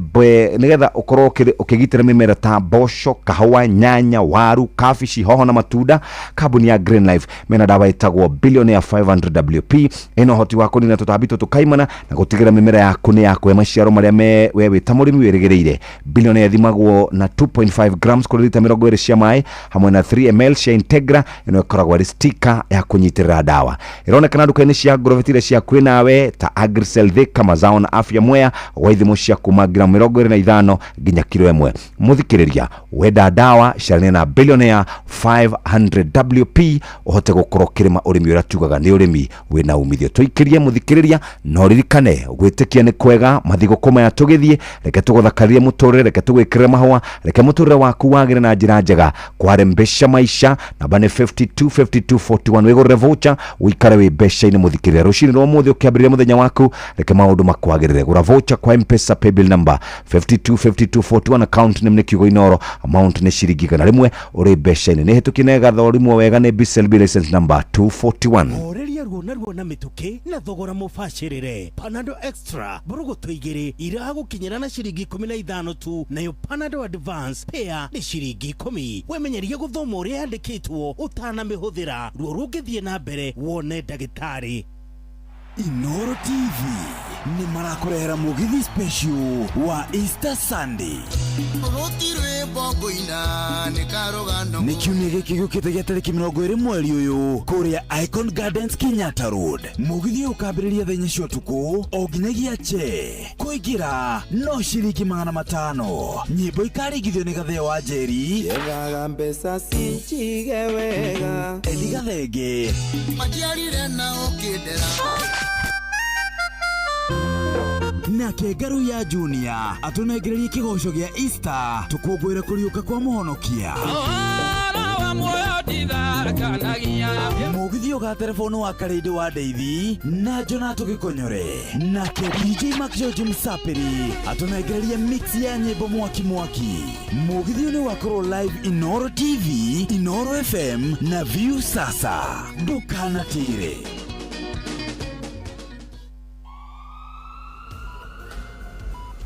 nigetha ukorwo ukigitira mimera ta mboco kahua nyanya waru kabici hoho na matunda kambuni ya Green Life mena dawa itagwo Billionaire 500 WP ino hoti wa kunina tutambi tukaimana na gutigira mimera yaku ni yakwe maciaro maria we wita murimi wirigireire Billionaire magwo na 2.5 grams kuri lita 20 cia maĩ hamwe na 3 ml cia Integra ino ikoragwo ari sticker ya kunyitirira dawa ironekana nduka-inĩ cia Agrovet cia kwĩ nawe ta Agricel Thika Mazao na Afya Mwea wa ithimo cia kuma gram 25 ginya kilo 1 muthikiriria wenda dawa carania na Billionaire 500 WP uhote gukorwo kirima urimi uria tugaga ni urimi wina umithio tuikirie muthikiriria no ririkane gwitikia ni kwega mathigũkũ maya tugithie reke tuguthakarie muturire reke twikire mahua reke muturire waku wagire na njira njega kwarembesha maisha na bane 5241 wigurire voucher wikare wi besha-ini muthikirira rucini rwa muthi ukiambiriria muthenya waku reke maundu makwagirire gura voucher kwa M-Pesa paybill number 5241 account name ni kiugo inoro amount ni ciringi 100 uri besha-ini ni hituki gathorimo wega ni BCLB license number 241 oreria ruo na mituki na thogora mubashirire Panadol Extra borogoto igiri iragukinyira na ciringi 15 tu nayo Panadol Advance pair ni ciringi 10 wemenyeria guthoma uria yandikitwo utanamihuthira ruo rungithie na mbere wone ndagitari Inoro TV ni marakurehera mugithi special wa Easter Sunday ni kiumia giki giukite gia tariki 20 mweri uyu kuria Icon Gardens Kenyatta Road mugithi ukambiriria thenya cia utuku o nginyagia che kuingira no ciringi 500 nyimbo ikaringithio ni Gatheo wa Njeri yegaga mbeca cinjige wega Eliga Thenge majiarire na ukindera na Kengaru ya Junior atunegererie kigoco gia Easter tukungwira kuriuka kwa muhonokia Mugithio ga telefoni wa Karidi wa Deithi na Jonato Gikonyore na DJ Makjoji Msapiri atunegereria mix ya nyimbo mwaki. Mugithio ni wakoro live Inoro TV, Inoro FM na View sasa. Dukana tire.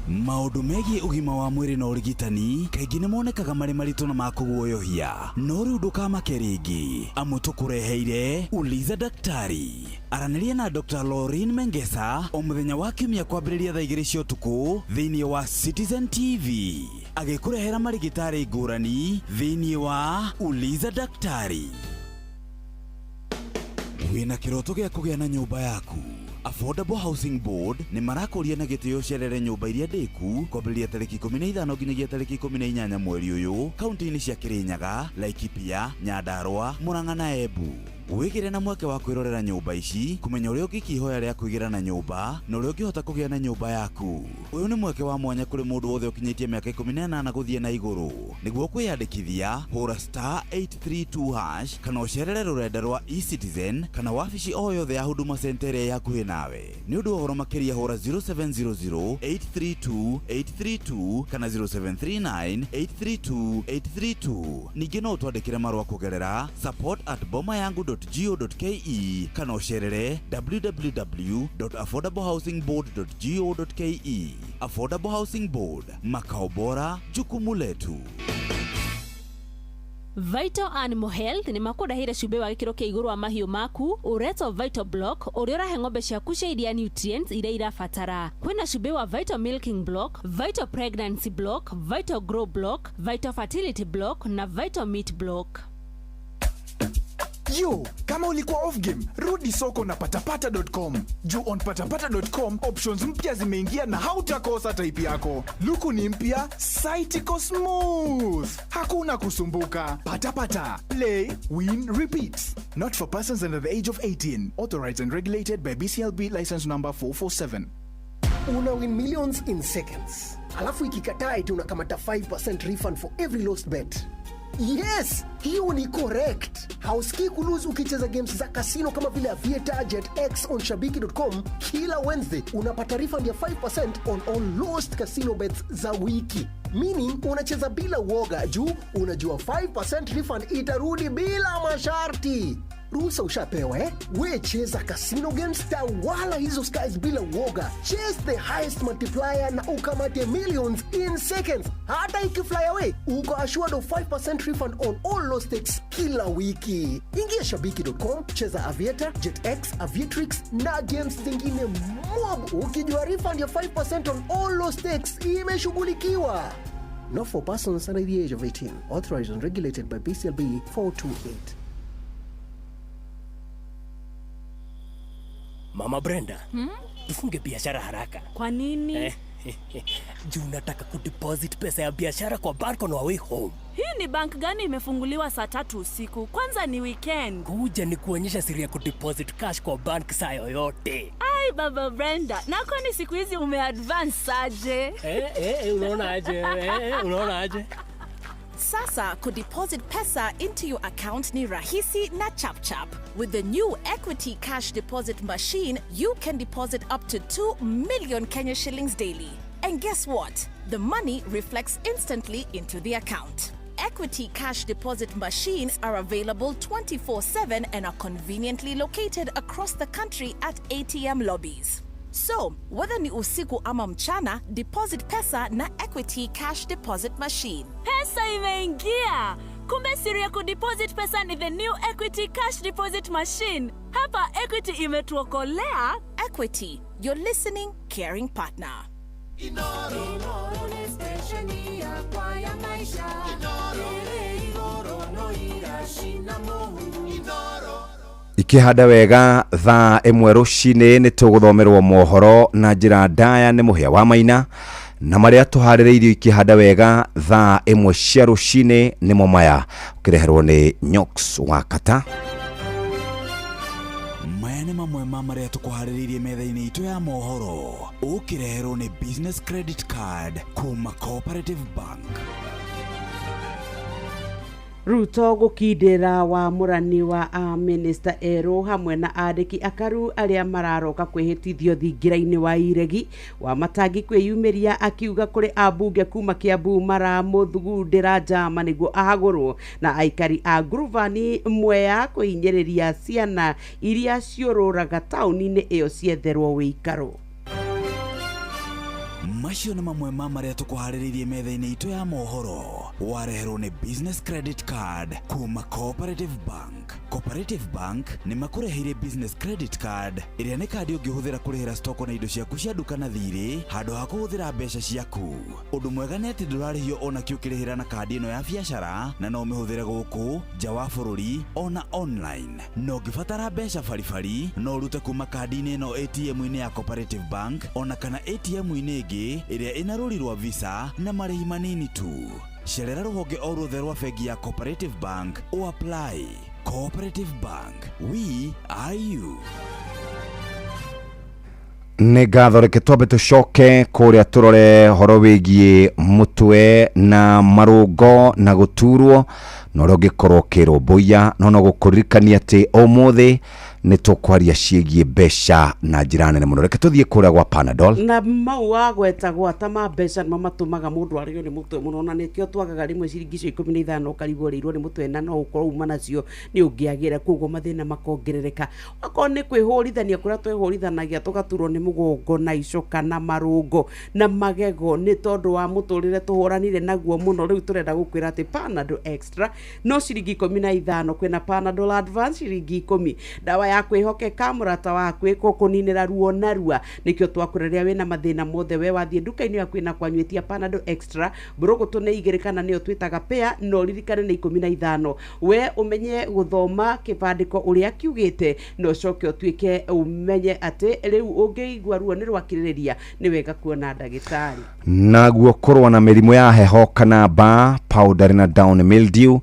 Maundu megie ugima wa mwiri na urigitani kaingĩ nĩ monekaga marĩ maritũ na makũguoyohia, no rĩu ndũkamake rĩngĩ, amu tũkũreheire Uliza Daktari. Aranĩria na Dr. Lauren Mengesa o mũthenya wa Kiumia kwambĩrĩria thaa 2 cia ũtukũ thĩinĩ wa Citizen TV, agĩkũrehera marigitari ngũrani thĩinĩ wa Uliza Daktari. Wĩna kĩroto gĩa kũgĩa na nyũmba yaku, Affordable Housing Board ni marakoria na gĩtĩo cerere nyũmba iria ndĩku kwambĩrĩria tarĩki 15 nginyagia tarĩki 18 mweri ũyũ kaunti-inĩ cia Kirinyaga, Laikipia, Nyandarua, Murang'a na Embu. Wĩgĩre na mweke wa kwĩrorera nyũmba ici, kũmenya ũrĩa ũngĩkihoya rĩa kũigĩra na nyũmba na ũrĩa ũngĩhota kũgĩa na nyũmba yaku. Ũyũ nĩ mweke wa mwanya kũrĩ mũndũ wothe ũkinyĩtie mĩaka 18 gũthiĩ na igũrũ. Nĩguo kwĩyandĩkithia, hũra *832# kana ũcerere rũrenda rwa eCitizen kana wabici o yothe ya Huduma Center ĩrĩa hakuhĩ nawe. Nĩ ũndũ wa ũhoro makĩria hũra 0700-832-832 kana 0739-832-832. Ningĩ no ũtwandĩkĩre marũa kũgerera support@bomayangu.go.ke kana ũcerere www.affordablehousingboard.go.ke. Affordable Housing Board, makao bora, jukumu letu. Vital Animal Health ni makũrehire cumbĩ wa gĩkĩro kĩa igũrũ wa mahiũ maku, uretwo Vital Block ũrĩa ũrahe ng'ombe ciaku cia iria nutrients iria irabatara. Kwĩna cumbĩ wa Vital Milking Block, Vital Pregnancy Block, Vital Grow Block, Vital Fertility Block na Vital Meat Block. Yo, kama ulikuwa off game, rudi soko na patapata.com. Juu on patapata.com, options mpya zimeingia na hautakosa type yako. Luku ni mpya, site iko smooth. Hakuna kusumbuka. Patapata. Play, win, repeat. Not for persons under the age of 18. Authorized and regulated by BCLB license number 447. Una win millions in seconds. Alafu ikikataa eti unakamata 5% refund for every lost bet. Yes, hiyo ni correct. Hausikii kulose ukicheza games za casino kama vile Aviator, JetX on Shabiki.com. Kila Wednesday unapata refund ya 5% on all lost casino bets za wiki. Meaning unacheza bila uoga juu unajua 5% refund itarudi bila masharti. Ruhusa ushapewa We cheza casino games wala hizo skies bila uoga. Chase the highest multiplier na ukamate millions in seconds. Hata ikifly away, uko assured of 5% refund on all low stakes kila wiki. Ingia Shabiki.com, cheza Aviator, JetX, Aviatrix na games zingine mob. Ukijua refund ya 5% on all low stakes imeshughulikiwa. Not for persons under the age of 18. Authorized and regulated by BCLB 428. Mama Brenda, tufunge biashara haraka. Kwa nini? Juu nataka kudeposit pesa ya biashara kwa bank on our way home. Hii ni bank gani imefunguliwa saa 3 usiku? Kwanza ni weekend. Kuja ni kuonyesha siri ya kudeposit cash kwa bank saa yoyote. Ai baba Brenda, na kwani siku hizi umeadvance aje? Unaona aje? Sasa kudeposit pesa into your account ni rahisi na chap. With the new Equity Cash Deposit Machine, you can deposit up to 2 million Kenya shillings daily. And guess what? The money reflects instantly into the account. Equity Cash Deposit Machines are available 24/7 and are conveniently located across the country at ATM lobbies. So, whether ni usiku ama mchana, deposit pesa na Equity Cash Deposit Machine. Pesa imeingia! Kumbe siri ya kudeposit pesa ni the new Equity Cash Deposit Machine. Hapa Equity imetuokolea. Equity, your listening, caring partner. Inoro ni stesheni ya kwa ya maisha. Inoro no irashina mohu. Inoro ikihanda wega thaa 1 rũcinĩ nĩ tũgũthomerwo mohoro na njĩra ndaya nĩ mũhĩa wa Maina, na marĩa tũharĩrĩirio ikihanda wega thaa 1 cia rũcinĩ nĩmo maya, ũkĩreherwo nĩ Nyox wa Kata. Maya nĩ mamwe ma marĩa tũkũharĩrĩirie metha-inĩ itũ ya mohoro, ũkĩreherwo nĩ Business Credit Card kuma Cooperative Bank. Ruto gukindira wa murani wa minister Ero hamwe na andiki akaru aria mararoka kwihitithio thingiraini wa iregi wa matangi kwiyumiria akiuga kuri abunge kuma Kiambu maramuthugundira njama niguo ahagurwo na aikari a Gruvani Mwea kuhinyiriria ciana iria ciururaga tauni-ini iyo cietherwo wikaro. Macio nĩ mamwe ma marĩa tũkũharĩrĩirie metha-inĩ itũ ya mohoro. Wareherwo nĩ business credit card kuma Cooperative Bank. Cooperative Bank nĩ makũreheire business credit card ĩrĩa nĩ kandi ũngĩhũthĩra kũrĩhĩra stoko na indo ciaku cia nduka na thirĩ handũ ha kũhũthĩra mbeca ciaku. Ũndũ mwega nĩ atĩ ndũrarĩhio ona kĩ ũkĩrĩhĩra na kandi ĩno ya biacara na no ũmĩhũthĩre gũkũ nja wa bũrũri ona online. No ũngĩbatara mbeca baribari no ũrute kuma kandi-inĩ ĩno ATM-inĩ ya Cooperative Bank ona kana ATM-inĩ ĩngĩ ĩrĩa ĩna rũri rwa visa na marĩhi manini tu. Cerera rũhonge o ruothe rwa bengi ya Cooperative Bank o apply. Cooperative Bank, we are you. Nĩ ngatho reke twambe tũcoke kũrĩa tũrore horo wĩgiĩ mũtwe na marũngo na gũturwo na ũrĩa ũngĩkorwo ũkĩrũmbũiya no gũkũririkania atĩ ũmũthĩ nĩ tũkwaria ciĩgiĩ mbeca na njĩra nene mũno. Reke tũthiĩ kũrĩa gwa Panadol. Na mau wa gwetagwo atama mbeca nĩmo matũmaga mũndũ arĩo nĩ mũtwe mũno, na nĩkĩo twagaga rĩmwe ciringi icio 15 ũkarigwo ũrĩirwo nĩ mũtwe na no ũkorwo uma nacio nĩ ũngĩagĩra, koguo mathĩna makongerereka. Okorwo nĩ kwĩhũrithania kũrĩa twĩhũrithanagia tũgaturwo nĩ mũgongo na icoka na marũngo na magego nĩ tondũ wa mũtũrĩre tũhũranire naguo mũno, rĩu tũrenda gũkwĩra atĩ Panadol Extra no ciringi 15, kwĩna Panadol Advance ciringi 10. Dawa ya kwĩhokeka mũrata waku ĩkũkũninĩra ruo narua, nĩkĩo twakũreria wĩna mathĩna mothe we wathiĩ nduka-inĩ yaku ĩna kwanyuĩtia Panadol Extra mbũrũgũtũ nĩ 2 kana nĩyo twĩtaga pair, no ririkane nĩ 15. We ũmenye gũthoma kĩbandĩko ũrĩa kiugĩte no ũcoke ũtuĩke ũmenye atĩ rĩu ũngĩigua ruo nĩ rwakirĩrĩria nĩ wega kuona ndagĩtarĩ. Naguo kũrũa na mĩrimũ ya heho kana mbaa, powdery na down mildew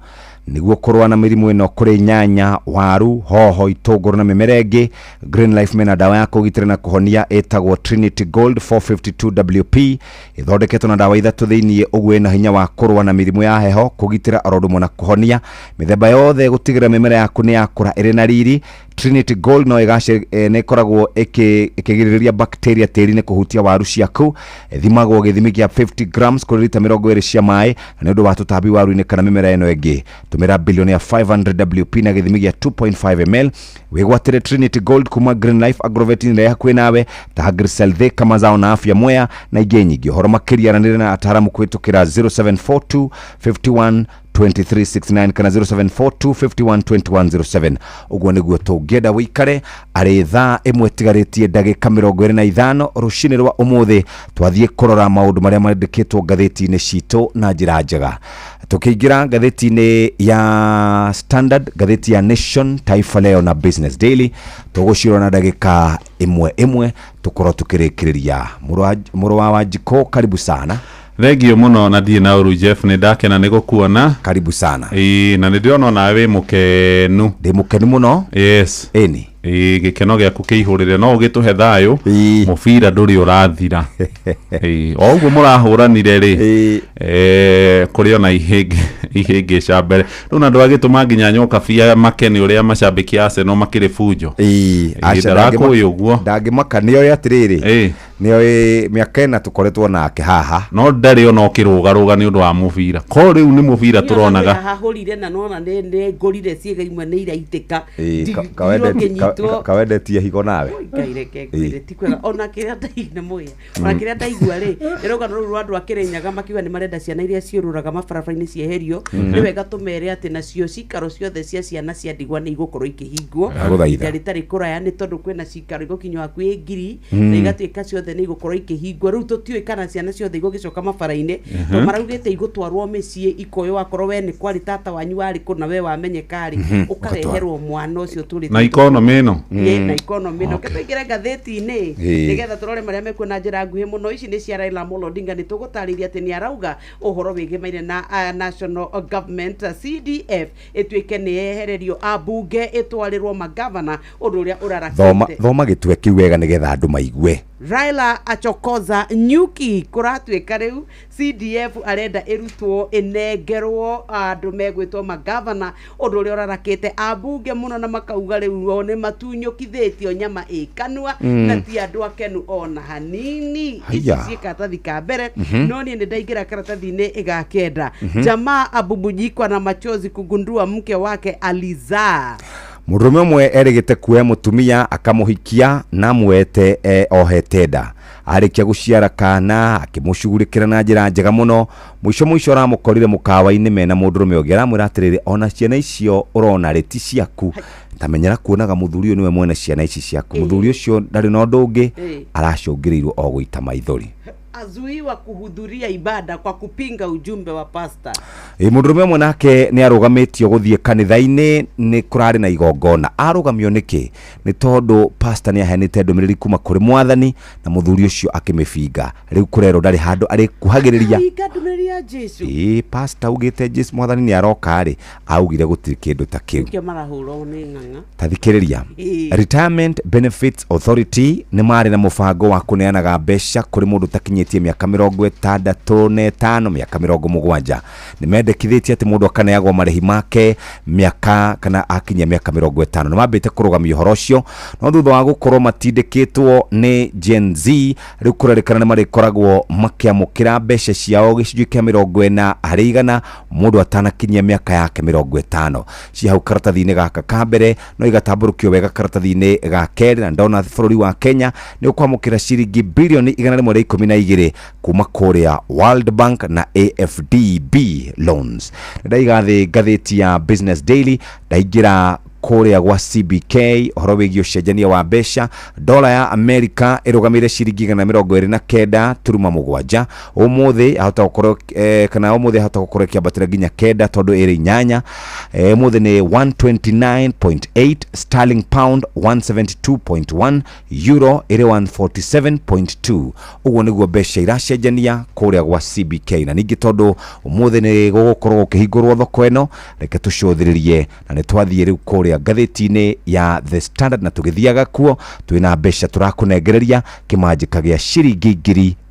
niguo kũrũa na mĩrimũ ĩno kũrĩ nyanya, waru, hoho, itũngũrũ na mĩmera ĩngĩ, Green Life mena dawa ya kũgitĩra na kũhonia ĩtagwo Trinity Gold 452 WP ĩthondeketwo na dawa ithatũ thĩinĩ, ũguo ĩna hinya wa kũrũa na mĩrimũ ya heho, kũgitĩra oro ũndũ ũmwe na kũhonia mĩthemba yothe, gũtigĩrĩra mĩmera yaku nĩ yakũra ĩrĩ na riri. Trinity Gold no nĩ ĩkoragwo ĩkĩgirĩrĩria bacteria tĩri-inĩ kũhutia waru ciaku, thimagwo gĩthimi kĩa 50 grams kũrĩ lita 20 cia maĩ, na nĩ ũndũ wa tũtambi waru-inĩ kana mĩmera ĩno ĩngĩ tũmĩra bilioni ya 500 WP na gĩthimi gĩa 2.5 ml. Wĩgwatĩre Trinity Gold kuma Green Life Agrovet ĩrĩa hakuhĩ nawe ta Agrisel Thika, Mazao na Afya Mwea na ingĩ nyingĩ. Ũhoro makĩria aranĩria na ataaramu kũhĩtũkĩra 0742 51 2369 kana 0742 51 2107. Ũguo nĩguo tũngĩenda wĩikare arĩ thaa ĩmwe tigarĩtie ndagĩka 25 rũcinĩ rwa ũmũthĩ twathiĩ kũrora maũndũ marĩa mandĩkĩtwo ngathĩti-inĩ citũ na njĩra njega. Tukĩingĩra ngathĩti-inĩ ya Standard, ngathĩti ya Nation, Taifa Leo na Business Daily tũgũcirora na ndagĩka ĩmwe tũkorwo tũkĩrĩkĩrĩria. Mũrũ wa Wanjikũ, karibu sana. Thengio mũno na ndiĩ na ũru Jeff, nĩ ndakena nĩ gũkuona. Karibu sana. Na nĩ ndĩrona nawe mũkenu. Ndĩ mũkenu mũno. Yes. Ĩni. Gĩkeno gĩaku kĩihũrĩre no ũgĩtũhe thayũ, mũbira ndũrĩ ũrathira. O ũguo mũrahũranire rĩ, kũrĩ ona ihĩngĩca mbere. Rĩu na ndwagĩtũma nginya nyoka bia makeni ũrĩa macambĩki a Arsenal makĩrĩ bunjo. Ndarakũĩ ũguo. Ndangĩmaka nĩoĩ atĩrĩrĩ, nĩoĩ mĩaka ĩna tũkoretwo nake haha, no ndarĩ ona ũkĩrũgarũga nĩ ũndũ wa mũbira. Ko rĩu nĩ mũbira tũronaga. Hahũrire na nona nĩ ngũrire ciĩga imwe nĩ iraitĩka. Kawendetie higo nawe. Ngaireke tikwega ona kĩrĩa ndaigua mũya. Ona kĩrĩa ndaigua rĩ, nĩrũgano rũu rwa andũ a Kĩrĩnyaga makiuga nĩ marenda ciana iria ciũrũraga mabarabara-inĩ cieherio. Nĩ wega tũmere atĩ nacio cikaro ciothe cia ciana cia ndigwa nĩ igũkorwo ikĩhingwo. Ihinda rĩtarĩ kũraya nĩ tondũ kwĩna cikaro igũkinywo hakuhĩ 1000 na igatuĩka ciothe nĩ igũkorwo ikĩhingwo. Rĩu tũtiũĩ kana ciana ciothe igũgĩcoka mabara-inĩ. To maraugĩte igũtwarwo mĩciĩ ikoyo wakorwo we nĩ kwari tata wanyu warĩ kũna we wamenyeka rĩ, ũkareherwo mwana ũcio tũrĩ na economy ĩno. Na economy ĩno. Tũingĩre ngathĩti-inĩ nĩgetha tũrore marĩa mekuo na njĩra nguhĩ mũno. Ici nĩ cia Raila Amolo Odinga, nĩ tũgũtarĩria atĩ nĩ arauga ũhoro wĩgĩmaire na National Government CDF ĩtuĩke nĩ yehererio ambunge ĩtwarĩrwo magavana, ũndũ ũrĩa ũrarakĩte. Thoma gĩtue kĩu wega nĩgetha andũ maigue. Raila achokoza nyuki kuratwika riu CDF arenda irutwo inengerwo andu megwitwo magavana undu uri urarakite abunge muno na makauga riu ni matunyukithitio nyama ikanwa na ti andu akenu ona hanini ici cikatathi ka mbere no ni ndaingira karatathi-ini igakenda jamaa abubujikwa na machozi kugundua mke wake alizaa. Murume mwe erigite kuya mutumia akamuhikia na mwete ohete nda arikia guciara kana akimushugurikira na njira njega muno mwisho aramukorire mukawa-ini mena mundurume ogera mwiratirire ona ciana icio urona reti ciaku tamenyera kuonaga muthuri uyu niwe mwene ciana ici ciaku muthuri ucio ndari no ndungi aracungirirwo o guita maithori azuiwa kuhudhuria ibada kwa kupinga ujumbe wa pastor. Mundurume mwe nake ni arugamitio guthie kanitha-ini ni kurari na igongona arugamio niki ni tondu pastor ni ahenete ndumiriri kuma kuri mwathani na muthuri ucio akimifinga riu kurero ndari handu ari kuhagiriria ndumiriri Jesu pastor ugite Jesu mwathani ni aroka ari augire gutiri kindu ta kiu ke marahuro ni nganga tathikiriria Retirement Benefits Authority ni mari na mubango wa kuneanaga mbeca kuri mundu takinyitie miaka 65 miaka 70 nimendekithitie ati mundu akaneagwo marihi make miaka kana akinya miaka 50 no mambite kurugamia horo cio no thutha wa gukorwo matindikitwo ni Gen Z riu kurarikana ni marikoragwo makiamukira mbeca ciao gicunjĩ kia 40 harĩ 100 mundu atanakinyia miaka yake 50 cia hau karatathi-ini gaka ka mbere no igatamburukio wega karatathi-ini ga keri na ndona bũrũri wa Kenya ni ukwamukira ciringi bilioni 112 kuma kuria World Bank na AFDB loans. Ndaigathi ngathĩti ya Business Daily ndaingira kuria gwa CBK horo wigio cenjania wa mbeca dola ya Amerika irugamire ciringi 129 turuma mugwanja umuthi ahota gukorwo kana umuthi ahota gukorwo kiambatira nginya kenda tondu iri nyanya umuthi ni 129.8 sterling pound 172.1 euro iri 147.2 uguo niguo mbeca iracenjania kuria gwa CBK na ningi tondu umuthi ni gugukorwo ukihingurwo thoko eno reke tucũthĩrĩrie na ni twathie riu kuria gatheti-ini ya The Standard na tugithiaga kuo twina mbeca turakunengereria kimanjika gia ciringi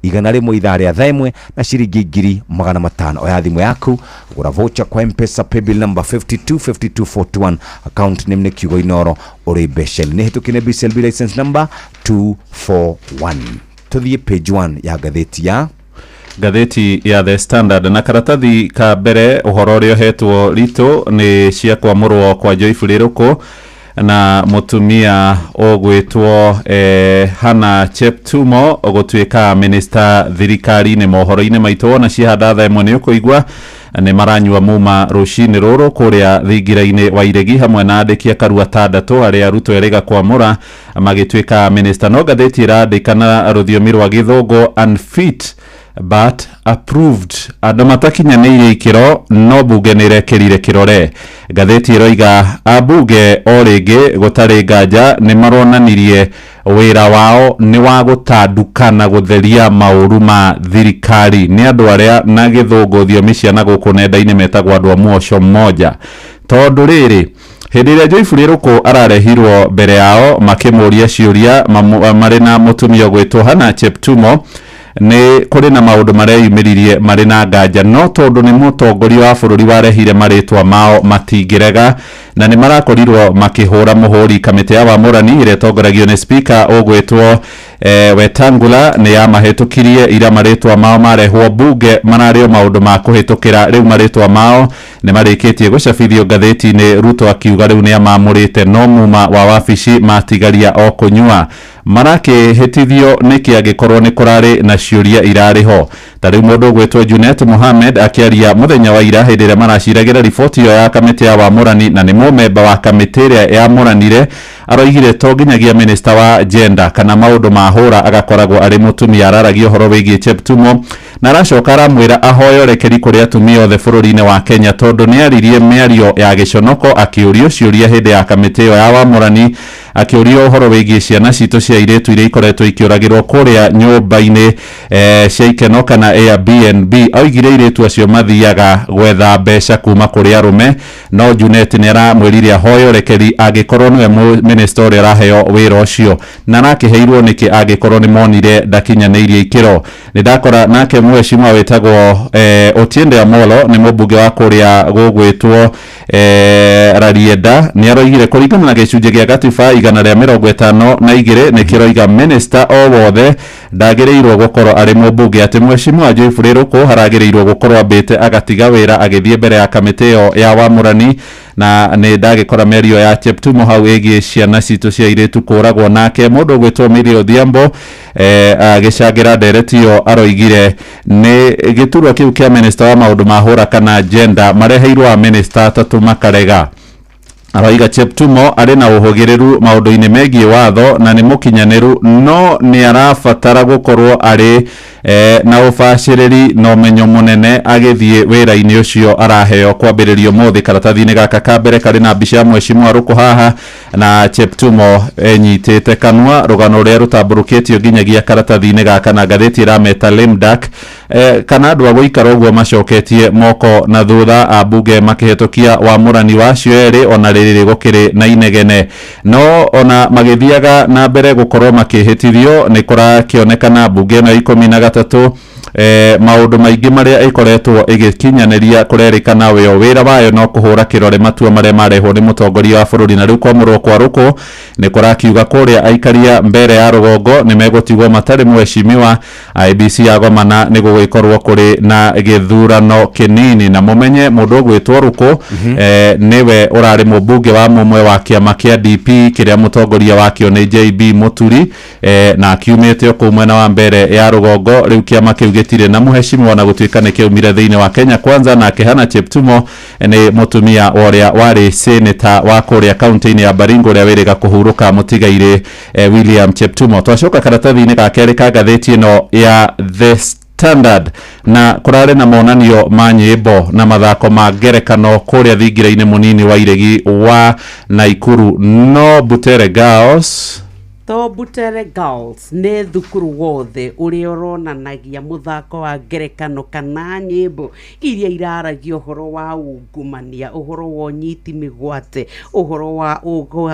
100 ithaa rĩa thaa ĩmwe na ciringi 500 oya thimũ yaku gura voucher kwa M-Pesa paybill number 525241 account name ni kiugo inoro uri mbeca ni hitukine BCLB license number 241 tuthie page 1 ya gatheti ya The Standard na karatathi ka mbere uhoro uria hetwo rito ni cia kwamurwo kwa Joyful Iruko na mutumia ogwitwo Hannah Cheptumo ogutwika minister thirikari-ini mohoro-ini maito na cihanda tha imwe ni ukuigwa ni maranyua muma rucini ruru kuria thingira-ini wa Iregi hamwe na andiki akarua 6 aria aruto erega kwamura magitwika minister no gatheti irandikana ruthiomi rwa Githũngũ unfit but approved andũ matakinyanĩire ikĩro no bunge nĩrekĩrire kĩrore gatheti ĩroiga abunge o rĩngĩ gũtarĩ nganja nĩ maronanirie wĩra wao nĩ wa gũtandukana gũtheria maũru ma thirikari nĩ andũ arĩa na Gĩthũngũ thiomi ciana gũkũ nenda-inĩ metagwo andũ a muoco mmoja tondũ rĩrĩ hĩndĩ ĩrĩa Joyful Iruko ararehirwo mbere yao makĩmũria ciũria marĩ na mũtumia ũgwĩtwo Hannah Cheptumo ni kuri na maundu mareyumiririe mari na nganja no tondu ni mutongoria wa bururi warehire maritwa mao matingirega na ni marakorirwo makihura muhuri kamiti ya wamurani ire tongoragio ni speaker ogwetwo Wetangula ni ya mahitukirie ira maritwa mao marehwo bunge marario maundu ma kuhitukira riu maritwa mao ni marikitie gucabithio gatheti-ini Ruto akiuga riu ni amamurite no muma wa wabici matigaria o kunyua marakihitithio niki agikorwo ni kurari na ciuria irariho tariu mundu gwetwo Junet Mohamed akiaria muthenya wa ira hindire maraciragira riboti yo ya kamiti ya wamurani na ni memba wa kamiti ya muranire aroigire to nginyagia minister wa gender kana maundu mahura agakoragwo ari mutumia araragio horo wigie Cheptumo na aracoka aramwira ahoyo rekeri kuri atumia othe bururi-ini wa Kenya tondu ni aririe miario ya giconoko akiurio ciuria hindi ya kamiti ya wamurani akĩũria ũhoro wĩgiĩ ciana citũ cia airĩtu iria ikoretwo ikĩũragĩrwo kũrĩa nyũmba-inĩ cia ikeno kana Airbnb. Oigire airĩtu acio mathiaga gwetha mbeca kuma kũrĩ arũme, no Junet nĩ aramwĩrire ahoe ũrekeri angĩkorwo nĩwe minister ũrĩa araheo wĩra ũcio, na nakĩheirwo nĩkĩ angĩkorwo nĩ monire ndakinyanĩirie ikĩro. Nĩ ndakora nake mheshimiwa wĩtagwo Otiende Amolo nĩ mũmbunge wa kũrĩa gũgwĩtwo Rarieda, nĩ aroigire kũringana na gĩcunjĩ gĩa gatiba 152 nĩ kĩroiga minister o wothe ndagĩrĩirwo gũkorwo arĩ mũmbunge, atĩ mheshimiwa Joyfrey Ruku haragĩrĩirwo gũkorwo ambĩte agatiga wĩra agĩthiĩ mbere ya kamĩtĩ ĩyo ya wamũrani. Na nĩ ndagĩkora mĩario ya Cheptumo hau ĩgiĩ ciana citũ cia airĩtu kũragwo, nake mũndũ ũgwĩtwo Mary Odhiambo agĩcangĩra ndereti ĩyo aroigire nĩ gĩturwa kĩu kĩa minister wa maũndũ ma hũra kana gender mareheirwo a minister atatũ makarega. Aroiga Cheptumo arĩ na ũhũgĩrĩru maũndũ-inĩ megiĩ watho na nĩ mũkinyanĩru, no nĩ arabatara gũkorwo arĩ na ũbacĩrĩri na ũmenyo mũnene agĩthiĩ wĩra-inĩ ũcio araheo kwambĩrĩrio mũthĩ. Karatathi-inĩ gaka ka mbere karĩ na mbica ya mheshimiwa Ruku haha na Cheptumo enyitĩte kanua, rũgano rũrĩa rũtambũrũkĩtio nginyagia karatathi-inĩ gaka na ngathĩti ĩrameta Lemdak. Kana andũ a gũikara ũguo macoketie moko na thutha, ambunge makĩhetũkia wamũrani wacio erĩ, ona rĩrĩ gũkĩrĩ na inegene, no ona magĩthiaga na mbere gũkorwo makĩhĩtithio nĩ kũrakĩonekana mbunge ĩno 13 maũndũ maingĩ marĩa ĩkoretwo ĩgĩkinyanĩria kũrerĩkana wĩra wayo no kũhũra kĩrore matua marĩa marehwo nĩ mũtongoria wa bũrũri. Na rĩu kwamũrwo kwa Ruku nĩ kũrakiuga kũrĩa aikaria mbere ya rũgongo nĩ megũtigwo matarĩ mheshimiwa. IEBC yagomana nĩ gũgĩkorwo kũrĩ na gĩthurano kĩnini, na mũmenye mũndũ ũgwĩtwo Ruku nĩwe ũrarĩ mũmbunge wa mũmwe wa kĩama kĩa DP kĩrĩa mũtongoria wakĩo nĩ JB Muturi, na akiumĩte kũu mwena wa mbere ya rũgongo. Rĩu kĩama kĩu gĩtirĩ na mheshimiwa na gũtuĩka nĩ kĩaumire thĩinĩ wa Kenya Kwanza, na Kehana Cheptumo nĩ mũtumia ũrĩa warĩ senator wa kũrĩa kaunti-inĩ ya Baringo ũrĩa wĩrĩga kũhurũka mũtigairĩ William Cheptumo. Twacoka karatathi-inĩ ga kerĩ ka ngathĩti ĩno ya The Standard, na kũrarĩ na monanio ma nyĩmbo na mathako ma ngerekano kũrĩa thingira-inĩ mũnini wa Iregi wa Naikuru, no Butere Girls Butere Girls nĩ thukuru wothe ũrĩa ũronanagia mũthako wa ngerekano kana nyĩmbo iria iraragia ũhoro wa ungumania, ũhoro wa ũnyiti mĩgwate, ũhoro wa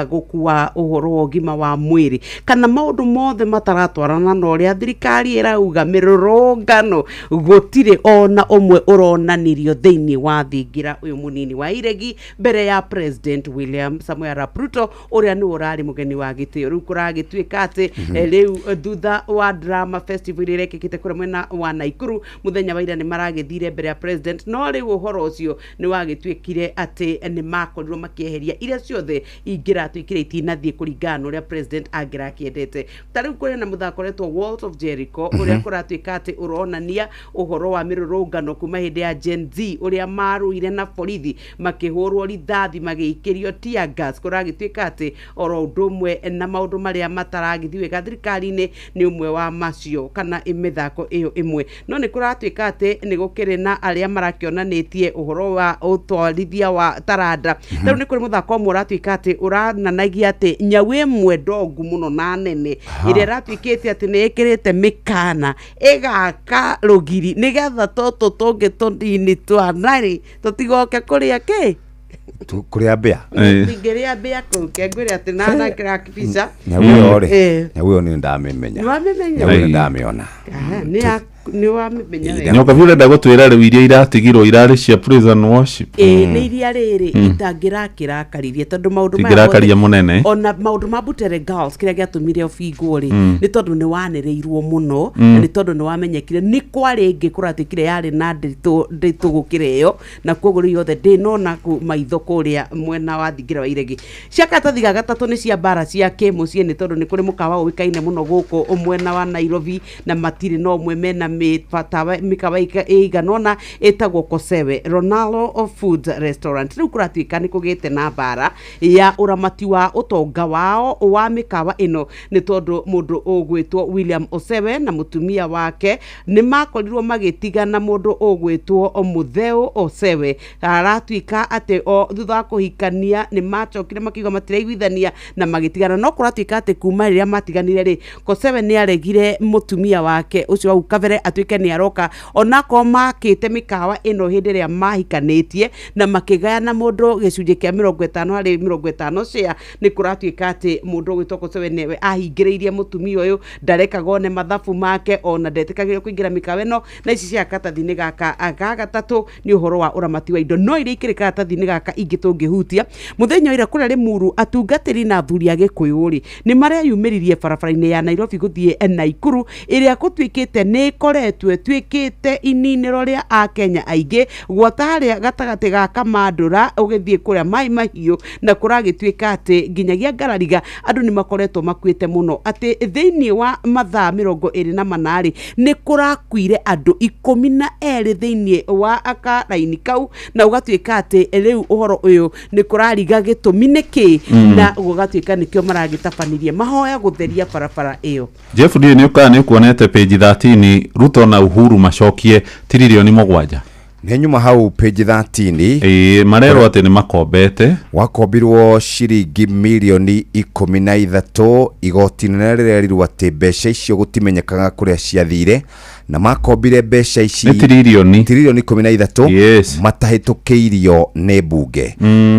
gũkua, ũhoro wa ũgima wa mwĩrĩ, kana maũndũ mothe mataratwarana na ũrĩa thirikari ĩrauga mĩrũrũngano. Gũtirĩ ona ũmwe ũronanirio thĩinĩ wa thingira ũyũ mũnini wa Iregi mbere ya President William Samoei Arap Ruto ũrĩa nĩ ũrarĩ mũgeni wa gĩtĩo. Rĩu kũragĩtuĩka atĩ rĩu thutha wa drama festival ĩrĩa ĩkĩkĩte kũrĩa mwena wa Naikuru mũthenya wa ira nĩ maragĩthire mbere ya president, no rĩu ũhoro ũcio nĩ wagĩtuĩkire atĩ nĩ makorirwo makĩeheria iria ciothe ingĩratuĩkire itinathiĩ kũringana na ũrĩa president angĩrakĩendete. Ta rĩu kũrĩ na mũthako ũretwo Walls of Jericho ũrĩa kũratuĩka atĩ ũronania ũhoro wa mĩrũrũngano kuma hĩndĩ ya Gen Z ũrĩa marũire na borithi makĩhũrwo rithathi magĩikĩrio tear gas. Kũragĩtuĩka atĩ oro ũndũ ũmwe na maũndũ marĩa mataragĩthiĩ wega thirikari-inĩ nĩ ũmwe wa macio kana mĩthako ĩyo ĩmwe. No nĩ kũratuĩka atĩ nĩ gũkĩrĩ na arĩa marakĩonanĩtie ũhoro wa ũtwarithia wa taranda. Rĩu nĩ kũrĩ mũthako ũmwe ũratuĩka atĩ ũrananagia atĩ nyau ĩmwe ndongu mũno na nene ĩrĩa ĩratuĩkĩte atĩ nĩ ĩkĩrĩte mĩkana ĩgaka rũgiri nĩgetha tũtũ tũngĩ tũnini twanarĩ tũtigoke kũrĩa kĩ kũrĩa mbĩa tingĩrĩa mbĩa kũke ngwĩre atĩ na kĩrakibica nyau ĩyo nĩ ndamĩmenya, nyau ĩyo ndamĩona nĩ wamĩmenya nyoka vile ndagũtwĩra rĩu iria iratigirwo irarĩ cia praise and worship nĩ iria rĩrĩ itangĩrakĩrakaririe tondũ maũndũ maya mũnene ona maũndũ ma Butere Girls kĩrĩa gĩatũmire obingwo rĩ nĩ tondũ nĩ wanĩrĩirwo mũno na nĩ tondũ nĩ wamenyekire nĩ kwarĩ ĩngĩ kũratuĩkire yarĩ na ndĩtũ gũkĩra ĩyo, na kuoguo rĩu yothe ndĩnona maitho kũrĩa mwena wa thingira wa Iregi. Cia karatathi ga gatatũ nĩ cia mbara cia kĩmũciĩ nĩ tondũ nĩ kũrĩ mũkawa ũĩkaine mũno gũkũ mwena wa Nairobi na matirĩ no ũmwe mena mikawa iganona etagwo Kosewe Ronaldo Food Restaurant. Riu kuratuika ni kugite na bara ya uramati wa utonga wao wa mikawa ino ni tondu mundu ugwitwo William Osewe na mutumia wake ni makorirwo magitigana mundu ugwitwo Mutheu Osewe. Aratuika ate o thutha kuhikania ni macokire makiuga matiraiguithania na magitigana, no kuratuika ate kuma riria matiganire ri Kosewe ni aregire mutumia wake ucio au kavere atuike ni aroka onako makite mikawa ino hindi ria mahikanitie na makigayana mundu gicunje kia 50 hari 50 cia ni kuratuika ati mundu gwitwo Kosewe newe ahingiriirie mutumia uyu ndarekagone mathabu make ona ndetikagire kuingira mikawa ino na ici cia katathini gaka gagatatu ni uhoro wa uramati wa indo no iria ikirika katathini gaka ingitungihutia muthenya ira kuria rimuru atungatiri na athuri a Gikuyu ni maria yumiririe barabara-ini ya Nairobi guthie Naikuru iria gutwikite ni koretwe twikite ininiro ria a Kenya aingi gwataria gatagati ga Kamandura ugithie kuria mai mahiu na kuragitwika ati nginyagia Ngarariga andu ni makoretwo makuite muno ati thiini wa mathaa 28 ni kurakuire andu 12 thiini wa akaraini kau na ugatwika ati riu uhoro uyu ni kurariga gitumi niki na ugatwika nikio maragitafanirie mahoya gutheria barabara iyo. Jeff D ni ukani kuonete page 13 Ruto na Uhuru macokie tirilioni 7 Nenyuma hau page 13 marero ati ni makombete wakombirwo ciringi milioni 13 igoti nene riria riru ati mbeca icio gutimenyekaga kuria ciathire na makombire mbeca ici trilioni 13 yes. matahitukiirio ne bunge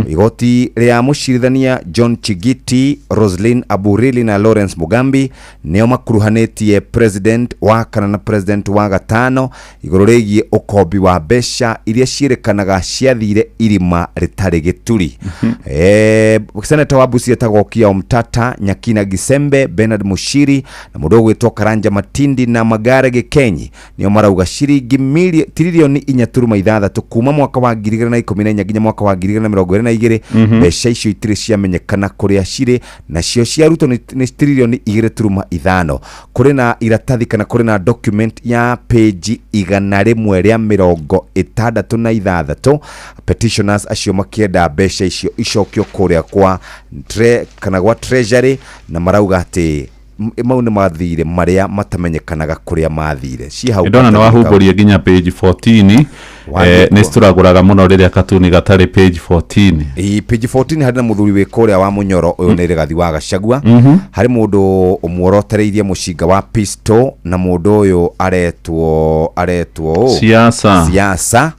igoti ria mucirithania John Chigiti, Roslyn Aburili na Lawrence Mugambi neo makuruhanetie president wa kana na president wa gatano iguru rigie ukombi wa mbeca iria cirekanaga ciathire irima ritari gituri senator wa Busia tagokia Omtata, Nyakina Gisembe, Bernard Mushiri na mundu gwitwo Karanja Matindi na Magare Gikenyi nio marauga ciringi trilioni 4.6 kuma mwaka wa 2014 nginya mwaka wa 2022 mbeca icio itire ciamenyekana kuria cire na cio ciarutwo ni trilioni 2.5 kuri na iratathi kana kuri na document ya page 166 petitioners acio makienda mbeca icio icokio kuria kwa kana gwa treasury na marauga ati mau ni mathire maria matamenyekanaga kuria mathire hau ndona no wahumburie nginya page 14 ni turaguraga muno riria katuni gatari page 14 page 14 hari na muthuri we kuria wa Munyoro uyu ni Rigathi wa Gachagua hari mundu umworotereirie mushinga wa Pisto na mundu uyu aretwo siasa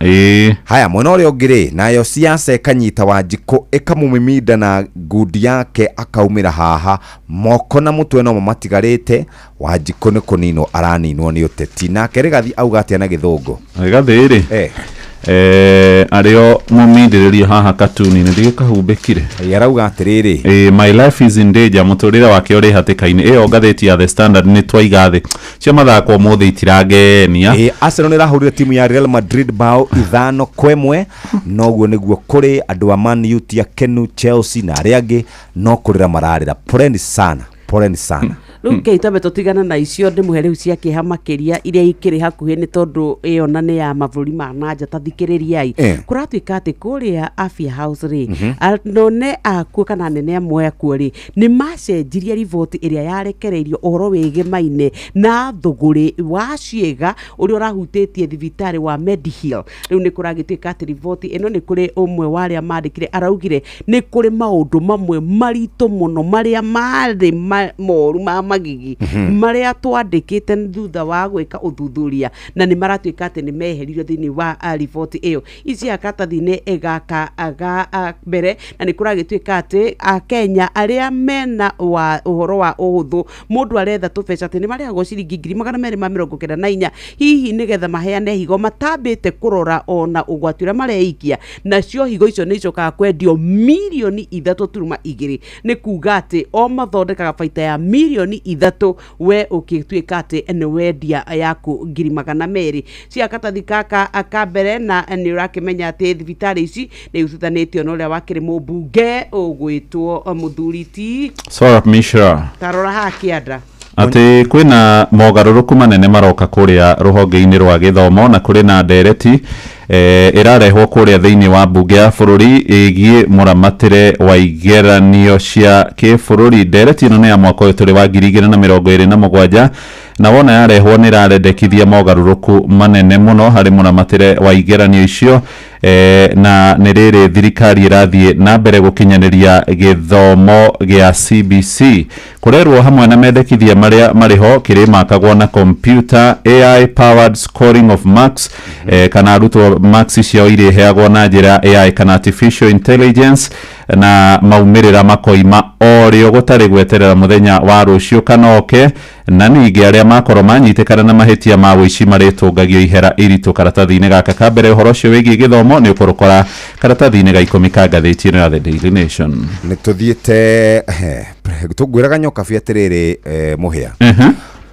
haya mwena uria ungire nayo siasa ikanyita Wanjiku ikamumimida na ngudi yake akaumira haha moko na mutwe no matigarite Wanjiku ni kunino araninwo ni uteti nake Rigathi auga atia na githungu Rigathi ri ario mumindirerie haha katuni ni ndikahubekire yarauga atiriri my life is in danger muturire wake uri hatikaini ngatheti ya The Standard ni twaigathi cia mathako muthi itirangenia Arsenal ni rahurire timu ya Real Madrid bao 5-1 noguo niguo kuri andu a Man U tia Kenu Chelsea na ariangi no kurira mararira poleni sana Keitabe tutigana na icio ndimuhere cia kiha makiria iria ikiri hakuhe ni tondu iyo na ni ya mavuri ma nanja tathikiririai kuratuika ati kuria Afya House ri anone akuo kana nene amwe akuo ri ni macenjirie riboti iria yarekereirio uhoro wigemaine na thuguri wa ciega uri urahutĩtie thibitari wa Medihill riu ni kuragituika ati riboti ino ni kuri umwe waria mandikire araugire ni kuri maundu mamwe marito muno maria mari moru magigi maria twandikite thutha wa gwika uthuthuria na ni maratuika ati ni meheririo thini wa riboti iyo ici akatathine egaka mbere na ni kuragituika ati a Kenya aria mena wa uhoro wa uhuthu mundu aretha tubeca ati ni maria go ciringi 294 hihi nigetha maheane higo matambite kurora ona ugwatira mareikia na cio higo icio ni coka kwendio milioni 3.2 ni kuga ati o mathondekaga baita ya milioni 3 we ukituika ati ni wendia yaku 200 cia katathi kaka akambere na ni urakimenya ati thibitari ici ni ututanitio no ria wakiri mubunge ugwitwo muthuriti Sorap Mishra tarora hakianda ati kwina mogaruruku manene maroka kuria ruhonge-ini rwa githomo na kuri na ndereti irarehwo kuria thiini wa bunge ya bururi igie muramatire wa igeranio cia kibururi. Ndereti ino ni ya mwaka uyu turi wa 2027 na wona yarehwo ni rarendekithia mogaruruku manene muno hari muramatire wa igeranio icio na nĩ rĩrĩ thirikari irathie na mbere gukinyaniria githomo gĩa CBC kurerwo hamwe na mendekithia maria mariho kirimakagwo na computer AI powered scoring of marks kana arutwo marks ciao ireheagwo na njira AI kana artificial intelligence na maumirira makoima orio gutari gweterera muthenya wa rucio kanoke na ningi aria makorwo manyitikana na mahitia ma wici maritungagio ihera iritu karatathi-ini gaka ka mbere. Uhoro ucio wigie githomo ni ukurukora karatathi-ini ga 10 ka ngathĩti ĩno ya The Daily Nation. Nĩ tuthiĩte tũngwĩraga nyoka bia atirĩrĩ mũhĩa.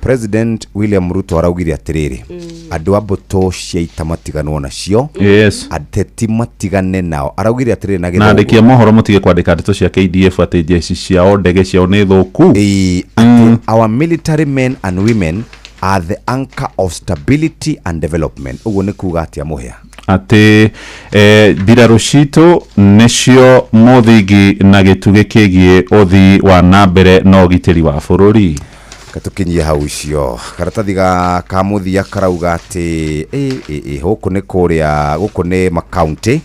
President William Ruto araugire atiriri andu ambuto cia ita matiganwo nacio ateti matigane nao. Araugire atiriri na githomo andikia mohoro mutige kwandika ndeto cia KDF ati jeshi ciao ndege ciao ni thuku. Our military men and women are the anchor of stability and development. Uguo ni kuga atia muhia ati mbirarũ citũ nĩcio mũthingi na gĩtugĩ kĩgiĩ ũthii wa nambere na ũgitĩri wa bũrũri. Katukinyie hau icio karatathi ka muthia karauga ati huku ni kuria guku ni makaunti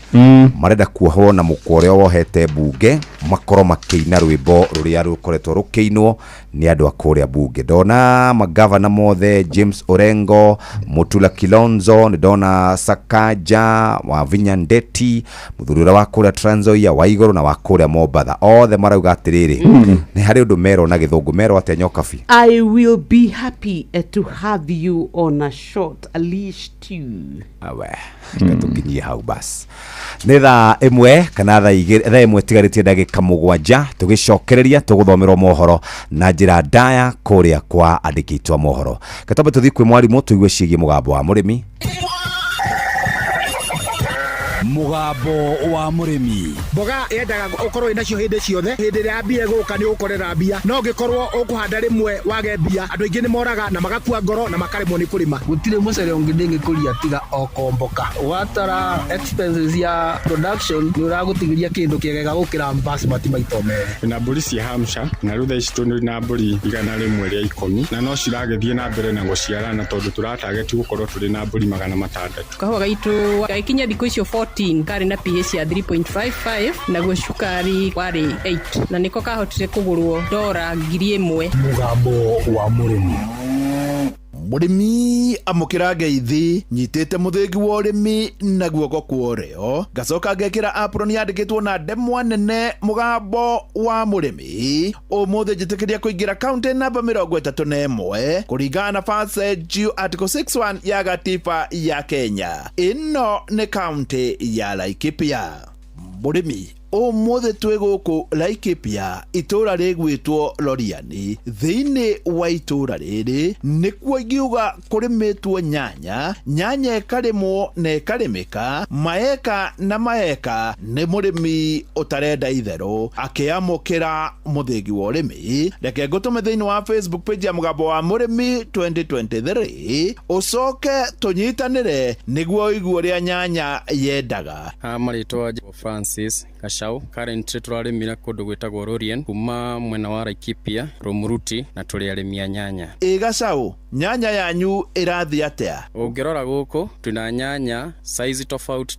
marenda kuohwo na mukore wohete bunge makoro makiina rwimbo ruria rukoretwo rukiinwo ni andu akuria bunge. Ndona magavana mothe James Orengo, Mutula Kilonzo, ndona Sakaja, Wavinya Ndeti, muthurira wa kuria Trans Nzoia, Waiguru na wa kuria Mombatha. Othe marauga atiriri ni hari undu mero na githungu mero ate nyokabi. I will be happy to have you on a leash too. Awe katukinyie hau bas nĩ thaa ĩmwe kana thaa ĩmwe tigarĩtie ndagĩka 7 tugicokereria tuguthomerwo mohoro na njĩra ndaya kũrĩa kwa andĩki aitũ a mohoro. Katambe tuthi kwĩ mwarimũ tuigue ciĩgiĩ mũgambo wa mũrĩmi. Mugambo wa murimi. Mboga yendaga ukorwo inacio hindi ciothe. Hindi ya mbia guka ni ukorera mbia. No ngikorwo ukuhanda rimwe wage mbia. Andu aingi ni moraga na magakua ngoro na makaremwo ni kurima. Gutire mucere ungi ndingi kuria tiga okomboka. Watara expenses ya production ni uragutigiria kindu kiegega gukira basmati maito mere. Na mburi cia Hampshire na rutha ici tuni na mburi igana rimwe ria 10 na no ciragethie na mbere na guciarana tondu turatarget gukorwo turi na mburi 600. Kahua gaitu gaikinya thiku icio 14 kari na pH ya 3.55 na gucukari wari 8 na niko kahotire kugurwo $1,000. Mugambo wa murimi. Murimi amukira ngeithi nyitite muthingi wa urimi na guoko kuoreo gacoka ngekira apron yandikitwo na ndemwa nene mugambo wa murimi umuthi njitikiria kuingira county namba 31 kuringana na passage article 61 ya gatiba ya Kenya. Ino ni county ya Laikipia. Murimi umuthi twi guku Laikipia itura rigwitwo Loriani thiini wa itura riri nikuo ngiuga kurimitwo nyanya ikarimwo na ikarimika maeka na maeka ni murimi utarenda itheru akiamukira muthingi wa urimi. Reke ngutume thiini wa Facebook page ya mugambo wa murimi 2023 ucoke tunyitanire niguo iguo ria nyanya yendaga. Maritwa Francis Kashau currently turarimira kundu gwitagwo Rorien kuma mwena wa Laikipia Romuruti na turi arimia nyanya. Gashau nyanya yanyu irathi atia? Ungirora guku twina nyanya size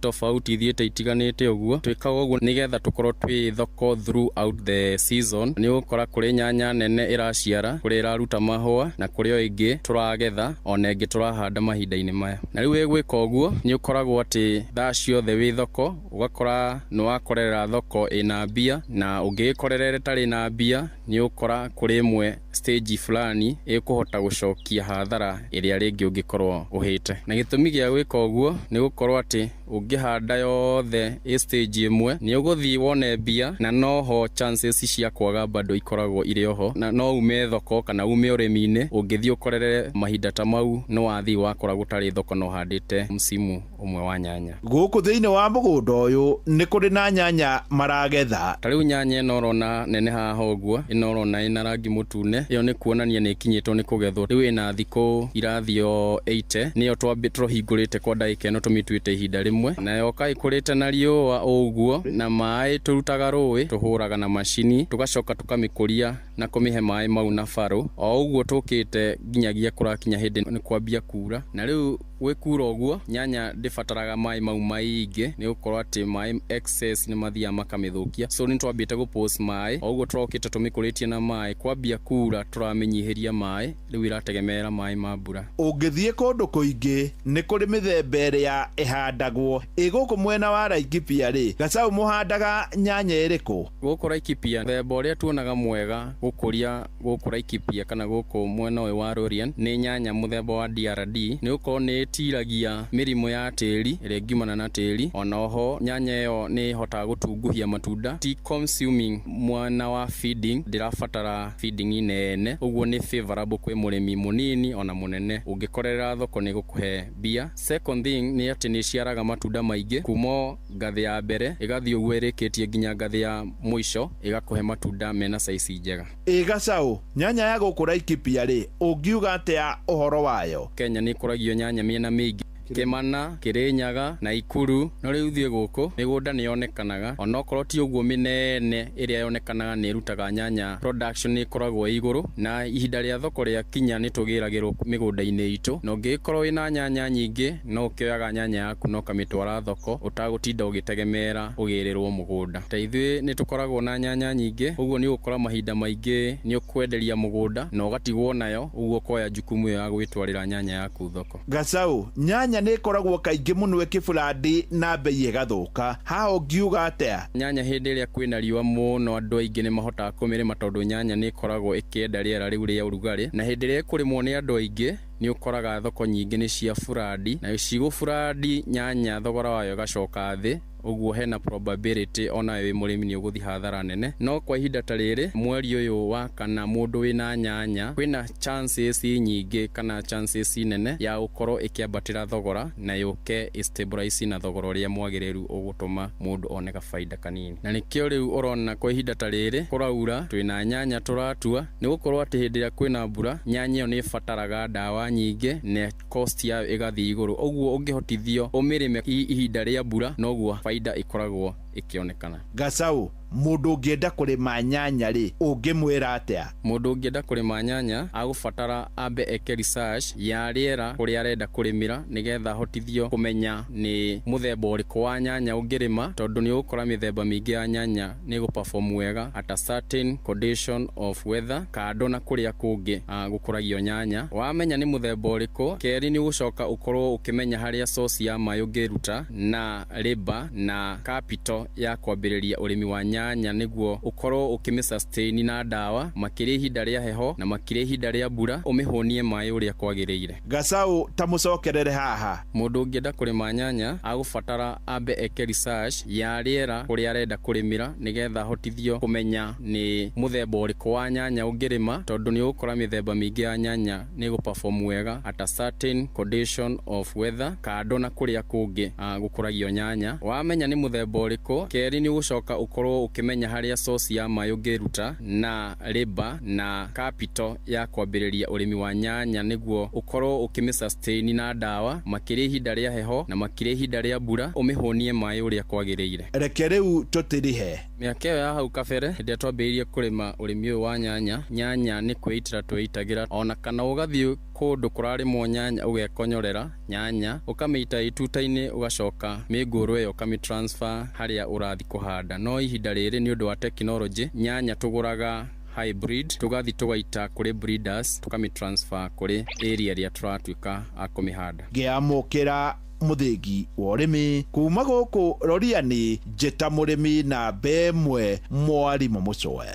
tofauti ithiete itiganite uguo twikaga uguo nigetha tukorwo twi thoko throughout the season. Ni ukora kuri nyanya nene iraciara kuri iraruta mahua na kuri o ingi turagetha ona ingi turahanda mahinda-ini maya. Na riu gwika uguo ni ukoragwo ati thaa ciothe wi thoko ugakora no wakorera thoko ina mbia na ungikorera tari na mbia ni ukora kuri imwe stage fulani ikuhota gucokia hathara iria ringi ungikorwo uhite. Na gitumi gia gwika uguo ni gukorwo ati ungihanda yothe stage imwe ni uguthii wone mbia na noho chances cia kwaga bado ikoragwo iri oho na no ume thoko kana ume urimi-ini ungithii ukorere mahinda ta mau no wathii wakora gutari thoko no handite msimu umwe wa nyanya guku thiini wa mugunda uyu ni kuri na nyanya maragetha tariu nyanya ino urona nene haha uguo ino urona ina rangi mutune iyo ni kuonania ni kinyitwo ni kugethwo riu ina thiku irathio 80 niyo twahingurite kwa ndagika ino tumituite ihinda rimwe nayo kaikurite na riua uguo na mai turutaga rui tuhuraga na mashini tugacoka tukamikuria na kumihe mai mau na faro o uguo tukite nginyagia kurakinya hindi ni kwambia kura na riu wekura uguo nyanya ndifataraga mai mau maingi ni ukorwa ati mai excess ni mathia makamithukia so ni twambite gupost mai o uguo turokite tumikuritie na mai kwambia kura turamenyihiria mai riu irategemera mai ma mbura ungithie kundu kuingi ni kuri mithemba iria ihandagwo iguku mwena wa Laikipia ri Gacau muhandaga nyanya iriku guku Laikipia themba uria tuonaga mwega gukuria guku Laikipia kana guku mwena uyu wa Rorian ni nyanya muthemba wa DRD ni ukorwo ni tiragia mirimu ya tiri iria ngimana na tiri onoho nyanya yo ni hotaga gutunguhia matunda ti consuming mwana wa feeding ndirafatara feeding inene uguo ni favorable kwi murimi munini ona munene ungikorera thoko ni gukuhe bia second thing ni ati ni ciaraga matunda maingi kumo ngathi ya mbere igathi uguo irikitie nginya ngathi ya mwisho igakuhe matunda mena size njega Gacau nyanya ya guku Laikipia ri ungiuga atia uhoro wayo Kenya ni kuragio nyanya miena mingi Kimana, Kirinyaga, Naikuru no riu thie guku migunda ni yonekanaga onokorwo ti uguo minene iria yonekanaga ni rutaga nyanya production ni koragwo iguru na ihinda ria thoko ria kinya ni tugiragirwo migunda-ini itu no ngikorwo ina nyanya nyingi no ukioyaga nyanya yaku no kamitwara thoko utagutinda ugitegemera ugirirwo mugunda ta ithui ni tukoragwo na nyanya nyingi uguo ni ukora mahinda maingi ni ukwenderia mugunda no ugatigwo nayo uguo koya jukumu ya gwitwarira nyanya yaku thoko Gacau nyanya ni koragwo kaingi muno ikifurandi na bei igathuka ha ungiuga atia nyanya hindi ria kwina riua muno andu aingi ni mahotaga kumirima tondu nyanya ni koragwo ikienda riera riu ria urugari na hindi ria kurimwo ni andu aingi ni ukoraga thoko nyingi ni cia furandi na cigo furandi nyanya thogora wayo gacoka thi uguo hena probability ona wi murimi ni uguthi hathara nene no kwa ihinda ta riri mweri uyu wa kana mundu wina nyanya kwina chances nyingi kana chances nene ya ukorwo ikiambatira thogora na yuke stabilize na thogora uria mwagiriru ugutuma mundu oneka faida kanini na nikio riu urona kwa ihinda ta riri kuraura twina nyanya turatua ni gukorwo ati hindi ria kwina mbura nyanya iyo ni fataraga dawa nyingi na cost ya igathi iguru uguo ungihotithio umirime ihinda ria mbura noguo faida ikoragwo ikionekana Gacau mundu ungienda kurima nyanya ri ungimwira atia mundu ungienda kurima nyanya agufatara ambe eke research ya riera kuria arenda kurimira nigetha hotithio kumenya ni muthemba uriku wa nyanya ungirima tondu ni ukora mithemba mingi ya nyanya ni guperform wega at a certain condition of weather kando na kuria kungi gukuragio nyanya wamenya ni muthemba uriku keri ni ugucoka ukorwo ukimenya haria source ya mai ungiruta na labor na capital ya kwambiriria urimi wa nyanya niguo ukorwo ukimisustain na dawa makiri ihinda ria heho na makiri ihinda ria mbura umihonie mai uria kwagiriire Gacau ta mucokerere haha mundu ungienda kurima nyanya agufatara ambe eke research ya riera kuria arenda kurimira nigetha hotithio kumenya ni muthemba uriku wa nyanya ungirima tondu ni ukora mithemba mingi ya nyanya ni guperform wega at a certain condition of weather kando na kuria kungi gukuragio nyanya wamenya ni muthemba uriku keri ni ugucoka ukorwo ukimenya haria source ya mai ungiruta na labor na capital ya kwambiriria urimi wa nyanya niguo ukorwo ukimisustain na dawa makiri ihinda ria heho na makiri ihinda ria mbura umihonie mai uria kwagiriire reke riu tutirihe miaka iyo ya hau kabere hindi twambiririe kurima urimi uyu wa nyanya ni kwitira twitagira ona kana ugathii kundu kurarimwo nyanya ugekonyorera nyanya ukamita ituta-ini ugacoka miguru iyo ukamitransfer haria urathi kuhanda no ihinda riri ni undu wa technology nyanya tuguraga hybrid tugathi tugaita kuri breeders tukamitransfer kuri area ria turatuika akumihanda ngiamukira muthingi wa urimi kuma guku Roriani njeta murimi na bemwe mwarimu mucoe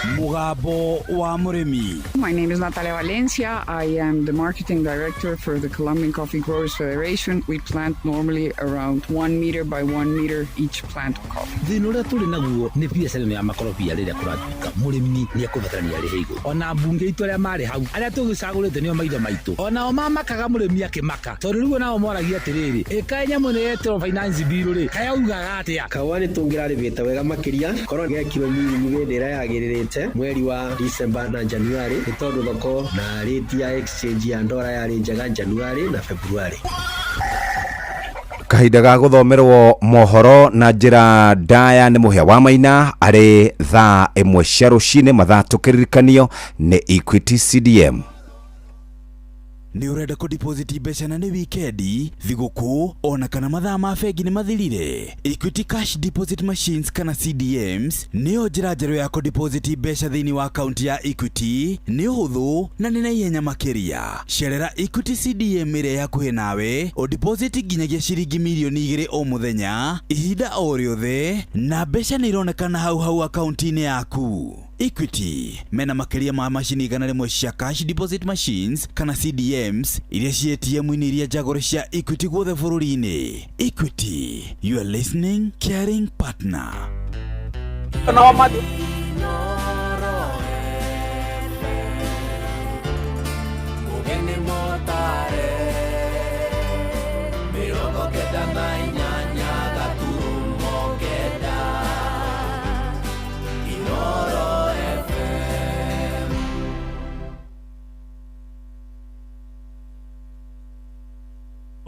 Mugambo wa Murimi. My name is Natalia Valencia. I am the marketing director for the Colombian Coffee Growers Federation. We plant normally around 1 meter by 1 meter each plant of coffee. Thina uria turi naguo ni biacara ya makorobia riria kuratuika murimi ni akubatarania ri higo ona bunge itu aria mari hau aria tugicagurite nio maitho maitu ona o mamakaga murimi akimaka tondu riu nao moragia atiriri eka nyamu ni etro finance bill ri kayaugaga atia kawani tungiraribite wega makiria korwo gekiro miri wendera yagiririte mweri wa December na January ni tondu thoko na rate ya exchange ya ndora yari njega January na February. Kahinda ga guthomerwo mohoro na njira ndaya ni muhia wa maina ari thaa 1 cia rucine mathaa tukiririkanio ni Equity CDM. Ni urenda ko deposit mbeca na ni weekendi thiguku ona kana mathaa ma bengi ni mathirire. Equity Cash Deposit Machines kana CDMs nio njira njeru ya ko deposit mbeca thiini wa account ya Equity ni uhuthu na ni naihenya makiria. Cerera Equity CDM ire yakuhi nawe o deposit nginyagia ciringi milioni 2 o muthenya ihinda o riothe na mbeca ni ironekana hau account-ini yaku. Equity mena makiria ma machini gana rimwe cia cash deposit machines kana CDMs iria cia ATM-ini iria jagore cia Equity guothe bururi-ini. Equity, you are listening, caring partner.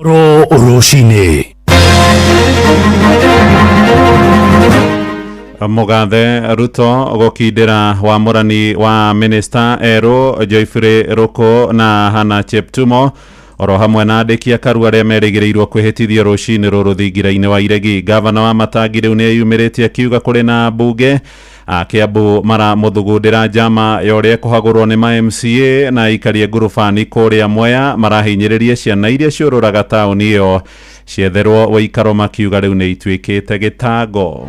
Rucini Mugathe Ruto gukindira wamurani wa minister Eru Joyfrey Ruko na Hannah Cheptumo oro hamwe na andiki akaru aria merigireirwo kwihitithio rucini ruru thingira-ini wa Iregi. Gavana wa Matangi riu ni eyumiritie akiuga kuri na mbunge Kiambu mara muthugundira njama yoria kuhagurwo ni ma MCA na ikarie ngurubani kuria Mwea marahinyiririe ciana iria ciururaga tauni iyo cietherwo waikaro makiuga riu ni itwikite gitango.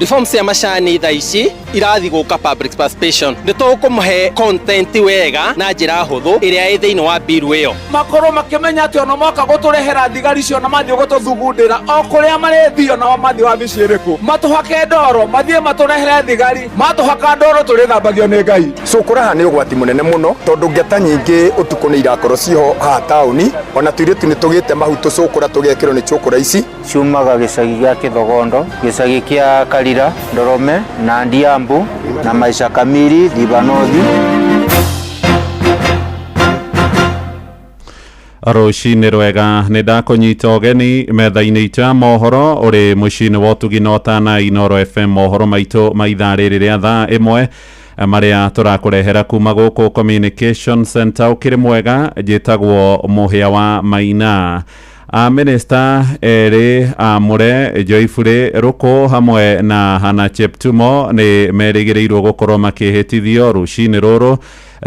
Reforms ya macani tha ici irathi guka public participation ni tukumuhe content wega na njira huthu iria i thiini wa bill iyo makoro makimenya ati ona moka guturehera thigari cio na mathio gututhugundira o kuria marethio na mathio wa miciriku matuhake ndoro mathie maturehere thigari matuhaka ndoro turithambagio ni Ngai so kuraha ni ugwati munene muno tondu ngeta nyingi utuku ni irakorwo ciho ha tauni ona tuiritu ni tugite mahuto cukura tugekirwo ni cukura ici ciumaga gicagi gia Kithogondo gicagi kia Karira Ndorome na Ndiambu na Maisha Kamiri Thibanothi. Rucini rwega ni ndakunyita ugeni metha-ini itu ya mohoro uri mucini wa Tuginota na Inoro FM mohoro maitu maithaa riri ria thaa 1 maria turakurehera kuma guku Communication Center ukiri mwega jitagwo muhia wa maina. Minister eri amure Joyfrey Ruko hamwe na Hannah Cheptumo ni merigireirwo gukorwo makihitithio rucini ruru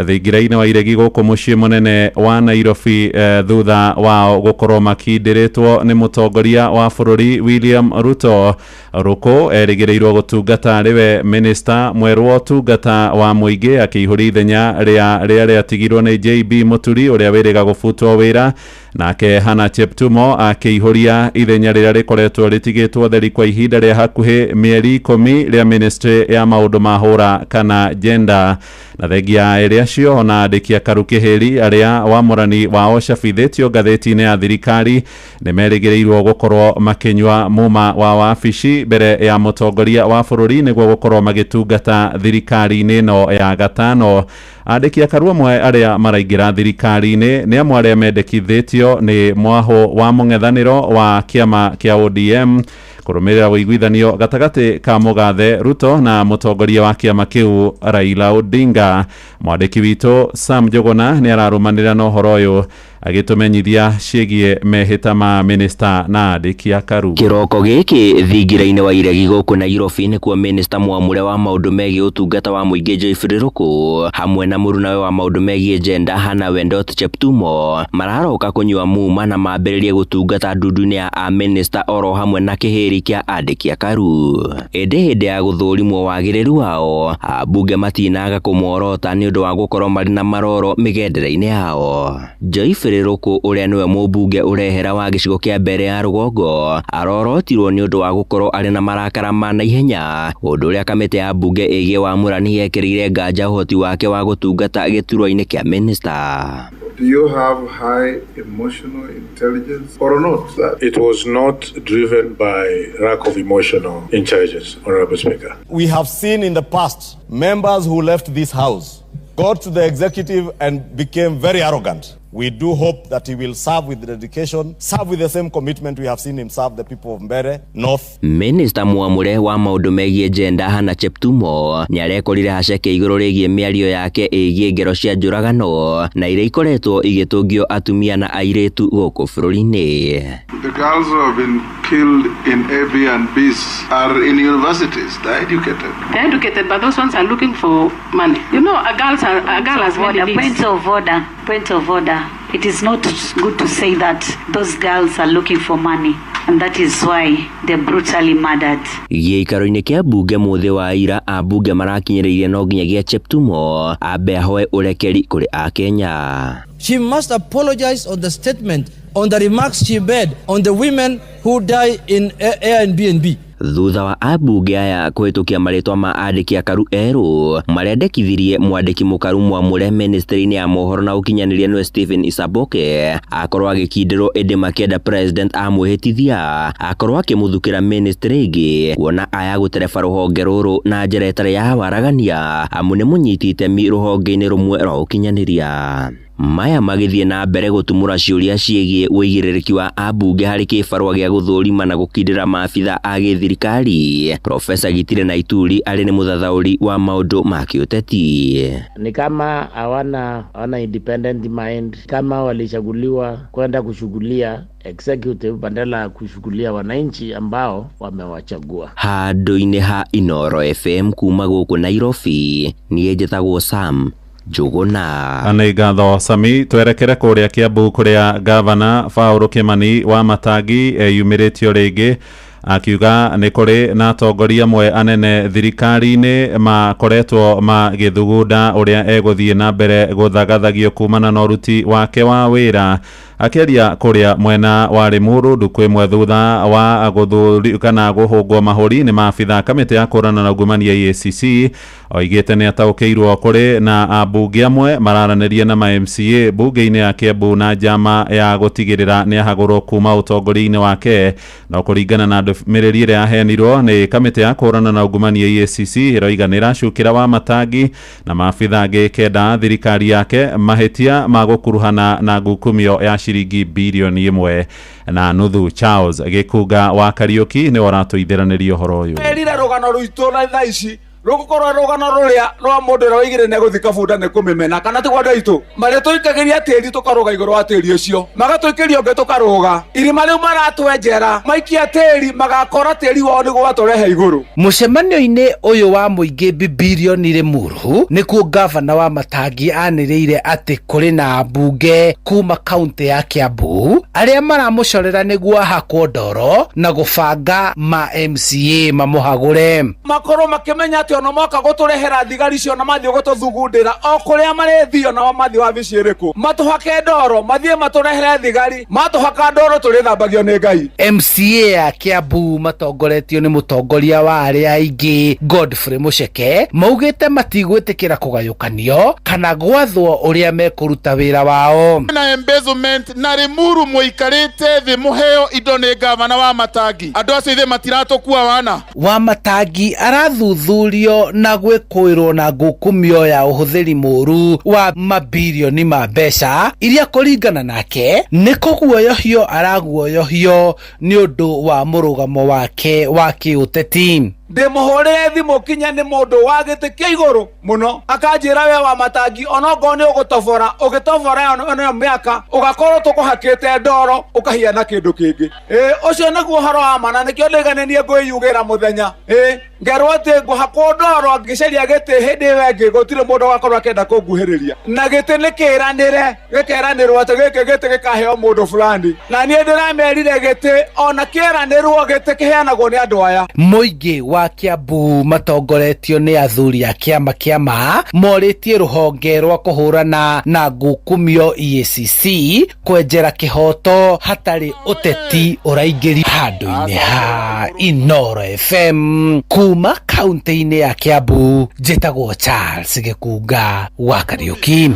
thingira-ini wa Iregi guku mucii munene wa Nairobi thutha wao gukorwo makindiritwo ni mutongoria wa bururi William Ruto. Ruko erigireirwo gutungata riwe minister mweru wa utungata wa muingi akihuri ithenya ria tigirwo ni JB Muturi uria wiriga gufutwo wira nake Hannah Cheptumo akiihuria ithenya riria rikoretwo ritigitwo theri kwa ihinda ria hakuhi mieri 10 ria ministry ya maundu mahura kana gender na thengia iria cio na andiki akaru kihiri aria wamurani wao cabithitio ngatheti-ini ya thirikari ni merigireirwo gukorwo makinywa muma wa wabici mbere ya mutongoria wa bururi niguo gukorwo magitungata thirikari-ini no ya gatano. Andiki akaru amwe aria maraingira thirikari-ini ni amwe aria mendekithitio ni mwaho wa mung'ethaniro wa kiama kia ODM kurumirira wiguithanio gatagati ka Mugathe Ruto na mutongoria wa kiama kiu Raila Odinga. Mwandiki witu Sam Jogona ni ararumanira na uhoro uyu agitumenyithia ciĩgiĩ mehĩta ma minister na andĩki a Karu. Kiroko gĩkĩ thingira-inĩ wa iregi gũkũ Nairobi nĩkuo minister mwamũre wa maũndũ megiĩ ũtungata wa mũingĩ Joyfrey Ruku hamwe na mũrunawe wa maũndũ megiĩ gender Hannah Wendot Cheptumo mararoka kũnyua muma na mambĩrĩrie gũtungata ndundu-inĩ ya minister oro hamwe na kĩhĩri kĩa andĩki a Karu. Ĩndĩ hĩndĩ ya gũthũrimwo wagĩrĩru wao ambunge matinaga kũmorota nĩ ũndũ wa gũkorwo marĩ na maroro mĩgendere-inĩ yao. Joyfrey Ruku ũrĩa nĩwe mũmbunge ũrehera wa gĩcigo kĩa mbere ya rũgongo arorotirwo nĩ ũndũ wa gũkorwo arĩ na marakara ma naihenya, ũndũ ũrĩa kamĩtĩ ya mbunge ĩgiĩ wamũrani yekĩrĩire nganja ũhoti wake wa gũtungata gĩturwa-inĩ kĩa minister. Do you have high emotional intelligence or not? It was not driven by lack of emotional intelligence, Honorable Speaker. We have seen in the past members who left this house, got to the executive and became very arrogant. We do hope that he will serve with dedication, serve with the same commitment we have seen him serve the people of Mbeere North. Minister mwamũre wa maũndũ megiĩ gender Hannah Cheptumo nĩarekorire haceke igũrũ rĩgiĩ mĩario yake ĩgiĩ ngero cia njũragano na iria ikoretwo igĩtũngio atumia na airĩtu gũkũ bũrũri-inĩ. The girls who have been killed in Airbnbs are in universities. They're educated. They're educated, but those ones are looking for money. You know, a girl has many needs. Point of order. It is not good to say that those girls are looking for money, and that is why they're brutally murdered. Gĩikaro-inĩ kĩa mbunge mũthĩ wa ira ambunge marakinyĩrĩirie no nginyagia Cheptumo ambe ahoe ũrekeri kũrĩ Akenya. She must apologize on the statement, on the remarks she made on the women who die in Airbnb. Thutha wa ambunge aya kũhĩtũkia marĩtwa ma andĩki a Karu erũ marendekithirie mwandĩki mũkaru mwamũre ministry-inĩ ya mohoro na ũkinyanĩria nĩwe Stephen Isaboke akorwo agĩkindĩrwo ĩndĩ makĩenda president amwĩhĩtithia akorwo akĩmũthukĩra ministry ĩngĩ kuona aya gũtereba rũhonge rũrũ na njĩra ĩtarĩ ya waragania amu nĩ mũnyiti itemi rũhonge-inĩ rũmwe rwa ũkinyanĩria. Maya magĩthiĩ na mbere gũtumũra ciũria ciĩgiĩ wĩigĩrĩrĩki wa ambunge harĩ kĩbarũa gĩa gũthũrima na gũkindĩra maabitha a gĩthirikari. Profesa Gitire Naituri arĩ nĩ mũthathaũri wa maũndũ ma kĩũteti. Ni kama hawana independent mind, kama walichaguliwa kwenda kushughulia executive badala ya kushughulia wananchi ambao wamewachagua. Handũ-inĩ ha Inoro FM kuma gũkũ Nairobi niĩ njĩtagwo Sam Juguna. Nĩ ngatho Sami. Twerekere kũrĩa Kiambu kũrĩa gavana Paul Kimani wa Matangi yumĩrĩtio rĩngĩ akiuga nĩ kũrĩ na atongoria amwe anene thirikari-inĩ makoretwo magĩthugunda ũrĩa egũthiĩ na mbere gũthagathagio kumana na ũruti wake wa wĩra. Akĩaria kũrĩa mwena wa Limuru ndukũ ĩmwe thutha wa gũthuri kana gũhũngwo mahũri nĩ maabitha kamĩtĩ ya kũrana na ungumania EACC oigĩte nĩ ataũkĩirwo kũrĩ na ambunge amwe mararanĩria na ma-MCA mbunge-inĩ ya Kiambu na njama ya gũtigĩrĩra nĩ ahagũrwo kuma ũtongoria-inĩ wake. No kũringana na ndũmĩrĩri ĩrĩa yaheanirwo nĩ kamĩtĩ ya kũrana na ungumania EACC ĩroiga nĩ ĩracukĩra wa Matangi na maabitha angĩ kenda thirikari yake mahĩtia ma gũkuruhana na ngukumio ya ciringi bilioni 1.5. Charles Gĩkunga wa Kariuki nĩ waratũithĩranĩria ũhoro ũyũ. Erira rũgano rwitũ na thaa ici rũgũkorwo rũgano rũrĩa rwa mũndũ ũrĩa waigire nĩ gũthika bunda nĩ kũmĩmena kana ti gwandũ aitũ marĩa tũikagĩria tĩri tũkarũga igũrũ wa tĩri ũcio magatũikĩria ũngĩ tũkarũga irima rĩu maratwenjera maikia tĩri magakora tĩri wao nĩguo watũrehe igũrũ. Mũcemanio-inĩ ũyũ wa mũingĩ bilioni Limuru nĩkuo gavana wa Matangi anĩrĩire atĩ kũrĩ na mbunge kuma kaunti ya Kiambu arĩa maramũcorera nĩguo ahakwo ndoro na gũbanga ma MCA mamũhagũre. Makorwo makĩmenya atĩ ono moka gũtũrehera thigari cio na mathiĩ gũtũthugundĩra o kũrĩa marĩthio na mathiĩ wabici ĩrĩkũ matũhake ndoro mathiĩ matũrehere thigari matũhaka ndoro tũrĩthambagio nĩ Ngai. MCA ya Kiambu matongoretio nĩ mũtongoria wa arĩa aingĩ Godfrey Muceke maugĩte matigwĩtĩkĩra kũgayũkanio kana gwathwo ũrĩa mekũruta wĩra wao. Na embezzlement na Limuru mũikarĩte thĩ mũheo indo nĩ gavana wa Matangi andũ acio ithe matiratũkua wana. Wa Matangi arathuthurio na gwĩkũĩrwo na ngukumio ya ũhũthĩri mũru wa mabilioni ma mbeca iria kũringana nake nĩ kũguoyohio araguoyohio nĩ ũndũ wa mũrũgamo wake wa kĩũteti. ndimuhurire thimu kinya ni mundu wa giti kia iguru muno akanjira we wa matangi onongo ni ugutobora ugitobora ono miaka ugakorwo tukuhakite ndoro ukahiana kindu kingi ucio niguo haro wa mana nikio ndiganenie ngwiyugira muthenya ngerwo ati nguhakwo ndoro ngiceria giti hindi wengi gutire mundu wakorwo akenda kunguhiriria na giti nikiranire gikeranirwo ati giki giti gikaheo mundu fulani na nie ndiramerire giti ona kieranirwo giti kiheanagwo ni andu aya. Muingi wa Kiambu matongoretio ni athuri a kiama kiama moritie ruhonge rwa kuhurana na ngukumio EACC kwenjera kihoto hatari uteti uraingiri handu-ini ha Inoro FM kuma kaunti-ini ya Kiambu. Njitagwo Charles Gikunga wa Kariuki.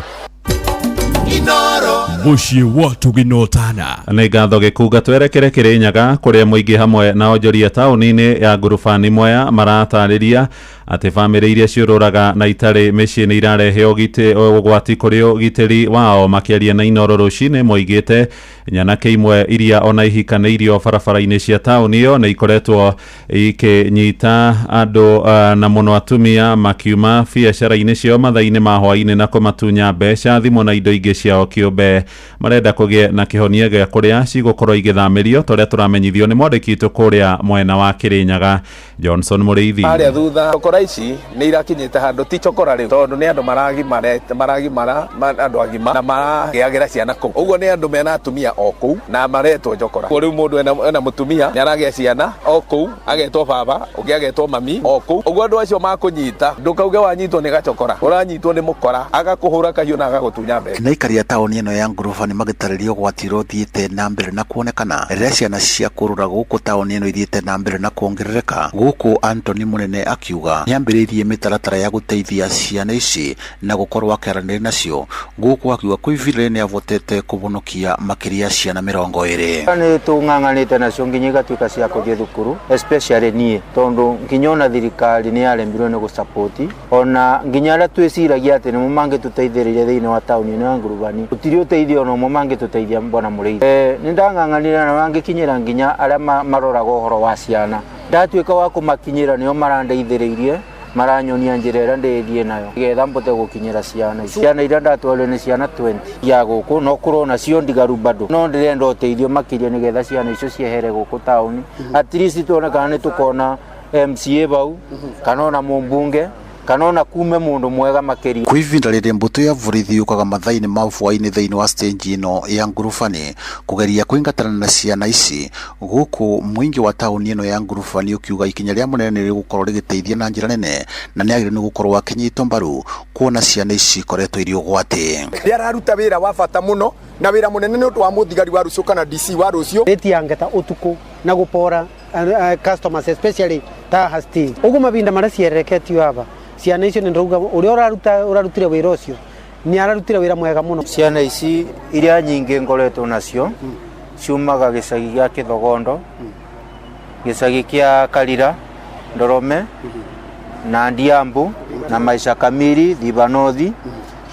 Muciĩ wa Tuginotana nĩ ngatho Gikunga twerekere Kirinyaga kuria muingi hamwe na onjoria tauni-ini ya ngurubani Mwea maratarĩria ati bamĩrĩ iria ciũrũraga na itarĩ mĩciĩ nĩ irarehe ũgwati kũrĩ ũgitĩri wao. Makĩaria na Inoro rũcinĩ moigĩte nyanake imwe iria ona ihikanĩirio barabara-inĩ cia tauni ĩyo nĩ ikoretwo ikĩnyita andũ na mũno atumia makiuma biacara-inĩ ciao mathaa-inĩ ma hwaĩ-inĩ na kũmatunya mbeca, thimũ na indo ingĩ ciao kĩũmbe. Marenda kũgĩa na kĩhonia gĩa kũrĩa cigũkorwo igĩthamĩrio tũrĩa tũramenyithio nĩ mwandĩki witũ kũrĩa mwena wa Kirinyaga Johnson Mũrĩithi. Harĩa thutha chokora ici nĩ irakinyĩte handũ ti chokora rĩu tondũ nĩ andũ maragimara andũ agima na maragĩagĩra ciana kũu. Ũguo nĩ andũ mena atumia o kũu na maretwo chokora. Rĩu mũndũ ena mũtumia nĩ aragĩa ciana o kũu, agetwo baba, ũngĩ agetwo mami o kũu. Ũguo andũ acio makũnyita, ndũkauge wanyitwo nĩ gachokora, ũranyitwo nĩ mũkora, agakũhũra kahiũ na agagũtunya mbere. Na ikari ya tauni ĩno ya ngurubani magĩtarĩrio ũgwati ũthiĩte na mbere na kuonekana rĩrĩa ciana cia kũrũra gũkũ tauni ĩno ithiĩte na mbere na kuongerereka. Gũkũ Anthony Mũnene akiuga nĩambĩrĩirie mĩtaratara ya gũteithia ciana ici na gũkorwo akĩaranĩria nacio. Gũkũ akiuga kwĩvire nĩ avotete kũvonokia makĩria ciana 20. Nĩ tũng'ang'anĩte nacio nginya igatuĩka cia kũthiĩ thukuru, especially niĩ tondũ nginya ona thirikari nĩ yarembirwo nĩ gũsapoti ona nginya arĩa twĩciragia atĩ nĩmo mangĩtũteithĩrĩria thĩinĩ wa tauni ĩno ya ngurubani gũtirĩ ũteithio ona ũmwe mangĩtũteithia mbona Mũrĩithi. Nĩ ndang'ang'anire na mangĩkinyĩra nginya arĩa maroraga ũhoro wa ciana, ndatuĩka wa kũmakinyĩra nĩo marandeithĩrĩirie maranyonia njĩra ĩrĩa ndĩthiĩ nayo getha mbote gũkinyĩra ciana iria ndatwarire nĩ ciana 20 ya gũkũ no kũrona cio ndigaru bado no ndĩrenda ũteithio makĩria nĩgetha ciana icio ciehere gũkũ tauni at least tuone kana nĩ tũkona MCA bau kana ona mũmbunge kana ona kume mundu mwega makĩria. Kwĩvinda rĩrĩa mbũtũ ya borithi yũkaga mathaa-inĩ ma hwaĩ-inĩ thĩinĩ wa stage ĩno ya ngurubani kũgeria kũingatana na ciana ici, gũkũ mũingĩ wa tauni ĩno ya ngurubani ũkiuga ikinya rĩa mũnene nĩ rĩgũkorwo rĩgĩteithia na njĩra nene na nĩ agĩrĩirwo nĩ gũkorwo akĩnyitwo mbaru kuona ciana ici ikoretwo irĩ ũgwati. Nĩ araruta wĩra wa bata mũno na wĩra mũnene nĩ ũndũ wa mũthigari wa rũciũ kana DC wa rũciũ. Ĩtiangeta ũtukũ na gũpora customers especially ta hasti. Ũguo mavinda marĩa ciereketio hapa ciana icio nĩ ndauga ũrĩa ũrarutire wĩra ũcio nĩ ararutire wĩra mwega mũno. Ciana ici iria nyingĩ ngoretwo nacio ciumaga gĩcagi gĩa Kĩthogondo, gĩcagi kĩa Karira, Ndorome na Ndiambu na Maisha Kamiri, Thiba North,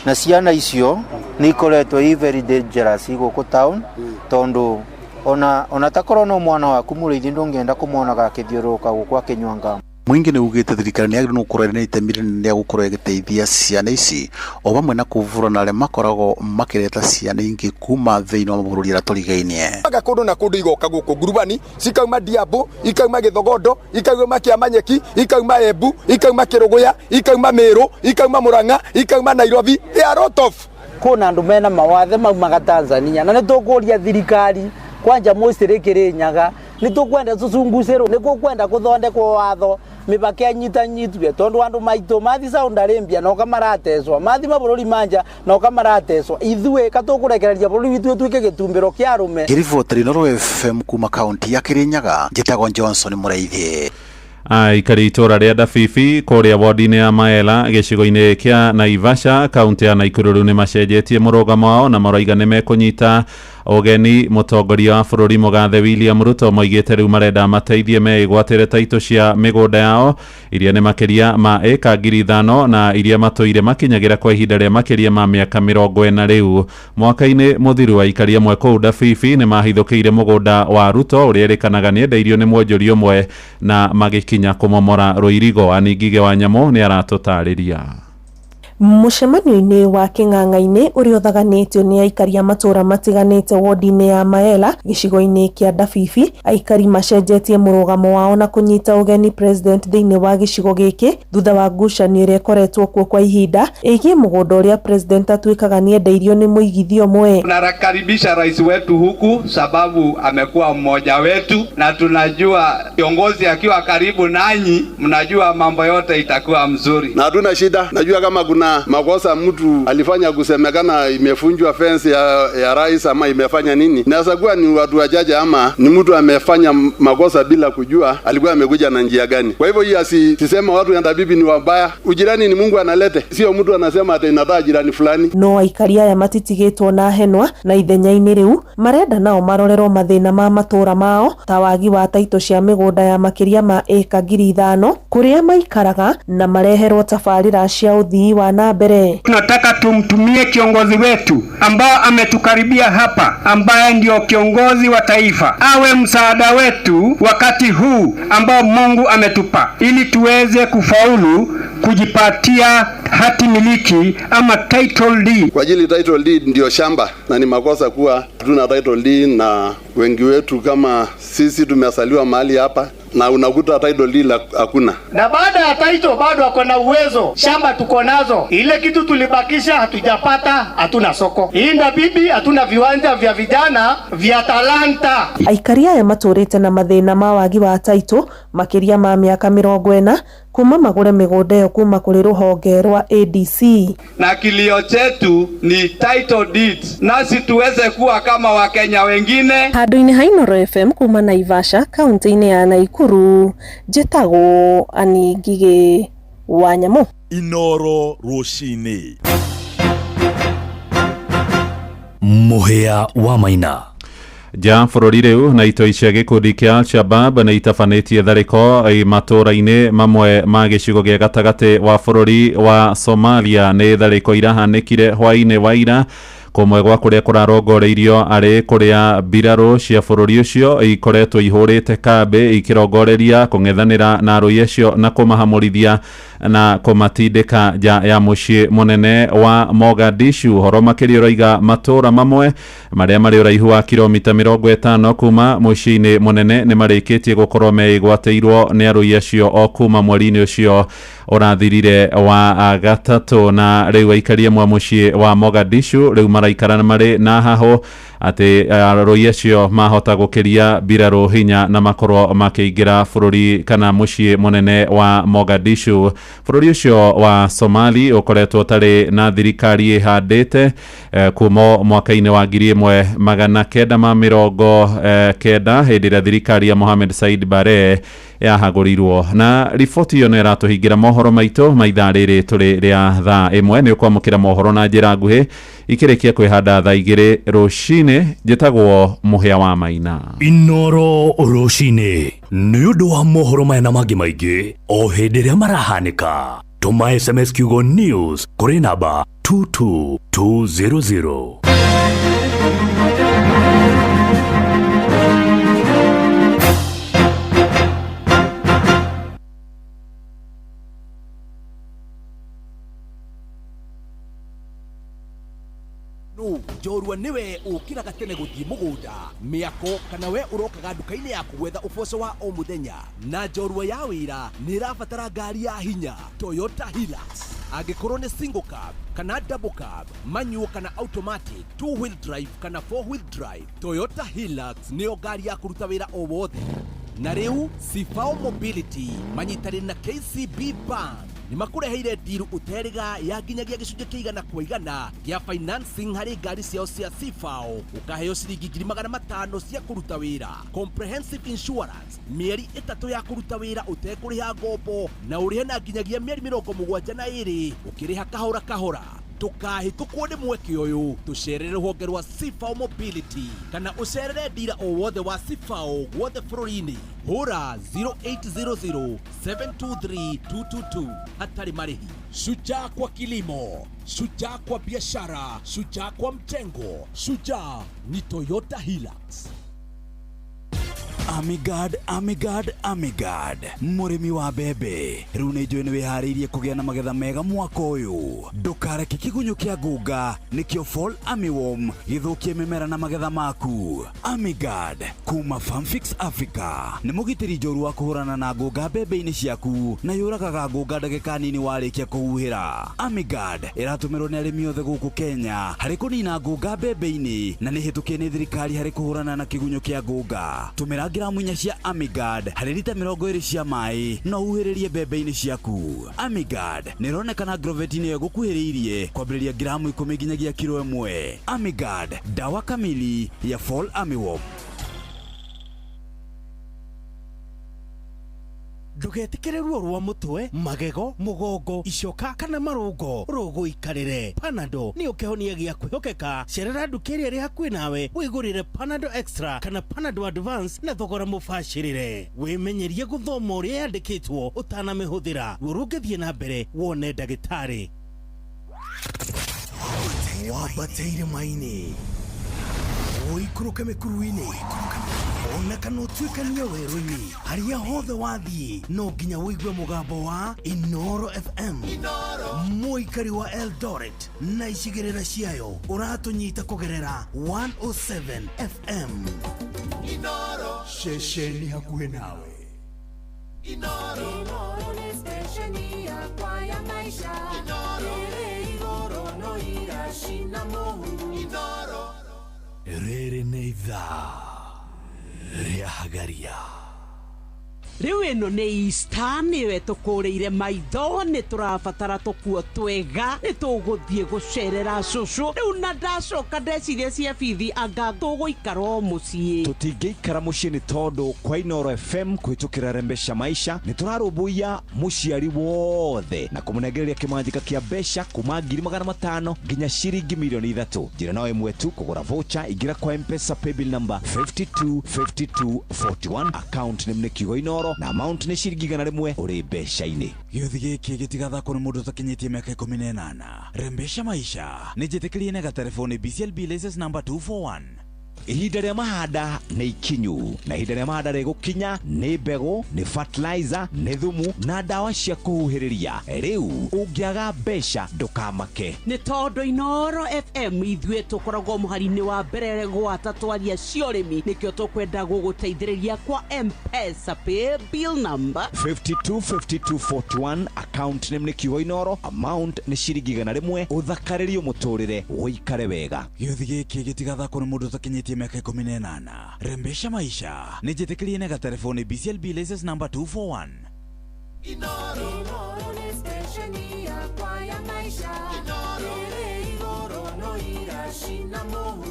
na ciana icio nĩ ikoretwo very dangerous gũkũ town tondũ ona takorwo no mwana waku Mũrĩithi ndũngĩenda kũmuonaga akĩthiũrũrũka gũkũ akĩnyua ngamu. Mwingi nĩ ugĩte thirikari nĩ agĩrĩirwo gũkorwo ĩrĩ na itemi rĩnene rĩa gũkorwo ĩgĩteithia ciana ici o vamwe na kũvũrana arĩa makoragwo makĩreta ciana ingĩ kuma thĩinĩ wa mabũrũri arĩa tũrigainie. Kũndũ na kũndũ igoka gũkũ ngurubani cikauma Ndiambu, ikauma Gĩthogondo, ikauma Kĩamanyeki, ikauma Embu, ikauma Kĩrũgũya, ikauma Mĩrũ, ikauma Mũrang'a, ikauma Nairobi. They are out of. Kuna andũ mena mawathe maumaga Tanzania na nĩ tũkũria thirikari kwanja mũcirĩ Kirinyaga nĩ tũkwenda tũcungusĩrwo nĩ gũkwenda gũthondekwo watho mĩbaka anyitanyitwe tondũ andũ maitũ mathi Saudi Arabia no kamaratecwa mathi mabũrũri manja no kamaratecwa ithuĩ katũkũrekereria bũrũri witũ tuĩke gĩtumbĩro kĩa arũme. Kiriboteri Inoro FM kuma kaunti ya Kirinyaga, njĩtagwo Johnson Mũrĩithi. Aikari itũra rĩa Dabibi kũrĩa wodi-inĩ ya Maela gĩcigo-inĩ kĩa Naivasha kaunti ya Nakuru nĩ macenjetie mũrũgamo wao na marauga nĩ mekũnyita Ogeni mutongoria wa bururi Mugathe William Ruto moigite riu marenda mateithie meigwatire taito cia migunda yao iria ni makiria ma eka 5,000 na iria matoire makinyagira kwa ihinda ria makiria ma miaka 40 riu. Mwaka-ini muthiru wa ikaria mwe kuu Dafifi ni mahithukiire mugunda wa Ruto uria erikanaga ni endeirio ni mwonjori umwe na magikinya kumomora Ruirigo. Aningige wa Nyamu ni aratutariria. Mucemanio-ini wa King'ang'a-ini uria uthaganitio ni aikari a matura matiganite wodi-ini ya Maela gicigo-ini kia Dafifi, aikari macenjetie murugamo wao na kunyita ugeni president thiini wa gicigo giki thutha wa ngucanio iria ikoretwo kuo kwa ihinda igie mugunda uria president atuikaga ni endeirio ni muigithio mwe. Tunakaribisha rais wetu huku sababu amekuwa mmoja wetu, na tunajua kiongozi akiwa karibu nanyi mnajua mambo yote itakuwa mzuri na hatuna shida. Najua kama kuna makosa mtu alifanya kusemekana imefunjwa fence ya rais ama imefanya nini, naweza kuwa ni watu wachache ama ni mtu amefanya makosa bila kujua alikuwa amekuja na njia gani. Kwa hivyo hii asisema watu ya Dabibi ni wabaya. Ujirani ni Mungu analete, sio mtu anasema ati inataka jirani fulani. No aikari aya matitigitwo na henwa na ithenya-ini riu marenda nao marorerwo mathina ma matura mao ta wagi wa taito cia migunda ya makiria ma eka 5,000 kuria maikaraga na mareherwo tabarira cia uthii wa nambere. Tunataka tumtumie kiongozi wetu ambao ametukaribia hapa, ambaye ndio kiongozi wa taifa, awe msaada wetu wakati huu ambao Mungu ametupa, ili tuweze kufaulu kujipatia hati miliki ama title deed. Kwa ajili title deed ndio shamba, na ni makosa kuwa tuna title deed, na wengi wetu kama sisi tumesaliwa mahali hapa na unakuta title deed hakuna. Na baada ya title bado wako na uwezo, shamba tuko nazo, ile kitu tulibakisha hatujapata, hatuna soko. Hii Dabibi hatuna viwanja vya vijana vya talanta. Aikari aya maturite na mathina ma wagi wa title makiria ma miaka 40 kuma magure migunda yo kuma kuri ruhonge rwa ADC. Na kilio chetu ni title deed, nasi tuweze kuwa kama Wakenya wengine. Handu-ini ha Inoro FM kuma Naivasha, kaunti-ini ya Naikuru, njetago Ani Ngige wa Nyamu. Inoro rucini. Muhia wa Maina. Ja bururi riu na itoi cia gikundi kia Al-Shabab na itafanetie thariko matura-ini mamwe ma gicigo gia gatagati wa bururi wa Somalia ni thariko irahanikire hwaini wa ira kumwe gwa kuria kurarongoreirio ari kuria mbirarũ cia bururi ucio ikoretwo ihurite kambi ikirongoreria kung'ethanira na arũi acio na kumahamurithia na kumatindika ja ya mucii munene wa Mogadishu. Horo makiria roiga matura mamwe maria mari uraihu wa kilomita 50 kuma mucii-ini munene ni marikitie gukorwo meigwateirwo ni arũi acio o kuma mweri-ini ucio urathirire wa gatatu, na riu aikaria mwa mucii wa Mogadishu riu maraikara mari na haho ati arũi acio mahota gukiria mbirarũ hinya na makorwo makiingira bururi kana mucii munene wa Mogadishu. Bururi ucio wa Somali ukoretwo tari na thirikari ihandite kuma mwaka-ini wa 1990 hindi ria thirikari ya Mohamed Said Barre yahagurirwo. Na riboti iyo ni ratuhingira mohoro maitu maithaa riri turi ria thaa 1 ni ukwamukira mohoro na njira nguhi ikirikia kwihanda thaa 2 rucini. Njitagwo Muhia wa Maina. Inoro rucini ni undu wa mohoro maya na mangi maingi o hindi ria marahanika. Tuma SMS kiugo news kuri namba 22200. Jorua niwe ukiraga tene guthii mugunda miako kana we urokaga nduka-ini yaku gwetha uboco wa o muthenya, na njorua ya wira ni irabatara ngari ya hinya Toyota Hilux. Angikorwo ni single cab kana double cab, manual kana automatic, 2-wheel drive kana 4-wheel drive, Toyota Hilux niyo ngari ya kuruta wira o wothe. Na riu Sifao Mobility manyitari na KCB Bank ni makureheire deal uteriga ya nginyagia gicunje kiigana kwa igana gia financing hari ngari ciao cia Sifao, ukaheo ciringi 500 cia kuruta wira, comprehensive insurance, mieri 3 ya kuruta wira utekuriha ngombo, na urihe na nginyagia mieri 72 ukiriha kahora kahora. ndukahĩtũkwo nĩ mweke ũyũ tũcerere rũhonge rwa Sifao Mobility kana ũcerere dira o wothe wa Sifao gwothe bũrũri-inĩ hũra 0800 723 222 hatarĩ marĩhi. Shujaa kwa kilimo, shujaa kwa biashara, shujaa kwa mjengo, shujaa ni Toyota Hilux. Amigad murimi wa bebe riu ni njui ni wihariirie kugia na magetha mega mwaka uyu ndukareke kigunyu kia ngunga nikio fall armyworm githukie mimera na magetha maku. Amigad kuma Farmfix Africa ni mugitiri njoru wa kuhurana na ngunga bebe-ini ciaku na yuragaga ngunga ndagika nini warikia kuhuhira. Amigad iratumirwo ni arimi othe guku Kenya hari kunina ngunga bebe-ini na ni hitukie ni thirikari hari kuhurana na kigunyu kia ngunga. Tumira gramu 4 cia Amigad hari lita 20 cia mai no uhiririe bebe-ini ciaku. Amigad nironekana Agrovet-ini yo gukuhiriirie kwambiriria gramu 10 nginyagia kilo 1. Amigad dawa kamili ya fall armyworm. Ndugetikire ruo rwa mutwe, magego, mugongo, icoka kana marungo ruguikarire. Panado ni ukihonia gia kwihokeka. Cerera nduka iria iri hakuhi nawe wigurire Panado Extra kana Panado Advance na thogora mubacirire. Wimenyerie guthoma uria yandikitwo utanamihũthĩra. Urungithie na mbere wone ndagĩtarĩ. Wabateire maini uikuruke mikuruini ona kana utuikanie werũ-ini haria hothe wathiĩ no nginya wĩigue mũgambo wa Inoro FM. Mũikari wa Eldoret na icigĩrĩra ciayo ũratũnyita kũgerera 107 FM. Inoro ceceni hakuhĩ nawe. Inoro ni stesheni yakwa ya maisha. Igoro no irashina muhu. Inoro rĩrĩ nĩ ithaa rĩa Hagaria. Riu ino ni Easter niwe tukureire maitho ni turabatara tukuo twega ni tuguthie gucerera cucu riu na ndacoka ndeciria cia bithi anga tuguikara mucii tutingiikara mucii ni tondu kwa Inoro FM kuhitukira Rembesha Maisha ni turarubuia muciari wothe na kumunengereria kimanjika kia besha kuma 500,000 nginya ciringi milioni 3. Njira nawe mwetu kugura voucher igira kwa M-Pesa paybill number 525241 account ni mnekigo Inoro na amount ni ciringi 100 uri besha-ini. Gĩuthi gĩkĩ gĩtigathakwo nĩ mũndũ ũtakinyĩtie mĩaka 18. Rembesha Maisha nĩ njĩtĩkĩrie na gatelefoni BCLB license number 241. Ihinda rĩa mahanda nĩ ikinyu na ihinda rĩa mahanda rĩgũkinya nĩ mbegũ nĩ fertilizer nĩ thumu na ndawa cia kũhuhĩrĩria. Rĩu ũngĩaga mbeca ndũkamake nĩ tondũ Inoro FM ithuĩ tũkoragwo mũhari-inĩ wa mbere gwata twaria cia ũrĩmi nĩkĩo tũkwenda gũgũteithĩrĩria kwa M-Pesa paybill number 525241 account name nĩ kiugo Inoro amount nĩ ciringi 100 ũthakarĩrio mũtũrĩre ũikare wega. Gĩuthi gĩkĩ gĩtigathakwo nĩ mũndũ ũtakinyĩtie miaka 18. Rembesha Maisha nĩ njĩtĩkĩrie na gatelefoni BCLB license number 241. Inoro ni stesheni yakwa ya maisha. Igoro no irashina muhu.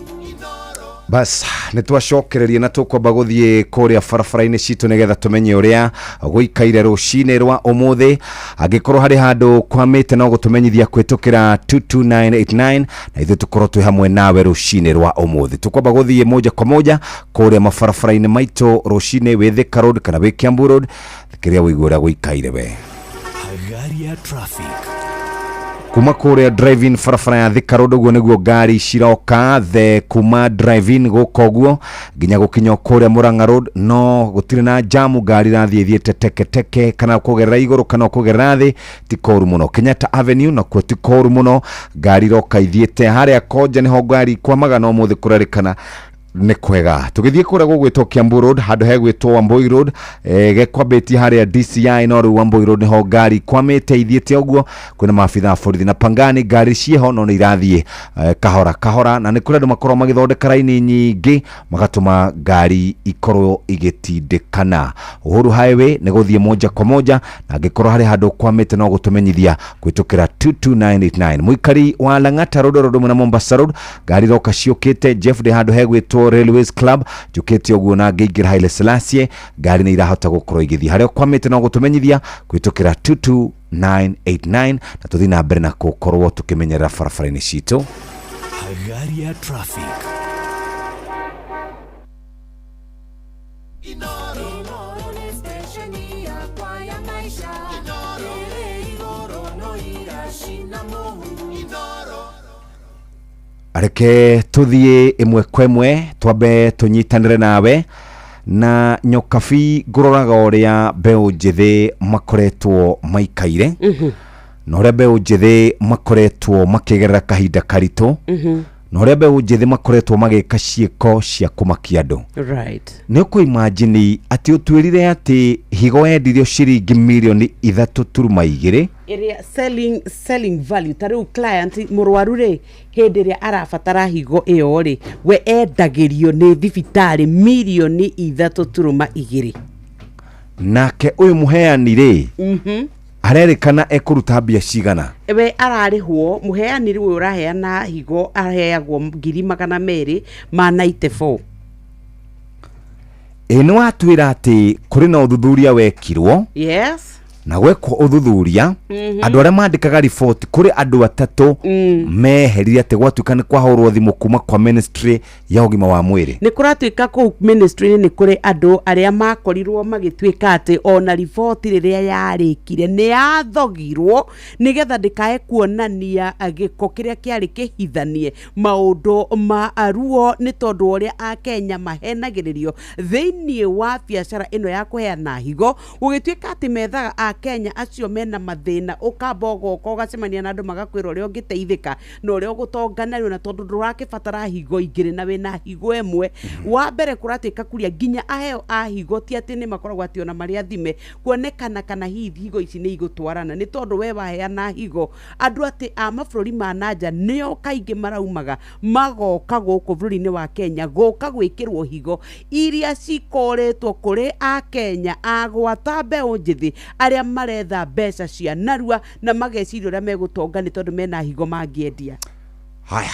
Bas nitwacokereria na tukwamba guthie kuria barabara-ini citu nigetha tumenye uria guikaire rucini rwa umuthi angikorwo hari handu kwamite no gutumenyithia kwitukira 22989 na ithu tukorwo twi hamwe nawe rucini rwa umuthi. Tukwamba guthie moja kwa moja kuria mabarabara-ini maitu rucini wi Thika Road kana wi Kiambu Road thikiria wigura guikaire we Hagaria traffic kuma kuria driving barabara ya Thika Road uguo niguo ngari ciroka the kuma driving gukoguo nginya gukinya kuria Murang'a Road no gutire na jamu ngari rathie thiete teke kana kugerera iguru kana kugerera thi tikoru muno. Kenyatta Avenue na kwa tikoru muno ngari roka ithiete haria Koja niho ngari kwa magana umuthi kurarikana nĩ kwega. Tugithie kura gugwitwo Kiambu Road handu hegwitwo Wambui Road gekwambĩti haria DCI no rĩu Wambui Road niho ngari kwamĩte ithiĩte ũguo kwĩna maabitha borithi na Pangani ngari ciĩho no nĩ irathiĩ kahora na nĩ kũrĩ andũ makorwo magĩthondeka raini nyingĩ magatũma ngari ikorwo igĩtindĩkana. Uhuru Highway nĩ gũthiĩ moja kwa moja na angĩkorwo harĩ handũ kwamĩte no gũtũmenyithia kwĩtũkĩra 22989. Mũikari wa Lang'ata Road na Mombasa Road ngari roka ciũkĩte Jeff de handũ hegwitwo Railways Club jukete oguo na ngeigira Haile Selassie ngari ni irahota gukorwo igithia haria kwamite no gutumenyithia kwitukira 22 989 na tuthi na mbere na gukorwo tukimenyerera barabara-inĩ citũ. Hagari ya traffic. Areke tuthie imwe kwa imwe twambe tunyitanire nawe na nyokabi nguroraga uria mbeu njithi makoretwo maikaire na uria mbeu njithi makoretwo makigerera kahinda karitu na uria mbeu njithi makoretwo magika ciiko cia kumakia andu. Right. Ni uku imagine ati utwirire ati higo endirio ciringi milioni 3.2 area selling value tariu client murwaru ri hindi ria arabatara higo iyo ri we endagirio ni thibitari milioni 3.2 nake uyu muheani ri arerikana ekuruta mbia cigana we ararihwo muheani ri we uraheana higo aheagwo 294 ino watwira ati kuri na uthuthuria wekirwo. Yes. Na gwekwo uthuthuria andu aria mandikaga report kuri andu atatu meherire ati gwatuika ni kwahorwo thimu kuma kwa ministry ya ugima wa mwiri. Ni kuratuika ku ministry ni kuri andu aria makorirwo magituika ati ona report riria yarikire ni yathogirwo nigetha ndikae kuonania giko kiria kiari kihithanie maundu ma aruo ni tondu uria a Kenya mahenagiririo thiini wa biashara ino ya kuheana higo ugituika ati methaga a Kenya acio mena mathina ukambogo ukogacemania na andu magakwira uria ungiteithika na uria ugutonganario na tondu ndurakibatara higo igire na wena higo emwe wa mbere kuratuika kuria ginya aheo a higo ti ati ni makoragwo ati ona maria thime kuonekana kana higo ici ni igutwarana ni tondu we waheana higo andu ati a mabũrũri ma nanja nio kaingi maraumaga magoka guku bũrũri-inĩ wa Kenya goka gwikirwo higo iria cikoretwo kuri a Kenya agwata mbeu njithi aria maretha mbeca cia narua na mageciria uria megutonga ni tondu mena higo mangiendia. Haya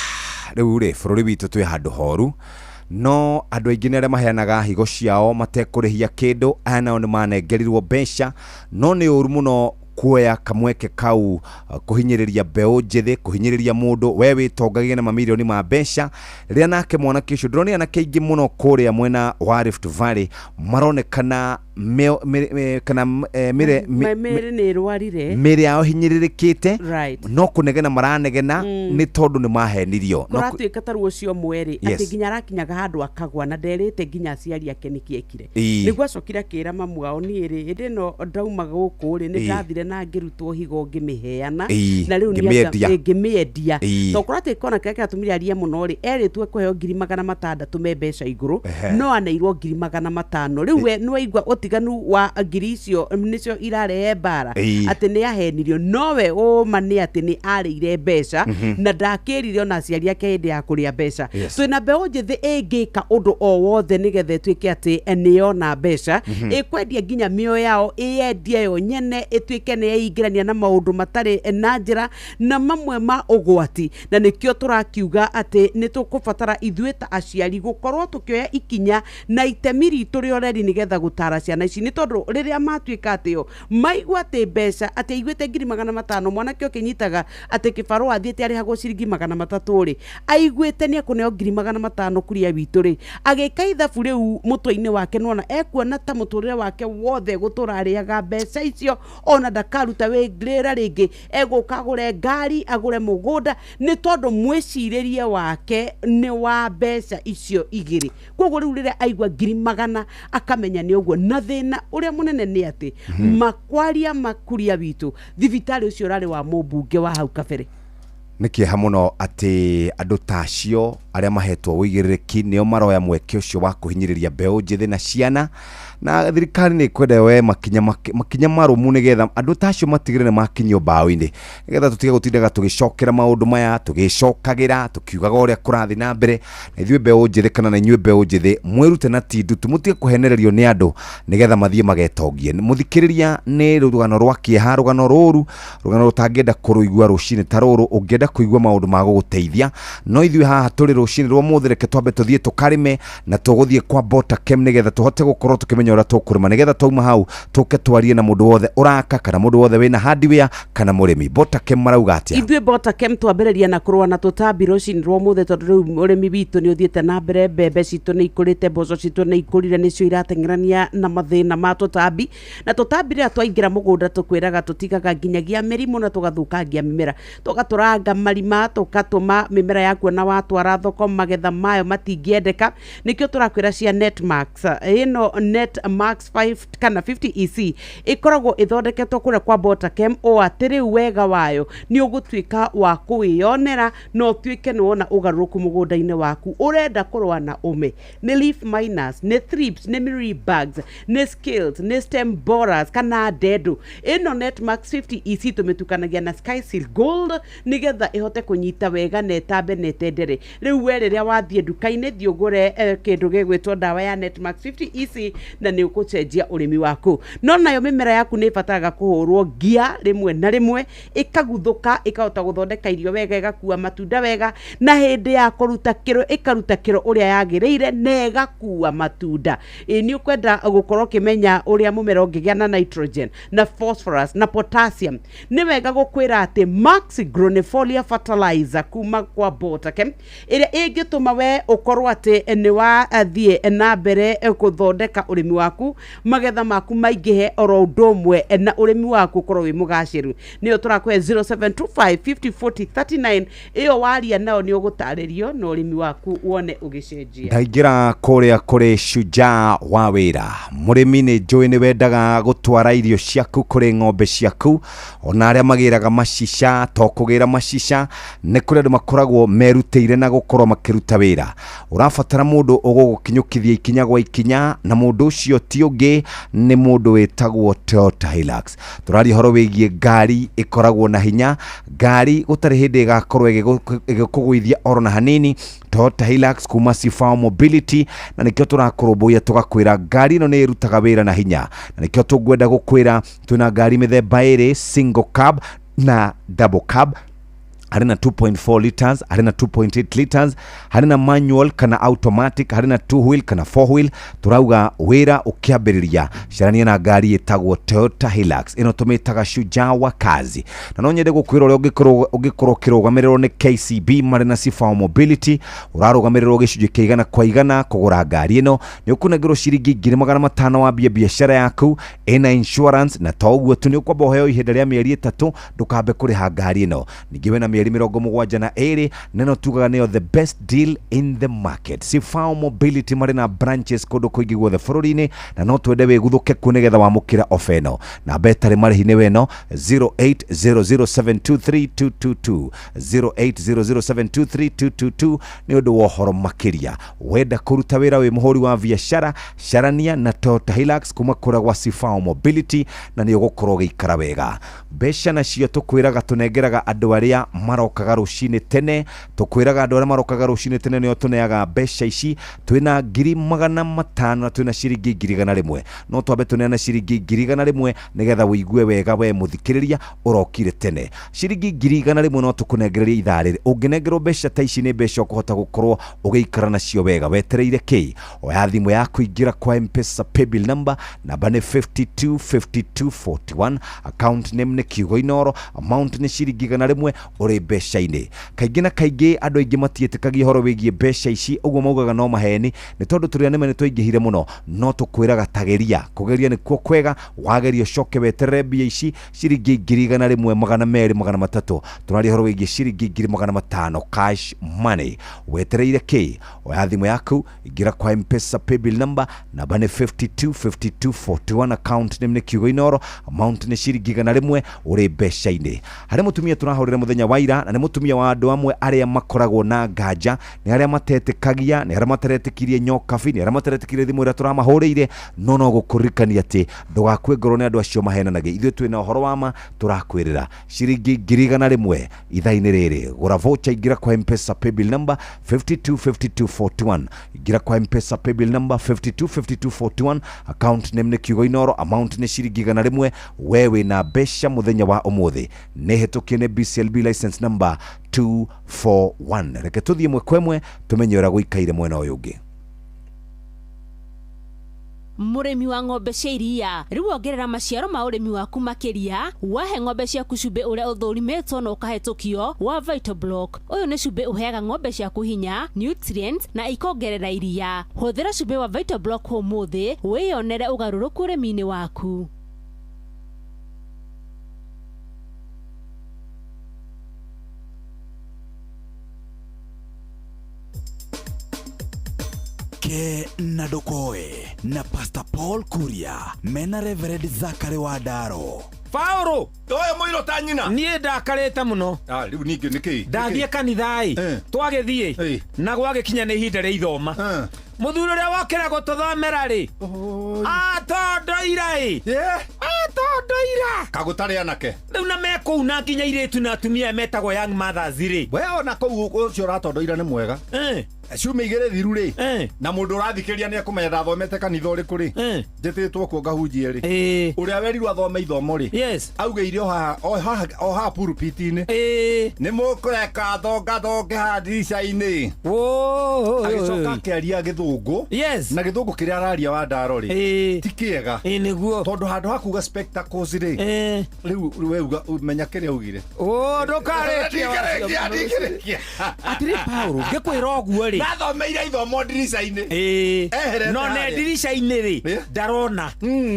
riu ri bũrũri witũ twi handu horu no andu aingi ni aria maheanaga higo ciao matekurihia kindu aya nao ni manengerirwo mbeca no ni uru muno kuoya kamweke kau kuhinyiriria mbeu njithi kuhinyiriria mundu we witongagie na mamilioni ma mbeca ria nake mwanake ucio ndroni anake aingi muno kuria mwena wa Rift Valley maronekana kana mere ni rwarire mere yao hinyiririkite right. No kunegena maranegena ni tondu ni mahenirio no kuratuika taru ucio mweri ati ginya arakinyaga handu akagwa na nderite ginya aciari ake nikiekire niguo acokire akira mamu wao ni ri indi no ndaumaga guku ri ni ndathire na ngirutwo higo ngimiheana na riu ni ngimiendia to kuratuika ona keke atumire aria muno ri eritwe kuheo 600 me mbeca iguru no aneirwo 500 riu we no igwa utiganu wa ngiri icio nicio irarehe bara ati ni ahenirio nowe mani ati ni arire mbeca na ndakirire ona aciari ake hindi ya kuria mbeca twina mbeu njithi ingika undu o wothe nigethe twike ati niona mbeca ikwendia ginya mioyo yao iendie yo nyene itwike ni yaingirania na maundu matari na njira na mamwe ma ugwati na nikio turakiuga ati ni tukubatara ithuĩ ta aciari gukorwo tukioya ikinya na itemi ritu rio reri nigetha gutara ciana ici ni tondu riria matuika atio maigua ati mbeca ati aiguite 500 mwanake ukinyitaga ati kibaru athiete ari hago ciringi 300 ri aiguite ni akuneo 500 kuria witu ri agika ithabu riu mutwe-ini wake nona ekuona ta muturire wake wothe gutura ariaga mbeca icio ona ndakaruta wĩra ringi eguka agure ngari agure mugunda ni tondu mwiciririe wake ni wa mbeca icio igiri koguo riu riria aigua 100 akamenya ni uguo na thina uria munene ni ati makwaria makuria witu thibitari ucio rari wa mubunge wa hau kabere nikiha muno ati andu tacio aria mahetwo wigiririki nio maroya mweke ucio wa kuhinyiriria mbeu njithi na ciana na thirikari ni kwenda we makinya marumu nigetha andu tacio matigire makinyio mbaũ-ini nigetha tutige gutindaga tugicokera maundu maya tugicokagira tukiugaga uria kurathi na mbere na ithuĩ mbeu njithi kana na inyuĩ mbeu njithi mwirute na tindu tumutige kuhenererio ni andu nigetha mathie magetongie muthikiriria ni rugano rwa kieha rugano ruru rugano rutangienda kuruigua rucini ta ruru ungienda urenda kuigua maundu ma guguteithia no ithuĩ haha tũrĩ rũcinĩ rwa mũthĩ reke twambe tũthiĩ tũkarĩme na tũgũthiĩ kwa Botakem nĩgetha tũhote gũkorwo tũkĩmenya ũrĩa tũkũrĩma nĩgetha twauma hau tũke twarie na mũndũ wothe ũraka kana mũndũ wothe wĩna hardware kana mũrĩmi. Botakem marauga atĩa? Ithuĩ Botakem twambĩrĩria na kũrũa na tũtambi rũcinĩ rwa mũthĩ tondũ rĩu ũrĩmi witũ nĩ ũthiĩte na mbere, mbembe citũ nĩ ikũrĩte, mboco citũ nĩ ikũrire, nĩcio irateng'erania na mathĩna ma tũtambi, na tũtambi rĩrĩa twaingĩra mũgũnda tũkwĩraga tũtigaga nginyagia mĩrimũ na tũgathũkangia mĩmera, tũgatũranga marima, tũgatũma mĩmera yaku na watwara thoko magetha mayo matingĩendeka. Nĩkĩo tũrakwĩra cia Netmax. Ĩno Netmax 5 kana 50 EC ĩkoragwo ĩthondeketwo kũrĩa kwa Botakem o atĩ rĩu wega wayo nĩ ũgũtuĩka wa kũwĩyonera no tuĩke nĩ wona ũgarũrũku mũgũnda-inĩ waku. Ũrenda kũrũa na ũme, nĩ leaf miners, nĩ thrips, nĩ mealy bugs, nĩ scales, nĩ stem borers kana ndendu. Ĩno Netmax 50 EC tũmĩtukanagia na Sky Seal Gold nĩgetha ĩhote kũnyita wega na ĩtambe na ĩtendere. Rĩu we rĩrĩa wathiĩ nduka-inĩ thiĩ ũgũre kĩndũ gĩgwĩtwo ndawa ya Netmax 50 EC na nĩ ũgũcenjia ũrĩmi waku. No nayo mĩmera yaku nĩ ĩbataraga kũhũrwo gia rĩmwe na rĩmwe, ĩkaguthũka, ĩkahota gũthondeka irio wega, ĩgakua matunda wega, na hĩndĩ ya kũruta kĩro ĩkaruta kĩro ũrĩa yagĩrĩire na ĩgakua matunda. Nĩ ũkwenda gũkorwo ũkĩmenya ũrĩa mũmera ũngĩgĩa na nitrogen na phosphorus na potassium. Nĩ wega gũkwĩra atĩ Max Gronifolia Fertilizer kuma kwa Botakem ĩrĩa ĩngĩtũma we ũkorwo atĩ nĩ wathiĩ na mbere gũthondeka ũrĩmi waku, magetha maku maingĩhe oro ũndũ ũmwe na ũrĩmi waku ũkorwo wĩ mũgacĩru. Nĩyo tũrakũhe 0725 50 40 39. Ĩyo waria nao nĩ ũgũtarĩrio na ũrĩmi waku wone ũgĩcenjia. Ndaingĩra kũrĩa kũrĩ Shujaa wa wĩra. Mũrĩmi nĩ njũĩ nĩ wendaga gũtwara irio ciaku kũrĩ ng'ombe ciaku, ona arĩa magĩraga macica to kũgĩra macica nĩ kũrĩ andũ makoragwo merutĩire na gũkorwo makĩruta wĩra. Ũrabatara mũndũ ũgũgũkinyũkithia ikinya gwa ikinya, na mũndũ ũcio ti ũngĩ nĩ mũndũ wĩtagwo Toyota Hilux. Tũraria horo wĩgiĩ ngari ĩkoragwo na hinya, ngari gũtarĩ hĩndĩ ĩgakorwo ĩgĩkũgũithia oro na hanini. Toyota Hilux kuma Sifao Mobility, na nĩkĩo tũrakũrũmbũiya tũgakwĩra ngari ĩno nĩ ĩrutaga wĩra na hinya, na nĩkĩo tũngwenda gũkwĩra twĩna ngari mĩthemba ĩrĩ, single cab na double cab. Harĩ na 2.4 liters, harĩ na 2.8 liters, harĩ na manual kana automatic, harĩ na 2 wheel kana 4 wheel. Turauga wĩra ũkĩambĩrĩria carania na ngari ĩtagwo Toyota Hilux. Ĩno tũmĩtaga Shujaa wa kazi. Na no nyende gũkwĩra ũrĩa ũngĩkorwo ũkĩrũgamĩrĩrwo nĩ KCB marĩ na Sifao Mobility. Ũrarũgamĩrĩrwo gĩcunjĩ kĩa igana kwa igana kũgũra ngari ĩno. Nĩ ũkũnengерwo ciringi 500 wambie biacara yaku, ĩna insurance, na to ũguo tu nĩ ũkwamba ũheo ihinda rĩa mĩeri 3 ndũkambe kũrĩha ngari ĩno. Ningĩ wĩna mĩeri 72 neno tugaga nĩyo the best deal in the market. Sifao Mobility marĩ na branches kũndũ kũingĩ guothe bũrũri-inĩ, na no twende wĩguthũke ku nĩgetha wamũkĩra ofa ĩno. Namba ĩtarĩ marĩhi nĩ weno 0800723222 0800723222. nĩ ũndũ wa ũhoro makĩria. Wenda kũruta wĩra wĩ mũhũri wa biacara, carania na Toyota Hilux kuma kũrĩa gwa Sifao Mobility, na nĩ ũgũkorwo gĩikara wega. Mbeca nacio tũkwĩraga tũnengeraga andũ arĩa marokaga rũcinĩ tene, tũkwĩraga andũ arĩa marokaga rũcinĩ tene nĩo tũneaga mbeca ici. Twĩna 500 na twĩna ciringi 100. No twambe tũneana ciringi 100 nĩgetha wĩigue wega we mũthikĩrĩria ũrokire tene. Ciringi 100 no tũkũnengereria ithaa rĩrĩ. Ũngĩnengerwo mbeca ta ici nĩ mbeca ũkũhota gũkorwo ũgĩikara nacio wega wetereire kĩ. Oya thimũ yaku ingĩra kwa M-Pesa paybill number, namba nĩ 525241, account name nĩ Kiugo Inoro, amount nĩ ciringi 100 ũrĩ mbeca-inĩ. Kaingĩ na kaingĩ andũ aingĩ matiĩtĩkagia horo wĩgiĩ mbeca ici, ũguo maugaga no maheni, nĩ tondũ tũrĩa nĩme nĩ twaingĩhire mũno. No tũkwĩraga tageria, kũgeria nĩkuo kwega, wageria coke weterere mbia ici ciringi 100, 200, 300. Tũraria horo wĩgiĩ ciringi 500 cash money. Wetereire kĩ? Oya thimũ yaku ingĩra kwa M-Pesa paybill number, namba nĩ 525241, account name nĩ Kiugo Inoro, amount nĩ ciringi 100 ũrĩ mbeca-inĩ. Harĩ mũtumia tũrahũrĩra mũthenya wa ira, na nĩ mũtumia wa andũ amwe arĩa makoragwo na nganja, nĩ arĩa matetĩkagia, nĩ arĩa materetĩkirie nyokabi, nĩ arĩa materetĩkirie thimũ ĩrĩa tũramahũrĩire. No gũkũririkania atĩ ndũgakue ngoro nĩ andũ acio mahenanagia. Ithuĩ twĩna ũhoro wa ma tũrakwĩrĩra ciringi 100 ithaa-inĩ rĩrĩ. Gũra voucher ingĩra kwa M-Pesa paybill number 525241, gira kwa M-Pesa paybill number 525241 account name ni Kiugo Inoro amount ni ciringi 100 wewe na besha muthenya wa umuthi ni hetukie ni BCLB license number 241 reke tuthie mwe kwemwe tumenye ura guikaire mwena uyu ungi. Murimi wa ng'ombe cia iria riu ongerera maciaro ma urimi waku makiria wahe ng'ombe ciaku cumbi uria uthurimitwo na ukahetũkio wa Vitablock. Uyu ni cumbi uheaga ng'ombe ciaku hinya, nutrients na ikongerera iria. Huthira cumbi wa Vitablock umuthi wiyonere ugaruruku urimi-ini waku. Ke na Dokoe na Pastor Paul Kuria mena Reverend Zachary Wadaro. Paulo oyo muiro ta nyina nie ndakarete muno riu ningi niki ndathie kanithai twagithie na gwagikinya ni ihinda ria ithoma muthuri uria wokire gututhomera ri atondoira atondoira kagutari anake riu na meku na nginya iritu na atumia metagwo young mothers ri we ona kuu ucio ratondoira ni mwega ciume igere thiru ri na mundu urathikiria ni akumenya ndathomete kanitha uriku ri njititwo kuo ngahunjie ri uria werirwo athome ithomo ri augeire o ha pulpit-ini ni mukureka thonge hadica-ini agicoka akiaria githungu na githungu kiria araria wa ndaro ri ti kiega niguo tondu handu ha kuga spectacles ri riu weuga menya kiria augire ndukarekia atiri Paulo ngikwira uguo ri nathomeire ithomo ndirica-ini no ne ndirica-ini ri ndarona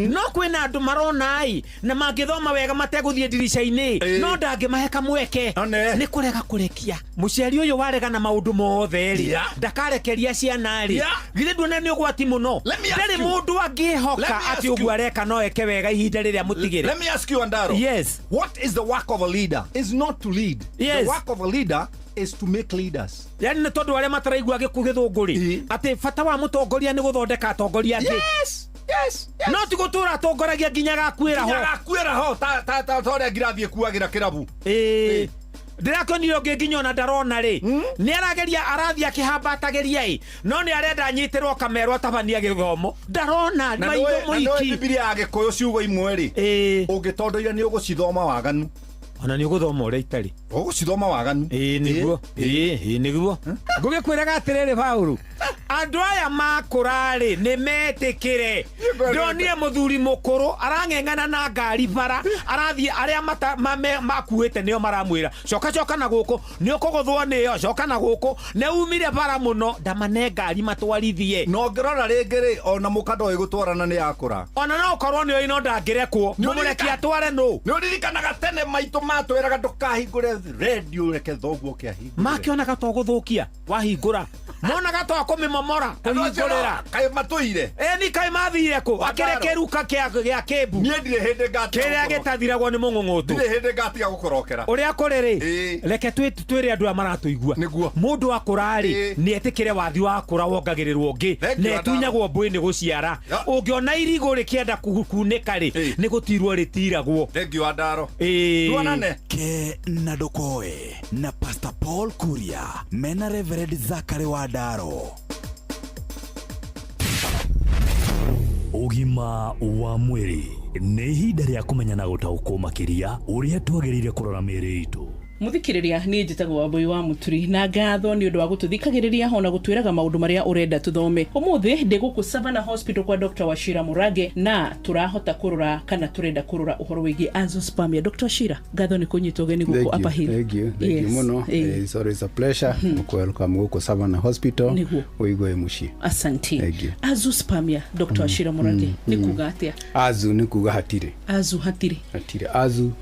no kwina andu marona ai na mangithoma wega mateguthie ndirica-ini no ndangimahe kamweke ni kurega kurekia muciari uyu warega na maundu mothe ri ndakarekeria ciana ri githe nduona ni ugwati muno ndari mundu angihoka ati uguo areka no eke wega ihinda riria mutigire. Let me ask you, Andaro. Yes. What is the work of a leader? Is not to lead. Yes. The work of a leader is to make leaders. Yani ni tondu aria mataraigua githungu ri ati fata wa mutongoria ni guthondeka atongoria angi. Yes. No ti gutura atongoragia nginya gakwira ho ta toria ngirathie kuagira kirabu ndirakonire ungi nginya ona ndarona ri ni arageria arathi akihambatageria no ni arenda anyitirwo kamerwo atabania githomo ndarona maitho muiki Biblia ya Gikuyu ciugo imwe ri ungitondoira ni ugucithoma waganu ona ni uguthoma uria itari ugucithoma waganu niguo niguo ngugikwiraga atiriri Paulo andu aya makurari ni metikire ndonire muthuri mukuru arang'eng'ana na ngari bara arathie aria makuite nio maramwira coka na guku ni ukuguthwo niyo coka na guku ne umire bara muno ndamane ngari matwarithie no ngirora ringi ri ona mukando uyu gutwarana ni yakura ona no ukorwo ni ino ndangirekwo mumureki atware no ni uririkanaga tene maitu matwiraga ndukahingure radio reke thoguo kiahingure makionaga to guthukia wahingura monaga to kumimomora kuhingurira kai matuire ni kai mathire ku akerekeruka kia kebu nie ndire hindi ngati kiria gitathiragwo ni mung'ung'utu ndire hindi ngati ya gukorokera uria kuriri reke twire andu amaratuigua mundu akurari ni etikire wathi wa kura wongagirirwo ngi ne tunyagwo mbui ni guciara ungiona irigo rikienda kuhukunika ri ni gutirwo ritiragwo thengi wa ndaro tuonane Ke na Dokoe na Pastor Paul Kuria mena Reverend Zachary Wadaro. Ugima wa mwiri nĩ ihinda rĩa kũmenya na gũtaũkwo makĩria ũrĩa twagĩrĩire kũrora mĩĩrĩ itũ. Muthikiriria ni njitagwo Wambui wa Muturi na ngatho ni undu wa gututhikagiriria ona gutwiraga maundu maria urenda tuthome. Umuthi ndi guku Savannah Hospital kwa Dr. Wachira Murage na turahota kurora kana turenda kurora uhoro wigi azoospermia. Dr. Wachira, ngatho ni kunyitwo geni guku hapa hili. Thank you muno. It's always a pleasure welcome guku Savannah Hospital. Uigwe mushi. Asante. Azoospermia Dr. Wachira Murage ni kuga atia? Azu ni kuga hatire. Azu hatire. Azu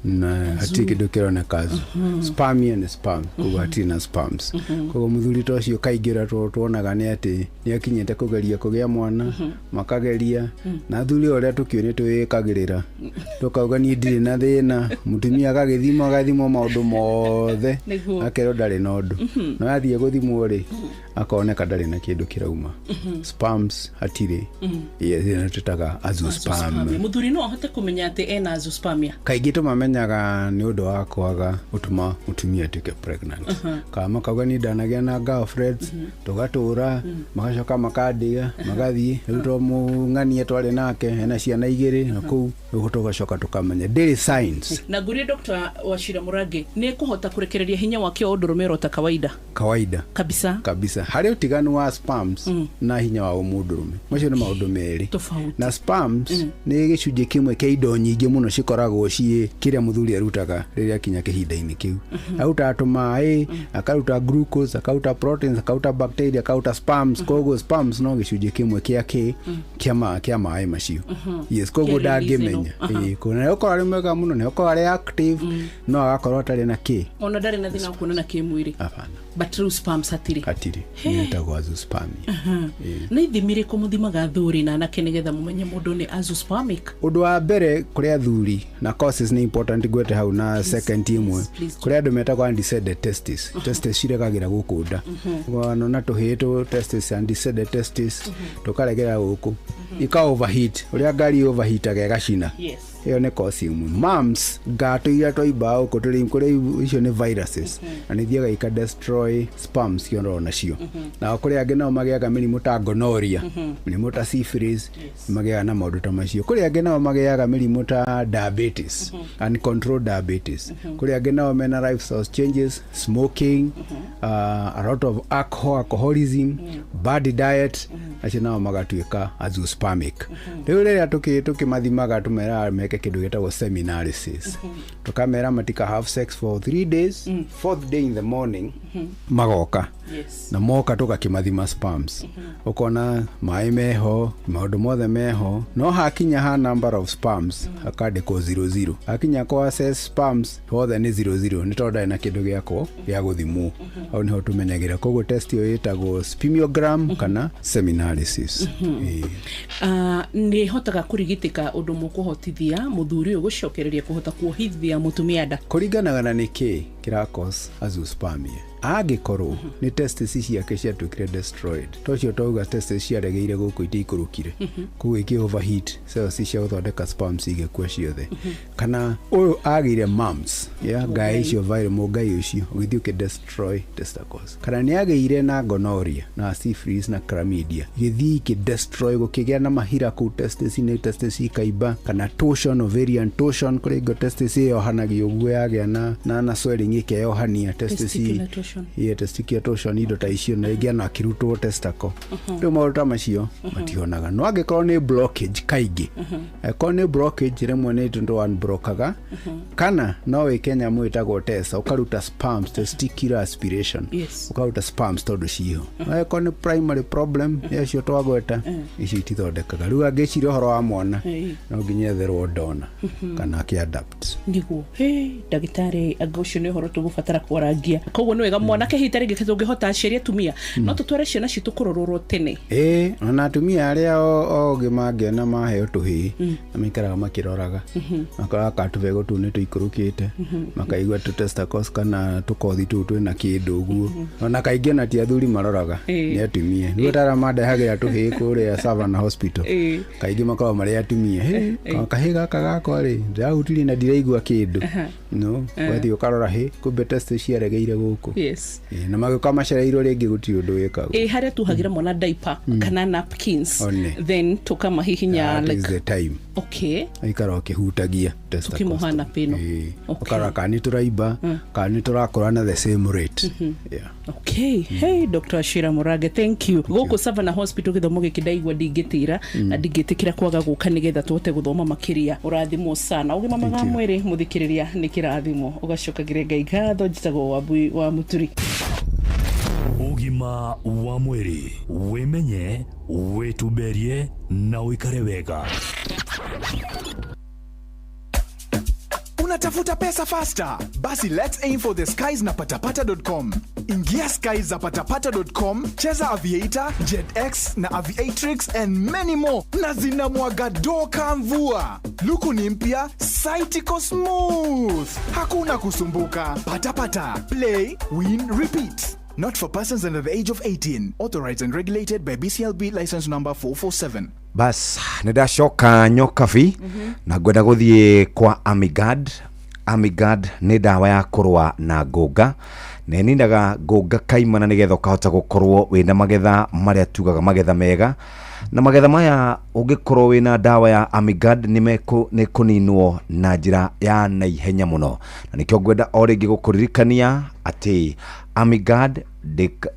na hatire ndokero na kazu. Spermia and sperm kugatiri na sperms kogo muthuri to cio kaingira tuonaga ni ati ni akinyete kugeria kugia mwana makageria na thuri oria tukionye twikagirira tukauga ni ndiri na thina mutumia agagithimo maundu mothe akero ndari na undu no athie guthimwo ri akaoneka ndari na kindu kirauma sperms hatire ye tutaga azoospermia muthuri no ahote kumenya ati ena azoospermia kaingi tumamenyaga ni undu wa kwaga gutuma mutumia tuke pregnant kama kauga ni ndanagia na girlfriends tugatura magacoka makadiga magathie ruto mung'ania twari nake ena ciana igiri na kuu tugacoka tukamenya daily signs. Na ngurie Dr. Wachira Murage ni kuhota kurekereria hinya wake wa ndurumero ta kawaida kabisa hari utiganu wa sperms na hinya wa mundurume macio ni maundu meri na sperms ni gicunje kimwe kia indo nyingi muno cikoragwo cie kiria muthuri arutaga riria kinya kihinda-ini kiu aruta tumai akaruta glucose akaruta proteins akaruta bacteria akaruta sperms koguo sperms no gicunje kimwe kia mai macio yes koguo ndangimenya kuna uko ari mwega muno ne uko ari active no agakorwo tari na ona ndari na thina kuona na mwiri hapana but true sperms hatiri nitagwo azoospermia na ithimire ko muthimaga thuri na anake nigetha mumenye mundu ni azoospermic. Undu wa mbere kuria thuri na causes ni important gwete hau na second imwe kuria andu metagwo undecided testes ciregagira gukunda wana na tuhitu testes undecided testes tukaregera guku ika overheat uria ngari overheataga igacina iyo ni cause imwe. Mumps gato iria toiba uko turi kuri icio ni viruses na nithiaga ika destroy sperms kionro nacio na kuri angi no magiaga mirimu ta gonorrhea mirimu ta syphilis magiaga na maundu ta macio kuri angi no magiaga mirimu ta diabetes uncontrolled diabetes kuri angi no mena lifestyle changes smoking a lot of alcoholism bad diet acio nao magatuika azoospermic. Riu riria tukimathimaga tumera meke kindu getagwo seminalysis tukamera matika have sex for 3 days 4th day in the morning magoka na moka tugakimathima sperms ukona mai meho maundu mothe meho no hakinya ha number of sperms akandiko 00 hakinya ko access sperms hothe ni 00 ni tonda na kindu giako gya guthimwo au niho tumenyagira koguo test yo yetagwo spermiogram kana seminalysis. Ni hotaga kurigitika undu mukuhotithia muthuri uyu gucokereria kuhota kuohithia mutumia nda kuringanaga na niki kirakos azoospermia agikorwo ni testes ciake ciatuikire destroyed tocio tauga testes ciaregeire guku itikurukire kuwiki overheat cells cia guthondeka sperms igekua ciothe kana uyu agire mumps ngai icio viral mugai ucio ugithiuke destroy testicles kana ni agire na gonorrhea na syphilis na chlamydia githi ki destroy gukigia na mahira ku testes ni testes ikaiba kana torsion ovarian torsion kuri go testes yo hanagi uguo yagia na swelling ikeyo hania testes testicular torsion indo ta icio na ingia na kirutwo testicle ndo maũndũ macio mationaga no angĩkorwo ni blockage kaingĩ angĩkorwo ni blockage remwe ni ndo unblokaga kana no wikenya mwitagwo tesa ukaruta sperms testicular aspiration ukaruta sperms tondu ciho angĩkorwo ni primary problem yacio twagweta icio itithondekaga rĩu angĩciria ũhoro wa mwana no nginya etherwo dona kana akiadapt ndiguo ndagĩtarĩ agũcio nĩ ũhoro tũgũbatara kwarangia koguo nĩ wega mwana kehita ringi tungihota aciari atumia no tutware ciana citu kurororwo tene na atumia aria oge mangena maheo tuhi na mikaraga makiroraga makara katuve gotu ni tuikurukite makaigwa tu testicles kana tukothi tu twina kindu guo ona kaingi na ti athuri maroraga ni atumia ni utara madehagira tuhi kuria Savannah Hospital kaingi makao mari atumia kahiga kagako ri ndautiri na ndiraigua kindu no wathi ukarora kumbe test ciaregeire guku na magĩũka macereirwo rĩngĩ gũtirĩ ũndũ wĩkagwo harĩa tuhagira mwana diaper kana napkins then tukamahihinya like the time aikara ũkĩhutagia tukimuhana pino ukara kani turaiba kani turakora na the same rate hey Dr. Wachira Murage thank you gũkũ Savannah Hospital gĩthomo gĩkĩ ndaigua ndingĩtĩra na ndingĩtĩkĩra kwaga gũka nĩgetha tũhote gũthoma makĩria ũrathimwo sana ũgima mwega mwĩrĩ mũthikĩrĩria nĩ kĩrathimo ũgacokagĩre Ngai ngatho njĩtagwo Wambui wa Muturi. Ugima wa mwĩrĩ wimenye wĩtumberie na uikare wega. Unatafuta pesa faster? Basi let's aim for the skies na patapata.com. Ingia skies.patapata.com, cheza Aviator, JetX na Aviatrix and many more. Na zinamwaga doka mvua. Luku ni mpya, site iko smooth. Hakuna kusumbuka. Patapata. Play, win, repeat. Not for persons under the age of 18. Authorized and regulated by BCLB license number 447. Bas, nĩndacoka nyokabi na ngwenda gũthiĩ kwa Amigad. Amigad nĩ ndawa ya kũrũa na ngũnga na nĩndaga ngũnga kaimana nĩgetha ũkahota gũkorwo wĩna magetha marĩa tugaga magetha mega, na magetha maya ũngĩkorwo wĩna ndawa ya Amigad nĩ kũninwo na njĩra ya naihenya mũno, na nĩkĩo ngwenda o rĩngĩ gũkũririkania atĩ Amigad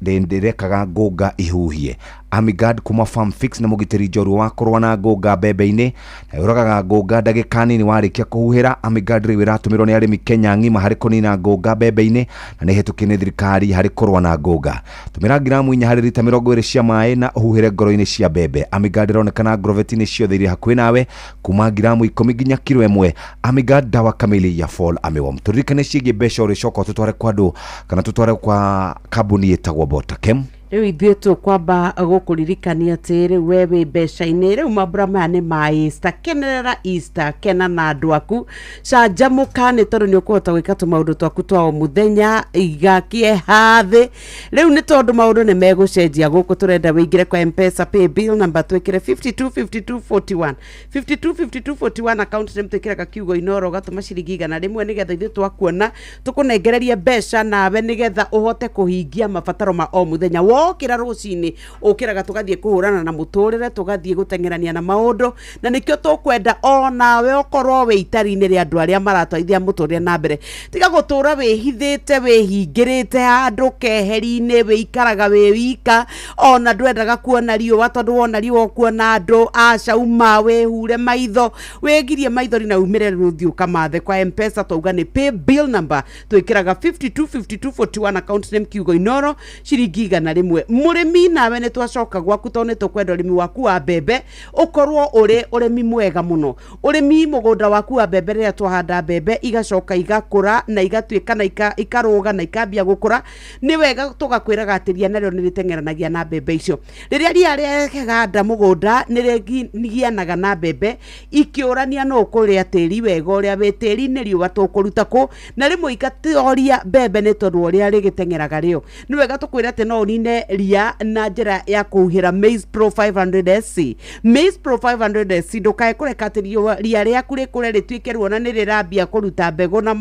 ndĩrekaga ngũnga ihuhie. Amigad kuma Farm Fix na mũgitĩri njorua wa kũrũa na ngũnga mbembe-inĩ, na yũragaga ngũnga ndagĩka nini warĩkia kũhuhĩra. Amigad rĩu ĩratũmĩrwo nĩ arĩmi Kenya ng'ima harĩ kũnina ngũnga mbembe-inĩ na nĩ hetũkie nĩ thirikari harĩ kũrũa na ngũnga. Tũmĩra ngiramu 4 harĩ lita 20 cia maĩ na ũhuhĩre ngoro-inĩ cia mbembe. Amigad ĩronekana agrovet-inĩ ciothe irĩ hakuhĩ nawe kuma ngiramu 10 nginya kilo 1. Amigad dawa kamili ya fall armyworm. Tũririkane ciĩgiĩ mbeca ũrĩcoka tũtware kwa andũ kana tũtware kwa kambuni ĩtagwo Botakem. Rĩu ithuĩ tũkwamba gũkũririkania atĩ rĩu we wĩ mbeca-inĩ, rĩu mambura maya nĩ ma Easter. Kenerera Easter, kena na andũ aku, canjamũka nĩ tondũ nĩ ũkũhota gwĩka tũmaũndũ twaku twa o mũthenya, igakĩeha thĩ. Rĩu nĩ tondũ maũndũ nĩ megũcenjia gũkũ, tũrenda wĩingĩre kwa M-Pesa pay bill number twĩkĩre 525241 525241 account name twĩkĩraga kiugo Inoro gatũma ciringi 100 nĩgetha ithuĩ twakuona tũkũnengereria mbeca nawe nĩgetha ũhote kũhingia mabataro ma o mũthenya. Wokĩra rũcinĩ ũkĩraga tũgathiĩ kũhũrana na mũtũrĩre, tũgathiĩ gũtengerania na maũndũ, na nĩkĩo tũkwenda onawe ũkorwo wĩ itari-inĩ rĩa andũ arĩa maratwarithia mũtũrĩre na mbere. Tiga gũtũra wĩhithĩte wĩhingĩrĩte handũ keheri-inĩ wĩikaraga wĩ wika, ona ndwendaga kuona riũa tondũ wona riũa ũkuona andũ. Aca uma wĩhure maitho, wĩgirie maithori na umĩre rũthiũ kamathe. Kwa M-Pesa twauga nĩ pay bill number twĩkĩraga 525241 account name kiugo Inoro ciringi 100. Mũrĩmi nawe nĩ twacoka gwaku tondũ nĩ tũkwenda ũrĩmi waku wa mbembe ũkorwo ũrĩ ũrĩmi mwega mũno. Ũrĩmi mũgũnda waku wa mbembe rĩrĩa twahanda mbembe igacoka igakũra na igatuĩka na ikarũga na ikambia gũkũra, nĩ wega tũgakwĩraga atĩ ria narĩo nĩ rĩtengeranagia na mbembe icio. Rĩrĩa ria rĩahanda mũgũnda nĩ rĩgianaga na mbembe ikĩũrania no ũkũrĩa tĩri wega ũrĩa wĩ tĩri-inĩ riũa tũkũruta kũ, na rĩmwe igatoria mbembe nĩ tondũ ũrĩa rĩgĩtengeraga rĩo. Nĩ wega tũkwĩra atĩ no ũnine ria na njĩra ya kũhuhĩra Maize Pro 500SC. Maize Pro 500SC ndũkae kũreka atĩ ria rĩaku rĩkũre rĩtuĩke ruona nĩ rĩrambia kũruta mbegũ na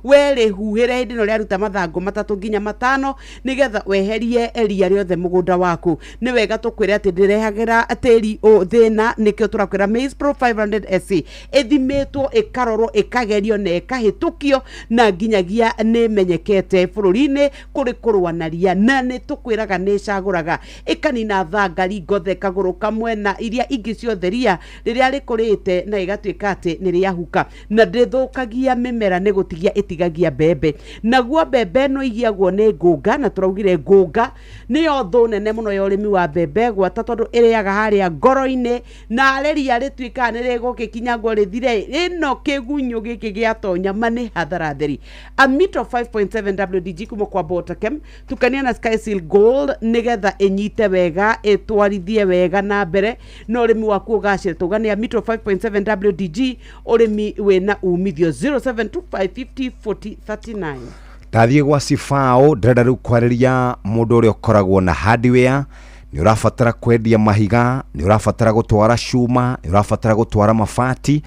we rĩhuhĩre hĩndĩ ĩno rĩaruta mathangũ 3 nginya 5 nĩgetha weherie ria rĩothe mũgũnda waku. Nĩ wega tũkwĩre atĩ ndĩrehagĩra tĩri thĩna, nĩkĩo tũrakwĩra Maize Pro 500SC ĩthimĩtwo, ĩkarorwo, ĩkagerio na ĩkahĩtũkio na nginyagia nĩ menyekete bũrũri-inĩ kũrĩ kũrũa na ria, na nĩ tũkwĩraga nĩ cagũraga ĩkanina thangari ngothe kagũrũ kamwe na iria ingĩ ciothe ria rĩrĩa rĩkũrĩte na igatuĩka atĩ nĩ rĩahuka, na ndĩthũkagia mĩmera nĩ gũtigia ĩtigagia mbembe. Naguo mbembe no igiagwo nĩ ngũnga, na tũraugire ngũnga nĩyo thũ nene mũno ya ũrĩmi wa mbembe gwata tondũ ĩrĩaga harĩa ngoro-inĩ, na rĩria rĩtuĩkaga nĩ rĩgũkĩkinyagwo rĩthire ĩno kĩgunyũ gĩkĩ gĩatonya ma nĩ hathara theri. Amito 5.7 WDG kuma kwa Botakem tukania na Sky Seal Gold nĩgetha ĩnyite wega, ĩtwarithie wega na mbere na ũrĩmi waku ũgacĩre. Tũgane Amito 5.7 WDG ũrĩmi wĩna umithio 0725504039. Ndathiĩ gwa Sifao ndĩrenda rĩu kwarĩria mũndũ ũrĩa ũkoragwo na hardware. Nĩ ũrabatara kwendia mahiga, nĩ ũrabatara gũtwara cuma, nĩ ũrabatara gũtwara mabati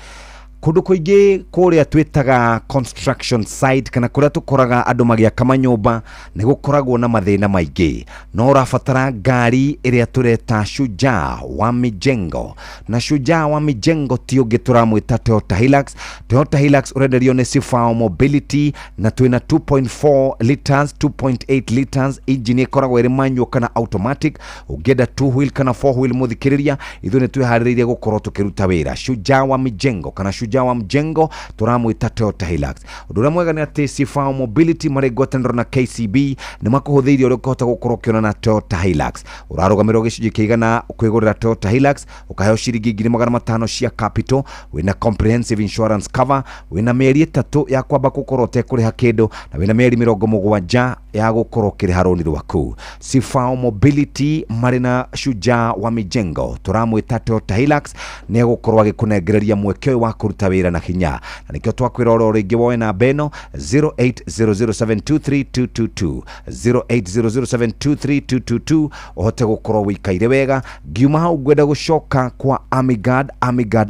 kũndũ kũingĩ kũrĩa twĩtaga construction site kana kũrĩa tũkoraga andũ magĩaka manyũmba nĩ gũkoragwo na mathĩna maingĩ. No ũrabatara ngari ĩrĩa tũreta Shujaa wa Mijengo, na Shujaa wa Mijengo ti ũngĩ tũramwĩta Toyota Hilux. Toyota Hilux ũrenderio nĩ Sifao Mobility na twĩna 2.4 liters 2.8 liters engine ĩkoragwo ĩrĩ manual kana automatic. Ũngĩenda 2 wheel kana 4 wheel mũthikĩrĩria, ithuĩ nĩ twĩharĩrĩirie gũkorwo tũkĩruta wĩra. Shujaa wa Mijengo kana Shujaa wa Mjengo turamwĩta Toyota Hilux. Ũndũ ũrĩa mwega nĩ atĩ Sifao Mobility marĩ ngwatanĩro na KCB nĩ makũhũthĩirie ũrĩa ũkũhota gũkorwo ũkĩona na Toyota Hilux. Ũrarũgamĩrĩrwo gĩcunjĩ kĩigana kwĩgũrĩra Toyota Hilux, ũkaheo ciringi 500 cia capital, wĩna comprehensive insurance cover, wĩna mĩeri 3 ya kwamba gũkorwo ũtekũrĩha kĩndũ, na wĩna mĩeri 70 ya gũkorwo ũkĩrĩha rũni rwaku. Sifao Mobility marĩ na Shujaa wa Mijengo turamwĩta Toyota Hilux nĩ egũkorwo agĩkũnengereria mweke wa kũruta kuruta wira na hinya na nikio twakwira oro ringi woe na beno 0800723222 0800723222 ohote gukorwo wikaire wega ngiuma hau gwenda gucoka kwa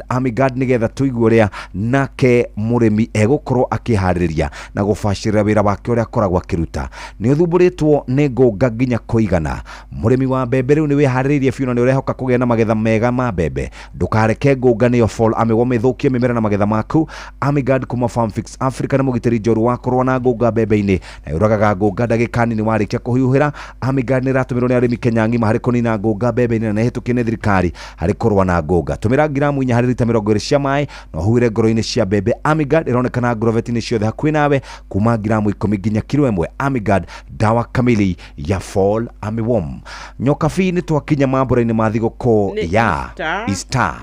Amigad nigetha tuigue uria nake murimi egukorwo akihariria na gubashirira wira wake uria akoragwo akiruta ni uthumburitwo ni ngũnga nginya kuigana murimi wa mbembe riu ni wiharirie biũ na ni urehoka kugia na magetha mega ma mbembe ndukareke ngũnga niyo fall amegwo mithukie mimera na magetha maku Amigad kuma Farm Fix Africa na mugiteri njoru wakorwo na ngũnga mbembe-ini na uragaga ngũnga ndagika nini warikia kuhiuhira Amigad ni ratumirwo ni arimi Kenya ngima hari kunina ngũnga mbembe-ini na hitukie ni thirikari hari kurwa na ngũnga tumira gramu 4 hari lita 20 cia mai no huire ngoro-ini cia mbembe Amigad ironekana agrovet-ini ciothe hakuhi nawe kuma gramu 10 nginya kilo 1 Amigad dawa kamili ya fall armyworm nyokabi ni twakinya mambura-ini ma thigũkũ ya Easter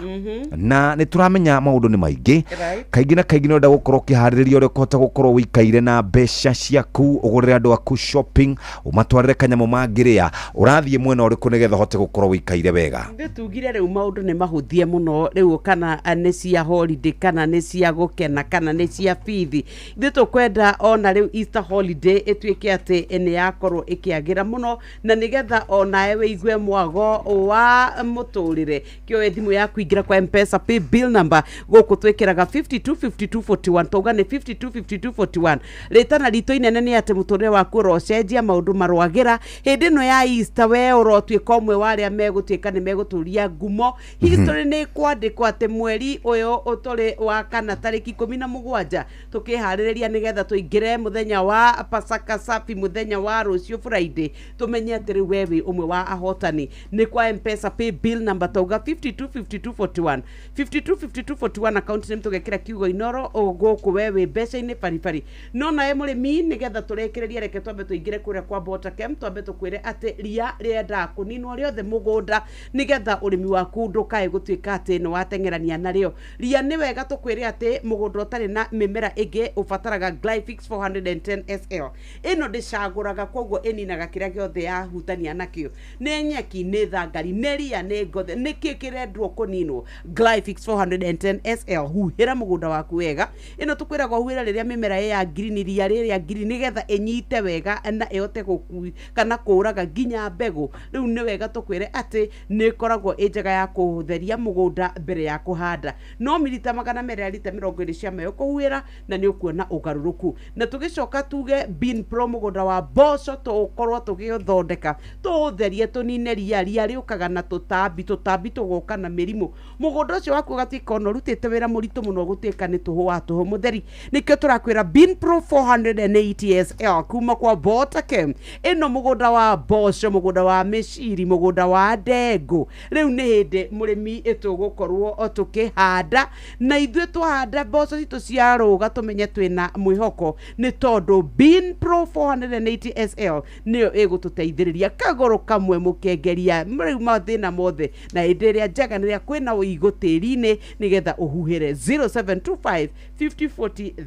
na ni turamenya maundu ni maingi kaingi na kaingi no ndagukorwo kihariria uri kohota gukorwo wikaire na mbeca ciaku ugurire andu aku shopping umatwarire kanyamo mangiria urathie mwena uri kunigetha hote gukorwo wikaire wega nditugire riu maundu ni mahuthie muno riu kana ni cia holiday kana ni cia gukena kana ni cia bithi nditukwenda ona riu Easter holiday etuike ati ni yakorwo ikiagira muno na nigetha ona ewe igwe mwago wa muturire kio thimu ya kuingira kwa M-Pesa pay bill number goku twikiraga 525241 toga ni 525241 retana rito inene ni ati muturire waku rocenjia maundu marwagira hindi no ya Easter we urotwika omwe waria megutwika ni meguturia ngumo history ni kwandikwa ati mweri uyo utore wa kana tariki 17 tukihariria nigetha tuingire muthenya wa Pasaka safi muthenya wa rucio Friday tumenye ati wewe umwe wa ahotani ni kwa M-Pesa pay bill number toga 525241 525241 account name tugekira kiugo inoro ogoku wewe mbeca ini paripari no nae murimi nigetha turekereria reke twambe tuingire kuria kwa Botakem twambe tukwire ati ria rienda kuninwo riothe mugunda nigetha urimi waku ndukae gutwika ati no watengerania nario ria ni wega tukwire ati mugunda utari na mimera ingi ufataraga Glyphix 410 SL ino ndicaguraga koguo ininaga kiria giothe ya hutania nakio ni nyeki ni thangari ni ria ni ngothe ni kikirendwo kuninwo Glyphix 410 SL huhira mugunda waku wega ino tukwiraga huhira riria mimera ya green ria riria green nigetha enyite wega na eote gukui kana kuraga ginya mbegu riu ni wega tukwire ati ni koragwo ejega ya kutheria mugunda mbere ya kuhanda no milita magana mere lita 20 cia mayo kuhira na ni ukuona ugaruruku na tugicoka tuge Bean Pro mugunda wa boco tukorwo tugithondeka tutherie tunine ria riukaga na tutambi tugoka na mirimu mugunda ucio waku gatika no rutite wira muritu muno gutika ni tuhu wa tuhu mutheri nikio turakwira Bean Pro 480 SL kuma kwa Botakem ino mugunda wa boco mugunda wa meciri mugunda wa ndengu riu ni hindi murimi etugukorwo tukihanda na ithwe twahanda boco citu cia ruga tumenye twina mwihoko ni tondu Bean Pro 480 SL niyo igututeithiriria kagoro kamwe mukengeria riu mathina mothe na hindi ria njaga niria kwina uigo tiri-ini nigetha uhuhire 0725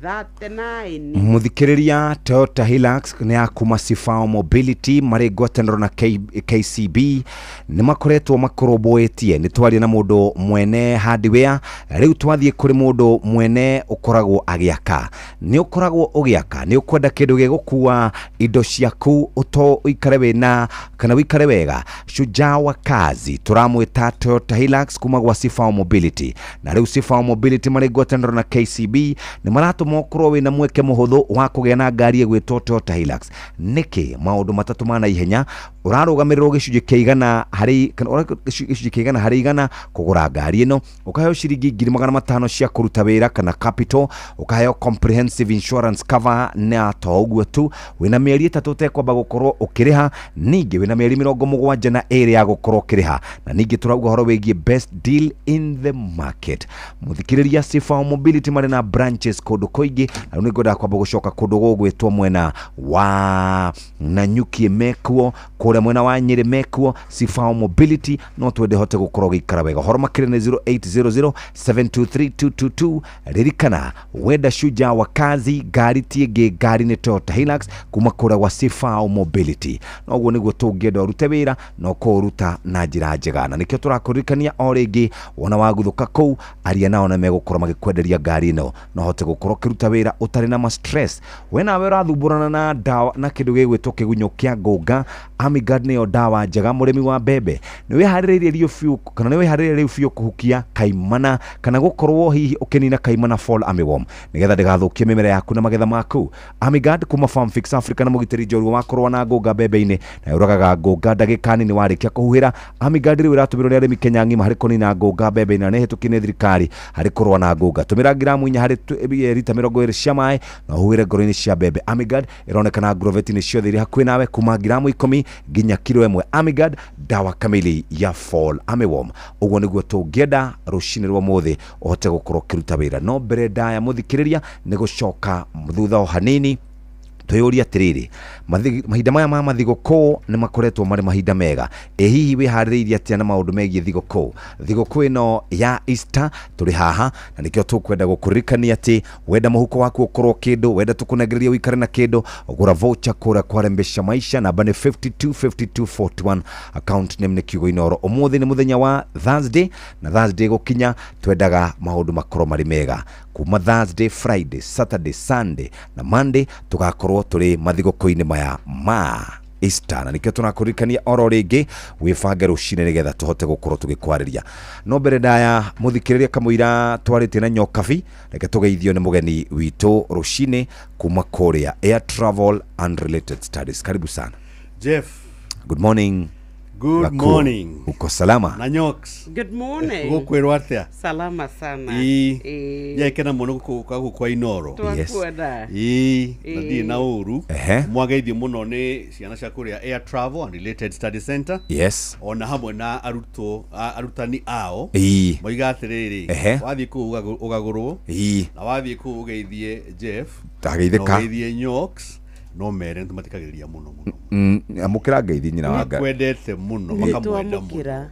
504039 muthikiriria Toyota Hilux ni akuma Sifao Mobility mari ngwataniro na KCB ni makoretwo makorobwetie ni twaria na mundu mwene hardware riu twathie kuri mundu mwene ukoragwo agiaka ni ukoragwo ugiaka ni ukwenda kindu gigukua indo ciaku uto ikare wena kana wikare wega shujaa wa kazi turamwita Toyota Hilux kuma gwa Sifao Mobility na riu Sifao Mobility mari ngwataniro na KCB ni maratuma ukorwo wina mweke muhuthu wa kugia na ngari egwitwo Toyota Hilux niki maundu matatu mana ihenya urarugamirwo gicunji kiigana hari kana gicunji kiigana hari igana kugura ngari ino ukaheo ciringi 500 cia kuruta wira kana capital ukaheo comprehensive insurance cover na toguo tu wina mieri 3 tekwamba gukorwo ukiriha ningi wina mieri 70 na ere ya gukorwo ukiriha na ningi turauga horo wegie best deal in the market muthikiriria Sifao Mobility mari na branches kundu kuingi na nigoda kwamba gucoka kundu gugwitwo mwena wa Nanyuki Mekuo kuri kuria mwena wa Nyeri mekuo Sifao Mobility no twende hote gukorwo gikara wega horo makire ni 0800723222 ririkana wenda shuja wa kazi gari tiege gari ni Toyota Hilux kuma kuria wa Sifao Mobility no guo niguo tungienda urute wira no ko uruta na njira njega na nikio turakuririkania o ringi wona waguthuka kou aria nao na megukorwo magikwenderia gari no no hote gukorwo kiruta wira utari na stress wena we rathumburana na dawa na kindu gigwitwo kigunyo kia ngunga Amigard niyo dawa njega murimi wa mbembe niwe hariririe rio fiu kana niwe hariririe fiu kuhukia kaimana kana gukorwo hihi ukinina kaimana fall armyworm nigetha ndigathukie mimera yaku na magetha maku Amigard kuma Farm Fix Africa na mugitiri njorua wakorwo na ngunga mbembe-ini na uragaga ngunga ndagikani ni warikia kuhuhira Amigard ri wiratumirwo ni arimi Kenya ngima hari kunina ngunga mbembe-ini na nehetukine thirikari hari kurwa na ngunga tumira gramu 4 hari lita 20 cia mai na huhire ngoro-ini cia mbembe Amigard ironekana grovet-ini ciothe iri hakuhi nawe kuma gramu 10 ginya kilo 1 Amigard dawa kamili ya fall armyworm uguo niguo tungienda rucini rwa muthi uhote gukorwo kiruta wira no mbere ndaya muthikiriria ni gucoka thutha o hanini tuyuria atiriri mahinda maya ma mathigũkũ nĩ makoretwo marĩ mahinda mega hihi wĩharĩrĩirie atia na maũndũ megiĩ thigũkũ ĩno ya Easter tũrĩ haha na nĩkĩo tũkwenda gũkũririkania atĩ wenda mũhuko waku ũkorwo kĩndũ wenda tũkũnengererie ũikare na kĩndũ gũra voucher kũrĩa kwa Rembesha Maisha namba nĩ 525241 account name nĩ Kiugo Inoro ũmũthĩ nĩ mũthenya wa Thursday na Thursday gũkinya twendaga maũndũ makorwo marĩ mega kuma Thursday, Friday, Saturday, Sunday na Monday tugakorwo turi mathigũkũ-inĩ maya ma Easter na nikio tunakuririkania oro ringi wibange rucine nigetha tuhote gukorwo tugikwarĩria no mbere ndaya muthikiriria kamũira twarĩtie na Nyokabi reke tugeithio ni mugeni witũ rucine kuma Korea Air Travel and Related Studies. Karibu sana Jeff. Good morning. Good morning. Uko salama? Na Nyoks. Good morning. Gukwirwo atia? Salama sana. Nyekena muno gukagu kwa Inoro. Twakwenda. Na ndi na uru. Mwageithio muno ni ciana cia kuria Air Travel and Related Study Center. Yes. Ona hamwe na arutani ao. Moiga atiriri. Wathie ku ugagurwo. Na wathie ku ugeithie Jeff. Tageithika. Ugeithie Nyoks. No mere ntumatikagiriria muno amukira ngeithi nyina wanga kwendete muno makamwenda muno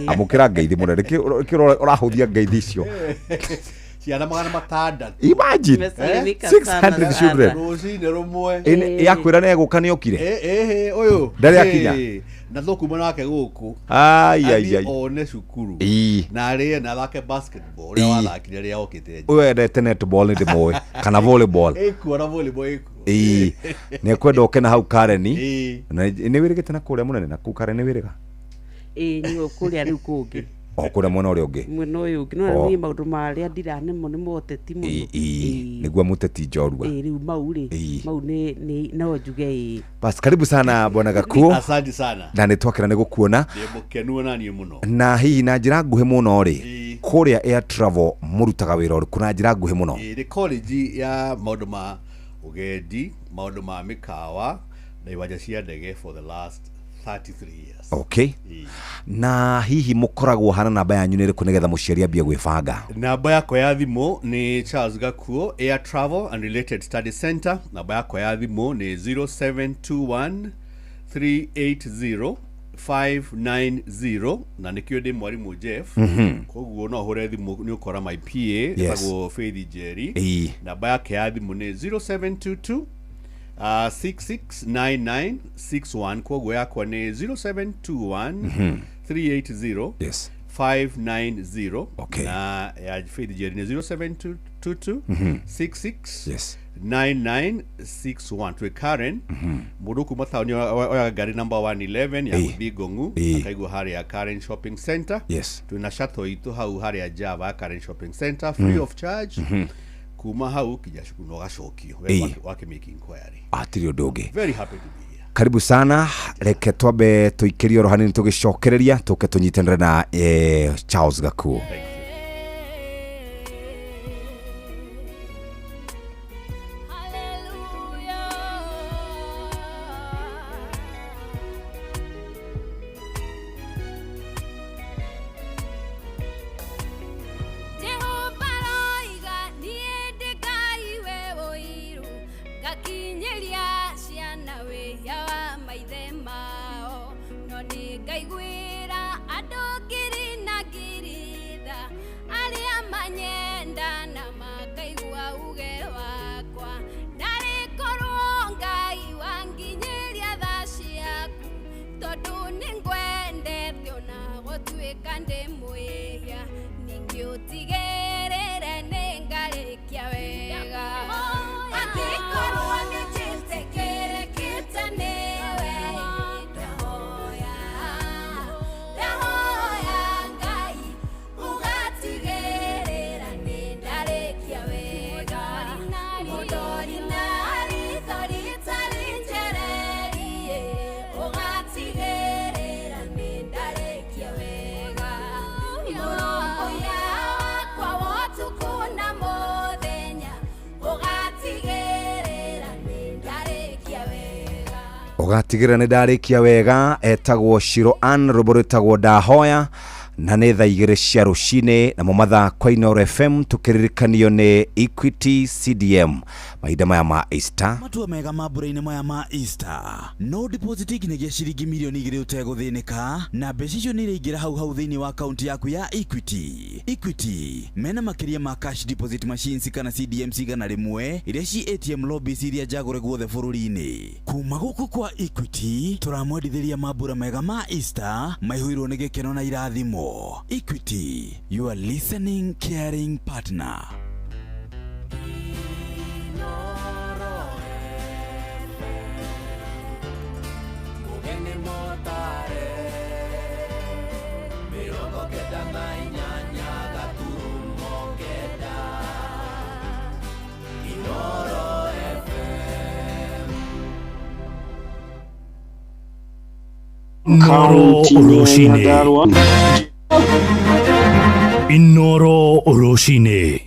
amukira ngeithi muno rikiro urahuthia ngeithi icio ciana magana matanda imagine 600 children rocine rumwe yakwira ne guka ni okire uyu ndari akinya na thukuma nake guku ai one cukuru na ari na thake basketball ria wathakire ria okite uyu endete netball ni ndimwe kana volleyball ekuona volleyball ne kwenda okena hau Kareni na ni wirigite na kuria munene na ku Kareni wiriga ni okuria riu kungi kuria mwena uria ungi mwena uyu ungi no ni maundu maria ndiranemo ni moteti muno niguo muteti njorua riu mau ni no njuge bas karibu sana bwana Gakuo asante sana na nitwakira ni gukuona ndimukenu na ni muno na hihi na njira nguhi muno ri kuria Air Travel murutaga wira uri kuna njira nguhi muno ri college ya maundu ma ugendi maundu ma mikawa na iwaja cia ndege for the last 33 years. Okay. Na hihi mukoragwo hana namba yanyu ni riku nigetha muciari ambie gwibanga namba yako ya thimu ni Charles Gakuo Air Travel and Related Study Center namba yako ya thimu ni 0721 380 590 na nikio ndi mwarimu Jeff koguo no hure thimu ni ukora my PA etagwo Faith Jerry namba yake ya thimu ni 0722 669961 koguo yakwa ni 0721 380 590 na ya Faith Jerry ni 0722 66 9961 twe Karen muruku mathaoni oya gari number 111 ya Bigongu akaigwa hari ya Karen Shopping Center tuna shuttle itu hau hari ya Java Karen Shopping Center free of charge kuma hau kijashuku no gacokio wake making inquiry atiri undugi very happy to be here karibu sana reke twambe tuikirio rohanini tugicokereria tuke tunyitanire na Charles Gakuo Ugatigĩrĩra nĩ ndarĩkia wega. Etagwo Shiro Ann, rwĩmbo rwĩtagwo Ndahoya, na nĩ thaa 2 cia rũcinĩ, namo mathaa kwa Inooro FM, tukĩririkanio nĩ Equity CDM mahinda maya ma Easter. Matua mega mambura-inĩ maya ma Easter, no deposit nginyagia ciringi mirioni 2 ũtegũthĩnĩka, na mbeca icio nĩ iraingĩra hau thĩinĩ wa akaunti yaku ya Equity. Equity mena makĩria ma cash deposit machines kana CDM cigana rĩmwe iria ci ATM lobbies iria njagũre guothe bũrũri-inĩ. Kuma gũkũ kwa Equity tũramwendithĩria mambura mega ma Easter maihũirwo nĩ gĩkeno na irathimo. Equity, your listening caring partner. Inooro Rũcinĩ. Inooro Rũcinĩ.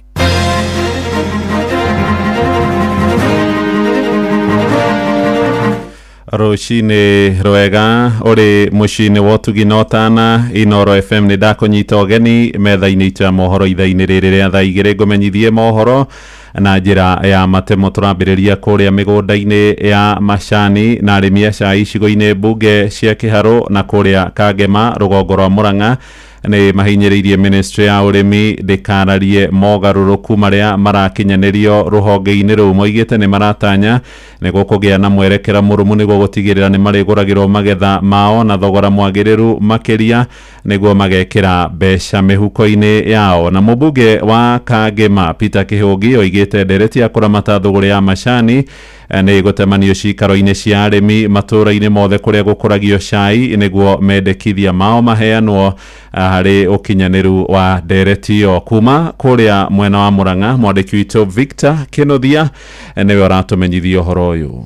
Rũcinĩ rwega ũrĩ mũciĩ-inĩ wa ũtugi na ũtana. Inooro FM nĩ ndakũnyita ũgeni metha-inĩ itũ ya mohoro ithaa-inĩ rĩrĩ rĩa thaa 2 ngũmenyithie mohoro na njĩra ya matemo. Tũrambĩrĩria kũrĩa mĩgũnda-inĩ ya macani na arĩmi a cai icigo-inĩ mbunge cia Kĩharũ na kũrĩa Kangema rũgongo rwa Mũrang'a nĩ mahinyĩrĩirie ministry ya ũrĩmi ndĩkararie mogarũrũku marĩa marakinyanĩrio rũhonge-inĩ rũu. Moigĩte nĩ maratanya nĩguo kũgĩa na mwerekera mũrũmu nĩguo gũtigĩrĩra nĩ marĩgũragĩrwo magetha mao na thogora mwagĩrĩru makĩria nĩguo magekĩra mbeca mĩhuko-inĩ yao. Na mũmbunge wa Kangema Peter Kĩhũngi oigĩte ndereti ya kũramata thũgũrĩ ya macani nĩ gũtemanio cikaro-inĩ cia arĩmi matũũra-inĩ mothe kũrĩa gũkũragio cai nĩguo mendekithia mao maheanwo harĩ ũkinyanĩru wa ndereti ĩyo. Kuma kũrĩa mwena wa Mũrang'a, mwandĩki witũ Victor Kĩnuthia nĩwe ũratũmenyithia ũhoro ũyũ.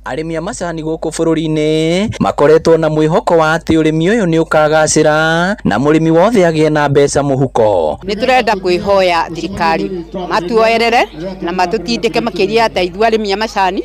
Arĩmi a macani gũkũ bũrũri-inĩ makoretwo na mwĩhoko wa atĩ ũrĩmi ũyũ nĩ ũkagacĩra na mũrĩmi wothe agĩe na mbeca mũhuko. Nĩ tũrenda kwĩhoya thirikari matuoerere na matũtindĩke makĩria ta ithuĩ arĩmi a macani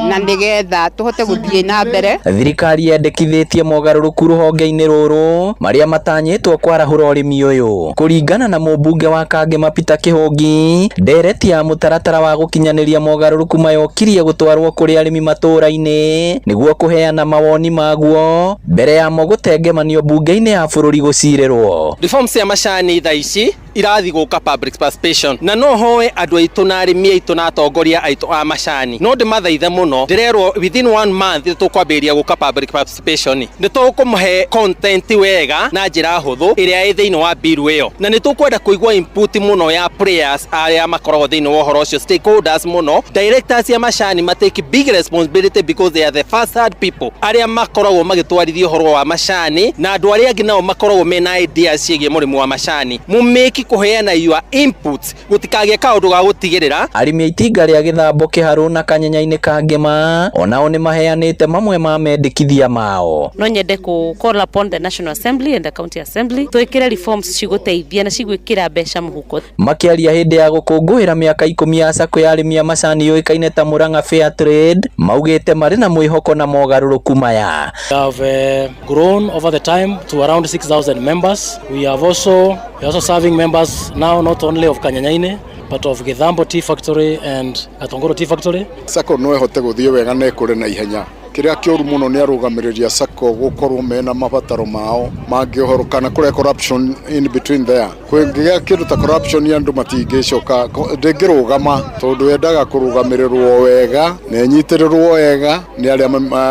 na nĩgetha tũhote gũthiĩ na mbere. Thirikari yendekithĩtie mogarũrũku rũhonge-inĩ rũrũ marĩa matanyĩtwo kwarahũra ũrĩmi ũyũ. Kũringana na mũmbunge wa Kangema Peter Kĩhũngi, ndereti ya mũtaratara wa gũkinyanĩria mogarũrũku mayokirie gũtwarwo kũrĩ arĩmi matũũra-inĩ nĩguo kũheana mawoni maguo mbere ya mo gũtengemanio mbunge-inĩ ya bũrũri gũcirĩrwo. Reforms ya macani thaa ici irathi gũka public participation na no hoe andũ aitũ na arĩmi aitũ na atongoria aitũ a macani no ndĩmathaithe mũno ndĩrerwo within 1 month tũkwambĩrĩria gũka public participation. Nĩ tũkũmũhe content wega na njĩra hũthũ ĩrĩa ĩ thĩinĩ wa bill ĩyo na nĩ tũkwenda kũigua input mũno ya players arĩa makoragwo thĩinĩ wa ũhoro ũcio, stakeholders mũno. Directors ya macani matake big responsibility because they are the first hand people arĩa makoragwo magĩtwarithia ũhoro wa macani na andũ arĩa angĩ nao makoragwo mena ideas ciĩgiĩ mũrĩmi wa macani. Mumĩki kũheana your inputs gũtikagĩe kaũndũ ga gũtigĩrĩra. Arĩmi a itinga rĩa Gĩthambo, Kĩharũ na Kanyenya-inĩ Kangema onao nĩ maheanĩte mamwe ma mendekithia mao. No nyende ku call upon the National Assembly and the County Assembly twĩkĩre reforms cigũteithia na cigwĩkĩra mbeca mũhuko. Makĩaria hĩndĩ ya gũkũngũĩra mĩaka 10 ya sacco ya arĩmi a macani yũĩkaine ta Mũrang'a Fair Trade, maugĩte marĩ na mwĩhoko na mogarũrũku maya. We have grown over the time to around 6,000 members. We are also serving members now not only of Kanyenya-inĩ but of Gĩthambo Tea Factory and Gatongoro Tea Factory. Sacco no ĩhote gũthiĩ wega na ĩkũre na ihenya. Kĩrĩa kĩũru mũno nĩ arũgamĩrĩria Sacco gũkorwo mena mabataro mao mangĩhoro kana kũrĩa corruption in between there. Kwĩngĩgĩa kĩndũ ta corruption andũ matingĩcoka ndĩngĩrũgama tondũ yendaga kũrũgamĩrĩrwo wega na ĩnyitĩrĩrwo wega nĩ arĩa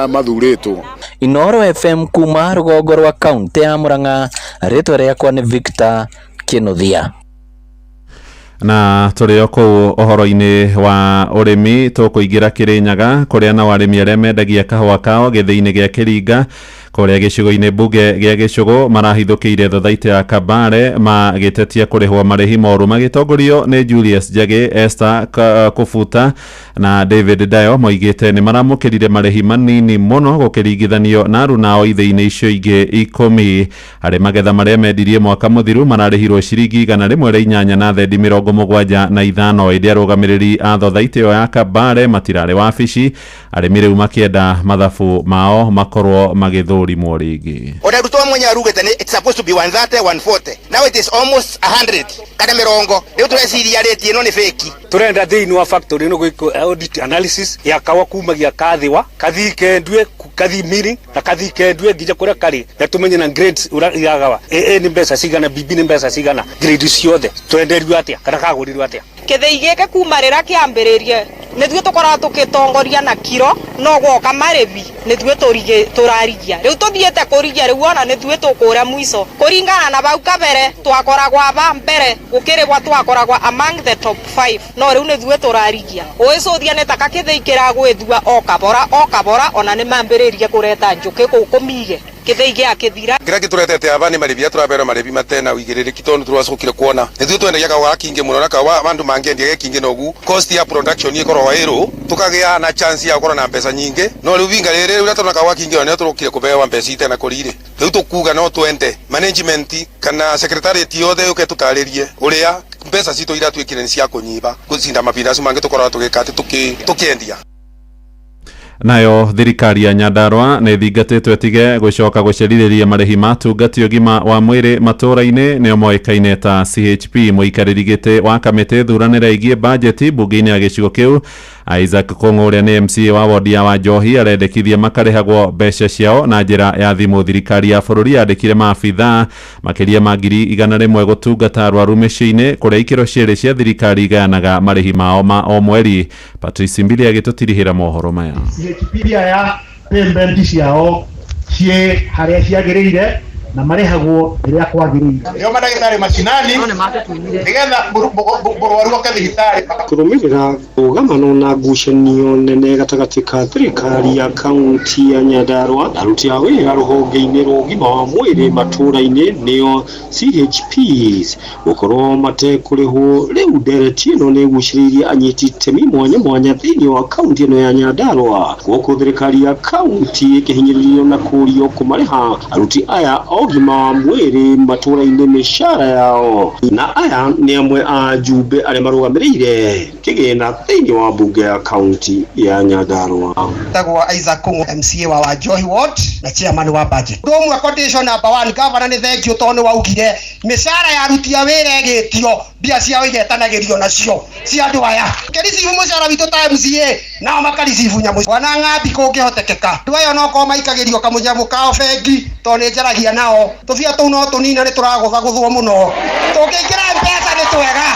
mathurĩtwo. Inoro FM kuma rũgongo rwa kaunti ya Murang'a, rĩtwa rĩakwa nĩ Victor Kinuthia. Na tũrĩ o kũu ũhoro-inĩ wa ũrĩmi tũkũingĩra Kĩrĩnyaga kũrĩa na arĩmi arĩa mendagia kahũa kao gĩthĩ-inĩ gĩa Kĩringa kũrĩa gĩcigo-inĩ mbunge gĩa Gĩcũgũ marahithũkĩire thothaitĩ ya Kabare magĩtetia kũrĩhwo marĩhi moru magĩtongorio nĩ Julius Njagi, Esther Kufuta na David Dayo moigĩte nĩ maramũkĩrire marĩhi manini mũno gũkĩringithanio na aruna ao ithĩ-inĩ icio ingĩ 10 harĩ magetha marĩa mendirie mwaka mũthiru mararĩhirwo ciringi 108 na thendi 75 ĩndĩ arũgamĩrĩri a thothaitĩ ĩyo ya Kabare matirarĩ wabici, arĩmi rĩu makĩenda mathabu mao makorwo magĩthũrimwo rĩngĩ. Odaruto mwenye arugete it's supposed to be 130 140, now it is almost 100 kana mirongo. Rĩu tũreciria rĩti ĩno nĩ fake. Turenda thĩinĩ wa factory no gwĩko audit analysis ya kawa kumagia kathiwa kathi kendwe kathi milling na kathi kendwe ngija kũrĩa karĩ na tumenye na grades uragawa nĩ mbeca cigana, bibi nĩ mbeca cigana, grade ciothe twenderio atĩa kana kagũrirwo atĩa. Kĩthĩi gĩkĩ kuma rĩrĩa kĩambĩrĩrie nĩthuĩ tũkoragwo tũgĩtongoria na kiro no gwoka marĩhi nĩthuĩ tũrarigia. Rĩu tũthiĩte kũrigia rĩu ona nĩthuĩ tũkũrĩa mũico kũringana na bau kabere twakoragwo aba mbere gũkĩrĩgwa twakoragwo among the top 5 no rĩu nĩthuĩ tũrarigia. Ũĩcũthia nĩ taka kĩthĩi kĩragwĩthua o kabora ona nĩ mambĩrĩrie kũreta njũkĩ kũu kũmige kĩthĩi gĩakĩthira. Kĩrĩa gĩtũretete aba nĩ marĩhi tũrabera marĩhi matena ũigĩrĩrĩki tondũ tũracokire kuona nĩthuĩ twendagia kahũa kingi mũno na kahũa andũ mangĩendia gĩkingi nogu cost ya production ĩkoragwo ĩrũ tukagĩa na chance ya gũkorwo na mbeca nyingĩ no rĩu vinga rĩrĩ rĩrĩa tũrona kahũa kingi nĩ tũrokire kũbeo mbeca itena kũrire. Rĩu tũkuga no twende management kana secretariat yothe yũke tũtarĩrie ũrĩa mbeca citũ iratuĩkire nĩ cia kũnyiba gũcinda mabinda acio mangĩ tũkoragwo tũgĩka atĩ tũkĩendia. Nayo thirikari ya Nyandarua nĩ thingatĩtwo ĩtige gũcoka gũcerithĩria marĩhi ma tungati ũgima wa mwĩrĩ matũũra-inĩ nĩo moĩkaine ta CHP. Mũikarĩri gĩtĩ wa kamĩtĩ thuranĩra ĩgiĩ bajeti mbunge-inĩ ya gĩcigo kĩu Isaac Kong'o ũrĩa nĩ MCA wa wodi ya Wanjohi arendekithia makarĩhagwo mbeca ciao na njĩra ya thimũ. Thirikari ya bũrũri yandĩkire maabithaa makĩria ma 100,000 gũtungata arwaru mĩciĩ-inĩ kũrĩa ikĩro cierĩ cia thirikari igayanaga marĩhi mao ma o mweri. Patrice Mbili agĩtũtirihĩra mohoro maya. CHP ya payment ciao cie harĩa ciagĩrĩire na marehagwo rĩrĩa kwagĩrĩire. Nĩo mandagĩtarĩ macinani nĩgetha mũrwaru oke thibitarĩ. Kũrũmĩrĩra ũgamano na ngucanio nene gatagatĩ ka thirikari ya kaunti ya Nyandarua na aruti a wĩra rũhonge-inĩ rwa ũgima wa mwĩrĩ matũũra-inĩ nĩo CHPs gũkorwo matekũrĩhwo. Rĩu ndereti ĩno nĩ ĩgucĩrĩirie anyiti itemi mwanya mwanya thĩinĩ wa kaunti ĩno ya Nyandarua, gũkũ thirikari ya kaunti ĩkĩhinyĩrĩrio na kũũrio kũmarĩha aruti aya ũgima wa mwĩrĩ matũũra-inĩ mĩcara yao. Na aya nĩ amwe a jumbe arĩa marũgamĩrĩire kĩgĩna thĩinĩ wa mbunge ya kaunti ya Nyandarua. Tagwo Isaac Kong'o, MCA wa Wanjohi ward na chairman wa budget. Ndũmwe condition number 1 governor nĩ thank you tondũ waugire mĩcara ya aruti a wĩra ĩgĩtio mbia ciao igetanagĩrio nacio cia andũ aya. Kĩricibu mũcara witũ ta MCA nao makaricibu nyamũ wana ng'ambi kũngĩhotekeka. Andũ aya no ko maikagĩrio kamũnyamũ kao bengi tondũ nĩ njaragia nao. Tũbia tũu no tũnina nĩ tũragũthagũthwo mũno. Tũngĩingĩra mbeca nĩ twega.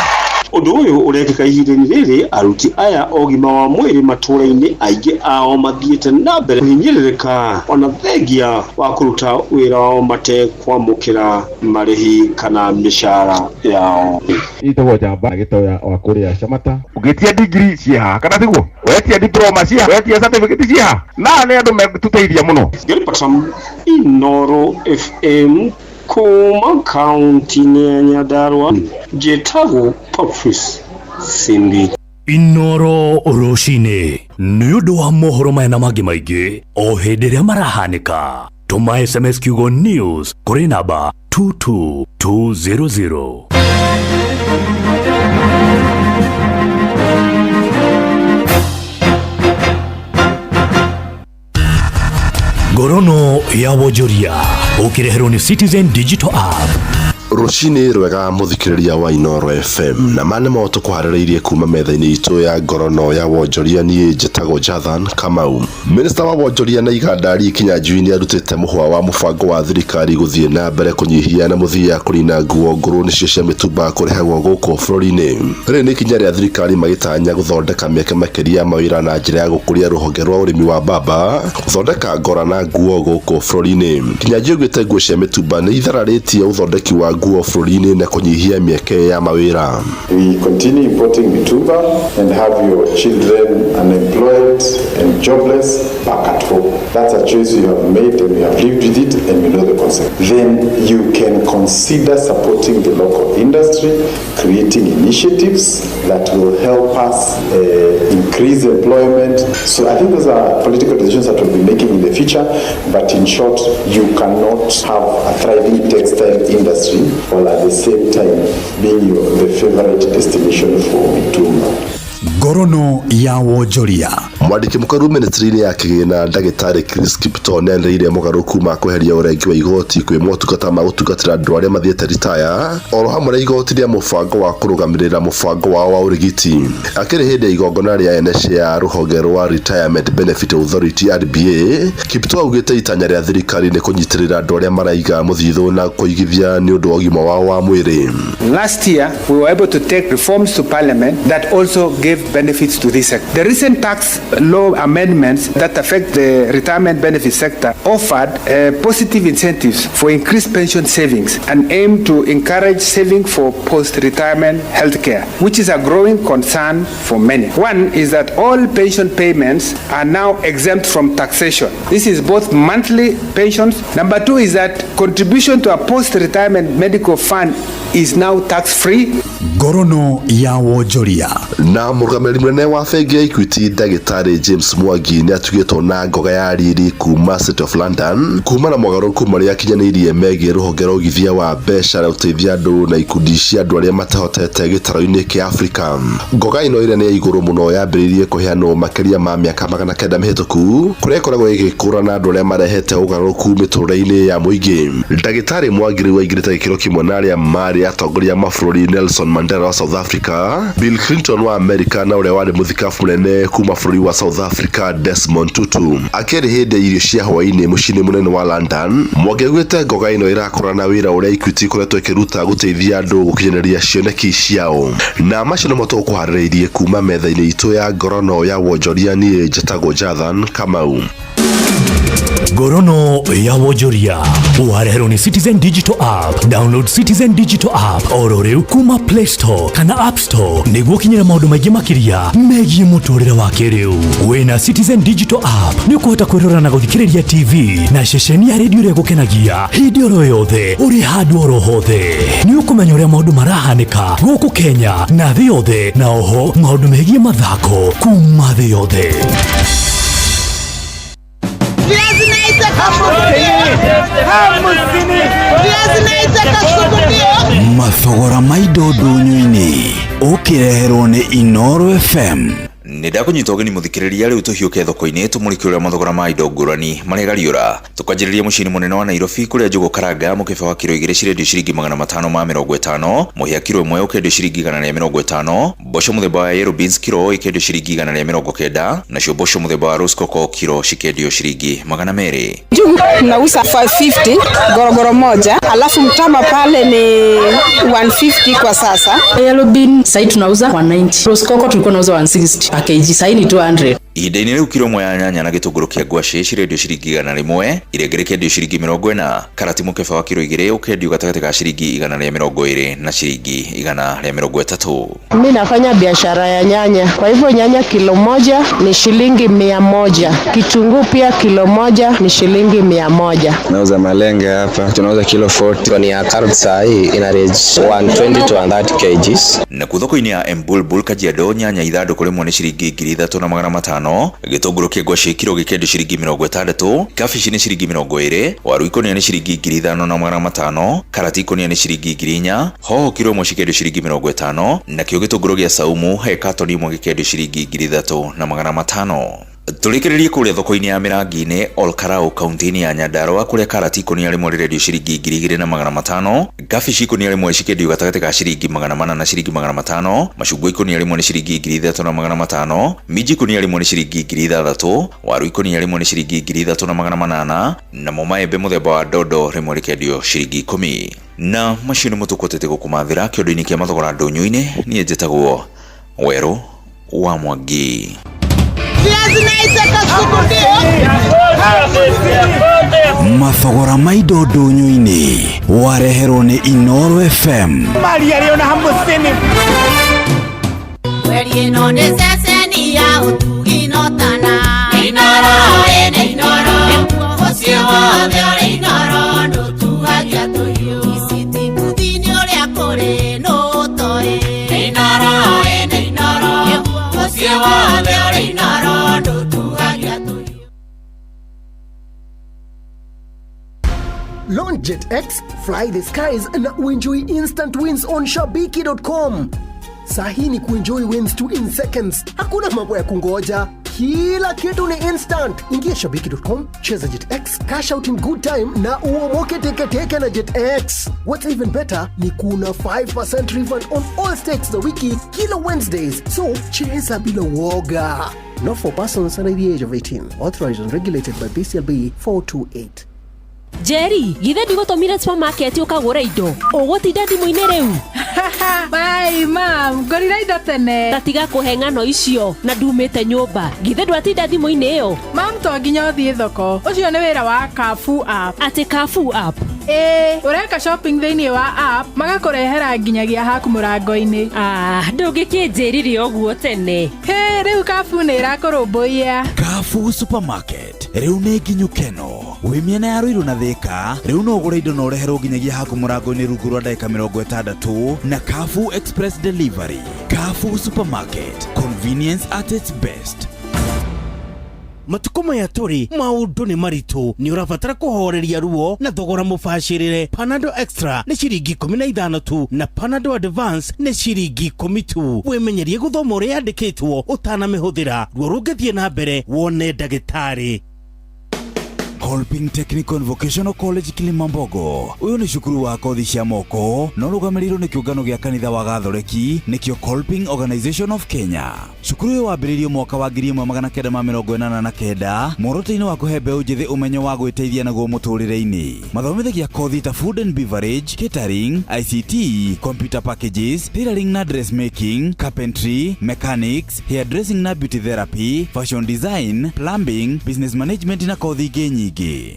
Ũndũ ũyũ ũrekĩka ihinda-inĩ rĩrĩ aruti aya ũgima wa mwĩrĩ matũũra-inĩ aingĩ ao mathiĩte na mbere kũhinyĩrĩrĩka ona thengia wa kũruta wĩra wao matekwamũkĩra marĩhi kana mĩcara yao. Itagwo Njamba na gĩtoya wa kũrĩa Camata. Ũgĩtia degree ciĩha kana tiguo? Wetia diploma ciĩha? Wetia certificate ciĩha? Na nĩ andũ megũtũteithia mũno. Ngĩripata Inoro FM kuma kaunti-inĩ ya Nyandarua, njĩtagwo Patrice Simbi. Inoro rũcinĩ nĩ ũndũ wa mohoro maya na mangĩ maingĩ o hĩndĩ ĩrĩa marahanĩka. Tũma SMS kiugo news kũrĩ namba 22200. Ngorono ya wonjoria ũkĩreherwo nĩ Citizen Digital App. Rucini rwega muthikiriria wa Inoro FM na mane moto kuhaririirie kuma metha-ini itu ya ngorono ya wonjoria nie njetago Jathan Kamau. Minister wa wonjoria na igandari Kinyanjui arutite muhwa wa mubango wa thirikari guthie na mbere kunyihia na muthia kurina nguo nguru nicio cia mitumba kurihagwo guku bururi-ini. Ri ni kinya ria thirikari magitanya guthondeka mieke makiria mawira na njira ya gukuria ruhonge rwa urimi wa baba guthondeka ngora na nguo guku bururi-ini. Kinyanjui gwite nguo cia mitumba ni ithararitie uthondeki wa nguo bururi-ini na kunyihia mieke ya mawira. We continue importing mitumba and have your children unemployed and jobless back at home. That's a choice you have made and we have lived with it and we know the consequences. Then you can consider supporting the local industry, creating initiatives that will help us increase employment. So I think those are political decisions that we'll be making in the future, but in short, you cannot have a thriving textile industry while at the same time being the favorite destination for mitumba. Ngorono ya wonjoria. Mwandiki mukuru ministry-ini ya kigina Ndagitari Chris Kipto nendeire mugaruku ma kweheria urengi wa igoti kwi motungata ma gutungatira andu aria mathiete retire oro hamwe na igoti ria mubango wa kurugamirira mubango wao wa urigiti. Akiri hindi ya igongona ria NSA ya ruhonge rwa Retirement Benefit Authority RBA, Kipto augite itanya ria thirikari ni kunyitirira andu aria maraiga muthithu na kuigithia ni undu wa ugima wao wa mwiri. Last year we were able to take reforms to parliament that also gave benefits to this sector. The recent tax law amendments that affect the retirement benefit sector offered positive incentives for increased pension savings and aim to encourage saving for post-retirement healthcare, which is a growing concern for many. One is that all pension payments are now exempt from taxation. This is both monthly pensions. Number two is that contribution to a post-retirement medical fund is now tax-free. Ngorono ya wonjoria. Na mugameri munene wa bengi ya Equity Ndagitari James Mwangi ni atugitwo na ngoga ya riri kuma City of London kuma na mogaruku maria kinyanirie megie ruhonge rwa ugithia wa mbeca na uteithia andu na ikundi cia andu aria matahotete gitaro-ini kia Africa. Ngoga ino ira ni ya iguru muno yambiririe kuheanwo makiria ma miaka 900 mihituku kuria ikoragwo igikura na andu aria marehete ugaruku mitura-ini ya muingi. Ndagitari Mwangi riu aingirite gikiro kimwe na aria mari atongoria mabũrũri Nelson Mandela wa South Africa, Bill Clinton wa America na uria wari muthikabu munene kuma bũrũri wa South Africa Desmond Tutu. Akiri hindi irio cia hwaini mucini munene wa London, Mwangi augite ngoga ino irakora na wira uria Equity koretwo ikiruta guteithia andu gukinyanĩria cioneki ciao. Na macio no moto kuharĩrĩirie kuma metha-ini itu ya ngorono ya wonjoria nie njetago Jathan Kamau. Ngorono ya wonjoria wareherwo ni Citizen Digital App. Download Citizen Digital App oro riu kuma Play Store kana App Store niguo kinyira maundu maingi makiria megie muturire wa kiriu. Wina Citizen Digital App ni ukuhota kwirora na guthikiriria TV na ceceni ya radio ria gukenagia hindi oro yothe uri handu oro hothe. Ni ukumenya uria maundu marahanika guku Kenya na thi yothe, na oho maundu megie mathako kuma thi yothe. Mathogora maido ndunyu-ini ukireherwo ni Inoro FM. Nida kunyita ugeni muthikiriria riu tuhiuke thoko-ini tumurikire mathogora ma indo ngurani maregariura. Tukajiriria mucini munene wa Nairobi kuria njugu karanga mukebe wa kilo 2 cirendio ciringi 550, muhia kilo 1 ukendio ciringi 150, mboco muthemba wa yellow beans kilo ikendio ciringi 190, nacio mboco muthemba wa rose coco kilo cikendio ciringi 200. Njugu nauza 550 gorogoro moja, alafu mtama pale ni 150 kwa sasa. Yellow bean sasa tunauza 190. Rose coco tulikuwa tunauza 160. KG saini 200. Ihinda-inĩ rĩu kilo ĩmwe ya nyanya na gĩtũngũrũ kĩa ngwacĩ cirendio ciringi 100, irengere kĩendio ciringi 40, karati mũkebe wa kilo 2 ũkendio gatagatĩ ka ciringi 120 na ciringi 130. Mimi nafanya biashara ya nyanya, kwa hivyo nyanya kilo moja ni shilingi 100, kitunguu pia kilo moja ni shilingi 100. Nauza malenge hapa, tunauza kilo 40. Ni ya carrot saa hii ina range 120 to 130 kgs. Na kuthoko-ini ya Embulbul Kajiado nyanya ithandũkũ rĩmwe nĩ ciringi 3,500, gĩtũngũrũ kĩa ngwacĩ kilo gĩkendio ciringi 60, kabici nĩ ciringi 20, waru ikũnia nĩ ciringi 5,500, karati ikũnia nĩ ciringi 4,000, hoho kilo 1 cikendio ciringi 50, nakĩo gĩtũngũrũ gĩa saumu he katoni ĩmwe gĩkendio ciringi 3,500. Tulikiririe kuria thoko-ini ya Mirangi-ini Olkarau kaunti-ini ya Nyandarua kuria karati ikũnia rĩmwe rĩrendio ciringi 2,500, Kabici ikunia rimwe cikendio gatagati ka ciringi 400 na ciringi 500, macungwa ikunia rimwe ni ciringi 3,500, minji ikunia rimwe ni ciringi 6,000, waru ikunia rimwe ni ciringi 3,800, na maembe muthemba wa dodo rimwe rikendio ciringi 10. Na macio nĩ mũtukotete gũkumathĩra kĩondo-inĩ kĩa mathogora ndũnyũ-inĩ. Niĩ njĩtagwo Werũ wa Mwangi. Mathogora ma indo ndũnyũ-inĩ wareherwo nĩ Inoro FM. Maria leo na hamsini. Werie no ne seseni ya utugi no tana. Inoro ene Inoro. Osio de ore Inoro no tuagia toyo. Isiti budini ore akore no toe. Inoro ene Inoro. Osio de ore Inoro no tuagia toyo. Launch JetX, fly the skies and enjoy instant wins on Shabiki.com. Sahi ni kuenjoy wins 2 in seconds. Hakuna mambo ya kungoja. Kila kitu ni instant. Ingia Shabiki.com, cheza JetX, cash out in good time na uomoke teke na JetX. What's even better ni kuna 5% refund on all stakes the wiki kila Wednesdays. So cheza bila woga. Not for persons under the age of 18. Authorized and regulated by BCLB 428. Jerry, githe ndigotomire supermarket ukagura indo. Ugutinda thimu-inĩ rĩu. Bye mam, ngorire indo tene. Tatiga kuheng'ano icio na ndumĩte nyũmba. Githe ndwatinda thimu-inĩ ĩyo. Mam, to nginya ũthiĩ thoko. Ũcio nĩ wĩra wa Carrefour app. Ati Carrefour app? Ureka shopping thĩinĩ wa app, magakũrehera nginyagia haku mũrango-inĩ. Ndũngĩkĩnjĩrire ũguo tene. Rĩu Carrefour nĩ ĩrakũrũmbũiya. Carrefour Supermarket, rĩu nĩ nginyũkeno. Wĩ mĩena ya Ruiru na Thika, rĩu no ũgũre indo na ũreherwo nginyagia haku mũrango-inĩ rungu rwa ndagĩka 60 na Carrefour Express Delivery. Carrefour Supermarket, convenience at its best. Matuko maya turi maundu ni maritu ni urabatara kuhoreria ruo na thogora mubashirire. Panadol Extra ni ciringi 15 tu na Panadol Advance ni ciringi 10 tu. Wimenyerie guthoma uria yandikitwo utanamihũthĩra ruo rũngĩthiĩ na mbere wone ndagĩtarĩ. Kolping Technical and Vocational College Kilimambogo. Uyu ni cukuru wa kothi cia moko no rũgamĩrĩirwo nĩ kĩũngano gĩa kanitha wa Gathoreki nĩkĩo Kolping Organization of Kenya. Cukuru ũyũ wambĩrĩirio mwaka wa 1989 muoroto-inĩ wa kũhe mbeũ njĩthĩ ũmenyo wa gwĩteithia naguo mũtũrĩre-inĩ. Mathomithagia kothi ta food and beverage, catering, ICT, computer packages, tailoring na dressmaking, carpentry, mechanics, hairdressing na beauty therapy, fashion design, plumbing, business management na kothi ingĩ nyingĩ.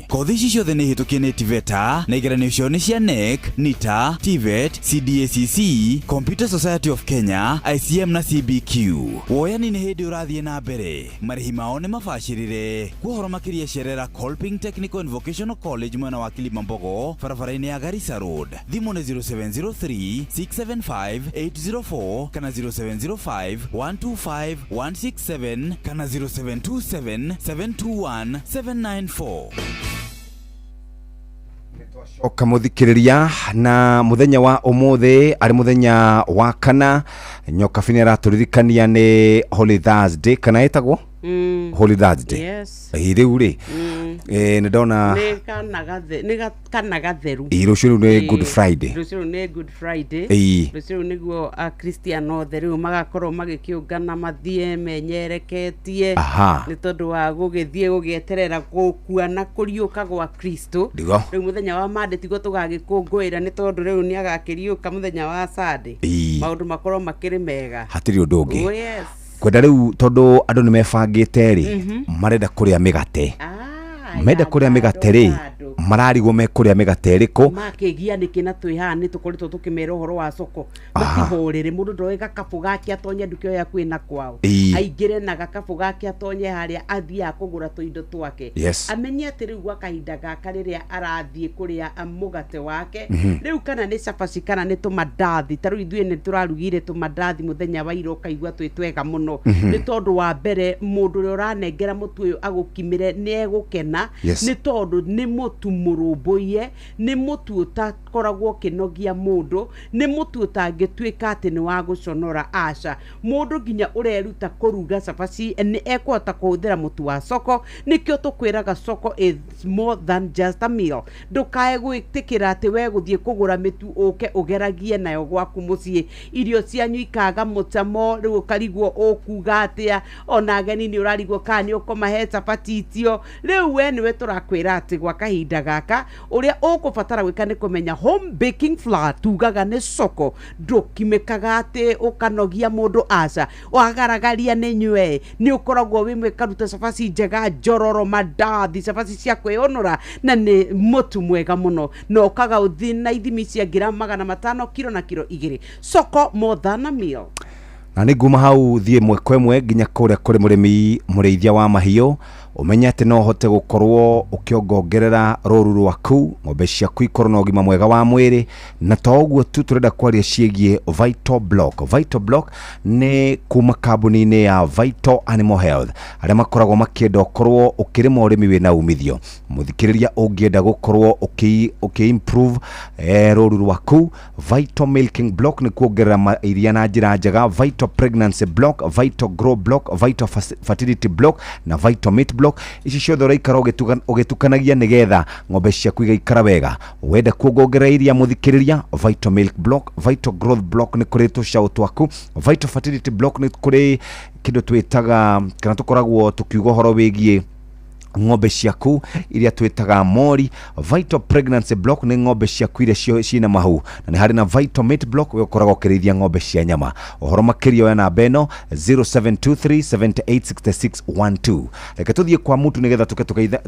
Kothi ici ciothe nĩ hĩtũkie nĩ TVETA na igeranio cio nĩ cia NEC, NITA, TVET, CDACC, Computer Society of Kenya, ICM na CBQ. Woyani nĩ hĩndĩ ũrathiĩ na mbere. Marĩhi mao nĩ mabacĩrĩre. Kuohoro makĩria cerera Kolping Technical and Vocational College mwena wa Kilimambogo, barabara-inĩ ya Garissa Road. Thimũ nĩ 0703 675 804 kana 0705 125 167 kana 0727 721 794. Okamuthikiriria na muthenya wa umuthi ari muthenya wa kana nyoka fini araturirikania ni Holy Thursday kana etagwo Holy Thursday. Yes. Riu ri ni ndona ni kana gatheru. Rucio ni Good Friday. Rucio ni Good Friday. Rucio niguo a Christian othe riu magakorwo magikiungana mathie menyereketie ni tondu wa gugithie gugieterera gukua na kuriuka gwa Kristo. Riu muthenya wa Monday tigo tugagikungwira ni tondu riu ni agakiriuka muthenya wa Sunday. Maundu makorwo makiri mega. Hatiri undu ungi. Oh yes. Kwenda riu tondu andu ni mebangite ri marenda kuria migate. Menda kuria migate ri mararigwo me kuria migate riku makigia nikina twihani tukoritwo tukimera uhoro wa soko matihorere mundu ndoe gakabu gake atonye ndukio ya kwina kwao aingire na gakabu gake atonye haria athia kugura tuindo twake amenye ati riu gwa kahinda gaka riria arathie kuria mugate wake riu kana ni cabaci kana ni tumandathi taru ithue ni turarugire tumandathi muthenya wa ira ukaigua twitwega muno ni tondu wa mbere mundu uri uranengera mutu uyu agukimire ni egukena ni tondu ni mutu mutu murumbuye ni mutu utakoragwo kinogia mundu ni mutu utangituika ati ni wa guconora aca mundu nginya ureruta kuruga cabaci ni ekwota kuhuthira mutu wa soko nikio tukwiraga soko is more than just a meal ndukae gwitikira ati we guthie kugura mitu uke ugeragie nayo gwaku mucii irio cianyu ikaga mutamo riu karigwo ukuga atia ona ageni ni urarigwo kani ukomahe cabaci itio riu we niwe turakwira ati gwa kahinda gaka uria ukubatara gwika ni kumenya home baking flour tugaga ni soko ndukimekaga ati ukanogia mundu aca wagaragaria ni nywe ni ukoragwo wimwe karuta cabaci njega njororo mandathi cabaci cia kwionora na ni mutu mwega muno no kaga uthi na ithimi cia grama 500 kilo na kilo 2 soko more than a meal na nĩ nguma hau thiĩ mweko ĩmwe nginya kũrĩa kũrĩ mũrĩmi mũrĩithia wa mahiũ ũmenye atĩ no ũhote gũkorwo ũkĩongongerera rũru rwaku ng'ombe ciaku ikorwo na ũgima mwega wa mwĩrĩ na to ũguo tu tũrenda kwaria ciĩgiĩ Vital Block. Vital Block nĩ kuma kambuni-inĩ ya Vital Animal Health arĩa makoragwo makĩenda ũkorwo ũkĩrĩma ũrĩmi wĩna umithio. Mũthikĩrĩria ũngĩenda gũkorwo ũkĩ-improve rũru rwaku, Vital Milking Block nĩ kuongerera iria na njĩra njega, Vital Pregnancy Block, Vital Grow Block, Vital Fertility Block na Vital Meat Block. Ici ciothe ũraikara ũgĩtukanagia nĩgetha ng'ombe ciaku igaikara wega. Wenda kuongerera iria mũthikĩrĩria, Vital Milk Block, Vital Growth Block nĩ kũrĩ tũcaũ twaku, Vital Fertility Block nĩ kũrĩ kĩndũ twĩtaga kana tũkoragwo tũkiuga ũhoro wĩgiĩ ng'ombe ciaku iria twĩtaga mori. Vital Pregnancy Block nĩ ng'ombe ciaku iria ciĩna mahu, na nĩ harĩ na Vital Meat Block ũkoragwo ũkĩrĩithia ng'ombe cia nyama. Ũhoro makĩria oya namba ĩno 0723786612. Reke tũthiĩ kwa Mutu nĩgetha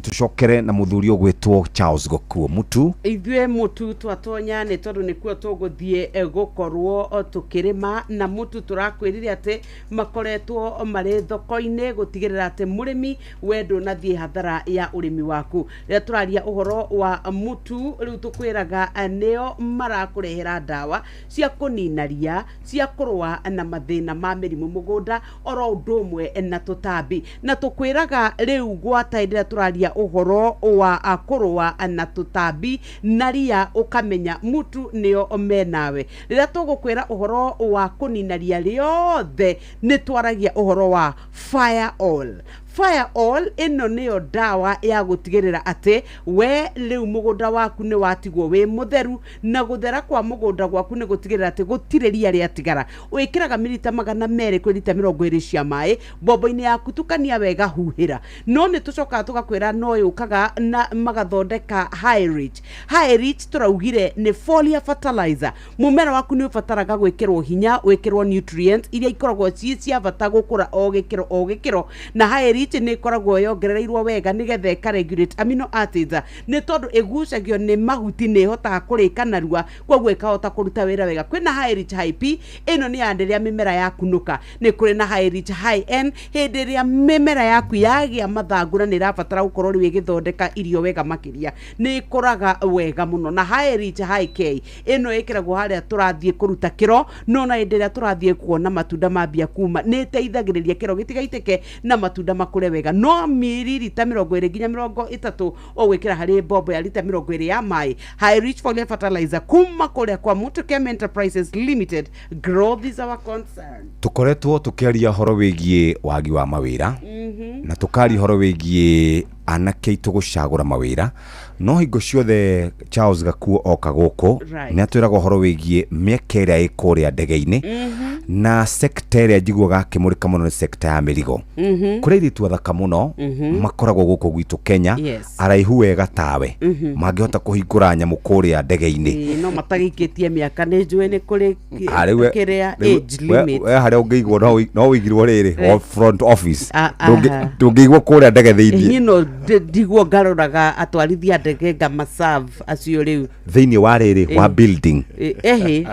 tũcokere na mũthuri ũgwĩtwo Charles Gũkuo. Mutu ithuĩ Mutu twatonya nĩ tondũ nĩkuo tũgũthiĩ gũkorwo tũkĩrĩma na Mutu tũrakwĩrire atĩ makoretwo marĩ thoko-inĩ gũtigĩrĩra atĩ mũrĩmi wendo na thiĩ hathara ya urimi waku. Rĩrĩa tũraria ũhoro wa Mutu rĩu tũkwĩraga nĩo marakũrehera ndawa cia kũnina ria, cia kũrũa na mathĩna ma mĩrimũ mũgũnda oro ũndũ ũmwe na tũtambi. Na tũkwĩraga rĩu gwata rĩrĩa tũraria ũhoro wa kũrũa na tũtambi na ria ũkamenya Mutu nĩo menawe. Rĩrĩa tũgũkwĩra ũhoro wa kũnina ria rĩothe nĩ twaragia ũhoro wa Fire All. Fire All ino niyo dawa ya gutigirira ati we riu mugunda waku ni watigwo we mutheru na guthera kwa mugunda gwaku ni gutigirira ati gutire ria ria tigara. Wikiraga milita 200 kwĩ lita 20 cia mai bombo-ini yaku tukania wega huhira. No ni tucoka tugakwira no yukaga na magathondeka High Reach. High Reach turaugire ni foliar fertilizer. Mumera waku ni ufataraga gwikirwo hinya, wikirwo nutrients iria ikoragwo cia bata gukura o gikiro na High Reach ni koragwo yongerereirwo wega nigetha ikaregulate amino acids ni tondu igucagio ni mahuti ni hotaga kurika narua kwoguo ikahota kuruta wira wega. Kwina High Reach High P ino ni andiria mimera yakunuka, ni kuri na High Reach High N hindi ria mimera yaku yagia mathangu na ni rabatara gukorwo ri githondeka irio wega makiria ni ikoraga wega muno. Na High Reach High K ino ikiragwo haria turathie kuruta kiro no na hindi ria turathie kuona matunda mambia kuma ni teithagiriria kiro gitigaiteke na matunda makure wega. No mililita 20 nginya 30 o gwikira hari bombo ya lita 20 ya mai. High Reach Foliar Fertilizer kuma kuria kwa Mutu Chem Enterprises Limited. Growth is our concern. tukoretwo tukiaria horo wigie wagi wa mawira na tukari horo wigie anake itu gucagura mawira no hingo ciothe Charles Gakuo oka guku ni atwiraga horo wigie mieke ĩrĩa ĩkũrĩa ndege-inĩ na sekta ĩrĩa njiguaga akĩmũrĩka mũno nĩ sekta ya mĩrigo. Kũrĩ airĩtu athaka mũno makoragwo gũkũ gwitũ Kenya araihu wega tawe mangĩhota kũhingũra nyamũ kũrĩa ndege-inĩ no matagĩkĩtie mĩaka nĩ njũĩ nĩ kũrĩ kĩrĩa age limit harĩa ũngĩigwo no wĩigirwo rĩrĩ front office ndũngĩigwo kũrĩa ndege thĩinĩ. No ndigwo ngarũraga atwarithia ndege ngamaserve acio rĩu thĩinĩ wa rĩrĩ wa building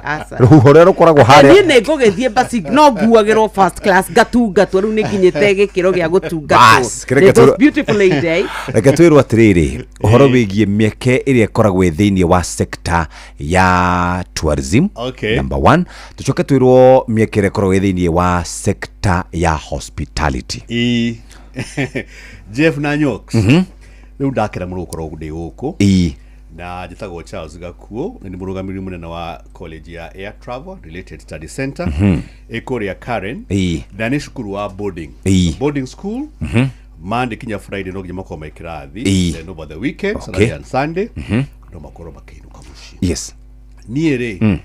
asa rũhuho rũrĩa rũkoragwo harĩa niĩ nĩ ngũgĩthiĩ basi no nguagĩrwo first class ngatungatwo rĩu nĩ nginyĩte gĩkĩro gĩa gũtungatwo beautiful lady. Reke twĩrwo atĩrĩrĩ ũhoro wĩgiĩ mĩeke ĩrĩa ĩkoragwo thĩinĩ wa sekta ya tourism. Number 1 tucoke twĩrwo mĩeke ĩrĩa ĩkoragwo thĩinĩ wa sekta ya hospitality. Jeff Nanyox riu ndakira muno gukorwo ndi guku na njitagwo Charles Gakuo ni murugamiri munene wa college ya Air Travel Related Study Center ikuria Karen na ni shukuru wa boarding school Monday kinya Friday no ginya makoma ikirathi then over the weekend Saturday and Sunday no makoro makainuka mushi yes niere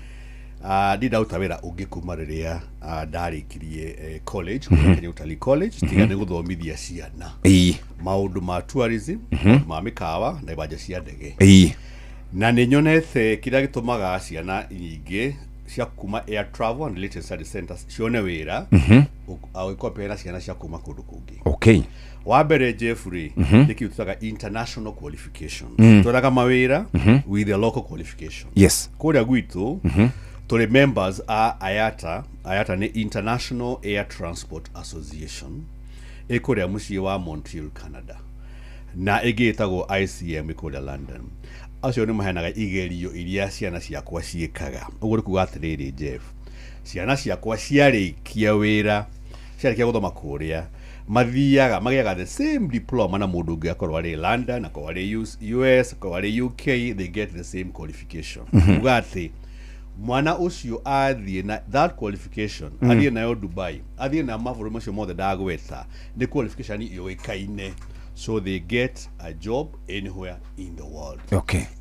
ndida utawera ungikuma riria ndarikirie college Kenya Utalii College tiga ni guthomithia ciana maundu ma tourism ma mikawa na ibanja cia ndege na ni nyonete kiria gitumaga ciana nyingi cia kuma Air Travel and Related Study Centers cione wira au ikopera ciana cia kuma kundu kungi wa mbere Jeffrey niki tutaga international qualification turaga mawira with the local qualification yes kuria gwitu to the members are IATA ni International Air Transport Association ikuria mucii wa Montreal Canada na igitagwo ICM ikuria London acio ni mahenaga igerio iria ciana ciakwa ciekaga uguo kuga atiriri Jeff ciana ciakwa ciarikia wira ciarikia guthoma kuria mathiaga magiaga the same diploma na mundu ungi akorwo ari London akorwo ari US akorwo ari UK they get the same qualification kuga ati mwana ucio athie na that qualification athie nayo Dubai athie na maburu macio mothe ndagweta ni qualification iyo ikaine so they get a job anywhere in the world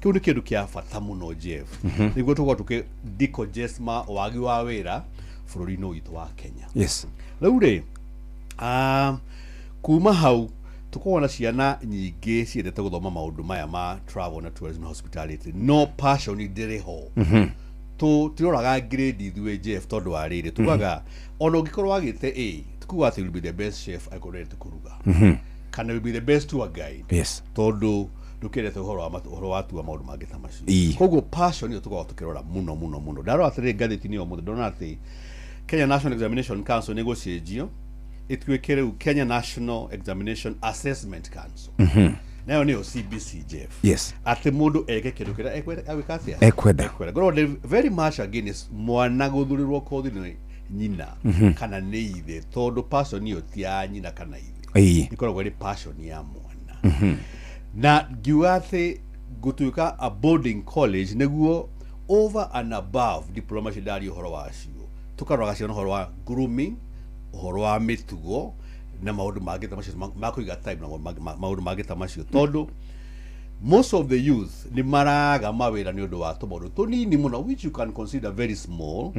kiu ni kindu kia bata muno Jeff niguo tukwa tuke decongestion wagi wa wira bururi-ini witu wa Kenya yes riu ri kuma hau tukona ciana nyingi ciendete guthoma maundu maya ma travel na tourism and hospitality no passion ndiriho tu tiroraga grade ithuĩ Jeff tondu wa riri tugaga ona ungikorwo agite A tukuga ati will be the best chef I could kuruga kana will be the best tour guide yes tondu ndukirete uhoro wa tua maundu mangi ta macio koguo passion iyo tugaga tukirora muno ndaro atiri ngathĩti-inĩ ũmũthĩ ndona ati Kenya National Examination Council negotiated itwekere Kenya National Examination Assessment Council nayo niyo CBC Jeff yes ati mundu eke kindu kira ekwenda ekwenda gorwo very much against mwana guthurirwo kothi ni nyina kana ni ithe tondu passion iyo ti ya nyina kana ithe ikoragwo ri passion ya mwana na giwathi gutuika a boarding college neguo over and above diploma cidari uhoro wacio tukaroga ciana uhoro wa grooming uhoro wa mitugo na maundu mangĩ ta macio makuiga time na maundu mangĩ ta macio tondu most of the youth ni maraga mawira ni undu wa tumaundu tunini muno which you can consider very small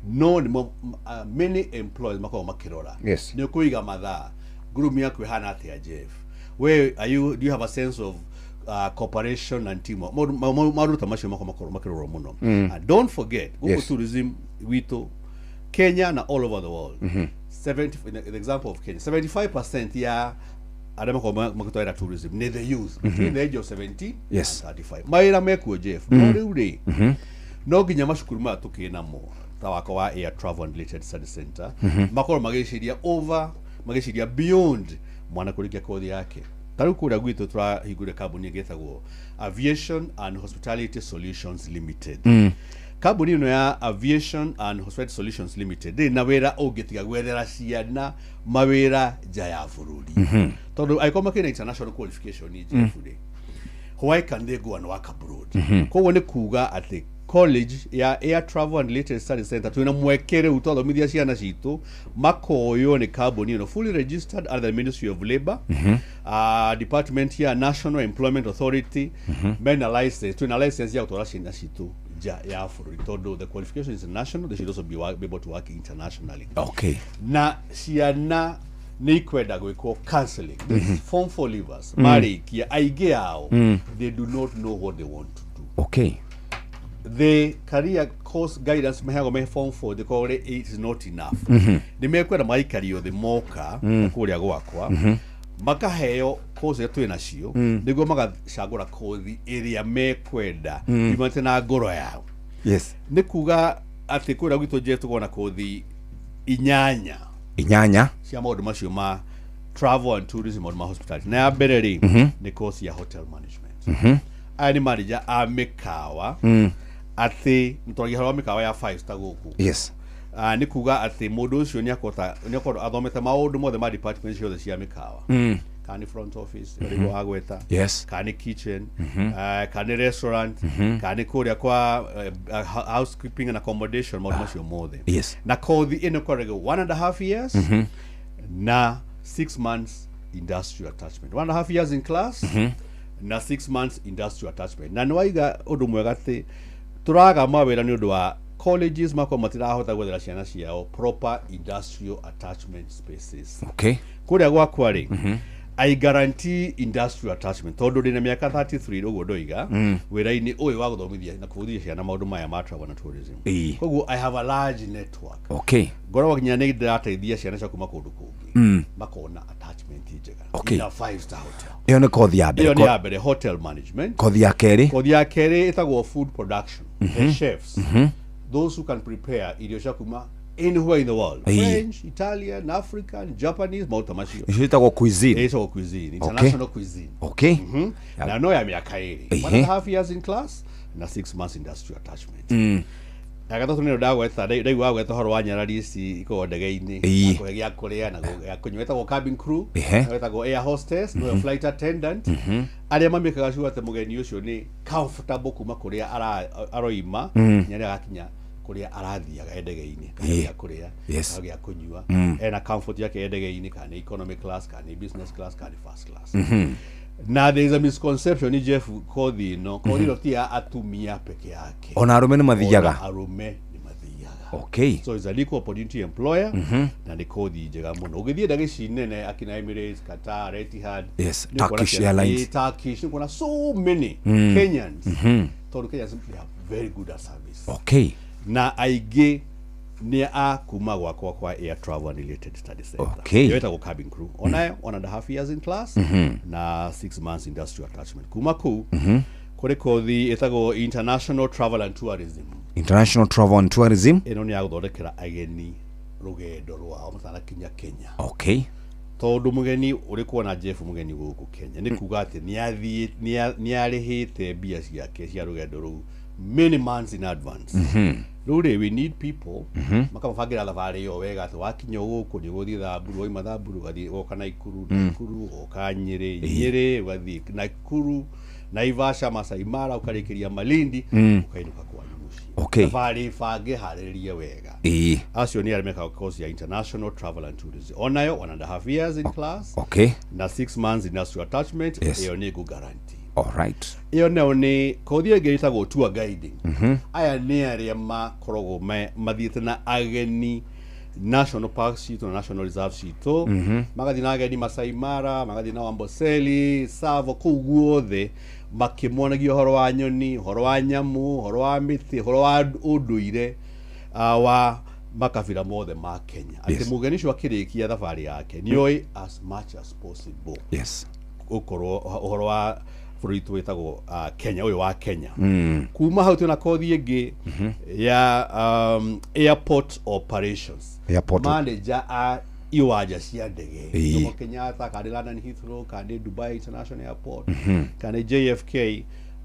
no ni many employees makao makirora yes ni kuiga mathaa group yaku hana atia Jeff where are you do you have a sense of cooperation and teamwork maundu ta macio makirora muno and don't forget tourism witu Kenya na all over the world 70 in the example of Kenya 75% ya adama kwa makutwera tourism ne the youth between the age of 17 yes and 35 maira mekuo Jeff no riuri no ginya mashukuru ma tukina mo tawako wa Air Travel and Related Study Center makoro mageciria beyond mwana kurikia kothi yake taru kura gwitu turahingure kambuni getagwo Aviation and Hospitality Solutions Limited kambuni ino ya Aviation and Hospitality Solutions Limited na wira ungitiga gwethera ciana mawira nja ya bururi tondu aikoma kina international qualification ni Jeff why can they go and work abroad koguo ni kuga ati college ya Air Travel and Related Study Center twina mwekere utothomithia ciana citu makoyo ni kambuni ino fully registered under the Ministry of Labor department ya National Employment Authority mena license twina license ya kutora ciana citu ya for todo the qualification is national they should also be able to work internationally na ciana ni kwenda gwikwo counseling form for leavers marikia aige ao they do not know what they want to do the career course guidance mehago me form for the call it is not enough ni mekwenda maikario the moka kuria gwakwa makaheo kozi yetu nacio niguo magacagura kothi iria mekwenda imate na ngoro yao yes ni kuga ati kwira gwitu je tukona kothi inyanya cia maundu macio ma travel and tourism or ma hospitality na ya mbere ri ni course ya hotel management ani manager a mikawa ati mtogi harwa mikawa ya 5 star guku yes ni kuga ati mundu ucio ni akota athomete maundu mothe ma department ciothe cia mikawa kani front office urigo agweta yes kani kitchen kani restaurant kani kuria kwa housekeeping and accommodation macio mothe yes na kothi ino korego 1.5 years na 6 months industrial attachment 1.5 years in class na 6 months industrial attachment na nwaiga undu mwega ti turaga mawira ni undu wa colleges mako matirahota gwethera ciana ciao proper industrial attachment spaces okay kuria gwakwa ri I guarantee industrial attachment tondu ndina miaka 33 uguo ndoiga wira-ini uyu wa guthomithia na kuthia ciana maundu maya ma travel and tourism koguo I have a large network okay ngoragwo nginya ni ndirateithia ciana cia kuma kundu kungi makona attachment njega okay. ina 5-star hotel iyo ni kothi ya mbere iyo ni ya mbere hotel management kothi ya keri itagwo food production chefs those who can prepare irio cia kuma anywhere in the world French, Italian, African, Japanese mautamacio itagwo cuisine international cuisine okay na no ya miaka 1.5 years in class na 6 months industrial attachment agata tunero dago eta dai wa gweta horo wanyarari ici iko ndege-ini ko ya kuria na ya kunyweta go cabin crew gweta go air hostess no flight attendant aria mamikaga sure ate mugeni ucio ni comfortable kuma kuria aroima nyari agakinya kuria arathiaga ndege-ini kana kuria ya kunyua ena comfort yake ndege-ini kana economy class kana business class kana first class na there is a misconception ni Jeff kothi no tia atumia peke yake ona arume ni mathiaga okay so it's a equal opportunity employer na ni kothi njega muno ugithie ndagi nene akina Emirates, Qatar, Etihad Turkish Airlines Turkish kuna so many Kenyans tondu Kenyans they have very good at service okay na aige ni a kuma gwakwa kwa air travel and related studies center okay yoita go cabin crew onayo 1.5 years in class na 6 months industrial attachment kuma ku kore kothi etago international travel and tourism ino ni aguthondekera ageni rugendo rwao mutana kinya Kenya okay tondu mugeni uri kuona Jeff mugeni guku Kenya ni kuga ati ni arihite bia ciake cia rugendo ru many months in advance Rure, we need people makamufagira thavari yo wega ati wakinya guku ni guthii Thamburu oima Thamburu gathi oka Naikuru oka Nyeri gathi Naikuru Naivasha Masai Mara ukarikiria Malindi ukainuka kwa okay thavari fange haririe wega acio ni arimeka course ya international travel and tourism onayo 1.5 years in class okay na 6 months industrial attachment iyo ni go guarantee alright iyo nao ni kothi ngeita go tour guiding aya ni aria makorogo mathiete na ageni national parks cito na national reserve cito magathi na ageni Masai Mara magathi na Amboseli Tsavo kuguothe makimwonagia horo wa nyoni horo wa nyamu horo wa miti horo wa unduire wa makabira mothe ma Kenya ati mugeni cio akirikia thavari yake nioi as much as possible ukorwo horo wa furitu wetagwo Kenya uyu wa Kenya kuma hau tuna kothi ingi ya airport operations manager iwaja cia ndege Jomo Kenyatta kana London Heathrow kana Dubai International Airport kana JFK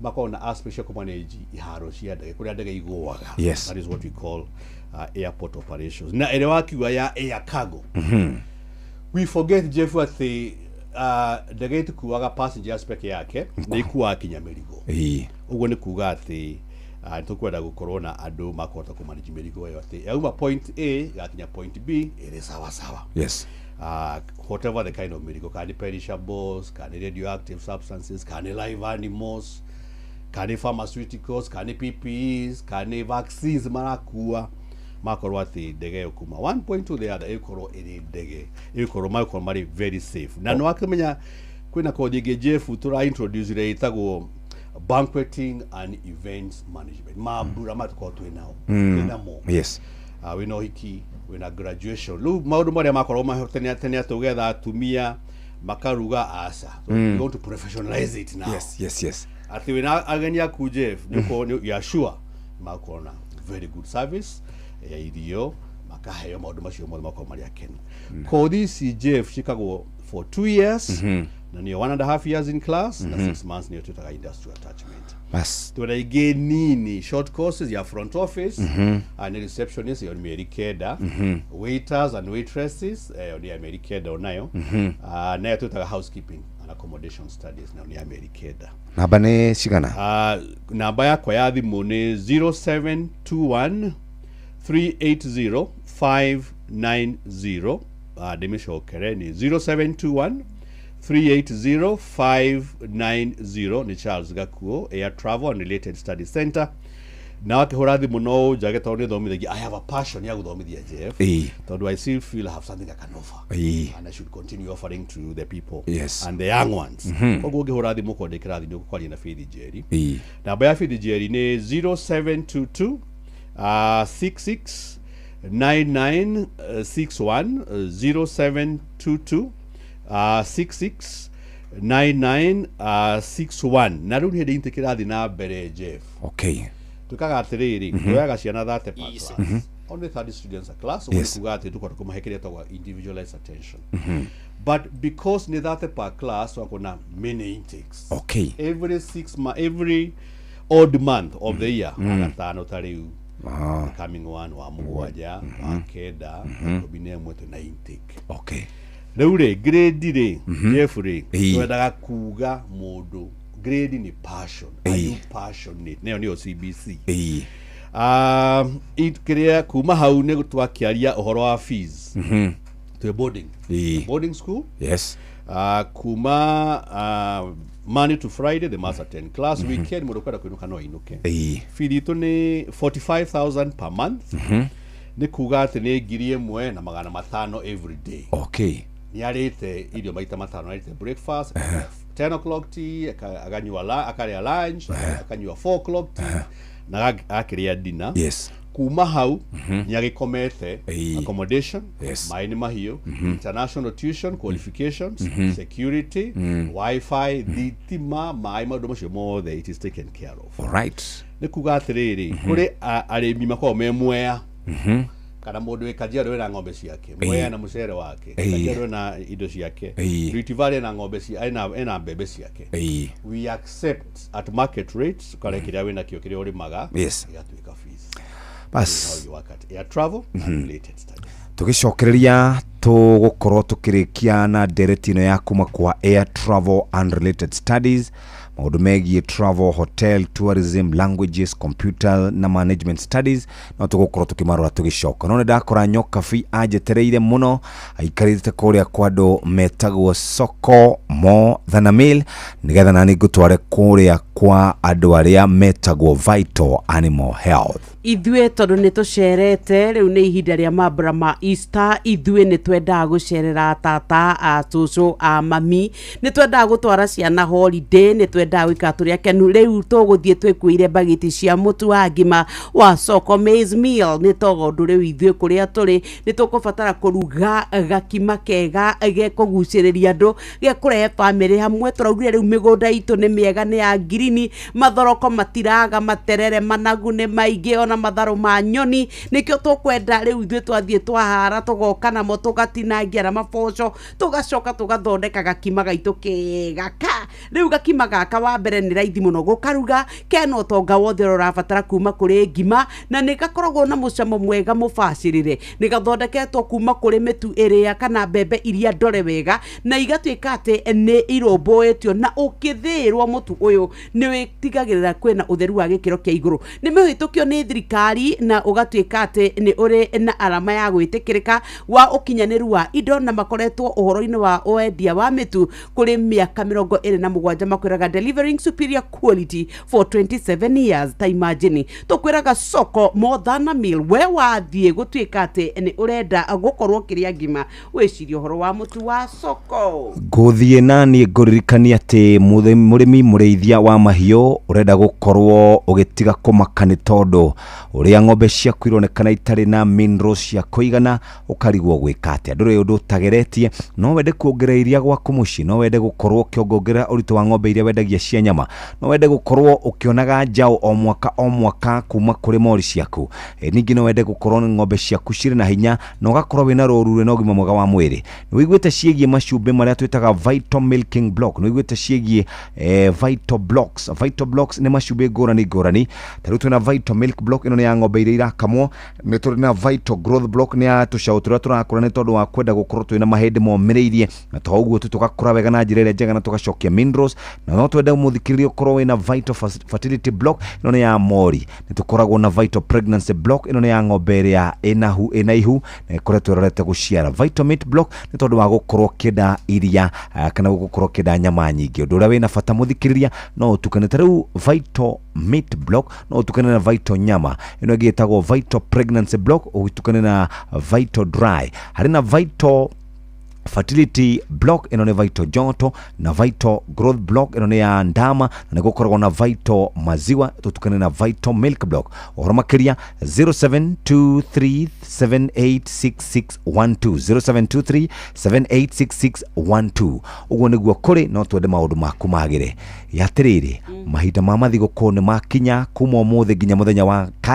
makona aspect ya kumanage iharo cia ndege kuria ndege igwaga that is what we call airport operations na ere wakiwa ya air cargo we forget Jeff ati ndege itukuaga passengers peke yake ni kuwa kinya mirigo uguo ni kuga ati tukwenda gukorwo na andu makota kumanage mirigo yo ati yauma point A gakinya point B iri sawa sawa whatever the kind of mirigo can perishables can radioactive substances can live animals can pharmaceuticals can PPEs can vaccines marakua makorwo ati ndege yo kuma 1.2 the other ikorwo iri ndege ikorwo makorwo mari very safe na no akamenya kwina kothi nge Jeff tura introduce ile itagwo banqueting and events management mabura matuko twinao twinamo wina hiki wina graduation lu maundu maria makorwo mahotene tugetha atumia makaruga asa so we want to professionalize it now yes ati wina ageni aku Jeff you are sure makona very good service ya irio makaheo maundu macio mothe makao mari akenu kothi CJF cikagwo for 2 years na niyo 1.5 years in class na 6 months niyo twitaga industrial attachment. Bas Twena igä nini short courses ya front office and receptionist yo ni keda waiters and waitresses yo ni keda onayo na twitaga housekeeping and accommodation studies na ni keda. Namba nĩ cigana? Namba yakwa ya thimũ nĩ 0721 380 590 ndĩmĩcokere nĩ 0721 380 590 nĩ Charles Gakuo Air Travel and Related Studies Center. Na wakihura thimũ no njage tondũ nĩ thomithagia I have a passion ya gũthomithia Jeff tondũ I still feel I have something I can offer and I should continue offering to the people and the young ones. Koguo ngĩhũra thimũ kwandĩkĩra thimũ kwaria na Faith Jerry. Namba ya Faith Jerry nĩ 0722 66 9961 0722 66 9961 na rĩu nĩ hĩndĩ itĩ kĩrathi na mbere Jeff. Okay. Tukaga atiriri twoyaga ciana 30 per class only 30 students a class kuga ati tuko tukumahekeria twa individualized attention but because ni 30 per class wako na many intakes every odd month of the year agatano tariu coming one wa mugwaja wa keda tobine mwetu na intake rĩu rĩ grade rĩ Jeffrey twendaga kuga mundu grade ni passion are you passionate nayo niyo CBC kiria kuma hau nĩ twakiaria uhoro wa fees to boarding school kuma Monday to Friday they must attend class weekend mundu kwenda kwinuka no inuke fee itu ni 45,000 per month ni kuga ati ni 1,500 every day ni arite irio maita matano arite breakfast 10 o'clock tea akaria lunch akanyua 4 o'clock tea na akiria dinner kuma hau ni agikomete accommodation maini mahio international tuition qualifications security wifi thitima mai maundu macio mothe it is taken care of ni kuga atiriri kuri arimi makao me mwea kana mundu wikajiado wena ng'ombe ciake mwea na mucere wake kajiado na indo ciake Rift Valley na ng'ombe ena mbembe ciake we accept at market rates kare kiria wena kio kiria uri maga igatuika fees bas Air Travel and Related Studies. Tugicokereria tugukorwo tukirikia na ndereti ino ya kuma kwa Air Travel and Related Studies maundu megie travel, hotel, tourism, languages, computer na management studies no tugukorwo tukimarora tugicoka no ndakora nyoka fi ajetereire muno aikarite kuria kwando metagwo soko mo thanamil nigetha nani ngutware kuria kwa andu aria metagwo Vital Animal Health. Ithue tondu ni tucerete riu ni ihinda ria mambura ma Easter ithue ni twenda gucerera tata a tucu a mami ni twenda gutwara ciana holiday ni twenda gwika turia kenu riu tuguthie twikuire bagiti cia mutu wa ngima wa Soko maize meal ni togondu riu ithue kuria turi ni tukubatara kuruga gakima kega ge kuguciriria andu ge kurehe family hamwe turaugire riu migunda itu ni miega ni ya girini mathoroko matiraga materere managu ni maige ona matharu ma nyoni nikio tukwenda riu ithue twathie twahara tugoka namo tugatinangia na maboco tugacoka tugathondeka gakima gaitu kega riu gakima gaka wa mbere ni raithi muno gukaruga keno tonga wothe urabatara kuma kuri ngima na nigakoragwo na mucamo mwega mubacirire nigathondeketwo kuma kuri mitu iria kana mbembe iria ndore wega na igatuika ati ni iromboetio na ukithirwo mutu uyu ni witigagirira kwina utheru wa gikiro kia iguru ni mihitukio ni thirikari na ugatuika ati ni uri na alama ya gwitikirika wa ukinyaniru wa indo na makoretwo uhoro-ini wa oendia wa mitu kuri miaka 27 makwiraga delivering superior quality for 27 years ta imagine tukwiraga Soko more than a meal we wathie gutuika ati ni urenda gukorwo kiria ngima wicirio horo wa mutu wa Soko guthie nani nguririkania ati murimi mureithia wa mahio urenda gukorwo ugitiga kumakani tondu uria ng'ombe ciaku ironekana itari na minerals cia kuigana ukarigwo gwika atia nduri undu utageretie no wende kuongerera iria gwaku muci no wende gukorwo ukiongerera uritu wa ng'ombe iria wendagia iria cia nyama no wende gukorwo ukionaga njao o mwaka kuma kuri mori ciaku ningi no wende gukorwo ng'ombe ciaku cire na hinya no gakorwo wina rorure no gima mwega wa mwiri ni wiguite ciegie macumbi maria twitaga Vital Milking Block ni wiguite ciegie Vital Blocks ni macumbi ngorani taru twina Vital Milk Block ino ni ya ng'ombe iria irakamwo ni turi na Vital Growth Block ni ya tucau turia turakura ni tondu wa kwenda gukorwo twina mahindi momireirie na toguo tugakura wega na njira iria njega na tugacokia minerals na no twende muthikiririe ukorwo wina Vital Fertility Block ino ni ya mori ni tukoragwo na Vital Pregnancy Block ino ni ya ng'ombe iria ina ihu na ikoretwo irorete guciara. Vital Meat Block ni tondu wa gukorwo kenda iria kana gukorwo kenda nyama nyingi undu uria wina bata muthikiriria no utukane tariu Vital Meat Block no utukane na Vital nyama ino gitagwo Vital Pregnancy Block utukane na Vital Dry hari na Vital Fertility Block ino ni Vital Joto na Vital Growth Block ino ni ya ndama na gukoragwo na Vital maziwa tutukane na Vital Milk Block ohoro makiria 0723786612 0723786612 uguo niguo kuri no twende maundu maku magire yatiriri mahinda ma mathigũkũ ni makinya kuma ũmũthĩ nginya mũthenya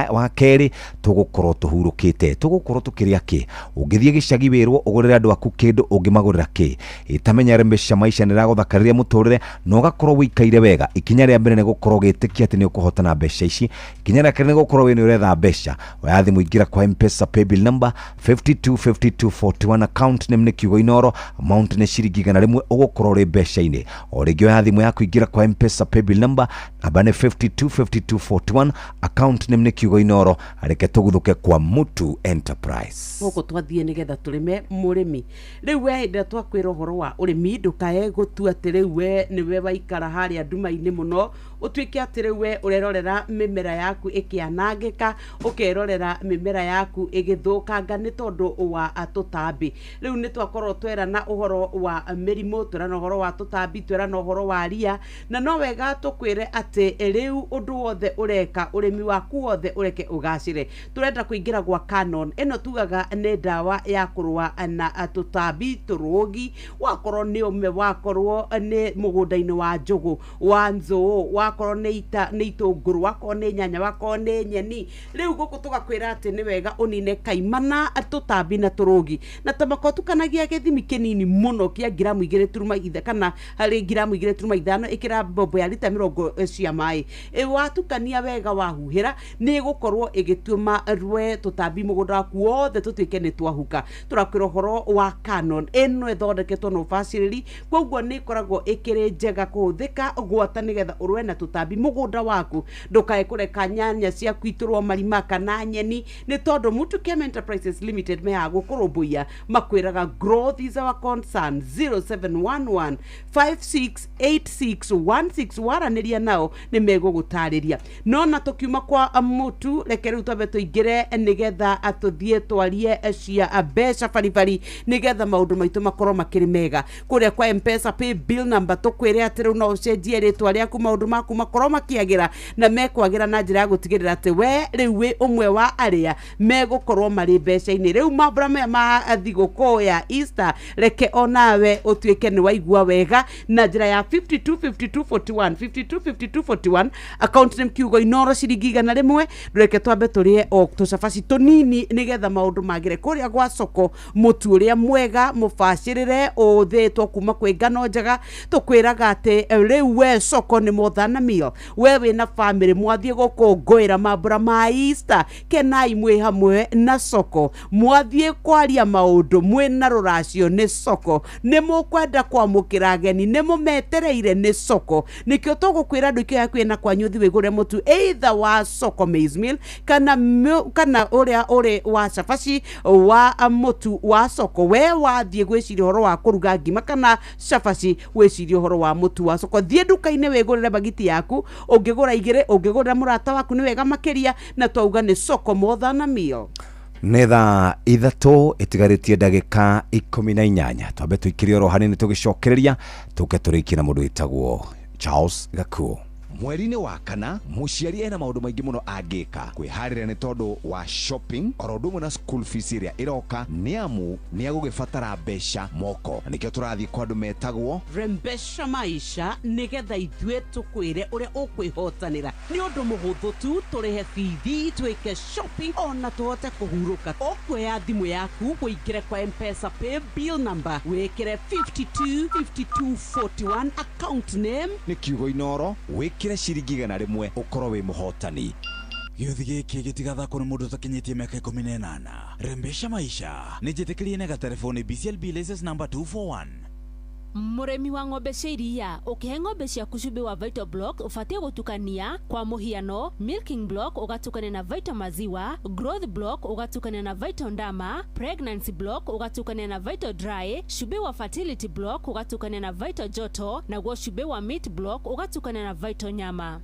wa keri tugukorwo tuhurukite tugukorwo tukiria ki ungithie gicagi wirwo ugurire andu aku kindu ungimagurira ki itamenya Rembesha Maisha niragũthakariria muturire no gakorwo wikaire wega ikinya ria mbere ni gukorwo gitikia ati ni ukuhotana mbeca ici ikinya ria keri ni gukorwo we ni uretha mbeca wayathi muingira kwa M-Pesa paybill number 525241 account name ni kiugo inoro amount ni ciringi 100 ugukorwo ri mbeca-ini o ringi wayathi mu yaku ingira kwa M-Pesa paybill number abane 525241 account name ni kiugo inoro areke tuguthuke kwa Mutu Enterprise goko twathie nigetha turime murimi riu we hinde twakwira uhoro wa urimi ndukae gutua ati riu we niwe waikara haria nduma-ini muno utuike ati riu we urerorera mimera yaku ikianangika ukerorera mimera yaku igithukanga ni tondu wa tutambi riu ni twakorwo twera na uhoro wa mirimu twera na uhoro wa tutambi twera na uhoro wa ria na no wega tukwire ati riu undu wothe ureka urimi waku wothe ureke ugacire turenda kuingira gwa Canon eno tugaga ni dawa ya kurwa na tutambi turugi wakorwo ni ume wakorwo ni mugunda-ini wa njugu wa nzuu wakorwo ni itunguru wakorwo ni nyanya wakorwo ni nyeni riu guku tugakwira ati ni wega unine kaimana tutambi na turugi na tamako tukanagia githimi kinini muno kia gramu 2.5 kana hari gramu 2.5 ikira bobo ya lita 70 cia mai watukania wega wahuhira ni gukorwo igituma rwe tutambi mugunda waku wothe tutuike ni twahuka turakwira horo wa Canon eno ethondeketwo no facility koguo ni koragwo ikiri njega kuhuthika gwata nigetha urwe na tutambi mugunda waku ndukae kureka nyanya cia kwiturwo marima kana nyeni ni tondu Mutu Enterprises Limited meha gukurumbuya makwiraga growth is our concern 0711568616 waraniria nao ni megugutariria no na tukiuma kwa Mutu reke riu twabe tuingire nigetha atuthie twarie cia mbeca baribari nigetha maundu maitu makorwo makiri mega kuria kwa M-Pesa pay bill number tukwire ati riu no ucenjie ritwa riaku maundu maku makorwo makiagira na mekwagira na njira ya gutigirira ati we riu wi umwe wa aria megukorwo mari mbeca-ini riu mambura ma thigũkũ ya Easter reke onawe utuike ni waigua wega na njira ya 525241 account name kiugo inoro ciringi 100 reke twambe turie o tucabaci tunini nigetha maundu magire kuria gwa soko mutu uria mwega mubacirire uthitwo kuma kwi ngano njega tukwiraga ati riu we soko ni mothana meal we wina family mwathie gukungwira mambura ma Easter kenai mwi hamwe na soko mwathie kwaria maundu mwina ruracio ni soko ni mukwenda kwamukira ageni ni mumetereire ni soko nikio tugukwira andu ikio yaku ina kwa nyuthi wigure mutu either wa soko maize meal kana uria uri wa cabaci wa mutu wa soko we wathie gwiciria horo wa kuruga ngima kana cabaci wiciria horo wa mutu wa soko thie nduka-ini wigurire bagiti yaku ungigura igire ungigura murata waku ni wega makiria na twauga ni soko mothana meal nä thaa ithatå ĩtigaritie ndagĩka 18 twambe tũikirie oro hanini tũgĩcokereria tũke tũrĩkie na mũndũ wĩtagwo Charles Gakuo. mweri-inĩ wa kana mũciari ena maũndũ maingĩ mũno angĩka kwĩharĩria nĩ tondũ wa shopping oro ũndũ ũmwe na school fees ĩrĩa ĩroka nĩ amu nĩ agũgĩbatara mbeca moko, na nĩkĩo tũrathiĩ kwa andũ metagwo Rembesha Maisha nĩgetha ithuĩ tũkwĩre ũrĩa ũkwĩhotanĩra nĩ ũndũ mũhũthũ tu. Tũrĩhe bithi, twĩke shopping ona tũhote kũhurũka. Ũkuoya thimũ yaku ũingĩre kwa M-Pesa pay bill number wĩkĩre 525241 account name nĩ kiugo Inoro, wĩkĩre ciringi 100 ũkorwo wĩ mũhotani. Gĩothi gĩkĩ gĩtigathakwo nĩ mũndũ ũtakinyĩtie mĩaka 18. Rembesha Maisha nĩ njĩtĩkĩrie nega telefoni BCLB license number 241. Mũrĩmi wa ng'ombe cia iria ũkĩhe ng'ombe ciaku cumbĩ wa Vital Block ũbatiĩ gũtukania kwa mũhiano Milking Block ũgatukania na Vital Maziwa, Growth Block ũgatukania na Vital Ndama, Pregnancy Block ũgatukania na Vital Dry, cumbĩ wa Fertility Block ũgatukania na Vital Joto, naguo cumbĩ wa Meat Block ũgatukania na Vital Nyama.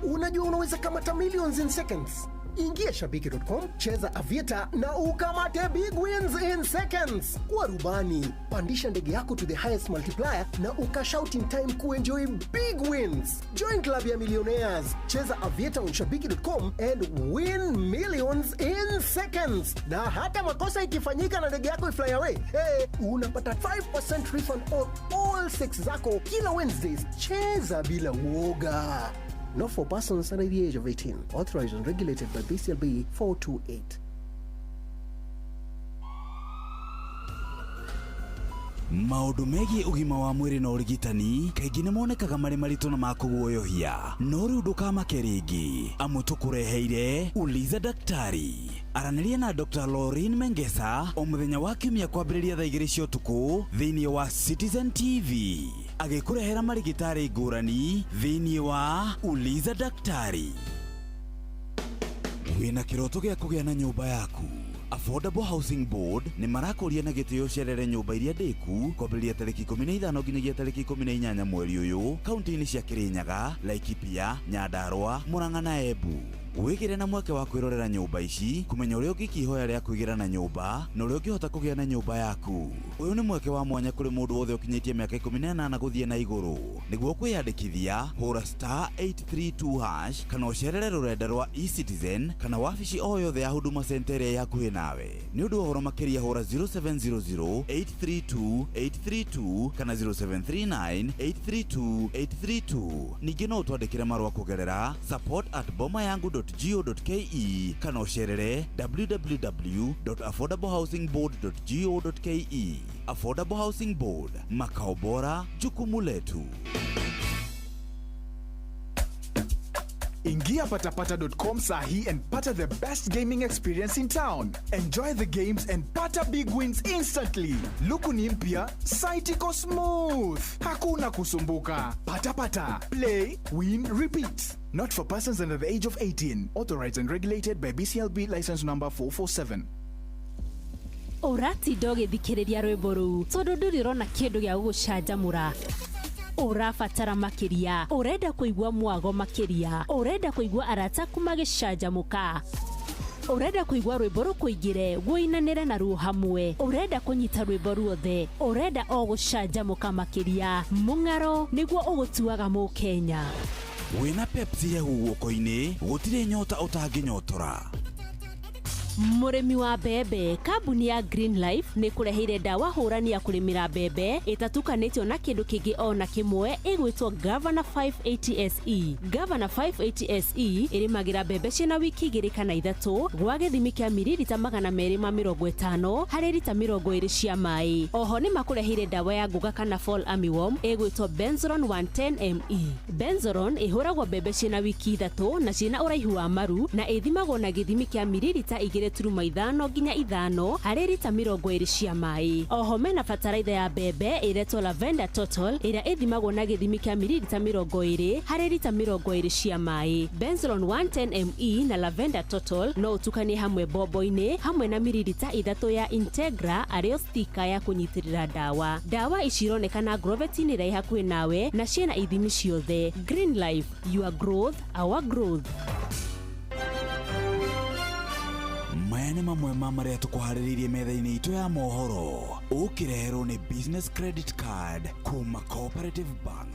Unajua unaweza kamata millions in seconds. Ingia shabiki.com, cheza Aviator na ukamate big wins in seconds. Kuwa rubani, pandisha ndege yako to the highest multiplier na ukashout in time kuenjoy big wins. Join club ya millionaires. Cheza Aviator on shabiki.com and win millions in seconds. Na hata makosa ikifanyika na ndege yako ifly away, unapata 5% refund on all 6 zako kila Wednesdays. Cheza bila woga. Not for persons under the age of 18. Authorized and regulated by BCLB 428. Maũndũ megiĩ ũgima wa mwĩrĩ na ũrigitani kaingĩ nĩ monekaga marĩ maritũ na ma kũguoyohia, no rĩu ndũkamake rĩngĩ amu tũkũreheire Uliza Daktari. Aranĩria na Dr. Lauren Mengesa o mũthenya wa kiumia kwambĩrĩria thaa 2 cia ũtukũ thĩinĩ wa Citizen TV, agĩkũrehera marigitari ngũrani thĩinĩ wa Uliza Daktari. Wĩna kĩroto gĩa kũgĩa na nyũmba yaku, Affordable Housing Board nĩ marakũria na gĩtĩo cerere nyũmba iria ndĩku kwambĩrĩria tarĩki 15 nginyagia tarĩki 18 mweri ũyũ kaunti-inĩ cia Kirinyaga, Laikipia, Nyandarua, Murang'a na Embu. Wĩgĩre na mweke wa kwĩrorera nyũmba ici, kũmenya ũrĩa ũngĩkihoya rĩa kũigĩra na nyũmba na ũrĩa ũngĩhota kũgĩa na nyũmba yaku. Ũyũ nĩ mweke wa mwanya kũrĩ mũndũ wothe ũkinyĩtie mĩaka 18 gũthiĩ na igũrũ. Nĩguo kwĩyandĩkithia, hũra *832# kana ũcerere rũrenda rwa eCitizen kana wabici o yothe ya Huduma Center ĩrĩa yakuhĩ nawe. Nĩ ũndũ wa ũhoro makĩria hũra 0700-832-832 kana 0739-832-832. Ningĩ no ũtwandĩkĩre marũa kũgerera support@bomayangu.go.ke kana ũcerere www.affordablehousingboard.go.ke. Affordable Housing Board, makao bora, jukumu letu. Ingia patapata.com sahi and pata the best gaming experience in town. Enjoy the games and pata big wins instantly. Luku ni mpya, site iko smooth. Hakuna kusumbuka. Patapata. Play, win, repeat. Not for persons under the age of 18. Authorized and regulated by BCLB license number 447. Urati doge thikĩrĩria rwĩmbo rũu tondũ ndũrĩrona kĩndũ gĩa gũgũcanjamũra. Ũrabatara makĩria, ũrenda kũigua mwago makĩria, ũrenda kũigua arataku magĩcanjamũka, ũrenda kũigua rwĩmbo rũkũingĩre gũinanĩre na ruo hamwe, ũrenda kũnyita rwĩmbo ruothe, ũrenda o gũcanjamũka makĩria. Mũng'aro nĩguo ũgũtuaga Mũkenya. Wĩna Pepsi hehu guoko-inĩ gũtirĩ nyota ũtangĩnyotora. Mũrĩmi wa mbembe, kambuni ya Green Life nĩ kũreheire ndawa hũrani ya kũrĩmĩra mbembe ĩtatukanĩtio na kĩndũ kĩngĩ ona kĩmwe ĩgwĩtwo Governor 580 SE. Governor 580 SE ĩrĩmagĩra mbembe ciĩna wiki 2 kana 3 gwa gĩthimi kĩa mililita 250 harĩ lita 20 cia maĩ. Oho nĩ makũreheire ndawa ya ngũga kana fall armyworm ĩgwĩtwo Benzoron 110 ME. Benzoron ĩhũragwo mbembe ciĩna wiki 3 na ciĩna ũraihu wa maru na ĩthimagwo na gĩthimi kĩa mililita 2.5 nginya 5 harĩ lita 20 cia maĩ. Oho mena bataraitha ya mbembe ĩretwo Lavender Total ĩrĩa ĩthimagwo na gĩthimi kĩa mililita 20 harĩ lita 20 cia maĩ. Benzoron 110 ME na Lavender Total no ũtukanie hamwe bombo-inĩ hamwe na mililita 3 ya Integra arĩo stika ya kũnyitĩrĩra ndawa. Ndawa ici ironekana Grovet-inĩ ĩrĩa hakuhĩ nawe na ciĩna ithimi ciothe. Green Life, your growth, our growth. Maya nĩ mamwe ma marĩa tũkũharĩrĩirie metha-inĩ itũ ya mohoro. Ũkĩreherwo nĩ business credit card kuma Cooperative Bank.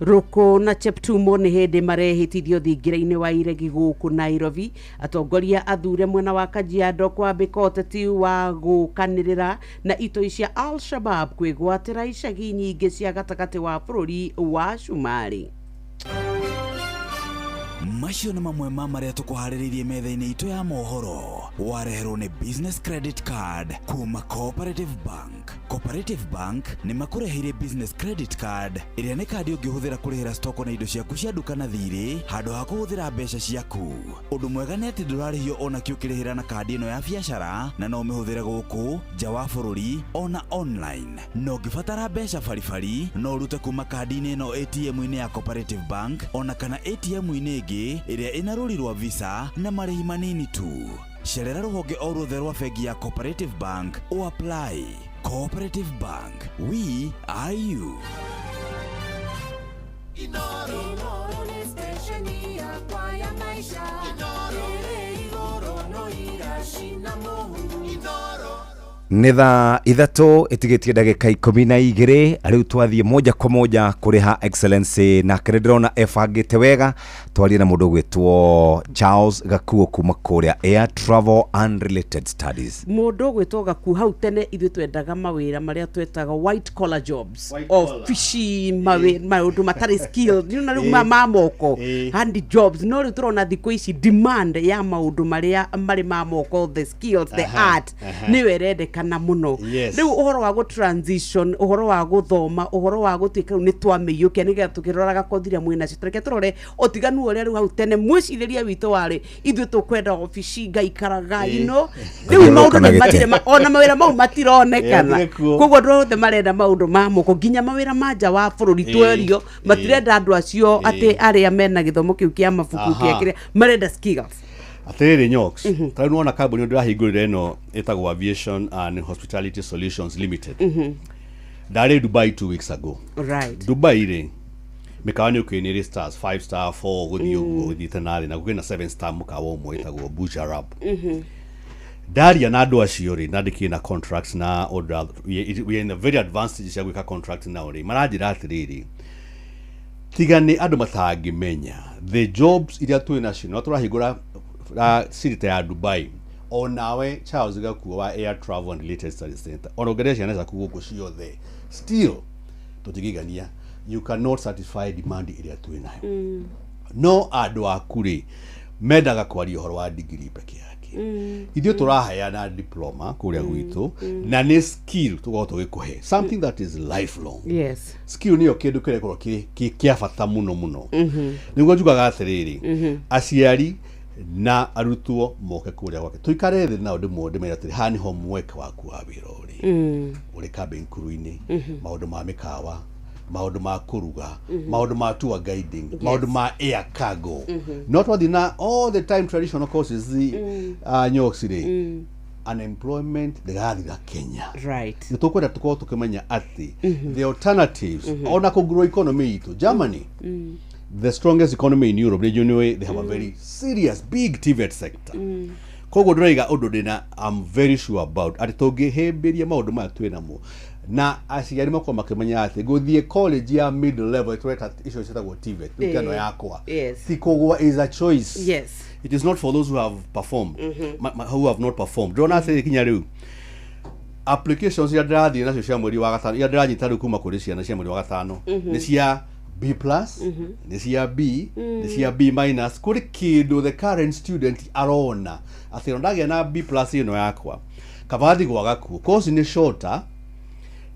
Ruko na Cheptumo nĩ hĩndĩ marehĩtithio thingira-inĩ wa iregi gũkũ Nairobi. Atongoria athure mwena wa Kajiado kwambĩka ũteti wa gũkanĩrĩra na itoi cia Al-Shabab kwĩgwatĩra icagi nyingĩ cia gatagatĩ wa bũrũri wa Shumari. Macio nĩ mamwe ma marĩa tũkũharĩrĩirie metha-inĩ itũ ya mohoro. Wareherwo nĩ business credit card kuma Cooperative Bank. Cooperative Bank nĩ makũreheire business credit card ĩrĩa nĩ kandi ũngĩhũthĩra kũrĩhĩra stoko na indo ciaku cia duka na thirĩ handũ ha kũhũthĩra mbeca ciaku. Ũndũ mwega nĩ atĩ ndũrarĩhio ona kĩ ũkĩrĩhĩra na kandi ĩno ya biacara na no mĩhũthĩre gũkũ nja wa bũrũri ona online. No ũngĩbatara mbeca baribari no ũrute kuma kandi-inĩ ĩno ATM-inĩ ya Cooperative Bank ona kana ATM-inĩ ĩngĩ ĩrĩa ĩna rũri rwa visa na marĩhi manini tu. Cerera rũhonge o ruothe rwa bengi ya Cooperative Bank o apply. Cooperative Bank, we are you. nĩ thaa ithatũ ĩtigĩtie ndagĩka 12 rĩu twathiĩ moja kwa moja kũrĩha Excellency na kĩrĩndĩrona ebangĩte wega twarie na mũndũ gwĩtwo Charles Gakuo kuma kũrĩa Air Travel and Related Studies. Mũndũ gwĩtwo Gakuo hau tene ithuĩ twendaga mawĩra marĩa twetaga white collar jobs ofici maũndũ matarĩ skilled na rĩu ma moko handy jobs no rĩu tũrona thikũ ici demand ya maũndũ marĩa marĩ ma moko the skills the art nĩwe ĩrendeka na muno rĩu ũhoro wa go transition ũhoro wa gũthoma ũhoro wa gũtuĩka nĩ twamĩiyũkia nĩgetha tũkĩroraga kothira mwĩna cio tũreke tũrore ũtiganu ũrĩa rĩu hau tene mwĩcirĩria witũ warĩ ithuĩ tũkwenda ofici ngaikaraga ino rĩu maũndũ nĩ matirĩ ona mawĩra mau matironekana koguo ndũrothe marenda maũndũ ma moko nginya mawĩra ma nja wa bũrũri twerio matirenda andũ acio atĩ arĩa mena gĩthomo kĩu kĩa mabuku kĩa kĩrĩa marenda skills. Atĩrĩrĩ Nyox, tarĩ nĩwona kambuni ndĩrahingũrĩra ĩno ĩtagwo Aviation and Hospitality Solutions Limited. Ndarĩ Dubai 2 weeks ago. Right. Dubai rĩ mĩkawa nĩ ũkĩnĩrĩ stars 5 star 4 gũthiĩ ũguo gũthiĩte narĩ na gũkĩna 7 star mũkawa ũmwe ĩtagwo Burj Arab. Ndaria na andũ acio rĩ nandĩkire na contracts na order we in a very advanced stage cia gwĩka contract now rĩ maranjĩra atĩrĩrĩ tiga nĩ andũ matangĩmenya the jobs iria twĩ nacio no tũrahingũra city ya Dubai onawe Charles Gakuo wa Air Travel and Related Studies Center onongerea ciana ciaku gũkũ ciothe still tũtigigania you cannot satisfy demand iria twĩ nayo no andũ aku rĩ mendaga kwaria ũhoro wa degree peke yake ithuĩ tũraheana diploma kũrĩa gwitũ na nĩ skill tũkorwo tũgĩkũhe something that is lifelong. Yes. Skill nĩyo kĩndũ kĩrĩa gĩkorwo kĩa bata mũno mũno nĩguo njugaga atĩrĩrĩ aciari na arutwo moke kũrĩa gwake tuikare thĩ na ũndũ mera atĩrĩ ha nĩ homework waku wa wĩra ũrĩ ũrĩ cabin crew-inĩ maũndũ ma mĩkawa maũndũ ma kũruga maũndũ ma tour guiding maũndũ ma air cargo not what na all the time traditional courses Nyox rĩ unemployment ndĩrathira Kenya. Right. Nĩ tũkwenda tũkorwo tũkĩmenya atĩ the alternatives ona kũgrow economy itũ Germany the strongest economy in Europe regionally they have a very serious big TVET sector. Koguo ndĩraiga ũndũ ndĩna I'm very sure about atĩ tũngĩhĩmbĩria maũndũ maya twĩ namo na aciari makorwo makĩmenya atĩ gũthiĩ college ya middle level tweta icio ciĩtagwo TVET nĩkĩano yakwa ti kũgũa is a choice. Yes. It is not for those who have performed who have not performed. Ndĩrona atĩ kinya rĩu applications iria ndĩrathiĩ nacio cia mweri wa gatano iria ndĩranyita rĩu kuma kũrĩ ciana cia mweri wa gatano nĩ cia B+, nĩ cia B, nĩ cia B-, kũrĩ kĩndũ the current student arona atĩ ndagĩa na B+ ĩno yakwa kabathi gwaga kuo course nĩ shorter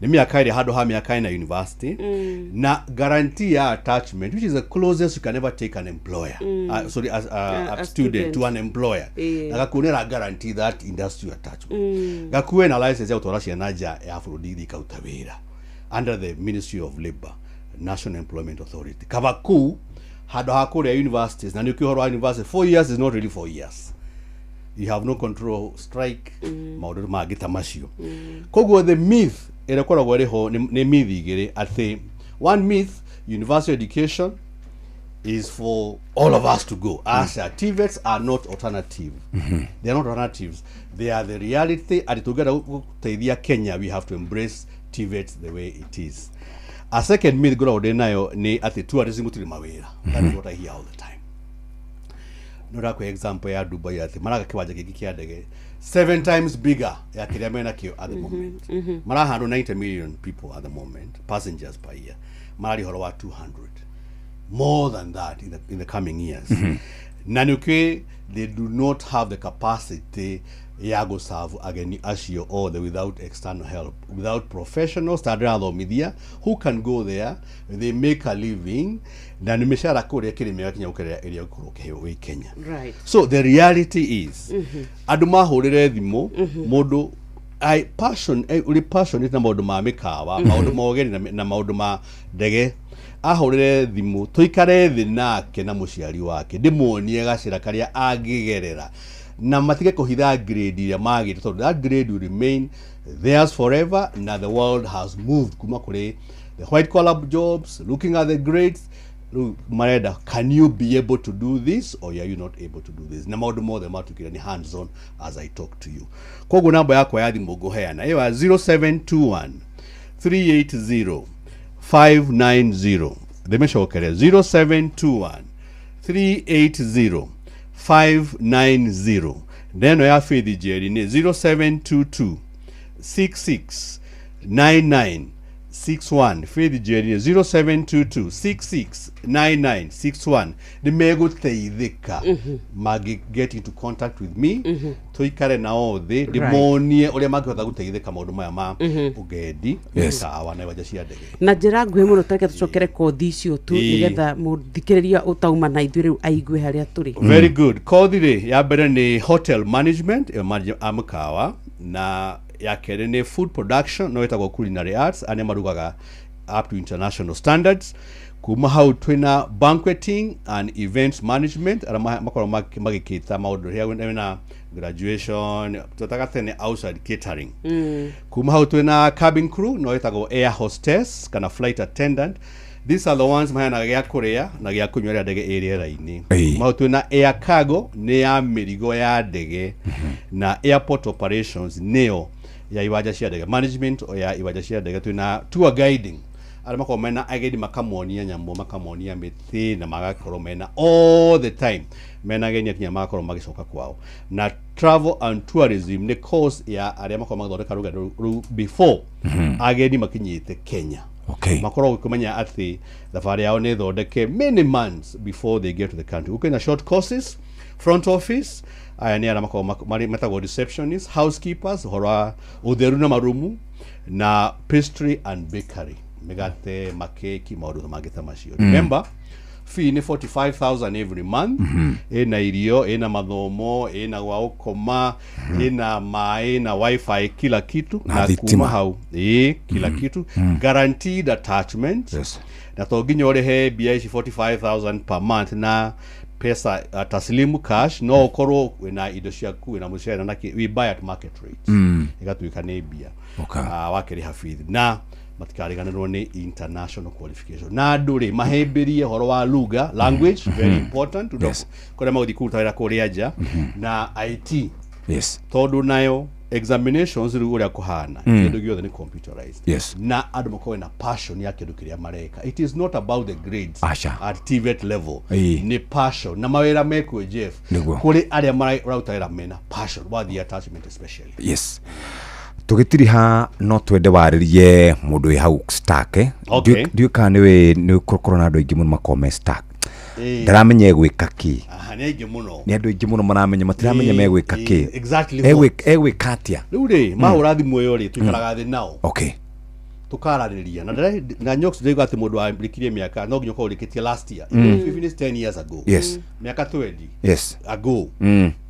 nĩ mĩaka ĩrĩ handũ ha mĩaka ĩna university na guarantee ya attachment which is the closest you can ever take an employer sorry as a student to an employer na gakunĩra guarantee that industrial attachment gakuwe na license ya gũtwara ciana nja ya bũrũri ikauta wĩra under the Ministry of Labour National Employment Authority kaba kuu handũ ha kũrĩa universities na nĩ ũkĩhoro wa university 4 years is not really 4 years you have no control strike maũndũ mangĩ ta macio koguo the myth ĩrĩa koragwo ĩrĩho nĩ myth igĩrĩ atĩ one myth university education is for all of us to go as TVETs are not alternative they are not alternatives they are the reality and together gũteithia Kenya we have to embrace TVETs the way it is A second myth ngoragwo ndĩ nayo nĩ atĩ tourism tũrĩ mawĩra. That is what I hear all the time. No kwa example ya Dubai ati maraga kiwanja giki kia ndege 7 times bigger ya kiria mena kio at the moment. Mara handle 90 million people at the moment, passengers per year. Mari horo wa 200. More than that in the coming years. Nanuke, they do not have the capacity yago serve again Ashio or without external help, without professionals media who can go there, they make a living. Right. So the reality is aduma horere thimo modo I passionate na maundu ma mikawa maundu ma ogeni na maundu ma ndege ahorere thimu tuikare thi nake na muciari wake ndimuonie gacira karia angigerera na matige kuhitha grade ya magire so that grade will remain theirs forever. Now the world has moved kuma kuri the white collar jobs, looking at the grades. Mareda, can you be able to do this or are you not able to do this? Na maundu mothe matukira ni hands on as I talk to you. Kogo namba yako ya thimu goheana ewa 0721 380 590. Demeshokere 0721 380 590. Neno ya Faith Jerry ni 0722 66 99 61. Faith Jerry 0722 66 99 61. The mego teithika magi get into contact with me toikare na othe demonie ule magi hotha guteithika maundu maya ma ugedi sawa na waja cia ndege na njira nguhe muno tareke tucokere kothi icio tu nigetha muthikiriria utauma na ithuĩ rĩu aigue harĩa tũrĩ. Very good. Kothi ri ya mbere ni hotel management amkawa na ya kere ni food production no etagwo culinary arts ane marugaga up to international standards. Kuma hau twina banqueting and events management ara makoro magikita maundu ria na graduation tutaka tene outside catering. Kuma hau twina cabin crew no etagwo air hostess kana flight attendant. These are the ones mahana gya kuria na gya kunywera ndege area raini. Kuma twina air cargo ne ya mirigo ya ndege na airport operations neo ya iwaja cia ndege management o ya iwaja cia ndege twina tour guiding ara mako mena agedi makamonia nyambo makamonia mithi na magakoro mena all the time mena genya kinya makoro magicoka kwao na travel and tourism ne course ya aria mako magathondeka ruga before agedi makinyite Kenya. Okay. Makoro kumenya ati thabarĩ yao nĩ thondeke many months before they get to the country. Ukena short courses, front office, aya ni ara makoro metagwo receptionists, housekeepers, hora utheru na marumu na pastry and bakery. Megate makeki maundu magita macio. Remember, fee ni 45,000 every month. Ena irio, ena mathomo, ena gwa ukoma, ena mai, na wifi, kila kitu na kuma hau kila kitu guaranteed attachment. Na to ginyore he BIC 45,000 per month na pesa taslimu cash no okoro na ido ciaku na mushara na we buy at market rates. Igatuika ne bia wakeri hafidhi na matikariganirwo ni international qualification na nduri mahemberie horo wa lugha language very important kore maudi kutawira kuria ja na IT tondu nayo examinations uria kuhana kindu giothe ni computerized na andu makowe na passion ya kindu kiria mareka. It is not about the grades at TVET level ni passion na mawira mekwe Jeff kuri aria marautawira mena passion wa the attachment especially. Tugitiriha no twende waririe mundu wi hau stack ndio kana ni kurukuru na andu aingi muno makome stack ndaramenya gwika ki ni andu aingi muno maramenya matiramenya megwika ki katia riu ri mahura thimu yo ri tukaraga thi nao tukarariria na nyox ndigo ati mundu ambikirie miaka no nginya ko rikitie last year 10 years ago miaka 20 ago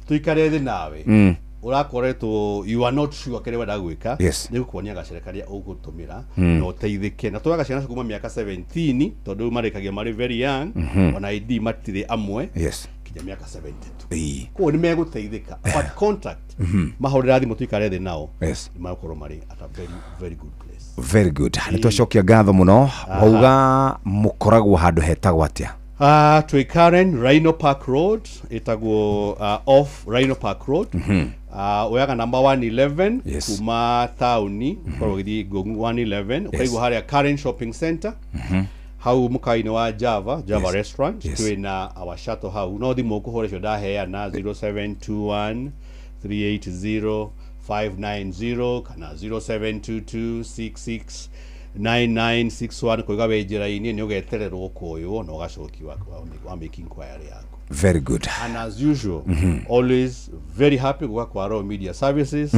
tuikare thi nawe urakoretwo you are not sure kile wenda gwika ni kuonia gacerekaria ugutumira no teithike na twaga ciana kuma miaka 17 tondu marikagia mari very young ona ID matire amwe kinya miaka 72 ko ni meguteithika but contact mahorera thimu tuikare thi nao makoro mari at a very good place. Very good. Nitwacokia ngatho muno wauga mukoragwo handu hetagwo atia to Karen Rhino Park Road itagwo off Rhino Park Road Oyaga number 111 kuma tauni kwa gidi Gongu 111 ukaigwa haria Karen Shopping Center hau mukaini wa Java Restaurant twina our shuttle hau no thimo kuhoresho dahea na 0721 380 590 kana 0722 669961 kuiga wejera ini ni ugetererwo koyo no gacoki wa making inquiry yako. Very good. And as usual, always very happy kuwa kwa Raw Media Services.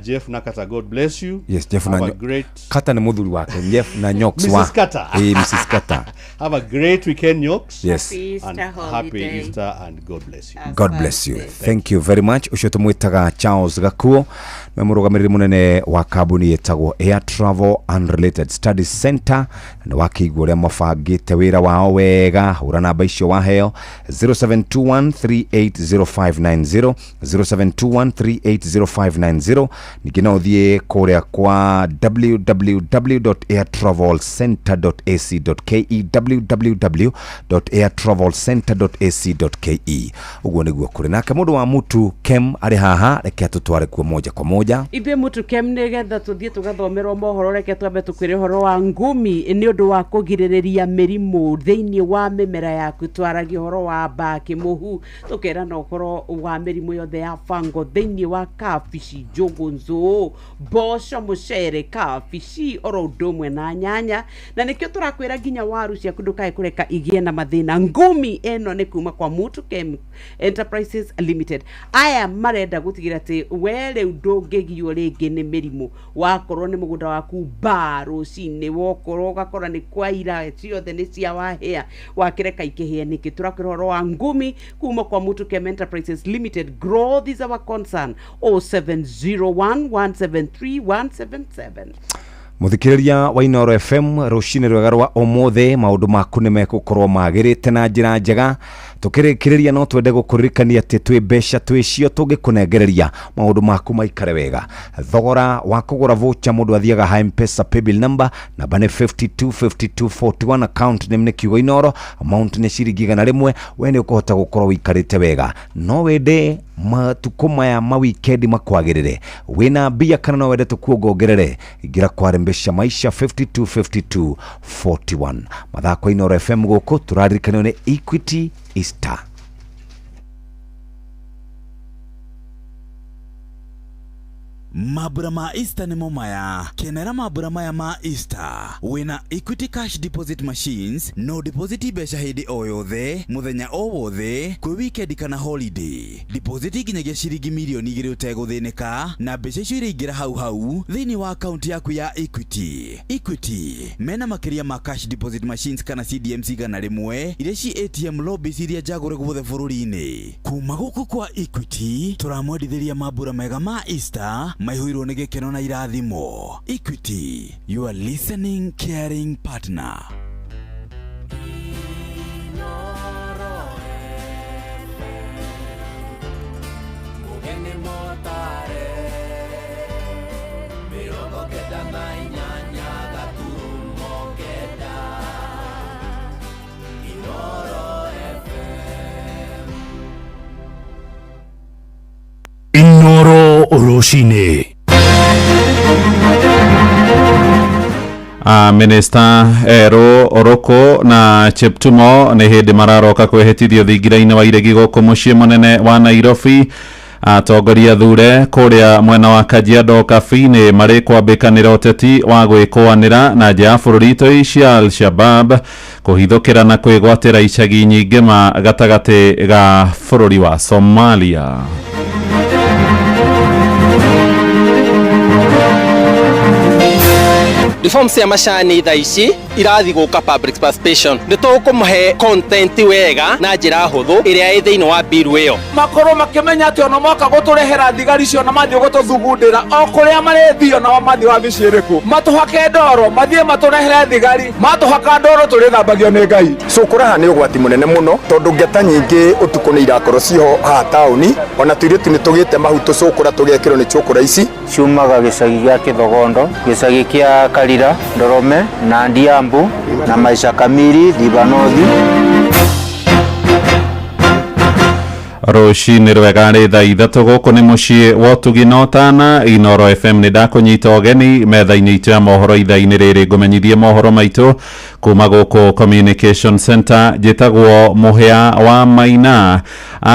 Jeff Nakata, God bless you. Yes, Jeff Have a great... Kata ni mudhuri wake. Jeff na Nyoks wa. Mrs. Kata. Mrs. Kata. Have a great weekend, Nyoks. Yes. Happy Easter and God bless you. God bless you. Thank you very much. Ucio tumwitaga Charles Gakuo. Me murugamiriri munene wa kambuni yetagwo Air Travel Unrelated Studies Center. Na wakigwo ria mabangite wira wao wega. Hura namba icio waheo 0721380590 0721380590. Ningĩ no ũthiĩ kũrĩa kwa www.airtravelcenter.ac.ke www.airtravelcenter.ac.ke. Ũguo nĩguo kũrĩ nake mũndũ wa Mutu Kem arĩ haha, reke tũtware kuo moja kwa moja. Ithuĩ Mutu Kem nĩgetha tũthiĩ tũgathomerwo mohoro, reke twambe tũkwĩre ũhoro wa ngumi nĩ ũndũ wa kũgirĩrĩria mĩrimũ thĩinĩ wa mĩmera yaku. Twaragia ũhoro wa mbaki, mũhu, tũkera na ũhoro wa mĩrimũ yothe ya fango thĩinĩ wa kabici, nzo mboco, mucere, kabici, oro ũndũ ũmwe na nyanya. Na nĩkĩo tũrakwĩra nginya waru ciaku ndũkae kũreka igĩe na mathĩna. Ngumi ĩno nĩ kuma kwa Mutu Kem Enterprises Limited. Aya marenda gũtigĩra atĩ we rĩu ndũngĩgio rĩngĩ nĩ mĩrimũ. Wakorwo nĩ mũgũnda waku mbaa rũcinĩ, wokorwo ũgakora nĩ kwaira, ciothe nĩ cia wahĩa, wakĩreka ikĩhĩa. Nĩkĩ tũrakwĩra ũhoro wa ngumi kuma kwa Mutu Kem Enterprises Limited. Growth is our concern. 0701173177. Muthikiriria wa Inoro FM rucini rwega rwa omothe maundu maku nĩ megũkorwo magĩrĩte na njĩra njega. Tukirikiriria no twende gukuririkania ati twi mbeca twicio tungikunegereria maundu maku maikare wega. Thogora wa kugura voucher mundu athiaga ha M-Pesa paybill number namba nĩ 525241 account nĩ kiugo Inoro, amount nĩ ciringi 100. We nĩ ũkũhota gukorwo wikarĩte wega. No wende matuko maya ma weekend makwagĩrĩre, wina mbia kana no wende tukuongerere, ingira kwa Rembesha Maisha 525241. Mathako Inoro FM gũkũ tũraririkana nĩ Equity Easter. Mabura ma Easter ni momaya. Kenera mabura maya ma Easter. Wina Equity Cash Deposit Machines no deposit besha hidi oyothe muthenya o wothe kwi weekend kana holiday. Deposit ginyagia ciringi milioni 2 utegũthĩnĩka na mbeca icio iringira hau thĩinĩ wa account yaku ya Equity. Equity mena makĩria ma cash deposit machines kana CDMC gana rĩmwe iria ci ATM lobbies iria jagũre guothe bũrũri-inĩ. Kuma gũkũ kwa Equity turamwendithĩria mabura mega ma Easter maihuirwo nĩ gĩkeno na irathimo. Equity, your listening caring partner. Inoro Oroshine. Minister Ero Oroko na Cheptumo nĩ hĩndĩ mararoka kwĩhĩtithio thingira-inĩ wa iregi gũkũ mũciĩ mũnene wa Nairobi. Atongoria thure kũrĩa mwena wa Kajiado Kabi-inĩ marĩ kwambĩkanĩra ũteti wa gwĩkũanĩra na nja ya bũrũri itoi cia Al-Shabab kũhithũkĩra na kwĩgwatĩra icagi nyingĩ ma gatagatĩ ga bũrũri wa Somalia. Reforms ya mashani tha ici irathi guka public participation nĩ tũkũmahe content wega na njĩra hũthũ ĩrĩa ĩ thĩinĩ wa bill ĩyo. Makorwo makĩmenya atĩ ona moka gũtũrehera thigari cio na mathiĩ gũtũthugundĩra o kũrĩa marĩthio na mathiĩ wa mĩciĩ ĩrĩkũ. Matũhake ndoro mathiĩ matũrehere thigari, matũhaka ndoro tũrĩthambagio nĩ Ngai. So kũraha nĩ ũgwati mũnene mũno tondũ ngeta nyingĩ ũtukũ nĩ irakorwo ciho haha taũni, ona tũirĩtu nĩ tũgĩte mahu tũcũkũra tũgekĩrwo nĩ cũkũra ici. Ciumaga gĩcagi gĩa Kĩthogondo, gĩcagi kĩa Karira, Ndorome na Ndiambu na Maisha Kamiri, Thibanothi. Rucini rwega rĩ thaa ithatũ gũkũ nĩ mũciĩ wa Tuginotana Inoro FM nĩ ndakunyita ũgeni metha-inĩ itũ ya mohoro ithaa-inĩ rĩrĩ ngũmenyithie mohoro maitũ kuma gũkũ Communication Center njĩtagwo Mũhĩa wa Maina.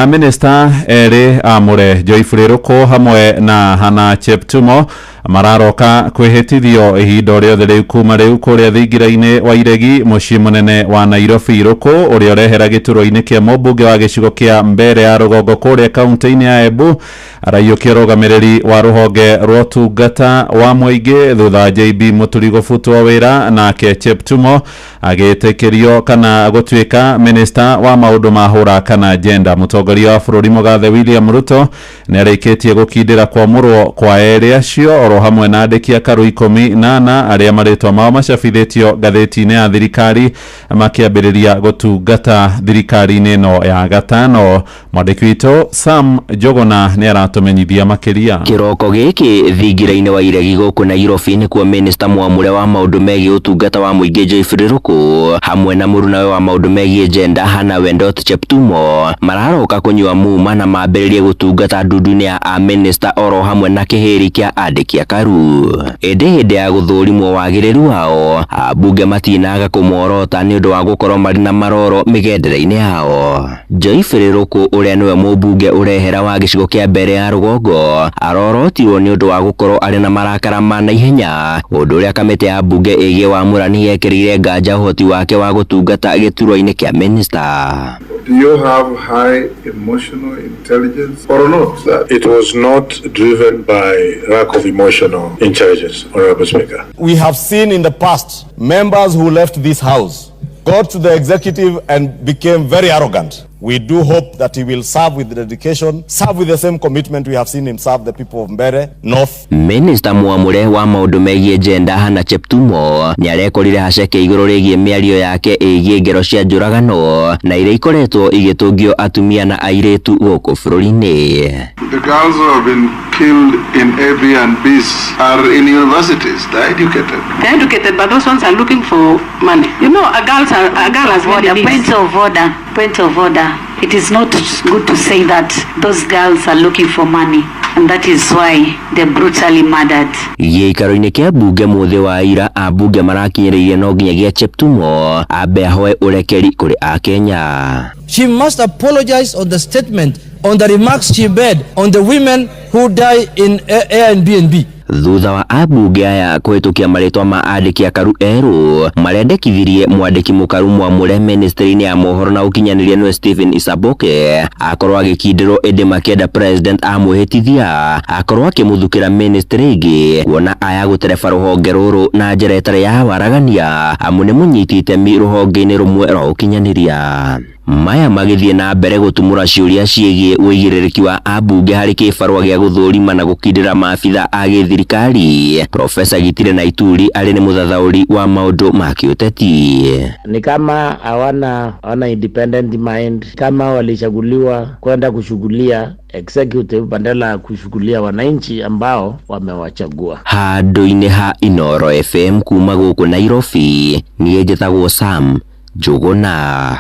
Minister erĩ amũre Joyfrey Ruku hamwe na Hannah Cheptumo mararoka kwĩhĩtithio ihinda rĩothe rĩu kuma rĩu kũrĩa thingira-inĩ wa Iregi mũciĩ mũnene wa Nairobi. Ruku ũrĩa ũrehera gĩturwa-inĩ kĩa mũmbunge wa gĩcigo kĩa Mbere ya rũgongo kũrĩa kaunti-inĩ ya Embu araiyũkia rũgamĩrĩri wa rũhonge rwa ũtungata wa mũingĩ thutha JB Mũturi gũbutwo wĩra, nake Cheptumo agĩtĩkĩrio kana gũtuĩka minister wa maũndũ ma hũra kana gender. Mũtongoria wa bũrũri Mũgathe William Ruto nĩ arĩkĩtie gũkindĩra kwamũrwo kwa erĩ acio oro hamwe na andĩki a Karu 18 arĩa marĩtwa mao macabithĩtio ngathĩti-inĩ ya thirikari makĩambĩrĩria gũtungata thirikari-inĩ ĩno ya gatano. Mwandĩki witũ Sam Jogona nĩ aratũmenyithia makĩria. Kĩroko gĩkĩ thingira-inĩ wa Iregi gũkũ Nairobi nĩkuo minister mwamũre wa maũndũ megiĩ ũtungata wa mũingĩ Joyfrey Ruku hamwe na mũrunawe wa maũndũ megiĩ gender Hannah Wendot Cheptumo mararoka kũnyua muma na mambĩrĩrie gũtungata ndundu-inĩ ya minister oro hamwe na kĩhĩri kĩa andĩki a Karu. Ĩndĩ hĩndĩ ya gũthũrimwo wagĩrĩru wao ambunge matinaga kũmorota nĩ ũndũ wa gũkorwo marĩ na maroro mĩgendere-inĩ yao. Joyfrey Ruku ũrĩa nĩwe mũmbunge ũrehera wa gĩcigo kĩa Mbere ya rũgongo arorotirwo nĩ ũndũ wa gũkorwo arĩ na marakara ma naihenya, ũndũ ũrĩa kamĩtĩ ya mbunge ĩgiĩ wamũrani yekĩrĩire nganja ũhoti wake wa gũtungata gĩturwa-inĩ kĩa minister. Do you have high emotional intelligence or not? It was not driven by lack of emotional intelligence, Honorable Speaker. We have seen in the past members who left this house, got to the executive and became very arrogant. We do hope that he will serve with dedication, serve with the same commitment we have seen him serve the people of Mbere North. Minister mwamũre wa maũndũ megiĩ gender Hannah Cheptumo nĩ arekorire haceke igũrũ rĩgiĩ mĩario yake ĩgiĩ ngero cia njũragano na iria ikoretwo igĩtũngio atumia na airĩtu gũkũ bũrũri-inĩ. The girls who have been killed in Airbnbs are in universities. They're educated. They're educated, but those ones are looking for money. You know, a girl has point of order. Point of order. It is not good to say that those girls are looking for money, and that is why they're brutally murdered. Gĩikaro-inĩ kĩa mbunge mũthĩ wa ira ambunge marakinyĩrĩirie no nginyagia Cheptumo ambe ahoe ũrekeri kũrĩ a Kenya. She must apologize on the statement, on the remarks she made on the women who die in Airbnb. Thutha wa ambunge aya kũhĩtũkia marĩtwa ma andĩki a Karu erũ marendekithirie mwandĩki mũkaru mwamũre ministry-inĩ ya mohoro na ũkinyanĩria nĩwe Stephen Isaboke akorwo agĩkindĩrwo ĩndĩ makĩenda president amwĩhĩtithia akorwo akĩmũthukĩra ministry ĩngĩ kuona aya gũtereba rũhonge rũrũ na njĩra ĩtarĩ ya waragania amu nĩ mũnyiti itemi rũhonge-inĩ rũmwe rwa ũkinyanĩria. Maya magĩthiĩ na mbere gũtumũra ciũria ciĩgiĩ ũigĩrĩrĩki wa ambunge harĩ kĩbarũa gĩa gũthũrima na gũkindĩra maabitha a gĩthirikari. Profesa Gitire Naituri arĩ nĩ mũthathaũri wa maũndũ ma kĩũteti. Ni kama hawana independent mind, kama walichaguliwa kwenda kushughulia executive badala ya kushughulia wananchi ambao wamewachagua. Handũ-inĩ ha Inoro FM kuma gũkũ Nairobi niĩ njĩtagwo Sam Jogona.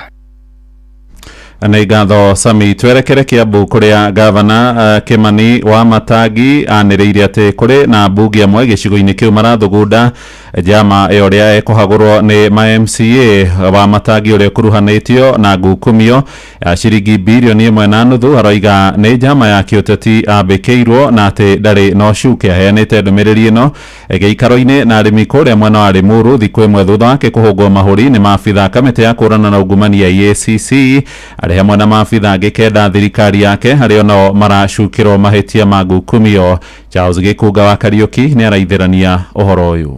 Nĩ ngatho Sami. Twerekere Kiambu kũrĩa gavana Kimani wa Matangi anĩrĩire atĩ kũrĩ na mbunge amwe gĩcigo-inĩ kĩu marathugunda njama ĩrĩa ĩkũhagũrwo nĩ MCA wa Matangi ũrĩa ũkuruhanĩtio na ngukumio ya ciringi birioni 1.5. Aroiga nĩ njama ya kĩũteti ambĩkĩirwo na atĩ ndarĩ no cuke. Aheanĩte ndũmĩrĩri ĩno gĩikaro-inĩ na arĩmi kũrĩa mwena wa Limuru thikũ ĩmwe thutha wake kũhũngwo mahũri nĩ maabitha kamĩtĩ ya kũrana na ungumania EACC arĩ hamwe na maabitha angĩ kenda thirikari yake harĩ onao maracukĩrwo mahĩtia ma ngukumio. Charles Gĩkunga wa Kariuki nĩ araithĩrania ũhoro ũyũ.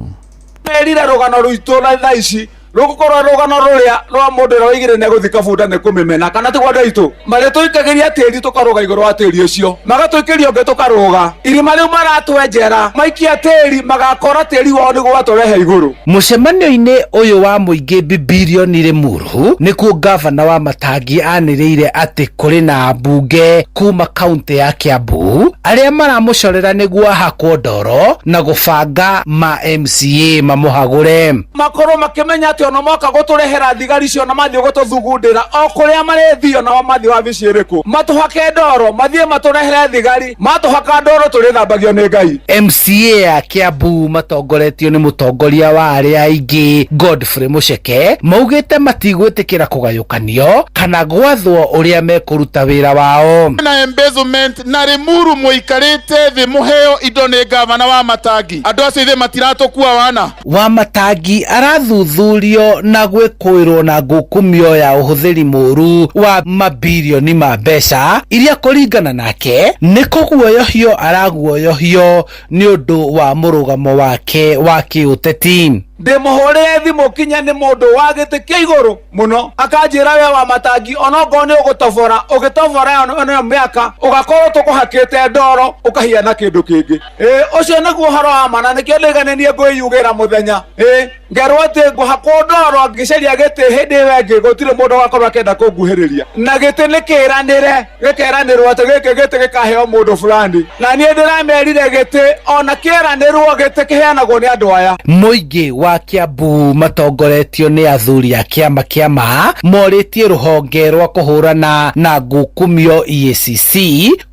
Merire rũgano rwitũ na thaa ici rũgũkorwo rũgano rũrĩa rwa mũndũ ũrĩa waigire nĩ gũthika bunda nĩ kũmĩmena kana ti gwanda itũ marĩ tũikagĩria tĩri tũkarũga igũrũ wa tĩri ũcio magatũikĩria ũngĩ tũkarũga irima rĩu maratwenjera maikia tĩri magakora tĩri wao nĩguo watũrehe igũrũ. Mũcemanio-inĩ ũyũ wa mũingĩ birioni Limuru nĩkuo gavana wa Matangi anĩrĩire atĩ kũrĩ na mbunge kuma kaunti ya Kiambu arĩa maramũcorera nĩguo ahakwo ndoro na gũbanga ma MCA mamũhagũre. Makorwo makĩmenya atĩ cio no moka guturehera thigari cio na mathio gututhugundira o kuria marethio na mathio abiciriku matuhake ndoro mathie maturehere thigari matuhaka ndoro turithambagio ni Ngai. MCA ya Kiambu matongoretio ni mutongoria wa aria aingi Godfrey Muceke maugite matigwitikira kugayukanio kana gwathwo uria mekuruta wira wao na embezzlement na Limuru muikarite thi muheo indo ni gavana wa Matangi andu acio ithe matiratokuwa wana wa Matangi arathuthurio na gwikuirwo na ngukumio ya uhuthiri muru wa mabilioni ma mbeca iria kuringana nake ni kuguoyohio araguoyohio ni undu wa murugamo wake wa kiuteti. Ndimuhurire thimu kinya ni mundu wa giti kia iguru muno akanjira we wa Matangi onongo ni ugutobora ono miaka ugakorwo tukuhakite ndoro ukahiana kindu kingi ucio niguo haro wa mana nikio ndiganenie ngwiyugira muthenya ngerwo ati nguhakwo ndoro ngiceria giti hindi wengi gutire mundu wakorwo akenda kunguhiriria na giti nikiranire gikeranirwo ati giki giti gikaheo mundu fulani na nie ndiramerire giti ona kieranirwo giti kiheanagwo ni andu aya. Muingi wa Kiambu matongoretio ni athuri a kiama moritie ruhonge rwa kuhurana na ngukumio EACC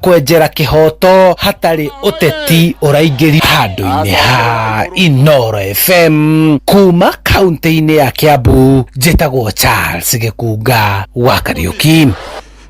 kwenjera kihoto hatari uteti uraingiri handu-ini ha Inoro FM kuma kaunti-ini ya Kiambu. Njitagwo Charles Gikunga wa Kariuki.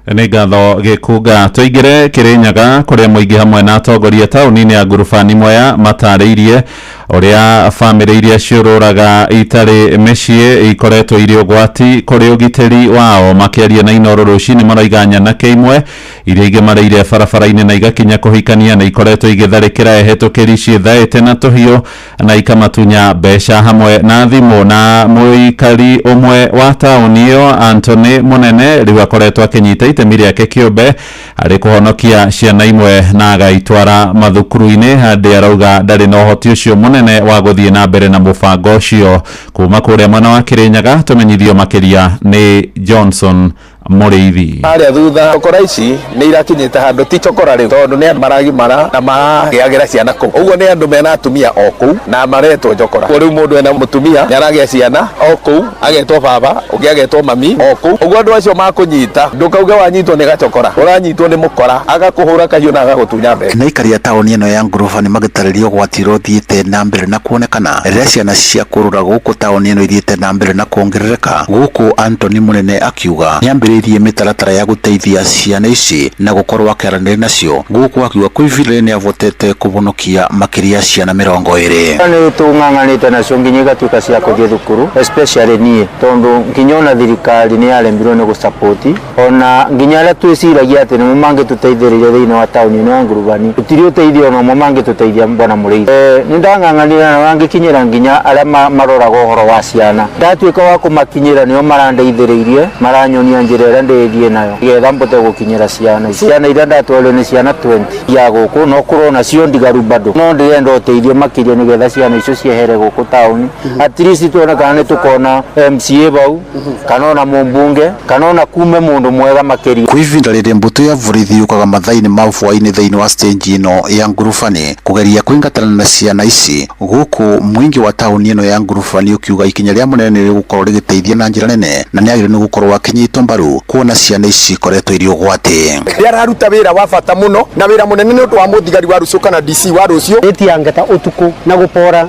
Nĩ ngatho Gĩkunga. Tũingĩre Kĩrĩnyaga kũrĩa mũingĩ hamwe na atongoria taũni-inĩ ya ngurubani Mwea matarĩirie ũrĩa bamĩrĩ iria ciũrũraga itarĩ mĩciĩ ikoretwo irĩ ũgwati kũrĩ ũgitĩri wao. Makĩaria na Inoro rũcinĩ maroiga nyanake imwe iria igĩmareire barabara-inĩ na igakinya kũhikania na ikoretwo igĩtharĩkĩra ehĩtũkĩri ciĩthaĩte na tũhiũ na ikamatunya mbeca hamwe na thimũ. Na mũikari ũmwe wa taũni ĩyo Anthony Mũnene rĩu akoretwo akĩnyita itemi rĩake kĩũmbe harĩ kũhonokia ciana imwe na agaitwara mathukuru-inĩ handĩ arauga ndarĩ na ũhoti ũcio mũnene wa gũthiĩ na mbere na mũbango ũcio. Kuma kũrĩa mwena wa Kĩrĩnyaga tũmenyithio makĩria nĩ Johnson Muriithi. Haria thutha chokora ici ni irakinyite handu ti chokora riu tondu ni maragimara na magiagira ciana ku uguo ni andu mena atumia o ku na maretwo chokora riu mundu ena mutumia ni aragia ciana o ku agetwo baba ungi agetwo mami o ku uguo andu acio makunyita ndukauga wanyitwo ni gachokora uranyitwo ni mukora agakuhura kahiu na agagutunya mbere. Na ikaria taoni ino ya ngurubani magitaririo gwatiro thiite na mbere na kuonekana riria ciana cia kurura guku taoni ino ithiite na mbere na kuongerereka guku. Anthony Munene akiuga ni mitaratara ya guteithia ciana ici na gukorwo akiaranĩria nacio guku akiuga kwivile ni avotete kubonokia makiria ciana 20. Ni tung'ang'anite nacio nginya igatuika cia kuthie thukuru especially nie tondu nginya ona thirikari ni yarembirwo ni gusupport ona nginya aria twiciragia ati ni mangituteithĩrĩria thiini wa tauni ino ya ngurubani tutiri uteithio no mangituteithia mbona Muriithi. Ni ndang'ang'anira na wangikinyira nginya aria maroraga uhoro wa ciana ndatuika wa kumakinyira nio marandeithĩrĩirie maranyonia njĩra ndethie nayo getha mbote gukinyira ciana iria ndatwarwo ni ciana 20 ya guku no kurona cio ndigaru bado no ndirenda uteithio makiria ni getha ciana icio ciehere guku tauni at least tuone kana ni tukona MCA bau kana na mumbunge kana na kume mundu mwega makiria. Kwivinda riria mbuto ya borithi yukaga mathaini ma bwaini thiini wa stage ino ya ngurubani kugeria kuingatana na ciana ici guku mwingi wa tauni ino ya ngurubani ukiuga ikinya ria munene ni gukorwo rigiteithia na njira nene na ni agire ni gukorwo akinyitwo mbaru kuona ciana ici koretwo iri ugwati. Yararuta wira wa bata muno na wira munene ni undu wa muthigari wa Rucio kana DC wa Rucio itiangata utuku na gupora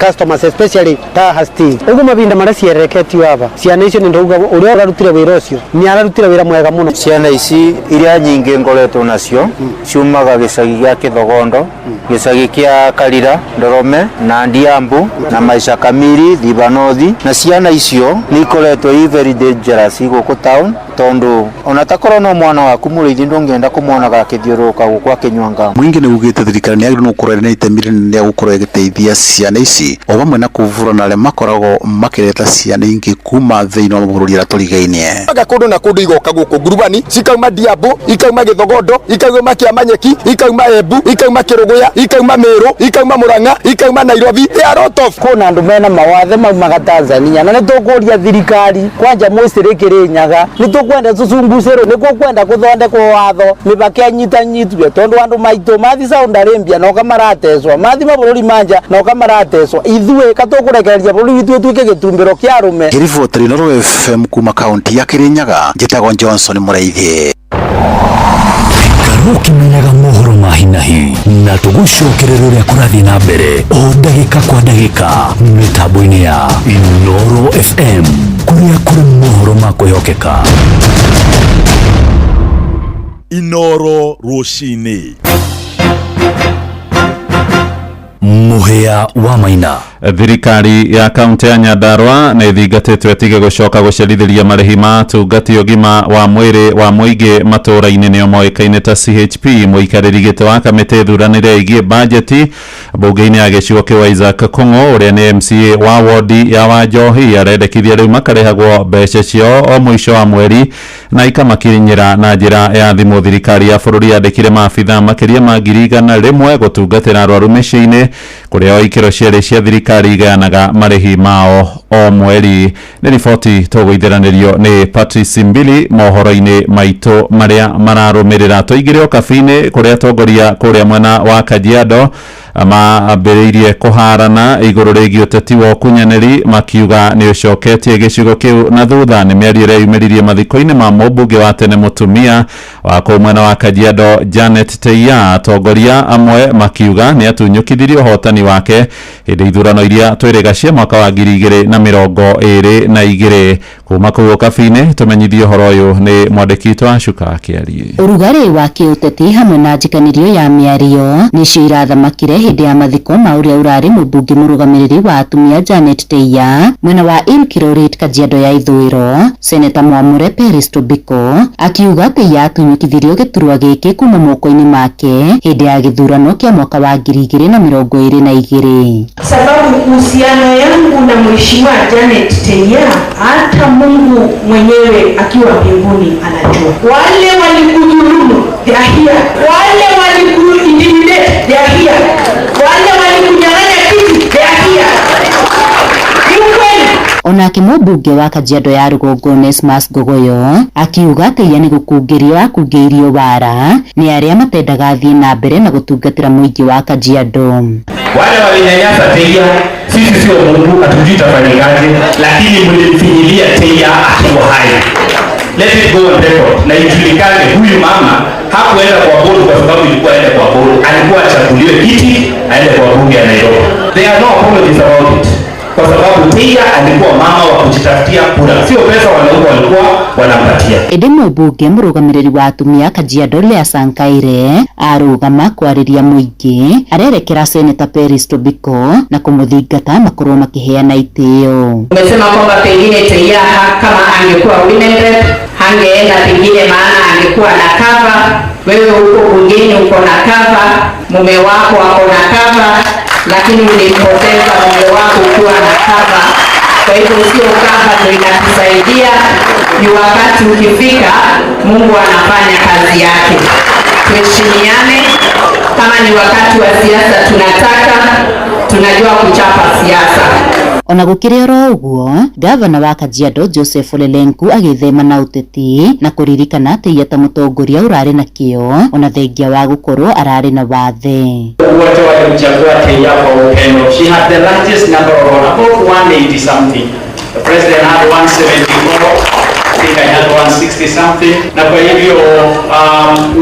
customers especially ta hasti ugu mabinda mara ciereketio aba ciana icio ni ndauga uria ararutire wira ucio ni ararutire wira mwega muno. Ciana ici iria nyingi ngoretwo nacio ciumaga gicagi gia Kithogondo gicagi kia Karira Ndorome na Ndiambu na Maisha Kamiri Thibanothi na ciana icio ni ikoretwo very dangerous guku town tondu ona takorwo no mwana waku Muriithi ndungenda kumwonaga akithiuruka guku akinywa. Mwingi ni ugite thirikari ni agirwo gukorwo na itemi rinene gukorwo igiteithia ciana ici o bamwe na kuvurana aria makoragwo makireta ciana ingi kuma thiini wa mabũrũri aria turigainie. Aga kundu na kundu igoka guku ngurubani cikauma Ndiambu ikauma Githogondo ikauma Kiamanyeki ikauma Embu ikauma Kiruguya ikauma Meru ikauma Murang'a ikauma Nairobi. They are out of kuna andu mena mawathe maumaga Tanzania na nitukuria thirikari kwanja muicire Kirinyaga nitu kwenda tucungusero niko kwenda kuthondekwo watho mibake nyitanyitwe tondu andu maito mathi Saudi Arabia no kamarateswa mathi mabũrũri manja no kamarateswa ithuĩ katukurekereria bũrũri witũ tuike gitumbiro kia rume. Kiriboti Noro FM kuma kaunti ya Kirinyaga njĩtagwo Johnson Mũraithi. Ukimenyaga mohoro mahinahi na tugucokerero ria kurathi na mbere o ndagika kwa ndagika mitambo-ini ya Inoro FM kuria kuri mohoro ma kwihokeka. Inoro rucini muhia wa Maina. Thirikari ya kaunti ya Nyandarua na ithingatĩtwo ĩtige gũcoka gũcerithĩria marĩhi ma tungati ũgima wa mwĩrĩ wa mũingĩ matũũra-inĩ nĩo moĩkaine ta CHP. Mũikarĩri gĩtĩ wa kamĩtĩ thuranĩre ĩgiĩ bajeti mbunge-inĩ ya gĩcigo kĩu Isaac Kũng'ũ ũrĩa nĩ MCA wa wodi ya Wanjohi arendekithia rĩu makarĩhagwo mbeca ciao o mũico wa mweri na ikamakinyĩra na njĩra ya thimũ. Thirikari ya bũrũri yandĩkire maabitha makĩria ma 100,000 gũtungatĩra arwaru mĩciĩ-inĩ kũrĩa o ikĩro cierĩ cia thirikari igayanaga marĩhi mao o mweri. Nĩ riboti tũgũithĩranĩrio nĩ Patrice Mbili mohoro-inĩ maitũ marĩa mararũmĩrĩra. Tũingĩre o kabi-inĩ kũrĩa atongoria kũrĩa mwena wa Kajiado maambĩrĩirie kũharana igũrũ rĩgiĩ ũteti wa ũkunyanĩri makiuga nĩ ũcoketie gĩcigo kĩu na thutha. Nĩ mĩario ĩrĩa yumĩririe mathiko-inĩ ma mũmbunge wa tene mũtumia wa kũu mwena wa Kajiado Janet Teia. Atongoria amwe makiuga nĩ atunyũkithirie ũhotani wake hĩndĩ ithurano iria twĩrĩga cia mwaka wa 2022. Kuma kũu kabi-inĩ tũmenyithio ũhoro ũyũ nĩ mwandĩki witũ wa Cuka Kĩari. Ũrugarĩ wa kĩũteti hamwe na njikanĩrio ya mĩario nĩcio irathamakire hĩndĩ ya mathiko ma ũrĩa ũrarĩ mũmbunge mũrũgamĩrĩri wa atumia Janet Teia mwena wa Ilkiroret Kajiado ya ithũĩro. Seneta Mwamure Peris Tobiko akiuga Teia atunyũkithirio gĩturwa gĩkĩ kuma moko-inĩ make hĩndĩ ya gĩthurano kĩa mwaka wa 2022. Sababu uhusiano yangu na mheshimiwa Janet Teia hata Mungu mwenyewe akiwa mbinguni anajua. Wale walikudhulumu they are here, wale walikuintimidate they are here, wale walikunyang'anya kiti they are here. Onake mũmbunge wa Kajiado ya Rũgongo Onesmus Gogoyo akiuga Teia nĩ gũkungĩrio akungĩirio wara nĩ arĩa matendaga athiĩ na mbere na gũtungatĩra mũingĩ wa Kajiado. Wale walinyanyasa Teia, sisi sio Mungu, hatujui tafanyikaje, lakini mlimfinyilia Teia akiwa hai. Let it go on record. Na ijulikane huyu mama hakuenda kwa board kwa sababu ilikuwa aende kwa board, alikuwa achaguliwe kiti aende kwa bunge ya Nairobi. There are no apologies about it. Kwa sababu Teia alikuwa mama wa kujitafutia kura, sio pesa wanaume walikuwa wanampatia. Ĩndĩ mũmbunge mũrũgamĩrĩri wa atumia Kajiado Lea Sankaire arũgama kwarĩria mũingĩ arerekera Seneta Peris Tobiko na kũmũthingata makorwo makĩheana itĩo. Umesema kwamba pengine Teia kama angekuwa women rep hangeenda pengine maana angekuwa na cover. Wewe uko bungeni uko na cover, mume wako ako na cover, lakini ulimpoteza mume wako ukiwa na cover. Kwa hivyo sio cover ndio inatusaidia, ni wakati ukifika Mungu anafanya kazi yake. Tuheshimiane, kama ni wakati wa siasa tunajua kuchapa siasa. Ona gũkĩrĩ oro ũguo, gavana wa Kajiado Joseph Ole Lenku agĩthema na ũteti na kũririkana Teia ta mũtongoria ũrarĩ na kĩo ona thengia wa gũkorwo ararĩ na wathe. Wote walimchagua Teia kwa upendo. She had the largest number of about 180 something. The president had 174. I think I had 160 something. Na kwa hivyo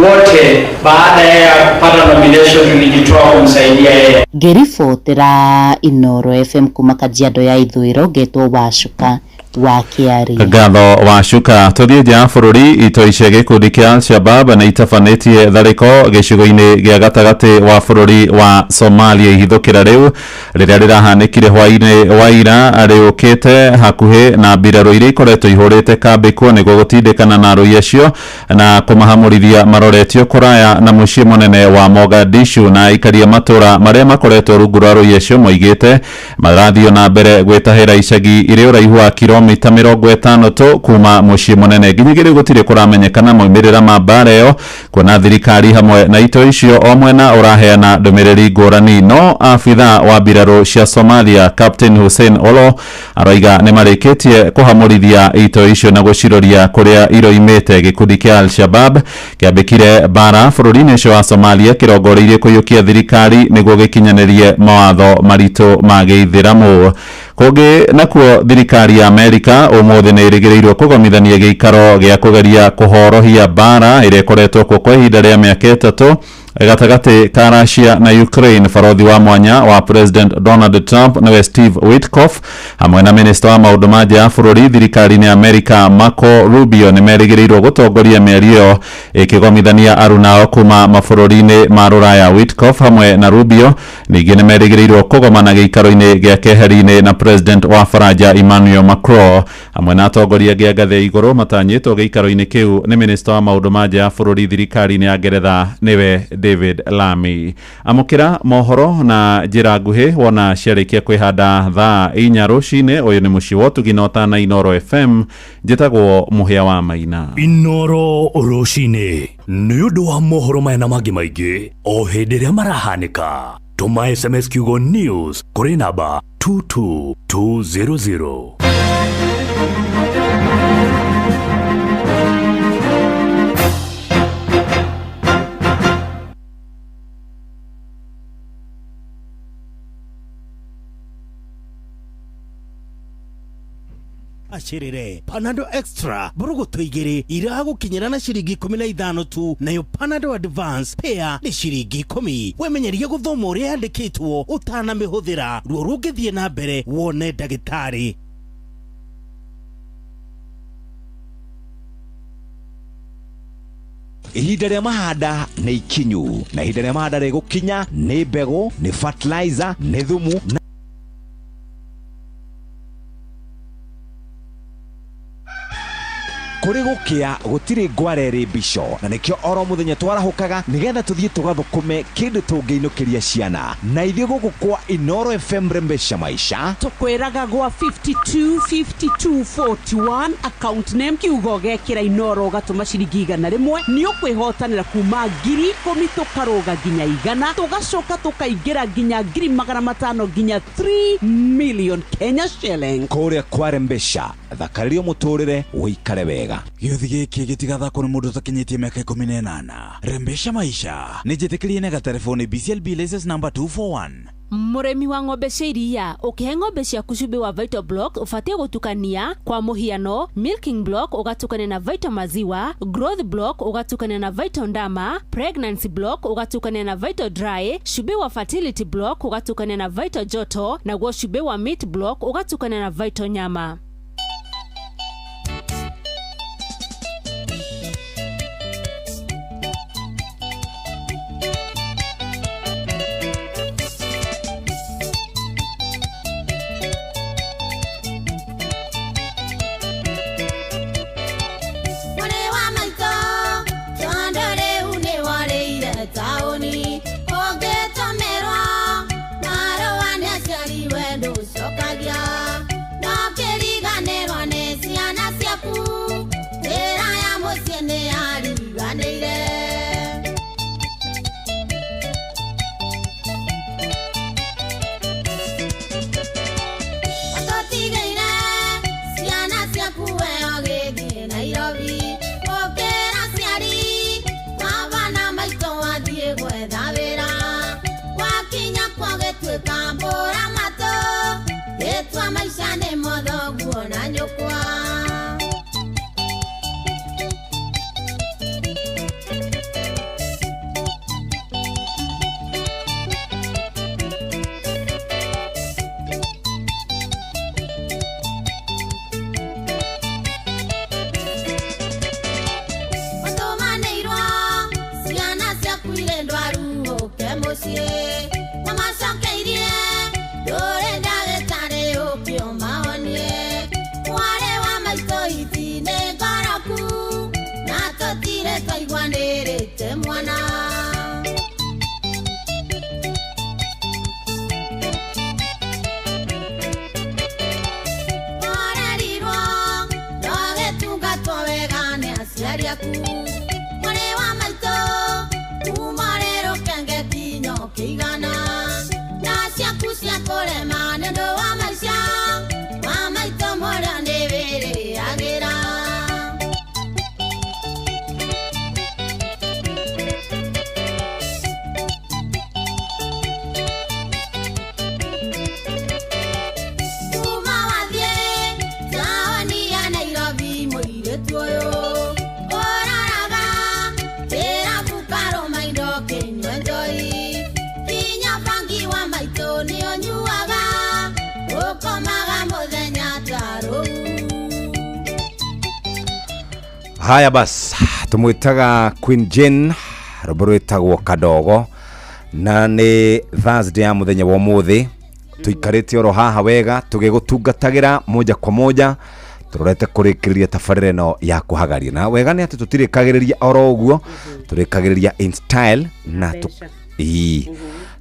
wote baada ya kupata nomination tulijitoa kumsaidia yeye. Ngĩribotera Inoro FM kuma Kajiado ya ithũĩro ngetwo Wacuka wa Kĩari. Ngatho Wacuka. Tũthiĩ nja ya bũrũri itoice gĩkundi kĩa Al-Shabab na itabanĩtie tharĩko gĩcigo-inĩ gĩa gatagatĩ wa bũrũri wa Somalia ihithũkĩra rĩu rĩrĩa rĩrahanĩkire hwaĩ-inĩ wa ira rĩũkĩte hakuhĩ na mbirarũ iria ikoretwo ihũrĩte kambĩ kuo nĩguo gũtindĩkana na arũi acio na kũmahamũrithia maroretio kũraya na mũciĩ mũnene wa Mogadishu. Na ikaria matũra marĩa makoretwo rungu rwa arũi acio moigĩte marathiĩ na mbere gwĩtahĩra icagi irĩ ũraihu wa kilomita kilomita 50 tu kuma muciĩ munene nginyagĩrĩ gũtirĩ kũramenyekana moimĩrĩra ma mbara ĩyo kuona thirikari hamwe na ito icio o mwena ũraheana ndũmĩrĩri ngũrani no abitha wa mbirarũ cia Somalia Captain Hussein Olo aroiga nĩ marĩkĩtie kũhamũrithia ito icio na gũciroria kũrĩa iroimĩte gĩkundi kĩa Al-Shabab kĩambĩkire bara bũrũri-inĩ ũcio wa Somalia kĩrongoreirie kũiyũkia thirikari nĩguo gĩkinyanĩrie mawatho maritũ ma gĩithĩramu kũngĩ nakuo thirikari ya Amerika ũmũthĩ nĩ ĩrĩgĩrĩirwo kũgomithania gĩikaro gĩa kũgeria kũhorohia bara ĩrĩa ĩkoretwo kuo kwa ihinda rĩa mĩaka 3 gatagatĩ ka Russia na Ukraine. Barothi wa mwanya wa President Donald Trump nawe Steve Witkoff hamwe na minista wa maũndũ ma nja ya bũrũri thirikari-inĩ ya Amerika Marco Rubio nĩ merĩgĩrĩirwo gũtongoria mĩario ĩkĩgomithania aruna kuma mabũrũri-inĩ ma Rũraya. Witkoff hamwe na Rubio ningĩ nĩ merĩgĩrĩirwo kũgomana gĩikaro-inĩ gĩa keheri-inĩ na President wa Faranja Emmanuel Macron hamwe na atongoria gĩa ngathĩ ya igũrũ matanyĩtwo gĩikaro-inĩ kĩu nĩ minista wa maũndũ ma nja ya bũrũri thirikari-inĩ ya Ngeretha nĩwe David Lammy. Amũkĩra mohoro na njĩra nguhĩ wona ciarĩkia kwĩhanda thaa 4 rũcinĩ. Ũyũ nĩ mũciĩ wa ũtugina na Inoro FM, njĩtagwo Mũhĩa wa Maina. Inoro rũcinĩ nĩ ũndũ wa mohoro maya na mangĩ maingĩ o hĩndĩ ĩrĩa marahanĩka. Tũma SMS kiugo news kũrĩ namba 22200. Ashirire Panadol Extra burugutu 2 iragukinyira na ciringi 15 tu, nayo Panadol Advance Pair ni ciringi 10. Wemenyeria guthoma uria yandikitwo utana mihuthira ruo rungithie na mbere wone ndagitari. Ihinda rĩa mahanda nĩ ikinyu na ihinda rĩa mahanda rĩgũkinya nĩ mbegũ, nĩ fertilizer, nĩ thumu na kuri gukia gutiri ngwareri bisho na nikyo oro muthenya twarahukaga nigetha tuthie tugathukume kindu tungeinukiria ciana na ithie guku kwa Inoro FM rembesha maisha tukwiraga gwa 5241 account name kiugo gekira Inoro gatuma ciringi 100 ni ukwihotanira kuma 10,000 tukaroga ginya 100 tugacoka tukaingira ginya 500,000 ginya 3 million Kenya shilling kuria kwa rembesha thakaririo muturire wikare wega. Gĩothi gĩkĩ gĩtigathakwo nĩ mũndũ ũtakinyĩtie mĩaka 18. Rembesha maisha nĩ njĩtĩkĩrie na telefoni BCLB license number 241. Muremi wa ng'ombe cia iria ukihe ng'ombe ciaku cumbĩ wa Vital Block ubatie gutukania kwa muhiano Milking Block ugatukania na Vital Maziwa, Growth Block ugatukania na Vital Ndama, Pregnancy Block ugatukania na Vital Dry, cumbĩ wa Fertility Block ugatukania na Vital Joto, na guo cumbĩ wa Meat Block ugatukania na Vital Nyama. Haya bas, tumwitaga Queen Jane, rũmbũ rwĩtagwo Kadogo, na nĩ Thursday ya mũthenya wa ũmũthĩ. Tuikarĩte oro haha wega tũgĩgũtungatagĩra moja kwa moja, tũrorete kũrĩkĩrĩria tabarĩra ĩno ya kũhagaria. Na wega nĩ atĩ tũtirĩkagĩrĩria oro ũguo, tũrĩkagĩrĩria in style na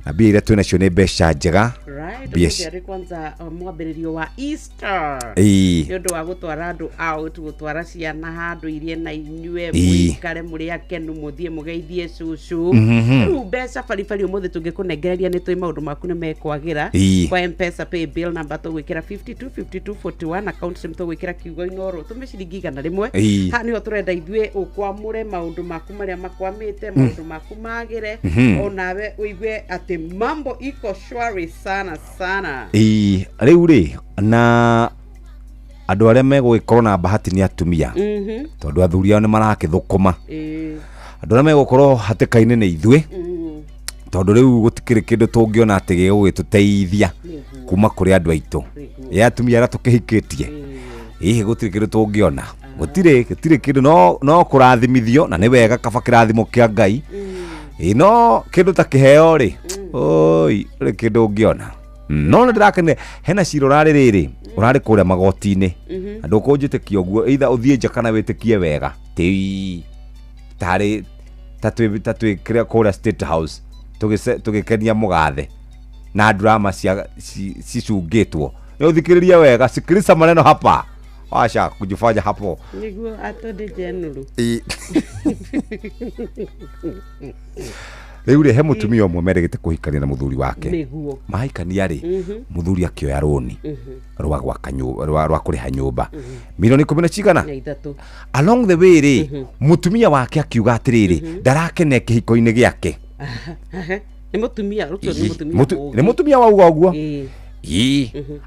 na mbia iria twĩnacio nĩ mbeca njega. Right, kwanza mwambĩrĩrio wa Easter. Nĩ ũndũ wa gũtwara andũ out, gũtwara ciana handũ irie na inyue mũikare mũrĩ akenu mũthiĩ mũgeithie cucu. Rĩu mbeca baribari ũmũthĩ tũngĩkũnengereria nĩ tũĩ maũndũ maku nĩ mekwagĩra. Kwa M-Pesa pay bill number tũgwĩkĩra 525241, account name tũgwĩkĩra kiugo inoro tũme ciringi 100. Ha nĩho tũrenda ithuĩ ũkwamũre maũndũ maku marĩa makwamĩte, maũndũ maku magĩre, onawe ũigue atĩ mambo iko shwari sana sana. Rĩu rĩ, na andũ arĩa megũgĩkorwo na bahati nĩ atumia, tondũ athuri ao nĩ marakĩthũkũma. Andũ arĩa megũkorwo hatĩka-inĩ nĩ ithuĩ, tondũ rĩu gũtikĩrĩ kĩndũ tũngĩona atĩ gĩgũgĩtũteithia kuma kũrĩ andũ aitũ. Atumia arĩa tũkĩhikĩtie, gũtirĩ kĩndũ tũngĩona, gũtirĩ kĩndũ no kũrathimithio, na nĩ wega kaba kĩrathimo kĩa Ngai. No kĩndũ ta kĩheo rĩ, oi rĩ kĩndũ ũngĩona. No nĩ ndĩrakene hena cira ũrarĩ rĩrĩ, ũrarĩ kũrĩa magoti-inĩ. Andũ ũkũnjĩtĩkia ũguo, either ũthiĩ nja kana wĩtĩkie wega. Tarĩ tatwĩ kũrĩa State House tũgĩkenia mũgathe na drama cicungĩtwo. Nĩ ũthikĩrĩria wega, sikiliza maneno hapa. Washa kujifanya hapo. Niguo atode general. Rĩu rĩ he mũtumia ũmwe merĩgĩte kũhikania na mũthuri wake. Mahikania rĩ, mũthuri akĩoya roni rwa gwaka nyũmba, rwa kũrĩha nyũmba milioni 10 cigana. Along the way rĩ, mũtumia wake akiuga atĩrĩrĩ, ndarakene kĩhiko-inĩ gĩake. Nĩ mũtumia, nĩ mũtumia wauga ũguo.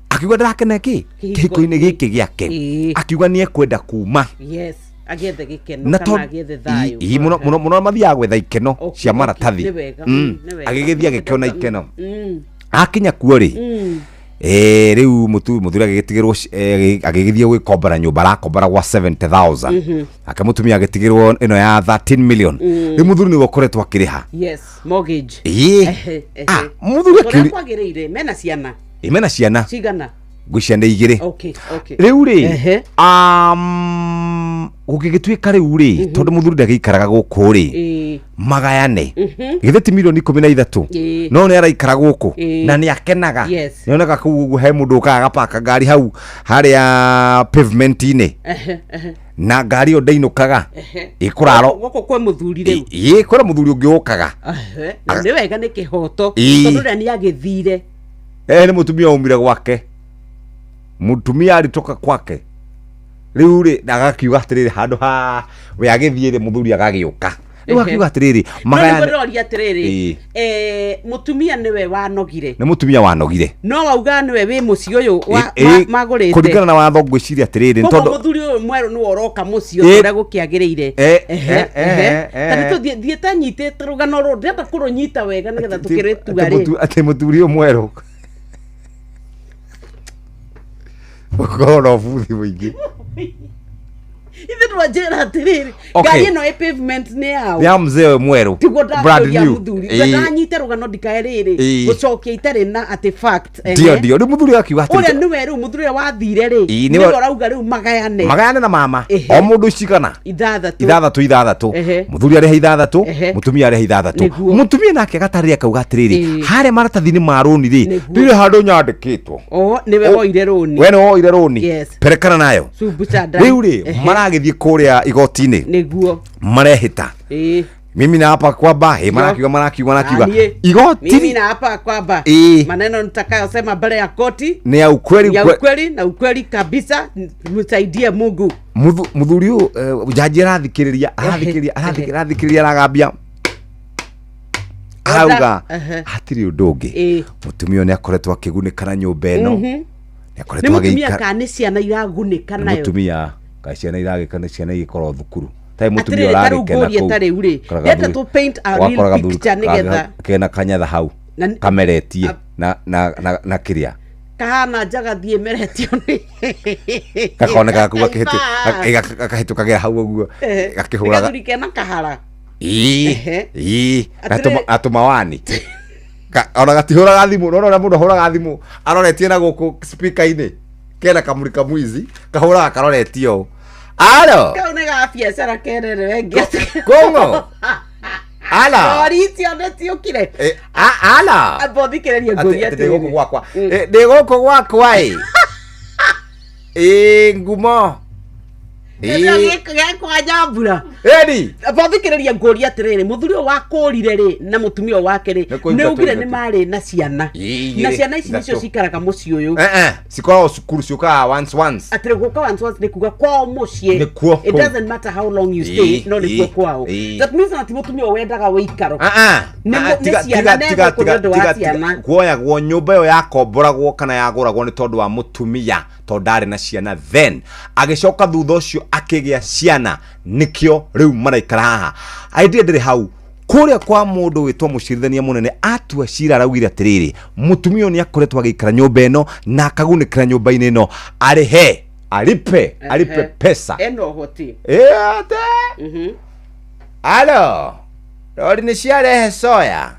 Akiuga ndarakene kĩhiko-inĩ gĩkĩ gĩake. Akiuga nĩ ekwenda kuma. Yes. Agethe gĩkeno kana agethe thayũ. Mũno mathiaga gwetha ikeno cia maratathi. Agĩgĩthia gĩkeno ikeno. Akinya kuo rĩ, rĩu mũthuri agĩgĩtigĩrwo agĩgĩthia gwĩkombora nyũmba arakombora gwa 70,000. Ake mũtumia agĩtigĩrwo ĩno ya 13 million. Rĩu mũthuri nĩwe ũkoretwo akĩrĩha. Yes, mortgage. Mũthuri akĩrĩire mena ciana. Mena ciana. Cigana. Gwĩciana igĩrĩ. Rĩu rĩ, gũgĩgĩtuĩka rĩu rĩ, tondũ mũthuri ndagĩikaraga gũkũ rĩ, magayane. Githĩ ti milioni 13, no nĩ araikara gũkũ na nĩ akenaga. Nĩonaga kũu he mũndũ ũkaga agapaka ngari hau harĩa pavement-inĩ, na ngari ĩyo ndainũkaga ĩkũraro gũkũ kwa mũthuri rĩu. Kwĩna mũthuri ũngĩ ũkaga. Nĩ wega nĩ kĩhoto, tondũ rĩrĩa nĩ agĩthire. Nĩ mũtumia umire gwake, mũtumia alitoka kwake. Rĩu rĩ agakiuga atĩrĩrĩ handũ ha we agĩthiĩ rĩ mũthuri agagĩũka. Rĩu akiuga atĩrĩrĩ magayane. Nĩ rori atĩrĩrĩ, mũtumia nĩwe wanogire. Nĩ mũtumia wanogire. No wauga nĩwe wĩ mũciĩ ũyũ magũrĩte. Kũringana na watho ngwĩciria atĩrĩrĩ, tondũ mũthuri ũyũ mwerũ nĩ oroka mũciĩ ũrĩa gũkĩagĩrĩire. Tani tũthiĩ tanyitĩte rũgano rũrũ, ndĩrenda kũrũnyita wega nĩgetha tũkĩrĩtua rĩ. Atĩ mũthuri ũyũ mwerũ Goro futhi mũingĩ. Ithe twajera atĩrĩrĩ, ngari ĩno pavement nĩ yao. Ya mzee mwerũ. Brand new. Ndanyite rũgano ndikaerĩrĩ. Gũcokia itarĩ na artifact. Ndio rĩu mũthuri akiuga atĩrĩrĩ. Ũrĩa nĩwe rĩu mũthuri wathire rĩ. Nĩ ũrauga rĩu magayane. Magayane na mama. O mũndũ cigana. Ithathatũ. Mũthuri arĩha ithathatũ, mũtumia arĩha ithathatũ. Mũtumia nake agatarĩria akauga atĩrĩrĩ, harĩa maratathi-inĩ ma roni rĩ, ndĩrĩ handũ nyandĩkĩtwo. Nĩwe woire roni. We nĩ woire roni. Perekana nayo. Rĩu rĩ maragĩthiĩ kũrĩa igoti-inĩ. Nĩguo. Marehĩta. Mimi na hapa kwamba marakiuga igoti. Mimi na hapa kwamba maneno nitakayosema mbele ya koti ni ya ukweli na ukweli kabisa, msaidie Mungu. Muthuri uyu jaji arathikiriria aragambia auga hatiri undu ungi. Mutumia ni akoretwo akigunika na nyumba ino. Ni akoretwo agĩikara. Kana ciana iragunika nayo. Mutumia ka ciana iragĩkana ciana ikorwo thukuru. Tai mutumia aragĩkena kũu. Let to paint a real picture nigetha kena kanyatha hau kameretie na kiria kahana njaga thie meretio ni kakoneka kuwa kihitu akahitukagira hau uguo gakihuraga gathurike na kahara atumawani ona gatihuraga thimu nona mundu huraga thimu aroretie na guku speaker ini kena kamurika mwizi kahuraga karoretio alo kaunega biacara kerere wengi kongo ala oritio netio kire ala abodhikereria ngoria ndego gwakwa ndego gwakwa ngumo kwa nyambura edi abodhikereria ngoria atiriri muthuri wa kurire ri na mutumia wake ri ne ugire ni mari na ciana ici nicio cikaraga muci uyu cikoragwo cukuru ciukaga once atire guka once ni kuga kwao mucie it doesn't matter how long you stay no ni kwao that means that mutumia wendaga wikaro tiga kuoyagwo nyumba yo yakomboragwo kana yaguragwo ni tondu wa mutumia tondari na ciana then agicoka thutha ucio akigia ciana nikio riu maraikara haha idea ndiri hau kuria kwa mundu witwa mucirithania munene atua cira raugire atiriri mutumia ni akoretwa agikara nyumba eno na akagunikira nyumba-ini eno alipe pesa eno hoti ate alo rori ni ciarehe soya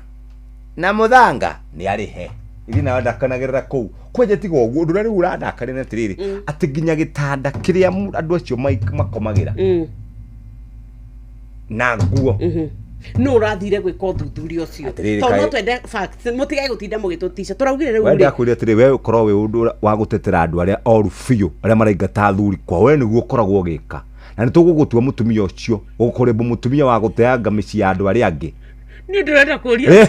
na muthanga ni arihe ili na ndakanagirira kuu kweje tigo uguo ndu rari uradakarina atiriri ati ginya gitanda kiria andu acio makomagira na nguo no rathire gwika uthuthuria ucio to no twende facts mutigai gutinda mugitutisha turaugire riu wenda kuria atiri we ukorwo we undu wa gutetera andu aria oru fiu aria maraingata thuri kwa we niguo ukoragwo gika na nitugugutua mutumia ucio ugukorembo mutumia wa guteanga mici ya andu aria angi ni ndurenda kuria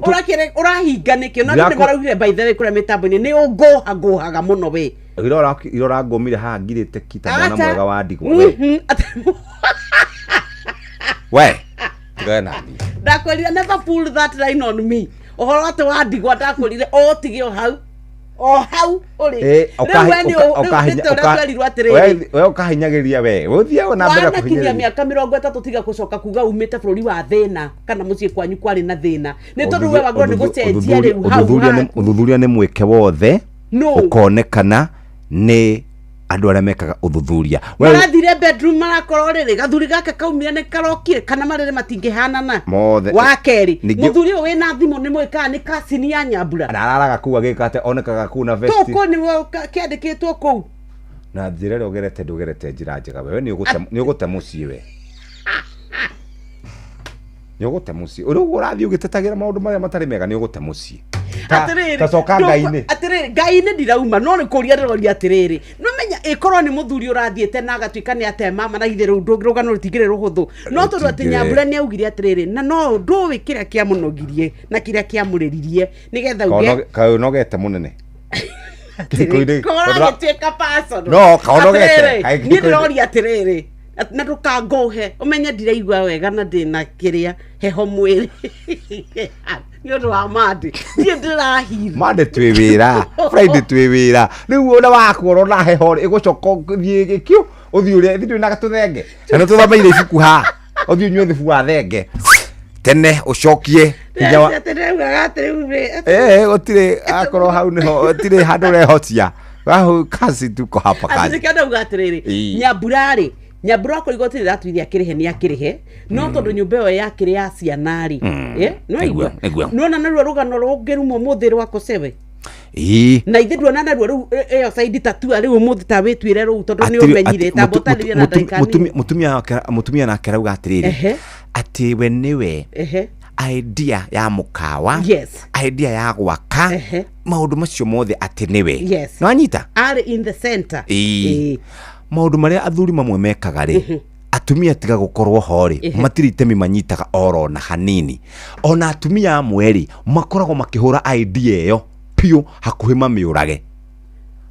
urakire urahinga nikio na ndi maraugire by the way kuria mitambo-ini ni ungohaga muno we irora ngomire ha ngirite kita mwana mwega wa ndigwa we gana ndakwirire never pull that line on me ohoro ati wa ndigwa ndakwirire otigio hau uri we ukahinyagiria we uthie na mbere kuhinyagiria miaka 30 tiga gucoka kuga umite bururi wa thina kana mucie kwanyu kwari na thina ni tondu we wagoro ni gucenjia riu hau uthuthuria ni mweke wothe ukonekana ni andu aria mekaga uthuthuria marathire bedroom marakorwo riri gathuri gake kaumire ni karokire kana marire matingihanana wa keri muthuri we na thimu ni mwika ni kasini ya nyambura araraga kuwa gikate onekaga ku na vesti toko ni kiandikitwo ku na njira ri ugerete ndugerete njira njega we ni ugute mucie we ni ugute mucie uri urathi ugitetagira maundu maria matari mega ni ugute mucie tacoka ngai-ini atiriri ngai-ini ndirauma no ni kuria ndirori atiriri no menya ikorwo ni muthuri urathiete na agatuika ni atema na ithe rugano rutigire ruhuthu no tondu ati nyambura ni augire atiriri na no nduwi kiria kia munogirie na kiria kia muriririe nigetha uge kaunogete munene koragituika person no kaunogete ni ndirori atiriri na ndukangohe umenye ndiraigua wega na ndina kiria heho mwiri nyodo wa madi ni ndirahira made twewira friday twewira riu ona wakoro na heho igucoka thie gikio uthio ri thitu na gatuthenge na tuthameire ibuku ha uthio nywe thibu wa thenge tene ucokie hinya wa gutire akoro hau niho gutire handu rehotia wahu kasi tuko hapa kazi azikada ugatiriri nyambura ko igotire ratwithia kirihe ni akirihe no tondu nyumba yo yakire ya cianari no igwa no na naruo rugano rugirumo muthiri wako sewe na ithe ndona naruo ru eyo side tatu ari umuthi ta witwire ru tondu ni umenyire ta botaniria na daikani mutumia na kerauga atiriri ati we niwe idea ya mukawa idea ya gwaka maundu macio mothe ati niwe no anyita are in the center maundu maria athuri mamwe mekaga ri atumia tiga gukorwo hori matiritemi manyitaga oro na hanini ona atumia amweri makoragwo makihura idea iyo pio hakuhi mamiurage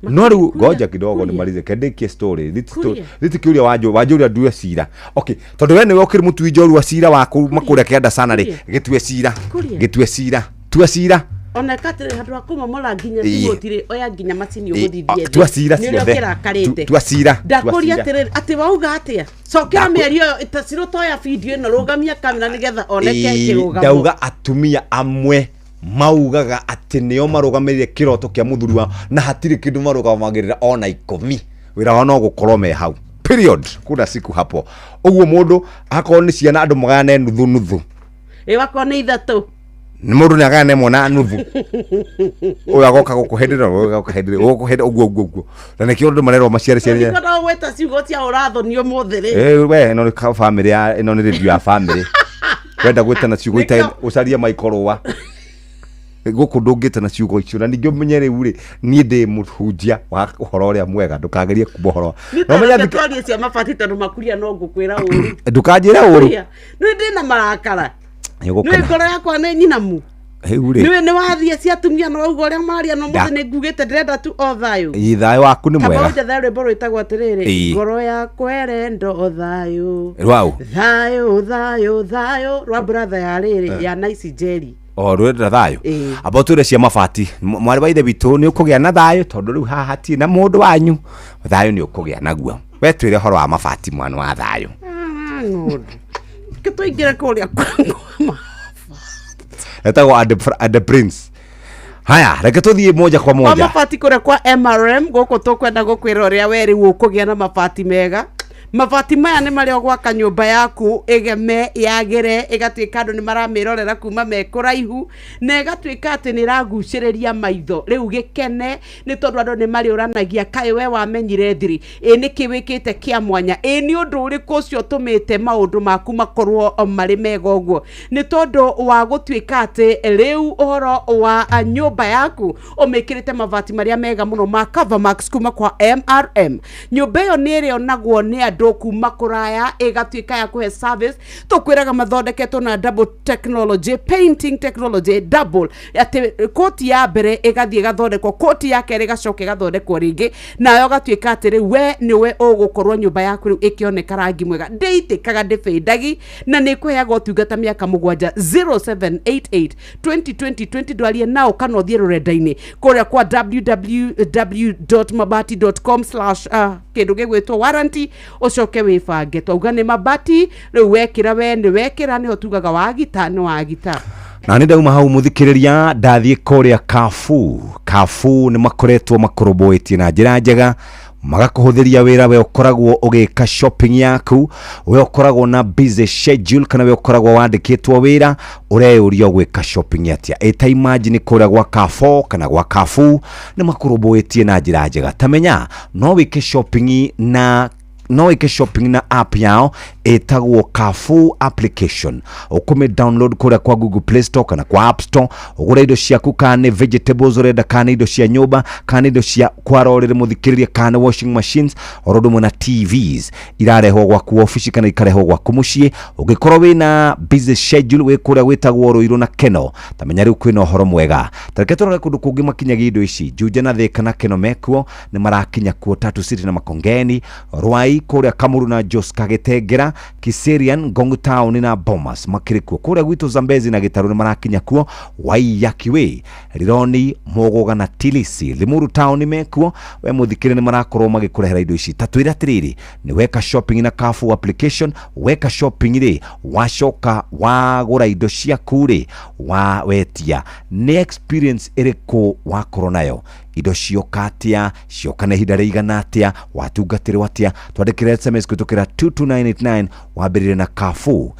no riu goja kidogo ni malize kendekie story this kiuria wajuria ndue cira okay tondu we ni wokiri mutui njoru wa cira waku makuria kianda sana ri gitue cira tua cira ona katire handu akuma mola nginya tibotire oya nginya macini uguthithie tua cira tua cira ndakuria tere ati wauga atia cokera mĩario itasiro toya video ino rugamia kamera nigetha oneke kiruga ndauga atumia amwe maugaga ati nio marugamirire kiroto kia muthuri wao na hatiri kindu marugamagirira ona 10 wira wao no gukorwo me hau period. Kuna siku hapo uguo mundu akorwo ni ciana andu magane nuthu wako ni ithatu ni mundu ni agane mona nuthu uyu agoka gukuhendera uguo na nikio ndu marero maciare ciare no gweta ciugo cia urathonio muthiri we no ka family ya ino ni review ya family wenda gweta na ciugo ita ucaria maikorwa guku ndungita na ciugo icio na ningĩ menyere uri ni ndi muhunjia wa uhoro uria mwega ndukagerie kubohoro no menya thikari cia mabati tondu makuria no ngukwira uru ndukanjira uru ni ndi na marakara ni ngoro yakwa ni nyinamu ni wathia cia tumia no ugo uria maria no muthi ni ngugite ndirenda tu o thayo ithayo waku ni mwega kabaja thayo rwimbo rwitagwo atiriri ngoro yakwa irendo o thayo rwau thayo rwa brother ya riri ya Nice Jerry rwenda thayo aboture cia mabati mwari wa ithe bitu ni ukugia na thayo tondu riu haha ti na mundu wanyu thayo ni ukugia naguo we twire horo wa mabati mwana wa thayo kituingira kuria kwangu etagwo and the prince. Haya, reke tuthie moja kwa moja mabati kuria kwa MRM guku tukwenda gukwira uria weri ukugia na mabati mega. Mabati maya ni mario gwaka nyumba yaku igeme yagire igatuika andu ni maramirorera kuma mekuraihu na igatuika ati ni raguciriria maitho riu gikene ni tondu andu ni mariuranagia kai we wamenyire thiri niki wikite kia mwanya ni undu uriku ucio tumite maundu maku makorwo mari mega uguo ni tondu wa gutuika ati riu uhoro wa nyumba yaku umikirite mabati maria mega muno ma Covermax kuma kwa MRM. Nyumba iyo ni rionagwo ni andu kuma kuraya igatuika ya kuhe service tukwiraga mathondeketwo na double technology painting technology double ati koti ya mbere igathie gathondekwo koti ya keri gacoke gathondekwo ringi nayo gatuika ati we niwe ugukorwo nyumba yaku riu ikioneka rangi mwega ndeitikaga ndifindagi na ni kweaga utungata miaka 7 0788 2020 dwalie nao kana uthie rurenda-ini kuria kwa www.mabati.com/ kindu gigwitwo warranty ucoke wibange twauga ni mabati riu wekira we ni wekira ni otugaga wagita ni wagita na ni ndauma hau muthikiriria ndathie kuria kafu ni makoretwo makoroboetie na njira njega magakuhuthiria wira we ukoragwo ugika shopping yaku we ukoragwo na busy schedule kana we ukoragwo wandikitwo wira ureurio gwika shopping atia eta imagine kuria gwa Carrefour kana gwa Kafu ni makuroboetie na njira njega tamenya no wike shopping na app yao etagwo Kafu application ukume download kuria kwa Google Play Store kana kwa App Store ugura indo ciaku kana vegetables urenda kana indo cia nyumba kana indo cia kwarorere muthikiriria kana washing machines orodo mona TVs irarehwo gwaku office kana ikarehwo gwaku mucii ugikorwo wina busy schedule we kuria witagwo Ruiru na Keno tamenya riu kwina uhoro mwega tareke torore kundu kungi makinyagia indo ici Juja na Thika na Keno mekuo ni marakinya kuo Tatu City na Makongeni Rwai kuria Kamuru na Jos Kagetengera Kiserian Gongu Town na Bomas makirikuo kuria gwitu Zambezi na Gitaru ni marakinya kuo Waiyakiwe Rironi Mogoga na Tilisi Limuru Town mekuo we muthikire ni marakorwo magikurehera indo ici tatwira atiriri ni weka shopping na Kafu application weka shopping ri wacoka wagura indo ciaku ri wa wetia ni experience iriku wakorwo nayo indo ciokatia ciokana ihinda riigana atia watungatirwo atia twandikire SMS kutukira 22989 wambirire na Kafu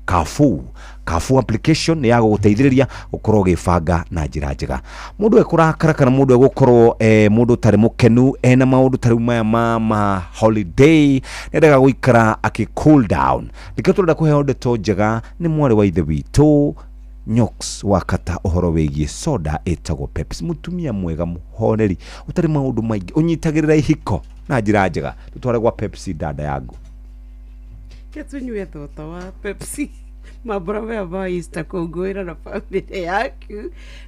CARREFOUR Kafu application ni ya guteithiriria ukorwo gibanga na njira njega mundu ekurakara kana mundu egukorwo mundu tari mukenu ena maundu tari maya ma holiday nendaga guikara aki cool down ndikatunda kuhe ndeto njega ni mwari wa ithe witu Nyox wakata uhoro wigie soda etagwo Pepsi mutumia mwega muhoneri utari maundu maingi unyitagirira ihiko na njira njega tutware gwa Pepsi dada yangu ketunywe thota wa Pepsi mabrave abaista kongwira na family yaku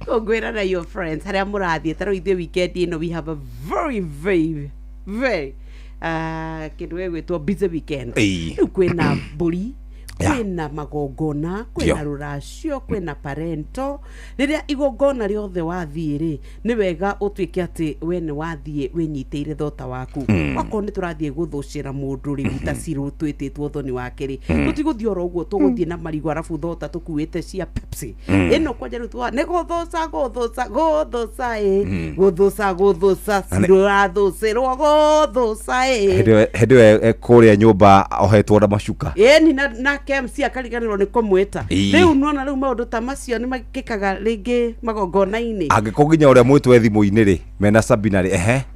kongwira na your friends haria murathie taro ithe weekend ino we have a very kindu gwitwo busy weekend kwina mburi kwina magongona kwina ruracio kwina parento riria igongona riothe wathie ni wega utwike ati we ni wathie winyiteire thota waku wako ni turathie guthucira mundu ri utasiru twititwo thoni wake tutiguthie oro uguo tuguthie na marigo arafu thota tukuite cia Pepsi ino kwanja rutwa ni guthuca guthuca sirurathucirwo guthuca hende kuria nyumba ohetwo na macuka ni na KMC akariganirwo ni kumwita riu nona riu maundu ta macio ni magikaga ringi magongona-ini angikonginya uria mwitwe thimu-ini ri mena Sabina ri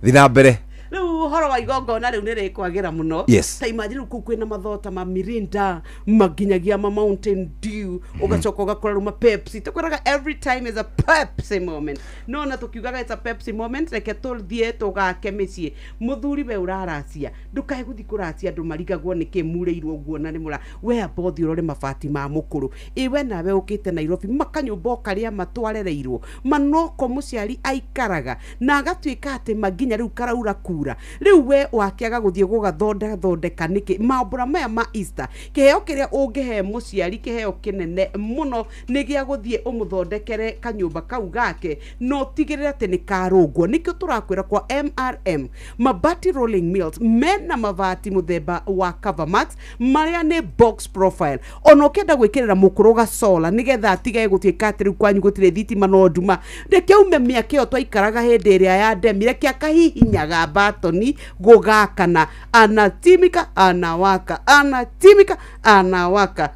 thina mbere riu horo wa igongona riu nire kwagira muno ta imagine ku kwina mathota ma Mirinda maginyagia ma Mountain Dew ugacoka ugakora ruma Pepsi tukwiraga every time is a Pepsi moment nona tukiugaga it's a Pepsi moment reke tuthie tugake micii muthuri we uraracia ndukae guthi kuracia andu marigagwo niki mureirwo uguo na nimura we abothi urore mabati ma mukuru iwe nawe ukite Nairobi makanyumba karia matwarereirwo manoko muciari aikaraga na agatwika ati maginya riu karaura kura riu we wakiaga guthie gugathondeka niki mambura maya ma Easter kiheo kiria ungihe muciari kiheo kinene muno nigia guthie umuthondekere kanyumba kau gake no tigirira ati ni karungwo nikio turakwira kwa MRM mabati rolling mills mena mabati muthemba wa Covermax maria ni box profile ono kenda gwikirira mukuruga solar nigetha atige gutwika ati riu kwanyu gutire thitima no nduma reke ume miake yo twaikaraga hindi iria ya ndemire kia kahihinyaga batoni gugakana anatimika anawaka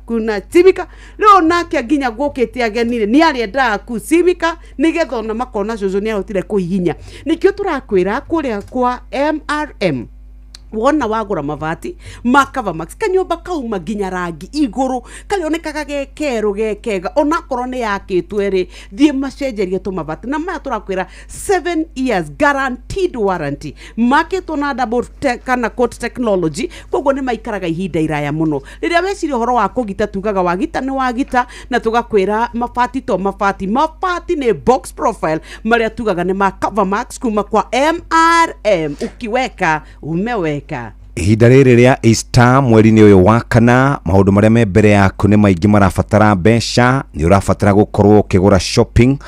kuna timika leo nake nginya gukite agenire ni arienda kusimika nigetha ona makona coco ni arotire kuhihinya nikio turakwira kuria kwa MRM wona wagura mavati ma Covermax kanyumba kauma nginya rangi iguru kalionekaga gekeru gekega ona korwo ni yakitwe ri thie macenjerie tu mavati na maya turakwira 7 years guaranteed warranty makitwo na double kana coat technology koguo ni maikaraga ihinda iraya muno riria weciri horo wa kugita tugaga wagita ni wagita na tugakwira mafati ni box profile maria tugaga ni ma Covermax kuma kwa MRM ukiweka umeweka ihinda riri ria Easter mweri-ini uyu wa kana maundu maria me mbere yaku ni maingi marabatara mbeca ni urabatara gukorwo ukigura shopping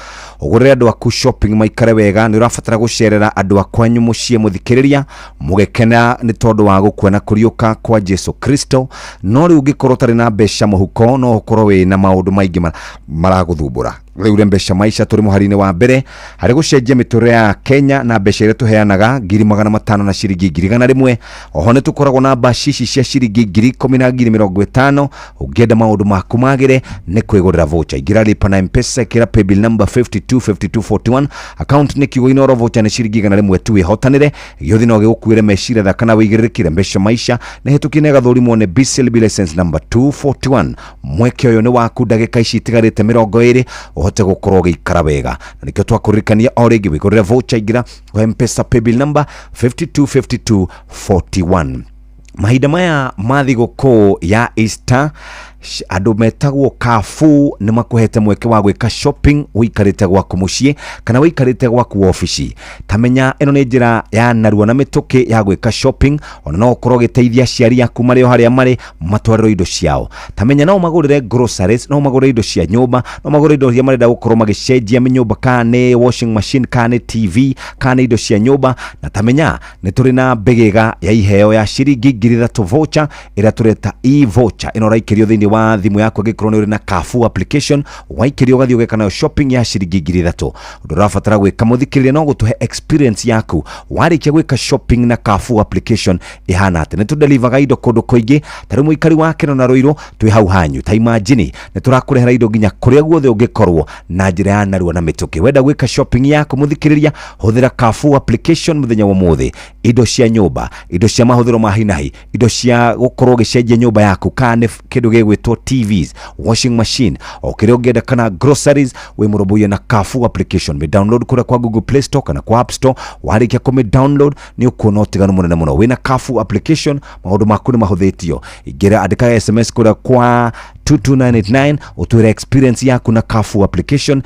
ugurire andu aku shopping maikare wega ni urabatara gucerera andu akwanyu mucie muthikiriria mugekena ni tondu wa gukwena kuriuka kwa Jesu Kristo no ri ungikorwo tari na mbeca muhuko no ukorwo wi na maundu maingi maraguthumbura riu mbeca maisha turi muhari-ini wa mbere hari gucenjia miture ya Kenya na mbeca iria tuheanaga 500 na ciringi 1,100 oho ni tukoragwo na bashishi cia ciringi 10,050 ungienda maundu maku magire ni kwigurira voucher ingira lipa na M-Pesa kira paybill number 525241 account ni kiugo inoro voucher ni ciringi 100 tu ihotanire yothi no gigukwire mecira thaka na wigiririkire mbeca maisha ni hetukine gathurimo ne BCLB license number 241 mweke uyu ni waku ndagika ici itigarite 20 uhote gukorwo giikara wega na nikio twakuririkania o ringi wigurire voucher ingira M-Pesa paybill number 525241 mahinda maya mathiguku ya Easter andu metagwo Kafu ni makuhete mweke wa gwika shopping wikarite gwaku mucie kana wikarite gwaku office tamenya eno ni njira ya narua na mituki ya gwika shopping ona no ukorwo giteithia ciari yaku mario haria mari matwariro indo ciao tamenya no magurire groceries no magurire indo cia nyumba no magurire indo cia marenda gukorwo magicenjia nyumba kana washing machine kana TV kana indo cia nyumba na tamenya ni turi na begega ya iheo ya ciringi 3,000 voucher ira tureta e-voucher ino raikirio thini wa thimu yako gikorwo ni na Kafu application waikirio gathio geka nayo shopping ya ciringi 3,000 ndurabatara gwika muthikiriria no gutuhe experience yaku warikia gwika shopping na Kafu application ihana ati ni tu deliver indo kundu kuingi tari muikari wa Keno na Ruiru twi hau hanyu ta imagine ni turakurehera indo nginya kuria guothe ungikorwo na njira ya narua na mituki wenda gwika shopping yaku muthikiriria huthira Kafu application muthenya wa muthi indo cia nyumba indo cia mahuthiro ma hinahi indo cia gukorwo gicenjia nyumba yaku kana kindu gigwitwo TVs washing machine o kirio ngenda kana groceries we muroboye na Kafu application me download kura kwa Google Play Store kana kwa App Store warikia kome download ni ukuona utiganu munene muno we na Kafu application maundu maku ni mahuthitio igira andika SMS kura kwa 22989 utwire experience yaku na Kafu application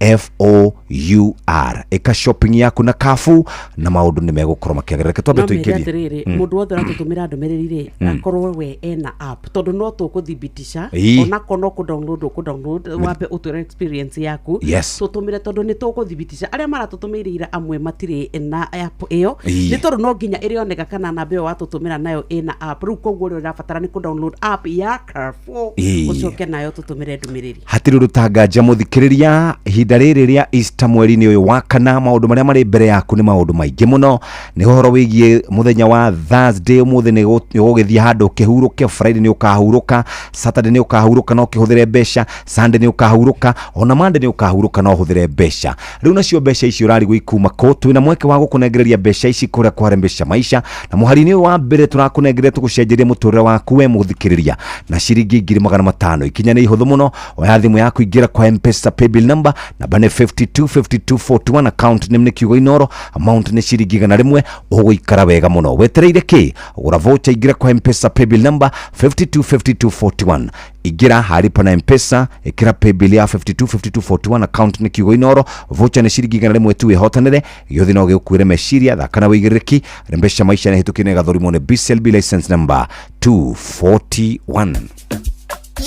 CARREFOU you are. Eka shopping yaku na Carrefour na maundu ni megukoro makiagereka twambe tuingirie. Mundu wothe ratutumira ndumiriri akorwo we ena app tondu no tukuthibitisha ona kono ku download wape utore experience yaku tutumire tondu ni tukuthibitisha aria maratutumirira amwe matire na app iyo ni tondu no nginya irioneka kana namba iyo watutumira nayo ina app ru koguo ri rafatara ni ku download app ya Carrefour ucoke nayo tutumire ndumiriri hatiri rutanganja muthikiriria ihinda riri ria Easter mweri-ini uyu wa kana maundu maria mari mbere yaku ni maundu maingi muno ni horo wigie muthenya wa Thursday muthe ni gugithia handu kihuruke Friday ni ukahuruka Saturday ni ukahuruka no kihuthire besha Sunday ni ukahuruka ona Monday ni ukahuruka no huthire besha riu nacio besha ici urari guikuma ko twina mweke wa gukunengereria besha ici kuria kwarembesha maisha na muhari-ini wa mbere turakunengereria tugucenjeria muturire waku we muthikiriria na ciringi 500 ikinya ni ihuthu muno oya thimu yaku ingira kwa M-Pesa paybill number namba ni 525241 account name ni kiugo Inoro amount ni ciringi 100 uguikara wega muno wetereire ki ugura voucher ingira kwa M-Pesa paybill number 525241 igira haripa na M-Pesa ikira paybill ya 525241 account ni kiugo Inoro voucher ni ciringi 100 tu ihotanire yothi no gikuire meshiria thakana wigiriki rembesha maisha na hitukine gathorimo ne BCLB license number 241.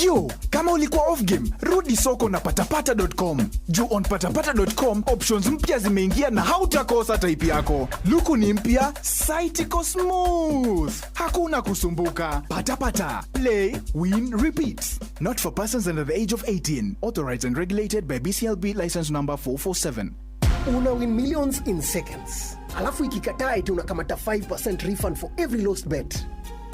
Yo, kama ulikuwa off game, rudi soko na patapata.com. Juu on patapata.com, options mpya zimeingia na hautakosa type yako. Luku ni mpya, site iko smooth. Hakuna kusumbuka. Patapata. Play, win, repeat. Not for persons under the age of 18. Authorized and regulated by BCLB license number 447. Una win millions in seconds. Alafu ikikataa eti unakamata 5% refund for every lost bet.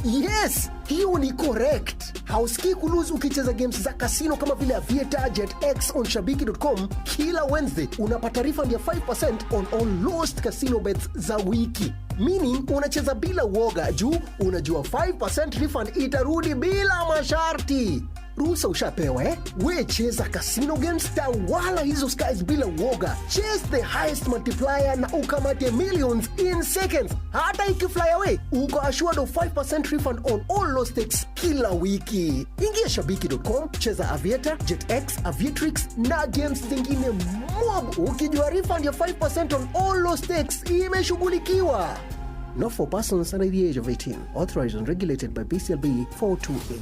Yes, hiyo ni correct. Hausikii kulose ukicheza games za casino kama vile Aviator, JetX on Shabiki.com. Kila Wednesday unapata refund ya 5% on all lost casino bets za wiki. Meaning unacheza bila uoga juu unajua 5% refund itarudi bila masharti. Ruhusa ushapewa we cheza casino games wala hizo skies bila uoga. Chase the highest multiplier na ukamate millions in seconds. Hata ikifly away uko assured of 5% refund on all low stakes kila wiki. Ingia Shabiki.com, cheza Aviator, JetX, Aviatrix na games zingine mob ukijua refund ya 5% on all low stakes imeshughulikiwa. Not for persons under the age of 18. Authorized and regulated by BCLB 428.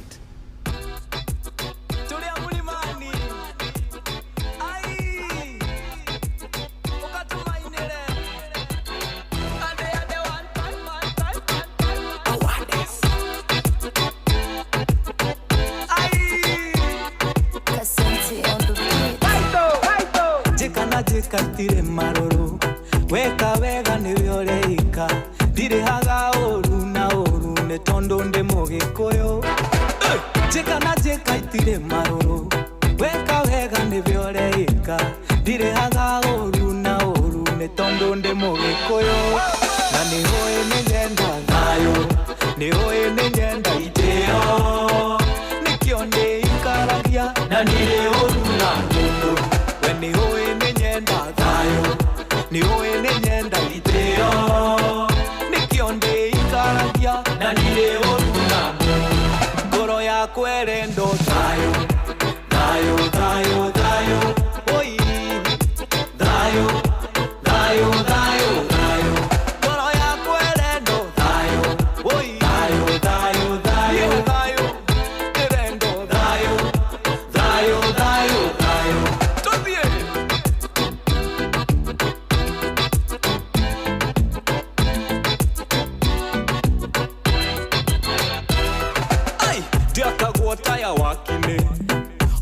Katire maroro weka wega ni vyoreika dire haga oru na oru ne tondo nde mogikoyo jeka na jeka itire maroro weka wega ni vyoreika dire haga oru na oru ne tondo nde mogikoyo na ni hoye ne nyenda nayo ni hoye ne nyenda iteo nikionde ikaragia na nile oru na tondo when ni hoye ni oe ne nyenda iteo nikionde ikaragia na nile oruna ngoro ya kwerendo tayo tayo tayo tayo oi tayo tayo tayo tayo ngoro ya kwerendo tayo oi tayo tayo tayo tayo kwerendo tayo tayo tayo tayo tobie. Taya wakine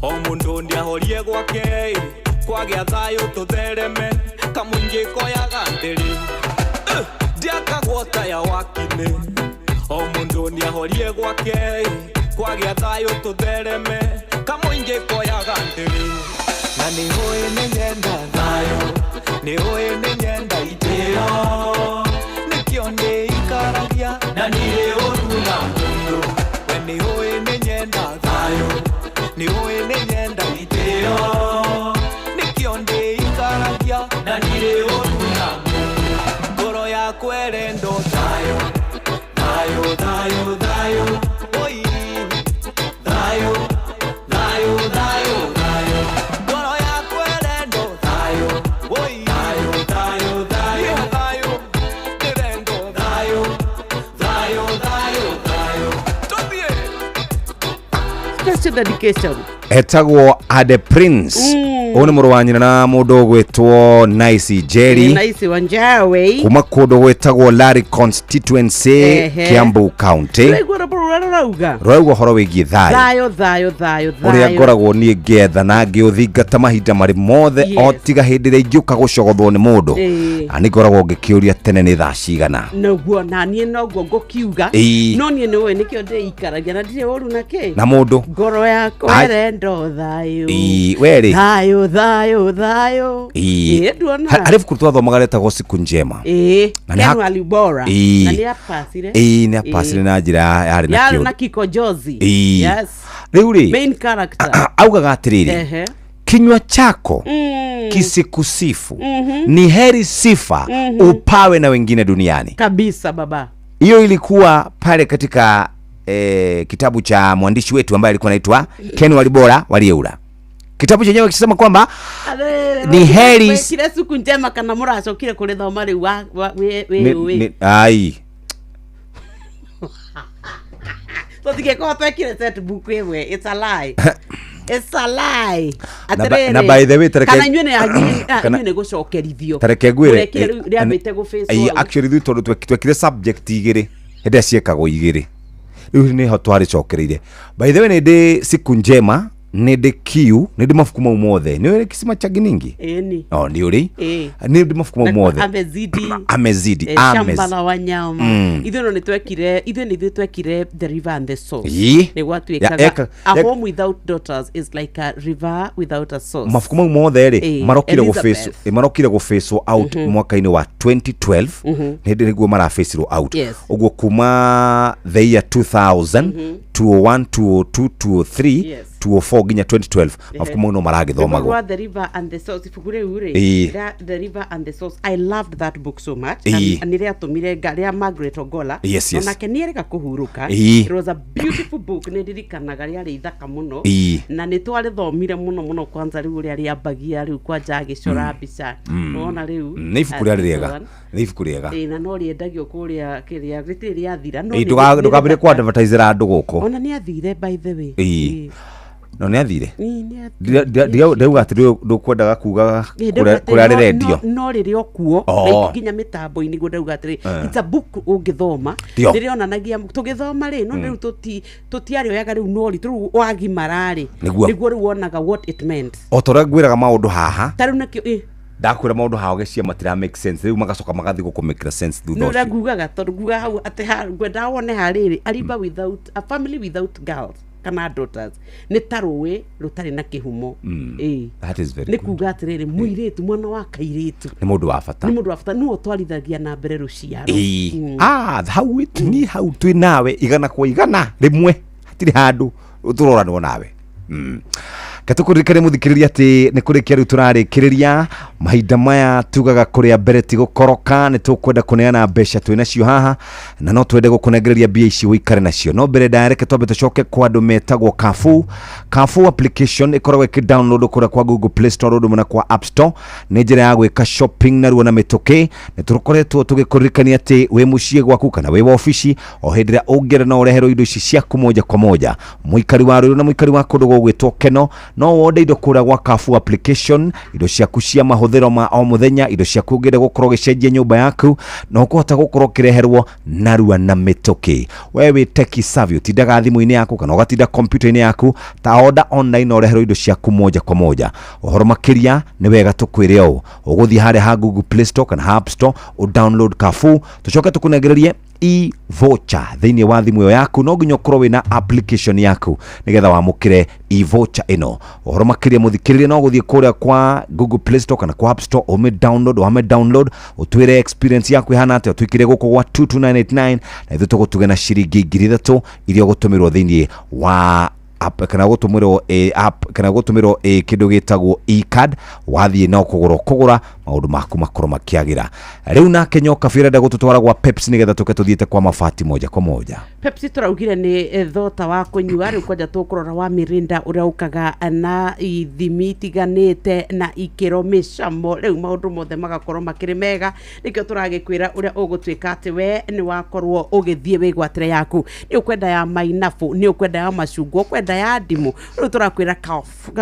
o mundu ndiahorie gwake kwagea thayo tuthereme kamungi koyaga ndiri ndiakagwo taya wakine o mundu ndiahorie gwake kwagea thayo tuthereme kamungi koyaga ndiri na ni hoye ne nyenda thayo ni hoye ne nyenda iteo nikionde ikaragia na nile oruna mundu we ni hoye ne nyenda thayo ni hoye ne nyenda iteo nikionde ikaragia na nile oruna ngoro ya kwerendo thayo thayo thayo thayo oi thayo thayo thayo thayo ngoro ya kwerendo thayo oi special dedication. Etagwo Ade Prince. One murwanyina na mundu gwetwo Nice Jerry. Nice Wanjawe. Kuma kundu gwetagwo Larry constituency Kiambu County. Rwego horo wigie thayo. Thayo. Uria ngoragwo nie ngetha na ngiuthingata mahinda mari mothe otiga hindire ngiuka gucogothwo ni mundu. Ani ngoragwo ngikiuria tene ni thaa cigana. Naguo na nie noguo ngukiuga. No nie niwe nikio ndeikaragia na ndire woru nake. Na mundu. Ngoro yako erendo thayo. Weri. Thayo. Duona. Arifu kutoa thomaga retagwo siku njema. Kenu alibora. Na ni apasire. Ni apasire na njira yari na kiyo. Yari na kikojozi. Yes. Riuri. Main character. Augaga atiriri. Kinywa chako kisikusifu ni heri sifa upawe na wengine duniani. Kabisa baba. Hiyo ilikuwa pale katika kitabu cha mwandishi wetu ambaye alikuwa anaitwa Ken Walibora Walieura. Kitabu chenyewe kisema kwamba ni heri kile siku njema kana muraso kile kule thoma ri wa we ai so tigeko twekire set book wewe, it's a lie. It's a lie. Na by the way kana nyune gucokerithio tareke gwire riambite go Facebook. Actually du tondu twekire subject igiri hende ciekagwo igiri riu ni ho twari cokereire. By the way ni ndi siku njema nende kiu nende mafuku mau mothe ni wele kisima cha giningi ni ni uri nende mafuku mau mothe amezidi shamba la wanyama ithu no nitwekire the river and the source ni watu ekaga a home without daughters is like a river without a source. Mafuku mau mothe ri marokire go face out mwaka-ini wa 2012 nende niguo mara face out uguo kuma the year 2000 201 202 203 204 ginya 2012 mafuku mau no maragithomagwo the river and the source ifugure ure the river and the source. I loved that book so much and ria tumire garia Margaret Ogola ona keniereka kuhuruka. It was a beautiful book ne dirikanaga ria ithaka muno na ni twari thomire muno kwanza riu ria ria bagia riu kwa jage cora bica ona riu ni ifuku riega na no riendagio kuria kiria ritiri athira no ndukabire kwa advertiser andu guko ona ni athire by the way no ni athire ndauga ati ndukwendaga kuga kuria redio no ririo kuo nginya mitambo-ini go ndauga ati it's a book ungithoma ndirionanagia tugithoma ri no riu tutiari oyaga riu no ri tu wagi marari niguo riu wonaga what it meant otora ngwiraga maundu haha taru nakio ndakwira maundu hawo gecia matira make sense riu magacoka magathi guku make sense thutha ucio no ngugaga tondu nguga hau ati ngwenda wone hariri ariba without a family without girls kana daughters ni taruwe rutari na kihumo that is very ni kuga atiriri muiritu mwana wa kairitu ni mundu wa bata no twarithagia na mbere ruciaro hau ni hau twi nawe igana kwa igana rimwe hatiri handu uturoranwo nawe katukurikane muthikiriria ati ni kurikia riu turarikiriria mahinda maya tugaga kuria mbere ti gukoroka ni tukwenda kuneana mbeca twina cio haha na no twende gukunengereria mbia ici wikare nacio no mbere direct twambe tucoke kwa andu metagwo Kafu application ikoragwo iki-download kuria kwa Google Play Store rundu na kwa App Store ni njira ya gwika shopping na ruo na mituki ni turukoretwo tugikurikania ati we mucie gwaku kana we ofici o hindira ungere na ureherwo indo ici ciaku moja kwa moja muikari wa ruo na muikari wa kundu gwitwo Keno no wonde indo kuria gwa Kafu application indo ciaku cia mahuthiro ma o muthenya indo ciaku ngire gukorwo gicenjia nyumba yaku no kuhota gukorwo kireherwo narua na mituki wewe teki savvy tindaga thimu-ini yaku kana ugatinda computer-ini yaku ta order online oreherwo indo ciaku moja kwa moja uhoro makiria ni wega tukwire o uguthi hare ha Google Play Store kana App Store o download Kafu tucoke tukunengererie e-voucher thiini wa thimu yo yaku no nginya ukorwo wina application yaku nigetha wamukire e-voucher ino uhoro makiria muthikiririe no guthie kuria kwa Google Play Store kana kwa App Store wame download utwire experience yaku ihana ati utwikire guko gwa 22989 na ithu tugutuge na ciringi 3000 iria gutumirwo thiini wa app kana gutumirwo app kana gutumirwo kindu gitagwo e-card wathie no kugura maundu maku makorwo makiagira. Riu nake Nyoka Birenda gututwara gwa Pepsi nigetha tuke tuthiete kwa mabati moja kwa moja. Pepsi turaugire ni thota wa kunyua, riu kwanja tukurora wa Mirinda uria ukaga na ithimi tiganite na ikiro micamo, riu maundu mothe magakorwo makiri mega, nikio turagikwira uria ugutwika ati we ni wakorwo ugithie wigwatire yaku, ni ukwenda ya mainafu, ni ukwenda ya macungwa, ukwenda ya ndimu, riu turakwira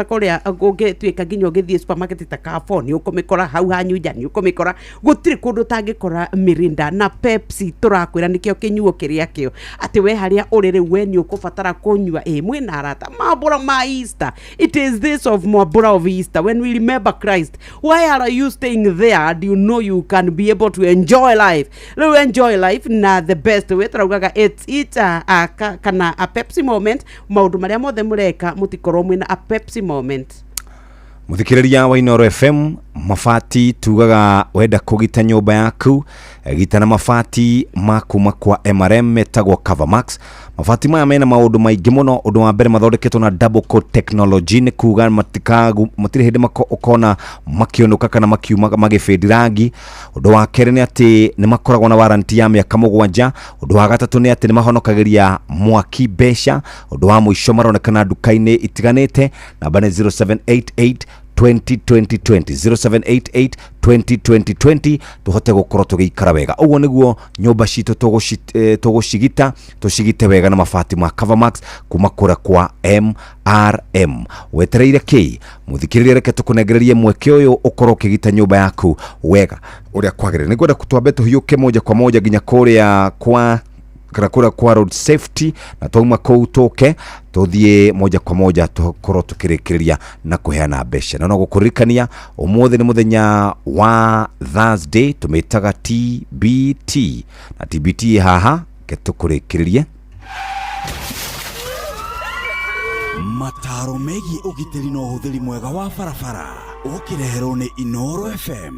kuria ugitwika nginya ugithie supermarket ta Carrefour ni ukumikora hau hanyu nja, ni ukumikora gutiri kundu tangikora Mirinda na Pepsi. Turakwira nikio kinyuo kiria kio ati we haria uri riu we ni ukubatara kunyua mwina arata mabura ma Easter. It is this of mabura of Easter when we remember Christ. Why are you staying there and you know you can be able to enjoy life? Riu enjoy life na the best way turaugaga it's kana a Pepsi moment. Maundu maria mothe mureka mutikorwo mwina a Pepsi moment. Muthikiriria wa Inoro FM, mabati tugaga wenda kugita nyumba yaku, gita na mabati makuma kwa MRM metagwo Covermax. Mabati maya mena maundu maingi muno. Undu wa mbere mathondeketwo na double coat technology, ni kuga matire hindi ukona makionuka kana makiuma magifedi rangi. Undu wa kere ni ati ni makoragwo na warranty ya miaka 7. Undu wa gatatu ni ati ni mahonokagiria mwaki besha. Undu wa muisho maronekana duka-ini itiganite. Namba ni 0788 2020 0788 tuhote gukorwo tugikara wega. Uguo niguo nyumba citu tugucigita tucigite wega na mabati ma Covermax kuma kura kwa MRM. Wetereire ki muthikiririe reke tukunengererie mweke uyu ukorwo kigita nyumba yaku wega uria kwagire. Ni gwenda kutwambe tuhiuke moja kwa moja ginya kuria kwa karakura kwa road safety na twauma kou tuke tuthie moja kwa moja tukorwo tukirikiria na kuheana besha. Na no gukuririkania umuthi ni muthenya wa Thursday tumetaga TBT na TBT haha ke tukurikiririe mataro megi ugitiri no huthiri mwega wa barabara ukireherwo ni Inoro FM.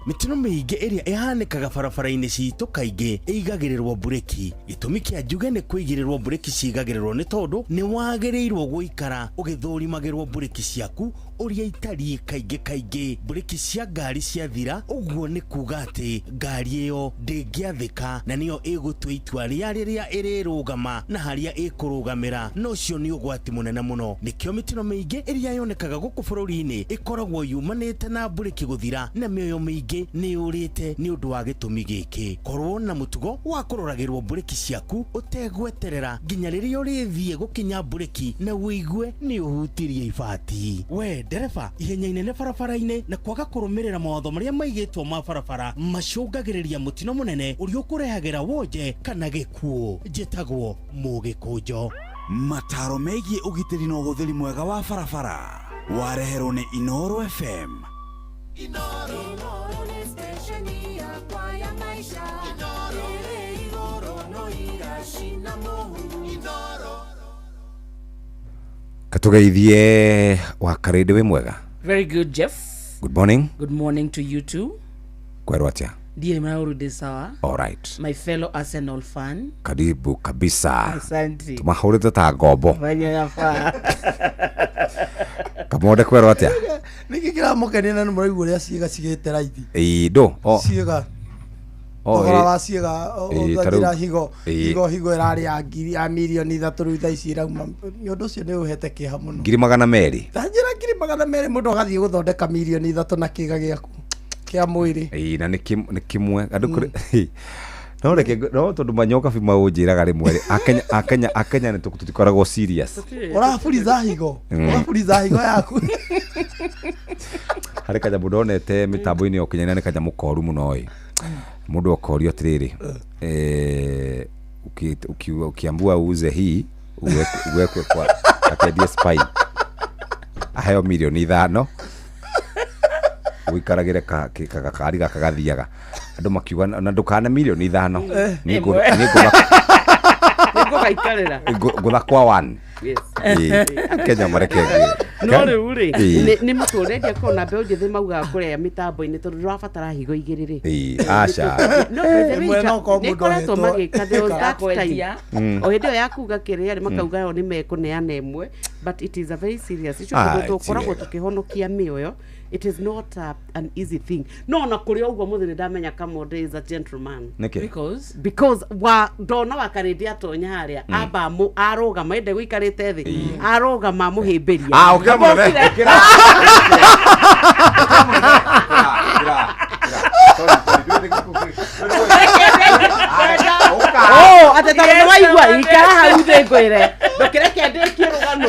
Mitino miingi iria ihanikaga barabara-ini citu kaingi igagirirwo bureki. Gitumi kia njuge ni kuigirirwo bureki cigagirirwo ni tondu ni wagirirwo guikara ugithurimagirwo bureki ciaku uria itari kaingi. Bureki cia ngari cia thira, uguo ni kuga ati ngari iyo ndingiathika na niyo igutwa itua riria irirugama na haria ikurugamira. No cio ni ugwati munene muno. Nikio mitino miingi iria yonekaga guku bururi-ini ikoragwo yumanite na bureki guthira na mioyo miingi ni urite ni undu wa gitumi giki. Korwo na mutugo wa kuroragirwo bureki ciaku utegweterera nginya riria urithie gukinya bureki na wigue ni uhutirie ibati. We dereva ihenya inene barabara-ini na kwaga kurumirira mawatho maria maigitwo ma barabara macungagiriria mutino munene uria ukurehagira wonje kana gikuo. Njitagwo Mugikunjo. Mataro megie ugitiri no huthiri mwega wa barabara wareherwo ni Inoro FM. Inoro ni stesheni ya kwa ya maisha. Inoro no irashina mohu. Inoro katugeithie wa karede we mwega. Very good, Jeff. Good morning. Good morning to you too. Kwero atia? Ndiye mnaurudi sawa. All right. My fellow Arsenal fan. Karibu kabisa. Asante. Tumahurite ta ngombo. Fanya yafa. Kamode kwero atia? Nikikira mukeni na muraigua uria ciega cigite raithi. Do. Ciega. Thogora wa ciega uthira higo irari ya ngiri ya milioni 3 rutha ici irauma ni undu ucio ni uhete kiha muno. 200,000. Tanjira 200,000 mundu agathie guthondeka milioni 3 na kiga giaku kia mwiri. Na ni kimwe andu kuri no reke no tondu manyoka fi maunjiraga rimwe akenya ni tutikoragwo serious. Urafuriza higo yaku. Hari kaja budonete mitambo-ini okinyana ni kaja mukoru muno oi. Mundu okorio atiriri ukiambua uze hii uwekwe kwa akendie spine aheo milioni 5 uikaragire kakari gakagathiaga andu makiuga na ndukana milioni 5 ni ngugaikarira ngutha kwa 1 Kenya mareke no rĩu rĩ nĩ mũtũrĩria kona mbeũ njĩthĩ maugaga kũrĩa mĩtambo-inĩ tondũ ndũrabatara higo igĩrĩ rĩ aca nĩ koretwo magĩka o hĩndĩ ĩyo ya kuga kĩrĩa makauga yo nĩ mekũneana ĩmwe but it is a very serious issue tondũ tũkoragwo tũkĩhonokia mĩoyo. It is not an easy thing. No na kuri ugo muthi ni ndamenya Kamonde is a gentleman. Because wa ndona wakarĩte atonya haria amba aroga maende guikarite thi aroga mamuhimbiria atetara waigua ikara hau thi ngwire ndukireke ndikie rugano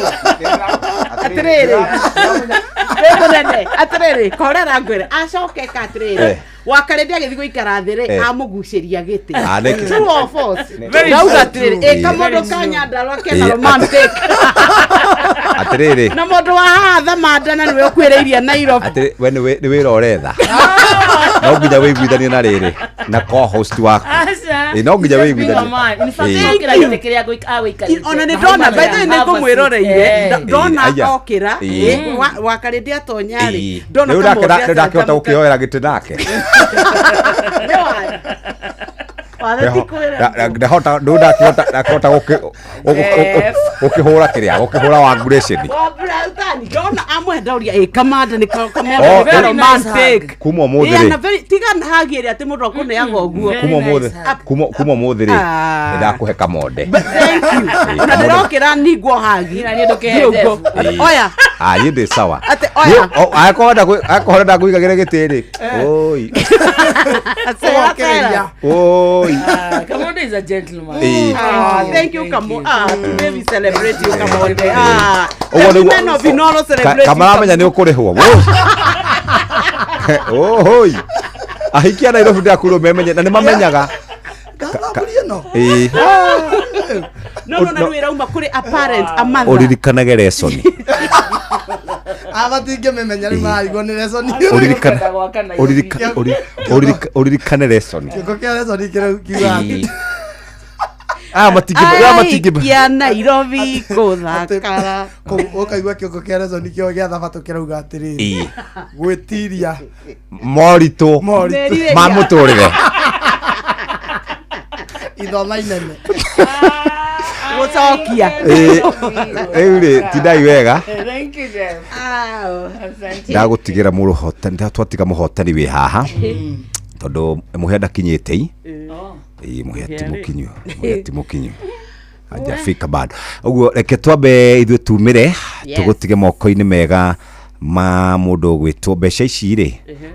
atiriri korera ngwire acoke katiriri wakarĩte agĩthiĩ gũikara thĩ rĩ amũgucĩria gĩtĩ true or false ndauga atiriri Kamondo Kanyandarua kena romantic atiriri na mũndũ wa hatha mandana nĩwe ũkwĩrĩirie Nairobi we nĩ wĩra ũretha no nginya wĩiguithanie na rĩrĩ na co-host waku no nginya wĩiguithanie ona nĩ ndona bethe nĩ ngũmwĩroreire ndona okĩra wakarĩte atonya rĩ ndona Kamonde ndakĩhota gũkĩoera gĩtĩ nake ndakĩhota gũkĩhũra kĩrĩa gũkĩhũra wa ngurĩcini ndona amwendoria Kamande nĩ Kamonde romantic kuma ũmũthĩ rĩ tiga hagi ĩrĩa atĩ mũndũ akũneaga ũguo kuma ũmũthĩ rĩ ndakũhe Kamonde na ndĩrokĩra ningwo hagi oya niĩ ndĩ sawa akorwo ndakũigagĩra gĩtĩ rĩ Kamonde is a gentleman. Thank you Kamonde. Today we celebrate you Kamonde. Men of Inoro celebrate. Kamaramenya nĩ ũkũrĩhwo. Oi. Ahikia Nairobi ndakurwo memenye na nĩ mamenyaga. No nĩ rauma kũrĩ apparent a mother. Ũririkanage lesson. Abatinge memenya rĩ maigua nĩ lesson. Ũririkane lesson. Kĩko kĩa lesson kiuga matingĩ ya Nairobi gũthakara ũkaigua kĩko kĩa lesson kĩo gĩa thabatũ kĩrauga atĩrĩrĩ gwĩtiria moritũ ma mũtũrĩre ithoma inene gũcokia rĩu rĩ tindai wega Thank you Jeff. ndagũtigĩra mũhotani twatiga mũhotani wĩ haha tondũ mũhĩa ndakinyĩte mũhĩa ti mũkinyu hajafika bado ũguo reke twambe ithuĩ tumĩre tũgũtige moko-inĩ mega ma mũndũ gwĩtwo mbeca ici rĩ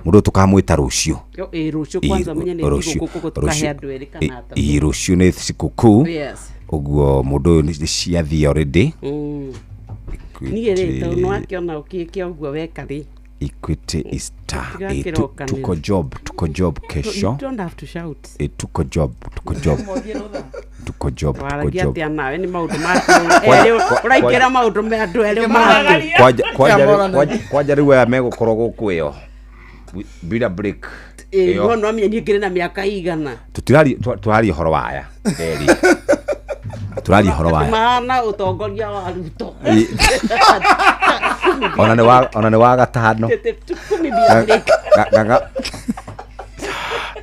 mũndũ tũkamwĩta rũciũ rũciũ nĩ sikukuu ũguo mũndũ ũyũ nĩ ciathiĩ already niĩ rĩ tondũ nĩwakĩona ũkĩke ũguo weka rĩ Equity is tuko job kesho. You don't have to shout. Tuko job. Nawe ni maundu mako. Uraikira maundu me andu eri mangĩ. Kwaja riu ya megũkorwo gũkũ ĩyo bila break. No mĩeni ngĩrĩ na mĩaka igana. Tũrari horo waya. Turari horo waya. Mana utongoria wa Ruto. Ona ni wa gatano.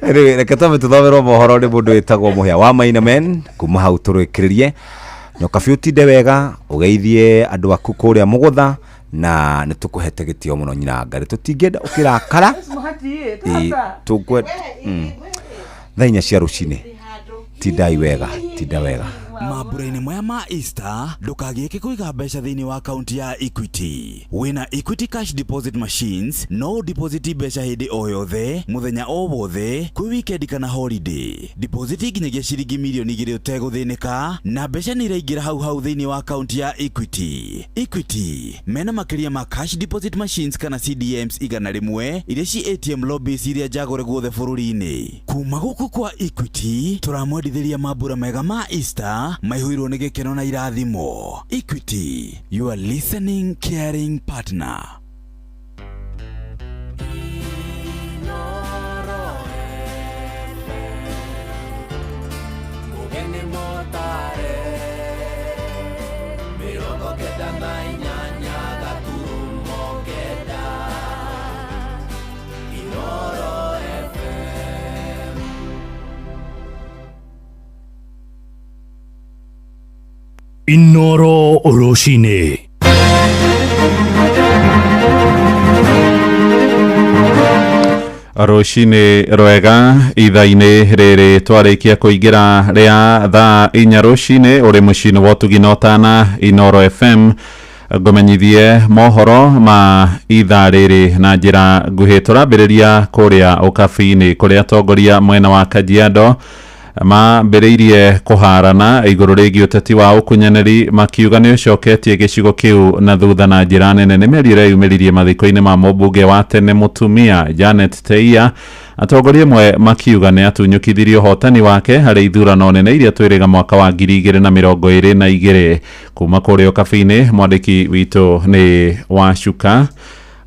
Reke tũthomerwo mohoro nĩ mũndũ wĩtagwo Mũhĩa wa Maina Men kuma hau tũrĩkĩrĩrie nyoka biũ tinde wega ũgeithie andũ aku kũrĩa mũgũtha na nĩ tũkũhete gĩtĩo mũno nyina Ngarĩ tũtingĩenda ũkĩrakara tũkwe thaa 4 cia rũcinĩ tinda wega mambura-inĩ maya ma Easter ndũkagĩke kũiga mbeca thĩinĩ wa akaunti ya Equity. Wĩna Equity cash deposit machines no deposit mbeca hĩndĩ o yothe mũthenya o wothe kwĩ weekend kana holiday. Deposit nginyagia ciringi mirioni 2 ũtegũthĩnĩka na mbeca nĩ iraingĩra hau thĩinĩ wa akaunti ya Equity. Equity mena makĩria ma cash deposit machines kana CDMs 100 iria ci ATM lobbies iria njagũre guothe bũrũri-inĩ. Kuma gũkũ kwa Equity tũramwendithĩria mambura mega ma Easter maihũirwo nĩ gĩkeno na irathimo. Equity, your listening caring partner. Mugeni motare, miro kenda na inyanya gaturumo kenda Inooro FM. Inooro Oroshine. Rucini rwega itha-inĩ rĩrĩ twarĩkia kũingĩra rĩa thaa 4 rucini ũrĩ mũciĩ-inĩ wa ũtugi Otana Inooro FM ngũmenyithie mohoro ma itha rĩrĩ na njĩra nguhĩ. Tũrambĩrĩria kũrĩa ũkabi-inĩ kũrĩa atongoria mwena wa Kajiado mambĩrĩirie kũharana igũrũ rĩgiĩ ũteti wa ũkunyanĩri makiuga nĩ ũcoketie gĩcigo kĩu na thutha na njĩra nene. Nĩ mĩario ĩrĩa yumĩririe mathiko-inĩ ma mũmbunge wa tene mũtumia Janet Teia. Atongoria amwe makiuga nĩ atunyũkithirie ũhotani wake harĩ ithurano nene iria twĩrĩga mwaka wa 2022. Kuma kũrĩa ũkabi-inĩ mwandĩki witũ nĩ Wacuka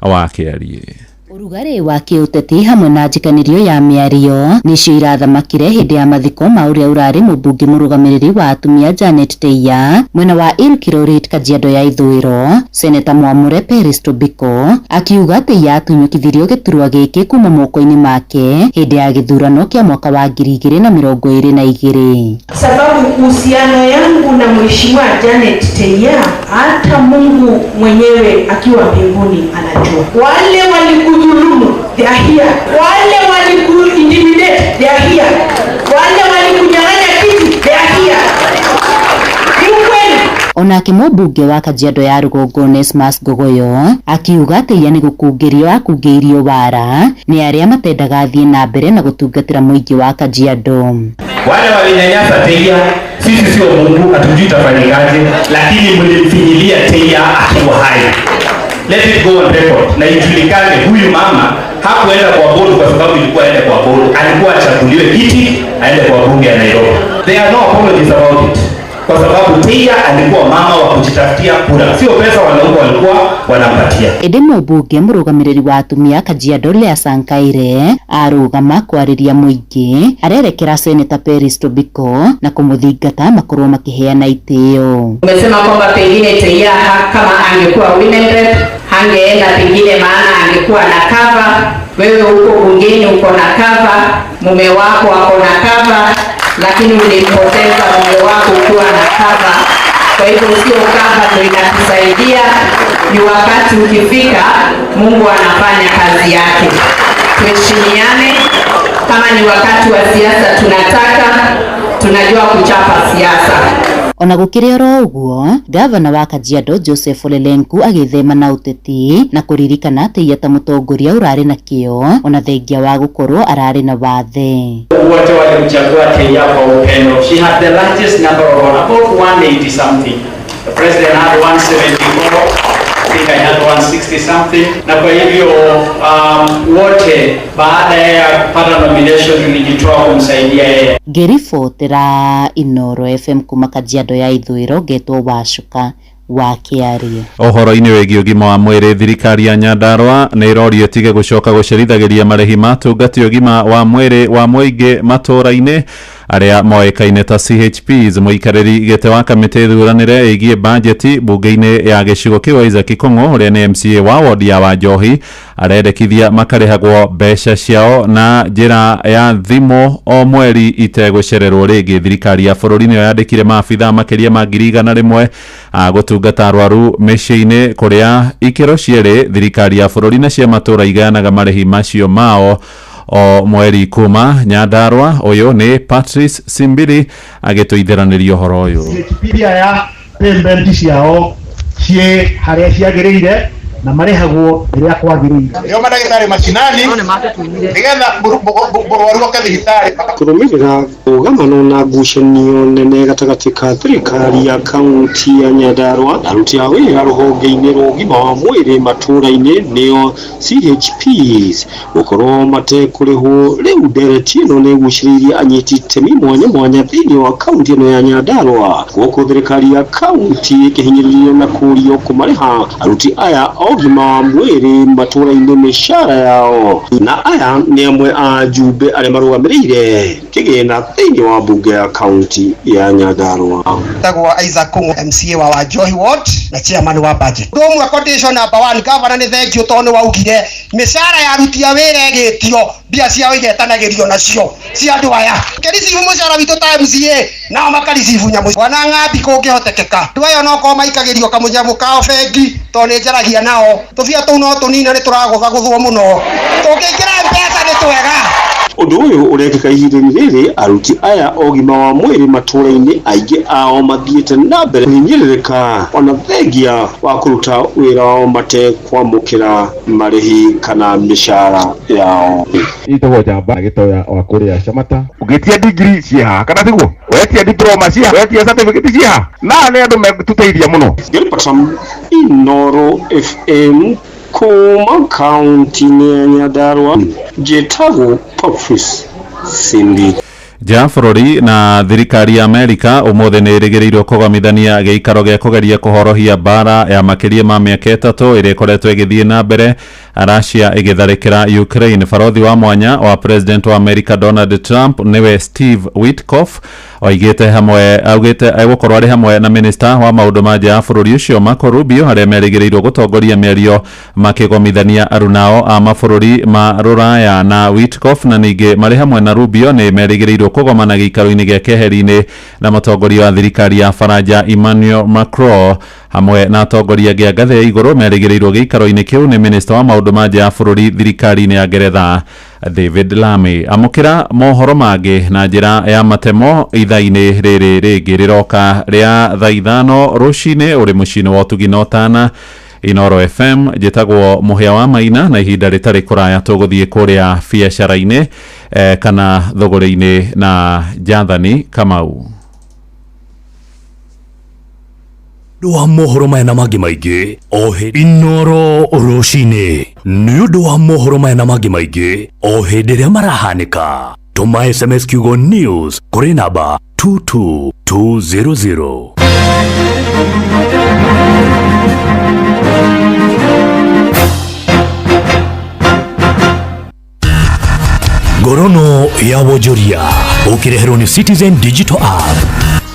Wakĩarie. Urugari wa kiuteti hamwe na njikanirio ya mĩario nicio irathamakire hindi ya mathiko ma uria urari mũmbunge mũrũgamĩrĩri wa atumia Janet Teia mwena wa Ilkirorit Kajiado ya ithũĩro. Seneta Mwamure Peris Tobiko akiuga Teia atunyũkithirio gĩturwa gĩkĩ kuma moko-inĩ make hindi ya gĩthurano kĩa mwaka wa 2022. Sababu uhusiano yangu na mheshimiwa Janet Teia hata Mungu mwenyewe akiwa mbinguni anajua. Wale walikudhulumu they are here. Wale walikuintimidate they are here. Wale walikunyang'anya kiti they are here. Onake mũmbunge wa Kajiado ya Rũgongo Onesmus Gogoyo akiuga Teia nĩ gũkungĩrio akungĩirio wara nĩ arĩa matendaga thiĩ na mbere na gũtungatĩra mũingĩ wa Kajiado. Wale walinyanyasa Teia, sisi sio Mungu, hatujui tafanyikaje, lakini mlimfinyilia Teia akiwa hai. Let it go on record. Na ijulikane huyu mama hakuenda kwa board kwa sababu ilikuwa aende kwa board. Alikuwa achaguliwe kiti aende kwa bunge ya Nairobi. There are no apologies about it. Kwa sababu Teia alikuwa mama wa kujitafutia kura. Sio pesa wanaume walikuwa wanampatia. Ede mũmbunge mũrũgamĩrĩri wa atumia Kajiado Lea Sankaire arũgama kwarĩria mũingĩ arerekera Seneta Peris Tobiko na kũmũthingata makorwo makiheana itĩo. Umesema kwamba pengine Teia kama angekuwa women rep hangeenda pengine maana angekuwa na cover. Wewe huko bungeni uko na cover, mume wako ako na cover, lakini ulimpoteza mume wako ukiwa na cover. Kwa hivyo sio cover ndio inatusaidia, ni wakati ukifika Mungu anafanya kazi yake. Tuheshimiane. Kama ni wakati wa siasa tunajua kuchapa siasa. Ona gũkĩrĩ oro ũguo, gavana wa Kajiado Joseph Ole Lenku agĩthema na ũteti na kũririkana Teia ta mũtongoria ũrarĩ na kĩo ona thengia wa gũkorwo ararĩ na wathe. Wote walimchagua Teia kwa upendo. She had the largest number of about 180 something. The president had 174. I think I had 160 something. Na kwa hivyo wote baada ya kupata nomination tulijitoa kumsaidia yeye. Ngĩribotera Inooro FM kuma Kajiado ya ithũĩro ngetwo Wacuka Wakĩarie. Ũhoro-inĩ wĩgiĩ ũgima wa mwĩrĩ, thirikari ya Nyandarua nĩ ĩrorio ĩtige gũcoka gũcerithagĩria marĩhi ma ũtungata ũgima wa mwĩrĩ wa mũingĩ matũũra-inĩ arĩa moĩkaine ta CHPs. Mũikarĩri gĩtĩ wa kamĩtĩ thuranĩre ĩgiĩ bajeti mbunge-inĩ ya gĩcigo kĩu Isaac Kĩng'ũ ũrĩa nĩ MCA wa wodi ya Wanjohi arendekithia makarĩhagwo mbeca ciao na njĩra ya thimũ o mweri itegũcererwo rĩngĩ. Thirikari ya bũrũri nĩyo yandĩkire maabitha makĩria ma 100,000 gũtungata arwaru mĩciĩ-inĩ kũrĩa ikĩro cierĩ thirikari ya bũrũri na cia matũũra igayanaga marĩhi macio mao o mweri kuma. Nyandarua ũyũ nĩ Patrice Simbiri agĩtũithĩranĩria ũhoro ũyũ. Cipiria ya payment ciao ciĩ harĩa ciagĩrĩire na marĩhagwo rĩrĩa kwagĩrĩire. Nĩo mandagĩtarĩ macinani nĩgetha mũrwaru oke thibitarĩ. Kũrũmĩrĩra ũgamano na ngucanio nene gatagatĩ ka thirikari ya kaunti ya Nyandarua na aruti a wĩra rũhonge-inĩ rwa ũgima wa mwĩrĩ matũũra-inĩ nĩo CHPs gũkorwo matekũrĩhwo. Rĩu ndereti ĩno nĩ ĩgucĩrĩirie anyiti itemi mwanya mwanya thĩinĩ wa kaunti ĩno ya Nyandarua, gũkũ thirikari ya kaunti ĩkĩhinyĩrĩrio na kũũrio kũmarĩha aruti aya ũgima wa mwĩrĩ matũũra-inĩ mĩcara yao. Na aya nĩ amwe a njumbe arĩa marũgamĩrĩire kigina thiini wa bunge ya kaunti ya Nyandarua. Tagwa Isaac Kungu, MCA wa Johi Ward na chairman wa budget. Ndomwe condition number 1 governor ni thank you tono waugire mishara ya ruti ya wire gitio bia cia igetanagirio nacio cia andu aya kerisi mushara witu ta MCA na makarisifu nyamu wana ngapi kungihotekeka nduayo no ko maikagirio kamunyamu kao bengi to ni njaragia nao tufia tu no tunina ni turagutha guthwo muno tungikira pesa ni twega. Undu uyu urekeka ihinda-ini riri aruti aya ogima wa mwiri matũra-inĩ aingĩ ao mathiĩte na mbere hinyĩrĩrĩka ona thengia wa kũruta wĩra wao matekwamũkĩra marĩhi kana mĩcara yao. Itagwo Njamba Gĩtoya wa kũrĩa Shamata. Ũgĩtia degree ciĩha kana tiguo wetia diploma ciĩha wetia certificate ciĩha na nĩ andũ megũtũteithia mũno. Ngĩripata Inooro FM kuma kaunti-inĩ ya Nyandarua njĩtagwo Patrice Cindy. Bũrũri na thirikari ya Amerika ũmũthĩ nĩ ĩrĩgĩrĩirwo kũgomithania gĩikaro gĩa kũgeria kũhorohia mbara ya makĩria ma mĩaka 3 ĩrĩa ĩkoretwo ĩgĩthiĩ na mbere Russia ĩgĩtharĩkĩra Ukraine. Barothi wa mwanya wa president wa Amerika Donald Trump niwe Steve Witkoff oigĩte augĩte egũkorwo arĩ hamwe na minister wa maũndũ ma nja ya bũrũri ũcio Marco Rubio harĩa merĩgĩrĩirwo gũtongoria mĩario makĩgomithania arunao a mabũrũri ma Rũraya. Na Witkoff na ningĩ marĩ hamwe na Rubio nĩ merĩgĩrĩirwo kũgomana gĩikaro-inĩ gĩa keheri-inĩ na mũtongoria wa thirikari ya Faranja Emmanuel Macron hamwe na atongoria gĩa ngathĩ ya igũrũ merĩgĩrĩirwo gĩikaro-inĩ kĩu nĩ minister wa maũndũ ma nja ya bũrũri thirikari-inĩ ya Ngeretha David Lammy. Amũkĩra mohoro mangĩ na njĩra ya matemo ithaa-inĩ rĩrĩ rĩngĩ rĩroka rĩa thaa 5 rũcinĩ ũrĩ mũciĩ-inĩ wa Ũtugi na Ũtana Inooro FM. Njĩtagwo Mũhĩa wa Maina na ihinda rĩtarĩ kũraya tũgũthiĩ kũrĩa biacara-inĩ kana thũgũrĩ-inĩ na Jathani Kamau. Wa mohoro maya na mangĩ maingĩ o hĩndĩ Inooro rũcinĩ nĩ ũndũ wa mohoro maya na mangĩ maingĩ o hĩndĩ ĩrĩa marahanĩka tũma SMS kiugo news kũrĩ namba 22200. Ngorono ya wonjoria ũkĩreherwo nĩ Citizen Digital App.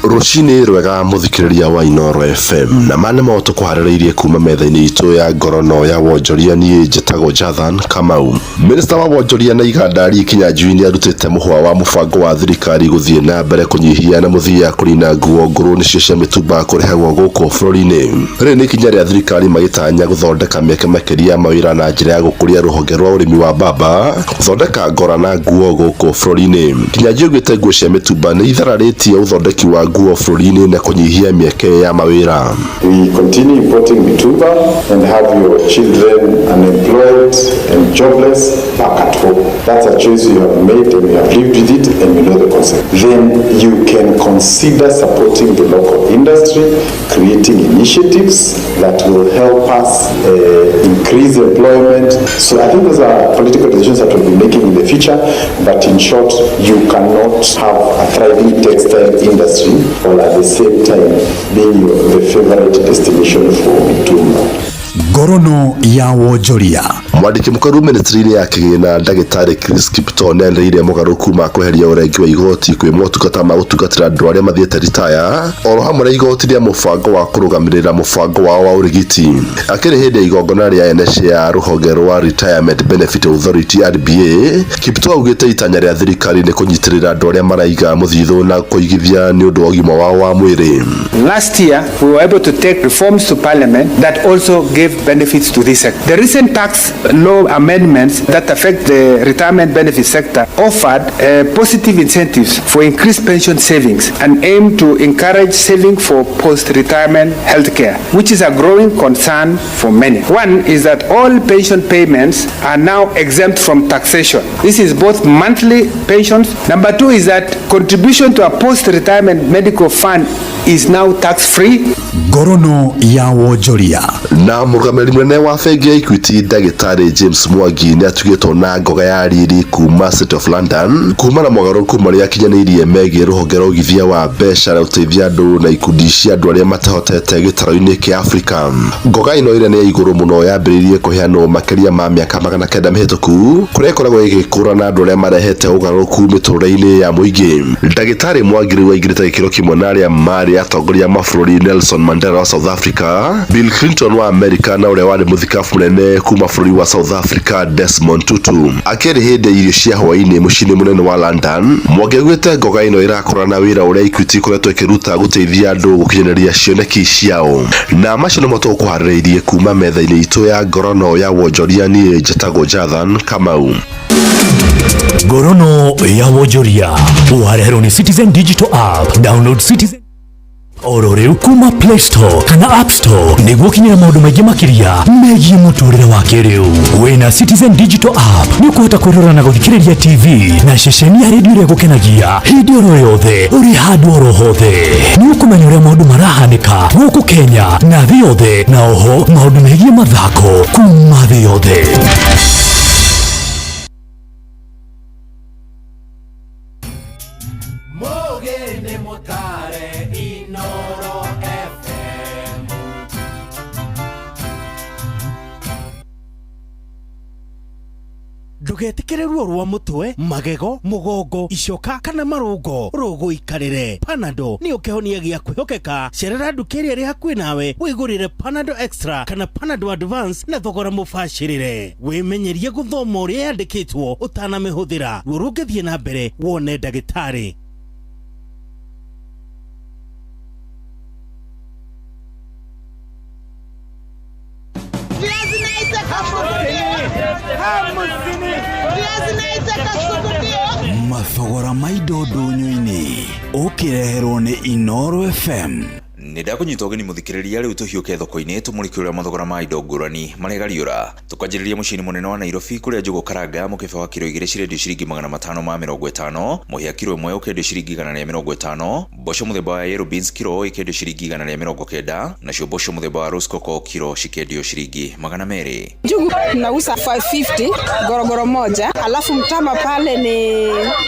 Rucini rwega muthikiriria wa Inooro FM na mane mo tukuharĩrĩirie kuma metha-inĩ itũ ya ngorono ya wonjoria niĩ njĩtagwo Jathan Kamau. Minister wa wonjoria na igandari Kinyanjui arutĩte mũhwa wa mũbango wa thirikari gũthiĩ na mbere kũnyihia na mũthia kũrina nguo ngũrũ nĩcio cia mĩtumba kũrehagwo gũkũ bũrũri-inĩ. Rĩrĩ nĩ ikinya rĩa thirikari magĩtanya gũthondeka mĩeke makĩria mawĩra na njĩra ya gũkũria rũhonge rwa ũrĩmi wa mbamba gũthondeka ngora na nguo gũkũ bũrũri-inĩ. Kinyanjui augĩte nguo cia mĩtumba nĩ ithararĩtie ũthondeki wa nguo bũrũri-inĩ na kũnyihia mĩeke ya mawĩra. We continue importing mitumba and have your children unemployed and jobless back at home. That's a choice you have made and you have lived with it and you know the consequences. Then you can consider supporting the local industry, creating initiatives that will help us increase employment. So I think those are political decisions that we'll be making in the future, but in short, you cannot have a thriving textile industry or at the same time being the favorite destination for mitumba. Ngorono ya wonjoria. Mwandĩki mũkũrũ ministry-inĩ ya kĩgĩna ndagĩtarĩ Chris Kipto nĩ anĩrĩire mũgarũrũku ma kweheria ũrengi wa igoti kwĩ motungata ma gũtungatĩra andũ arĩa mathiĩte ritaya oro hamwe na igoti rĩa mũbango wa kũrũgamĩrĩra mũbango wao wa ũrigiti. Akĩrĩ hĩndĩ ya igongona rĩa NSA ya rũhonge rwa Retirement Benefit Authority RBA, Kipto augĩte itanya rĩa thirikari nĩ kũnyitĩrĩra andũ arĩa maraiga mũthithũ na kũigithia nĩ ũndũ wa ũgima wao wa mwĩrĩ. Last year we were able to take reforms to parliament that also gave benefits to this sector. The recent tax law amendments that affect the retirement benefit sector offered positive incentives for increased pension savings and aim to encourage saving for post-retirement healthcare, which is a growing concern for many. One is that all pension payments are now exempt from taxation. This is both monthly pensions. Number two is that contribution to a post-retirement medical fund is now tax-free. Ngorono ya wonjoria. Na mũrũgamĩrĩri mũnene wa bengi ya Equity ndagĩtarĩ ndagĩtarĩ James Mwangi nĩ atugĩtwo na ngoga ya riri kuma City of London kuma na mogarũrũku marĩa akinyanĩirie megiĩ rũhonge rwa ũgithia wa mbeca na ũteithia andũ na ikundi cia andũ arĩa matahotete gĩtaro-inĩ kĩa Afrika. Ngoga ĩno ĩrĩa nĩ ya igũrũ mũno yambĩrĩirie kũheanwo makĩria ma mĩaka 900 mĩhĩtũku kũrĩa ĩkoragwo ĩgĩkũrana andũ arĩa marehete ũgarũrũku mĩtũrĩre-inĩ ya mũingĩ. Ndagĩtarĩ Mwangi rĩu aingĩrĩte gĩkĩro kĩmwe na arĩa marĩ atongoria mabũrũri Nelson Mandela wa South Africa, Bill Clinton wa America na ũrĩa warĩ mũthikabu mũnene kuma bũrũri wa South Africa Desmond Tutu. Akĩrĩ hĩndĩ irio cia hwaĩ-inĩ mũciĩ mũnene wa London, Mwangi augĩte ngoga ĩno ĩrakorana wĩra ũrĩa Equity ĩkoretwo ĩkĩruta gũteithia andũ gũkinyanĩria cioneki ciao. Na macio nĩmo tũkũharĩrĩirie kuma metha-inĩ itũ ya ngorono ya wonjoria. Niĩ njĩtagwo Jathan Kamau. Ngorono ya wonjoria wareherwo nĩ Citizen Digital App. Download Citizen oro rĩu kuma Play Store kana App Store nĩguo kinyĩra maũndũ maingĩ makĩria megiĩ mũtũrĩre wa kĩrĩu. Wĩna Citizen Digital App nĩ ũkũhota kwĩrora na gũthikĩrĩria TV na ceceni ya redio ĩrĩa gũkenagia hĩndĩ oro yothe ũrĩ handũ oro hothe. Nĩ ũkũmenya ũrĩa maũndũ marahanĩka gũkũ Kenya na thĩ yothe, na oho maũndũ megiĩ mathako kuma thĩ yothe. Ndũgetikĩre ruo rwa mũtwe, magego, mũgongo, icoka kana marũngo. Rũgũ ikarĩre. Panadol nĩ ũkĩhonia gĩa kwĩhokeka. Cerera nduka ĩrĩa ĩrĩ hakuhĩ nawe wĩgũrĩre Panadol Extra kana Panadol Advance na thogora mũbacĩrĩre. Wĩmenyerie gũthoma ũrĩa yandĩkĩtwo ũtanamĩhũthĩra. Ruo rũngĩthiĩ na mbere wone ndagĩtarĩ. Mathogora ma indo ndũnyũ-inĩ ũkĩreherwo nĩ Inooro FM. Nĩndakũnyita ũgeni mũthikĩrĩria rĩu tũhiũke thoko-inĩ tũmũrĩke ũrĩa mathogora ma indo ngũrani marĩgariũra. Tũkanjĩrĩria mũciĩ-inĩ mũnene wa Nairobi kũrĩa njũgũ karanga mũkebe wa kiro 2 cirendio ciringi 550, mũhĩa kiro 1 ũkendio ciringi 150, mboco mũthemba wa yellow beans kiro ikendio ciringi 190, nacio mboco mũthemba wa rose coco kiro cikendio ciringi 200. Njugu nauza 550 gorogoro moja, alafu mtama pale ni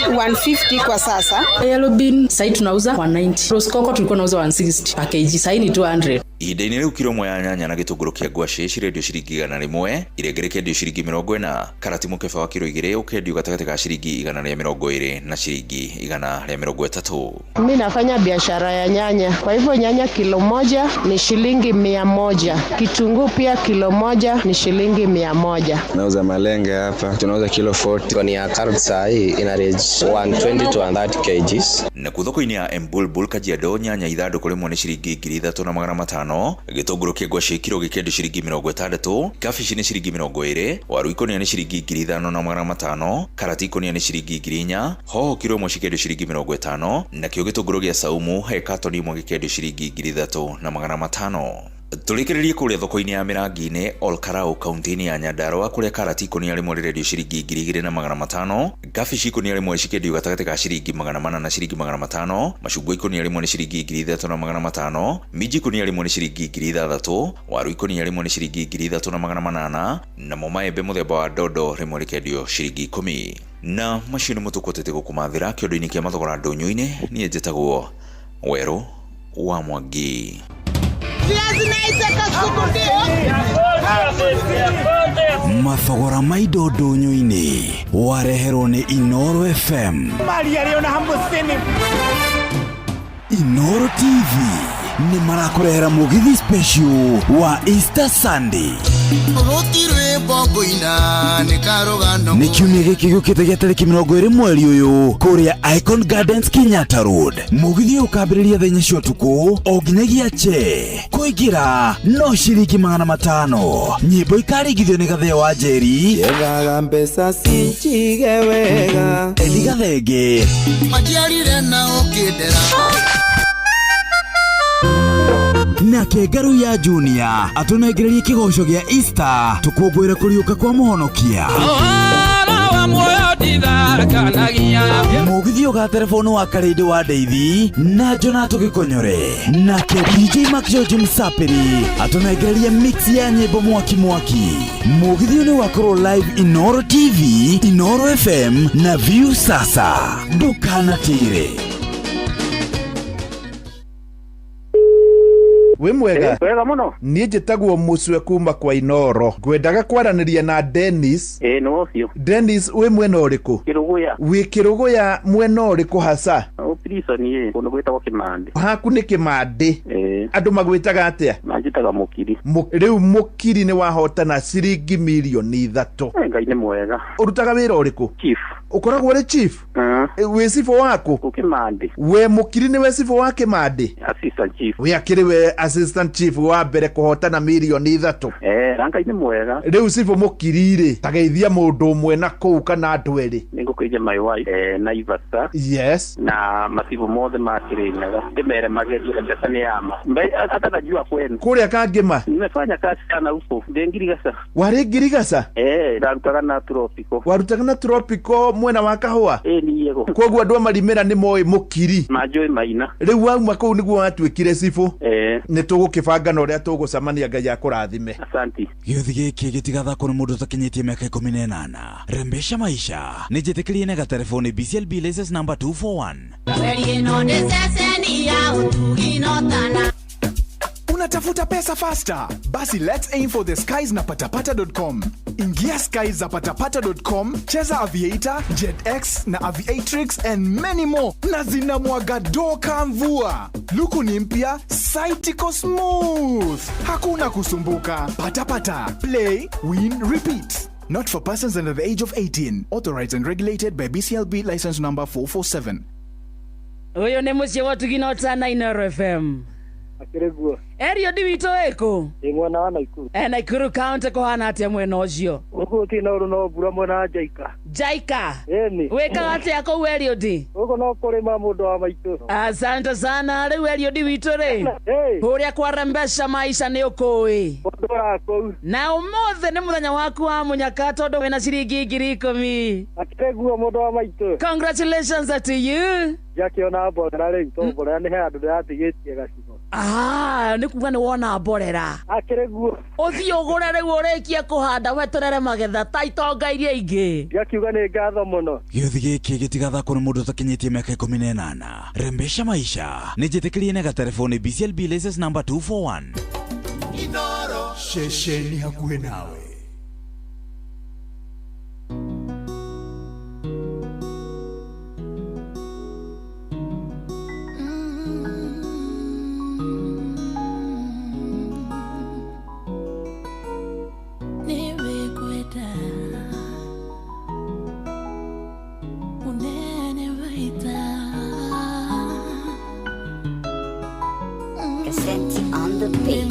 150 kwa sasa. Yellow bean sasa tunauza 190. Rose coco tulikuwa tunauza 160. Package sasa ni 200. Ihinda-inĩ rĩu kiro ĩmwe ya nyanya na gĩtũngũrũ kĩa ngwacĩ cirendio ciringi 100, irengere kendio ciringi 40, karati mũkebe wa kiro 2 ũkendio gatagatĩ ka ciringi 120 na ciringi 130. Mimi nafanya biashara ya nyanya, kwa hivyo nyanya kilo moja ni shilingi 100, kitunguu pia kilo moja ni shilingi 100. Nauza malenge hapa, tunauza kilo 40. Ni ya carrot saa hii ina range 120 to 130 kgs. Na thoko-inĩ ya Embulbul Kajiado nyanya ithandũkũ rĩmwe nĩ ciringi 3,500, gĩtũngũrũ kĩa ngwacĩ kiro gĩkendio ciringi 60, kabici nĩ ciringi 20, waru ikũnia nĩ ciringi 5,500, karati ikũnia nĩ ciringi 4,000, hoho kiro ĩmwe cikendio ciringi 50, nakĩo gĩtũngũrũ gĩa saumu he katoni ĩmwe gĩkendio ciringi 3,500. Tũrĩkĩrĩrie kũrĩa thoko-inĩ ya Mĩrangi-inĩ Olkarau kaunti-inĩ ya Nyandarua kũrĩa karati ikũnia rĩmwe rĩrendio ciringi 2,500, kabici ikũnia rĩmwe cikendio gatagatĩ ka ciringi 400 na ciringi 500, macungwa ikũnia rĩmwe nĩ ciringi 3,500, minji ikũnia rĩmwe nĩ ciringi 6,000, waru ikũnia rĩmwe nĩ ciringi 3,800, namo maembe mũthemba wa dodo rĩmwe rĩkendio ciringi 10. Na macio nĩ mũtũkotete gũkũmathĩra kĩondo-inĩ kĩa mathogora ndũnyũ-inĩ. Niĩ njĩtagwo Werũ wa Mwangi. Mathogora ma indo ndũnyũ-inĩ wareherwo nĩ Inooro FM. Inooro TV nĩ marakũrehera mũgithi special wa Easter Sunday. Nĩ kiumia gĩkĩ gĩũkĩte gĩa tarĩki 20 mweri ũyũ kũrĩa Icon Gardens Kenyatta Road. Mũgithi ũkambĩrĩria thaa 4 cia ũtukũ o nginyagia che. Kũingĩra no ciringi 500. Nyĩmbo ikaringithio nĩ Gatheo wa Njeri. Yegaga mbeca cinjige wega. Eli Gathenge. Majiarire na ũkĩndera. Na Kengaru ya Junior atunengererie kĩgoco gĩa Easter tũkũngũĩra kũriũka kwa Mũhonokia. ithakanagia Mũgithi ũga telefoni wa Karĩndĩ wa Ndeithi na Jonato Gĩkonyore nake DJ Mac George Msapiri atunengereria mix ya nyĩmbo mwaki Mũgithi nĩ wakorwo live Inoro TV, Inoro FM na View Sasa. Ndukanatire. We mwega wega muno niĩ njĩtagwo Mũcwe kuma kwa Inoro ngwendaga kwaranĩria na Dennis no cio Dennis we mwena ũrĩkũ Kĩrũgũya wĩ Kĩrũgũya mwena ũrĩkũ hasa Prison kũndũ gwĩtagwo Kĩmandĩ haku nĩ Kĩmandĩ andũ magwĩtaga atĩa manjĩtaga Mũkiri rĩu Mũkiri nĩ wahotana ciringi milioni 3 Ngai nĩ mwega ũrutaga wĩra ũrĩkũ chief ukoragwo ũrĩ chief wĩ cifo waku Kĩmandĩ we Mũkiri nĩ we cifo wa Kĩmandĩ assistant chief we akĩrĩ we assistant chief wa mbere kuhotana milioni 3 Ngai nĩ mwega rĩu cifo Mũkiri rĩ tageithia mũndũ ũmwe na kũu kana andũ erĩ nĩngũkĩija my wife Naivasha yes na masibu mothe ma Kirinyaga ndimere mageria pesa ni yama atakajua kwenu kũrĩa Kangĩma nimefanya kazi sana huko Ngirigaca warĩ Ngirigaca ndarutaga na Tropical warutaga na Tropical mwena wa kahũa ni yego koguo andũ marimera nĩ moĩ Mũkiri manjũĩ maina rĩu wauma kũu nĩguo watuĩkire cibũ nĩ tũgũkĩbanga na ũrĩa tũgũcemania Ngai akũrathime asante gĩothi gĩkĩ gĩtigathakwo nĩ mũndũ ũtakinyĩtie mĩaka 18 Rembesha Maisha nĩ njĩtĩkĩrie nega telefoni BCLB license number 241 Unatafuta pesa faster? Basi let's aim for the skies na patapata.com. Ingia skies za patapata.com, cheza Aviator, JetX na Aviatrix and many more. Na zinamwaga doka mvua. Luku ni mpya, site iko smooth. Hakuna kusumbuka. Patapata. Play, win, repeat. Not for persons under the age of 18. Authorized and regulated by BCLB license number 447. Uyo nĩ mũciĩ wa Tuginota na Inoro FM. Akĩrĩguo. Erio ndivito eko. Mwena wa Naikuru. Naikuru county kuhana atia mwena ũcio. Ũguo ti Nauru no mbura mwena wa Jaika. Jaika. Eni. Weka atia kũu Erio ndi. Ũguo no kũrĩma mũndũ wa maitũ. Asante sana rĩu Erio ndivito rĩ. Ũrĩa kwa Rembesha Maisha nĩ ũkũĩ. Ũndũ wa kũu. Na ũmũthĩ nĩ mũthenya waku wa mũnyaka tondũ wĩna ciringi 10,000. Akĩrĩguo mũndũ wa maitũ. Congratulations to you. Jakiona mborera rĩu to mborera nĩ he andũ ndĩratigĩtie gacigo. Nĩ kuga nĩ wona mborera. Akĩrĩguo. Ũthiĩ ũgũre rĩu ũrĩkie kũhanda weterere magetha ta itonga iria ingĩ. Jakiuga nĩ ngatho mũno. Gĩothi gĩkĩ gĩtigathakwo nĩ mũndũ ũtakinyĩtie mĩaka 18 Rembesha Maisha nĩ njĩtĩkĩrie nega telefoni BCLB license number 241 Inoro shesheni hakuhĩ nawe. On the beat.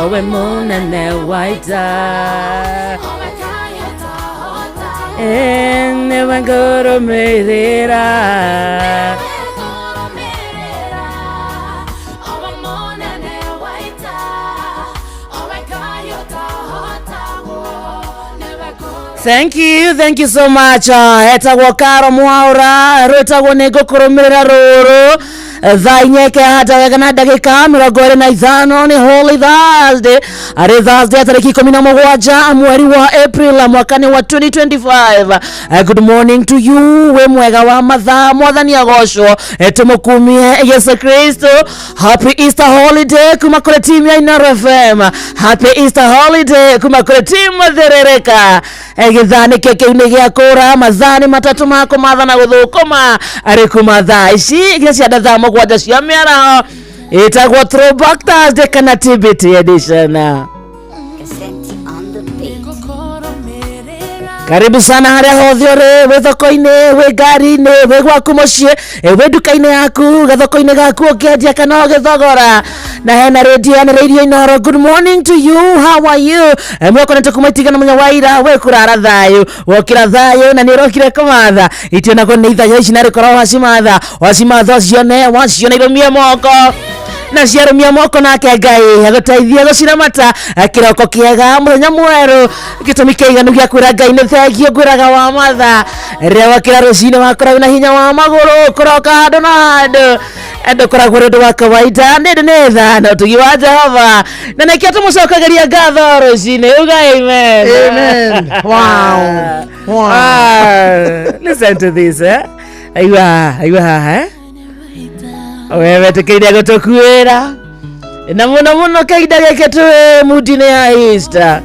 Owe munene waita newe ngoromerera Thank you so much. Etagwo Karo Mwaura, rwetagwo nigukurumirira ruru. Thainyeke hata wegana ndagika 25 ni Holy Thursday. Ari Thursday tariki 17 mweri wa April mwakani wa 2025. Good morning to you. We mwega wa mathaa mwathani agocwo. Tumukumie Yesu Kristo. Happy Easter holiday kuma kule timu ya Inoro FM. Happy Easter holiday kuma kule timu Therereka. Githani keke unigya kura mathani matatu mako mathana guthukuma ari kuma thaa ici gĩcia ndatha mũgwanja cia mĩaraho ĩtagwo Throwback Thursday kana TBT edition. Karibu sana haria hothe uri we thoko-ini we ngari-ini we gwaku mucii we nduka-ini yaku gathoko-ini gaku ũkĩendia kana ũgĩthogora na hena radio Inoro. Good morning to you, how are you? Mwakonete kumaitigana munya waira we kurara thayu wokira thayu na nirokire kumatha itiona ko neitha ici nari korwo wacimatha cione irumie moko na ciarumia moko nake Ngai agũteithie gũciramata kĩroko kĩega mũthenya mwerũ gĩtũmi kĩiganu gĩa kwĩra Ngai nĩ thengio ngwĩraga wa matha rĩrĩa wakĩra rũcinĩ wakorwo na hinya wa magũrũ kũroka handũ na handũ ndũkoragwo ũndũ wa kawaida nĩ tha na ũtugi wa Jehova na nĩkĩo tũmũcokageria ngatho rũcinĩ uga amen. Amen. Wow. Listen to this aiwa haha wewe tukiria gutukuira na muno kaida geke tu mudine ya Easter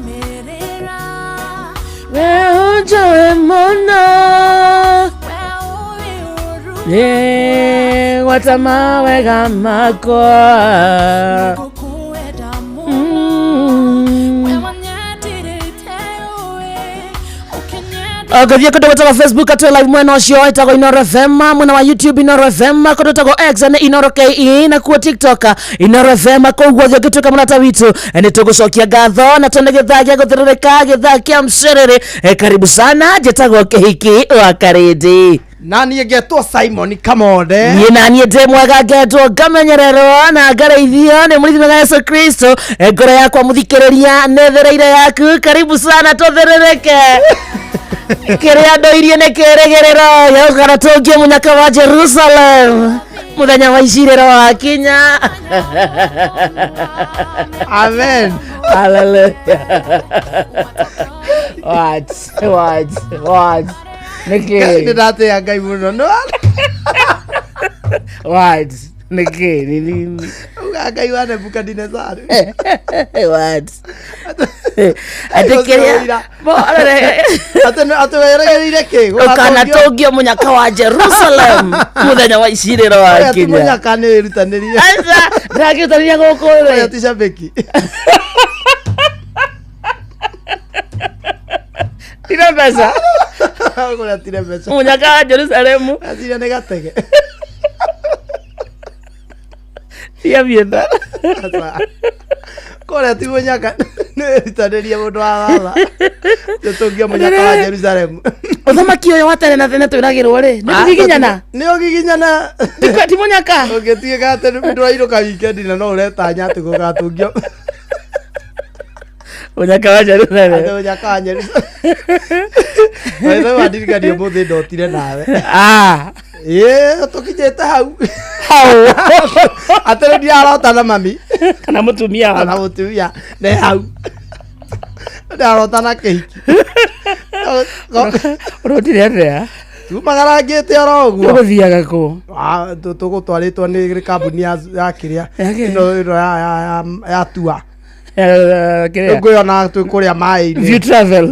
wewe joe mono watama wega makwa Gathia kutoka kwa Facebook atu live mwena ucio itago Inoro FM, mwena wa YouTube Inoro FM, kutoka X na Inoro KE na kwa TikTok Inoro FM kwa guothe gituka munata witu ni tugucokia ngatho na tonde githagia guthereka githakia mcerere. Karibu sana jetago kehiki wa Karidi. Nani ngetwo Simon Kamode ni nani ende mwega ngetwo ngamenyererwo na ngareithio ni mũrithime Yesu Kristo ngoro yakwa muthikĩrĩria nethereire yaku. Karibu sana totherereke kĩrĩa ndoirie nĩ kĩrĩgĩrĩro gĩgũkara tũngie mũnyaka wa Jerusalem mũthenya wa icirĩro wa kinya. Amen. Hallelujah. What Niki ndate Ngai muno no what Niki nini Ngai wa Nebukadnezar what atekeria atuweregereire ki ukana tũngie mũnyaka wa Jerusalem mũthenya wa icirĩro wa kinya. Mũnyaka nĩ wĩrutanĩrie ndagĩrutanĩria gũkũ rĩ ti shabiki tira pesa kuna tira pesa mũnyaka wa Jerusalem atira nĩ gatege Ya vienda. Kore ti munyaka. Nĩritaneria mũndũ wa baba. Tũtũngia munyaka wa Jerusalem. Ũthamaki ũyũ wa tene na tene twĩragĩrwo rĩ. Nĩũgiginyana. Nĩũgiginyana. Ti munyaka. Ũngĩtuĩka atĩ ndũrainũka weekend na no ũretanya atĩ gũgatũngio. Munyaka wa Jerusalem. Munyaka wa Jerusalem. Wewe wadirigania mũthĩ ndotire nawe. Tũkinyĩte hau. Atĩ ndiarota na mami. Kana mũtumia wa. Kana mũtumia. Ne hau. Ndiarota na kĩhiki. Ũrotire atĩa? Tumagarangĩte oro ũguo. Tũgũthiaga kũ? Tũgũtwarĩtwo nĩ kambuni ya kĩrĩa. Ĩno ya tua. Ngũyona twĩkũrĩa maĩ-inĩ. View travel.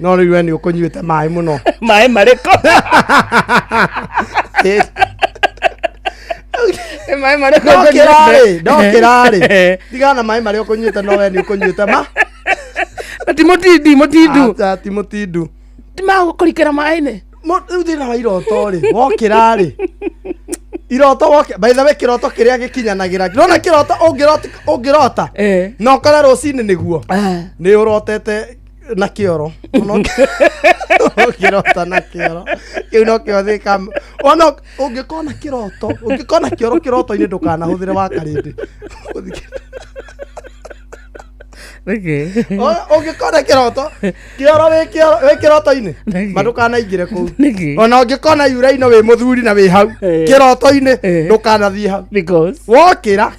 No rĩu we nĩ ũkũnyuĩte maĩ mũno. Maĩ marĩkũ? Maĩ marĩkũ? Ndokĩrarĩ. Tigana maĩ marĩa ũkũnyuĩte no we nĩ ũkũnyuĩte ma. Ti mũtindu. Ti mũtindu. Ti magũkũrikĩra maĩ-inĩ. Rĩu thĩna wa iroto rĩ, wokĩra-rĩ. Iroto by the way kiroto kiria gikinyanagĩra ndona kiroto ũngĩrota no kala rũcinĩ nĩguo nĩ ũrotete na kĩoro ũngĩrota na kĩoro kĩu no kĩothĩka ona ũngĩkona kĩoro kĩroto-inĩ ndũkanahũthĩre wa karĩndĩ ũngĩkona kĩroto wĩ kĩroto-inĩ ndũkanaingĩre kũu ona ũngĩkona yuraino wĩ mũthuri na wĩ hau kĩroto-inĩ ndũkanathiĩ hau wokĩra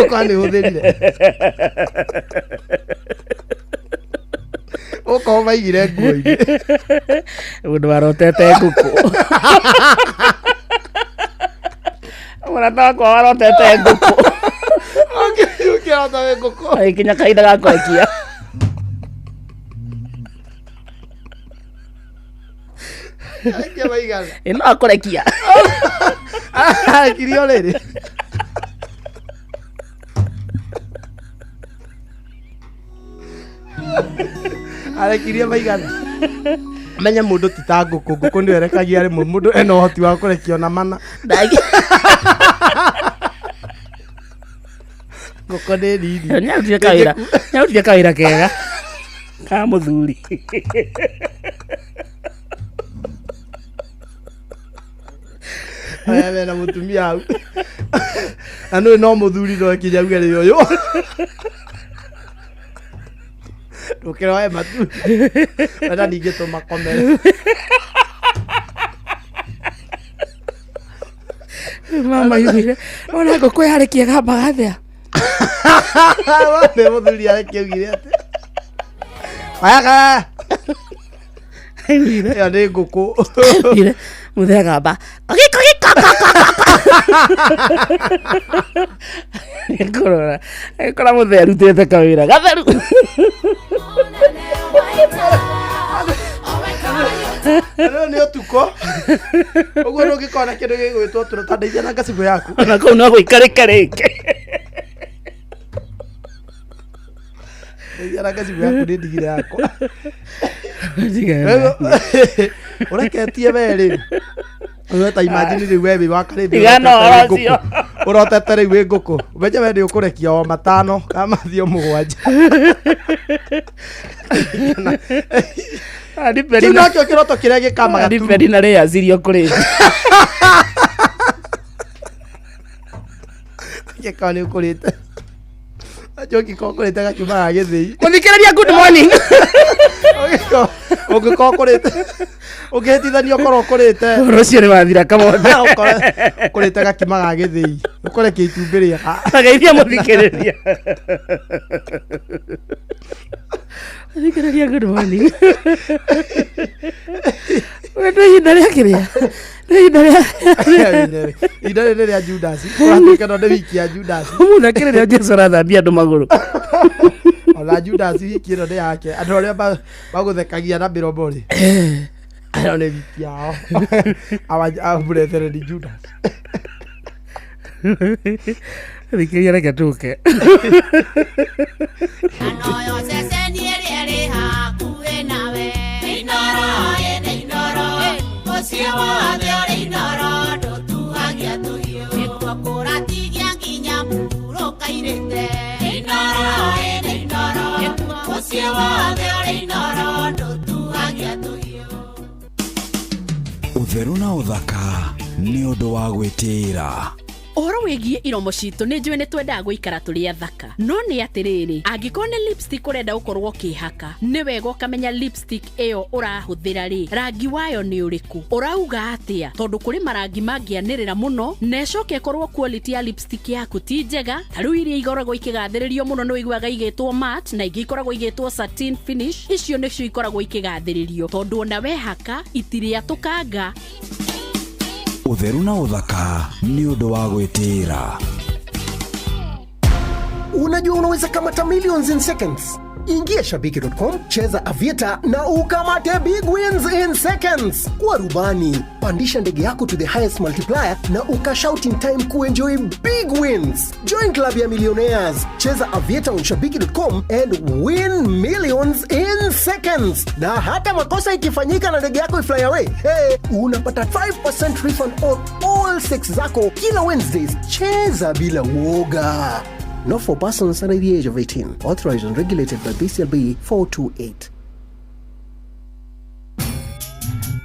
ũkanĩhũthĩrire ũkorwo maigire nguo-inĩ mũndũ warotete ngũkũ mũrata wakwa warotete ngũkũ ukirota wĩ ngũkũ aikinya kahinda ga kũrekia ĩno akũrekia arekirio rĩrĩ arekirie maigana menya mũndũ ti ta ngũkũ nĩ werekagia rĩmwe mũndũ ena ũhoti wa kũrekio na mana ngũkũ nĩ nini nyarutire kawĩra kega ka mũthuri aya mena mũtumia hau na nũĩ no mũthuri no kinya ugerĩ ũyũ ndũkĩroe matu wenda ningĩ tũmakomere mama yugire ona ngũkũ yarekia gambaga thĩa nĩ mũthuri arekia ugire atĩ ayaga ĩyo nĩ ngũkũ mũthĩa gamba kora mũthĩa arutĩte kawĩra gatheru nĩ ũtukũ ũguo ndũngĩkona kĩndũ gĩgwĩtwo tũrũtandeithia na ngacibũ yaku ona kũu no gũikarĩka rĩngĩ ndeithia na ngacibũ yaku nĩ ndigire yakwa ũreketie werĩ ta imagine rĩu we wĩ wakarĩndĩ ũrotete rĩu wĩ ngũkũ ũmenye we nĩ ũkũrekia o matano kana mathio mũgwanja nakĩo kĩroto kĩrĩa gĩkamaga Diperi na rĩa cirio kũrĩ gĩkao nĩ ũkũrĩte Njoki kokorete gakiumaga gĩthĩi mũthikĩrĩria good morning ũngĩkorwo ũkũrĩte ũngĩhĩtithania ũkorwo ũkũrĩte rũciũ nĩ wathira kamothe ũkũrĩte gakiumaga gĩthĩi ũkũrekia itumbĩ rĩega ageithia mũthikĩrĩria mũthikĩrĩria good morning nĩ ihinda rĩa kĩrĩa nĩ ihinda rĩrĩa Judas ũratuĩka nĩ wiki ya Judas mũna kĩrĩa Jesũ arathambia andũ magũrũ ona Judas wiki ĩno nĩ yake andũ arĩa magũthekagia na mĩromo-rĩ ĩno nĩ wiki yao amũretereri Judas thikĩrĩria reke tũke Cio wothe ũrĩ inoro ndũtuhagia tũhiũ nĩguo kũratigia nginya ithirite inoro inoro mucie wothe uri inoro ndutuagia tuhio Utheru na uthaka ni undu wa gwitira. Ohoro wigie iromo citu ni njue ni twenda guikara turi athaka no ni atiriri angiko ni lipstick urenda ukorwo kihaka ni wega ukamenya lipstick iyo urahuthira ri rangi wayo ni uriku urauga atia tondu kuri marangi mangianirira muno necoke korwo quality ya lipstick yaku ti njega taru iria igoragwo ikigathiririo muno no igwaga igitwo matte na igikoragwo igitwo satin finish icio nicio ikoragwo ikigathiririo tondu ona wehaka itiria tukanga. Utheru na uthaka ni undu wa gwitira. Unajua unaweza kamata millions in seconds. Ingia shabiki.com, cheza Aviator na ukamate big wins in seconds. Kwa rubani, pandisha ndege yako to the highest multiplier na ukashout in time kuenjoy big wins. Join club ya millionaires. Cheza Aviator on shabiki.com and win millions in seconds. Na hata makosa ikifanyika na ndege yako ifly away, unapata 5% refund on all 6 zako kila Wednesdays. Cheza bila woga. Not for persons under the age of 18. Authorized and regulated by BCLB 428.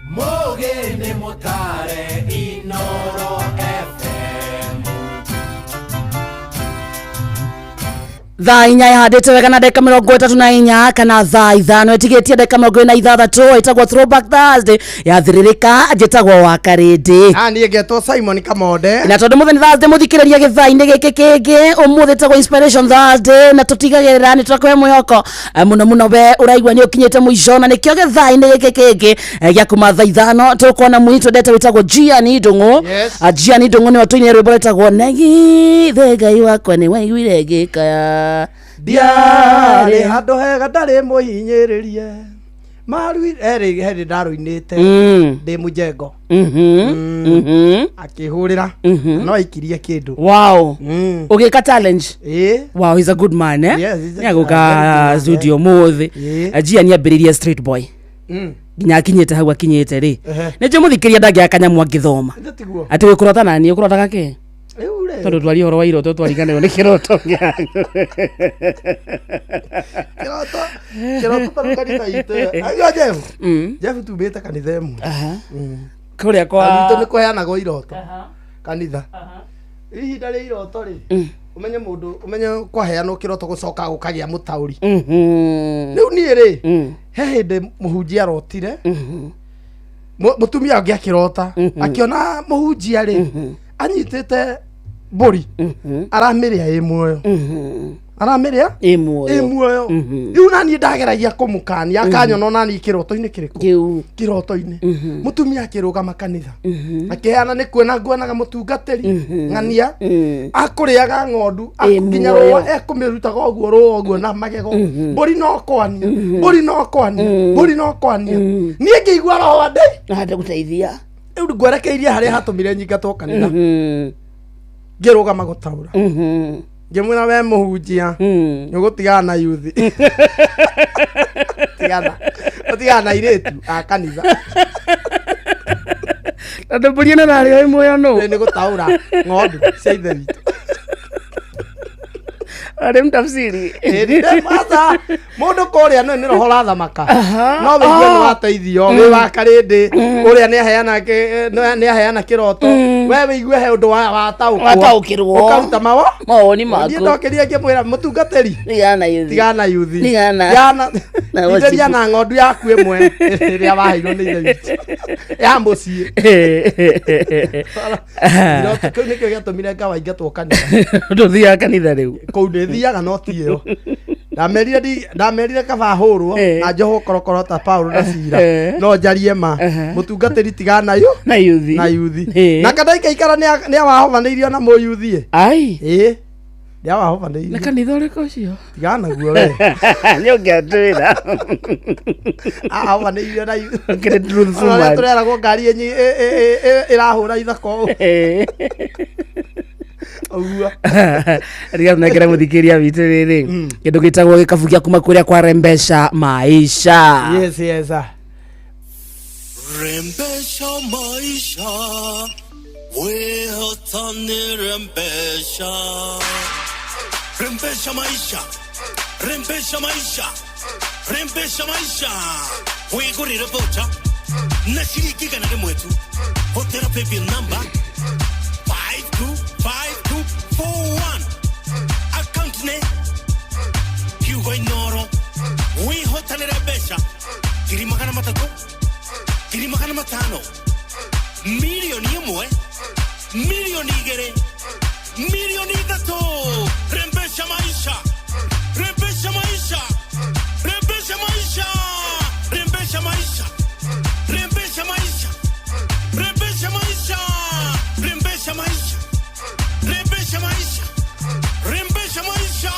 Mogene motare inoro FM. Thaa inya ihandite wega na ndeka 34 kana thaa ithano etigetie ndeka 26 itagwo Throwback Thursday yathiririka njitagwo wakarindi ni ngetwo Simon Kamode na tondu muthenya Thursday muthikiriria githaa-ini giki kingi umuthi tagwo Inspiration Thursday na tutigagirira ni turakuhe mwihoko muno muno we uraigwa ni ukinyite muico na nikio githaa-ini giki kingi gya kuma thaa ithano tukuona mwito ndete witagwo Gianni Ndungu. Gianni Ndungu ni watuine rwimbo rwitagwo negi thegai wakwa ni waiguire ngikaya diare hado hega ndari muhinyiririe maru heri ndaruinite ndi mujengo akihurira no ikirie kindu. Wow. Ugika challenge. Wow, he's a good man nyaguka studio muthi Gianni ambiririe Street Boy nginya akinyite hau akinyite ri nije muthikiria ndangia kanyamu angithoma ati wikurota nani ukurota ke tondu twari horo wa iroto twariganirwo ni kiroto kiroto kanitha ite ayo Jeff tubete kanitha emu kuria kwa ndo ni kuheanago iroto kanitha ihinda ri iroto ri umenye mundu umenye kwaheanwo kiroto gucoka gukagia mutauri riu nie ri he hindi muhunjia rotire mutumia angi akirota akiona muhunjia ri anyitite bori aramiria imuoyo aramiria imuoyo riu nani ndageragia kumukania akanyona nani kiroto-ini kiriku kiroto-ini mutumia akirugama kanitha akiheana ni kwena nguonaga mutungatiri ng'ania akuriaga ng'ondu nginya roa ekumirutaga oguo roguo na magego bori no kwania bori no kwania bori no kwania nie ngĩigua roa ndĩ guteithia riu ngwerekeirie haria hatumire nyingatwo kanitha ngirugama gutaura ngimwira we muhunjia nigutigana na youth tigana na iretu a kanitha ndo buriana nari moyo no ni gutaura ng'ondu cia ithe witũ ari mtafsiri mata mundu kuria no ni roho rathamaka no wigue ni wateithio wi wa karindi uria ni aheana kiroto we wigue he undu wa taukirwo ukaruta mawoni maku ni ndokiria ngimwira mutungatiri tigana youth yana ndiria na ng'ondu yaku imwe iria waheirwo ni ithe witũ ya mucii no kau nikio giatumire ngawaingatwo kanitha nduthia kanitha riu kou thiaga no tiyo ndamerire kaba hurwo na njoho korokoro ta Paulo na Sila no njarie ma mutungatiri tigana na youth na kadaika ikara ni awahovaneirio na muyuthie ai ndia wahovaneirio na kanitha uriko ucio tigana guo we ni ungetwira awahovaneirio na youth kire truth suma turera ngari yenyi irahura ithako ogua ria tunekera muthikiria witu riri kindu gitagwo gikabu gia kuma kuria kwa Rembesha Maisha. Yes Rembesha Maisha we hotane Rembesha Rembesha maisha. Rembesha maisha. Rembesha maisha. Wigurire voucher. Na shilingi gana rimwe tu. Hotera paybill number 525241. Account name Kiugo Inoro. We hotanira besha. Kiri magana matatu. Kiri magana matano. Milioni imwe. Milioni igere. Milioni itatu. Rembesha maisha. Rembesha maisha. Rembesha maisha. Rembesha maisha. Rembesha maisha. Rembesha maisha. Rembesha maisha. Rembesha maisha. Rembesha maisha.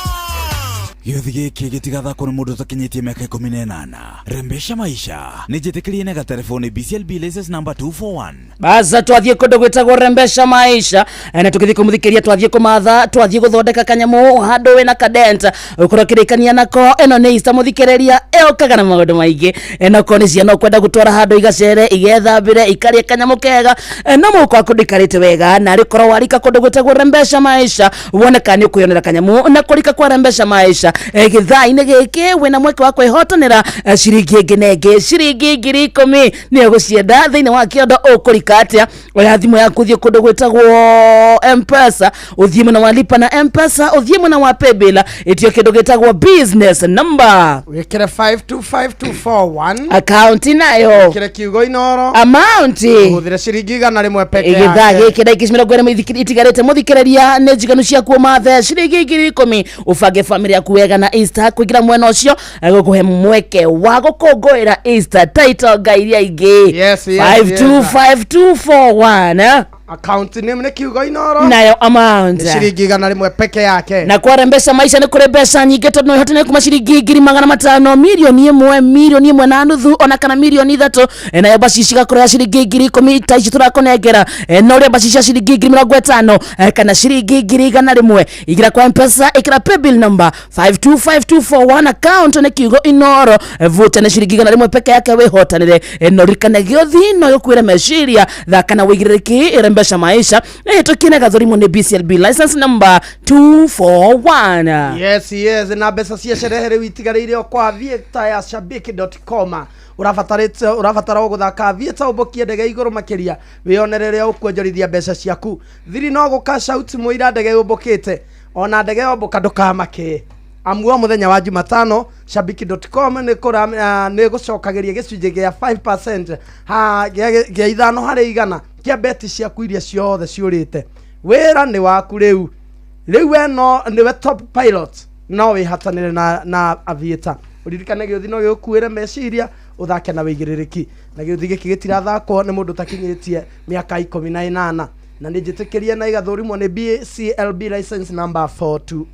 Gĩothi gĩkĩ gĩtigathakwo nĩ mũndũ ũtakinyĩtie mĩaka 18. Rembesha maisha nĩ njĩtĩkĩrie na gatelefoni BCLB license number 241. Baza twathiĩ kũndũ gwĩtagwo rembesha maisha na tũgĩthiĩ kũmũthikĩria twathiĩ kũmatha twathiĩ gũthondeka kanyamũ handũ wĩna kadenta ũkorwo kĩrĩkania nako ĩno nĩ Easter mũthikĩrĩria ĩũkaga na maũndũ maingĩ nako nĩ ciana kwenda gũtwara handũ igacere igethambĩre ikarie kanyamũ kega no mũhuko waku ndĩkarĩte wega na rĩkorwo warika kũndũ gwĩtagwo rembesha maisha woneka nĩ ũkwĩyonera kanyamũ na kũrika kwa rembesha maisha gĩthaa-inĩ gĩkĩ wĩna mweke wa kwĩhotanĩra ciringi ĩngĩ ciringi 10,000 nĩ ũgũcienda thĩinĩ wa kĩondo ũkũrika atĩa oya thimũ yaku ũthiĩ kũndũ gwĩtagwo M-Pesa ũthiĩ mwena wa lipa na M-Pesa ũthiĩ mwena wa paybill ĩtio kĩndũ gĩtagwo business number wĩkĩre 525241 account nayo wĩkĩre kiugo Inoro amount ũhũthĩre ciringi 100 peke yake gĩthaa gĩkĩ dakika mĩrongo ĩrĩ itigarĩte mũthikĩrĩria nĩ njiganu ciaku mathe ciringi 10,000 ũbange family yaku wega na Easter kũingĩra mwena ũcio gũkũhe mweke wa gũkũngũĩra Easter title ngairia ingĩ 525241 account name nĩ kiugo Inoro nayo amount ciringi 100 peke yake na kwa rembesha maisha nĩ kũrĩ mbeca nyingĩ tondũ ihotanĩra kuma ciringi 500 milioni 1 na nuthu ona kana milioni 3 nayo baci cigakorwo ciringi 10,000 ta ici tũrakonengera no ũrĩa baci cia ciringi 50,000 kana ciringi 100 igira kwa M-Pesa ikira paybill number 525241 account nĩ kiugo Inoro vuta nĩ ciringi 100 peke yake wĩhotanĩre no rikana gĩothi no gĩkwĩre meciria thaka na wĩigĩrĩrĩki rembesha maisha tukine gathorimo ni BCLB license number 241. Yes na mbeca cia sherehe rĩu itigarĩire o kwa Aviator ya shabiki.com urabatara guthaka Aviator ũbokie ndege igũrũ makĩria wĩonerere ũkwonjorithia mbeca ciaku thiri no gũka out mũira ndege ũbokĩte ona ndege ũboka ndũkamake amuo muthenya wa Jumatano shabiki.com nĩ gũcokagĩria gĩcunjĩ gĩa 5% gĩa ithano harĩ igana kia beti ciaku iria ciothe ciũrĩte wĩra nĩ waku rĩu eno nĩwe top pilot no wĩhatanĩre na Aviator ũririkane gĩothi no gĩkuĩre meciria ũthake na wĩigĩrĩrĩki na gĩothi gĩkĩ gĩtirathakwo nĩ mũndũ takinyĩtie mĩaka 18 na nĩjĩtĩkĩrie na igathũrimwo nĩ BCLB license number 428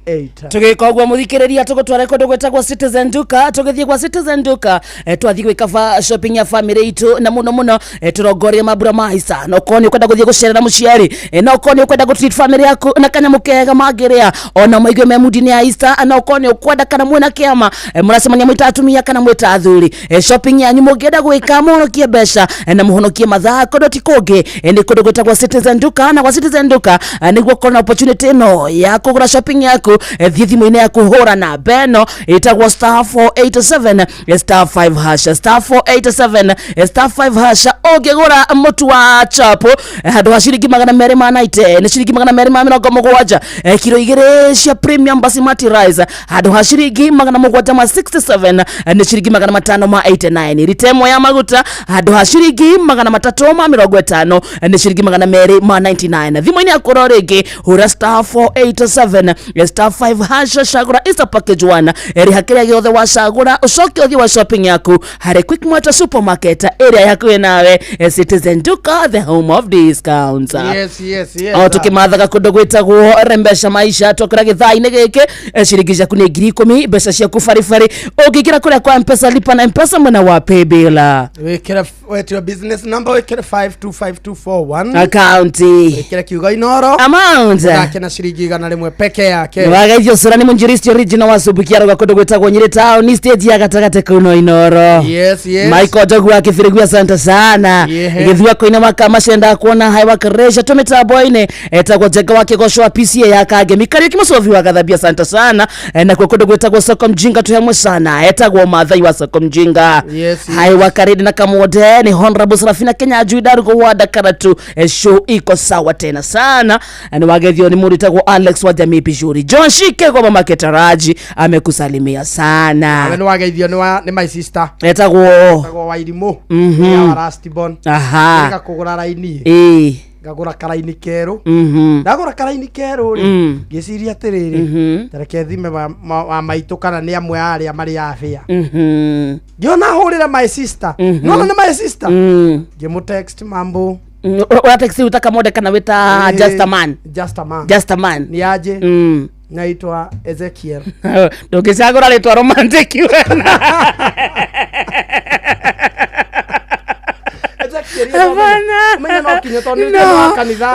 tũgĩka ũguo mũthikĩrĩria tũgũtwara kũndũ gwĩtagwo Citizen Duka tũgĩthiĩ kwa Citizen Duka twathiĩ gwĩka shopping ya family itũ na mũno tũrongoria mambura ma Easter no korwo nĩ ũkwenda gũthiĩ gũcerera mũciari no korwo nĩ ũkwenda gũtreat family yaku na kanyamũ kega mangĩrĩa ona maigue me mood-inĩ ya Easter no korwo nĩ ũkwenda kana mwĩna kĩama mũracemania mwĩta atumia kana mwĩta athuri shopping yanyu mũngĩenda gwĩka mũhonokie mbeca na mũhonokie mathaa kũndũ ti kũngĩ nĩ kũndũ gwĩtagwo Citizen Duka na kwa Citizen Duka nĩguo kona opportunity no ya kugura shopping yaku thiĩ thimũ-inĩ yaku hũra na beno ĩtagwo star 487 star 5 hash star 487 star 5 hash ũngĩgũra mũtu wa chapo handũ ha ciringi 290 nĩ ciringi 270 kilo 2 cia premium basmati rice handũ ha ciringi 767 nĩ ciringi 589 ritemo ya maguta handũ ha ciringi 350 nĩ ciringi 299 thimũ-inĩ yaku rĩngĩ hũra star 487 star 5 hash cagũra Easter package 1 rĩha kĩrĩa gĩothe wacagũra ũcoke ũthiĩ wa shopping yaku harĩ Quickmart supermarket area yaku nawe Citizen Duka the home of discounts. Yes o tũkĩmathaga kũndũ gwĩtagwo rembesha maisha twakĩra gĩthaa-inĩ gĩkĩ ciringi ciaku nĩ 10,000 mbeca ciaku baribari ũngĩkĩra kũrĩa kwa M-Pesa lipa na M-Pesa mwena wa paybill wĩkĩra business number wĩkĩra 525241 account Kile kiugo Inoro amount yake na shilingi 100 peke yake. Wagaithio sura ni munjuristi original wa Subukia ruga kundu gwetagwo Nyeri Town ni stage ya gatagate kuno Inoro. Yes. Michael Dogu akifirigwa asante sana. Igithua koina makamashenda kuona haiwa karesha tumitambo ine etagwo Jega wake goshwa PCA ya Kage Mikario kimusovi wa gathabia asante sana na kwa kundu gwetagwo Soko Mjinga tuyamwe sana etagwo Mathai wa Soko Mjinga. Haiwa karidi na kamode ni Honorable Serafina Kenya Juidaru kwa wada karatu show iko sawa tena sana. Ni wagaithio ni muritagwo Alex wa Jamii Pijuri. John Shike kwa mama Ketaraji amekusalimia sana. Ni wagaithio ni my sister etagwo Wairimu ya Rastibon. Nika kugura raini ngagura karaini keru ndagura karaini keru ngiciria atiriri tareke thime wa maitu kana ni amwe aria mari afia ngiona hurira my sister no na my sister ngimu text mambo wa text utaka mode kana wita just a man ni aje naitwa Ezekiel ndogicagura ritwa romantic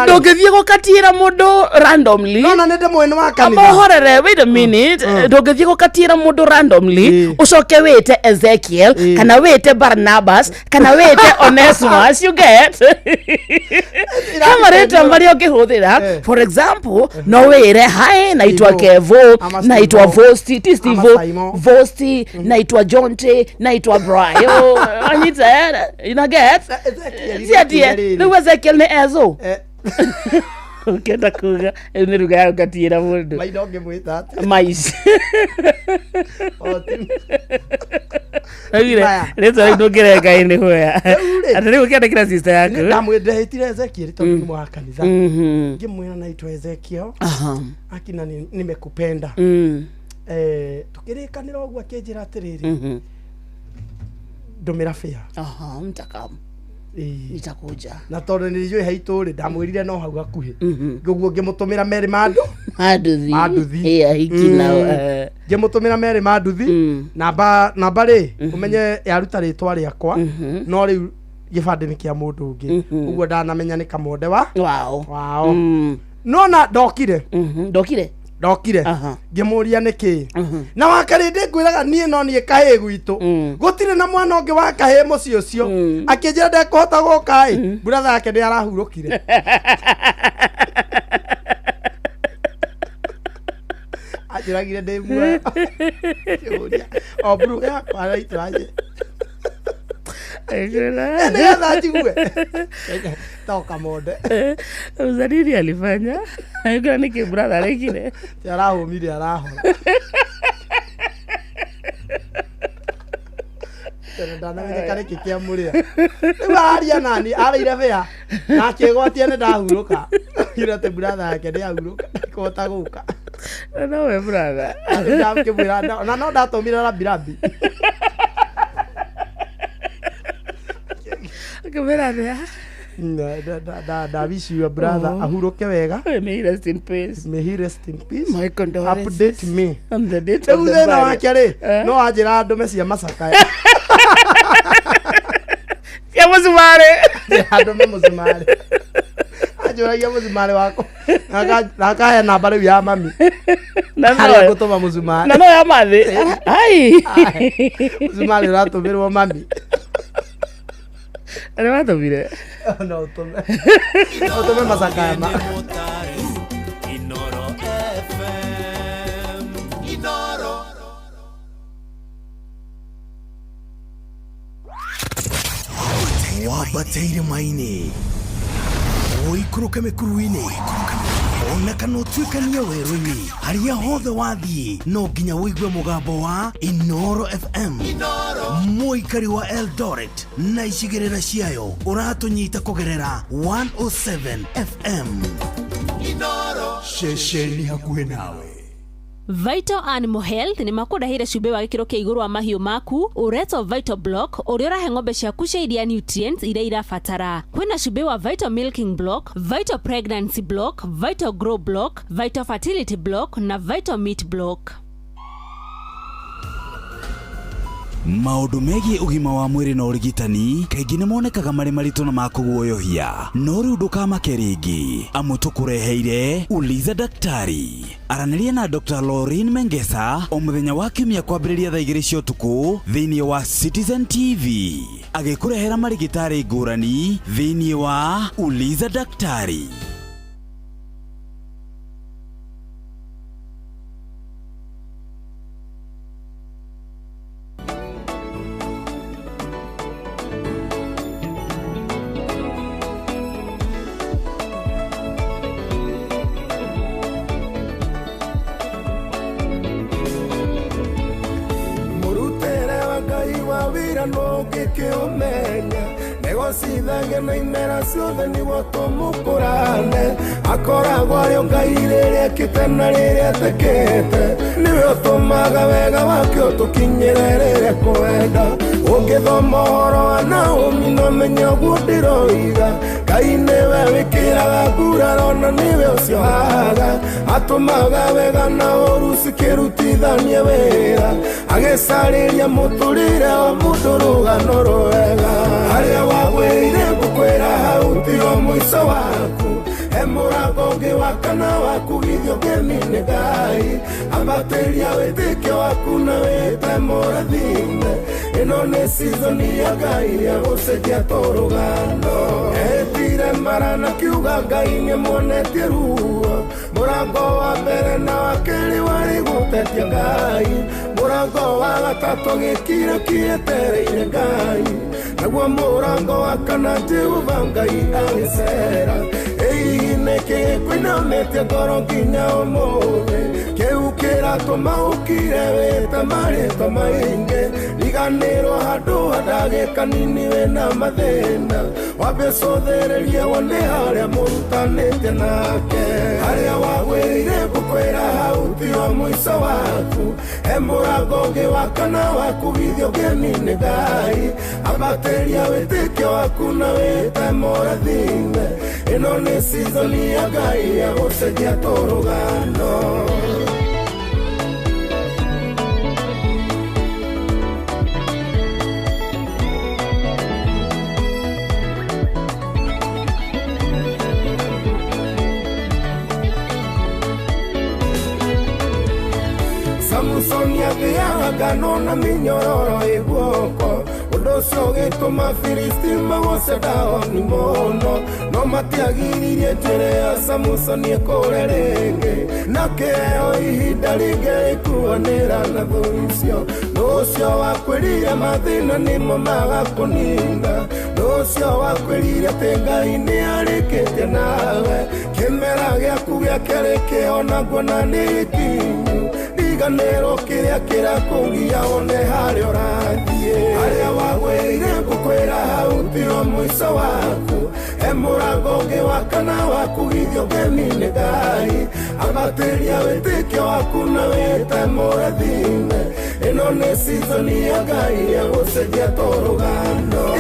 ndogethie gukatira mundu randomly no nende mwene wa kanitha amohorere wait a minute ndogethie gukatira mundu randomly ucoke wite Ezekiel kana wite Barnabas kana wite Onesimus you get kama reta mbali ukihuthira for example no wire hai naitwa Kevo naitwa Vosti Tistivo Vosti naitwa Jonte naitwa Brian anita ina get Ezekiel ni Ezekiel ni ezo ukenda kuga ni ruga ya gatira mundu maidonge mwita mais Leta ndogere gaine hoya atari ukenda kila sister yako ndamwendehitire Ezekiel tondu ni mwa kanitha ngimwira naitwa Ezekiel akina nimekupenda tukirikanira ogwa akinjira atiriri ndumira fia mtakam nitakuja na tondu nilijue haituri ndamwirire no hau gakuhi nguguo ngimutumira Mary Maduthi ikina ngimutumira Mary Maduthi namba ri umenye yaruta ritwa riakwa no riu gibande ni kia mundu ungi uguo ndanamenya ni kamode wao no na ndokire ngimuria niki na wakarinde ngwiraga nie no nie kahe gwitu gutire na mwana ungi wa kahe mucio cio akinjira ndekuhota guka brother yake ni arahurukire ajiragire ndimwe o bru ya kwa itwaje ndio ndajigue toka mode uzadiri alifanya hayo ni ke brother lekile yarahumire arahora ndana kare kikia muria aria nani araire bea na kigwatie ne ndahuruka irate brother yake ni ahuruka kota guka no we brother ndamke brother na no ndatomira rabirambi kamera da wish you brother ahuruke wega may he rest in peace my condolences update me on the date of the na wakere no ajira ndume cia macaka ya muzumare ndume muzumare ajuragia muzumare wako naka namba riu ya mami na gutuma muzumare na no ya mathi ai muzumare uratumirwo mami ale watumire no utume masakama Inoro FM Inoro wabateire maini oikuruke mekuruini ona kana utuikania werũ-inĩ harĩa hothe wathiĩ no nginya wĩigue mũgambo wa Inoro FM mũikari wa Eldoret na icigĩrĩra ciayo ũratũnyita kũgerera 107 FM Inoro ceceni hakuhĩ nawe. Vital Animal Health ni makudahire cube wa gikiro kia iguru wa mahiũ maku ureto Vital Block uria urahe ng'ombe ciaku cia iria nutrients iria irabatara. Kwina cube wa Vital Milking Block, Vital Pregnancy Block, Vital Grow Block, Vital Fertility Block na Vital Meat Block. maundu megie ugima wa mwiri na urigitani kaingĩ nĩ monekaga marĩ maritũ na makũguoyohia, no rĩu ndũkamake rĩngĩ, amu tũkũreheire Uliza Daktari. Aranĩria na Dr. Lauren Mengesa o mũthenya wa Kiumia kwambĩrĩria thaa 2 cia ũtukũ thĩinĩ wa Citizen TV, agĩkũrehera marigitari ngũrani thĩinĩ wa Uliza Daktari. Negocithagia na imera ciothe nĩguo tũmũkũrane, akoragwo arĩ o Ngai rĩrĩa ekĩte na rĩrĩa atekete, nĩwe ũtũmaga wega wake ũtũkinyĩre rĩrĩa kwenda. Ũngĩthoma ũhoro wa Naomi no menye ũguo ndĩroiga, Ngai nĩwe wĩkĩraga nguraro na nĩwe ũciohaga, atũmaga wega na ũru cikĩrutithanie wĩra, agĩcarĩria mũtũrĩre wa mũndũ rũgano rwega. Harĩa wagwĩire ngũkwĩra hau tigo mũico waku, he mũrango ũngĩ wa kana waku githio ngemi nĩ Ngai, ambatĩria wĩtĩkio waku na wĩte mũrathime, ĩno nĩ season ya Ngai ya gũcenjia tũrũgano. Etire mara na kiuga Ngai nĩmuonetie ruo, mũrango wa mbere na wa kerĩ warĩ gũtetia Ngai, mũrango wa gatatũ gĩkire kĩetereire Ngai, naguo mũrango wa kana Jehova Ngai agĩcera. Ĩĩ nĩkĩ kwĩnamĩte ngoro nginya ũmũthĩ, kĩu kĩratũma ũkire wĩte marĩtwa maingĩ, riganĩrwo handũ handagĩ kanini wĩna mathĩna, wambe cũthĩrĩrie wone harĩa mũrutanĩte nake. Harĩa wagwĩrire ngũkwĩra hau tigo mũico waku, he mũrango ũngĩ wa kana waku githio ngemi nĩ Ngai, ambatĩria wĩtĩkio waku na wĩte mũrathime, ĩno nĩ season ya Ngai ya gũcenjia tũrũgano. Samson yathiaga ngano na mĩnyororo ĩguoko, ũndũ ũcio ũgĩtũma Filisti magoce Daudi mũno, no matiagiririe njĩra ya Samson ĩkũre rĩngĩ, na kĩheo ihinda rĩngĩ rĩkuanĩra na thũ icio. Nũ ũcio wakwĩrire mathĩna nĩmo magakũninda, nũ ũcio wakwĩrire atĩ Ngai nĩarĩkĩtie nawe, kĩmera gĩaku gĩa kerĩ kĩho naguo na nĩ kinyu, riganĩrwo kĩrĩa kĩrakũgia one harĩa ũrathiĩ. Harĩa wagwĩrire ngũkwĩra hau tigo mũico waku, he mũrango ũngĩ wa kana waku githio ngemi nĩ Ngai, ambatĩria wĩtĩkio waku na wĩte mũrathime, ĩno nĩ season ya Ngai ya gũcenjia tũrũgano.